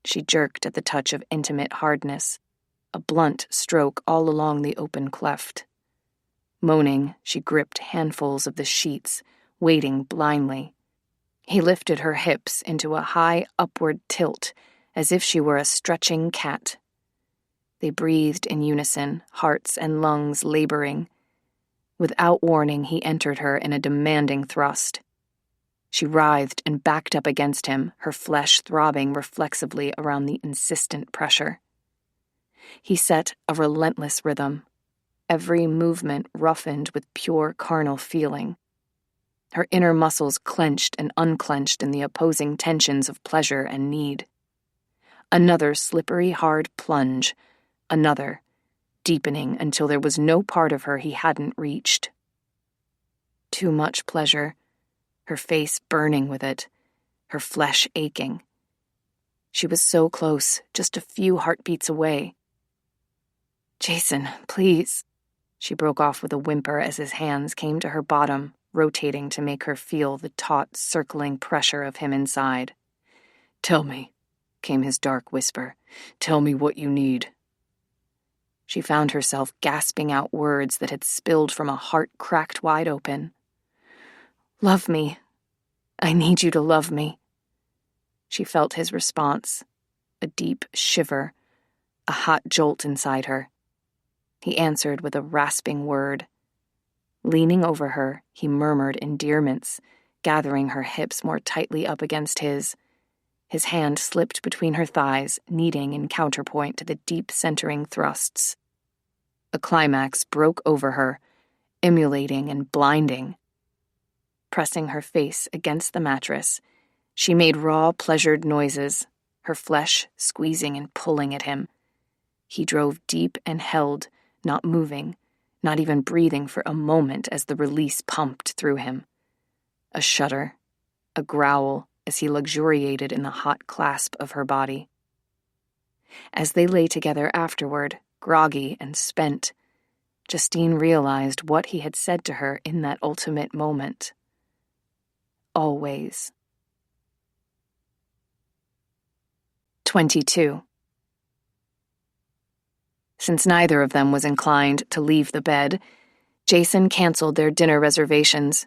She jerked at the touch of intimate hardness, a blunt stroke all along the open cleft. Moaning, she gripped handfuls of the sheets, waiting blindly. He lifted her hips into a high upward tilt, as if she were a stretching cat. They breathed in unison, hearts and lungs laboring. Without warning, he entered her in a demanding thrust. She writhed and backed up against him, her flesh throbbing reflexively around the insistent pressure. He set a relentless rhythm, every movement roughened with pure carnal feeling. Her inner muscles clenched and unclenched in the opposing tensions of pleasure and need. Another slippery, hard plunge, another, deepening until there was no part of her he hadn't reached. Too much pleasure, her face burning with it, her flesh aching. She was so close, just a few heartbeats away. "Jason, please," she broke off with a whimper as his hands came to her bottom, rotating to make her feel the taut, circling pressure of him inside. "Tell me," came his dark whisper. "Tell me what you need." She found herself gasping out words that had spilled from a heart cracked wide open. "Love me. I need you to love me." She felt his response, a deep shiver, a hot jolt inside her. He answered with a rasping word. Leaning over her, he murmured endearments, gathering her hips more tightly up against his. His hand slipped between her thighs, kneading in counterpoint to the deep centering thrusts. A climax broke over her, emulating and blinding. Pressing her face against the mattress, she made raw, pleasured noises, her flesh squeezing and pulling at him. He drove deep and held, not moving, not even breathing for a moment as the release pumped through him. A shudder, a growl as he luxuriated in the hot clasp of her body. As they lay together afterward, groggy and spent, Justine realized what he had said to her in that ultimate moment. Always. 22. Since neither of them was inclined to leave the bed, Jason canceled their dinner reservations.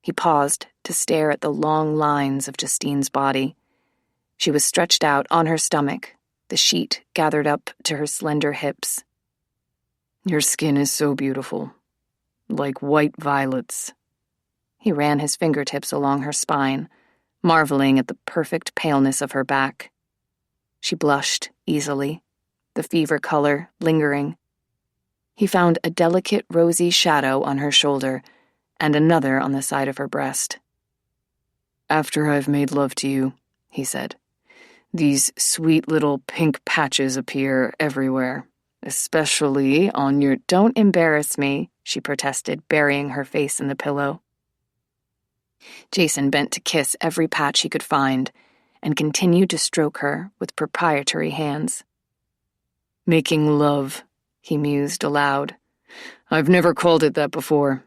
He paused to stare at the long lines of Justine's body. She was stretched out on her stomach, the sheet gathered up to her slender hips. Your skin is so beautiful, like white violets. He ran his fingertips along her spine, marveling at the perfect paleness of her back. She blushed easily, the fever color lingering. He found a delicate rosy shadow on her shoulder and another on the side of her breast. After I've made love to you, he said, these sweet little pink patches appear everywhere, especially on your— Don't embarrass me, she protested, burying her face in the pillow. Jason bent to kiss every patch he could find and continued to stroke her with proprietary hands. Making love, he mused aloud. I've never called it that before.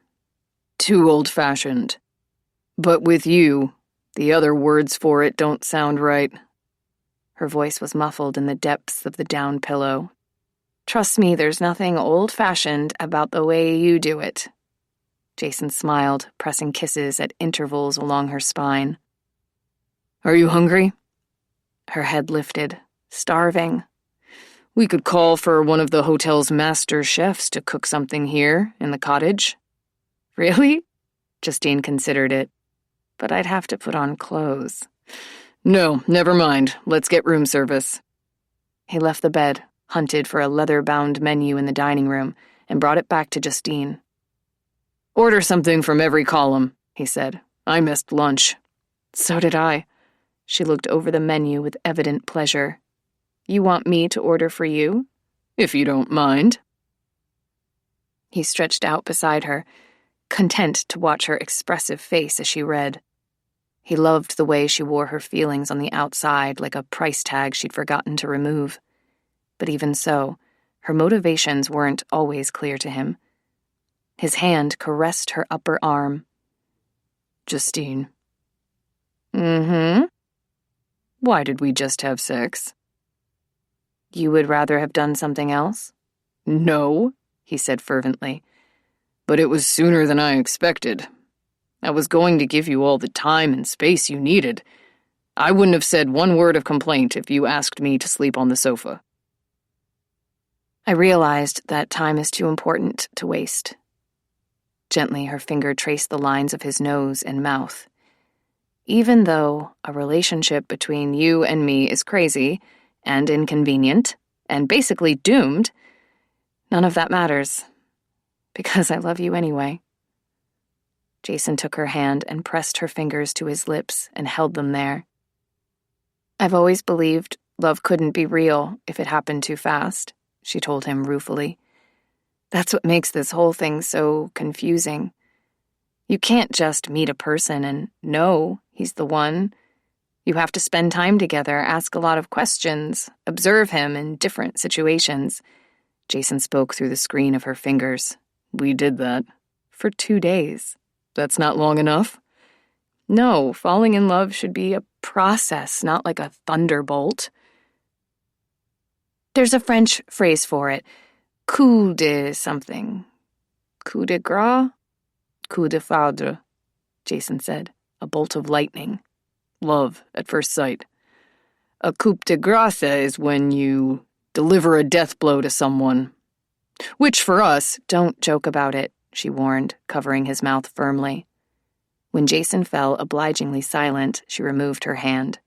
Too old-fashioned. But with you, the other words for it don't sound right. Her voice was muffled in the depths of the down pillow. Trust me, there's nothing old-fashioned about the way you do it. Jason smiled, pressing kisses at intervals along her spine. Are you hungry? Her head lifted. Starving. We could call for one of the hotel's master chefs to cook something here in the cottage. Really? Justine considered it. But I'd have to put on clothes. No, never mind. Let's get room service. He left the bed, hunted for a leather-bound menu in the dining room, and brought it back to Justine. Order something from every column, he said. I missed lunch. So did I. She looked over the menu with evident pleasure. You want me to order for you? If you don't mind. He stretched out beside her, content to watch her expressive face as she read. He loved the way she wore her feelings on the outside like a price tag she'd forgotten to remove. But even so, her motivations weren't always clear to him. His hand caressed her upper arm. Justine. Mm-hmm. Why did we just have sex? You would rather have done something else? No, he said fervently. But it was sooner than I expected. I was going to give you all the time and space you needed. I wouldn't have said one word of complaint if you asked me to sleep on the sofa. I realized that time is too important to waste. Gently, her finger traced the lines of his nose and mouth. Even though a relationship between you and me is crazy and inconvenient and basically doomed, none of that matters, because I love you anyway. Jason took her hand and pressed her fingers to his lips and held them there. I've always believed love couldn't be real if it happened too fast, she told him ruefully. That's what makes this whole thing so confusing. You can't just meet a person and know he's the one. You have to spend time together, ask a lot of questions, observe him in different situations. Jason spoke through the screen of her fingers. We did that. For 2 days. That's not long enough? No, falling in love should be a process, not like a thunderbolt. There's a French phrase for it. Coup de something. Coup de grace? Coup de foudre, Jason said. A bolt of lightning. Love at first sight. A coup de grace is when you deliver a death blow to someone. Which for us— Don't joke about it, she warned, covering his mouth firmly. When Jason fell obligingly silent, she removed her hand.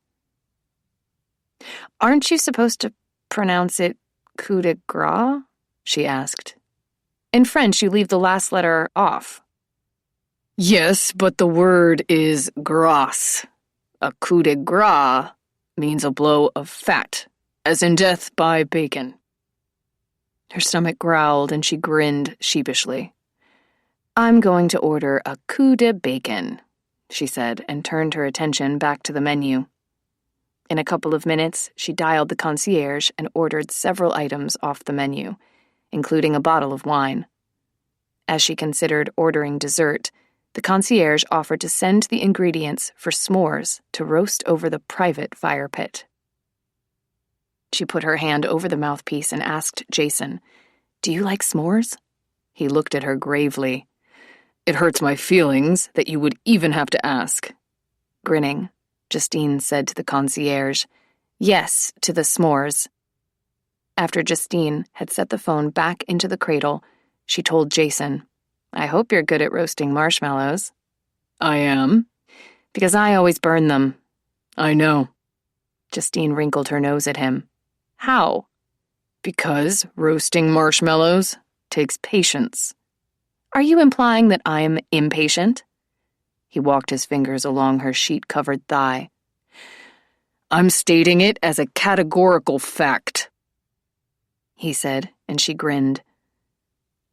"Aren't you supposed to pronounce it coup de grace?" she asked. "In French, you leave the last letter off." Yes, but the word is grâce. A coup de grace means a blow of fat, as in death by bacon. Her stomach growled and she grinned sheepishly. "I'm going to order a coup de bacon," she said, and turned her attention back to the menu. In a couple of minutes, she dialed the concierge and ordered several items off the menu, including a bottle of wine. As she considered ordering dessert, the concierge offered to send the ingredients for s'mores to roast over the private fire pit. She put her hand over the mouthpiece and asked Jason, "Do you like s'mores?" He looked at her gravely. "It hurts my feelings that you would even have to ask." Grinning, Justine said to the concierge, "Yes, to the s'mores." After Justine had set the phone back into the cradle, she told Jason, "I hope you're good at roasting marshmallows." "I am." "Because I always burn them." "I know." Justine wrinkled her nose at him. "How?" "Because roasting marshmallows takes patience." "Are you implying that I'm impatient?" He walked his fingers along her sheet-covered thigh. "I'm stating it as a categorical fact," he said, and she grinned.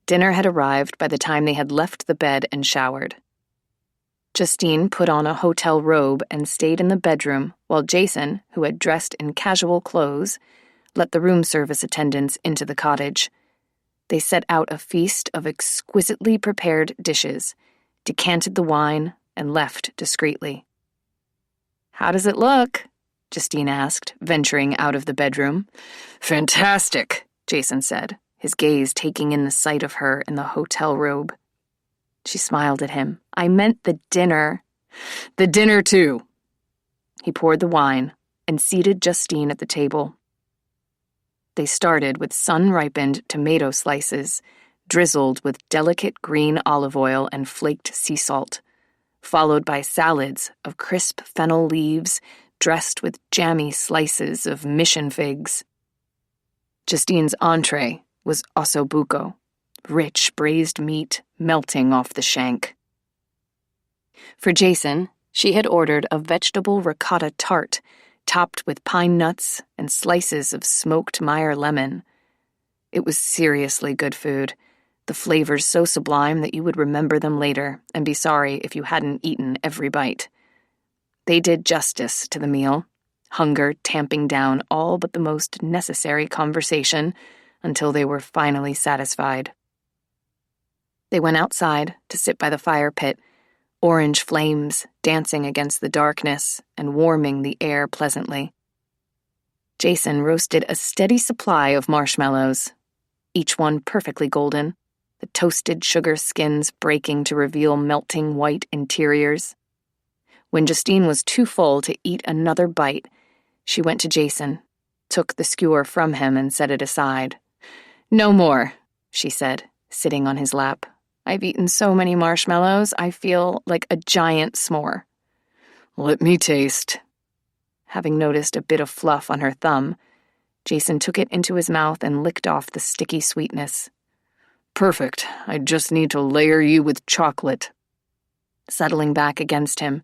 Dinner had arrived by the time they had left the bed and showered. Justine put on a hotel robe and stayed in the bedroom while Jason, who had dressed in casual clothes, let the room service attendants into the cottage. They set out a feast of exquisitely prepared dishes, decanted the wine, and left discreetly. "How does it look?" Justine asked, venturing out of the bedroom. "Fantastic," Jason said, his gaze taking in the sight of her in the hotel robe. She smiled at him. "I meant the dinner." "The dinner, too." He poured the wine and seated Justine at the table. They started with sun-ripened tomato slices, drizzled with delicate green olive oil and flaked sea salt, followed by salads of crisp fennel leaves dressed with jammy slices of mission figs. Justine's entree was osso buco, rich braised meat melting off the shank. For Jason, she had ordered a vegetable ricotta tart topped with pine nuts and slices of smoked Meyer lemon. It was seriously good food, the flavors so sublime that you would remember them later and be sorry if you hadn't eaten every bite. They did justice to the meal, hunger tamping down all but the most necessary conversation until they were finally satisfied. They went outside to sit by the fire pit, orange flames dancing against the darkness and warming the air pleasantly. Jason roasted a steady supply of marshmallows, each one perfectly golden, the toasted sugar skins breaking to reveal melting white interiors. When Justine was too full to eat another bite, she went to Jason, took the skewer from him and set it aside. "No more," she said, sitting on his lap. "I've eaten so many marshmallows, I feel like a giant s'more." "Let me taste." Having noticed a bit of fluff on her thumb, Jason took it into his mouth and licked off the sticky sweetness. "Perfect. I just need to layer you with chocolate." Settling back against him,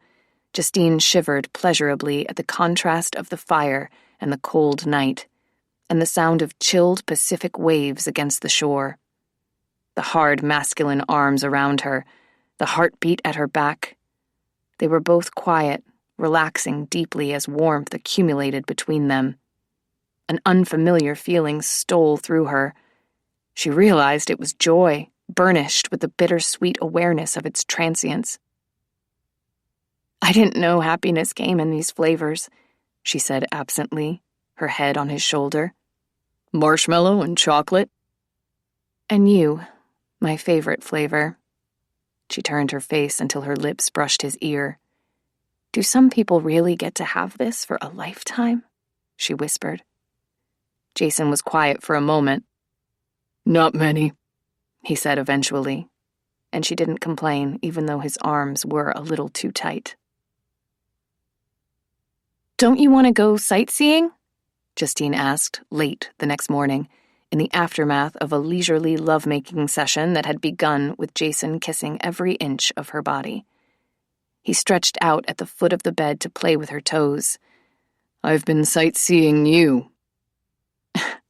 Justine shivered pleasurably at the contrast of the fire and the cold night, and the sound of chilled Pacific waves against the shore. The hard masculine arms around her, the heartbeat at her back. They were both quiet, relaxing deeply as warmth accumulated between them. An unfamiliar feeling stole through her. She realized it was joy, burnished with the bittersweet awareness of its transience. "I didn't know happiness came in these flavors," she said absently, her head on his shoulder. "Marshmallow and chocolate?" "And you, my favorite flavor." She turned her face until her lips brushed his ear. "Do some people really get to have this for a lifetime?" she whispered. Jason was quiet for a moment. "Not many," he said eventually. and she didn't complain, even though his arms were a little too tight. "Don't you want to go sightseeing?" Justine asked, late the next morning, in the aftermath of a leisurely lovemaking session that had begun with Jason kissing every inch of her body. He stretched out at the foot of the bed to play with her toes. "I've been sightseeing you."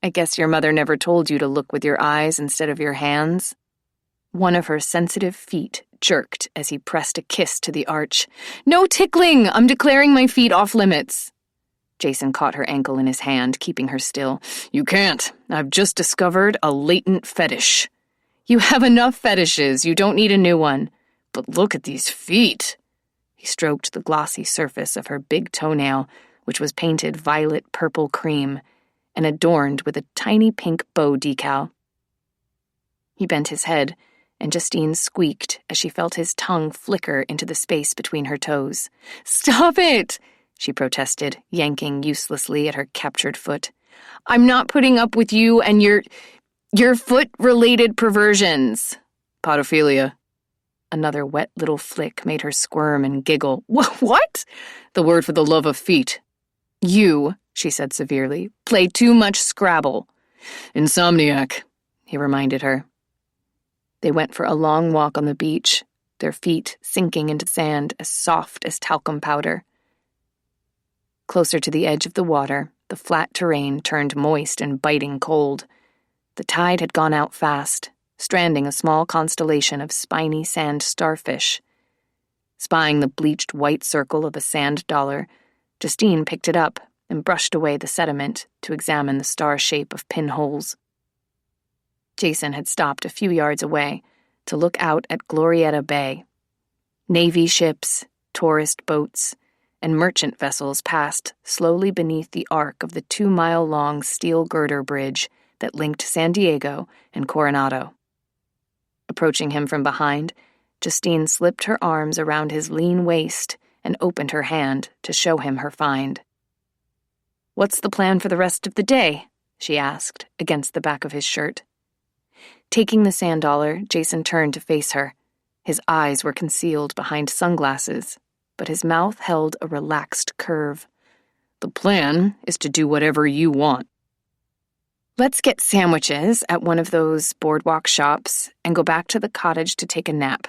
"I guess your mother never told you to look with your eyes instead of your hands." One of her sensitive feet jerked as he pressed a kiss to the arch. "No tickling! I'm declaring my feet off limits." Jason caught her ankle in his hand, keeping her still. "You can't. I've just discovered a latent fetish." "You have enough fetishes. You don't need a new one." "But look at these feet." He stroked the glossy surface of her big toenail, which was painted violet-purple cream and adorned with a tiny pink bow decal. He bent his head, and Justine squeaked as she felt his tongue flicker into the space between her toes. "Stop it!" she protested, yanking uselessly at her captured foot. "I'm not putting up with you and your foot-related perversions." "Podophilia." Another wet little flick made her squirm and giggle. "What?" "The word for the love of feet." "You," she said severely, "play too much Scrabble." "Insomniac," he reminded her. They went for a long walk on the beach, their feet sinking into sand as soft as talcum powder. Closer to the edge of the water, the flat terrain turned moist and biting cold. The tide had gone out fast, stranding a small constellation of spiny sand starfish. Spying the bleached white circle of a sand dollar, Justine picked it up and brushed away the sediment to examine the star shape of pinholes. Jason had stopped a few yards away to look out at Glorietta Bay. Navy ships, tourist boats, and merchant vessels passed slowly beneath the arc of the 2-mile-long steel girder bridge that linked San Diego and Coronado. Approaching him from behind, Justine slipped her arms around his lean waist and opened her hand to show him her find. "What's the plan for the rest of the day?" she asked, against the back of his shirt. Taking the sand dollar, Jason turned to face her. His eyes were concealed behind sunglasses, but his mouth held a relaxed curve. "The plan is to do whatever you want." "Let's get sandwiches at one of those boardwalk shops and go back to the cottage to take a nap.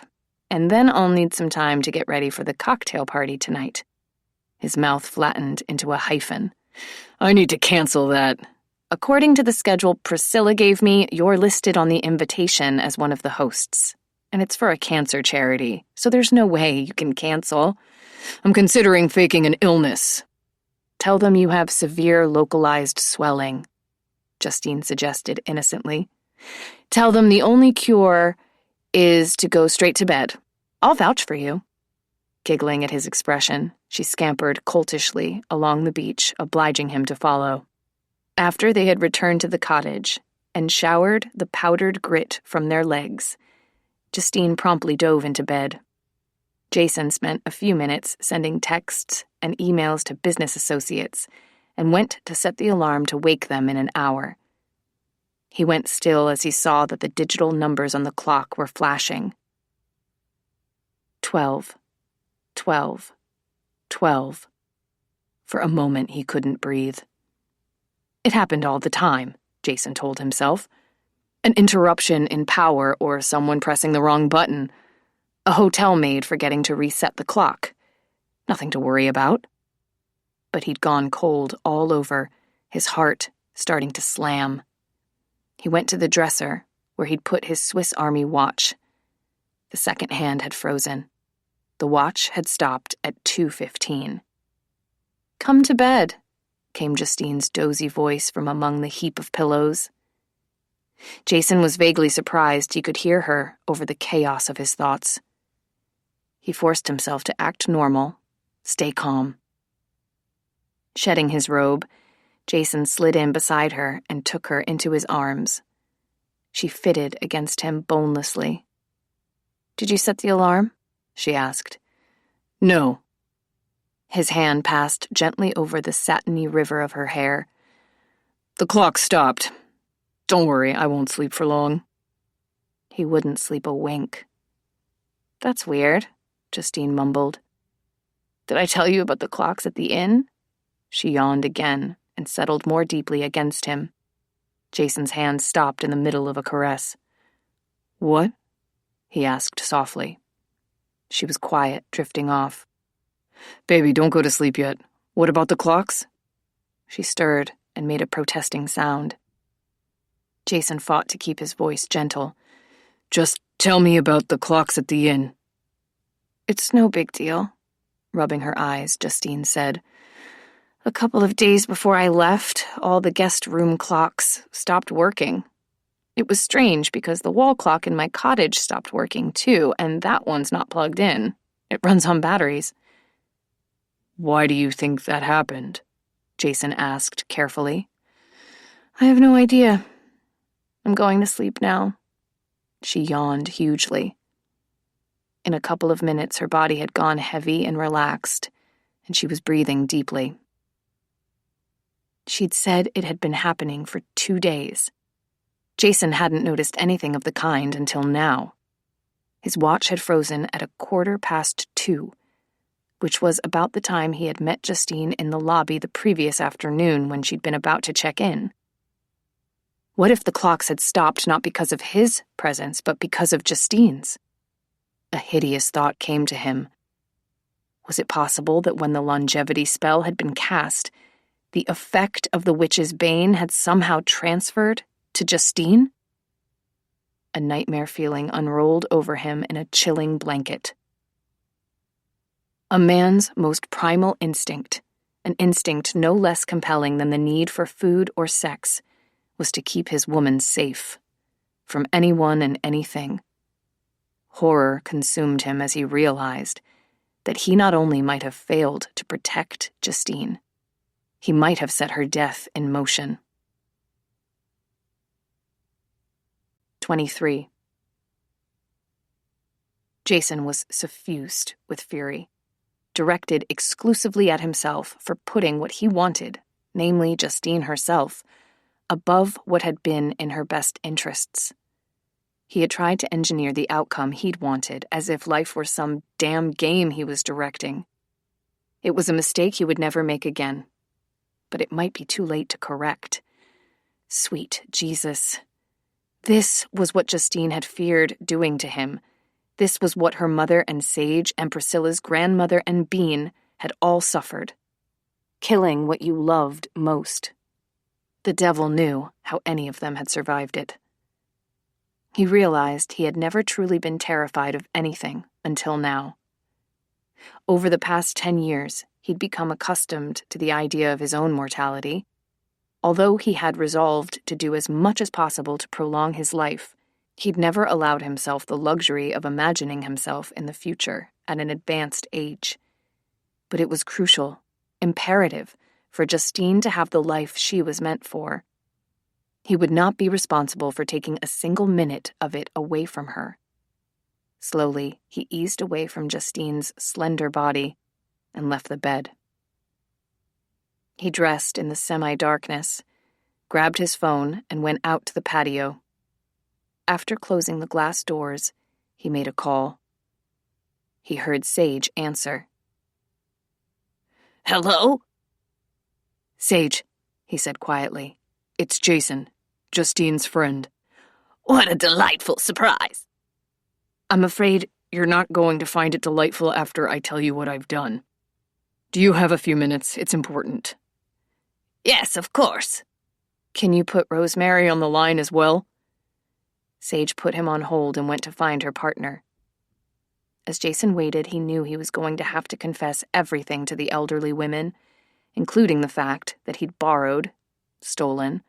And then I'll need some time to get ready for the cocktail party tonight." His mouth flattened into a hyphen. "I need to cancel that." "According to the schedule Priscilla gave me, you're listed on the invitation as one of the hosts. And it's for a cancer charity, so there's no way you can cancel." "I'm considering faking an illness." "Tell them you have severe localized swelling," Justine suggested innocently. "Tell them the only cure is to go straight to bed. I'll vouch for you." Giggling at his expression, she scampered coltishly along the beach, obliging him to follow. After they had returned to the cottage and showered the powdered grit from their legs, Justine promptly dove into bed. Jason spent a few minutes sending texts and emails to business associates and went to set the alarm to wake them in an hour. He went still as he saw that the digital numbers on the clock were flashing. 12, 12, 12. For a moment he couldn't breathe. It happened all the time, Jason told himself. An interruption in power or someone pressing the wrong button. A hotel maid forgetting to reset the clock. Nothing to worry about. But he'd gone cold all over, his heart starting to slam. He went to the dresser, where he'd put his Swiss Army watch. The second hand had frozen. The watch had stopped at 2:15. "Come to bed," came Justine's dozy voice from among the heap of pillows. Jason was vaguely surprised he could hear her over the chaos of his thoughts. He forced himself to act normal, stay calm. Shedding his robe, Jason slid in beside her and took her into his arms. She fitted against him bonelessly. "Did you set the alarm?" she asked. "No." His hand passed gently over the satiny river of her hair. "The clock stopped. Don't worry, I won't sleep for long." He wouldn't sleep a wink. That's weird, Justine mumbled. Did I tell you about the clocks at the inn? She yawned again and settled more deeply against him. Jason's hand stopped in the middle of a caress. What? He asked softly. She was quiet, drifting off. Baby, don't go to sleep yet. What about the clocks? She stirred and made a protesting sound. Jason fought to keep his voice gentle. Just tell me about the clocks at the inn. It's no big deal, rubbing her eyes, Justine said. A couple of days before I left, all the guest room clocks stopped working. It was strange because the wall clock in my cottage stopped working too, and that one's not plugged in. It runs on batteries. Why do you think that happened? Jason asked carefully. I have no idea. I'm going to sleep now. She yawned hugely. In a couple of minutes, her body had gone heavy and relaxed, and she was breathing deeply. She'd said it had been happening for 2 days. Jason hadn't noticed anything of the kind until now. His watch had frozen at 2:15, which was about the time he had met Justine in the lobby the previous afternoon when she'd been about to check in. What if the clocks had stopped not because of his presence, but because of Justine's? A hideous thought came to him. Was it possible that when the longevity spell had been cast, the effect of the witch's bane had somehow transferred to Justine? A nightmare feeling unrolled over him in a chilling blanket. A man's most primal instinct, an instinct no less compelling than the need for food or sex, was to keep his woman safe, from anyone and anything. Horror consumed him as he realized that he not only might have failed to protect Justine, he might have set her death in motion. 23. Jason was suffused with fury, directed exclusively at himself for putting what he wanted, namely Justine herself, above what had been in her best interests. He had tried to engineer the outcome he'd wanted, as if life were some damn game he was directing. It was a mistake he would never make again, but it might be too late to correct. Sweet Jesus. This was what Justine had feared doing to him. This was what her mother and Sage and Priscilla's grandmother and Bean had all suffered. Killing what you loved most. The devil knew how any of them had survived it. He realized he had never truly been terrified of anything until now. Over the past 10 years, he'd become accustomed to the idea of his own mortality. Although he had resolved to do as much as possible to prolong his life, he'd never allowed himself the luxury of imagining himself in the future at an advanced age. But it was crucial, imperative, for Justine to have the life she was meant for. He would not be responsible for taking a single minute of it away from her. Slowly, he eased away from Justine's slender body and left the bed. He dressed in the semi-darkness, grabbed his phone, and went out to the patio. After closing the glass doors, he made a call. He heard Sage answer. Hello? Sage, he said quietly. It's Jason, Justine's friend. What a delightful surprise. I'm afraid you're not going to find it delightful after I tell you what I've done. Do you have a few minutes? It's important. Yes, of course. Can you put Rosemary on the line as well? Sage put him on hold and went to find her partner. As Jason waited, he knew he was going to have to confess everything to the elderly women, including the fact that he'd stolen,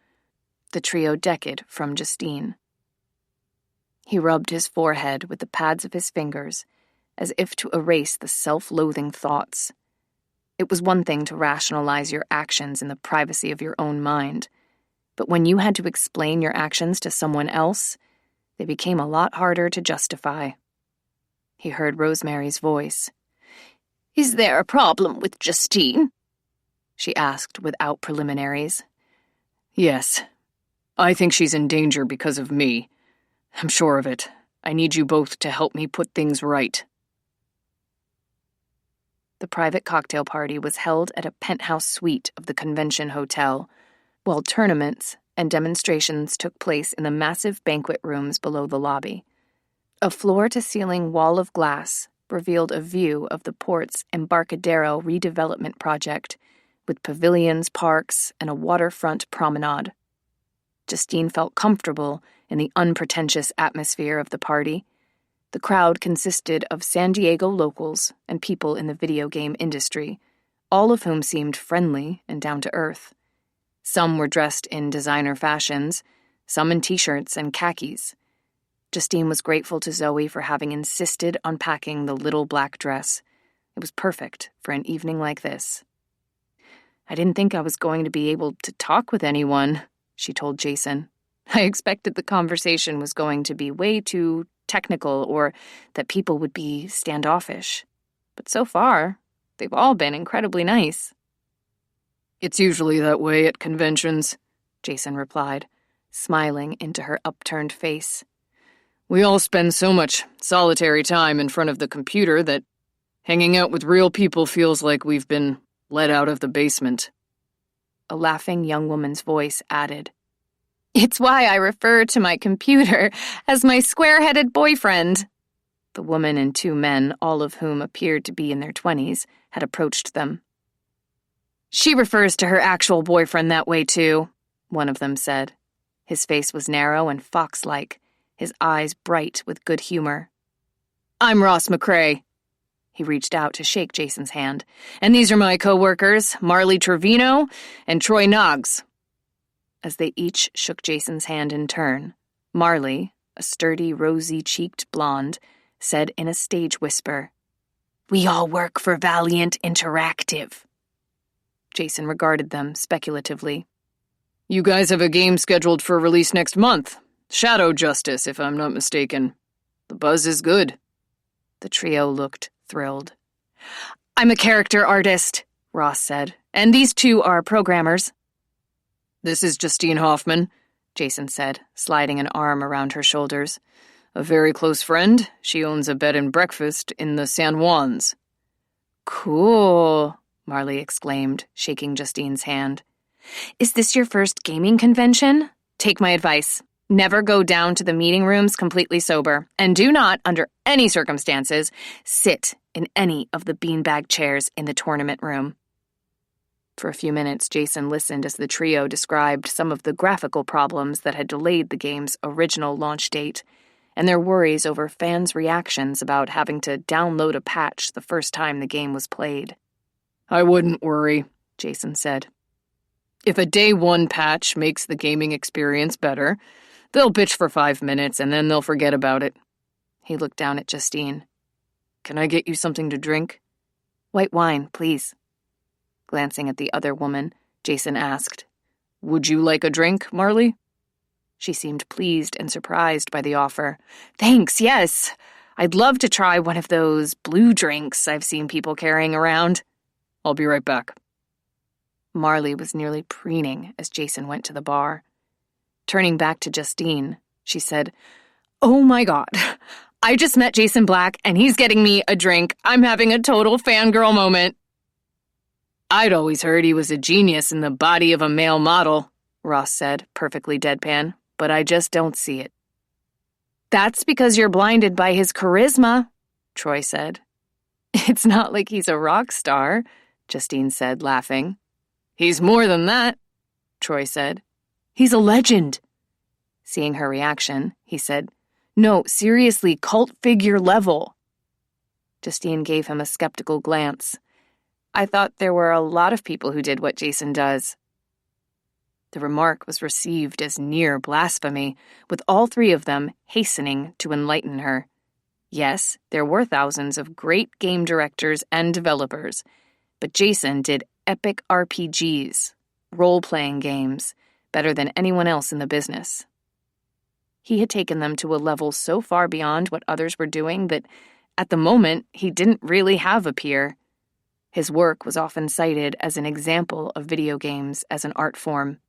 the trio decade from Justine. He rubbed his forehead with the pads of his fingers, as if to erase the self-loathing thoughts. It was one thing to rationalize your actions in the privacy of your own mind, but when you had to explain your actions to someone else, they became a lot harder to justify. He heard Rosemary's voice. Is there a problem with Justine? She asked without preliminaries. Yes. I think she's in danger because of me. I'm sure of it. I need you both to help me put things right. The private cocktail party was held at a penthouse suite of the convention hotel, while tournaments and demonstrations took place in the massive banquet rooms below the lobby. A floor-to-ceiling wall of glass revealed a view of the port's Embarcadero redevelopment project, with pavilions, parks, and a waterfront promenade. Justine felt comfortable in the unpretentious atmosphere of the party. The crowd consisted of San Diego locals and people in the video game industry, all of whom seemed friendly and down to earth. Some were dressed in designer fashions, some in t-shirts and khakis. Justine was grateful to Zoe for having insisted on packing the little black dress. It was perfect for an evening like this. I didn't think I was going to be able to talk with anyone, she told Jason. I expected the conversation was going to be way too technical or that people would be standoffish. But so far, they've all been incredibly nice. It's usually that way at conventions, Jason replied, smiling into her upturned face. We all spend so much solitary time in front of the computer that hanging out with real people feels like we've been let out of the basement. A laughing young woman's voice added, It's why I refer to my computer as my square-headed boyfriend. The woman and two men, all of whom appeared to be in their 20s, had approached them. She refers to her actual boyfriend that way, too, one of them said. His face was narrow and fox-like, his eyes bright with good humor. I'm Ross McCrae. He reached out to shake Jason's hand. And these are my co-workers, Marley Trevino and Troy Noggs. As they each shook Jason's hand in turn, Marley, a sturdy, rosy-cheeked blonde, said in a stage whisper, We all work for Valiant Interactive. Jason regarded them speculatively. You guys have a game scheduled for release next month. Shadow Justice, if I'm not mistaken. The buzz is good. The trio looked thrilled. I'm a character artist, Ross said, and these two are programmers. This is Justine Hoffman, Jason said, sliding an arm around her shoulders. A very close friend. She owns a bed and breakfast in the San Juans. Cool, Marley exclaimed, shaking Justine's hand. Is this your first gaming convention? Take my advice. Never go down to the meeting rooms completely sober, and do not, under any circumstances, sit in any of the beanbag chairs in the tournament room. For a few minutes, Jason listened as the trio described some of the graphical problems that had delayed the game's original launch date, and their worries over fans' reactions about having to download a patch the first time the game was played. I wouldn't worry, Jason said. If a day one patch makes the gaming experience better, they'll bitch for 5 minutes and then they'll forget about it. He looked down at Justine. Can I get you something to drink? White wine, please. Glancing at the other woman, Jason asked, Would you like a drink, Marley? She seemed pleased and surprised by the offer. Thanks, yes. I'd love to try one of those blue drinks I've seen people carrying around. I'll be right back. Marley was nearly preening as Jason went to the bar. Turning back to Justine, she said, Oh my God. I just met Jason Black and he's getting me a drink. I'm having a total fangirl moment. I'd always heard he was a genius in the body of a male model, Ross said, perfectly deadpan, but I just don't see it. That's because you're blinded by his charisma, Troy said. It's not like he's a rock star, Justine said, laughing. He's more than that, Troy said. He's a legend. Seeing her reaction, he said, No, seriously, cult figure level. Justine gave him a skeptical glance. I thought there were a lot of people who did what Jason does. The remark was received as near blasphemy, with all three of them hastening to enlighten her. Yes, there were thousands of great game directors and developers, but Jason did epic RPGs, role-playing games, better than anyone else in the business. He had taken them to a level so far beyond what others were doing that, at the moment, he didn't really have a peer. His work was often cited as an example of video games as an art form,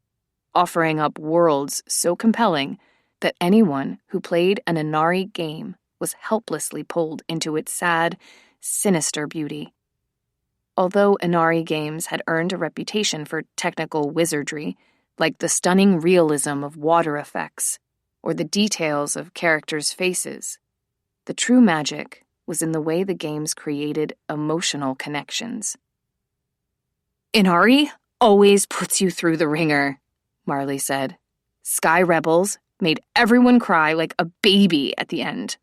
offering up worlds so compelling that anyone who played an Inari game was helplessly pulled into its sad, sinister beauty. Although Inari games had earned a reputation for technical wizardry, like the stunning realism of water effects or the details of characters' faces, the true magic was in the way the games created emotional connections. Inari always puts you through the ringer, Marley said. Sky Rebels made everyone cry like a baby at the end.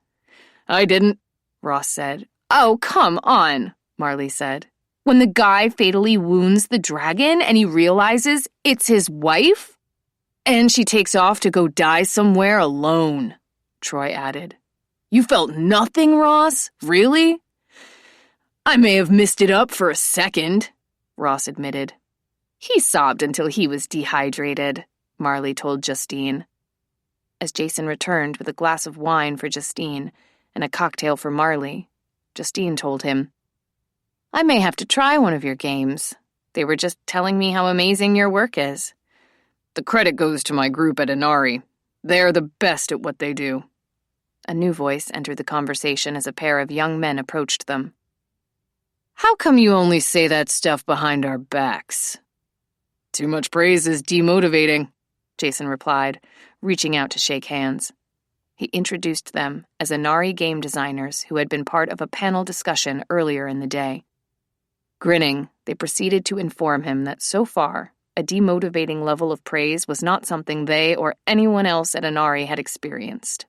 I didn't, Ross said. Oh, come on, Marley said. When the guy fatally wounds the dragon and he realizes it's his wife? And she takes off to go die somewhere alone, Troy added. You felt nothing, Ross? Really? I may have missed it up for a second, Ross admitted. He sobbed until he was dehydrated, Marley told Justine. As Jason returned with a glass of wine for Justine and a cocktail for Marley, Justine told him, I may have to try one of your games. They were just telling me how amazing your work is. The credit goes to my group at Inari. They're the best at what they do. A new voice entered the conversation as a pair of young men approached them. How come you only say that stuff behind our backs? Too much praise is demotivating, Jason replied, reaching out to shake hands. He introduced them as Inari game designers who had been part of a panel discussion earlier in the day. Grinning, they proceeded to inform him that so far, a demotivating level of praise was not something they or anyone else at Inari had experienced.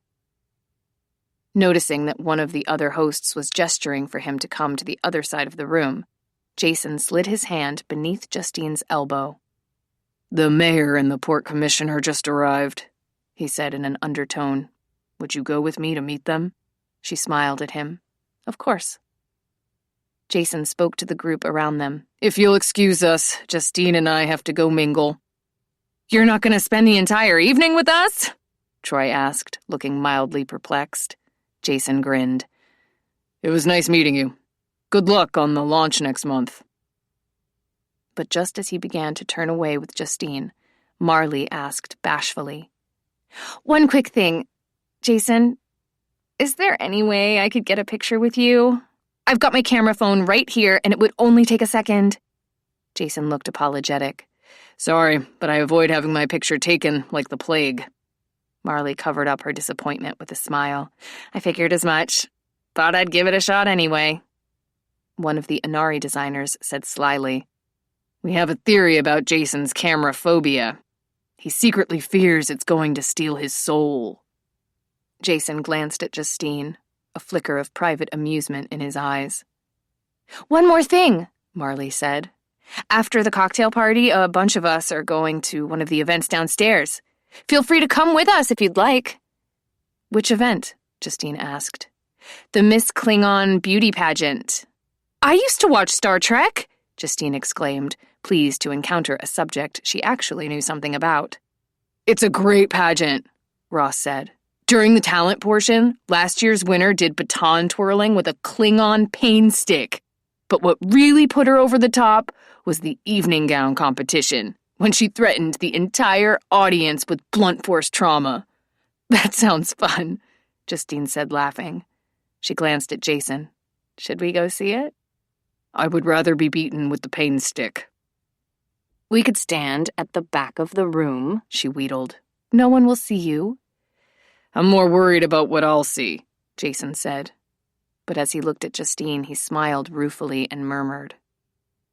Noticing that one of the other hosts was gesturing for him to come to the other side of the room, Jason slid his hand beneath Justine's elbow. The mayor and the port commissioner just arrived, he said in an undertone. Would you go with me to meet them? She smiled at him. Of course. Jason spoke to the group around them. If you'll excuse us, Justine and I have to go mingle. You're not going to spend the entire evening with us? Troy asked, looking mildly perplexed. Jason grinned. It was nice meeting you. Good luck on the launch next month. But just as he began to turn away with Justine, Marley asked bashfully, One quick thing. Jason, is there any way I could get a picture with you? I've got my camera phone right here, and it would only take a second. Jason looked apologetic. Sorry, but I avoid having my picture taken like the plague. Marley covered up her disappointment with a smile. I figured as much. Thought I'd give it a shot anyway. One of the Inari designers said slyly, We have a theory about Jason's camera phobia. He secretly fears it's going to steal his soul. Jason glanced at Justine, a flicker of private amusement in his eyes. One more thing, Marley said. After the cocktail party, a bunch of us are going to one of the events downstairs. Feel free to come with us if you'd like. Which event? Justine asked. The Miss Klingon beauty pageant. I used to watch Star Trek, Justine exclaimed, pleased to encounter a subject she actually knew something about. It's a great pageant, Ross said. During the talent portion, last year's winner did baton twirling with a Klingon pain stick. But what really put her over the top was the evening gown competition, when she threatened the entire audience with blunt force trauma. That sounds fun, Justine said, laughing. She glanced at Jason. Should we go see it? I would rather be beaten with the pain stick. We could stand at the back of the room, she wheedled. No one will see you. I'm more worried about what I'll see, Jason said. But as he looked at Justine, he smiled ruefully and murmured,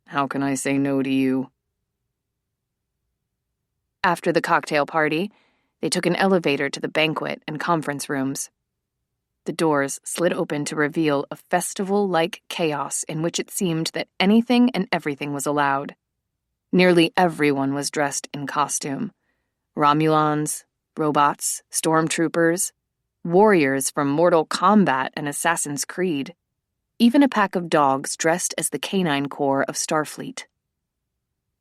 How can I say no to you? After the cocktail party, they took an elevator to the banquet and conference rooms. The doors slid open to reveal a festival-like chaos in which it seemed that anything and everything was allowed. Nearly everyone was dressed in costume. Romulans, robots, stormtroopers, warriors from Mortal Kombat and Assassin's Creed, even a pack of dogs dressed as the canine corps of Starfleet.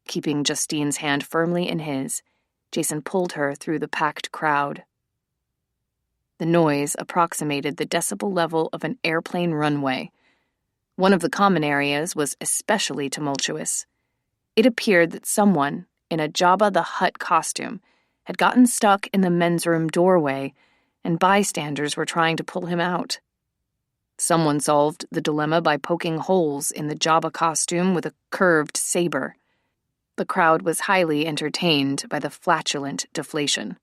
Keeping Justine's hand firmly in his, Jason pulled her through the packed crowd. The noise approximated the decibel level of an airplane runway. One of the common areas was especially tumultuous. It appeared that someone, in a Jabba the Hutt costume, had gotten stuck in the men's room doorway, and bystanders were trying to pull him out. Someone solved the dilemma by poking holes in the Jabba costume with a curved saber. The crowd was highly entertained by the flatulent deflation.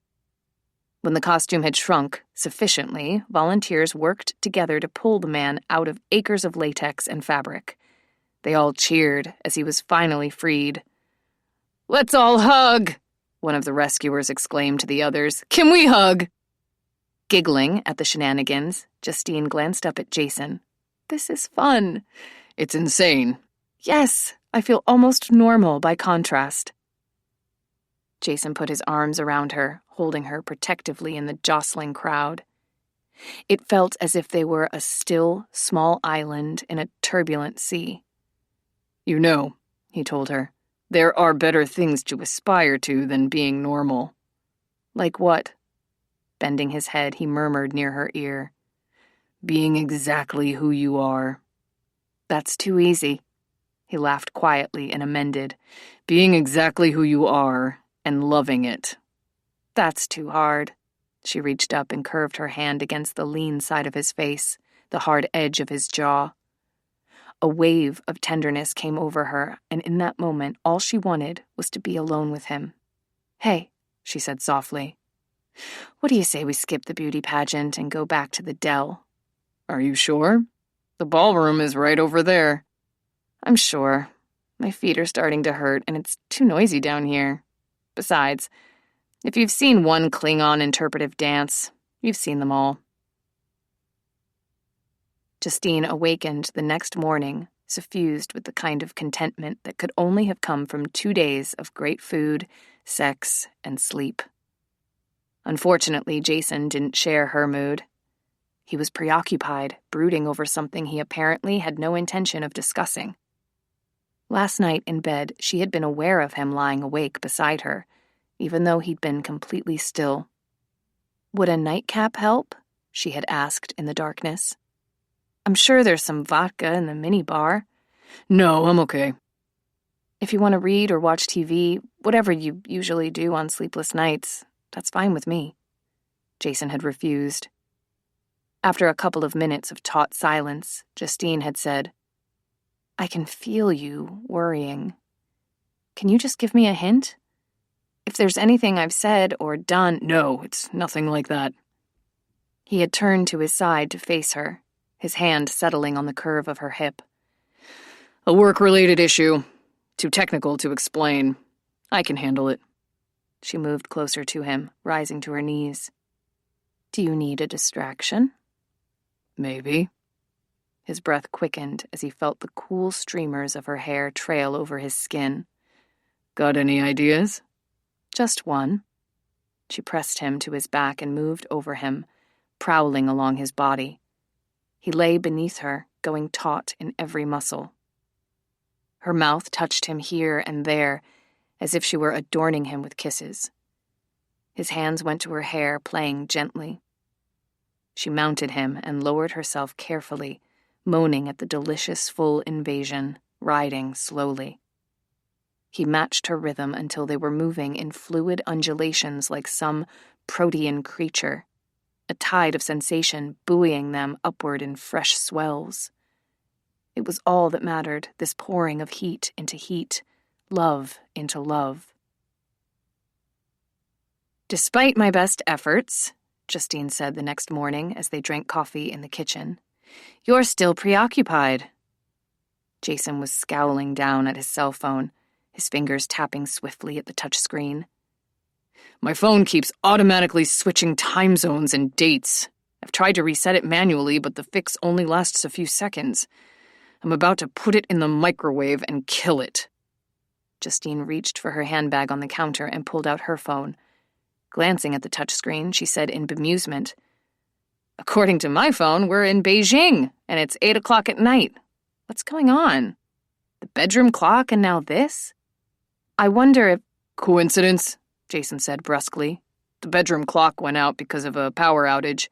When the costume had shrunk sufficiently, volunteers worked together to pull the man out of acres of latex and fabric. They all cheered as he was finally freed. "Let's all hug!" one of the rescuers exclaimed to the others. "Can we hug?" Giggling at the shenanigans, Justine glanced up at Jason. "This is fun." "It's insane." "Yes, I feel almost normal by contrast." Jason put his arms around her, holding her protectively in the jostling crowd. It felt as if they were a still, small island in a turbulent sea. "You know," he told her, "there are better things to aspire to than being normal." "Like what?" Bending his head, he murmured near her ear. "Being exactly who you are." "That's too easy." He laughed quietly and amended. "Being exactly who you are and loving it." "That's too hard." She reached up and curved her hand against the lean side of his face, the hard edge of his jaw. A wave of tenderness came over her, and in that moment, all she wanted was to be alone with him. "Hey," she said softly. "What do you say we skip the beauty pageant and go back to the Dell?" "Are you sure? The ballroom is right over there." "I'm sure. My feet are starting to hurt, and it's too noisy down here. Besides, if you've seen one Klingon interpretive dance, you've seen them all." Justine awakened the next morning, suffused with the kind of contentment that could only have come from 2 days of great food, sex, and sleep. Unfortunately, Jason didn't share her mood. He was preoccupied, brooding over something he apparently had no intention of discussing. Last night in bed, she had been aware of him lying awake beside her, even though he'd been completely still. "Would a nightcap help?" she had asked in the darkness. "I'm sure there's some vodka in the minibar." "No, I'm okay." "If you want to read or watch TV, whatever you usually do on sleepless nights, that's fine with me." Jason had refused. After a couple of minutes of taut silence, Justine had said, "I can feel you worrying. Can you just give me a hint? If there's anything I've said or done—" "No, it's nothing like that." He had turned to his side to face her, his hand settling on the curve of her hip. "A work-related issue. Too technical to explain. I can handle it." She moved closer to him, rising to her knees. "Do you need a distraction?" "Maybe." His breath quickened as he felt the cool streamers of her hair trail over his skin. "Got any ideas?" "Just one." She pressed him to his back and moved over him, prowling along his body. He lay beneath her, going taut in every muscle. Her mouth touched him here and there, as if she were adorning him with kisses. His hands went to her hair, playing gently. She mounted him and lowered herself carefully, moaning at the delicious full invasion, riding slowly. He matched her rhythm until they were moving in fluid undulations like some protean creature, a tide of sensation buoying them upward in fresh swells. It was all that mattered, this pouring of heat into heat, love into love. "Despite my best efforts," Justine said the next morning as they drank coffee in the kitchen, "you're still preoccupied." Jason was scowling down at his cell phone, his fingers tapping swiftly at the touchscreen. "My phone keeps automatically switching time zones and dates. I've tried to reset it manually, but the fix only lasts a few seconds. I'm about to put it in the microwave and kill it." Justine reached for her handbag on the counter and pulled out her phone. Glancing at the touchscreen, she said in bemusement, "According to my phone, we're in Beijing, and it's 8 o'clock at night. What's going on? The bedroom clock and now this? I wonder if—" "Coincidence?" Jason said brusquely. "The bedroom clock went out because of a power outage."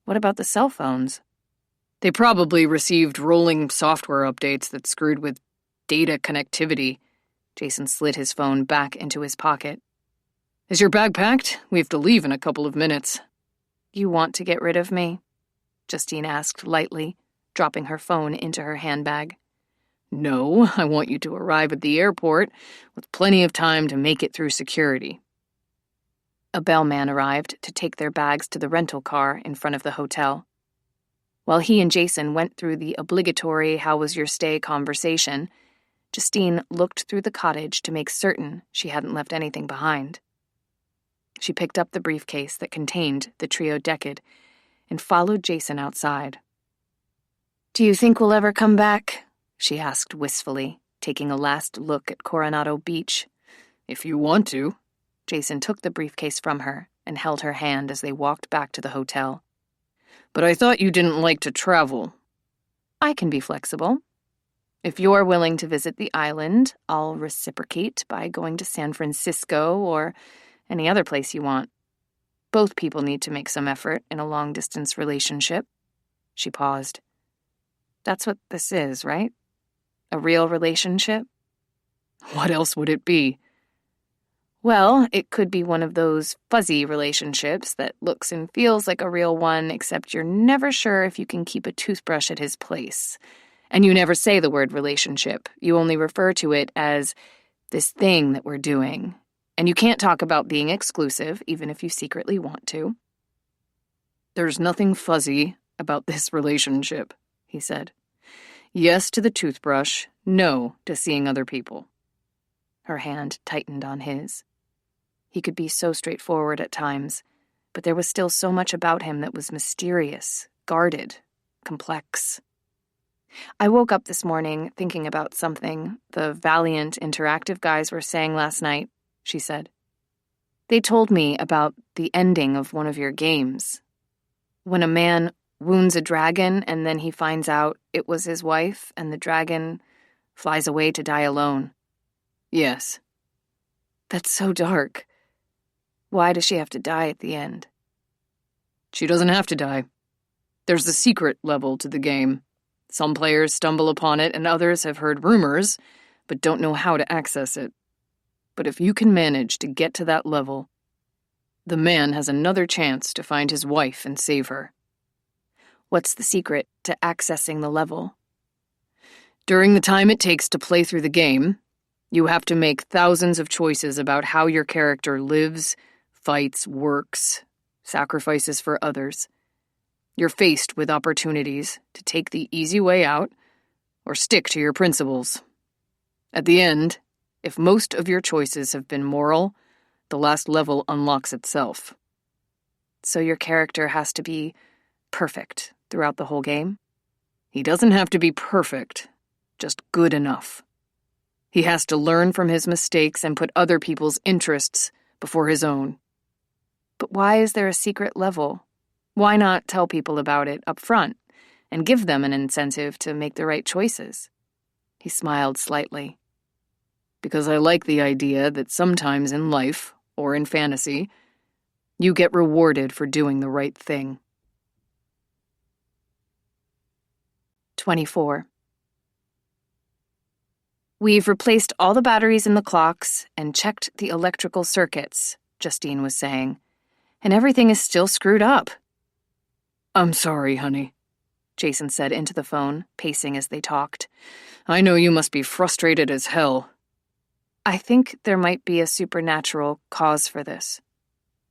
"What about the cell phones?" "They probably received rolling software updates that screwed with data connectivity." Jason slid his phone back into his pocket. Is your bag packed? We have to leave in a couple of minutes. You want to get rid of me? Justine asked lightly, dropping her phone into her handbag. No, I want you to arrive at the airport with plenty of time to make it through security. A bellman arrived to take their bags to the rental car in front of the hotel. While he and Jason went through the obligatory "how was your stay" conversation, Justine looked through the cottage to make certain she hadn't left anything behind. She picked up the briefcase that contained the trio decade and followed Jason outside. "Do you think we'll ever come back?" she asked wistfully, taking a last look at Coronado Beach. If you want to. Jason took the briefcase from her and held her hand as they walked back to the hotel. But I thought you didn't like to travel. I can be flexible. If you're willing to visit the island, I'll reciprocate by going to San Francisco or any other place you want. Both people need to make some effort in a long-distance relationship. She paused. That's what this is, right? A real relationship? What else would it be? Well, it could be one of those fuzzy relationships that looks and feels like a real one, except you're never sure if you can keep a toothbrush at his place. And you never say the word relationship. You only refer to it as this thing that we're doing. And you can't talk about being exclusive, even if you secretly want to. There's nothing fuzzy about this relationship, he said. Yes to the toothbrush, no to seeing other people. Her hand tightened on his. He could be so straightforward at times, but there was still so much about him that was mysterious, guarded, complex. I woke up this morning thinking about something the Valiant Interactive guys were saying last night, she said. They told me about the ending of one of your games. When a man wounds a dragon and then he finds out it was his wife and the dragon flies away to die alone. Yes. That's so dark. Why does she have to die at the end? She doesn't have to die. There's the secret level to the game. Some players stumble upon it and others have heard rumors, but don't know how to access it. But if you can manage to get to that level, the man has another chance to find his wife and save her. What's the secret to accessing the level? During the time it takes to play through the game, you have to make thousands of choices about how your character lives, fights, works, sacrifices for others. You're faced with opportunities to take the easy way out or stick to your principles. At the end, if most of your choices have been moral, the last level unlocks itself. So your character has to be perfect throughout the whole game? He doesn't have to be perfect, just good enough. He has to learn from his mistakes and put other people's interests before his own. But why is there a secret level? Why not tell people about it up front and give them an incentive to make the right choices? He smiled slightly. Because I like the idea that sometimes in life, or in fantasy, you get rewarded for doing the right thing. 24. We've replaced all the batteries in the clocks and checked the electrical circuits, Justine was saying, and everything is still screwed up. I'm sorry, honey, Jason said into the phone, pacing as they talked. I know you must be frustrated as hell. I think there might be a supernatural cause for this.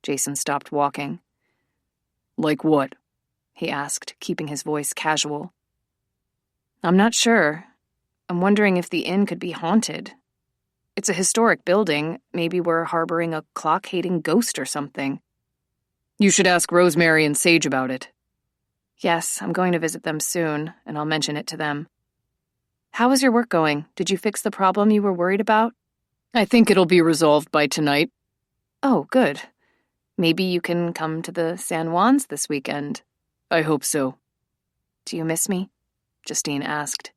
Jason stopped walking. Like what? He asked, keeping his voice casual. I'm not sure. I'm wondering if the inn could be haunted. It's a historic building. Maybe we're harboring a clock-hating ghost or something. You should ask Rosemary and Sage about it. Yes, I'm going to visit them soon, and I'll mention it to them. How is your work going? Did you fix the problem you were worried about? I think it'll be resolved by tonight. Oh, good. Maybe you can come to the San Juans this weekend. I hope so. Do you miss me? Justine asked.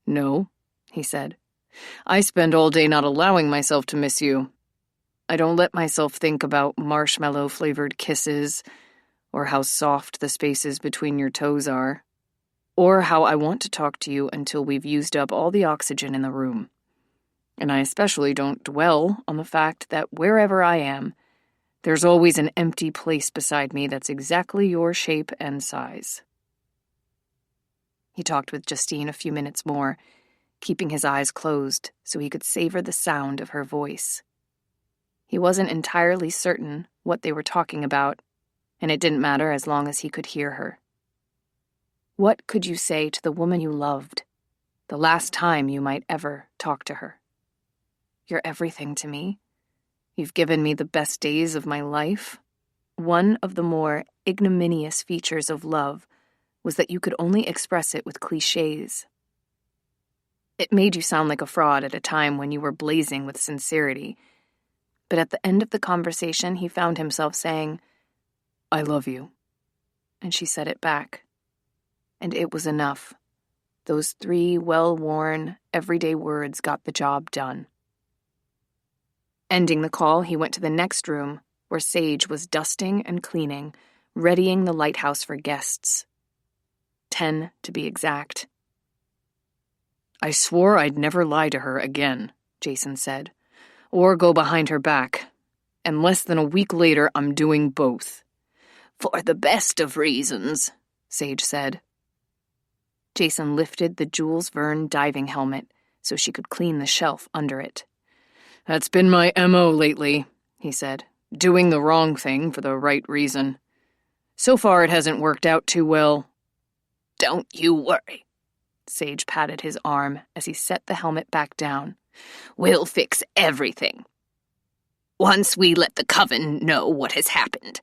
No, he said. I spend all day not allowing myself to miss you. I don't let myself think about marshmallow-flavored kisses, or how soft the spaces between your toes are, or how I want to talk to you until we've used up all the oxygen in the room. And I especially don't dwell on the fact that wherever I am, There's always an empty place beside me that's exactly your shape and size. He talked with Justine a few minutes more, keeping his eyes closed so he could savor the sound of her voice. He wasn't entirely certain what they were talking about, and it didn't matter as long as he could hear her. What could you say to the woman you loved, the last time you might ever talk to her? You're everything to me. You've given me the best days of my life. One of the more ignominious features of love was that you could only express it with cliches. It made you sound like a fraud at a time when you were blazing with sincerity. But at the end of the conversation, he found himself saying, "I love you." And she said it back. And it was enough. Those 3 well-worn, everyday words got the job done. Ending the call, he went to the next room, where Sage was dusting and cleaning, readying the lighthouse for guests. 10 to be exact. I swore I'd never lie to her again, Jason said, or go behind her back. And less than a week later, I'm doing both. For the best of reasons, Sage said. Jason lifted the Jules Verne diving helmet so she could clean the shelf under it. That's been my MO lately, he said, doing the wrong thing for the right reason. So far, it hasn't worked out too well. Don't you worry. Sage patted his arm as he set the helmet back down. We'll fix everything. Once we let the Coven know what has happened,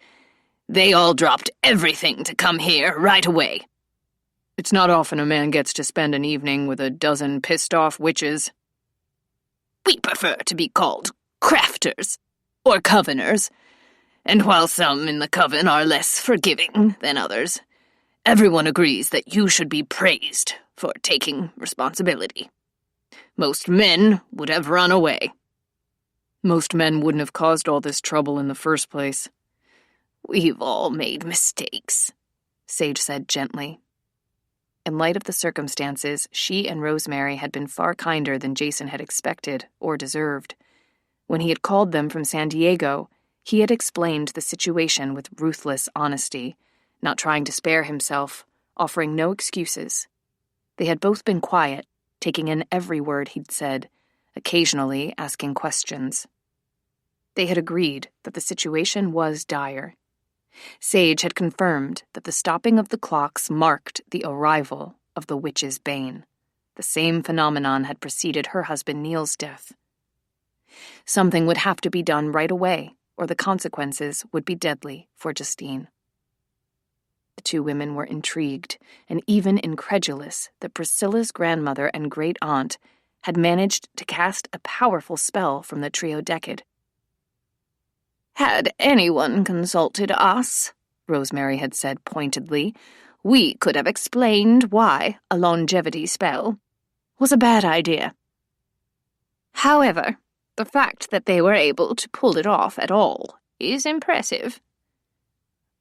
they all dropped everything to come here right away. It's not often a man gets to spend an evening with a dozen pissed-off witches. We prefer to be called crafters, or coveners, and while some in the Coven are less forgiving than others, everyone agrees that you should be praised for taking responsibility. Most men would have run away. Most men wouldn't have caused all this trouble in the first place. We've all made mistakes, Sage said gently. In light of the circumstances, she and Rosemary had been far kinder than Jason had expected or deserved. When he had called them from San Diego, he had explained the situation with ruthless honesty, not trying to spare himself, offering no excuses. They had both been quiet, taking in every word he'd said, occasionally asking questions. They had agreed that the situation was dire. Sage had confirmed that the stopping of the clocks marked the arrival of the witch's bane. The same phenomenon had preceded her husband Neil's death. Something would have to be done right away, or the consequences would be deadly for Justine. The 2 women were intrigued and even incredulous that Priscilla's grandmother and great-aunt had managed to cast a powerful spell from the Triodecad. Had anyone consulted us, Rosemary had said pointedly, we could have explained why a longevity spell was a bad idea. However, the fact that they were able to pull it off at all is impressive.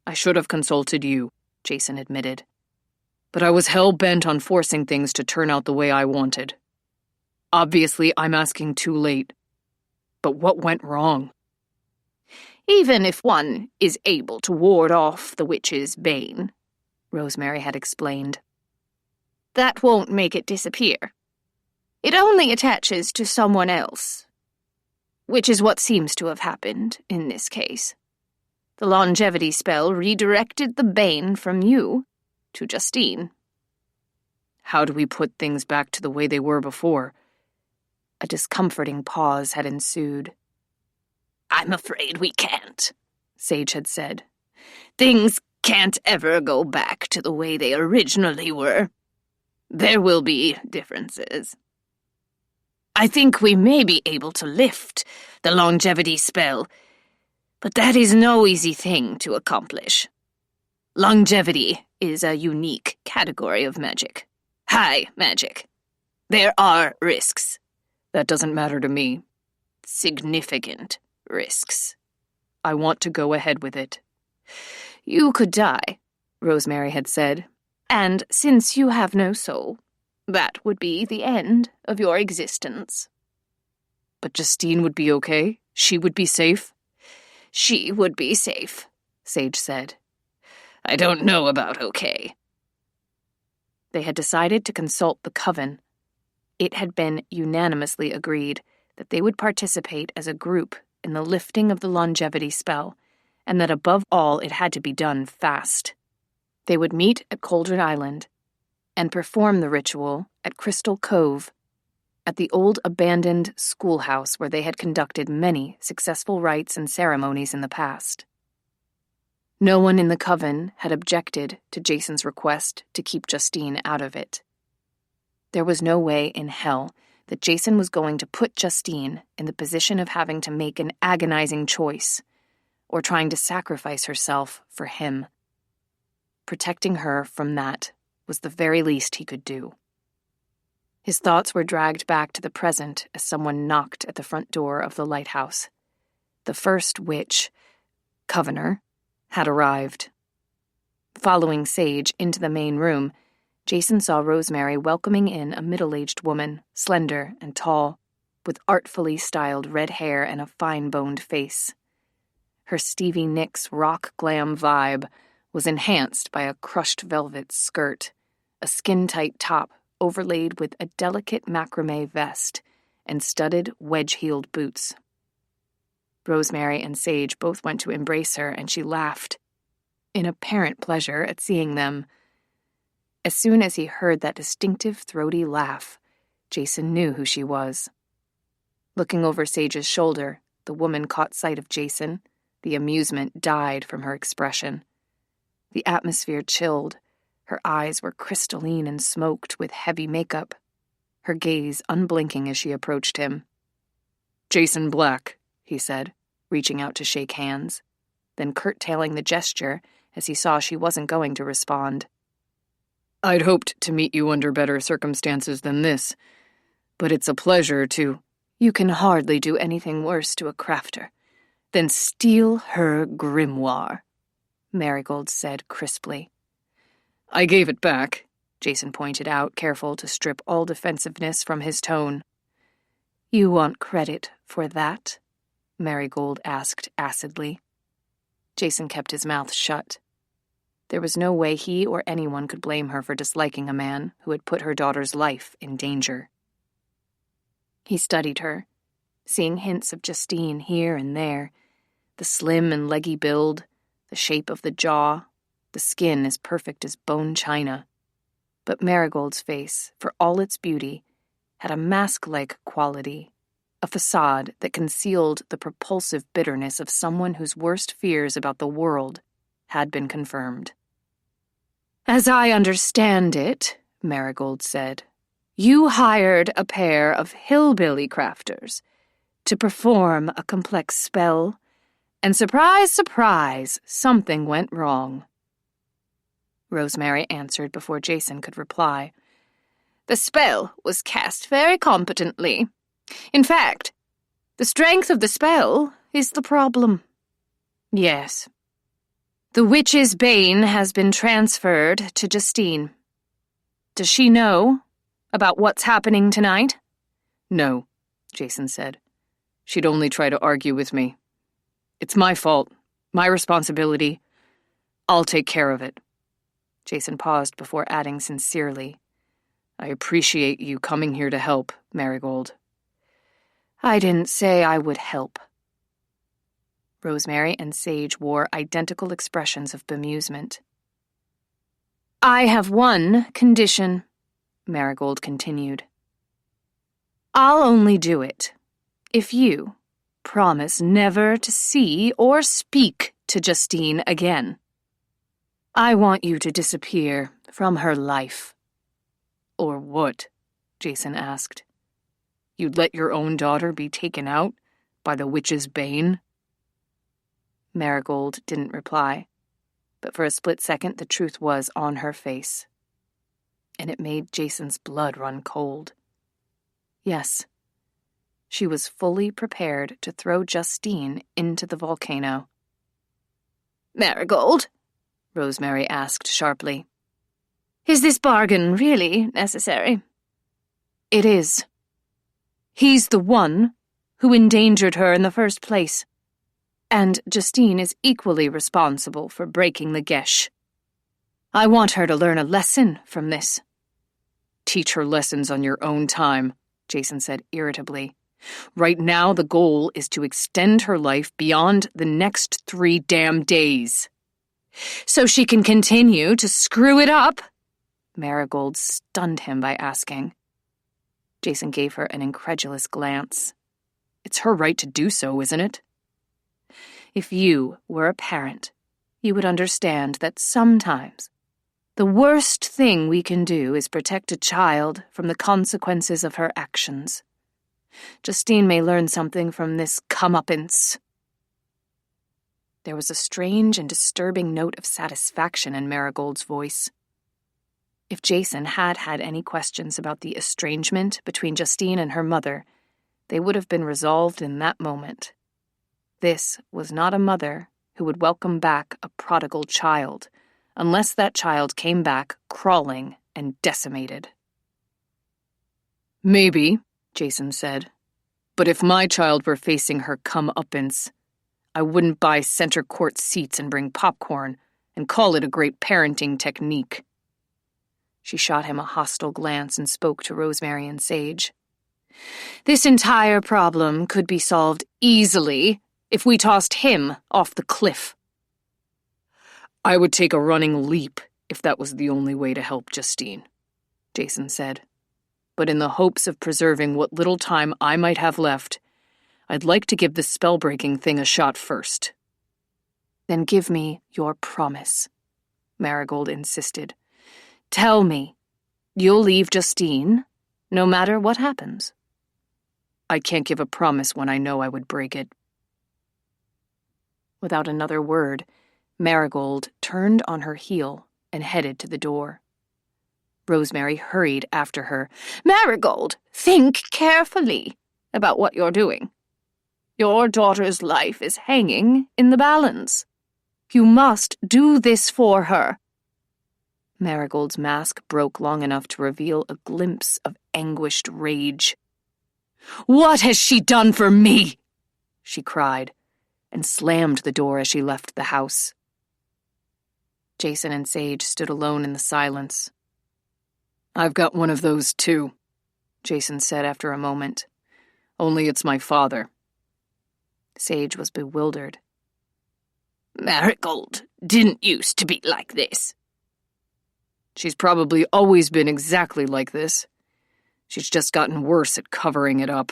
I should have consulted you, Jason admitted. But I was hell-bent on forcing things to turn out the way I wanted. Obviously, I'm asking too late. But what went wrong? Even if one is able to ward off the witch's bane, Rosemary had explained, that won't make it disappear. It only attaches to someone else, which is what seems to have happened in this case. The longevity spell redirected the bane from you to Justine. How do we put things back to the way they were before? A discomforting pause had ensued. I'm afraid we can't, Sage had said. Things can't ever go back to the way they originally were. There will be differences. I think we may be able to lift the longevity spell, but that is no easy thing to accomplish. Longevity is a unique category of magic. High magic. There are risks. That doesn't matter to me. Significant risks. I want to go ahead with it. You could die, Rosemary had said, and since you have no soul, that would be the end of your existence. But Justine would be okay? She would be safe? she would be safe, Sage said. I don't know about okay. They had decided to consult the coven. It had been unanimously agreed that they would participate as a group in the lifting of the longevity spell, and that above all it had to be done fast. They would meet at Cauldron Island and perform the ritual at Crystal Cove, at the old abandoned schoolhouse where they had conducted many successful rites and ceremonies in the past. No one in the coven had objected to Jason's request to keep Justine out of it. There was no way in hell that Jason was going to put Justine in the position of having to make an agonizing choice, or trying to sacrifice herself for him. Protecting her from that was the very least he could do. His thoughts were dragged back to the present as someone knocked at the front door of the lighthouse. The first witch, Covener, had arrived. Following Sage into the main room, Jason saw Rosemary welcoming in a middle-aged woman, slender and tall, with artfully styled red hair and a fine-boned face. Her Stevie Nicks rock glam vibe was enhanced by a crushed velvet skirt, a skin-tight top overlaid with a delicate macrame vest, and studded wedge-heeled boots. Rosemary and Sage both went to embrace her, and she laughed, in apparent pleasure at seeing them. As soon as he heard that distinctive throaty laugh, Jason knew who she was. Looking over Sage's shoulder, the woman caught sight of Jason. The amusement died from her expression. The atmosphere chilled. Her eyes were crystalline and smoked with heavy makeup, her gaze unblinking as she approached him. Jason Black, he said, reaching out to shake hands, then curtailing the gesture as he saw she wasn't going to respond. I'd hoped to meet you under better circumstances than this, but it's a pleasure to— You can hardly do anything worse to a crafter than steal her grimoire, Marigold said crisply. I gave it back, Jason pointed out, careful to strip all defensiveness from his tone. You want credit for that? Marigold asked acidly. Jason kept his mouth shut. There was no way he or anyone could blame her for disliking a man who had put her daughter's life in danger. He studied her, seeing hints of Justine here and there, the slim and leggy build, the shape of the jaw, the skin as perfect as bone china. But Marigold's face, for all its beauty, had a mask-like quality, a facade that concealed the propulsive bitterness of someone whose worst fears about the world had been confirmed. As I understand it, Marigold said, you hired a pair of hillbilly crafters to perform a complex spell, and surprise, surprise, something went wrong. Rosemary answered before Jason could reply. The spell was cast very competently. In fact, the strength of the spell is the problem. Yes. The witch's bane has been transferred to Justine. Does she know about what's happening tonight? No, Jason said. She'd only try to argue with me. It's my fault, my responsibility. I'll take care of it. Jason paused before adding sincerely, I appreciate you coming here to help, Marigold. I didn't say I would help. Rosemary and Sage wore identical expressions of bemusement. I have one condition, Marigold continued. I'll only do it if you promise never to see or speak to Justine again. I want you to disappear from her life. Or what? Jason asked. You'd let your own daughter be taken out by the witch's bane? Marigold didn't reply, but for a split second the truth was on her face, and it made Jason's blood run cold. Yes, she was fully prepared to throw Justine into the volcano. Marigold? Rosemary asked sharply. Is this bargain really necessary? It is. He's the one who endangered her in the first place. And Justine is equally responsible for breaking the gesh. I want her to learn a lesson from this. Teach her lessons on your own time, Jason said irritably. Right now, the goal is to extend her life beyond the next 3 damn days. So she can continue to screw it up? Marigold stunned him by asking. Jason gave her an incredulous glance. It's her right to do so, isn't it? If you were a parent, you would understand that sometimes the worst thing we can do is protect a child from the consequences of her actions. Justine may learn something from this comeuppance. There was a strange and disturbing note of satisfaction in Marigold's voice. If Jason had had any questions about the estrangement between Justine and her mother, they would have been resolved in that moment. This was not a mother who would welcome back a prodigal child, unless that child came back crawling and decimated. Maybe, Jason said, but if my child were facing her comeuppance, I wouldn't buy center court seats and bring popcorn and call it a great parenting technique. She shot him a hostile glance and spoke to Rosemary and Sage. This entire problem could be solved easily if we tossed him off the cliff. I would take a running leap if that was the only way to help Justine, Jason said. But in the hopes of preserving what little time I might have left, I'd like to give the spell-breaking thing a shot first. Then give me your promise, Marigold insisted. Tell me, you'll leave Justine, no matter what happens. I can't give a promise when I know I would break it. Without another word, Marigold turned on her heel and headed to the door. Rosemary hurried after her. Marigold, think carefully about what you're doing. Your daughter's life is hanging in the balance. You must do this for her. Marigold's mask broke long enough to reveal a glimpse of anguished rage. What has she done for me? She cried, and slammed the door as she left the house. Jason and Sage stood alone in the silence. I've got one of those too, Jason said after a moment. Only it's my father. Sage was bewildered. Marigold didn't used to be like this. She's probably always been exactly like this. She's just gotten worse at covering it up.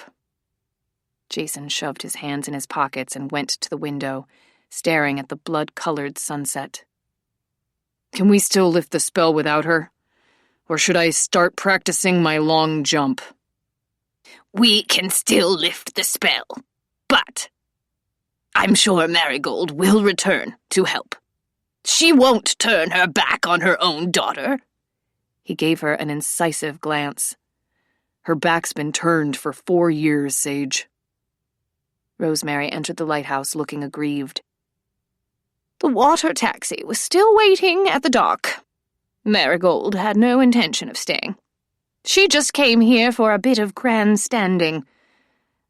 Jason shoved his hands in his pockets and went to the window, staring at the blood-colored sunset. Can we still lift the spell without her? Or should I start practicing my long jump? We can still lift the spell, but I'm sure Marigold will return to help. She won't turn her back on her own daughter. He gave her an incisive glance. Her back's been turned for 4 years, Sage. Rosemary entered the lighthouse looking aggrieved. The water taxi was still waiting at the dock. Marigold had no intention of staying. She just came here for a bit of grandstanding.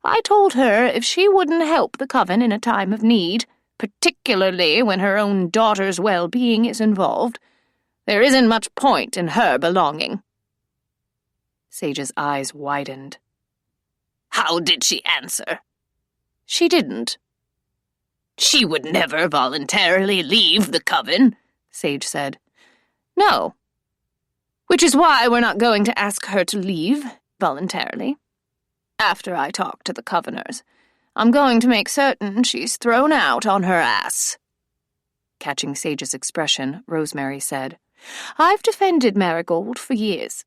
I told her if she wouldn't help the coven in a time of need, particularly when her own daughter's well-being is involved, there isn't much point in her belonging. Sage's eyes widened. How did she answer? She didn't. She would never voluntarily leave the coven, Sage said. No. Which is why we're not going to ask her to leave voluntarily. After I talk to the coveners, I'm going to make certain she's thrown out on her ass. Catching Sage's expression, Rosemary said, I've defended Marigold for years.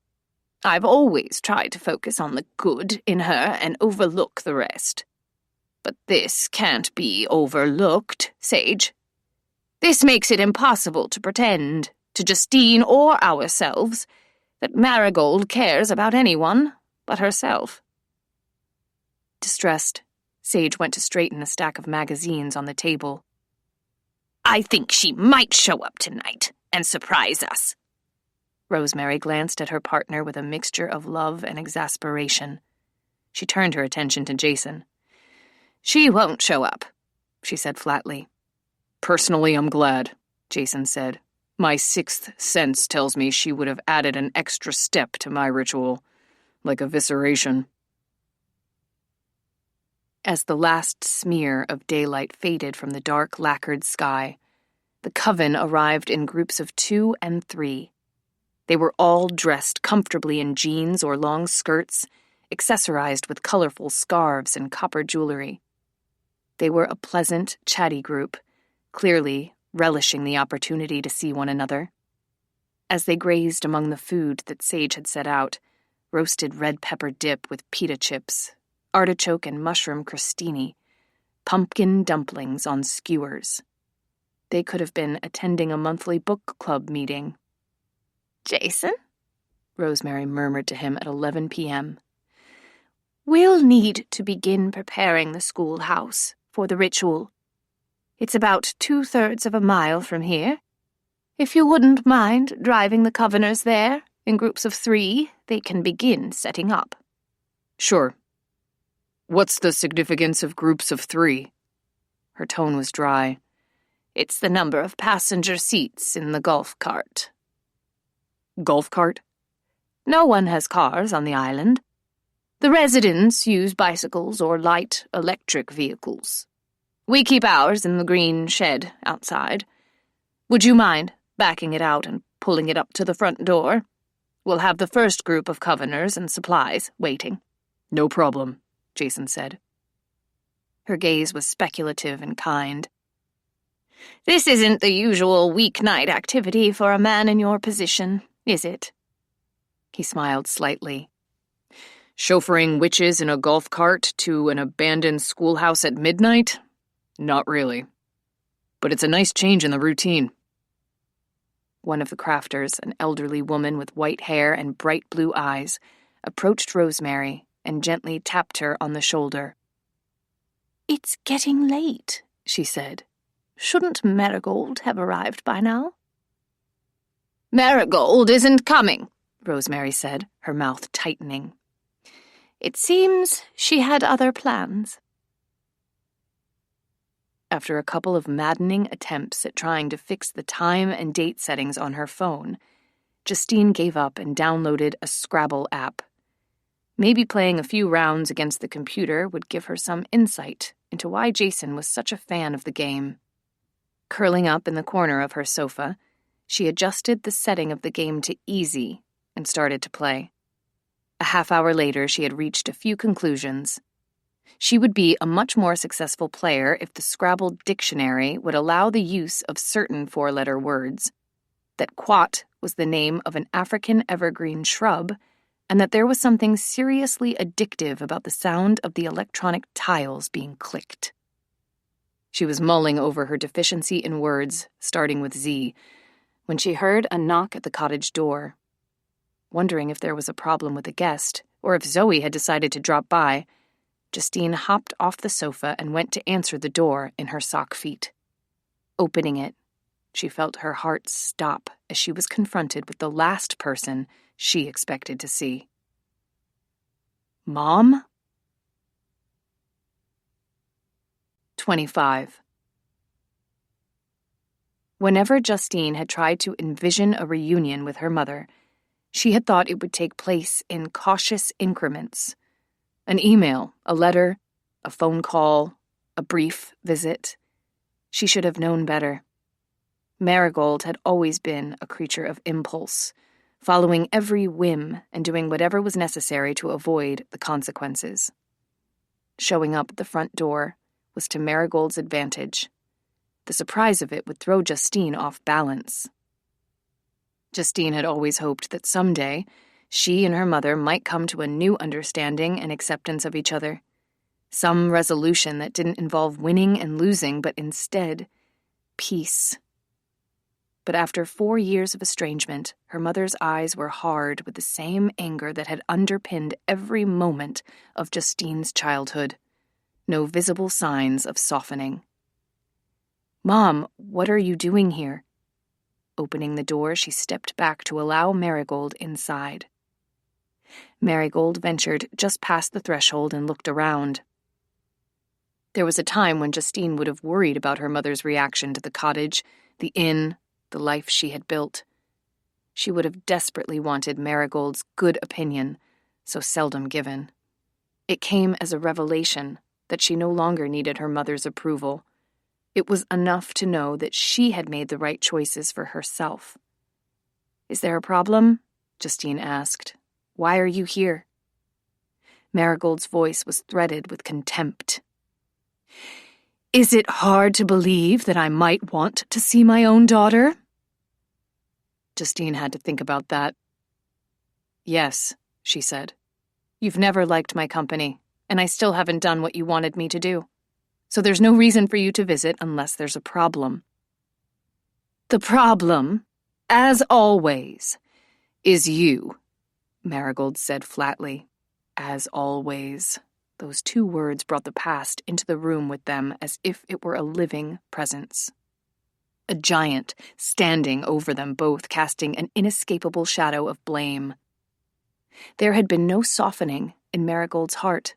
I've always tried to focus on the good in her and overlook the rest. But this can't be overlooked, Sage. This makes it impossible to pretend, to Justine or ourselves, that Marigold cares about anyone but herself. Distressed, Sage went to straighten a stack of magazines on the table. I think she might show up tonight and surprise us. Rosemary glanced at her partner with a mixture of love and exasperation. She turned her attention to Jason. She won't show up. she said flatly. Personally, I'm glad, Jason said. My sixth sense tells me she would have added an extra step to my ritual, like evisceration. As the last smear of daylight faded from the dark lacquered sky, the coven arrived in groups of 2 and 3. They were all dressed comfortably in jeans or long skirts, accessorized with colorful scarves and copper jewelry. They were a pleasant, chatty group, clearly relishing the opportunity to see one another. As they grazed among the food that Sage had set out, roasted red pepper dip with pita chips, artichoke and mushroom crostini, pumpkin dumplings on skewers. They could have been attending a monthly book club meeting. "Jason?" Rosemary murmured to him at 11 p.m. "We'll need to begin preparing the schoolhouse for the ritual. It's about 2/3 of a mile from here. If you wouldn't mind driving the Coveners there, in groups of 3, they can begin setting up." Sure. What's the significance of groups of 3? Her tone was dry. "It's the number of passenger seats in the golf cart." Golf cart? No one has cars on the island. The residents use bicycles or light electric vehicles. We keep ours in the green shed outside. Would you mind backing it out and pulling it up to the front door? We'll have the first group of Coveners and supplies waiting." No problem, Jason said. Her gaze was speculative and kind. "This isn't the usual weeknight activity for a man in your position, is it?" He smiled slightly. Chauffeuring witches in a golf cart to an abandoned schoolhouse at midnight? Not really. But it's a nice change in the routine. One of the crafters, an elderly woman with white hair and bright blue eyes, approached Rosemary and gently tapped her on the shoulder. "It's getting late," she said. "Shouldn't Marigold have arrived by now?" "Marigold isn't coming," Rosemary said, her mouth tightening. "It seems she had other plans." After a couple of maddening attempts at trying to fix the time and date settings on her phone, Justine gave up and downloaded a Scrabble app. Maybe playing a few rounds against the computer would give her some insight into why Jason was such a fan of the game. Curling up in the corner of her sofa, she adjusted the setting of the game to easy and started to play. A half-hour later, she had reached a few conclusions. She would be a much more successful player if the Scrabble dictionary would allow the use of certain 4-letter words, that quat was the name of an African evergreen shrub, and that there was something seriously addictive about the sound of the electronic tiles being clicked. She was mulling over her deficiency in words, starting with Z, when she heard a knock at the cottage door. Wondering if there was a problem with a guest, or if Zoe had decided to drop by, Justine hopped off the sofa and went to answer the door in her sock feet. Opening it, she felt her heart stop as she was confronted with the last person she expected to see. Mom? 25. Whenever Justine had tried to envision a reunion with her mother, she had thought it would take place in cautious increments. An email, a letter, a phone call, a brief visit. She should have known better. Marigold had always been a creature of impulse, following every whim and doing whatever was necessary to avoid the consequences. Showing up at the front door was to Marigold's advantage. The surprise of it would throw Justine off balance. Justine had always hoped that someday she and her mother might come to a new understanding and acceptance of each other. Some resolution that didn't involve winning and losing, but instead, peace. But after 4 years of estrangement, her mother's eyes were hard with the same anger that had underpinned every moment of Justine's childhood. No visible signs of softening. "Mom, what are you doing here?" Opening the door, she stepped back to allow Marigold inside. Marigold ventured just past the threshold and looked around. There was a time when Justine would have worried about her mother's reaction to the cottage, the inn, the life she had built. She would have desperately wanted Marigold's good opinion, so seldom given. It came as a revelation that she no longer needed her mother's approval. It was enough to know that she had made the right choices for herself. "Is there a problem?" Justine asked. "Why are you here?" Marigold's voice was threaded with contempt. "Is it hard to believe that I might want to see my own daughter?" Justine had to think about that. "Yes," she said. "You've never liked my company, and I still haven't done what you wanted me to do. So there's no reason for you to visit unless there's a problem." "The problem, as always, is you," Marigold said flatly. As always. Those two words brought the past into the room with them as if it were a living presence. A giant standing over them both, casting an inescapable shadow of blame. There had been no softening in Marigold's heart.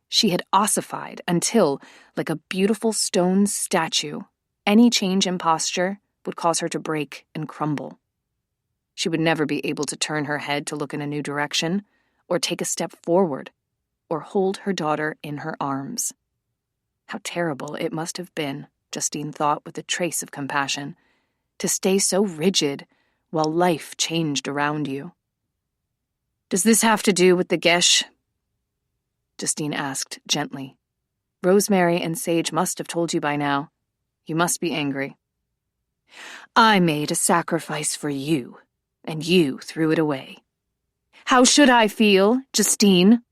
She had ossified until, like a beautiful stone statue, any change in posture would cause her to break and crumble. She would never be able to turn her head to look in a new direction, or take a step forward, or hold her daughter in her arms. How terrible it must have been, Justine thought with a trace of compassion, to stay so rigid while life changed around you. "Does this have to do with the Gesh?" Justine asked gently. "Rosemary and Sage must have told you by now. You must be angry." "I made a sacrifice for you, and you threw it away. How should I feel, Justine?"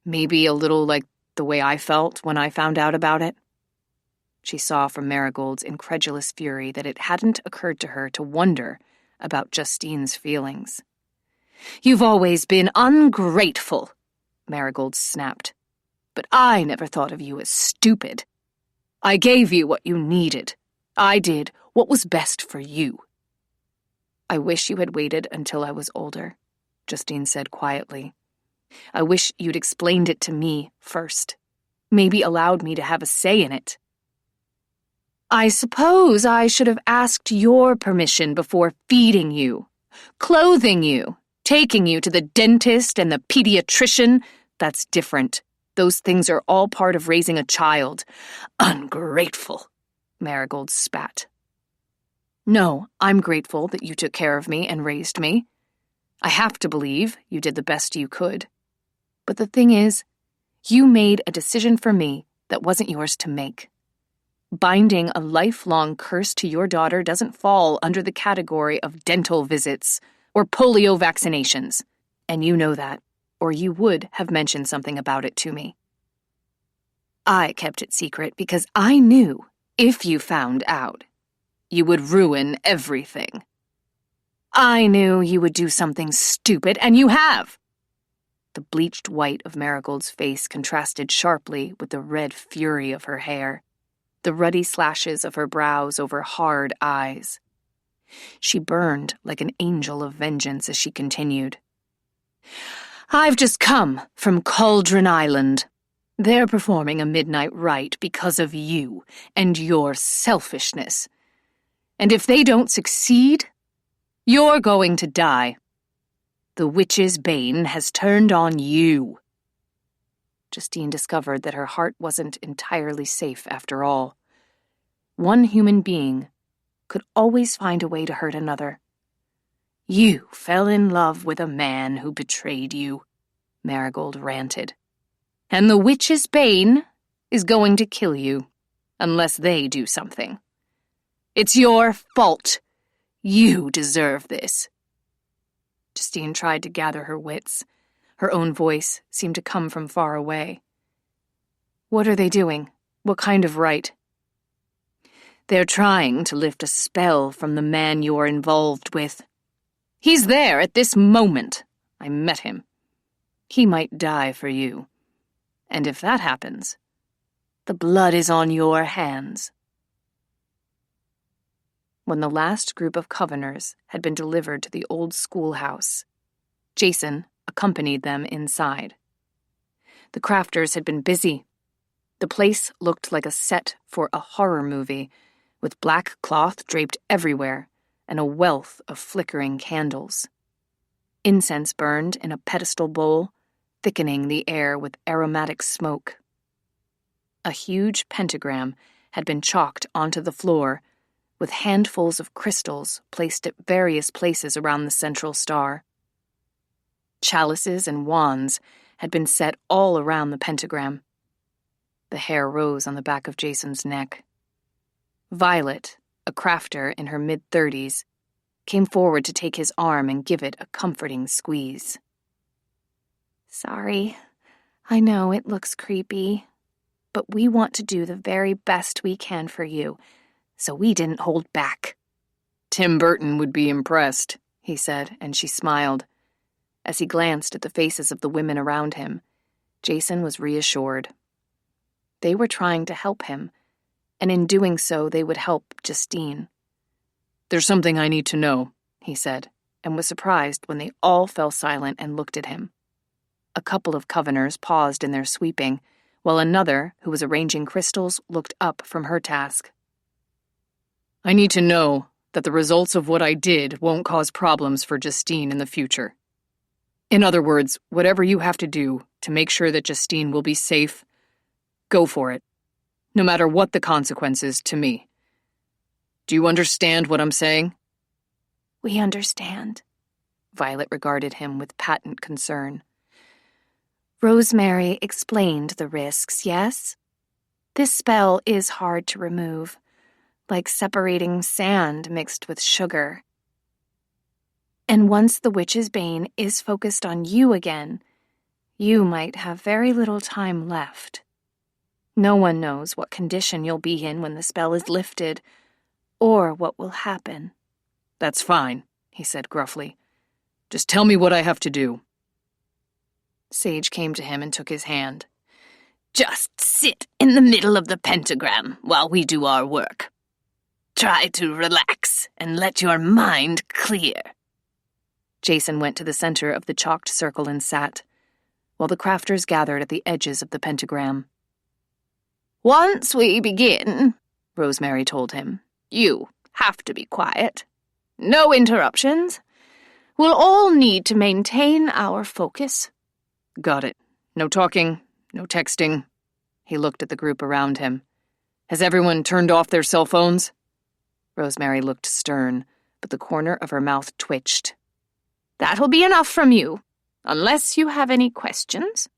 "Maybe a little like the way I felt when I found out about it." She saw from Marigold's incredulous fury that it hadn't occurred to her to wonder about Justine's feelings. "You've always been ungrateful," Marigold snapped. "But I never thought of you as stupid. I gave you what you needed. I did what was best for you." "I wish you had waited until I was older," Justine said quietly. "I wish you'd explained it to me first. Maybe allowed me to have a say in it." "I suppose I should have asked your permission before feeding you, clothing you, taking you to the dentist and the pediatrician. That's different. Those things are all part of raising a child." "Ungrateful," Marigold spat. "No, I'm grateful that you took care of me and raised me. I have to believe you did the best you could. But the thing is, you made a decision for me that wasn't yours to make. Binding a lifelong curse to your daughter doesn't fall under the category of dental visits or polio vaccinations, and you know that, or you would have mentioned something about it to me. I kept it secret because I knew if you found out, you would ruin everything. I knew you would do something stupid, and you have." The bleached white of Marigold's face contrasted sharply with the red fury of her hair, the ruddy slashes of her brows over hard eyes. She burned like an angel of vengeance as she continued. "I've just come from Cauldron Island. They're performing a midnight rite because of you and your selfishness. And if they don't succeed, you're going to die. The witch's bane has turned on you." Justine discovered that her heart wasn't entirely safe after all. One human being could always find a way to hurt another. "You fell in love with a man who betrayed you," Marigold ranted. "And the witch's bane is going to kill you, unless they do something. It's your fault. You deserve this." Justine tried to gather her wits. Her own voice seemed to come from far away. "What are they doing? What kind of rite?" "They're trying to lift a spell from the man you're involved with. He's there at this moment. I met him. He might die for you. And if that happens, the blood is on your hands." When the last group of Coveners had been delivered to the old schoolhouse, Jason accompanied them inside. The crafters had been busy. The place looked like a set for a horror movie, with black cloth draped everywhere and a wealth of flickering candles. Incense burned in a pedestal bowl, thickening the air with aromatic smoke. A huge pentagram had been chalked onto the floor, with handfuls of crystals placed at various places around the central star. Chalices and wands had been set all around the pentagram. The hair rose on the back of Jason's neck. Violet, a crafter in her mid-30s, came forward to take his arm and give it a comforting squeeze. Sorry, I know it looks creepy, but we want to do the very best we can for you, so we didn't hold back. Tim Burton would be impressed, he said, and she smiled. As he glanced at the faces of the women around him, Jason was reassured. They were trying to help him, and in doing so they would help Justine. "There's something I need to know," he said, and was surprised when they all fell silent and looked at him. A couple of Coveners paused in their sweeping, while another, who was arranging crystals, looked up from her task. "I need to know that the results of what I did won't cause problems for Justine in the future. In other words, whatever you have to do to make sure that Justine will be safe, go for it, no matter what the consequences to me. Do you understand what I'm saying?" We understand. Violet regarded him with patent concern. Rosemary explained the risks, yes? This spell is hard to remove, like separating sand mixed with sugar. And once the witch's bane is focused on you again, you might have very little time left. No one knows what condition you'll be in when the spell is lifted, or what will happen. "That's fine," he said gruffly. "Just tell me what I have to do." Sage came to him and took his hand. Just sit in the middle of the pentagram while we do our work. Try to relax and let your mind clear. Jason went to the center of the chalked circle and sat, while the crafters gathered at the edges of the pentagram. Once we begin, Rosemary told him, you have to be quiet. No interruptions. We'll all need to maintain our focus. "Got it. No talking, no texting." He looked at the group around him. "Has everyone turned off their cell phones?" Rosemary looked stern, but the corner of her mouth twitched. "That'll be enough from you, unless you have any questions."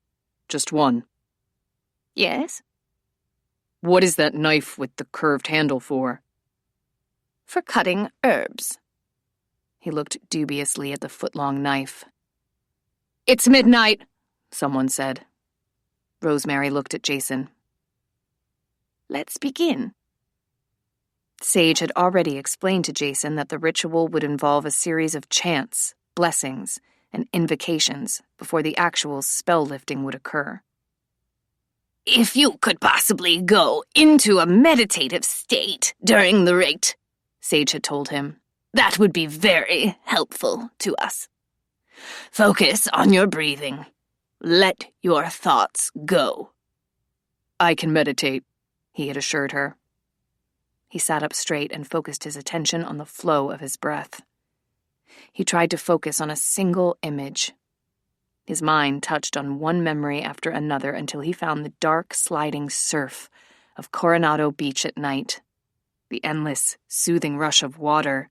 "Just one." "Yes?" "What is that knife with the curved handle for?" "For cutting herbs." He looked dubiously at the foot-long knife. "It's midnight," someone said. Rosemary looked at Jason. "Let's begin." Sage had already explained to Jason that the ritual would involve a series of chants, blessings, and invocations before the actual spell lifting would occur. "If you could possibly go into a meditative state during the rite," Sage had told him, "that would be very helpful to us. Focus on your breathing. Let your thoughts go." "I can meditate," he had assured her. He sat up straight and focused his attention on the flow of his breath. He tried to focus on a single image. His mind touched on one memory after another until he found the dark, sliding surf of Coronado Beach at night, the endless, soothing rush of water,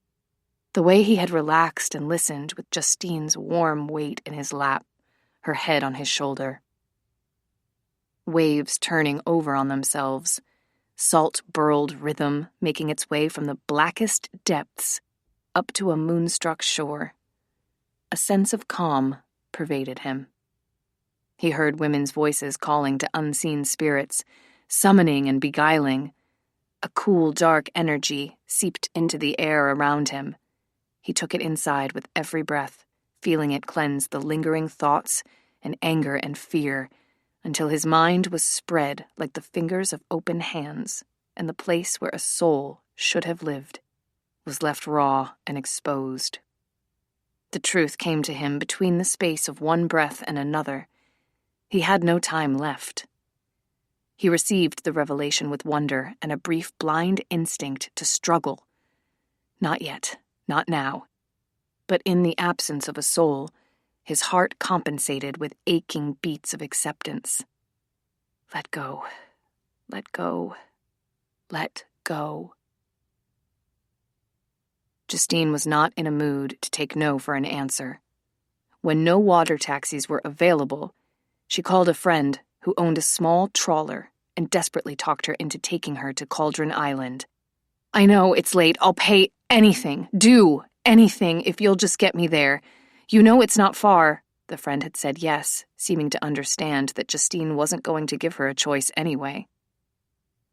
the way he had relaxed and listened with Justine's warm weight in his lap, her head on his shoulder. Waves turning over on themselves, salt-burled rhythm making its way from the blackest depths up to a moonstruck shore. A sense of calm pervaded him. He heard women's voices calling to unseen spirits, summoning and beguiling. A cool, dark energy seeped into the air around him. He took it inside with every breath, feeling it cleanse the lingering thoughts and anger and fear, until his mind was spread like the fingers of open hands, and the place where a soul should have lived was left raw and exposed. The truth came to him between the space of one breath and another. He had no time left. He received the revelation with wonder and a brief blind instinct to struggle. Not yet, not now. But in the absence of a soul, his heart compensated with aching beats of acceptance. Let go, let go, let go. Justine was not in a mood to take no for an answer. When no water taxis were available, she called a friend who owned a small trawler and desperately talked her into taking her to Cauldron Island. I know it's late. I'll pay anything. Do anything if you'll just get me there. You know it's not far. The friend had said yes, seeming to understand that Justine wasn't going to give her a choice anyway.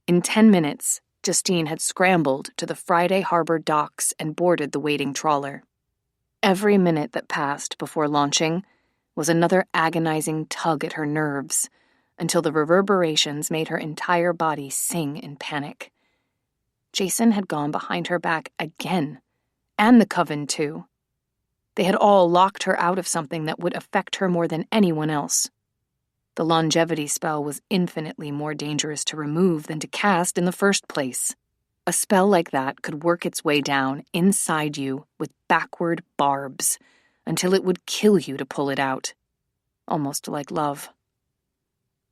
In 10 minutes, Justine had scrambled to the Friday Harbor docks and boarded the waiting trawler. Every minute that passed before launching was another agonizing tug at her nerves, until the reverberations made her entire body sing in panic. Jason had gone behind her back again, and the coven too. They had all locked her out of something that would affect her more than anyone else. The longevity spell was infinitely more dangerous to remove than to cast in the first place. A spell like that could work its way down inside you with backward barbs until it would kill you to pull it out. Almost like love.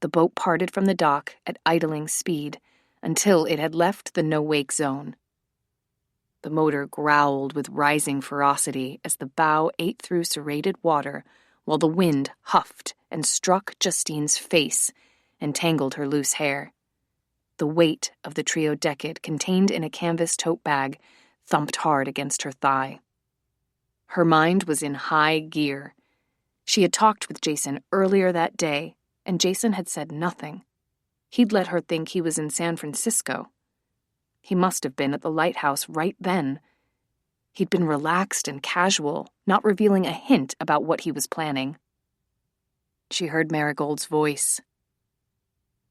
The boat parted from the dock at idling speed until it had left the no-wake zone. The motor growled with rising ferocity as the bow ate through serrated water while the wind huffed and struck Justine's face and tangled her loose hair. The weight of the triodecade contained in a canvas tote bag thumped hard against her thigh. Her mind was in high gear. She had talked with Jason earlier that day, and Jason had said nothing. He'd let her think he was in San Francisco. He must have been at the lighthouse right then. He'd been relaxed and casual, not revealing a hint about what he was planning. She heard Marigold's voice.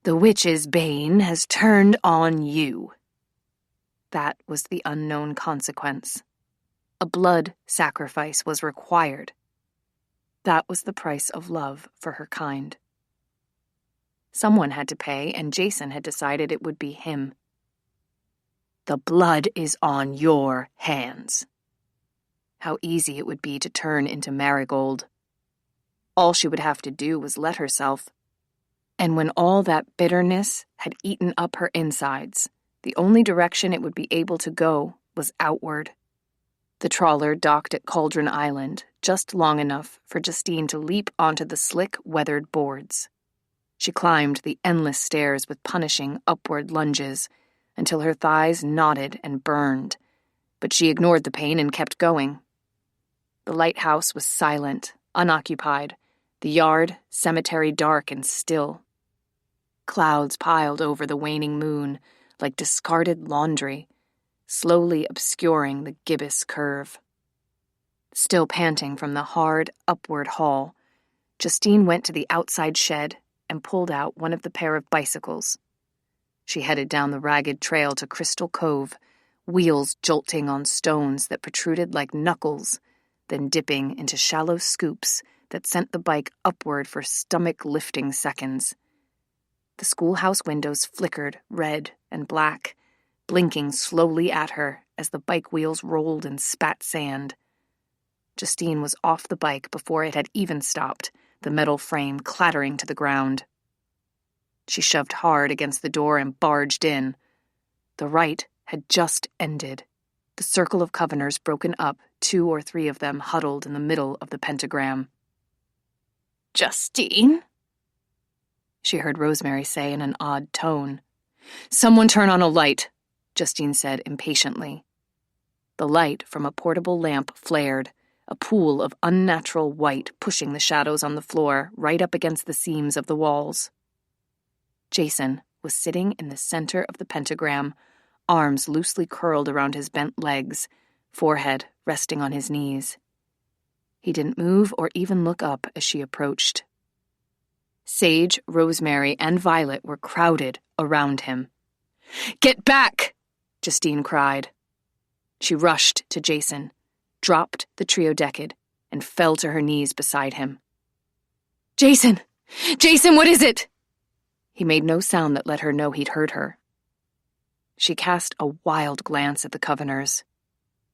The witch's bane has turned on you. That was the unknown consequence. A blood sacrifice was required. That was the price of love for her kind. Someone had to pay, and Jason had decided it would be him. The blood is on your hands. How easy it would be to turn into Marigold. All she would have to do was let herself. And when all that bitterness had eaten up her insides, the only direction it would be able to go was outward. The trawler docked at Cauldron Island just long enough for Justine to leap onto the slick, weathered boards. She climbed the endless stairs with punishing upward lunges until her thighs knotted and burned, but she ignored the pain and kept going. The lighthouse was silent, unoccupied, the yard, cemetery dark and still. Clouds piled over the waning moon like discarded laundry, slowly obscuring the gibbous curve. Still panting from the hard, upward haul, Justine went to the outside shed and pulled out one of the pair of bicycles. She headed down the ragged trail to Crystal Cove, wheels jolting on stones that protruded like knuckles, then dipping into shallow scoops that sent the bike upward for stomach-lifting seconds. The schoolhouse windows flickered red and black, blinking slowly at her as the bike wheels rolled and spat sand. Justine was off the bike before it had even stopped, the metal frame clattering to the ground. She shoved hard against the door and barged in. The rite had just ended, the circle of Coveners broken up, 2 or 3 of them huddled in the middle of the pentagram. Justine? She heard Rosemary say in an odd tone. Someone turn on a light, Justine said impatiently. The light from a portable lamp flared, a pool of unnatural white pushing the shadows on the floor right up against the seams of the walls. Jason was sitting in the center of the pentagram, arms loosely curled around his bent legs, forehead resting on his knees. He didn't move or even look up as she approached. Sage, Rosemary, and Violet were crowded around him. Get back! Justine cried. She rushed to Jason, dropped the triodecade, and fell to her knees beside him. Jason! Jason, what is it? He made no sound that let her know he'd heard her. She cast a wild glance at the Covenors.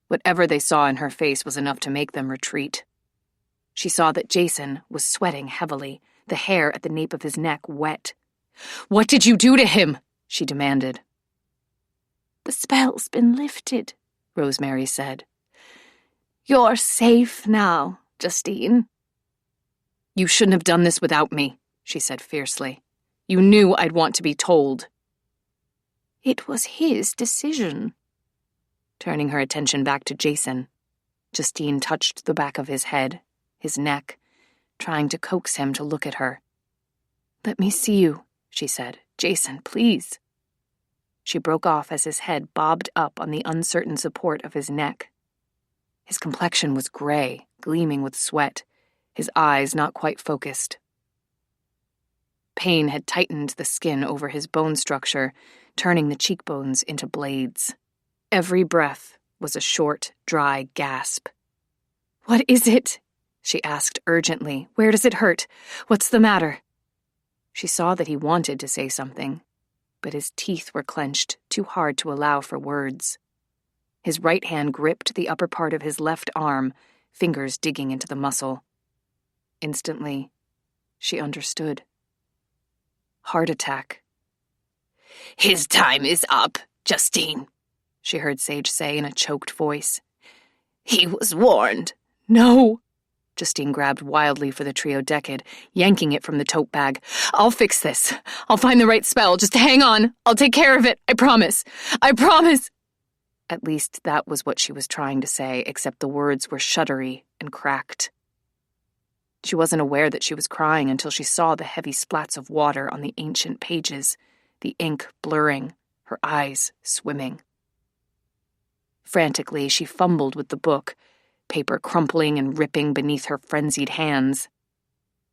Whatever they saw in her face was enough to make them retreat. She saw that Jason was sweating heavily, the hair at the nape of his neck wet. "What did you do to him?" she demanded. "The spell's been lifted," Rosemary said. "You're safe now, Justine." "You shouldn't have done this without me," she said fiercely. "You knew I'd want to be told." "It was his decision." Turning her attention back to Jason, Justine touched the back of his head, his neck, trying to coax him to look at her. "Let me see you," she said. "Jason, please." She broke off as his head bobbed up on the uncertain support of his neck. His complexion was gray, gleaming with sweat, his eyes not quite focused. Pain had tightened the skin over his bone structure, turning the cheekbones into blades. Every breath was a short, dry gasp. "What is it?" she asked urgently. "Where does it hurt? What's the matter?" She saw that he wanted to say something, but his teeth were clenched too hard to allow for words. His right hand gripped the upper part of his left arm, fingers digging into the muscle. Instantly, she understood. Heart attack. "His time is up, Justine," she heard Sage say in a choked voice. "He was warned." "No!" Justine grabbed wildly for the Triodecad, yanking it from the tote bag. "I'll fix this. I'll find the right spell. Just hang on. I'll take care of it. I promise. I promise." At least that was what she was trying to say, except the words were shuddery and cracked. She wasn't aware that she was crying until she saw the heavy splats of water on the ancient pages, the ink blurring, her eyes swimming. Frantically, she fumbled with the book, paper crumpling and ripping beneath her frenzied hands.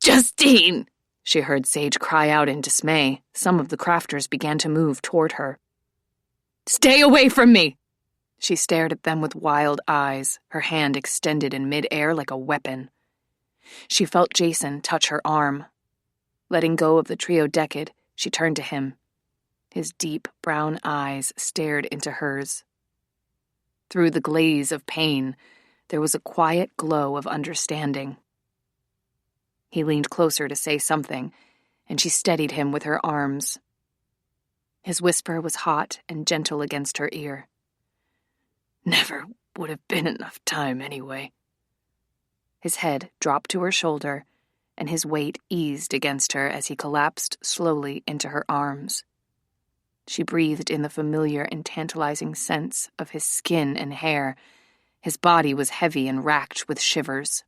"Justine!" she heard Sage cry out in dismay. Some of the crafters began to move toward her. "Stay away from me!" She stared at them with wild eyes, her hand extended in mid-air like a weapon. She felt Jason touch her arm. Letting go of the Triodecad, she turned to him. His deep brown eyes stared into hers. Through the glaze of pain, there was a quiet glow of understanding. He leaned closer to say something, and she steadied him with her arms. His whisper was hot and gentle against her ear. "Never would have been enough time anyway." His head dropped to her shoulder, and his weight eased against her as he collapsed slowly into her arms. She breathed in the familiar and tantalizing sense of his skin and hair. His body was heavy and racked with shivers.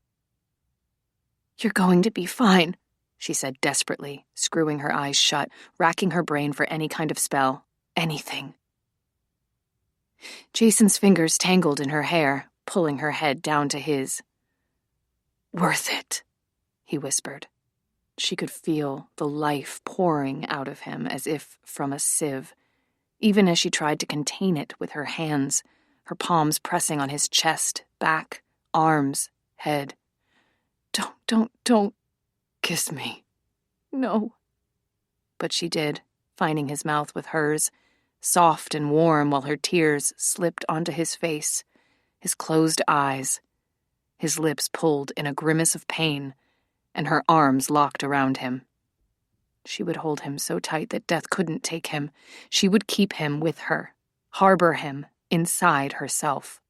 "You're going to be fine," she said desperately, screwing her eyes shut, racking her brain for any kind of spell, anything. Jason's fingers tangled in her hair, pulling her head down to his. "Worth it," he whispered. She could feel the life pouring out of him as if from a sieve, even as she tried to contain it with her hands, her palms pressing on his chest, back, arms, head. Don't kiss me. No." But she did, finding his mouth with hers, soft and warm while her tears slipped onto his face, his closed eyes, his lips pulled in a grimace of pain, and her arms locked around him. She would hold him so tight that death couldn't take him. She would keep him with her, harbor him inside herself.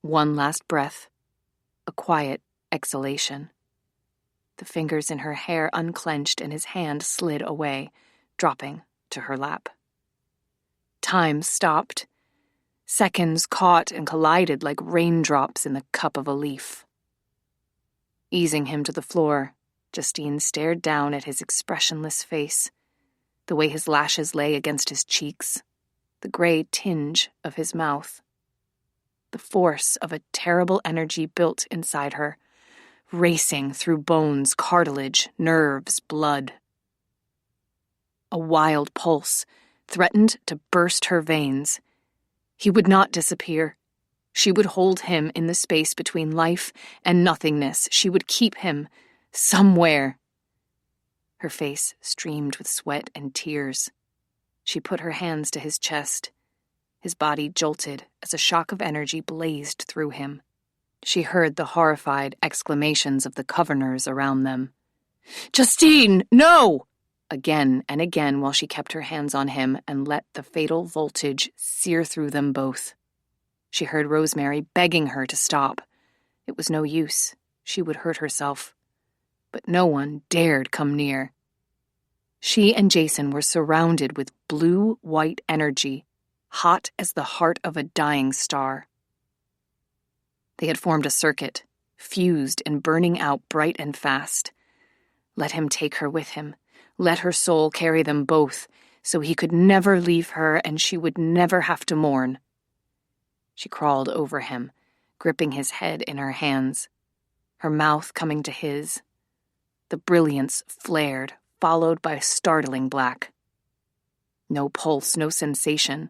One last breath, a quiet exhalation. The fingers in her hair unclenched and his hand slid away, dropping to her lap. Time stopped. Seconds caught and collided like raindrops in the cup of a leaf. Easing him to the floor, Justine stared down at his expressionless face, the way his lashes lay against his cheeks, the gray tinge of his mouth. The force of a terrible energy built inside her, racing through bones, cartilage, nerves, blood. A wild pulse threatened to burst her veins. He would not disappear. She would hold him in the space between life and nothingness. She would keep him somewhere. Her face streamed with sweat and tears. She put her hands to his chest. His body jolted as a shock of energy blazed through him. She heard the horrified exclamations of the Covenors around them. "Justine, no!" Again and again while she kept her hands on him and let the fatal voltage sear through them both. She heard Rosemary begging her to stop. It was no use. She would hurt herself. But no one dared come near. She and Jason were surrounded with blue-white energy, hot as the heart of a dying star. They had formed a circuit, fused and burning out bright and fast. Let him take her with him. Let her soul carry them both, so he could never leave her and she would never have to mourn. She crawled over him, gripping his head in her hands, her mouth coming to his. The brilliance flared, followed by startling black. No pulse, no sensation,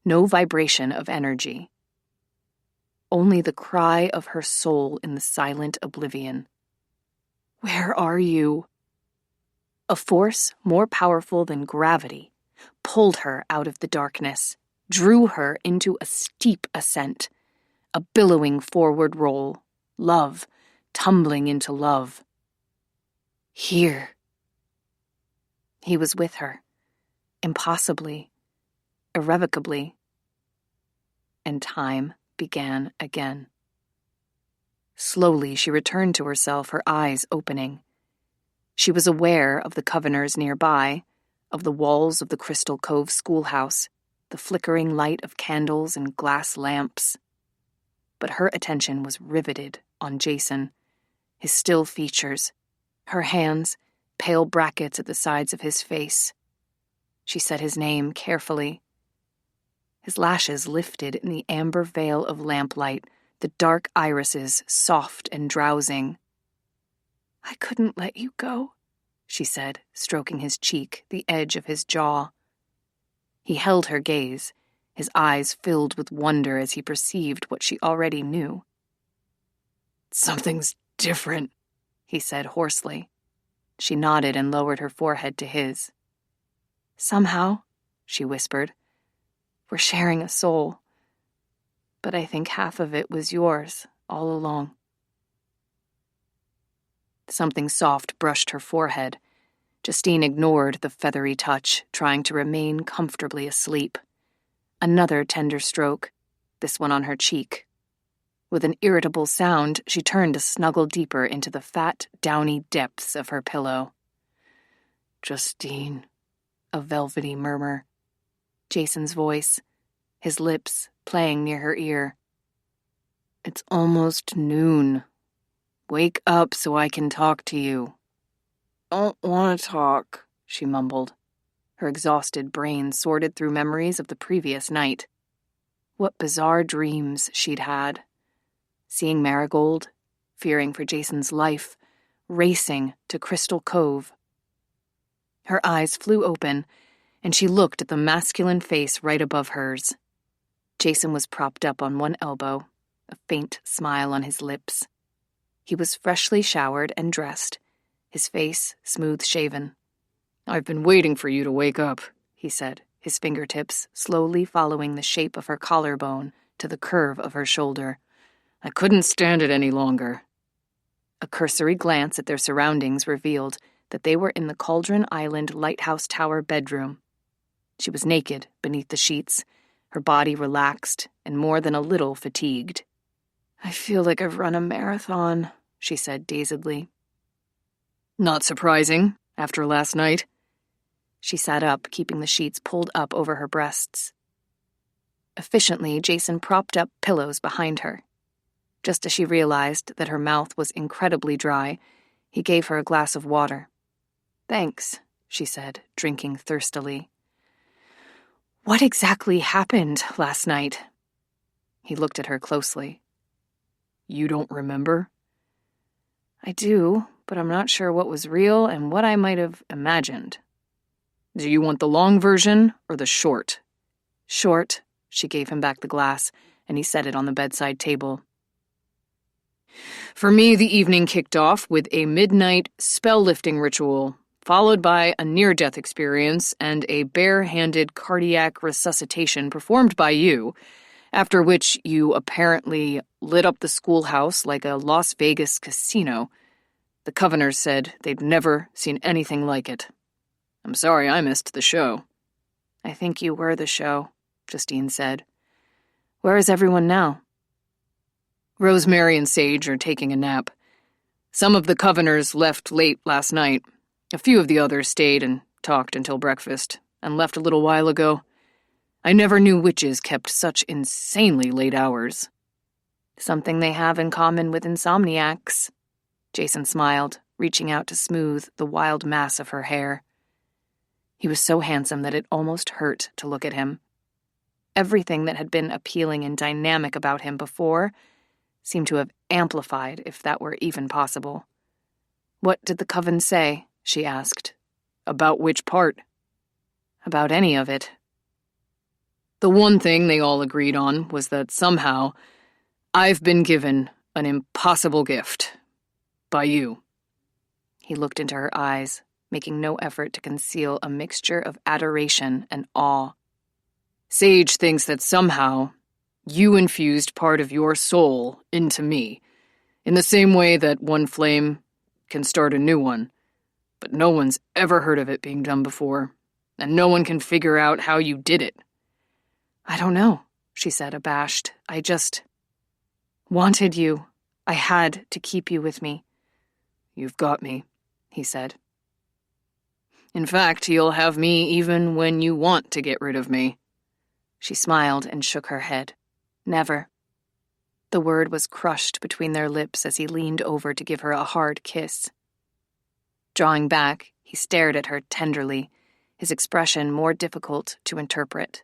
no vibration of energy. Only the cry of her soul in the silent oblivion. "Where are you?" A force more powerful than gravity pulled her out of the darkness, drew her into a steep ascent, a billowing forward roll, love tumbling into love. Here. He was with her, impossibly, irrevocably, and time began again. Slowly she returned to herself, her eyes opening. She was aware of the Covenors nearby, of the walls of the Crystal Cove schoolhouse, the flickering light of candles and glass lamps. But her attention was riveted on Jason, his still features, her hands, pale brackets at the sides of his face. She said his name carefully. His lashes lifted in the amber veil of lamplight, the dark irises soft and drowsing. "I couldn't let you go," she said, stroking his cheek, the edge of his jaw. He held her gaze, his eyes filled with wonder as he perceived what she already knew. "Something's different," he said hoarsely. She nodded and lowered her forehead to his. "Somehow," she whispered, "we're sharing a soul. But I think half of it was yours all along." Something soft brushed her forehead. Justine ignored the feathery touch, trying to remain comfortably asleep. Another tender stroke, this one on her cheek. With an irritable sound, she turned to snuggle deeper into the fat, downy depths of her pillow. "Justine," a velvety murmur. Jason's voice, his lips playing near her ear. "It's almost noon. Wake up so I can talk to you." "Don't want to talk," she mumbled. Her exhausted brain sorted through memories of the previous night. What bizarre dreams she'd had. Seeing Marigold, fearing for Jason's life, racing to Crystal Cove. Her eyes flew open, and she looked at the masculine face right above hers. Jason was propped up on one elbow, a faint smile on his lips. He was freshly showered and dressed, his face smooth-shaven. "I've been waiting for you to wake up," he said, his fingertips slowly following the shape of her collarbone to the curve of her shoulder. "I couldn't stand it any longer." A cursory glance at their surroundings revealed that they were in the Cauldron Island Lighthouse Tower bedroom. She was naked beneath the sheets, her body relaxed and more than a little fatigued. "I feel like I've run a marathon," she said dazedly. "Not surprising, after last night." She sat up, keeping the sheets pulled up over her breasts. Efficiently, Jason propped up pillows behind her. Just as she realized that her mouth was incredibly dry, he gave her a glass of water. "Thanks," she said, drinking thirstily. "What exactly happened last night?" He looked at her closely. "You don't remember?" "I do, but I'm not sure what was real and what I might have imagined." "Do you want the long version or the short?" "Short." She gave him back the glass, and he set it on the bedside table. "For me, the evening kicked off with a midnight spell-lifting ritual, followed by a near-death experience and a bare-handed cardiac resuscitation performed by you, after which you apparently lit up the schoolhouse like a Las Vegas casino. The Coveners said they'd never seen anything like it. I'm sorry I missed the show. I think you were the show, Justine said. Where is everyone now? Rosemary and Sage are taking a nap. Some of the Coveners left late last night. A few of the others stayed and talked until breakfast, and left a little while ago. I never knew witches kept such insanely late hours. Something they have in common with insomniacs. Jason smiled, reaching out to smooth the wild mass of her hair. He was so handsome that it almost hurt to look at him. Everything that had been appealing and dynamic about him before seemed to have amplified, if that were even possible. What did the coven say? She asked. About which part? About any of it. The one thing they all agreed on was that somehow I've been given an impossible gift. By you. He looked into her eyes, making no effort to conceal a mixture of adoration and awe. Sage thinks that somehow you infused part of your soul into me, in the same way that one flame can start a new one, but no one's ever heard of it being done before, and no one can figure out how you did it. I don't know, she said, abashed. I just wanted you. I had to keep you with me. You've got me, he said. In fact, you'll have me even when you want to get rid of me. She smiled and shook her head. Never. The word was crushed between their lips as he leaned over to give her a hard kiss. Drawing back, he stared at her tenderly, his expression more difficult to interpret.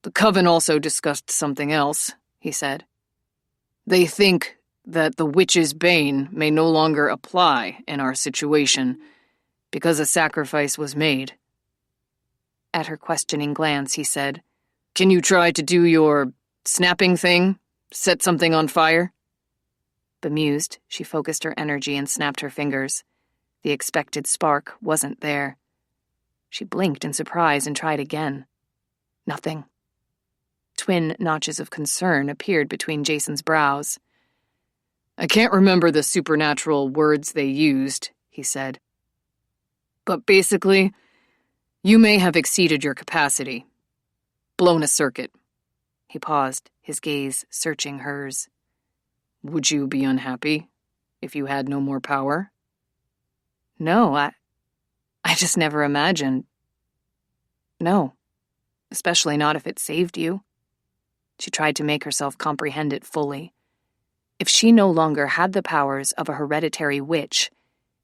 The Coven also discussed something else, he said. They think that the witch's bane may no longer apply in our situation because a sacrifice was made. At her questioning glance, he said, Can you try to do your snapping thing? Set something on fire? Bemused, she focused her energy and snapped her fingers. The expected spark wasn't there. She blinked in surprise and tried again. Nothing. Twin notches of concern appeared between Jason's brows. I can't remember the supernatural words they used, he said. But basically, you may have exceeded your capacity. Blown a circuit. He paused, his gaze searching hers. Would you be unhappy if you had no more power? No, I just never imagined. No, especially not if it saved you. She tried to make herself comprehend it fully. If she no longer had the powers of a hereditary witch,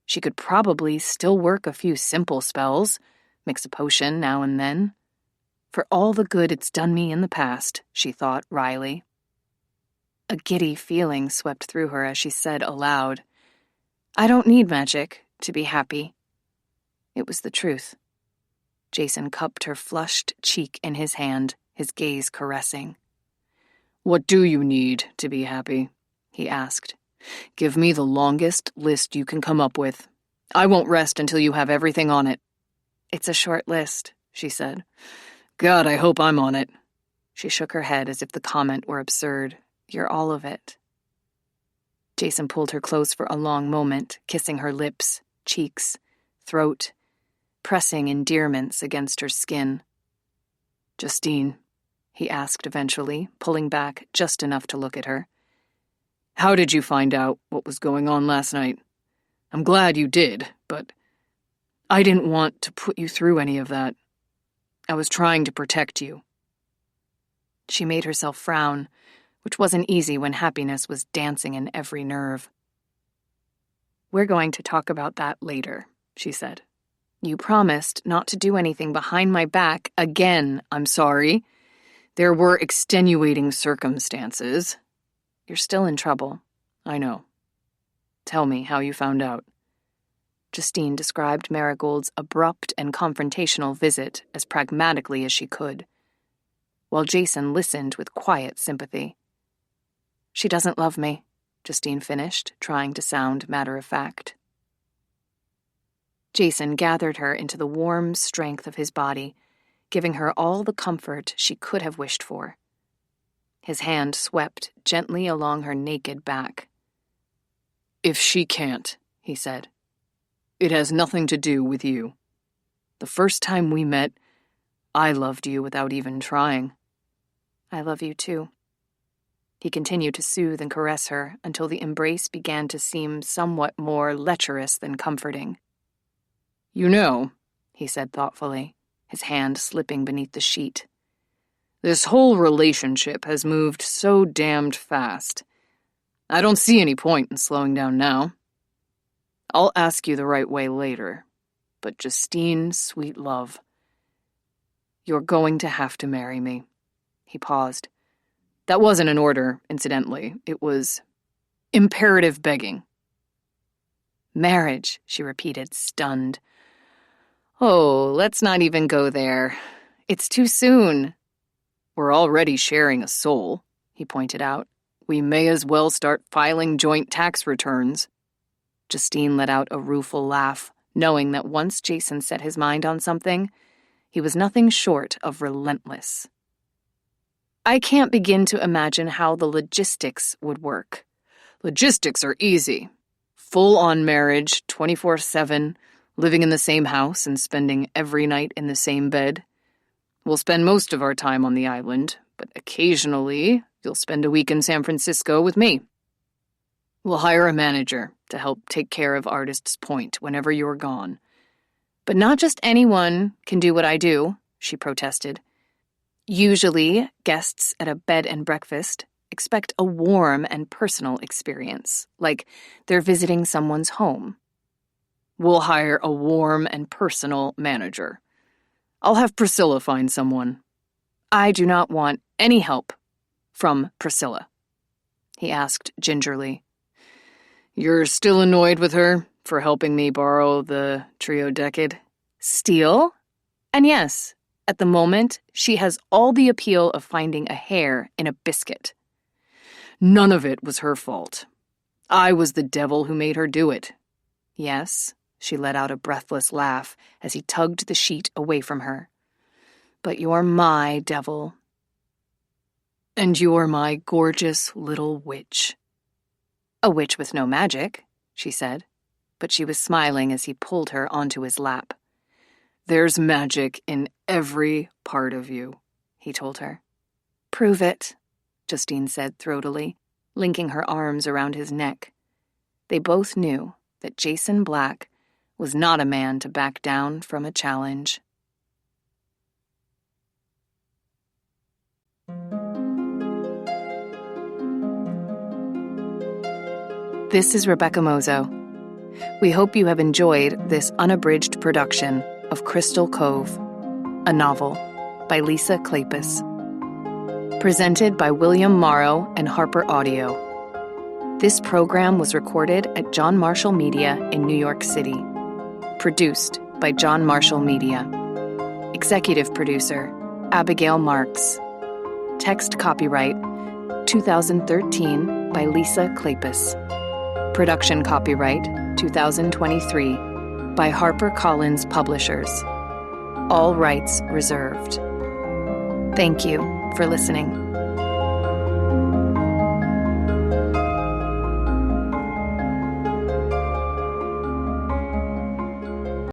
she could probably still work a few simple spells, mix a potion now and then. For all the good it's done me in the past, she thought wryly. A giddy feeling swept through her as she said aloud, I don't need magic to be happy. It was the truth. Jason cupped her flushed cheek in his hand, his gaze caressing. What do you need to be happy? He asked. Give me the longest list you can come up with. I won't rest until you have everything on it. It's a short list, she said. God, I hope I'm on it. She shook her head as if the comment were absurd. You're all of it. Jason pulled her close for a long moment, kissing her lips, cheeks, throat, pressing endearments against her skin. Justine, he asked eventually, pulling back just enough to look at her. How did you find out what was going on last night? I'm glad you did, but I didn't want to put you through any of that. I was trying to protect you. She made herself frown, which wasn't easy when happiness was dancing in every nerve. We're going to talk about that later, she said. You promised not to do anything behind my back again. I'm sorry. There were extenuating circumstances. You're still in trouble. I know. Tell me how you found out. Justine described Marigold's abrupt and confrontational visit as pragmatically as she could, while Jason listened with quiet sympathy. She doesn't love me, Justine finished, trying to sound matter-of-fact. Jason gathered her into the warm strength of his body, giving her all the comfort she could have wished for. His hand swept gently along her naked back. "If she can't," he said, "it has nothing to do with you. The first time we met, I loved you without even trying." "I love you too." He continued to soothe and caress her until the embrace began to seem somewhat more lecherous than comforting. "You know," he said thoughtfully, his hand slipping beneath the sheet, "this whole relationship has moved so damned fast. I don't see any point in slowing down now. I'll ask you the right way later, but Justine, sweet love, you're going to have to marry me." He paused. That wasn't an order, incidentally. It was imperative begging. "Marriage," she repeated, stunned. "Oh, let's not even go there. It's too soon." "We're already sharing a soul," he pointed out. "We may as well start filing joint tax returns." Justine let out a rueful laugh, knowing that once Jason set his mind on something, he was nothing short of relentless. "I can't begin to imagine how the logistics would work." "Logistics are easy. Full-on marriage, 24/7, living in the same house and spending every night in the same bed. We'll spend most of our time on the island, but occasionally you'll spend a week in San Francisco with me. We'll hire a manager to help take care of Artist's Point whenever you're gone." "But not just anyone can do what I do," she protested. "Usually, guests at a bed and breakfast expect a warm and personal experience, like they're visiting someone's home." "We'll hire a warm and personal manager. I'll have Priscilla find someone." "I do not want any help from Priscilla," he asked gingerly. "You're still annoyed with her for helping me borrow the triodecade?" "Steal? And yes, at the moment, she has all the appeal of finding a hair in a biscuit." "None of it was her fault. I was the devil who made her do it." "Yes," she let out a breathless laugh as he tugged the sheet away from her. "But you're my devil." "And you're my gorgeous little witch." "A witch with no magic," she said, but she was smiling as he pulled her onto his lap. "There's magic in every part of you," he told her. "Prove it," Justine said throatily, linking her arms around his neck. They both knew that Jason Black was not a man to back down from a challenge. This is Rebecca Mozo. We hope you have enjoyed this unabridged production of Crystal Cove, a novel by Lisa Kleypas. Presented by William Morrow and Harper Audio. This program was recorded at John Marshall Media in New York City. Produced by John Marshall Media. Executive producer, Abigail Marks. Text copyright 2013 by Lisa Kleypas. Production copyright 2023 by HarperCollins Publishers. All rights reserved. Thank you for listening.